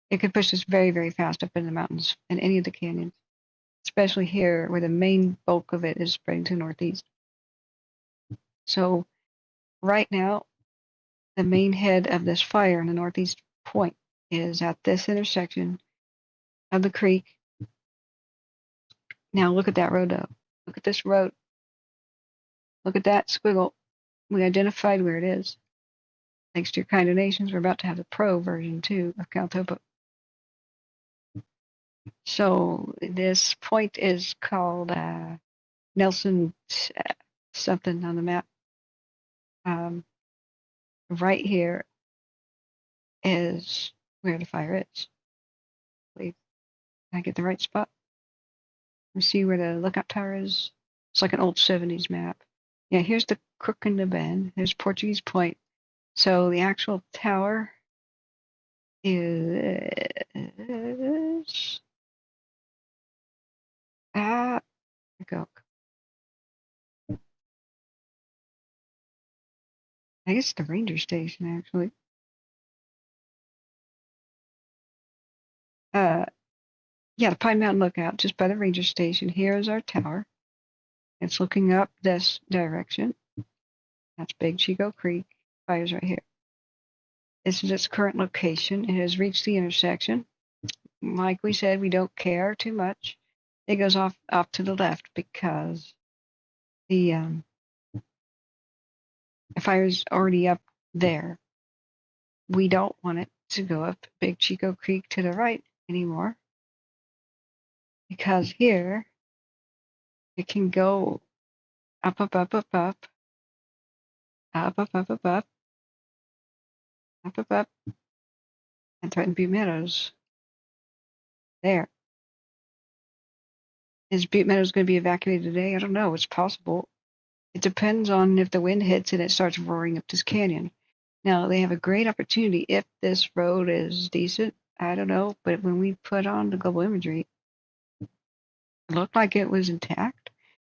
it could push this very, very fast up in the mountains and any of the canyons, especially here where the main bulk of it is spreading to the northeast. So right now, the main head of this fire in the northeast point is at this intersection of the creek. Now look at that road though. Look at this road. Look at that squiggle. We identified where it is. Thanks to your kind donations, we're about to have the pro version too of Caltopo. So this point is called Nelson something on the map. Right here is where the fire is. Can I get the right spot? We see where the lookout tower is. It's like an old 70s map. Yeah, here's the crook and the bend. There's Portuguese Point. So the actual tower is go. I guess the ranger station actually. Yeah, the Pine Mountain Lookout, just by the ranger station. Here is our tower. It's looking up this direction. That's Big Chico Creek. Fire's right here. This is its current location. It has reached the intersection. Like we said, we don't care too much. It goes off to the left because the fire's already up there. We don't want it to go up Big Chico Creek to the right anymore because here it can go up, up, up, up, up, up, up, up, up, up, up, up, up, and threaten Butte Meadows. There. Is Butte Meadows going to be evacuated today? I don't know. It's possible. It depends on if the wind hits and it starts roaring up this canyon. Now, they have a great opportunity if this road is decent. I don't know. But when we put on the global imagery, it looked like it was intact.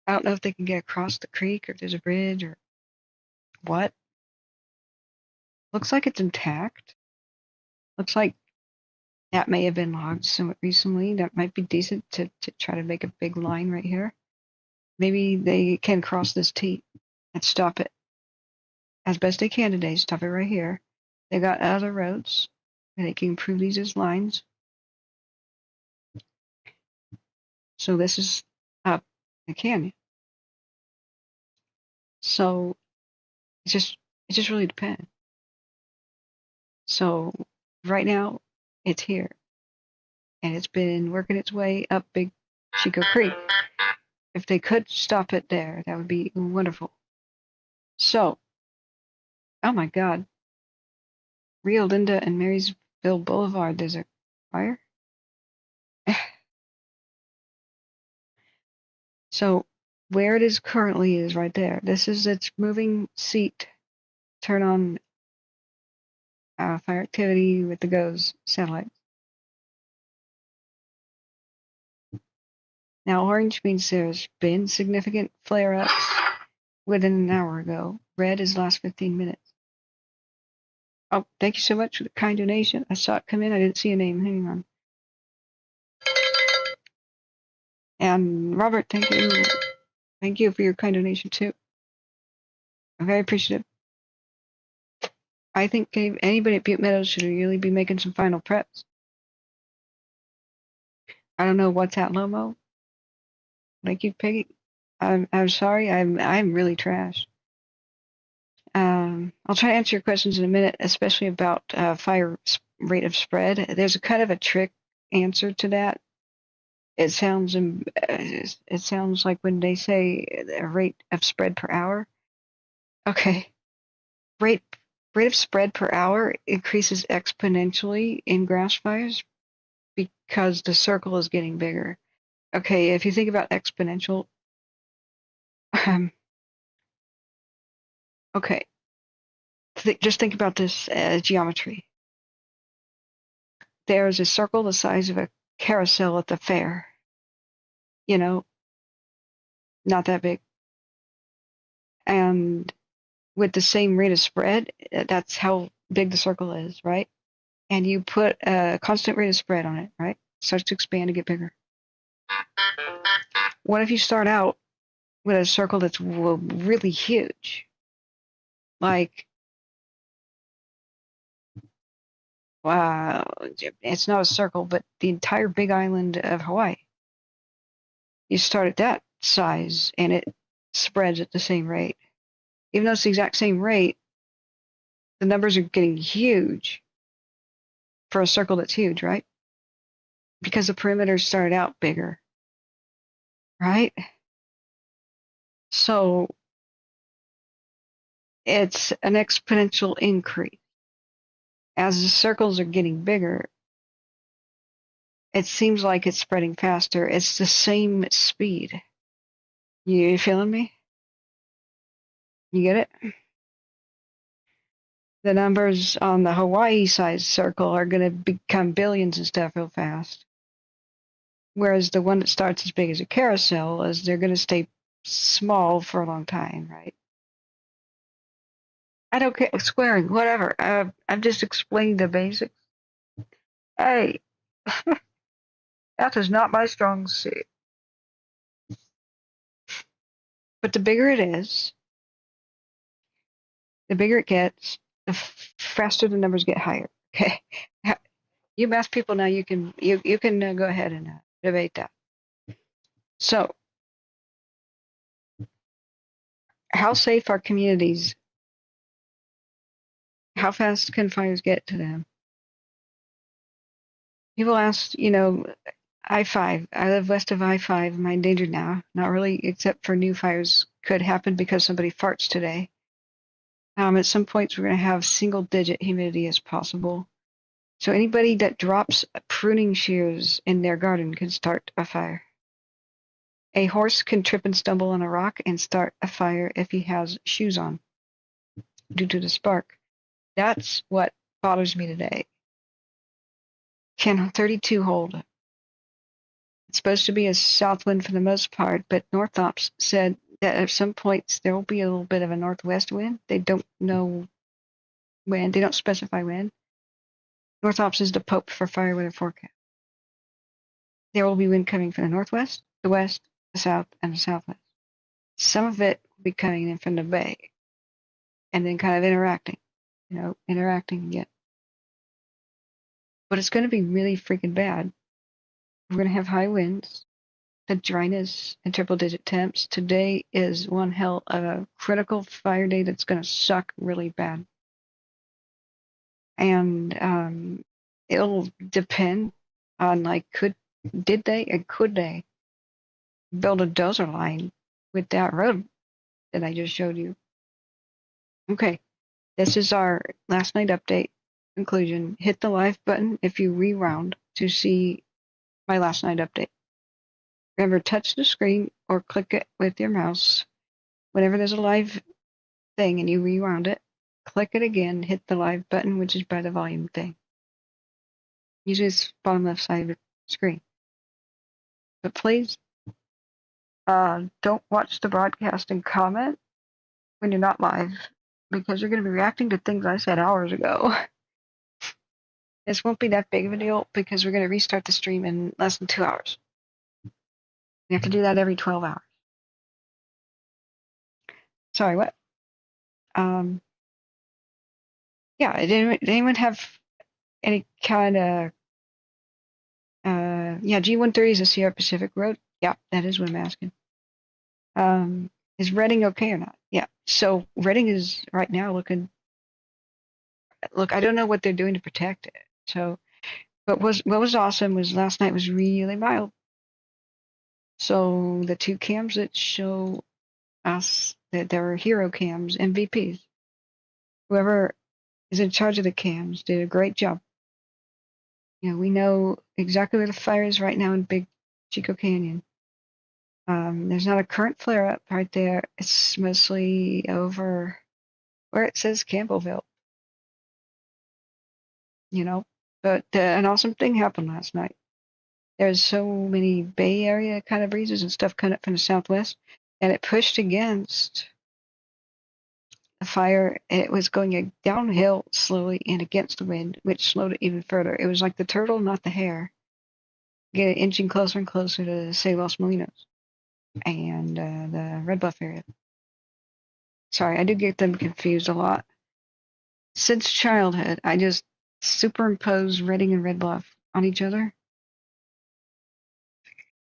I don't know if they can get across the creek or if there's a bridge or what. Looks like it's intact. Looks like that may have been logged somewhat recently. That might be decent to try to make a big line right here. Maybe they can cross this T and stop it as best they can today. Stop it right here. They got other roads and they can improve these as lines. So this is up the canyon. So it just really depends. So right now, it's here. And it's been working its way up Big Chico Creek. If they could stop it there, that would be wonderful. So, oh my God. Rio Linda and Marysville Boulevard, there's a fire? So, where it is currently is right there. This is its moving seat. Turn on fire activity with the GOES satellite. Now, orange means there's been significant flare-ups within an hour ago. Red is last 15 minutes. Oh, thank you so much for the kind donation. I saw it come in. I didn't see a name. Hang on. And Robert, thank you. Thank you for your kind donation, too. I'm very appreciative. I think anybody at Butte Meadows should really be making some final preps. I don't know what's at Lomo. Thank you, Peggy. I'm sorry. I'm really trash. I'll try to answer your questions in a minute, especially about fire rate of spread. There's a kind of a trick answer to that. It sounds like when they say a rate of spread per hour. Okay, rate of spread per hour increases exponentially in grass fires because the circle is getting bigger. Okay, if you think about exponential, okay, just think about this as geometry. There's a circle the size of a carousel at the fair. You know, not that big. And with the same rate of spread, that's how big the circle is, right? And you put a constant rate of spread on it, right? It starts to expand and get bigger. What if you start out with a circle that's really huge? Like, wow, it's not a circle, but the entire big island of Hawaii. You start at that size and it spreads at the same rate. Even though it's the exact same rate, the numbers are getting huge for a circle that's huge, right? Because the perimeter started out bigger, right? So it's an exponential increase. As the circles are getting bigger, it seems like it's spreading faster. It's the same speed. You feeling me? You get it? The numbers on the Hawaii size circle are going to become billions and stuff real fast. Whereas the one that starts as big as a carousel is they're going to stay small for a long time, right? I don't care, squaring, whatever. I'm just explaining the basics. Hey, that is not my strong suit. But the bigger it is, the bigger it gets, the faster the numbers get higher. Okay, you math people now, you can go ahead and debate that. So, how safe are communities? How fast can fires get to them? People ask, I-5. I live west of I-5. Am I endangered now? Not really, except for new fires could happen because somebody farts today. At some points, we're going to have single-digit humidity as possible. So anybody that drops pruning shears in their garden can start a fire. A horse can trip and stumble on a rock and start a fire if he has shoes on due to the spark. That's what bothers me today. Can 32 hold? It's supposed to be a south wind for the most part, but North Ops said that at some points there will be a little bit of a northwest wind. They don't know when. They don't specify when. North Ops is the pope for fire weather forecast. There will be wind coming from the northwest, the west, the south, and the southwest. Some of it will be coming in from the bay and then kind of interacting again. But it's going to be really freaking bad. We're going to have high winds, the dryness, and triple-digit temps. Today is one hell of a critical fire day that's going to suck really bad. And it'll depend on like could they build a dozer line with that road that I just showed you. Okay, this is our last night update conclusion. Hit the live button if you rewound to see my last night update. Remember, touch the screen or click it with your mouse. Whenever there's a live thing and you rewound it, click it again, hit the live button, which is by the volume thing. Usually it's bottom left side of the screen. But please don't watch the broadcast and comment when you're not live, because you're going to be reacting to things I said hours ago. This won't be that big of a deal because we're going to restart the stream in less than 2 hours. We have to do that every 12 hours. Sorry, what? Yeah, did anyone have any kind of yeah, G130 is a Sierra Pacific road. Yeah, that is what I'm asking. Is Reading okay or not? Yeah. So Reading is right now looking. Look, I don't know what they're doing to protect it. So, but what was awesome was last night was really mild. So the 2 cams that show us that there are hero cams, MVPs. Whoever is in charge of the cams did a great job. You know, we know exactly where the fire is right now in Big Chico Canyon. There's not a current flare up right there. It's mostly over where it says Campbellville. You know, but an awesome thing happened last night. There's so many Bay Area kind of breezes and stuff coming up from the southwest, and it pushed against the fire. It was going downhill slowly and against the wind, which slowed it even further. It was like the turtle, not the hare, inching closer and closer to, say, Los Molinos and the Red Bluff area. Sorry, I do get them confused a lot. Since childhood, I just superimpose Reading and Red Bluff on each other.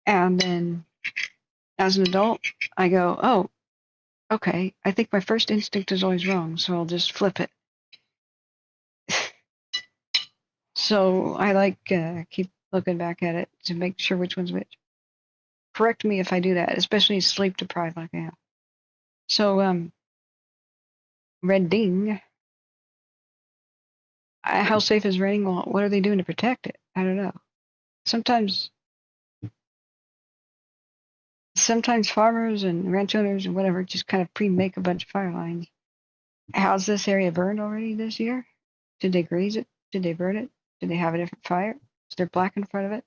And then as an adult, I go, oh, okay, I think my first instinct is always wrong, so I'll just flip it. So I like keep looking back at it to make sure which one's which. Correct me if I do that, especially sleep deprived like I am. So, Reading. How safe is Reading? Well, what are they doing to protect it? I don't know. Sometimes farmers and ranch owners and whatever just kind of pre-make a bunch of fire lines. How's this area burned already this year? Did they graze it? Did they burn it? Did they have a different fire? Is there black in front of it?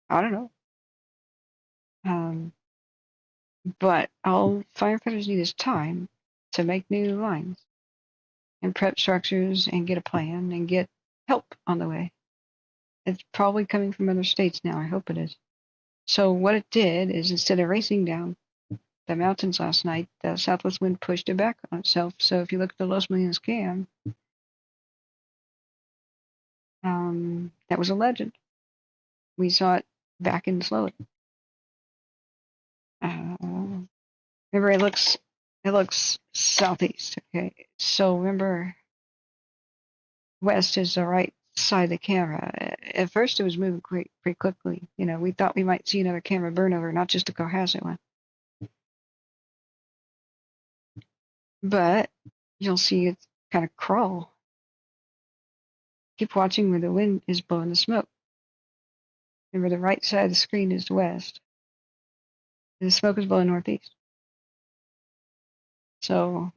I don't know. But all firefighters need is time to make new lines and prep structures and get a plan and get help on the way. It's probably coming from other states now. I hope it is. So what it did is instead of racing down the mountains last night, the southwest wind pushed it back on itself. So if you look at the Los Molinos cam, that was a legend. We saw it back in slowly. Remember, it looks southeast. Okay, so remember, west is the right side of the camera. At first, it was moving pretty quickly. You know, we thought we might see another camera burn over, not just a Cohasset one. But you'll see it kind of crawl. Keep watching where the wind is blowing the smoke. Remember, the right side of the screen is west. And the smoke is blowing northeast. So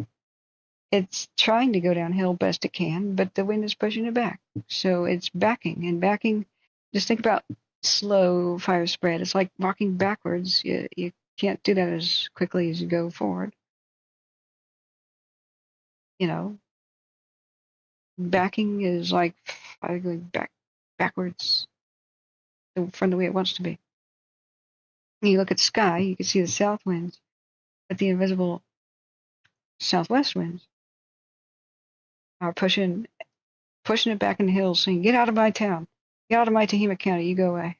it's trying to go downhill best it can, but the wind is pushing it back. So it's backing and backing. Just think about slow fire spread. It's like walking backwards. You can't do that as quickly as you go forward. You know, backing is like fire going backwards from the way it wants to be. When you look at sky, you can see the south winds, but the invisible southwest winds are pushing it back in the hills, saying, "Get out of my town, get out of my Tehama County, you go away."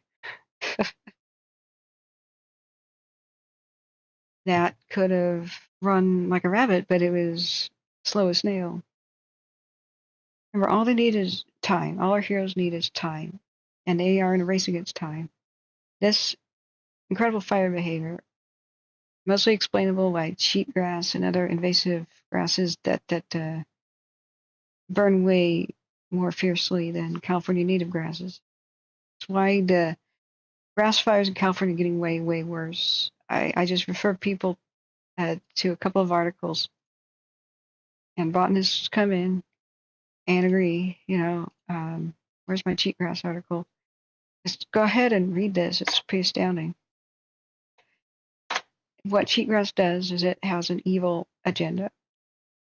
That could have run like a rabbit, but it was slow as snail. Remember, all they need is time. All our heroes need is time. And they are in a race against time. This incredible fire behavior, mostly explainable by cheatgrass and other invasive grasses that burn way more fiercely than California native grasses. That's why the grass fires in California are getting way, way worse. I just refer people to a couple of articles, and botanists come in and agree, where's my cheatgrass article? Just go ahead and read this. It's pretty astounding. What cheatgrass does is it has an evil agenda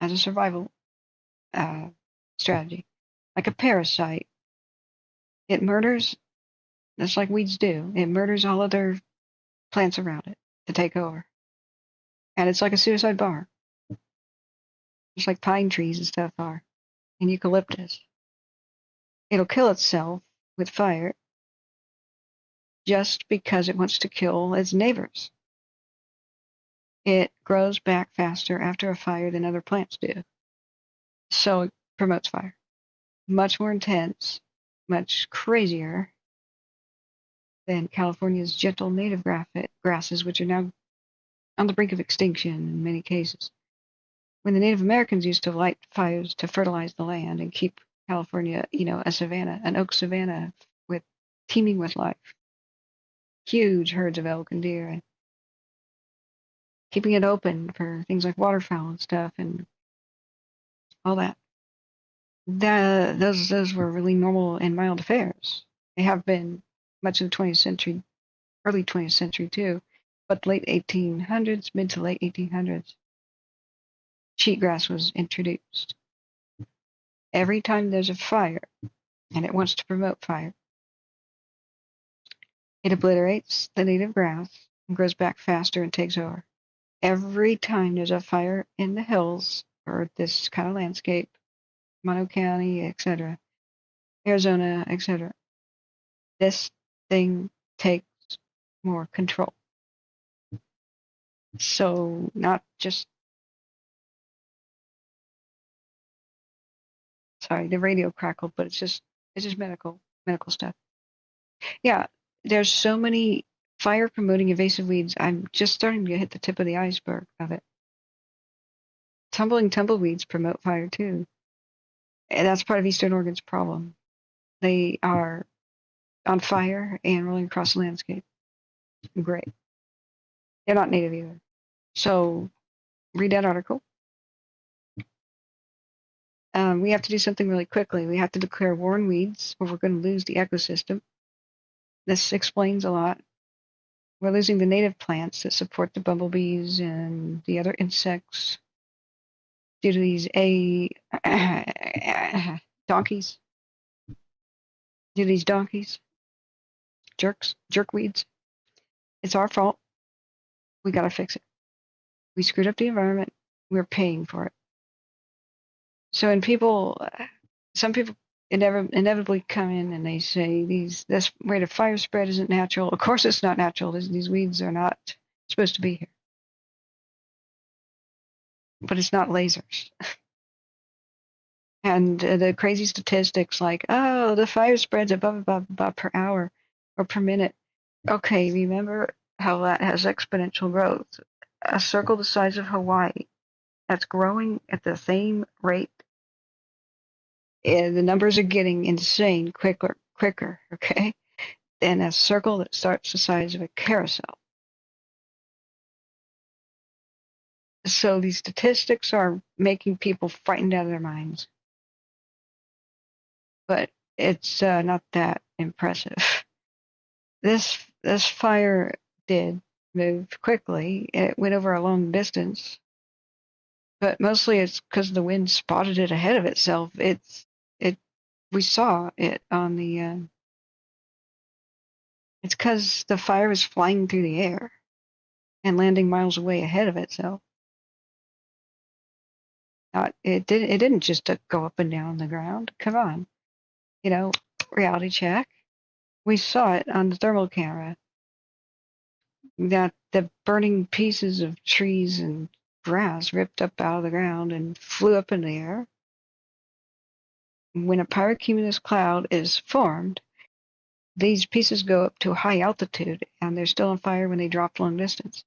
as a survival strategy, like a parasite. It murders, just like weeds do. It murders all other plants around it to take over. And it's like a suicide bomber, just like pine trees and stuff are, and eucalyptus. It'll kill itself with fire just because it wants to kill its neighbors. It grows back faster after a fire than other plants do. So it promotes fire. Much more intense, much crazier than California's gentle native grasses, which are now on the brink of extinction in many cases. When the Native Americans used to light fires to fertilize the land and keep California, a savanna, an oak savanna teeming with life, huge herds of elk and deer, and keeping it open for things like waterfowl and stuff and all that. Those were really normal and mild affairs. They have been much of the 20th century, early 20th century too, but late 1800s, mid to late 1800s, cheatgrass was introduced. Every time there's a fire, and it wants to promote fire, it obliterates the native grass and grows back faster and takes over. Every time there's a fire in the hills or this kind of landscape, Morrow County, etc., Arizona, etc., this thing takes more control. So not just, sorry, the radio crackled, but it's just medical stuff. Yeah, there's so many fire promoting invasive weeds. I'm just starting to hit the tip of the iceberg of it. Tumbleweeds promote fire too. And that's part of Eastern Oregon's problem. They are on fire and rolling across the landscape. Great. They're not native either. So read that article. We have to do something really quickly. We have to declare war on weeds, or we're going to lose the ecosystem. This explains a lot. We're losing the native plants that support the bumblebees and the other insects due to these donkeys. Due to these donkeys, jerkweeds. It's our fault. We got to fix it. We screwed up the environment. We're paying for it. So when some people inevitably come in and they say this rate of fire spread isn't natural. Of course it's not natural. These weeds are not supposed to be here. But it's not lasers. And the crazy statistics like, oh, the fire spreads above per hour or per minute. Okay, remember how that has exponential growth. A circle the size of Hawaii that's growing at the same rate. And the numbers are getting insane quicker, okay, than a circle that starts the size of a carousel. So these statistics are making people frightened out of their minds. But it's not that impressive. This fire did move quickly. It went over a long distance. But mostly it's because the wind spotted it ahead of itself. We saw it on the, it's because the fire was flying through the air and landing miles away ahead of itself. It didn't just go up and down the ground. Come on. Reality check. We saw it on the thermal camera that the burning pieces of trees and grass ripped up out of the ground and flew up in the air. when a pyrocumulus cloud is formed, these pieces go up to a high altitude and they're still on fire when they drop long distance.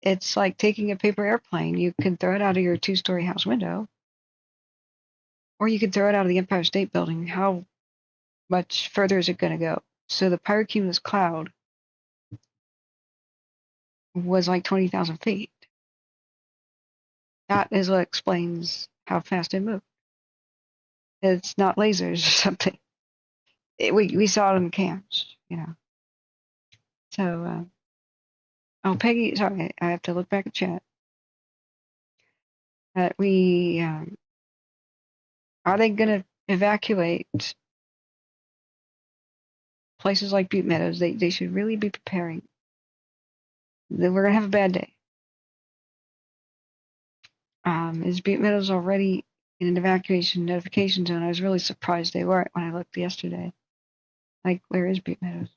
It's like taking a paper airplane. You can throw it out of your 2-story house window, or you could throw it out of the Empire State Building. How much further is it going to go? So the pyrocumulus cloud was like 20,000 feet. That is what explains how fast it moved. It's not lasers or something. We saw it in the camps, you know. So, oh, Peggy, sorry, I have to look back at chat. We are they going to evacuate places like Butte Meadows? They should really be preparing. We're going to have a bad day. Is Butte Meadows already in an evacuation notification zone? I was really surprised they weren't when I looked yesterday. Like, where is Butte Meadows?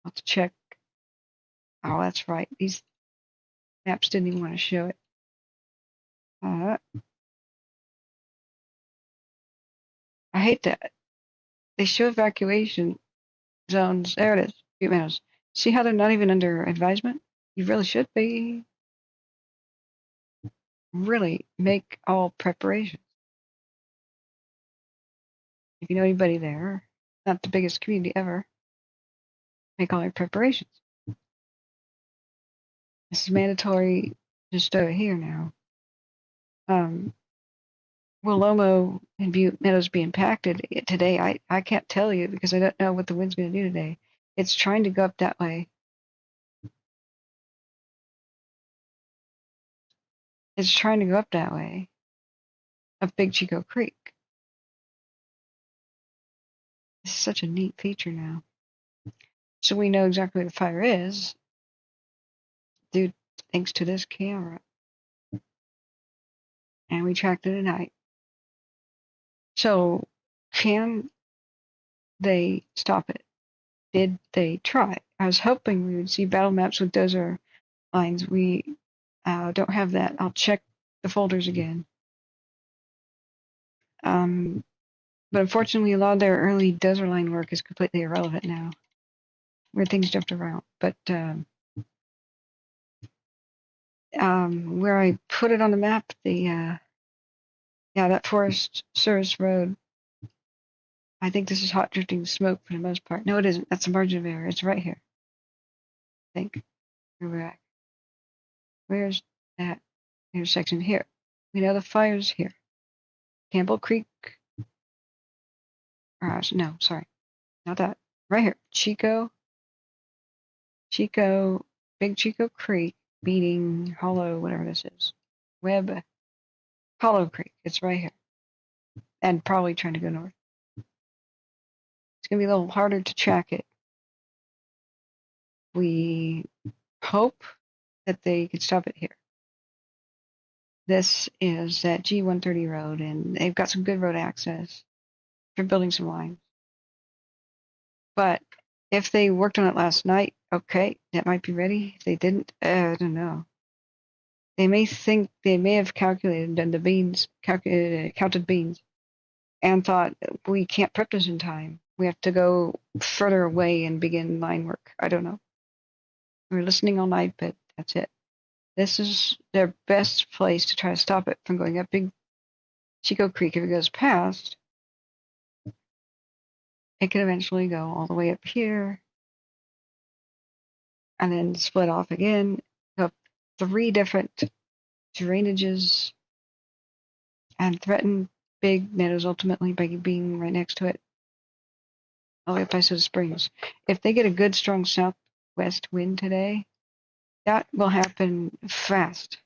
I'll have to check. Oh, that's right. These maps didn't even want to show it. I hate that. They show evacuation zones. There it is. Butte Meadows. See how they're not even under advisement? You really should be. Really make all preparations. If you know anybody there, not the biggest community ever, make all your preparations. This is mandatory just over here now. Will Lomo and Butte Meadows be impacted today? I can't tell you because I don't know what the wind's going to do today. It's trying to go up that way. It's trying to go up that way, up Big Chico Creek. This is such a neat feature now. So we know exactly where the fire is, due thanks to this camera. And we tracked it at night. So can they stop it? Did they try? I was hoping we would see battle maps with dozer lines. We don't have that. I'll check the folders again. But unfortunately, a lot of their early dozer line work is completely irrelevant now, where things jumped around. But where I put it on the map, that Forest Service Road, I think this is hot drifting smoke for the most part. No, it isn't. That's a margin of error. It's right here. I think. We're back. Where's that intersection? Here. We know the fire's here. Campbell Creek. No, sorry. Not that. Right here. Chico, Big Chico Creek, meeting Hollow, whatever this is. Hollow Creek. It's right here. And probably trying to go north. It's going to be a little harder to track it. We hope that they could stop it here. This is that G130 road, and they've got some good road access for building some lines. But if they worked on it last night, okay, that might be ready. If they didn't, I don't know. They may have calculated and the beans, counted beans, and thought we can't prep this in time. We have to go further away and begin line work. I don't know. We're listening all night, but that's it. This is their best place to try to stop it from going up Big Chico Creek. If it goes past, it can eventually go all the way up here and then split off again, up 3 different drainages, and threaten Big Meadows ultimately by being right next to it, all the way up by Soda Springs. If they get a good, strong southwest wind today, that will happen fast.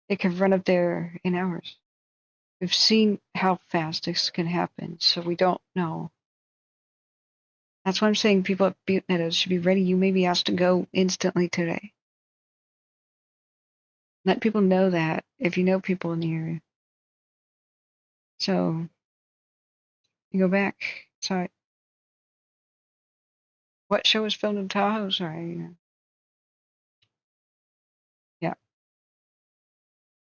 It could run up there in hours. We've seen how fast this can happen, so we don't know. That's why I'm saying people at Butte Meadows should be ready. You may be asked to go instantly today. Let people know that if you know people in the area. So, you go back. Sorry. What show was filmed in Tahoe? Sorry. Yeah.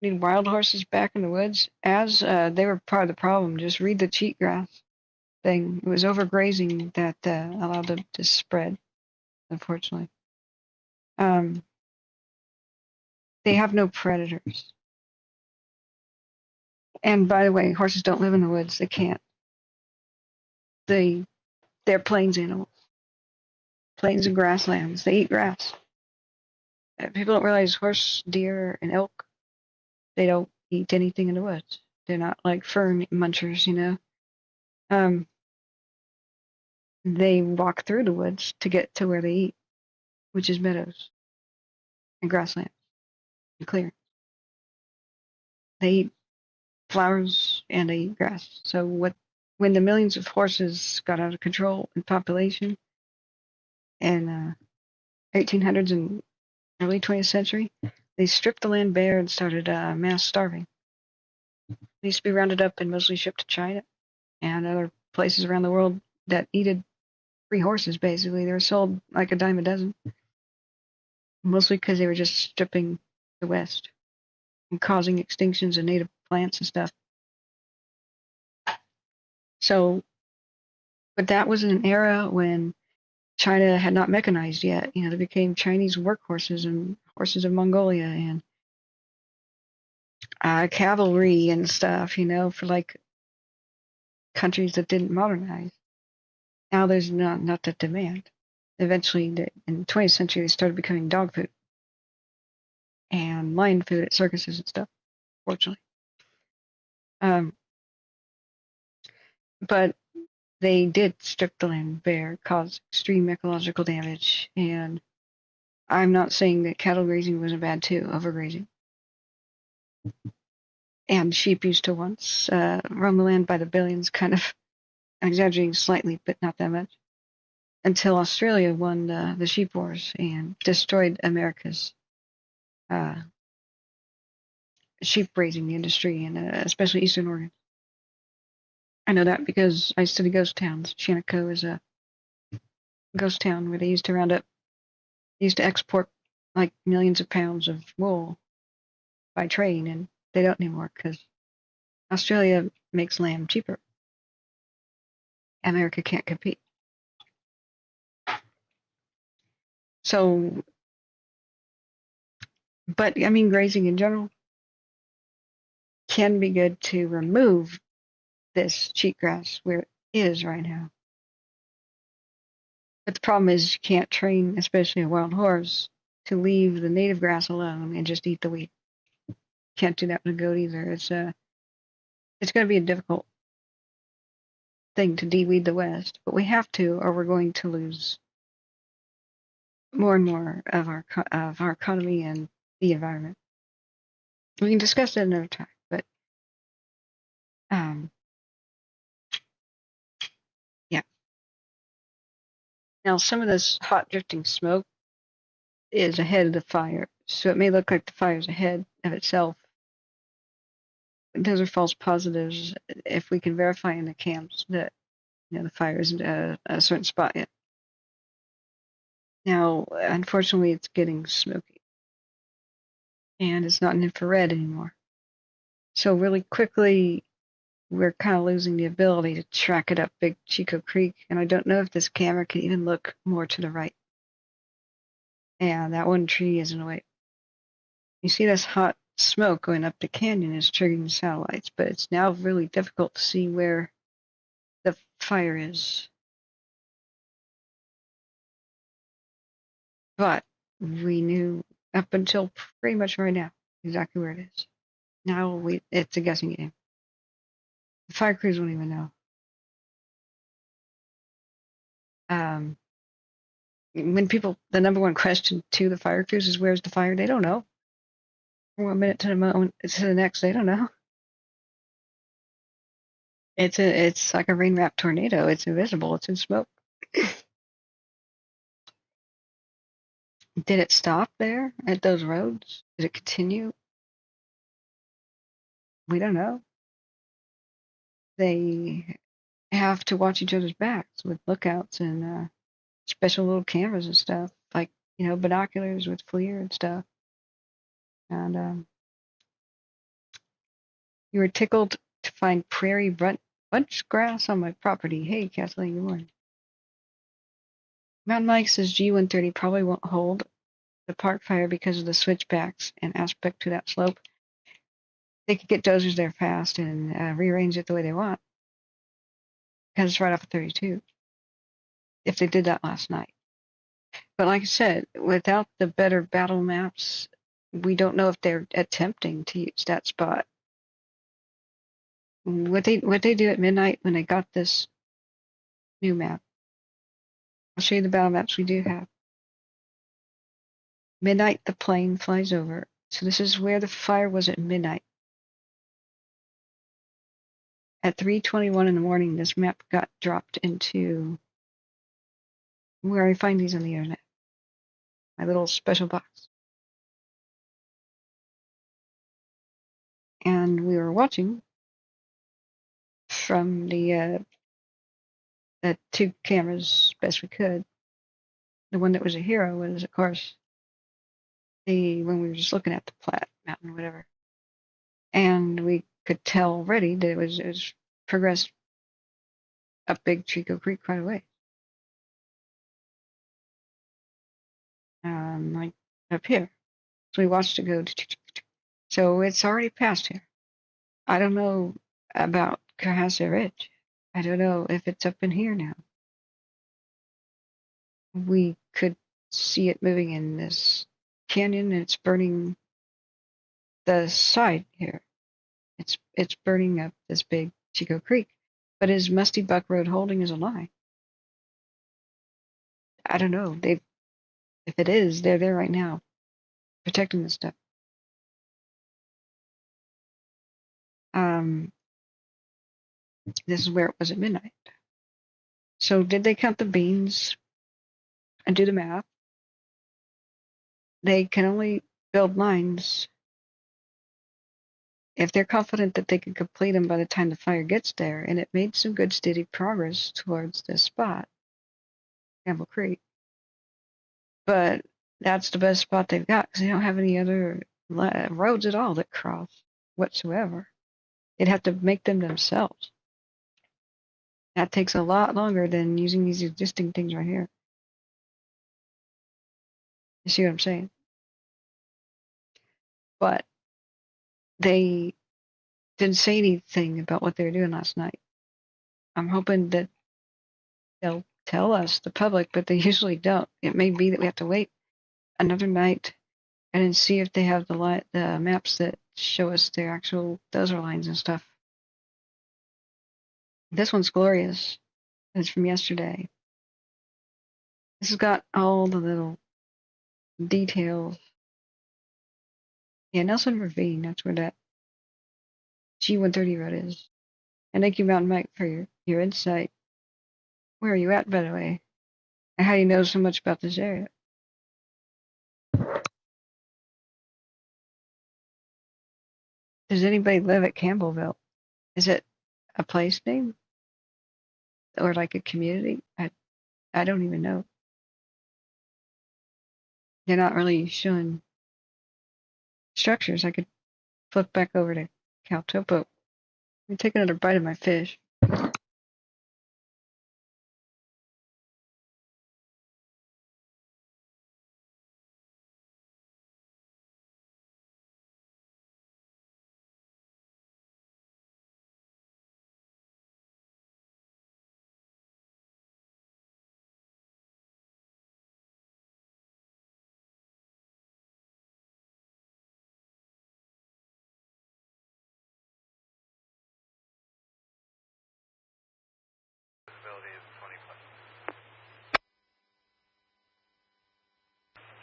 need wild horses back in the woods. As they were part of the problem. Just read the cheatgrass thing. It was overgrazing that allowed them to spread, unfortunately. They have no predators. And by the way, horses don't live in the woods. They can't. They're plains animals. Plains and grasslands. They eat grass. People don't realize horse, deer, and elk, they don't eat anything in the woods. They're not like fern munchers, you know. They walk through the woods to get to where they eat, which is meadows and grasslands and clearing. They eat flowers and they eat grass. So when the millions of horses got out of control in population in 1800s and early 20th century, they stripped the land bare and started mass starving. They used to be rounded up and mostly shipped to China and other places around the world that needed free horses, basically. They were sold like a dime a dozen, mostly because they were just stripping the West and causing extinctions of native plants and stuff. So, but that was an era when China had not mechanized yet. You know, they became Chinese workhorses and horses of Mongolia and cavalry and stuff, you know, for like countries that didn't modernize. Now there's not that demand. Eventually, in the 20th century, they started becoming dog food and lion food at circuses and stuff, fortunately. But they did strip the land bare, cause extreme ecological damage, and I'm not saying that cattle grazing wasn't bad too, overgrazing. And sheep used to once roam the land by the billions, kind of exaggerating slightly, but not that much, until Australia won the sheep wars and destroyed America's sheep raising industry, and especially Eastern Oregon. I know that because I study ghost towns. Shaniko is a ghost town where they used to export like millions of pounds of wool by train, and they don't anymore because Australia makes lamb cheaper. America can't compete. So, but I mean, grazing in general can be good to remove this cheatgrass where it is right now. But the problem is you can't train, especially a wild horse, to leave the native grass alone and just eat the wheat. Can't do that with a goat either. It's going to be a difficult thing to de-weed the West, but we have to, or we're going to lose more and more of our economy and the environment. We can discuss that another time, but yeah. Now, some of this hot drifting smoke is ahead of the fire, so it may look like the fire's ahead of itself. Those are false positives. If we can verify in the cams that the fire isn't at a certain spot yet. Now, unfortunately, it's getting smoky, and it's not an infrared anymore. So really quickly, we're kind of losing the ability to track it up Big Chico Creek, and I don't know if this camera can even look more to the right. And that one tree is in the way. You see this hot smoke going up the canyon is triggering the satellites, but it's now really difficult to see where the fire is. But we knew up until pretty much right now exactly where it is. Now it's a guessing game. The fire crews won't even know. When the number one question to the fire crews is where's the fire, they don't know. From 1 minute to the next, they don't know. It's like a rain wrapped tornado. It's invisible. It's in smoke. Did it stop there at those roads? Did it continue? We don't know. They have to watch each other's backs with lookouts and special little cameras and stuff, like binoculars with FLIR and stuff. And You were tickled to find prairie bunch grass on my property. Hey, Kathleen, good morning. Mountain Mike says G130 probably won't hold the park fire because of the switchbacks and aspect to that slope. They could get dozers there fast and rearrange it the way they want because it's right off of 32 if they did that last night. But like I said, without the better battle maps, we don't know if they're attempting to use that spot. What they do at midnight when they got this new map. I'll show you the battle maps we do have. Midnight, the plane flies over. So this is where the fire was at midnight. At 3:21 in the morning, this map got dropped into where I find these on the internet. My little special box. And we were watching from the two cameras best we could. The one that was a hero was, of course, when we were just looking at the Platte Mountain or whatever. And we could tell already that it was progressed up Big Chico Creek quite a way. Like up here. So we watched it go. So it's already past here. I don't know about Cohasset Ridge. I don't know if it's up in here now. We could see it moving in this canyon, and it's burning the side here. It's burning up this Big Chico Creek. But is Musty Buck Road holding is a lie? I don't know. If it is, they're there right now, protecting this stuff. This is where it was at midnight. So did they count the beans and do the math? They can only build lines if they're confident that they can complete them by the time the fire gets there, and it made some good steady progress towards this spot, Campbell Creek. But that's the best spot they've got because they don't have any other roads at all that cross whatsoever. They'd have to make them themselves. That takes a lot longer than using these existing things right here. You see what I'm saying? But they didn't say anything about what they were doing last night. I'm hoping that they'll tell us, the public, but they usually don't. It may be that we have to wait another night and then see if they have the maps that show us their actual dozer lines and stuff. This one's glorious. It's from yesterday. This has got all the little details. Yeah, Nelson Ravine, that's where that G130 road is. And thank you, Mountain Mike, for your insight. Where are you at, by the way? And how do you know so much about this area? Does anybody live at Campbellville? Is it a place name? Or like a community? I don't even know. They're not really showing structures. I could flip back over to Caltopo. Let me take another bite of my fish.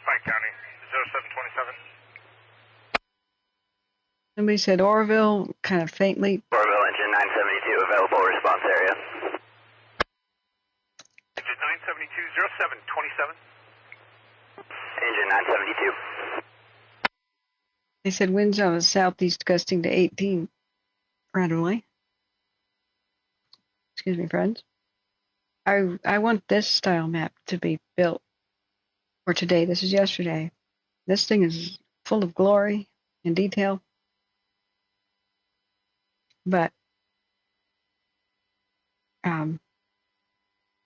Pike County, 0727. Somebody said Orville, kind of faintly. Orville, engine 972, available response area. Engine 972, 0727. Engine 972. They said winds out of southeast gusting to 18 randomly. Excuse me, friends. I want this style map to be built for today. This is yesterday. This thing is full of glory and detail. But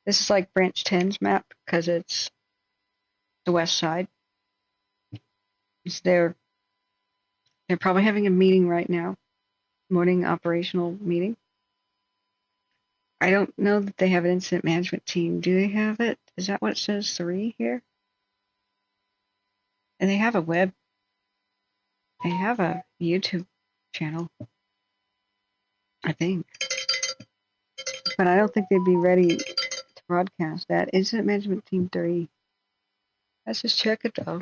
this is like Branch 10's map because it's the west side. It's they're probably having a meeting right now, morning operational meeting. I don't know that they have an incident management team. Do they have it? Is that what it says? 3 here? And they have a they have a YouTube channel, I think. But I don't think they'd be ready to broadcast that. Incident management team 3. Let's just check it though.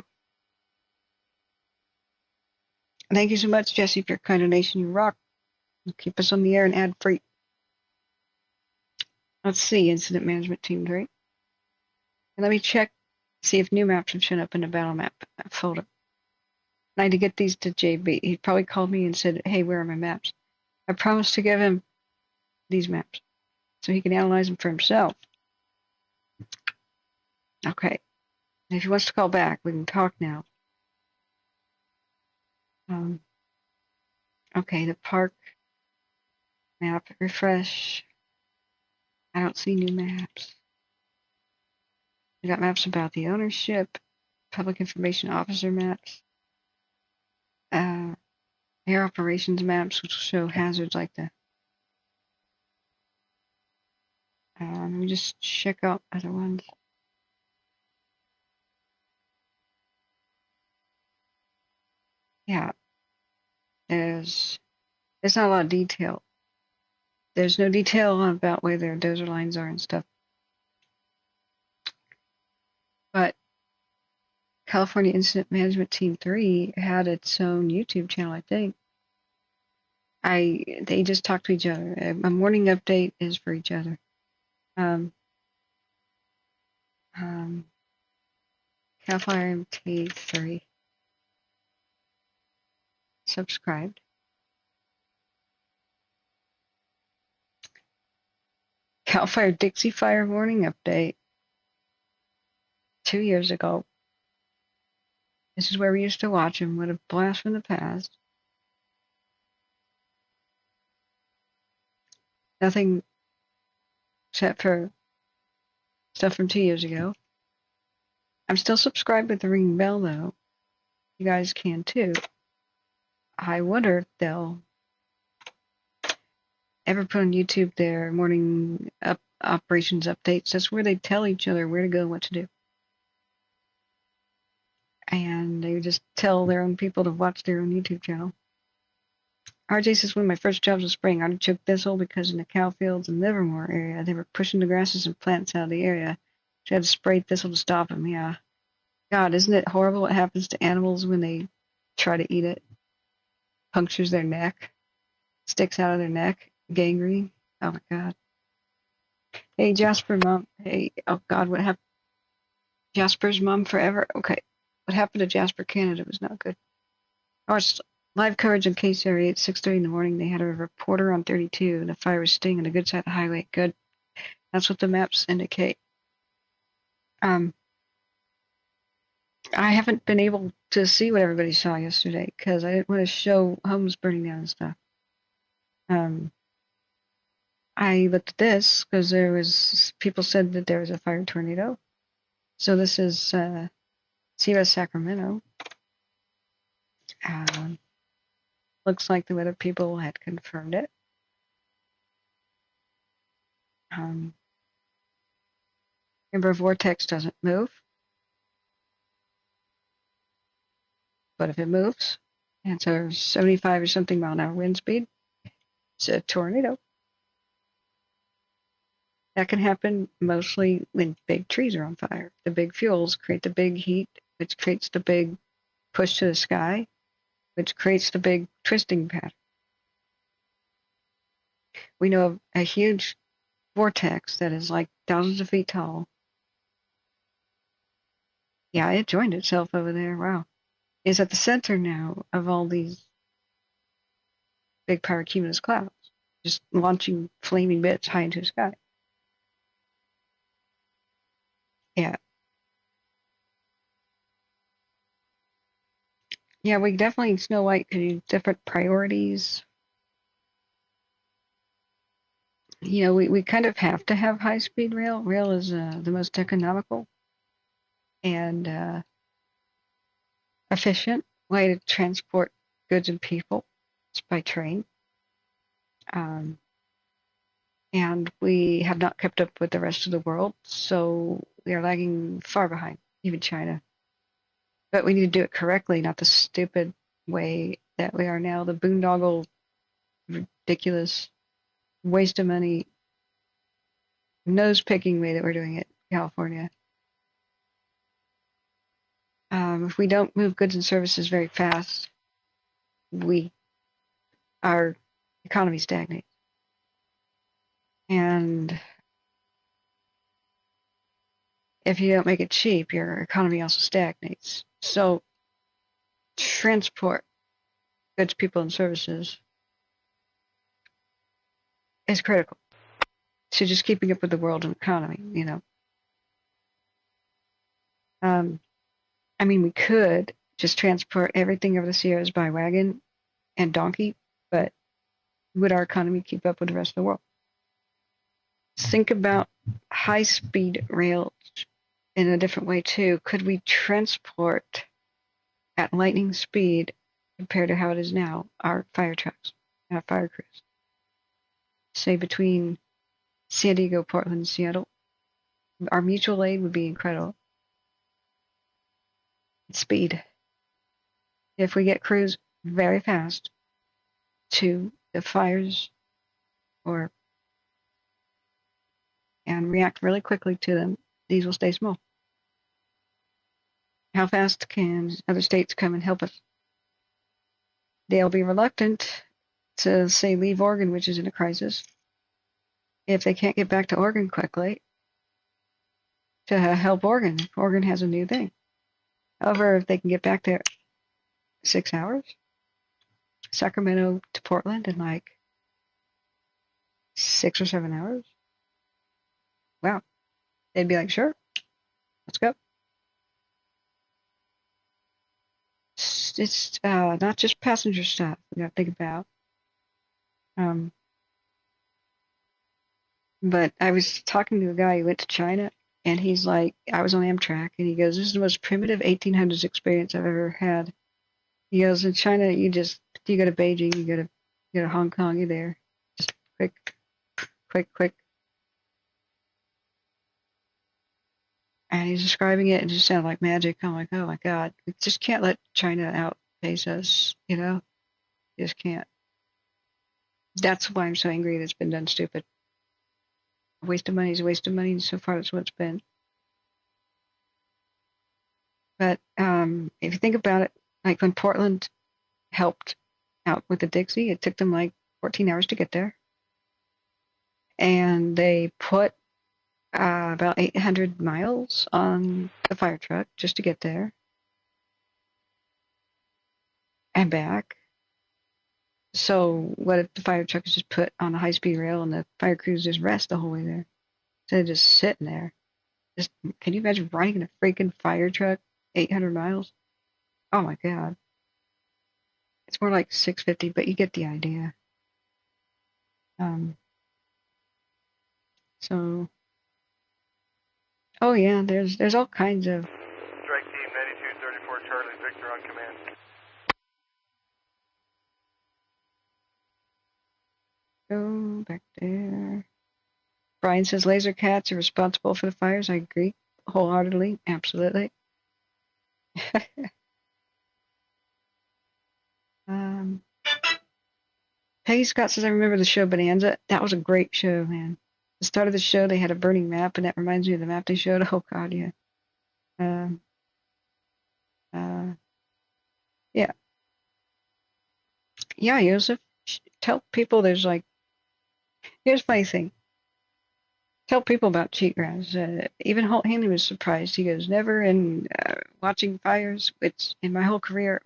Thank you so much, Jesse, for your kind donation. You rock. You keep us on the air and ad free. Let's see, incident management team 3. And let me check, see if new maps have shown up in the battle map folder. I had to get these to JB. He probably called me and said, hey, where are my maps? I promised to give him these maps so he can analyze them for himself. Okay. And if he wants to call back, we can talk now. Okay, the park map, refresh. I don't see new maps. We got maps about the ownership, public information officer maps, air operations maps, which will show hazards like the. Let me just check out other ones. Yeah, there's not a lot of detail. There's no detail about where their dozer lines are and stuff. But California Incident Management Team 3 had its own YouTube channel, I think. They just talk to each other. A morning update is for each other. Cal Fire MT3 subscribed. Cal Fire Dixie Fire morning update 2 years ago. This is where we used to watch him. What a blast from the past. Nothing except for stuff from 2 years ago. I'm still subscribed with the ring bell though. You guys can too. I wonder if they'll ever put on YouTube their morning operations updates. That's where they tell each other where to go and what to do. And they just tell their own people to watch their own YouTube channel. RJ says, one of my first jobs was spraying artichoke thistle because in the cow fields in Livermore area, they were pushing the grasses and plants out of the area. So I had to spray thistle to stop them, yeah. God, isn't it horrible what happens to animals when they try to eat it? Punctures their neck, sticks out of their neck, gangrene. Oh my God. Hey, Jasper, Mom. Hey, oh God, what happened? Jasper's mom forever? Okay. What happened to Jasper Canada was not good. I watched live coverage in Case Area at 6:30 in the morning. They had a reporter on 32, and the fire was staying on the good side of the highway. Good. That's what the maps indicate. I haven't been able to see what everybody saw yesterday because I didn't want to show homes burning down and stuff. I looked at this because there was people said that there was a fire tornado. So this is Siva, Sacramento. Looks like the weather people had confirmed it. Remember, vortex doesn't move. But if it moves, and it's a 75 or something mile an hour wind speed, it's a tornado. That can happen mostly when big trees are on fire. The big fuels create the big heat, which creates the big push to the sky, which creates the big twisting pattern. We know of a huge vortex that is like thousands of feet tall. Yeah, it joined itself over there. Wow. Is at the center now of all these big pyrocumulus clouds, just launching flaming bits high into the sky. Yeah. Yeah, we definitely Snow White could use different priorities. we kind of have to have high-speed rail. Rail is the most economical and efficient way to transport goods and people. It's by train. And we have not kept up with the rest of the world, so we are lagging far behind, even China. But we need to do it correctly, not the stupid way that we are now, the boondoggle, ridiculous, waste of money, nose-picking way that we're doing it in California. If we don't move goods and services very fast, our economy stagnates. And if you don't make it cheap, your economy also stagnates. So transport goods, people, and services is critical to just keeping up with the world and economy, we could just transport everything over the Sierras by wagon and donkey, but would our economy keep up with the rest of the world? Think about high-speed rails in a different way, too. Could we transport at lightning speed compared to how it is now, our fire trucks and our fire crews? Say between San Diego, Portland, and Seattle. Our mutual aid would be incredible. Speed. If we get crews very fast to the fires and react really quickly to them, these will stay small. How fast can other states come and help us? They'll be reluctant to, say, leave Oregon, which is in a crisis, if they can't get back to Oregon quickly to help Oregon. Oregon has a new thing. However, if they can get back there 6 hours, Sacramento to Portland in like 6 or 7 hours, wow, they'd be like, sure, let's go. It's not just passenger stuff we got to think about. But I was talking to a guy who went to China, and he's like, I was on Amtrak, and he goes, this is the most primitive 1800s experience I've ever had. He goes, in China, you go to Beijing, you go to Hong Kong, you're there. Just quick. And he's describing it, and it just sounded like magic. I'm like, oh my God, we just can't let China outpace us, Just can't. That's why I'm so angry that it's been done stupid. A waste of money is a waste of money, and so far that's what it's been. But if you think about it, like when Portland helped out with the Dixie, it took them like 14 hours to get there. And they put about 800 miles on the fire truck just to get there and back. So what if the fire truck is just put on a high-speed rail and the fire crews just rest the whole way there? So they're just sitting there. Can you imagine riding in a freaking fire truck 800 miles? Oh my God. It's more like 650, but you get the idea. Oh yeah, there's all kinds of. Strike Team 9234 Charlie, Victor on command. Go back there. Brian says laser cats are responsible for the fires. I agree wholeheartedly. Absolutely. Peggy Scott says, I remember the show Bonanza. That was a great show, man. The start of the show, they had a burning map, and that reminds me of the map they showed. Oh, God, yeah. Yeah. Yeah, Joseph, tell people here's a funny thing. Tell people about cheatgrass. Even Holt Hanley was surprised. He goes, never in watching fires, it's in my whole career,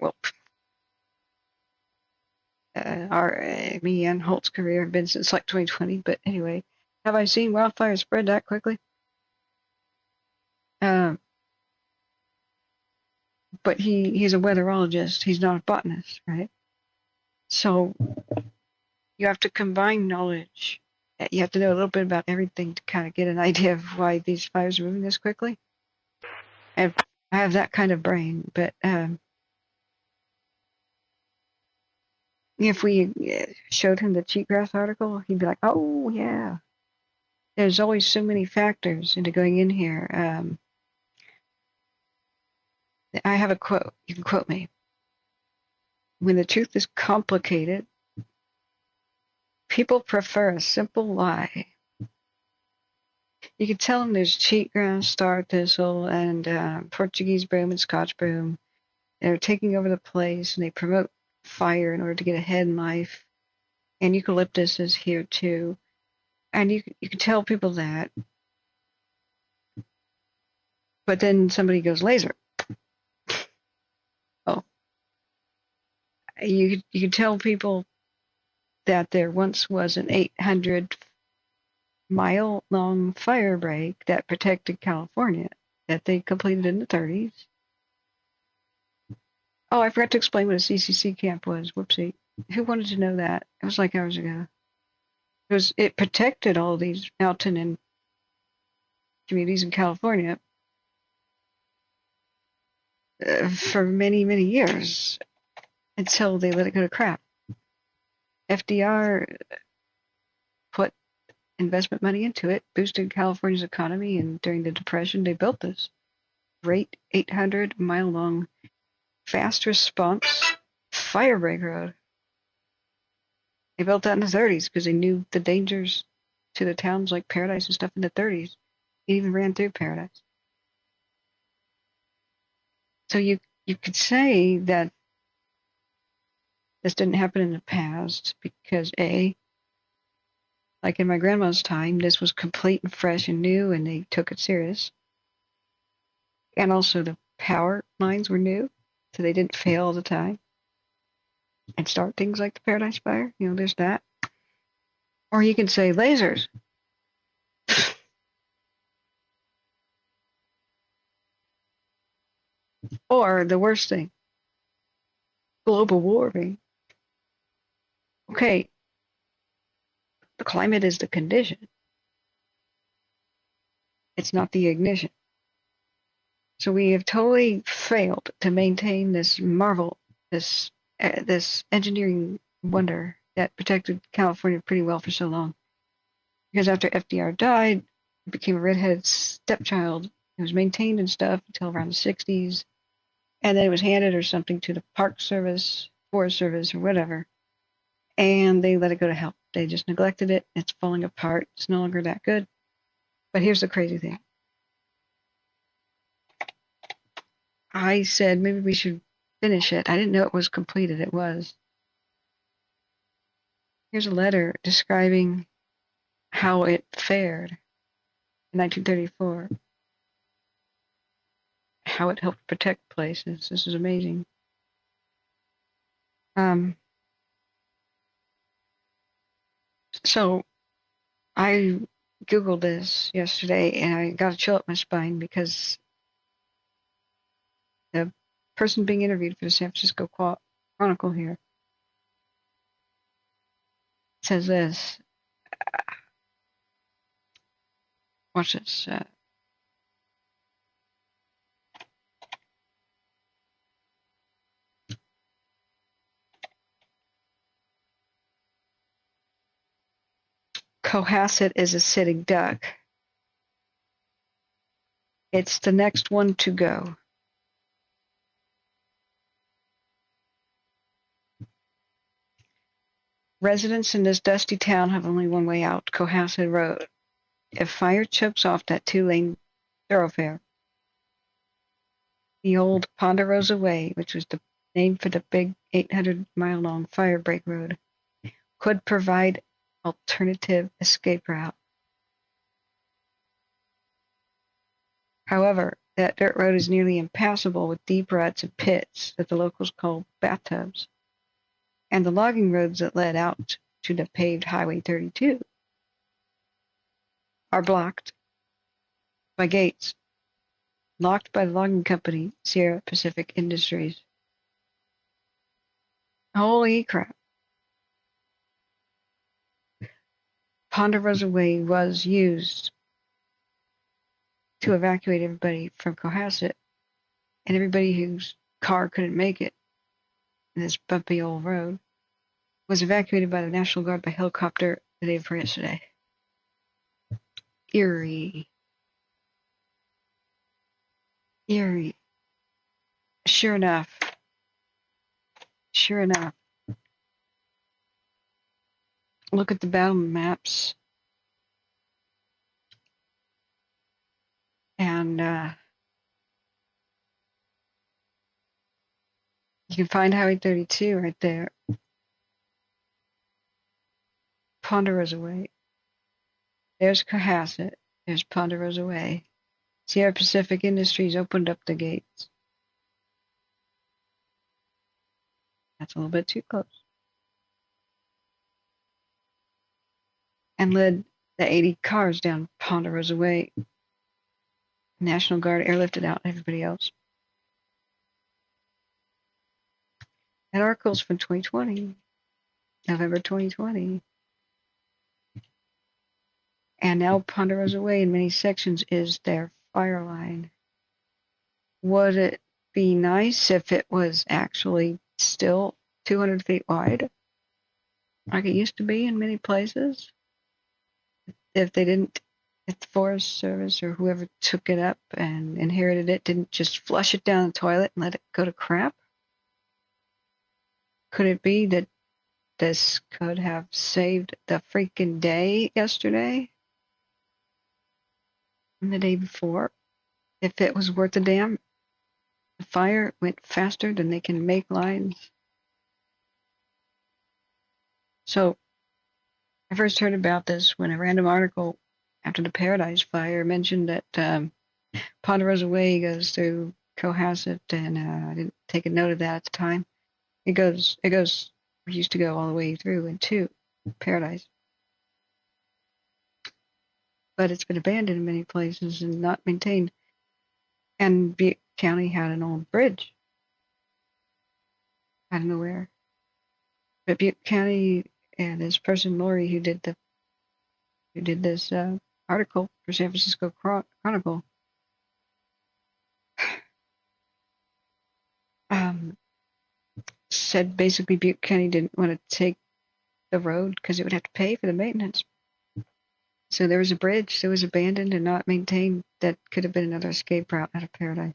me and Holt's career have been since like 2020, but anyway, have I seen wildfires spread that quickly? But he's a weatherologist. He's not a botanist, right? So you have to combine knowledge You have to know a little bit about everything to kind of get an idea of why these fires are moving this quickly. I have that kind of brain, but if we showed him the cheatgrass article, he'd be like, "Oh yeah." There's always so many factors into going in here. I have a quote. You can quote me. When the truth is complicated, people prefer a simple lie. You can tell them there's cheatgrass, star thistle, and Portuguese broom and Scotch broom. They're taking over the place, and they promote fire in order to get ahead in life. And eucalyptus is here too. And you can tell people that. But then somebody goes laser. Oh. You can tell people that there once was an 800-mile-long fire break that protected California that they completed in the 30s. Oh, I forgot to explain what a CCC camp was. Whoopsie. Who wanted to know that? It was like hours ago. It protected all these mountain and communities in California for many, many years until they let it go to crap. FDR put investment money into it, boosted California's economy, and during the Depression, they built this great 800-mile-long fast response fire break road. They built that in the 30s because they knew the dangers to the towns like Paradise and stuff in the 30s. It even ran through Paradise. So you could say that this didn't happen in the past because A, like in my grandma's time, this was complete and fresh and new, and they took it serious. And also the power lines were new, so they didn't fail all the time and start things like the Paradise Fire. You know, there's that. Or you can say lasers. Or the worst thing, global warming. Okay, the climate is the condition. It's not the ignition. So we have totally failed to maintain this marvel, this engineering wonder that protected California pretty well for so long. Because after FDR died, it became a redheaded stepchild. It was maintained and stuff until around the 60s. And then it was handed or something to the Park Service, Forest Service, or whatever. And they let it go to hell. They just neglected it. It's falling apart. It's no longer that good. But here's the crazy thing. I said maybe we should finish it. I didn't know it was completed. It was. Here's a letter describing how it fared in 1934. How it helped protect places. This is amazing. So I Googled this yesterday and I got a chill up my spine because the person being interviewed for the San Francisco Chronicle here says this. Watch this. Cohasset is a sitting duck. It's the next one to go. Residents in this dusty town have only one way out, Cohasset Road. If fire chokes off that 2-lane thoroughfare, the old Ponderosa Way, which was the name for the big 800-mile-long fire break road, could provide alternative escape route. However, that dirt road is nearly impassable with deep ruts and pits that the locals call bathtubs. And the logging roads that led out to the paved Highway 32 are blocked by gates, locked by the logging company, Sierra Pacific Industries. Holy crap. Ponderosa Way was used to evacuate everybody from Cohasset, and everybody whose car couldn't make it in this bumpy old road was evacuated by the National Guard by helicopter the day before yesterday. Eerie. Sure enough. Look at the battle maps. And you can find Highway 32 right there. Ponderosa Way. There's Cohasset. There's Ponderosa Way. Sierra Pacific Industries opened up the gates. That's a little bit too close. And led the 80 cars down Ponderosa Way. National Guard airlifted out everybody else. That article's from 2020, November 2020. And now Ponderosa Way in many sections is their fire line. Would it be nice if it was actually still 200 feet wide, like it used to be in many places? If the Forest Service or whoever took it up and inherited it didn't just flush it down the toilet and let it go to crap? Could it be that this could have saved the freaking day yesterday? And the day before? If it was worth a damn? The fire went faster than they can make lines. So, I first heard about this when a random article after the Paradise Fire mentioned that Ponderosa Way goes through Cohasset, and I didn't take a note of that at the time. It used to go all the way through into Paradise. But it's been abandoned in many places and not maintained. And Butte County had an old bridge. I don't know where. But Butte County and this person, Lori, who did this article for San Francisco Chronicle, said basically Butte County didn't want to take the road because it would have to pay for the maintenance. So there was a bridge that was abandoned and not maintained that could have been another escape route out of Paradise.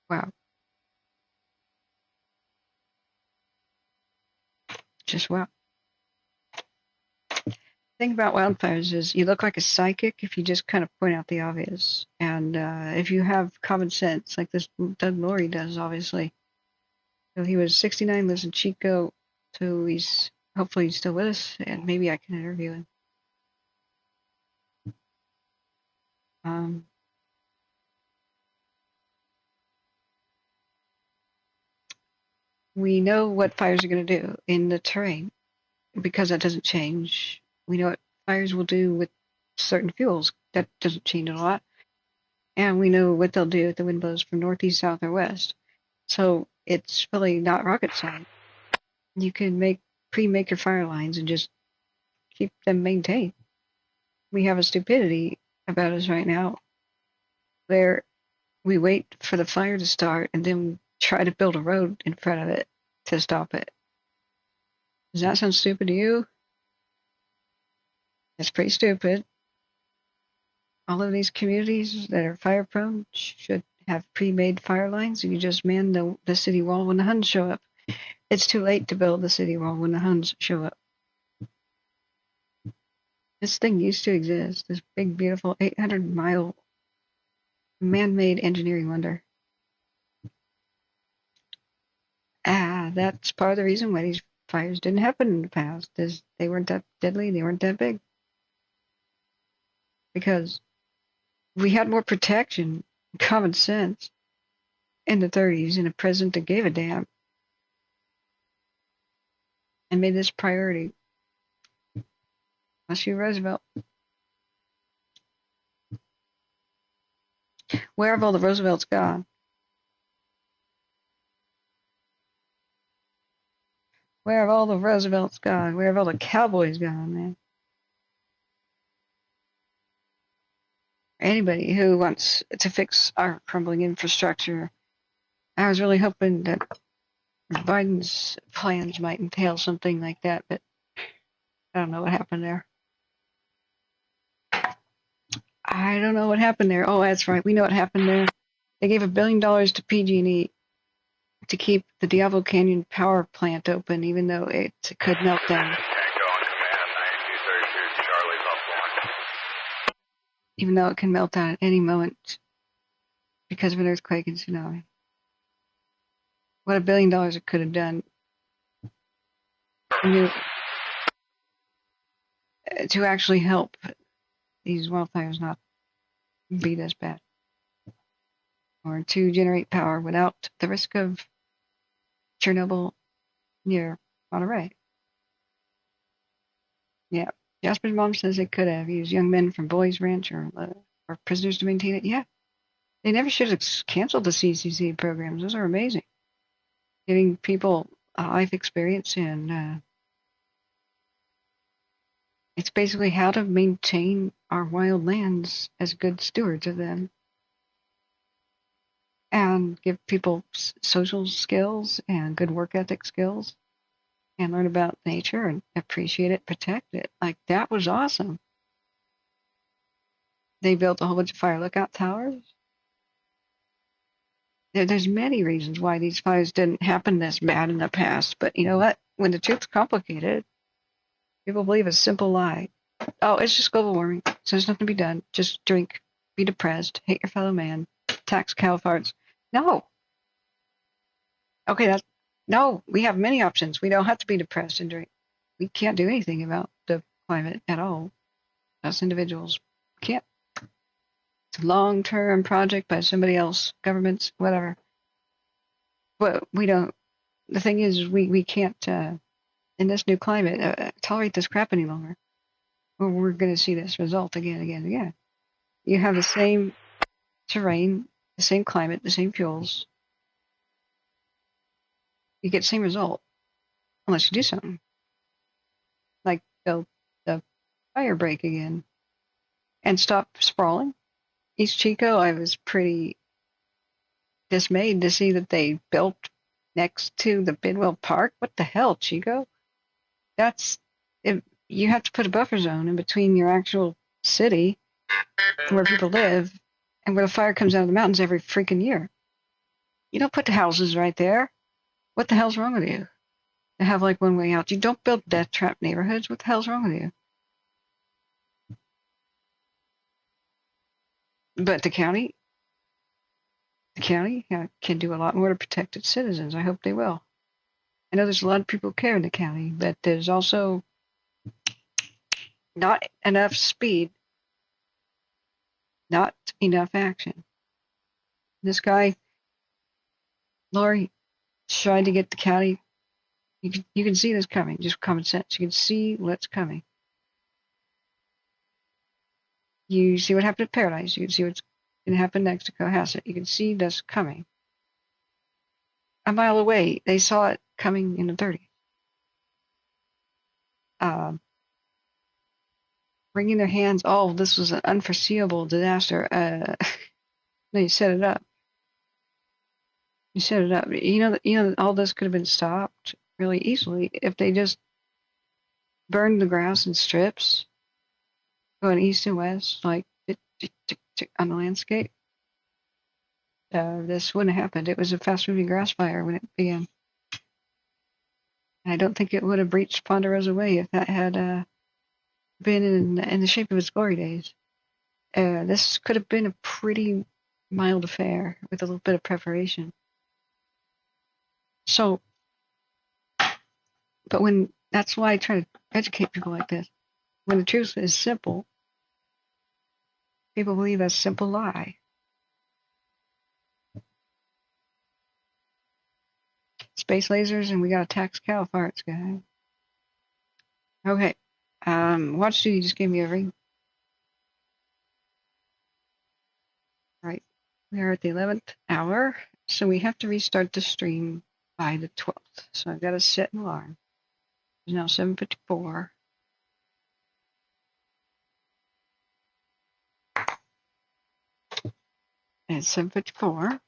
Wow. Just wow. The thing about wildfires is you look like a psychic if you just kind of point out the obvious. And if you have common sense, like this Doug Laurie does, obviously. So he was 69, lives in Chico, so hopefully he's still with us, and maybe I can interview him. We know what fires are going to do in the terrain because that doesn't change. We know what fires will do with certain fuels. That doesn't change a lot. And we know what they'll do if the wind blows from northeast, south, or west. So it's really not rocket science. You can pre-make your fire lines and just keep them maintained. We have a stupidity about us right now where we wait for the fire to start and then try to build a road in front of it to stop it. Does that sound stupid to you? That's pretty stupid. All of these communities that are fire prone should have pre-made fire lines, and you just man the city wall when the Huns show up. It's too late to build the city wall when the Huns show up. This thing used to exist, this big, beautiful 800-mile man-made engineering wonder. That's part of the reason why these fires didn't happen in the past, is they weren't that deadly, they weren't that big. Because we had more protection, common sense, in the 30s, and a president that gave a damn and made this priority. Bless you, Roosevelt. Where have all the Roosevelts gone? Where have all the Roosevelts gone? Where have all the cowboys gone, man? Anybody who wants to fix our crumbling infrastructure. I was really hoping that Biden's plans might entail something like that, but I don't know what happened there. I don't know what happened there. Oh, that's right. We know what happened there. They gave $1 billion to PG&E to keep the Diablo Canyon power plant open, even though it could melt down. Even though it can melt down at any moment because of an earthquake and tsunami. What $1 billion it could have done to actually help these wildfires not be this bad, or to generate power without the risk of Chernobyl near Monterey. Yeah, Jasper's mom says they could have used young men from Boys Ranch or prisoners to maintain it. Yeah, they never should have canceled the CCC programs. Those are amazing. Giving people a life experience, and it's basically how to maintain our wild lands as good stewards of them. And give people social skills and good work ethic skills and learn about nature and appreciate it, protect it. Like, that was awesome. They built a whole bunch of fire lookout towers. There's many reasons why these fires didn't happen this bad in the past, but you know what? When the truth's complicated, people believe a simple lie. Oh, it's just global warming, so there's nothing to be done. Just drink, be depressed, hate your fellow man, tax cow farts. No. Okay, no, we have many options. We don't have to be depressed and drink. We can't do anything about the climate at all. Us individuals can't. It's a long-term project by somebody else, governments, whatever. But we don't. The thing is, we can't, in this new climate, tolerate this crap any longer. Or we're going to see this result again, again, again. You have the same terrain, the same climate, the same fuels. You get the same result unless you do something. Like the fire break again and stop sprawling. East Chico, I was pretty dismayed to see that they built next to the Bidwell Park. What the hell, Chico? You have to put a buffer zone in between your actual city where people live and where the fire comes out of the mountains every freaking year. You don't put the houses right there. What the hell's wrong with you? To have like one way out. You don't build death trap neighborhoods. What the hell's wrong with you? But the county can do a lot more to protect its citizens. I hope they will. I know there's a lot of people who care in the county, but there's also not enough speed, not enough action. This guy, Lori, tried to get the county. You can see this coming, just common sense. You can see what's coming. You see what happened at Paradise. You can see what's going to happen next to Cohasset. You can see this coming. A mile away, they saw it coming in the 30s. Wringing their hands, oh, this was an unforeseeable disaster. No, you set it up. You set it up. You know, all this could have been stopped really easily if they just burned the grass in strips, going east and west, like on the landscape. This wouldn't have happened. It was a fast-moving grass fire when it began. I don't think it would have breached Ponderosa Way if that had been in the shape of its glory days. This could have been a pretty mild affair with a little bit of preparation. So, but that's why I try to educate people like this. When the truth is simple, people believe a simple lie. Space lasers, and we got to tax cow farts, guys. Okay. Watch duty just gave me a ring. Right. We are at the 11th hour, so we have to restart the stream by the 12th. So I've got to set an alarm. It's now 7:54. And it's 7:54.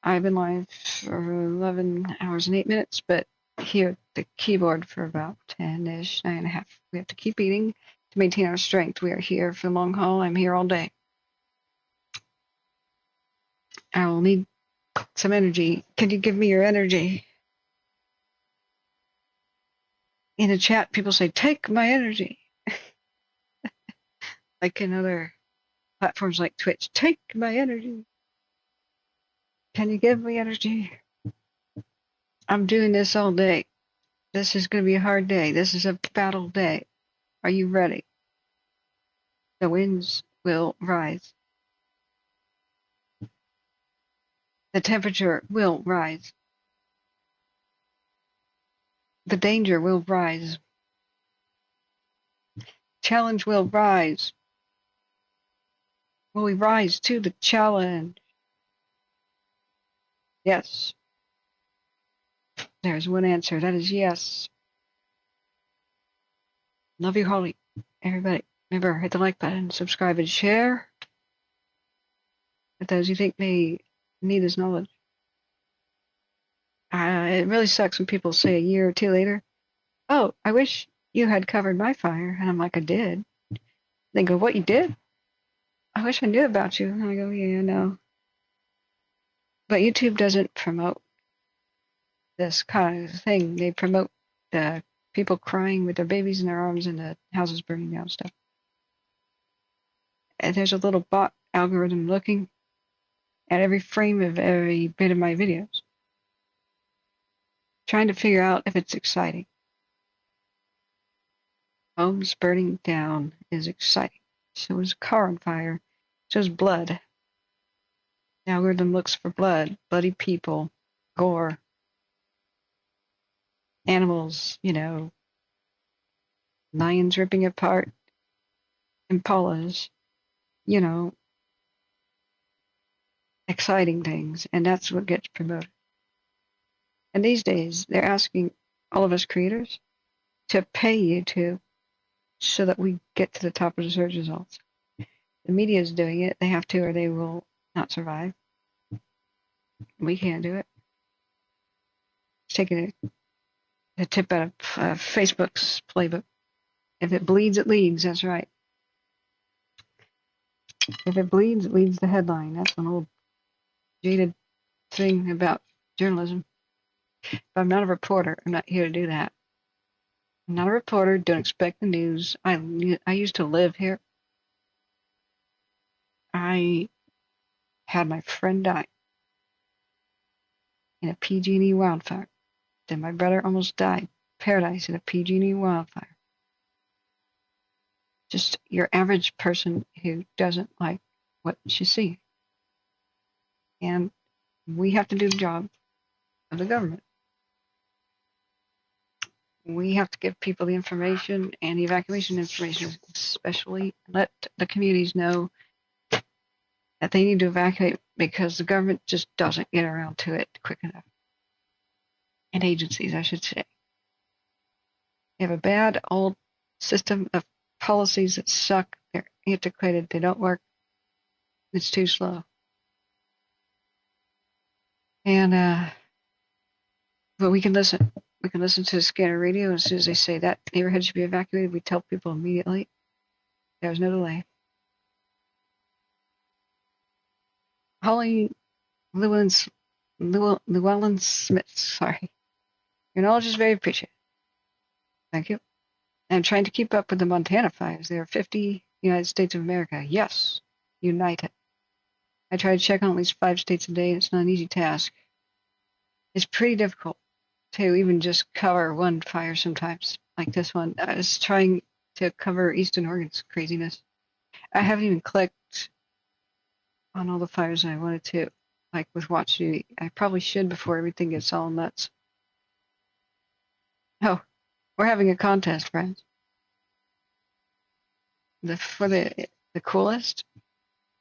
I've been live for 11 hours and 8 minutes, but here at the keyboard for about 10-ish, 9.5. We have to keep eating to maintain our strength. We are here for the long haul. I'm here all day. I will need some energy. Can you give me your energy? In the chat, people say, take my energy. Like in other platforms like Twitch, take my energy. Can you give me energy? I'm doing this all day. This is going to be a hard day. This is a battle day. Are you ready? The winds will rise. The temperature will rise. The danger will rise. Challenge will rise. Will we rise to the challenge? Yes. There's one answer. That is yes. Love you, Holly. Everybody, remember, hit the like button, subscribe, and share with those you think may need this knowledge. It really sucks when people say a year or two later, oh, I wish you had covered my fire. And I'm like, I did. They go, what, you did? I wish I knew about you. And I go, yeah, no. But YouTube doesn't promote this kind of thing. They promote the people crying with their babies in their arms and the houses burning down stuff. And there's a little bot algorithm looking at every frame of every bit of my videos, trying to figure out if it's exciting. Homes burning down is exciting. So is a car on fire. So is blood. The algorithm looks for blood, bloody people, gore, animals, lions ripping apart impalas, exciting things, and that's what gets promoted. And these days, they're asking all of us creators to pay YouTube so that we get to the top of the search results. The media is doing it. They have to, or they will not survive. We can't do it. It's taking a tip out of Facebook's playbook. If it bleeds, it leads. That's right. If it bleeds, it leads the headline. That's an old jaded thing about journalism. But I'm not a reporter. I'm not here to do that. I'm not a reporter. Don't expect the news. I used to live here. I had my friend die in a PG&E wildfire. Then my brother almost died. Paradise in a PG&E wildfire. Just your average person who doesn't like what you see. And we have to do the job of the government. We have to give people the information and the evacuation information, especially let the communities know that they need to evacuate because the government just doesn't get around to it quick enough. And agencies, I should say. They have a bad old system of policies that suck. They're antiquated. They don't work. It's too slow. And but we can listen. We can listen to the scanner radio, and as soon as they say that neighborhood should be evacuated, we tell people immediately. There's no delay. Holly Llewellyn Smith, sorry. Your knowledge is very appreciated. Thank you. I'm trying to keep up with the Montana fires. There are 50 United States of America. Yes, united. I try to check on at least 5 states a day, and it's not an easy task. It's pretty difficult to even just cover one fire sometimes, like this one. I was trying to cover Eastern Oregon's craziness. I haven't even clicked on all the fires I wanted to, like with Watch Duty. I probably should before everything gets all nuts. Oh, we're having a contest, friends. For the coolest,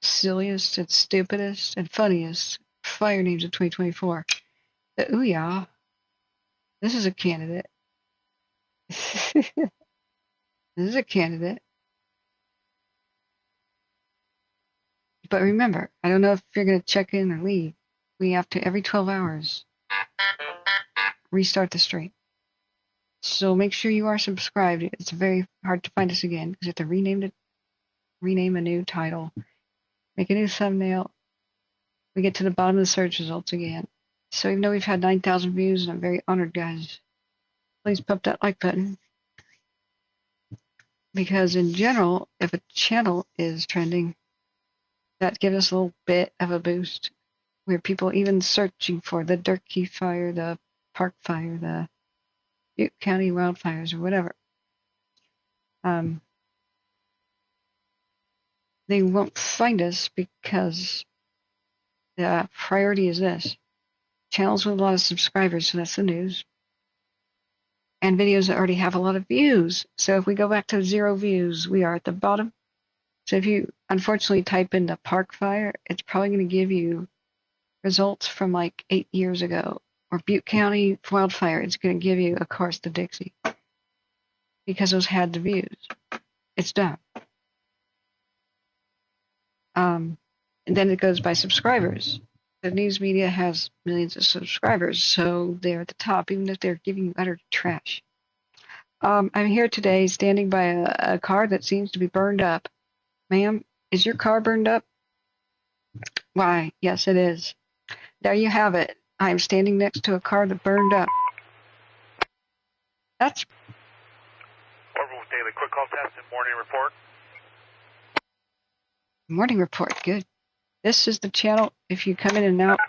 silliest, and stupidest, and funniest fire names of 2024. The Ouya. This is a candidate. This is a candidate. But remember, I don't know if you're going to check in or leave. We have to, every 12 hours, restart the stream. So make sure you are subscribed. It's very hard to find us again because you have to rename a new title, make a new thumbnail. We get to the bottom of the search results again. So even though we've had 9,000 views, and I'm very honored, guys, please pump that like button. Because in general, if a channel is trending, that gives us a little bit of a boost. Where people even searching for the Durkee fire, the Park fire, the Butte County wildfires, or whatever. They won't find us because the priority is this. Channels with a lot of subscribers, so that's the news. And videos that already have a lot of views. So if we go back to 0 views, we are at the bottom. So if you unfortunately type in the Park fire, it's probably going to give you results from like 8 years ago. Or Butte County wildfire, it's going to give you, of course, the Dixie. Because those had the views. It's done. And then it goes by subscribers. The news media has millions of subscribers, so they're at the top, even if they're giving you utter trash. I'm here today standing by a car that seems to be burned up. Ma'am, is your car burned up? Why, yes, it is. There you have it. I'm standing next to a car that burned up. That's... Orville Daily Quick Call Test and Morning Report. Morning report, good. This is the channel. If you come in and out,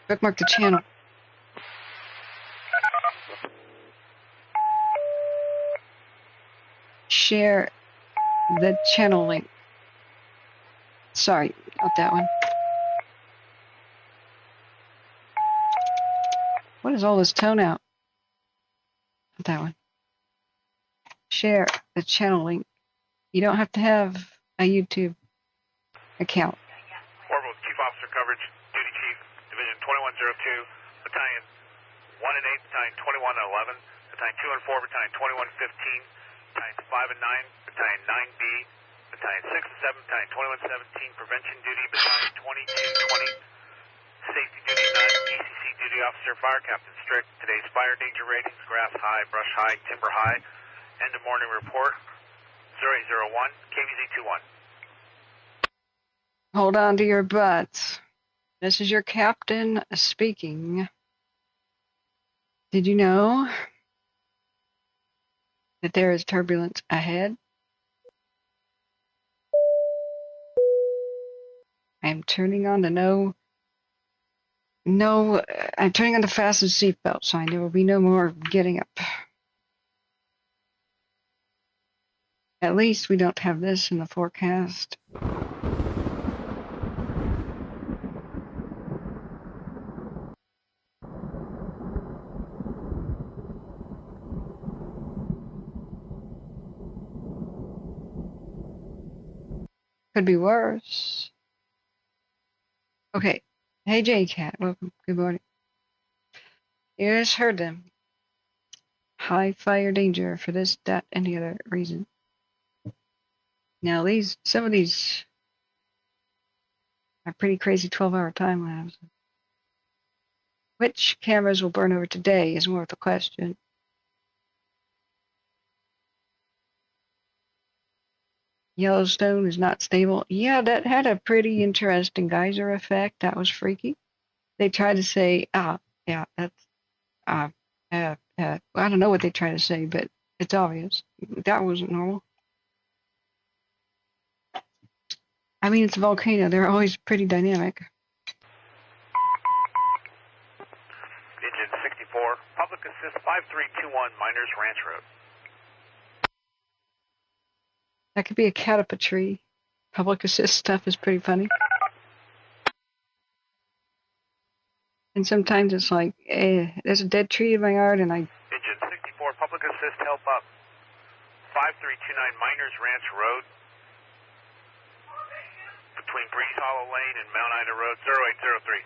bookmark the channel. Share the channel link. Sorry, not that one. What is all this tone out? Not that one. Share the channel link. You don't have to have a YouTube account. Orville Chief Officer Coverage, Duty Chief, Division 2102, Battalion 1 and 8, Battalion 21 and 11, Battalion 2 and 4, Battalion 21 and 15, Battalion 5 and 9, Battalion 9B, Battalion 6 and 7, Battalion 2117, Prevention Duty, Battalion 2220, Safety Duty 9, ECC Duty Officer, Fire Captain Strict. Today's fire danger ratings: grass high, brush high, timber high. End of morning report. 0801, KVZ 21. Hold on to your butts. This is your captain speaking. Did you know that there is turbulence ahead? I'm turning on the I'm turning on the fasten seatbelt sign. There will be no more getting up. At least we don't have this in the forecast. Could be worse. Okay. Hey, J-Cat. Welcome. Good morning. You just heard them. High fire danger for this, that, any other reason. Now, some of these are pretty crazy 12-hour time lapse. Which cameras will burn over today is more of the question. Yellowstone is not stable. Yeah, that had a pretty interesting geyser effect. That was freaky. They tried to say, yeah, that's, I don't know what they try to say, but it's obvious. That wasn't normal. I mean, it's a volcano. They're always pretty dynamic. Engine 64, Public Assist 5321, Miners Ranch Road. That could be a cat up a tree. Public assist stuff is pretty funny. And sometimes it's like, there's a dead tree in my yard, and Engine 64, Public Assist, help up. 5329 Miners Ranch Road. Between Breeze Hollow Lane and Mount Ida Road, 0803.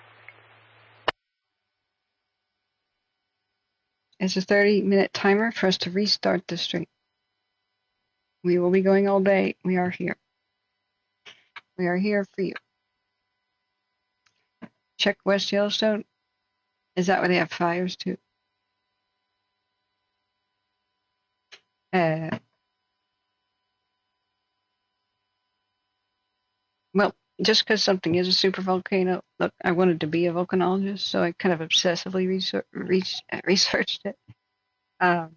is a 30-minute timer for us to restart the stream. We will be going all day. We are here. We are here for you. Check West Yellowstone. Is that where they have fires too? Well, just because something is a supervolcano, look, I wanted to be a volcanologist, so I kind of obsessively researched it. I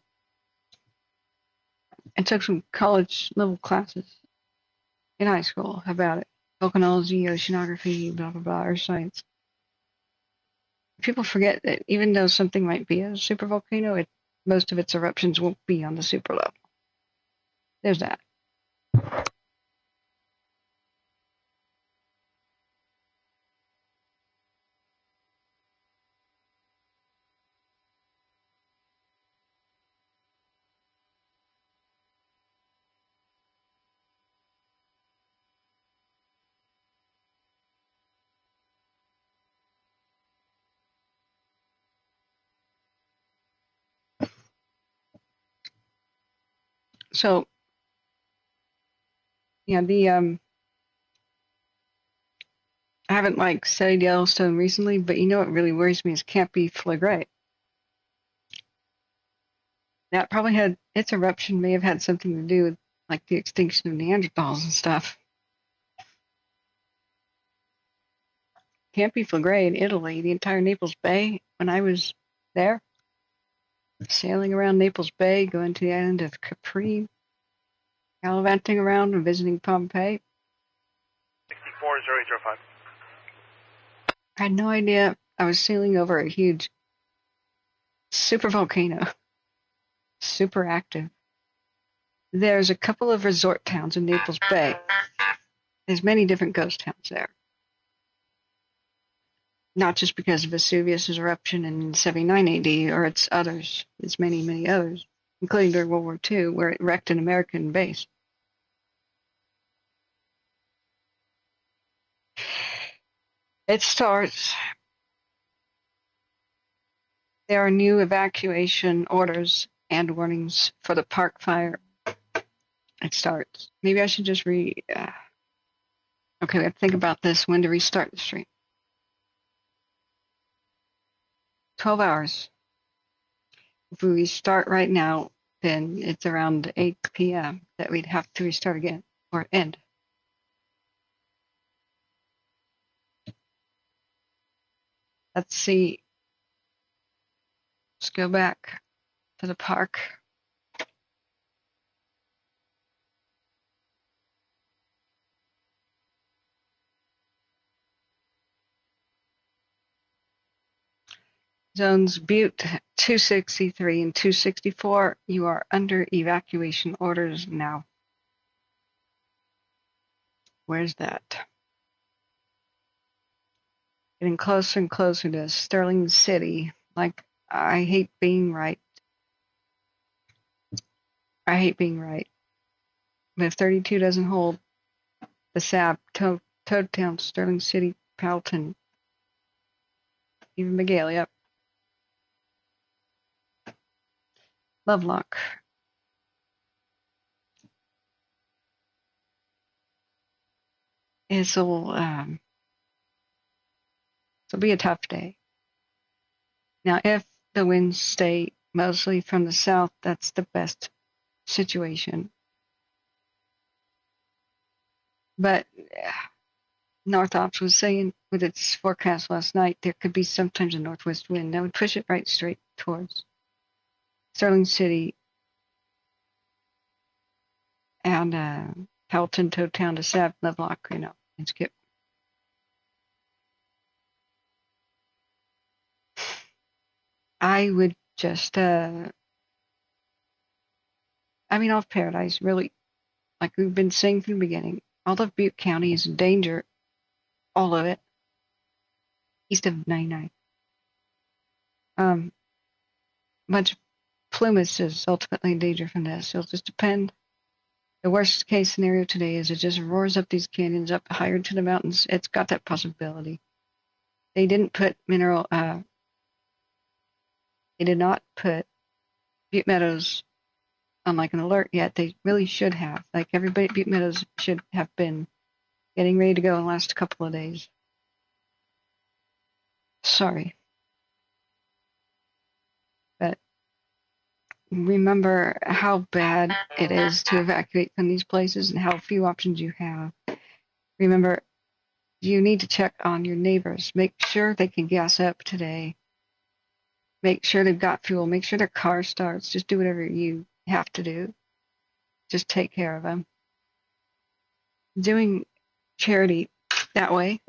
took some college level classes in high school about it. Volcanology, oceanography, blah, blah, blah, earth science. People forget that even though something might be a supervolcano, most of its eruptions won't be on the super level. There's that. So, yeah, I haven't studied Yellowstone recently, but you know what really worries me is Campy Flagrate. That probably had its eruption may have had something to do with the extinction of Neanderthals and stuff. Campy Flagrate in Italy, the entire Naples Bay. When I was there, sailing around Naples Bay, going to the island of Capri, gallivanting around and visiting Pompeii. 64005. I had no idea I was sailing over a huge supervolcano. Super active. There's a couple of resort towns in Naples Bay. There's many different ghost towns there. Not just because of Vesuvius' eruption in 79 AD, or its others. There's many, many others, including during World War II, where it wrecked an American base. It starts. There are new evacuation orders and warnings for the park fire. It starts. Maybe I should just okay, we have to think about this, when to restart the stream. 12 hours. If we restart right now, then it's around 8 p.m. that we'd have to restart again, or end. Let's see. Let's go back to the park. Zones Butte 263 and 264, you are under evacuation orders now. Where's that? Getting closer and closer to Sterling City. I hate being right. I hate being right. But if 32 doesn't hold, the SAP, Toadtown, Sterling City, Powelton, even McGill, yep. Lovelock. It'll be a tough day. Now, if the winds stay mostly from the south, that's the best situation. But North Ops was saying with its forecast last night, there could be sometimes a northwest wind that would push it right straight towards Sterling City and Powelton, Toadtown to Sav, Lovelock, and Skip. I would just, off Paradise, really, like we've been saying from the beginning, all of Butte County is in danger, all of it, east of 99. Much Plumas is ultimately in danger from this. It'll just depend. The worst case scenario today is it just roars up these canyons up higher to the mountains. It's got that possibility. They didn't put Butte Meadows on like an alert yet. They really should have. Like everybody at Butte Meadows should have been getting ready to go in the last couple of days. Sorry. But remember how bad it is to evacuate from these places and how few options you have. Remember, you need to check on your neighbors. Make sure they can gas up today. Make sure they've got fuel. Make sure their car starts. Just do whatever you have to do. Just take care of them. Doing charity that way,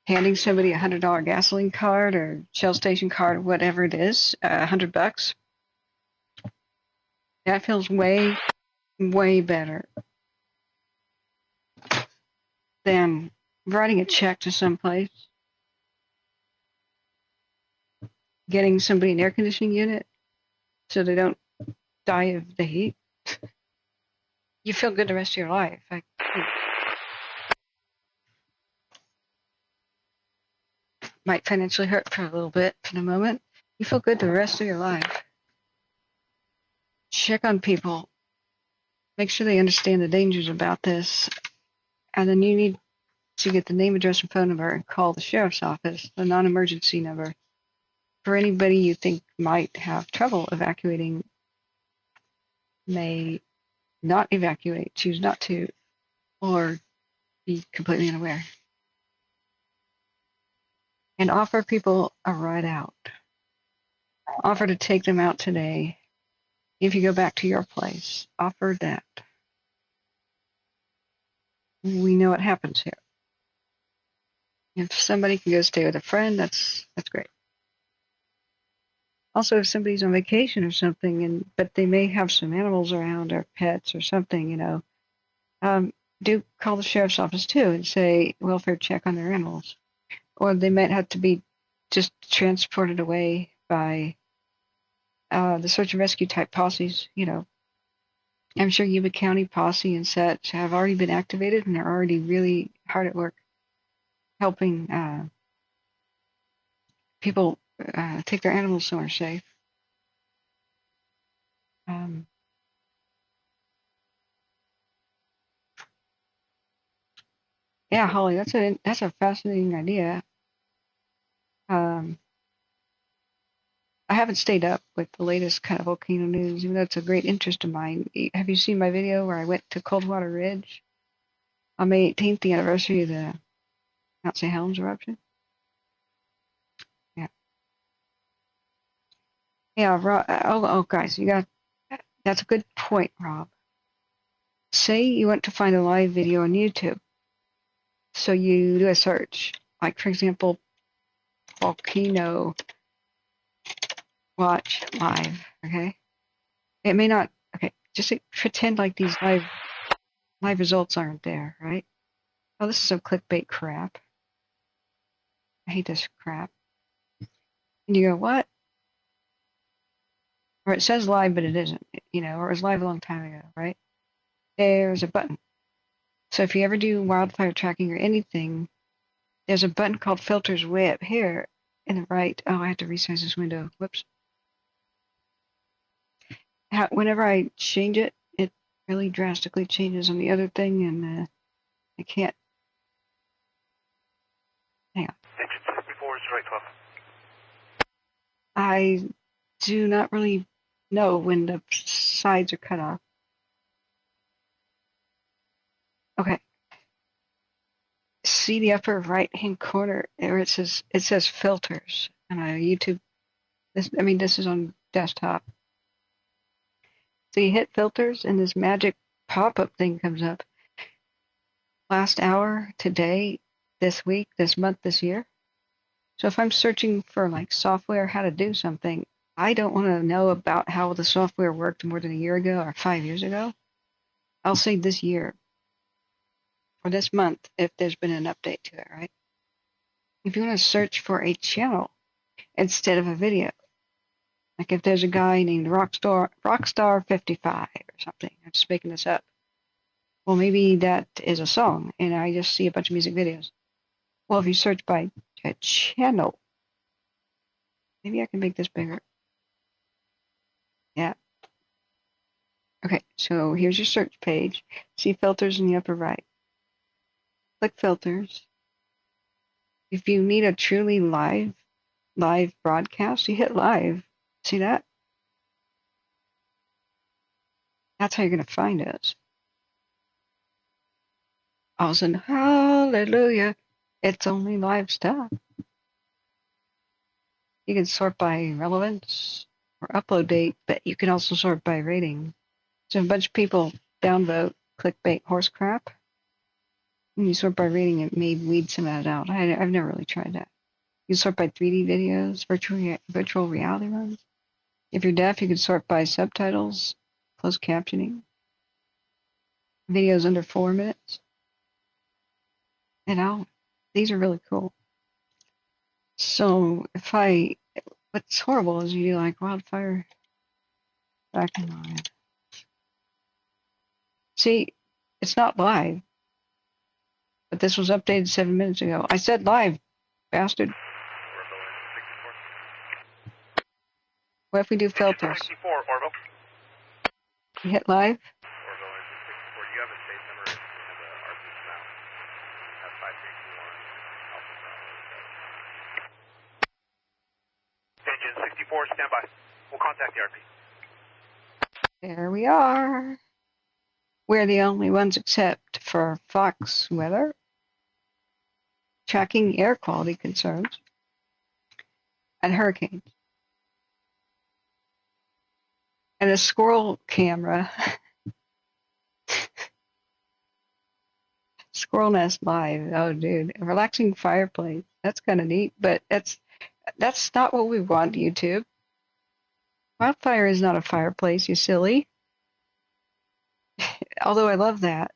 handing somebody $100 gasoline card or Shell station card, or whatever it is, $100, that feels way, way better than writing a check to someplace, getting somebody an air conditioning unit so they don't die of the heat. You feel good the rest of your life. Might financially hurt for a little bit for the moment. You feel good the rest of your life. Check on people. Make sure they understand the dangers about this. And then you need to get the name, address, and phone number and call the sheriff's office, the non-emergency number, for anybody you think might have trouble evacuating, may not evacuate, choose not to, or be completely unaware. And offer people a ride out. Offer to take them out today. If you go back to your place, offer that. We know what happens here. If somebody can go stay with a friend, that's great. Also, if somebody's on vacation or something, but they may have some animals around or pets or something, do call the sheriff's office too and say welfare check on their animals. Or they might have to be just transported away by the search and rescue type posses. I'm sure Yuba County posse and such have already been activated and they're already really hard at work helping people take their animals somewhere safe. Yeah, Holly, that's a fascinating idea. I haven't stayed up with the latest kind of volcano news, even though it's a great interest of mine. Have you seen my video where I went to Coldwater Ridge on May 18th, the anniversary of the Mount St. Helens eruption? Yeah. Yeah, Rob, guys, that's a good point, Rob. Say you want to find a live video on YouTube. So you do a search, like for example, volcano watch live, okay? It may not, okay, just pretend like these live results aren't there, right? Oh, this is some clickbait crap. I hate this crap. And you go, what? Or it says live, but it isn't, or it was live a long time ago, right? There's a button. So if you ever do wildfire tracking or anything, there's a button called filters way up here in the right. Oh, I have to resize this window. Whoops. Whenever I change it, it really drastically changes on the other thing, and I can't. Hang on. Engine 64 is right 12. I do not really know when the sides are cut off. Okay. See the upper right-hand corner where it says filters on YouTube. This is on desktop. So you hit filters and this magic pop-up thing comes up. Last hour, today, this week, this month, this year. So if I'm searching for like software, how to do something, I don't want to know about how the software worked more than a year ago or 5 years ago. I'll say this year or this month if there's been an update to it, right? If you want to search for a channel instead of a video, like if there's a guy named Rockstar 55 or something, I'm just making this up. Well, maybe that is a song, and I just see a bunch of music videos. Well, if you search by a channel, maybe I can make this bigger. So here's your search page. See filters in the upper right. Click filters. If you need a truly live broadcast, you hit live. See that? That's how you're going to find us. All of a sudden, hallelujah, it's only live stuff. You can sort by relevance or upload date, but you can also sort by rating. So if a bunch of people downvote clickbait horse crap, and you sort by rating, it may weed some of that out. I've never really tried that. You can sort by 3D videos, virtual reality runs. If you're deaf, you can sort by subtitles, closed captioning, videos under 4 minutes. And these are really cool. So what's horrible is you do like Wildfire Tracking on it. See, it's not live, but this was updated 7 minutes ago. I said live, bastard. What if we do filters? 64, Orville. You hit live. Orville, engine 64. Do you have a safe number and the RP mount? That's 5321 Alpha Bravo. Engine 64, stand by. We'll contact the RP. There we are. We're the only ones except for Fox Weather, tracking air quality concerns, and hurricanes. And a squirrel camera. Squirrel nest live. Oh, dude. A relaxing fireplace. That's kind of neat, but that's not what we want, YouTube. Wildfire is not a fireplace, you silly. Although I love that.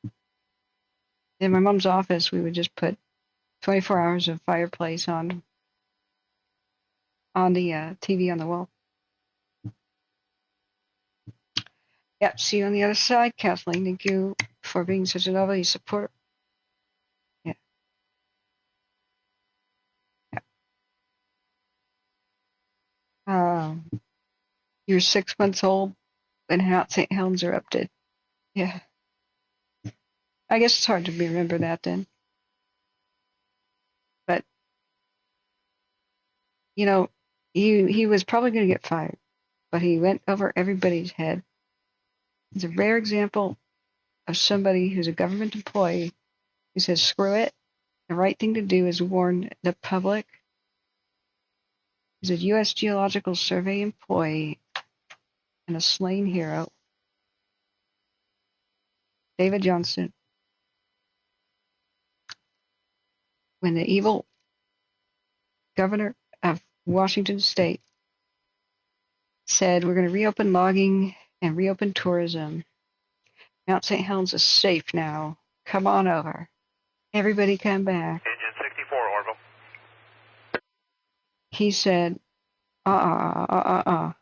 In my mom's office, we would just put 24 hours of fireplace on the TV on the wall. Yep, see you on the other side, Kathleen. Thank you for being such a lovely supporter. Yeah. You're 6 months old and Mount St. Helens erupted. Yeah. I guess it's hard to remember that then. But, you know, he was probably going to get fired, but he went over everybody's head. It's a rare example of somebody who's a government employee who says, screw it. The right thing to do is warn the public. He's a U.S. Geological Survey employee and a slain hero. David Johnston. When the evil governor of Washington State said, we're going to reopen logging and reopen tourism. Mount St. Helens is safe now. Come on over. Everybody come back. Engine 64, Orville. He said, Engine 64.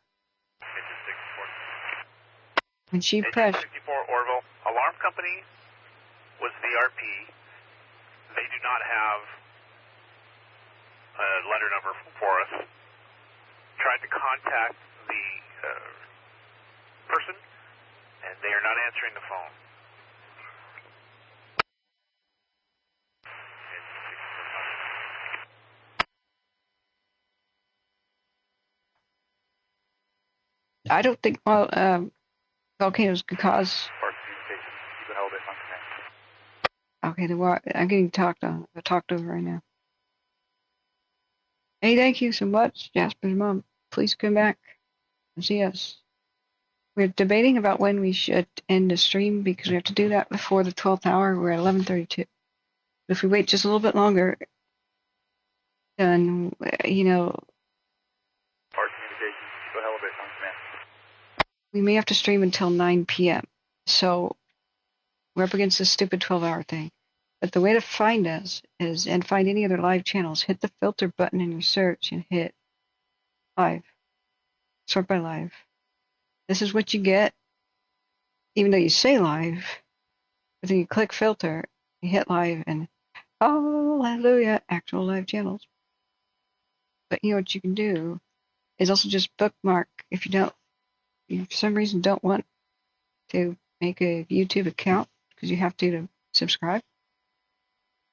When she Engine pressed... 64, Orville. Alarm company was the RP. They do not have a letter number for us. Tried to contact the person, and they are not answering the phone. I don't think volcanoes could cause... Okay, I'm getting talked over right now. Hey, thank you so much, Jasper's mom. Please come back and see us. We're debating about when we should end the stream because we have to do that before the 12th hour. We're at 11:32. If we wait just a little bit longer, then, you know, we may have to stream until 9 p.m. So we're up against this stupid 12-hour thing. But the way to find us is, and find any other live channels, hit the filter button in your search and hit live. Sort by live. This is what you get, even though you say live. But then you click filter, you hit live, and hallelujah, actual live channels. But you know what you can do is also just bookmark if you for some reason don't want to make a YouTube account because you have to subscribe.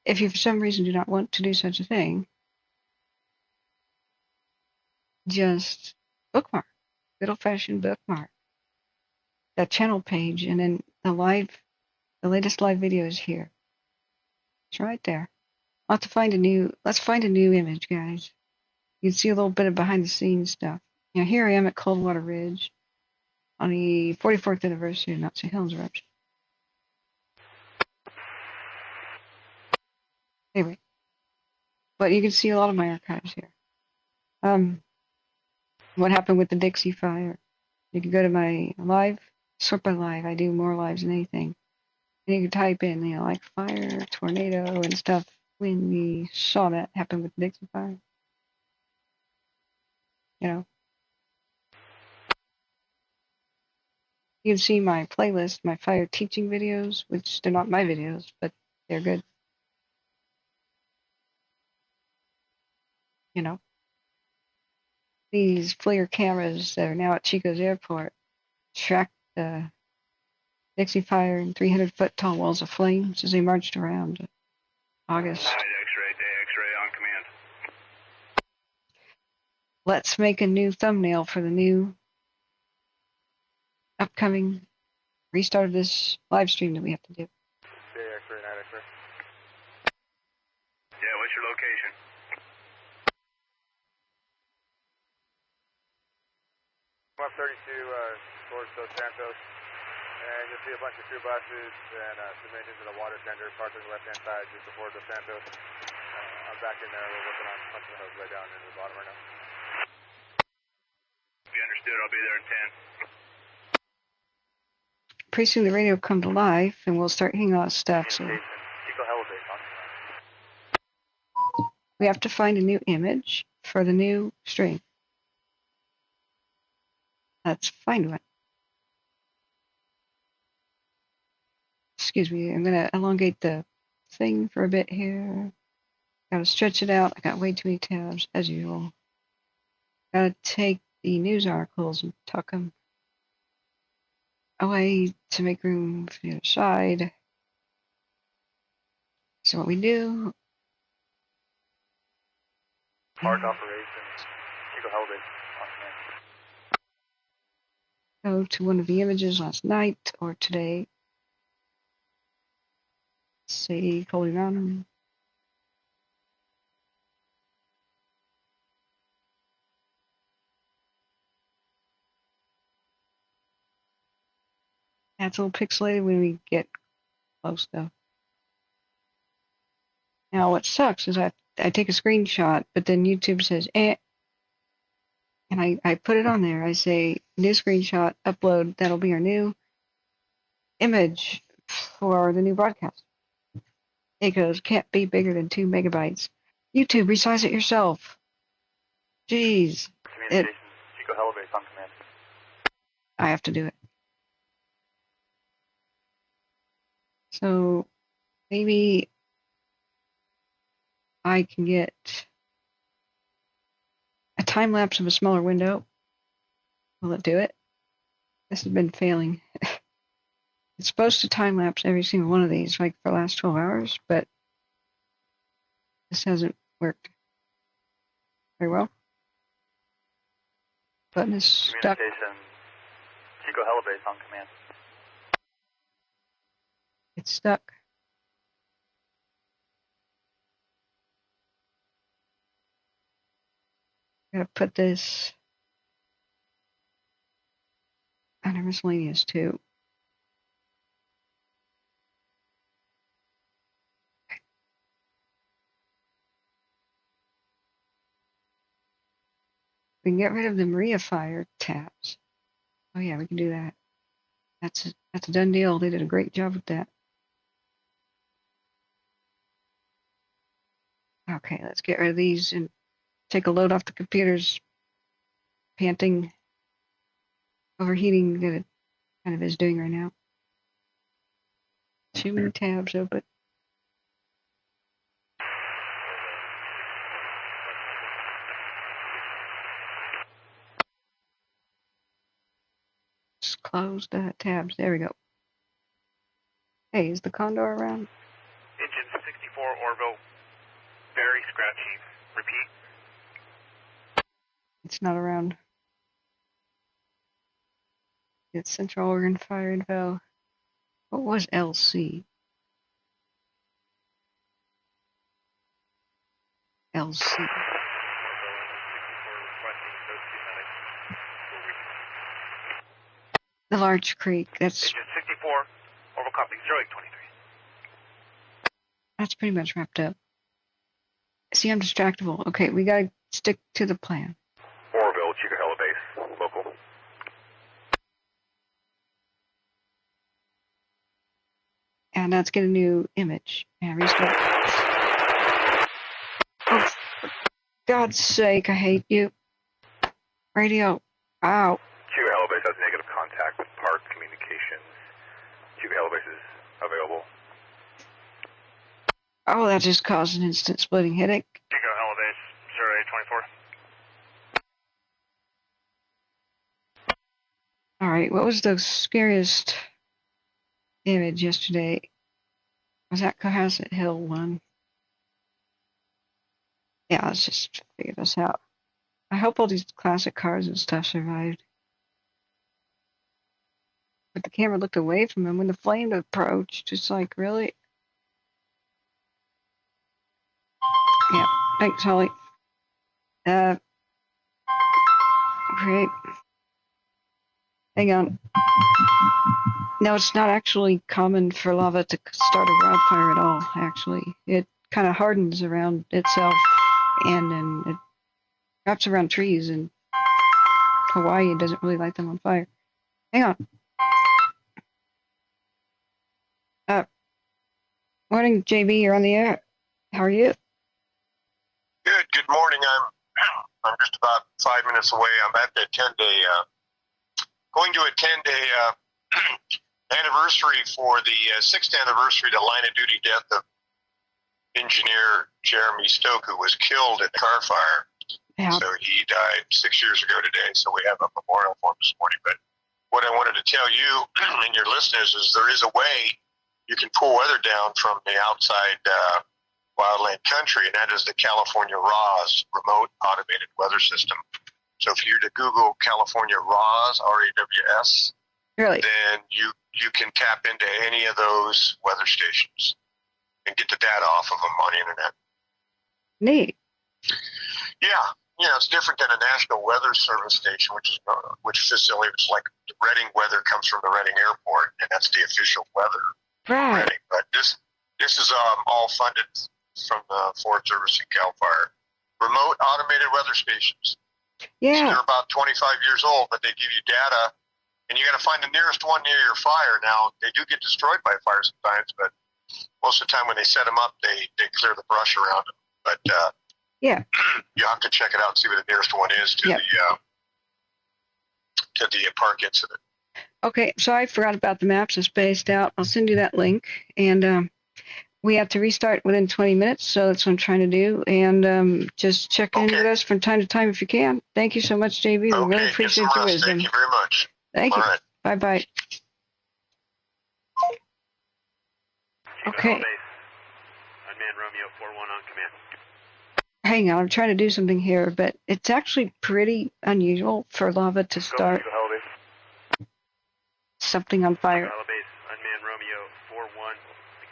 If you for some reason do not want to do such a thing, just bookmark, good old-fashioned bookmark that channel page, and then the latest live video is here. It's right there. Let's find a new image, guys. You can see a little bit of behind-the-scenes stuff. Now here I am at Coldwater Ridge on the 44th anniversary of Nazi Helms eruption. Anyway, but you can see a lot of my archives here. What happened with the Dixie Fire? You can go to my live, sort by live. I do more lives than anything. And you can type in, like fire, tornado, and stuff when we saw that happen with the Dixie Fire. You can see my playlist, my fire teaching videos, which they're not my videos, but they're good. These FLIR cameras that are now at Chico's airport tracked the Dixie Fire in 300-foot tall walls of flames as they marched around August. X-ray, day X-ray on command. Let's make a new thumbnail for the new upcoming restart of this live stream that we have to do. Day X-ray, night X-ray. Yeah, what's your location? I'm up 32 towards Dos Santos, and you'll see a bunch of crew buses and some engines and a water tender parked on the left-hand side just before Dos Santos. I'm back in there. We're working on punching the hose way down into the bottom right now. Be understood. I'll be there in 10. Pretty soon the radio will come to life, and we'll start hitting all that stuff. So we have to find a new image for the new stream. Let's find one. Excuse me, I'm going to elongate the thing for a bit here. Got to stretch it out. I got way too many tabs, as usual. Got to take the news articles and tuck them away to make room for the other side. So what we do... Park operations, Chico Holiday. Go to one of the images last night or today. Say Colby Mountain. That's a little pixelated when we get close though. Now what sucks is I take a screenshot, but then YouTube says eh. And I put it on there. I say new screenshot, upload, that'll be our new image for the new broadcast. It goes, can't be bigger than 2 megabytes. YouTube, resize it yourself. Jeez. Communications, Chico Holiday on command. I have to do it. So maybe I can get a time lapse of a smaller window. Will it do it? This has been failing. It's supposed to time lapse every single one of these, like for the last 12 hours, but this hasn't worked very well. Button is stuck. Communication, Chico Holiday on command. It's stuck. Gotta put this under miscellaneous too. We can get rid of the Maria Fire tabs. Oh yeah, we can do that. That's a done deal. They did a great job with that. Okay, let's get rid of these and take a load off the computer's panting, overheating that it kind of is doing right now. Too many tabs open. Just close the tabs. There we go. Hey, is the Condor around? Engine 64 Orville, very scratchy. Repeat. It's not around. It's Central Oregon Fire Info. What was LC? LC. The Larch Creek. That's Engine 64 Orville copy 0823. That's pretty much wrapped up. See, I'm distractible. Okay, we gotta stick to the plan. Orville, Chico Hella Base, local. And let's get a new image. And restart. Oh, for God's sake, I hate you. Radio. Ow. Chico Hella Base has negative contact with Park Communications. Chico Hella Base is available. Oh, that just caused an instant splitting headache. Chico Hella Base 0824. Alright, what was the scariest image yesterday? Was that Cohasset Hill one? Yeah, let's just figure this out. I hope all these classic cars and stuff survived. But the camera looked away from him when the flame approached. Just like, really? Yeah, thanks, Holly. Great. Hang on. No, it's not actually common for lava to start a wildfire at all, actually. It kind of hardens around itself, and then it wraps around trees, and Hawaii doesn't really light them on fire. Hang on. Morning, JB, you're on the air. How are you? Good morning. I'm just about 5 minutes away. I'm at the 10-day, going to a 10-day anniversary for the 6th anniversary, the line of duty death of engineer Jeremy Stoke, who was killed in a car fire. Yeah. So he died 6 years ago today, so we have a memorial for him this morning. But what I wanted to tell you and your listeners is there is a way you can pull weather down from the outside wildland country, and that is the California RAWS, Remote Automated Weather System. So if you were to Google California RAWS, R-A-W-S, really? then you can tap into any of those weather stations and get the data off of them on the internet. Neat. Yeah, it's different than a National Weather Service station, which facility, like the Reading weather comes from the Reading Airport, and that's the official weather. Right. Reading. But this is all funded from the Forest Service and CAL FIRE. Remote automated weather stations. Yeah. So they're about 25 years old, but they give you data, and you got to find the nearest one near your fire. Now, they do get destroyed by fire sometimes, but most of the time when they set them up, they clear the brush around them. But yeah, you have to check it out and see where the nearest one is to the park incident. Okay, so I forgot about the maps. I spaced out. I'll send you that link, and we have to restart within 20 minutes, so that's what I'm trying to do. And just check in with us from time to time if you can. Thank you so much, JB. We really appreciate your wisdom. Thank you very much. Thank you. All right. Bye-bye. Okay. Unmanned Romeo 4-1 on command. Hang on, I'm trying to do something here, but it's actually pretty unusual for lava to start something on fire. Unmanned Romeo 4-1,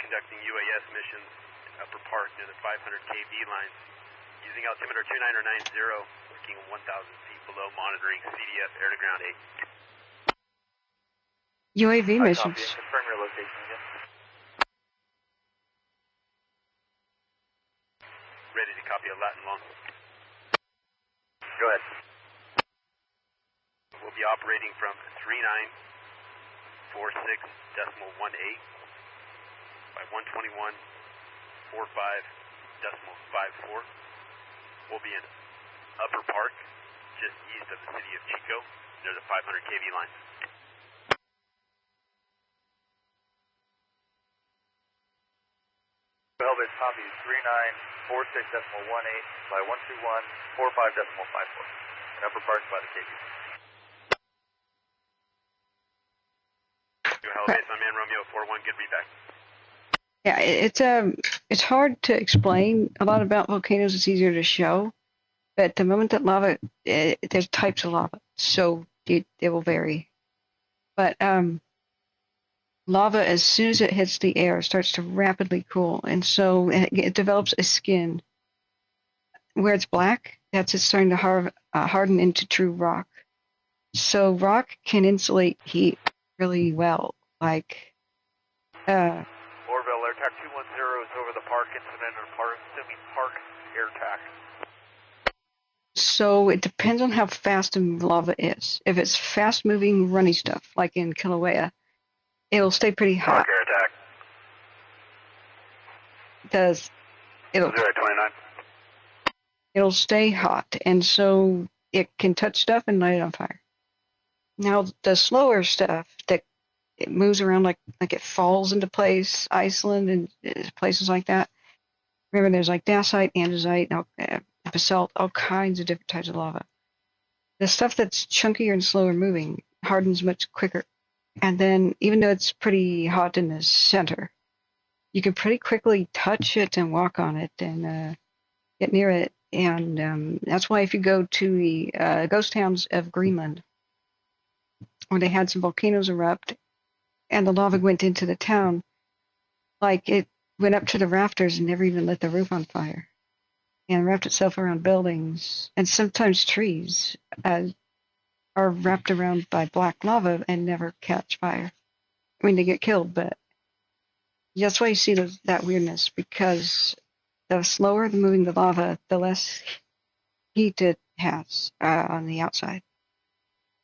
conducting UAS missions in Upper Park near the 500 kV lines, using altimeter 2990, looking 1,000 feet below, monitoring CDF air-to-ground 8. UAV missions. Confirm your location again. Ready to copy a Latin long. Go ahead. We'll be operating from 3946.18 by 121.45.54. We'll be in Upper Park, just east of the city of Chico, near the 500 kV line. Velvet copy 3946.18 by 121.45.54. In Upper Park by the KV. Hell base, I'm in Romeo 4-1, good read back. Yeah, it's hard to explain a lot about volcanoes. It's easier to show. But the moment that lava, there's types of lava, so it will vary. But lava, as soon as it hits the air, starts to rapidly cool, and so it develops a skin. Where it's black, that's it starting to harden into true rock. So rock can insulate heat really well. Like, Orville, AirTac 210 is over the park incident and assuming park AirTac. so it depends on how fast the lava is. If it's fast moving, runny stuff, like in Kilauea, it'll stay pretty hot. Park AirTac. It'll 029. It'll stay hot, and so it can touch stuff and light it on fire. Now the slower stuff that it moves around like it falls into place, Iceland and places like that. Remember, there's like dacite, andesite, basalt, all kinds of different types of lava. The stuff that's chunkier and slower moving hardens much quicker. And then, even though it's pretty hot in the center, you can pretty quickly touch it and walk on it and get near it. And that's why if you go to the ghost towns of Greenland, where they had some volcanoes erupt, and the lava went into the town, like it went up to the rafters and never even lit the roof on fire, and wrapped itself around buildings, and sometimes trees are wrapped around by black lava and never catch fire. I mean, they get killed, but that's why you see that weirdness, because the slower the moving the lava, the less heat it has on the outside.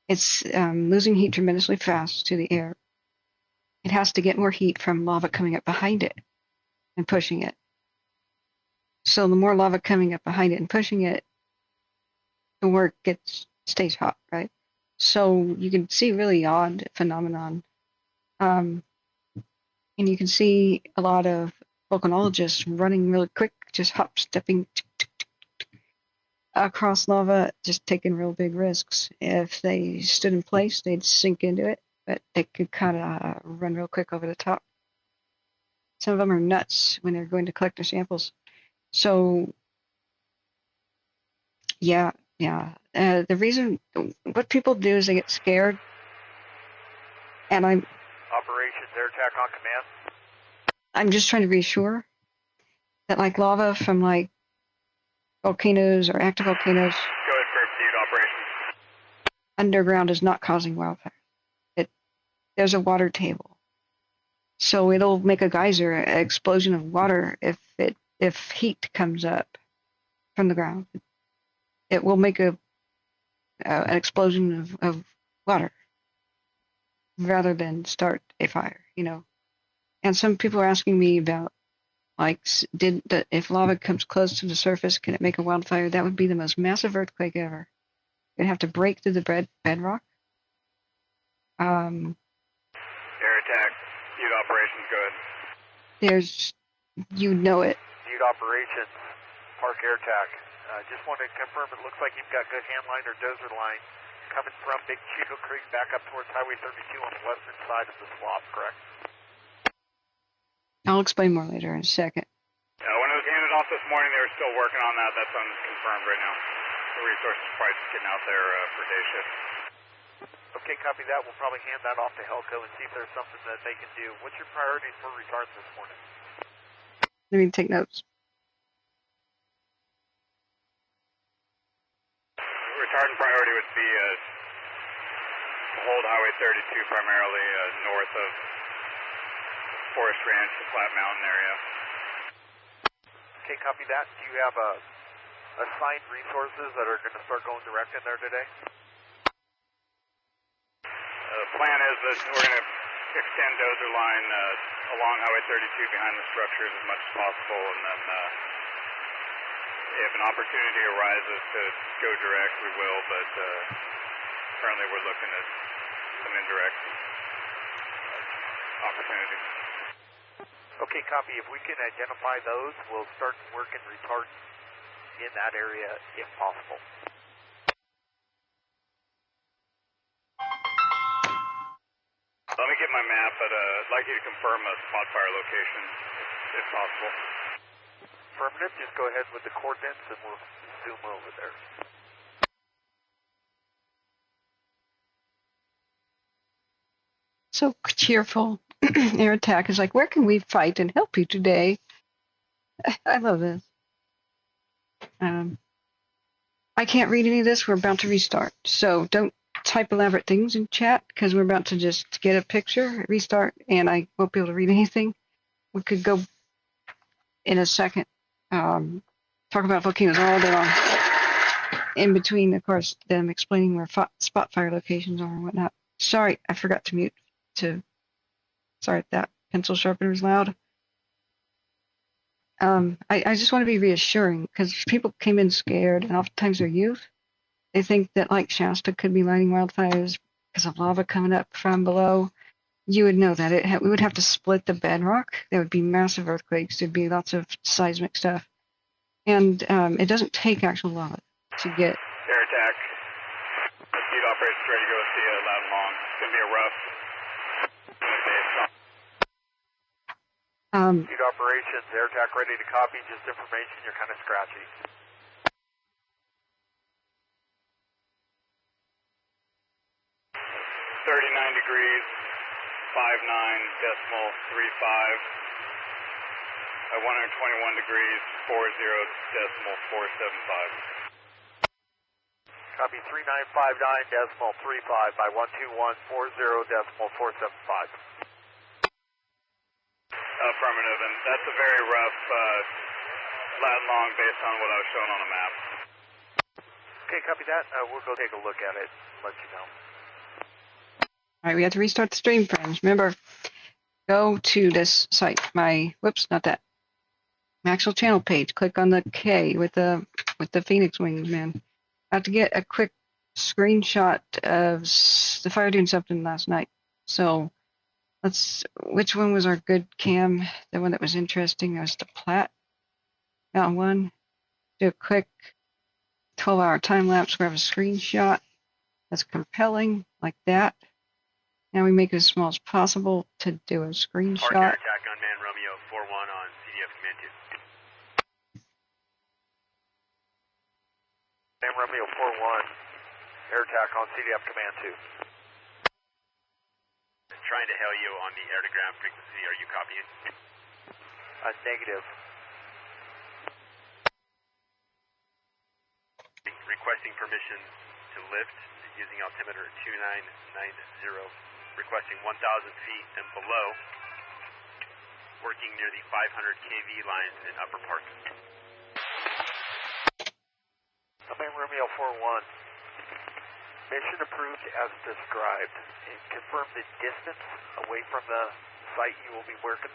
It's losing heat tremendously fast to the air. It has to get more heat from lava coming up behind it and pushing it. So the more lava coming up behind it and pushing it, the more it stays hot, right? So you can see really odd phenomenon. And you can see a lot of volcanologists running really quick, just hop-stepping across lava, just taking real big risks. If they stood in place, they'd sink into it, but they could kind of run real quick over the top. Some of them are nuts when they're going to collect their samples. So, yeah. The reason, what people do is they get scared, and Operations AirTac on command. I'm just trying to reassure that like lava from like volcanoes or active volcanoes Go ahead for Butte operations. underground is not causing wildfire. There's a water table, so it'll make a geyser, an explosion of water if heat comes up from the ground. It will make an explosion of water rather than start a fire, And some people are asking me about, like, if lava comes close to the surface, can it make a wildfire? That would be the most massive earthquake ever. It'd have to break through the bedrock. Air attack. Butte operations, go ahead. You know it. Butte operations, park AirTac. Just wanted to confirm it looks like you've got good hand line or dozer line coming from Big Chico Creek back up towards Highway 32 on the western side of the swamp, correct? I'll explain more later in a second. When it was handed off this morning, they were still working on that. That's unconfirmed right now. The resources probably just getting out there for day shift. Okay, copy that. We'll probably hand that off to Helco and see if there's something that they can do. What's your priorities for retards this morning? Let me take notes. Retardant priority would be hold Highway 32 primarily north of Forest Ranch, the Flat Mountain area. Okay, copy that. Do you have assigned resources that are going to start going direct in there today? The plan is that we're going to extend dozer line along Highway 32 behind the structures as much as possible, and then if an opportunity arises to go direct, we will, but currently we're looking at some indirect opportunities. Okay, copy. If we can identify those, we'll start working retardant in that area if possible. Let me get my map, but I'd like you to confirm a spot fire location, if possible. Affirmative. Just go ahead with the coordinates and we'll zoom over there. So cheerful. Air attack is like, where can we fight and help you today? I love this. I can't read any of this. We're about to restart. So don't type elaborate things in chat because we're about to just get a picture, restart, and I won't be able to read anything. We could go in a second, talk about volcanoes all day long. In between, of course, them explaining where spot fire locations are and whatnot. Sorry, I forgot to mute. Sorry if that pencil sharpener is loud. I just want to be reassuring because people came in scared, and oftentimes they're youth. They think that like Shasta could be lighting wildfires because of lava coming up from below. You would know that we would have to split the bedrock. There would be massive earthquakes. There'd be lots of seismic stuff, and it doesn't take actual lava to get. Air attack. Butte operators ready to go see loud and long. It's gonna be a rough. Butte operations, air attack ready to copy. Just information. You're kind of scratchy. degrees, 59.35. At 121 degrees, 40.475. Copy 3959.35 by 121.40.475. Affirmative, and that's a very rough lat long based on what I was shown on a map. Okay, copy that. We'll go take a look at it and let you know. All right, we have to restart the stream, friends. Remember, go to this site. Whoops, not that. My actual channel page. Click on the K with the Phoenix wings, man. I have to get a quick screenshot of the fire doing something last night. So which one was our good cam? The one that was interesting was the Platte. That one. Do a quick 12-hour time lapse. We have a screenshot that's compelling, like that. Now we make it as small as possible to do a screenshot. Park air attack on Man Romeo 4-1 on CDF Command 2. Man Romeo 4-1, air attack on CDF Command 2. Trying to hail you on the air-to-ground frequency. Are you copying? Negative. Requesting permission to lift using altimeter 2990. Requesting 1,000 feet and below. Working near the 500 kV lines in Upper Park. Man Romeo 4-1. Mission approved as described. And confirm the distance away from the site you will be working.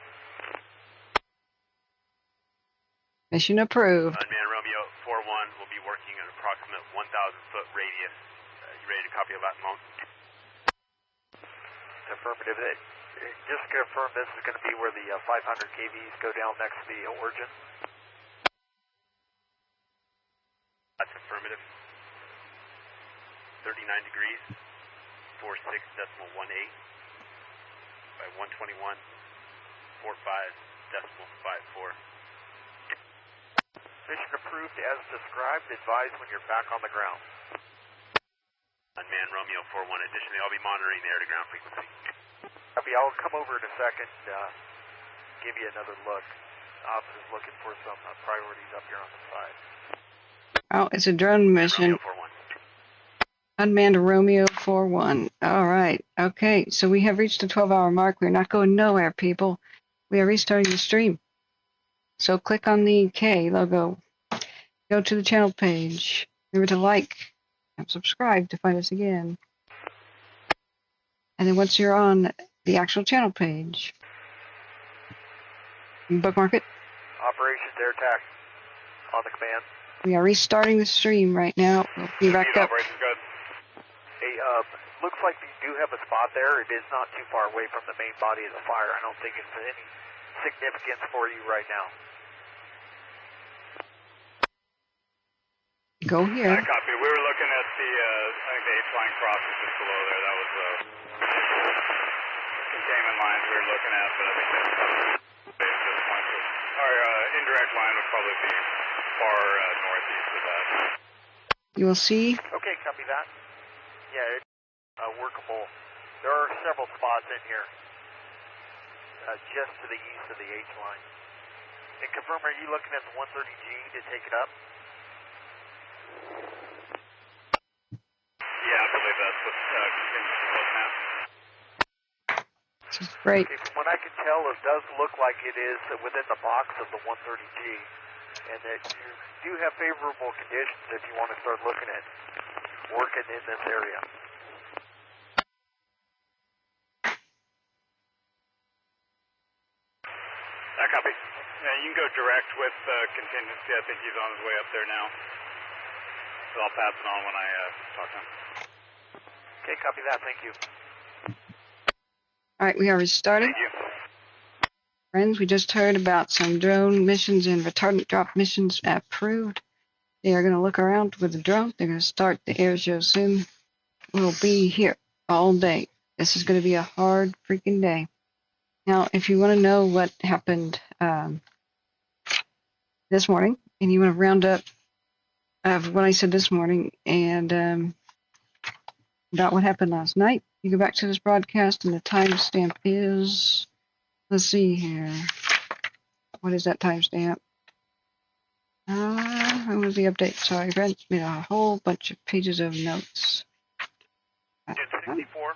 Mission approved. Man Romeo 4-1 will be working an approximate 1,000-foot radius. You ready to copy about Moan? Affirmative. Just confirm this is going to be where the 500 kVs go down next to the origin. That's affirmative. 39 degrees, 46.18 by 121, 45.54. Mission approved as described. Advise when you're back on the ground. On Man Romeo 4-1. Additionally, I'll be monitoring the air-to-ground frequency. Copy. I'll come over in a second, give you another look. Ops is looking for some priorities up here on the side. Oh, it's a drone mission. Unmanned Romeo 4-1. All right. Okay, so we have reached the 12-hour mark. We're not going nowhere, people. We are restarting the stream. So click on the K logo. Go to the channel page. Remember to like and subscribe to find us again. And then once you're on the actual channel page, bookmark it. Operations air attack on the command. We are restarting the stream right now. We'll be back up. Good. Hey, looks like you do have a spot there. It is not too far away from the main body of the fire. I don't think it's any significance for you right now. Go here. I copy. We were looking at the, I think the H-line crosses just below there. That was contained far northeast of that. You will see. Okay, copy that. Yeah, it's workable. There are several spots in here, just to the east of the H line. And confirm, are you looking at the 130G to take it up? Yeah, I believe that's what contingency looking at. This is great. Okay, from what I can tell, it does look like it is within the box of the 130G, and that you do have favorable conditions if you want to start looking at working in this area. I copy. Yeah, you can go direct with contingency. I think he's on his way up there now. So I'll pass it on when I talk to him. Okay, copy that. Thank you. All right, we are restarting. Thank you. Friends, we just heard about some drone missions and retardant drop missions approved. They are going to look around with the drone. They're going to start the air show soon. We'll be here all day. This is going to be a hard freaking day. Now, if you want to know what happened this morning, and you want to round up of what I said this morning and about what happened last night, you go back to this broadcast, and the timestamp is, let's see here. What is that timestamp? When was the update? Sorry, friends. Made a whole bunch of pages of notes. 64.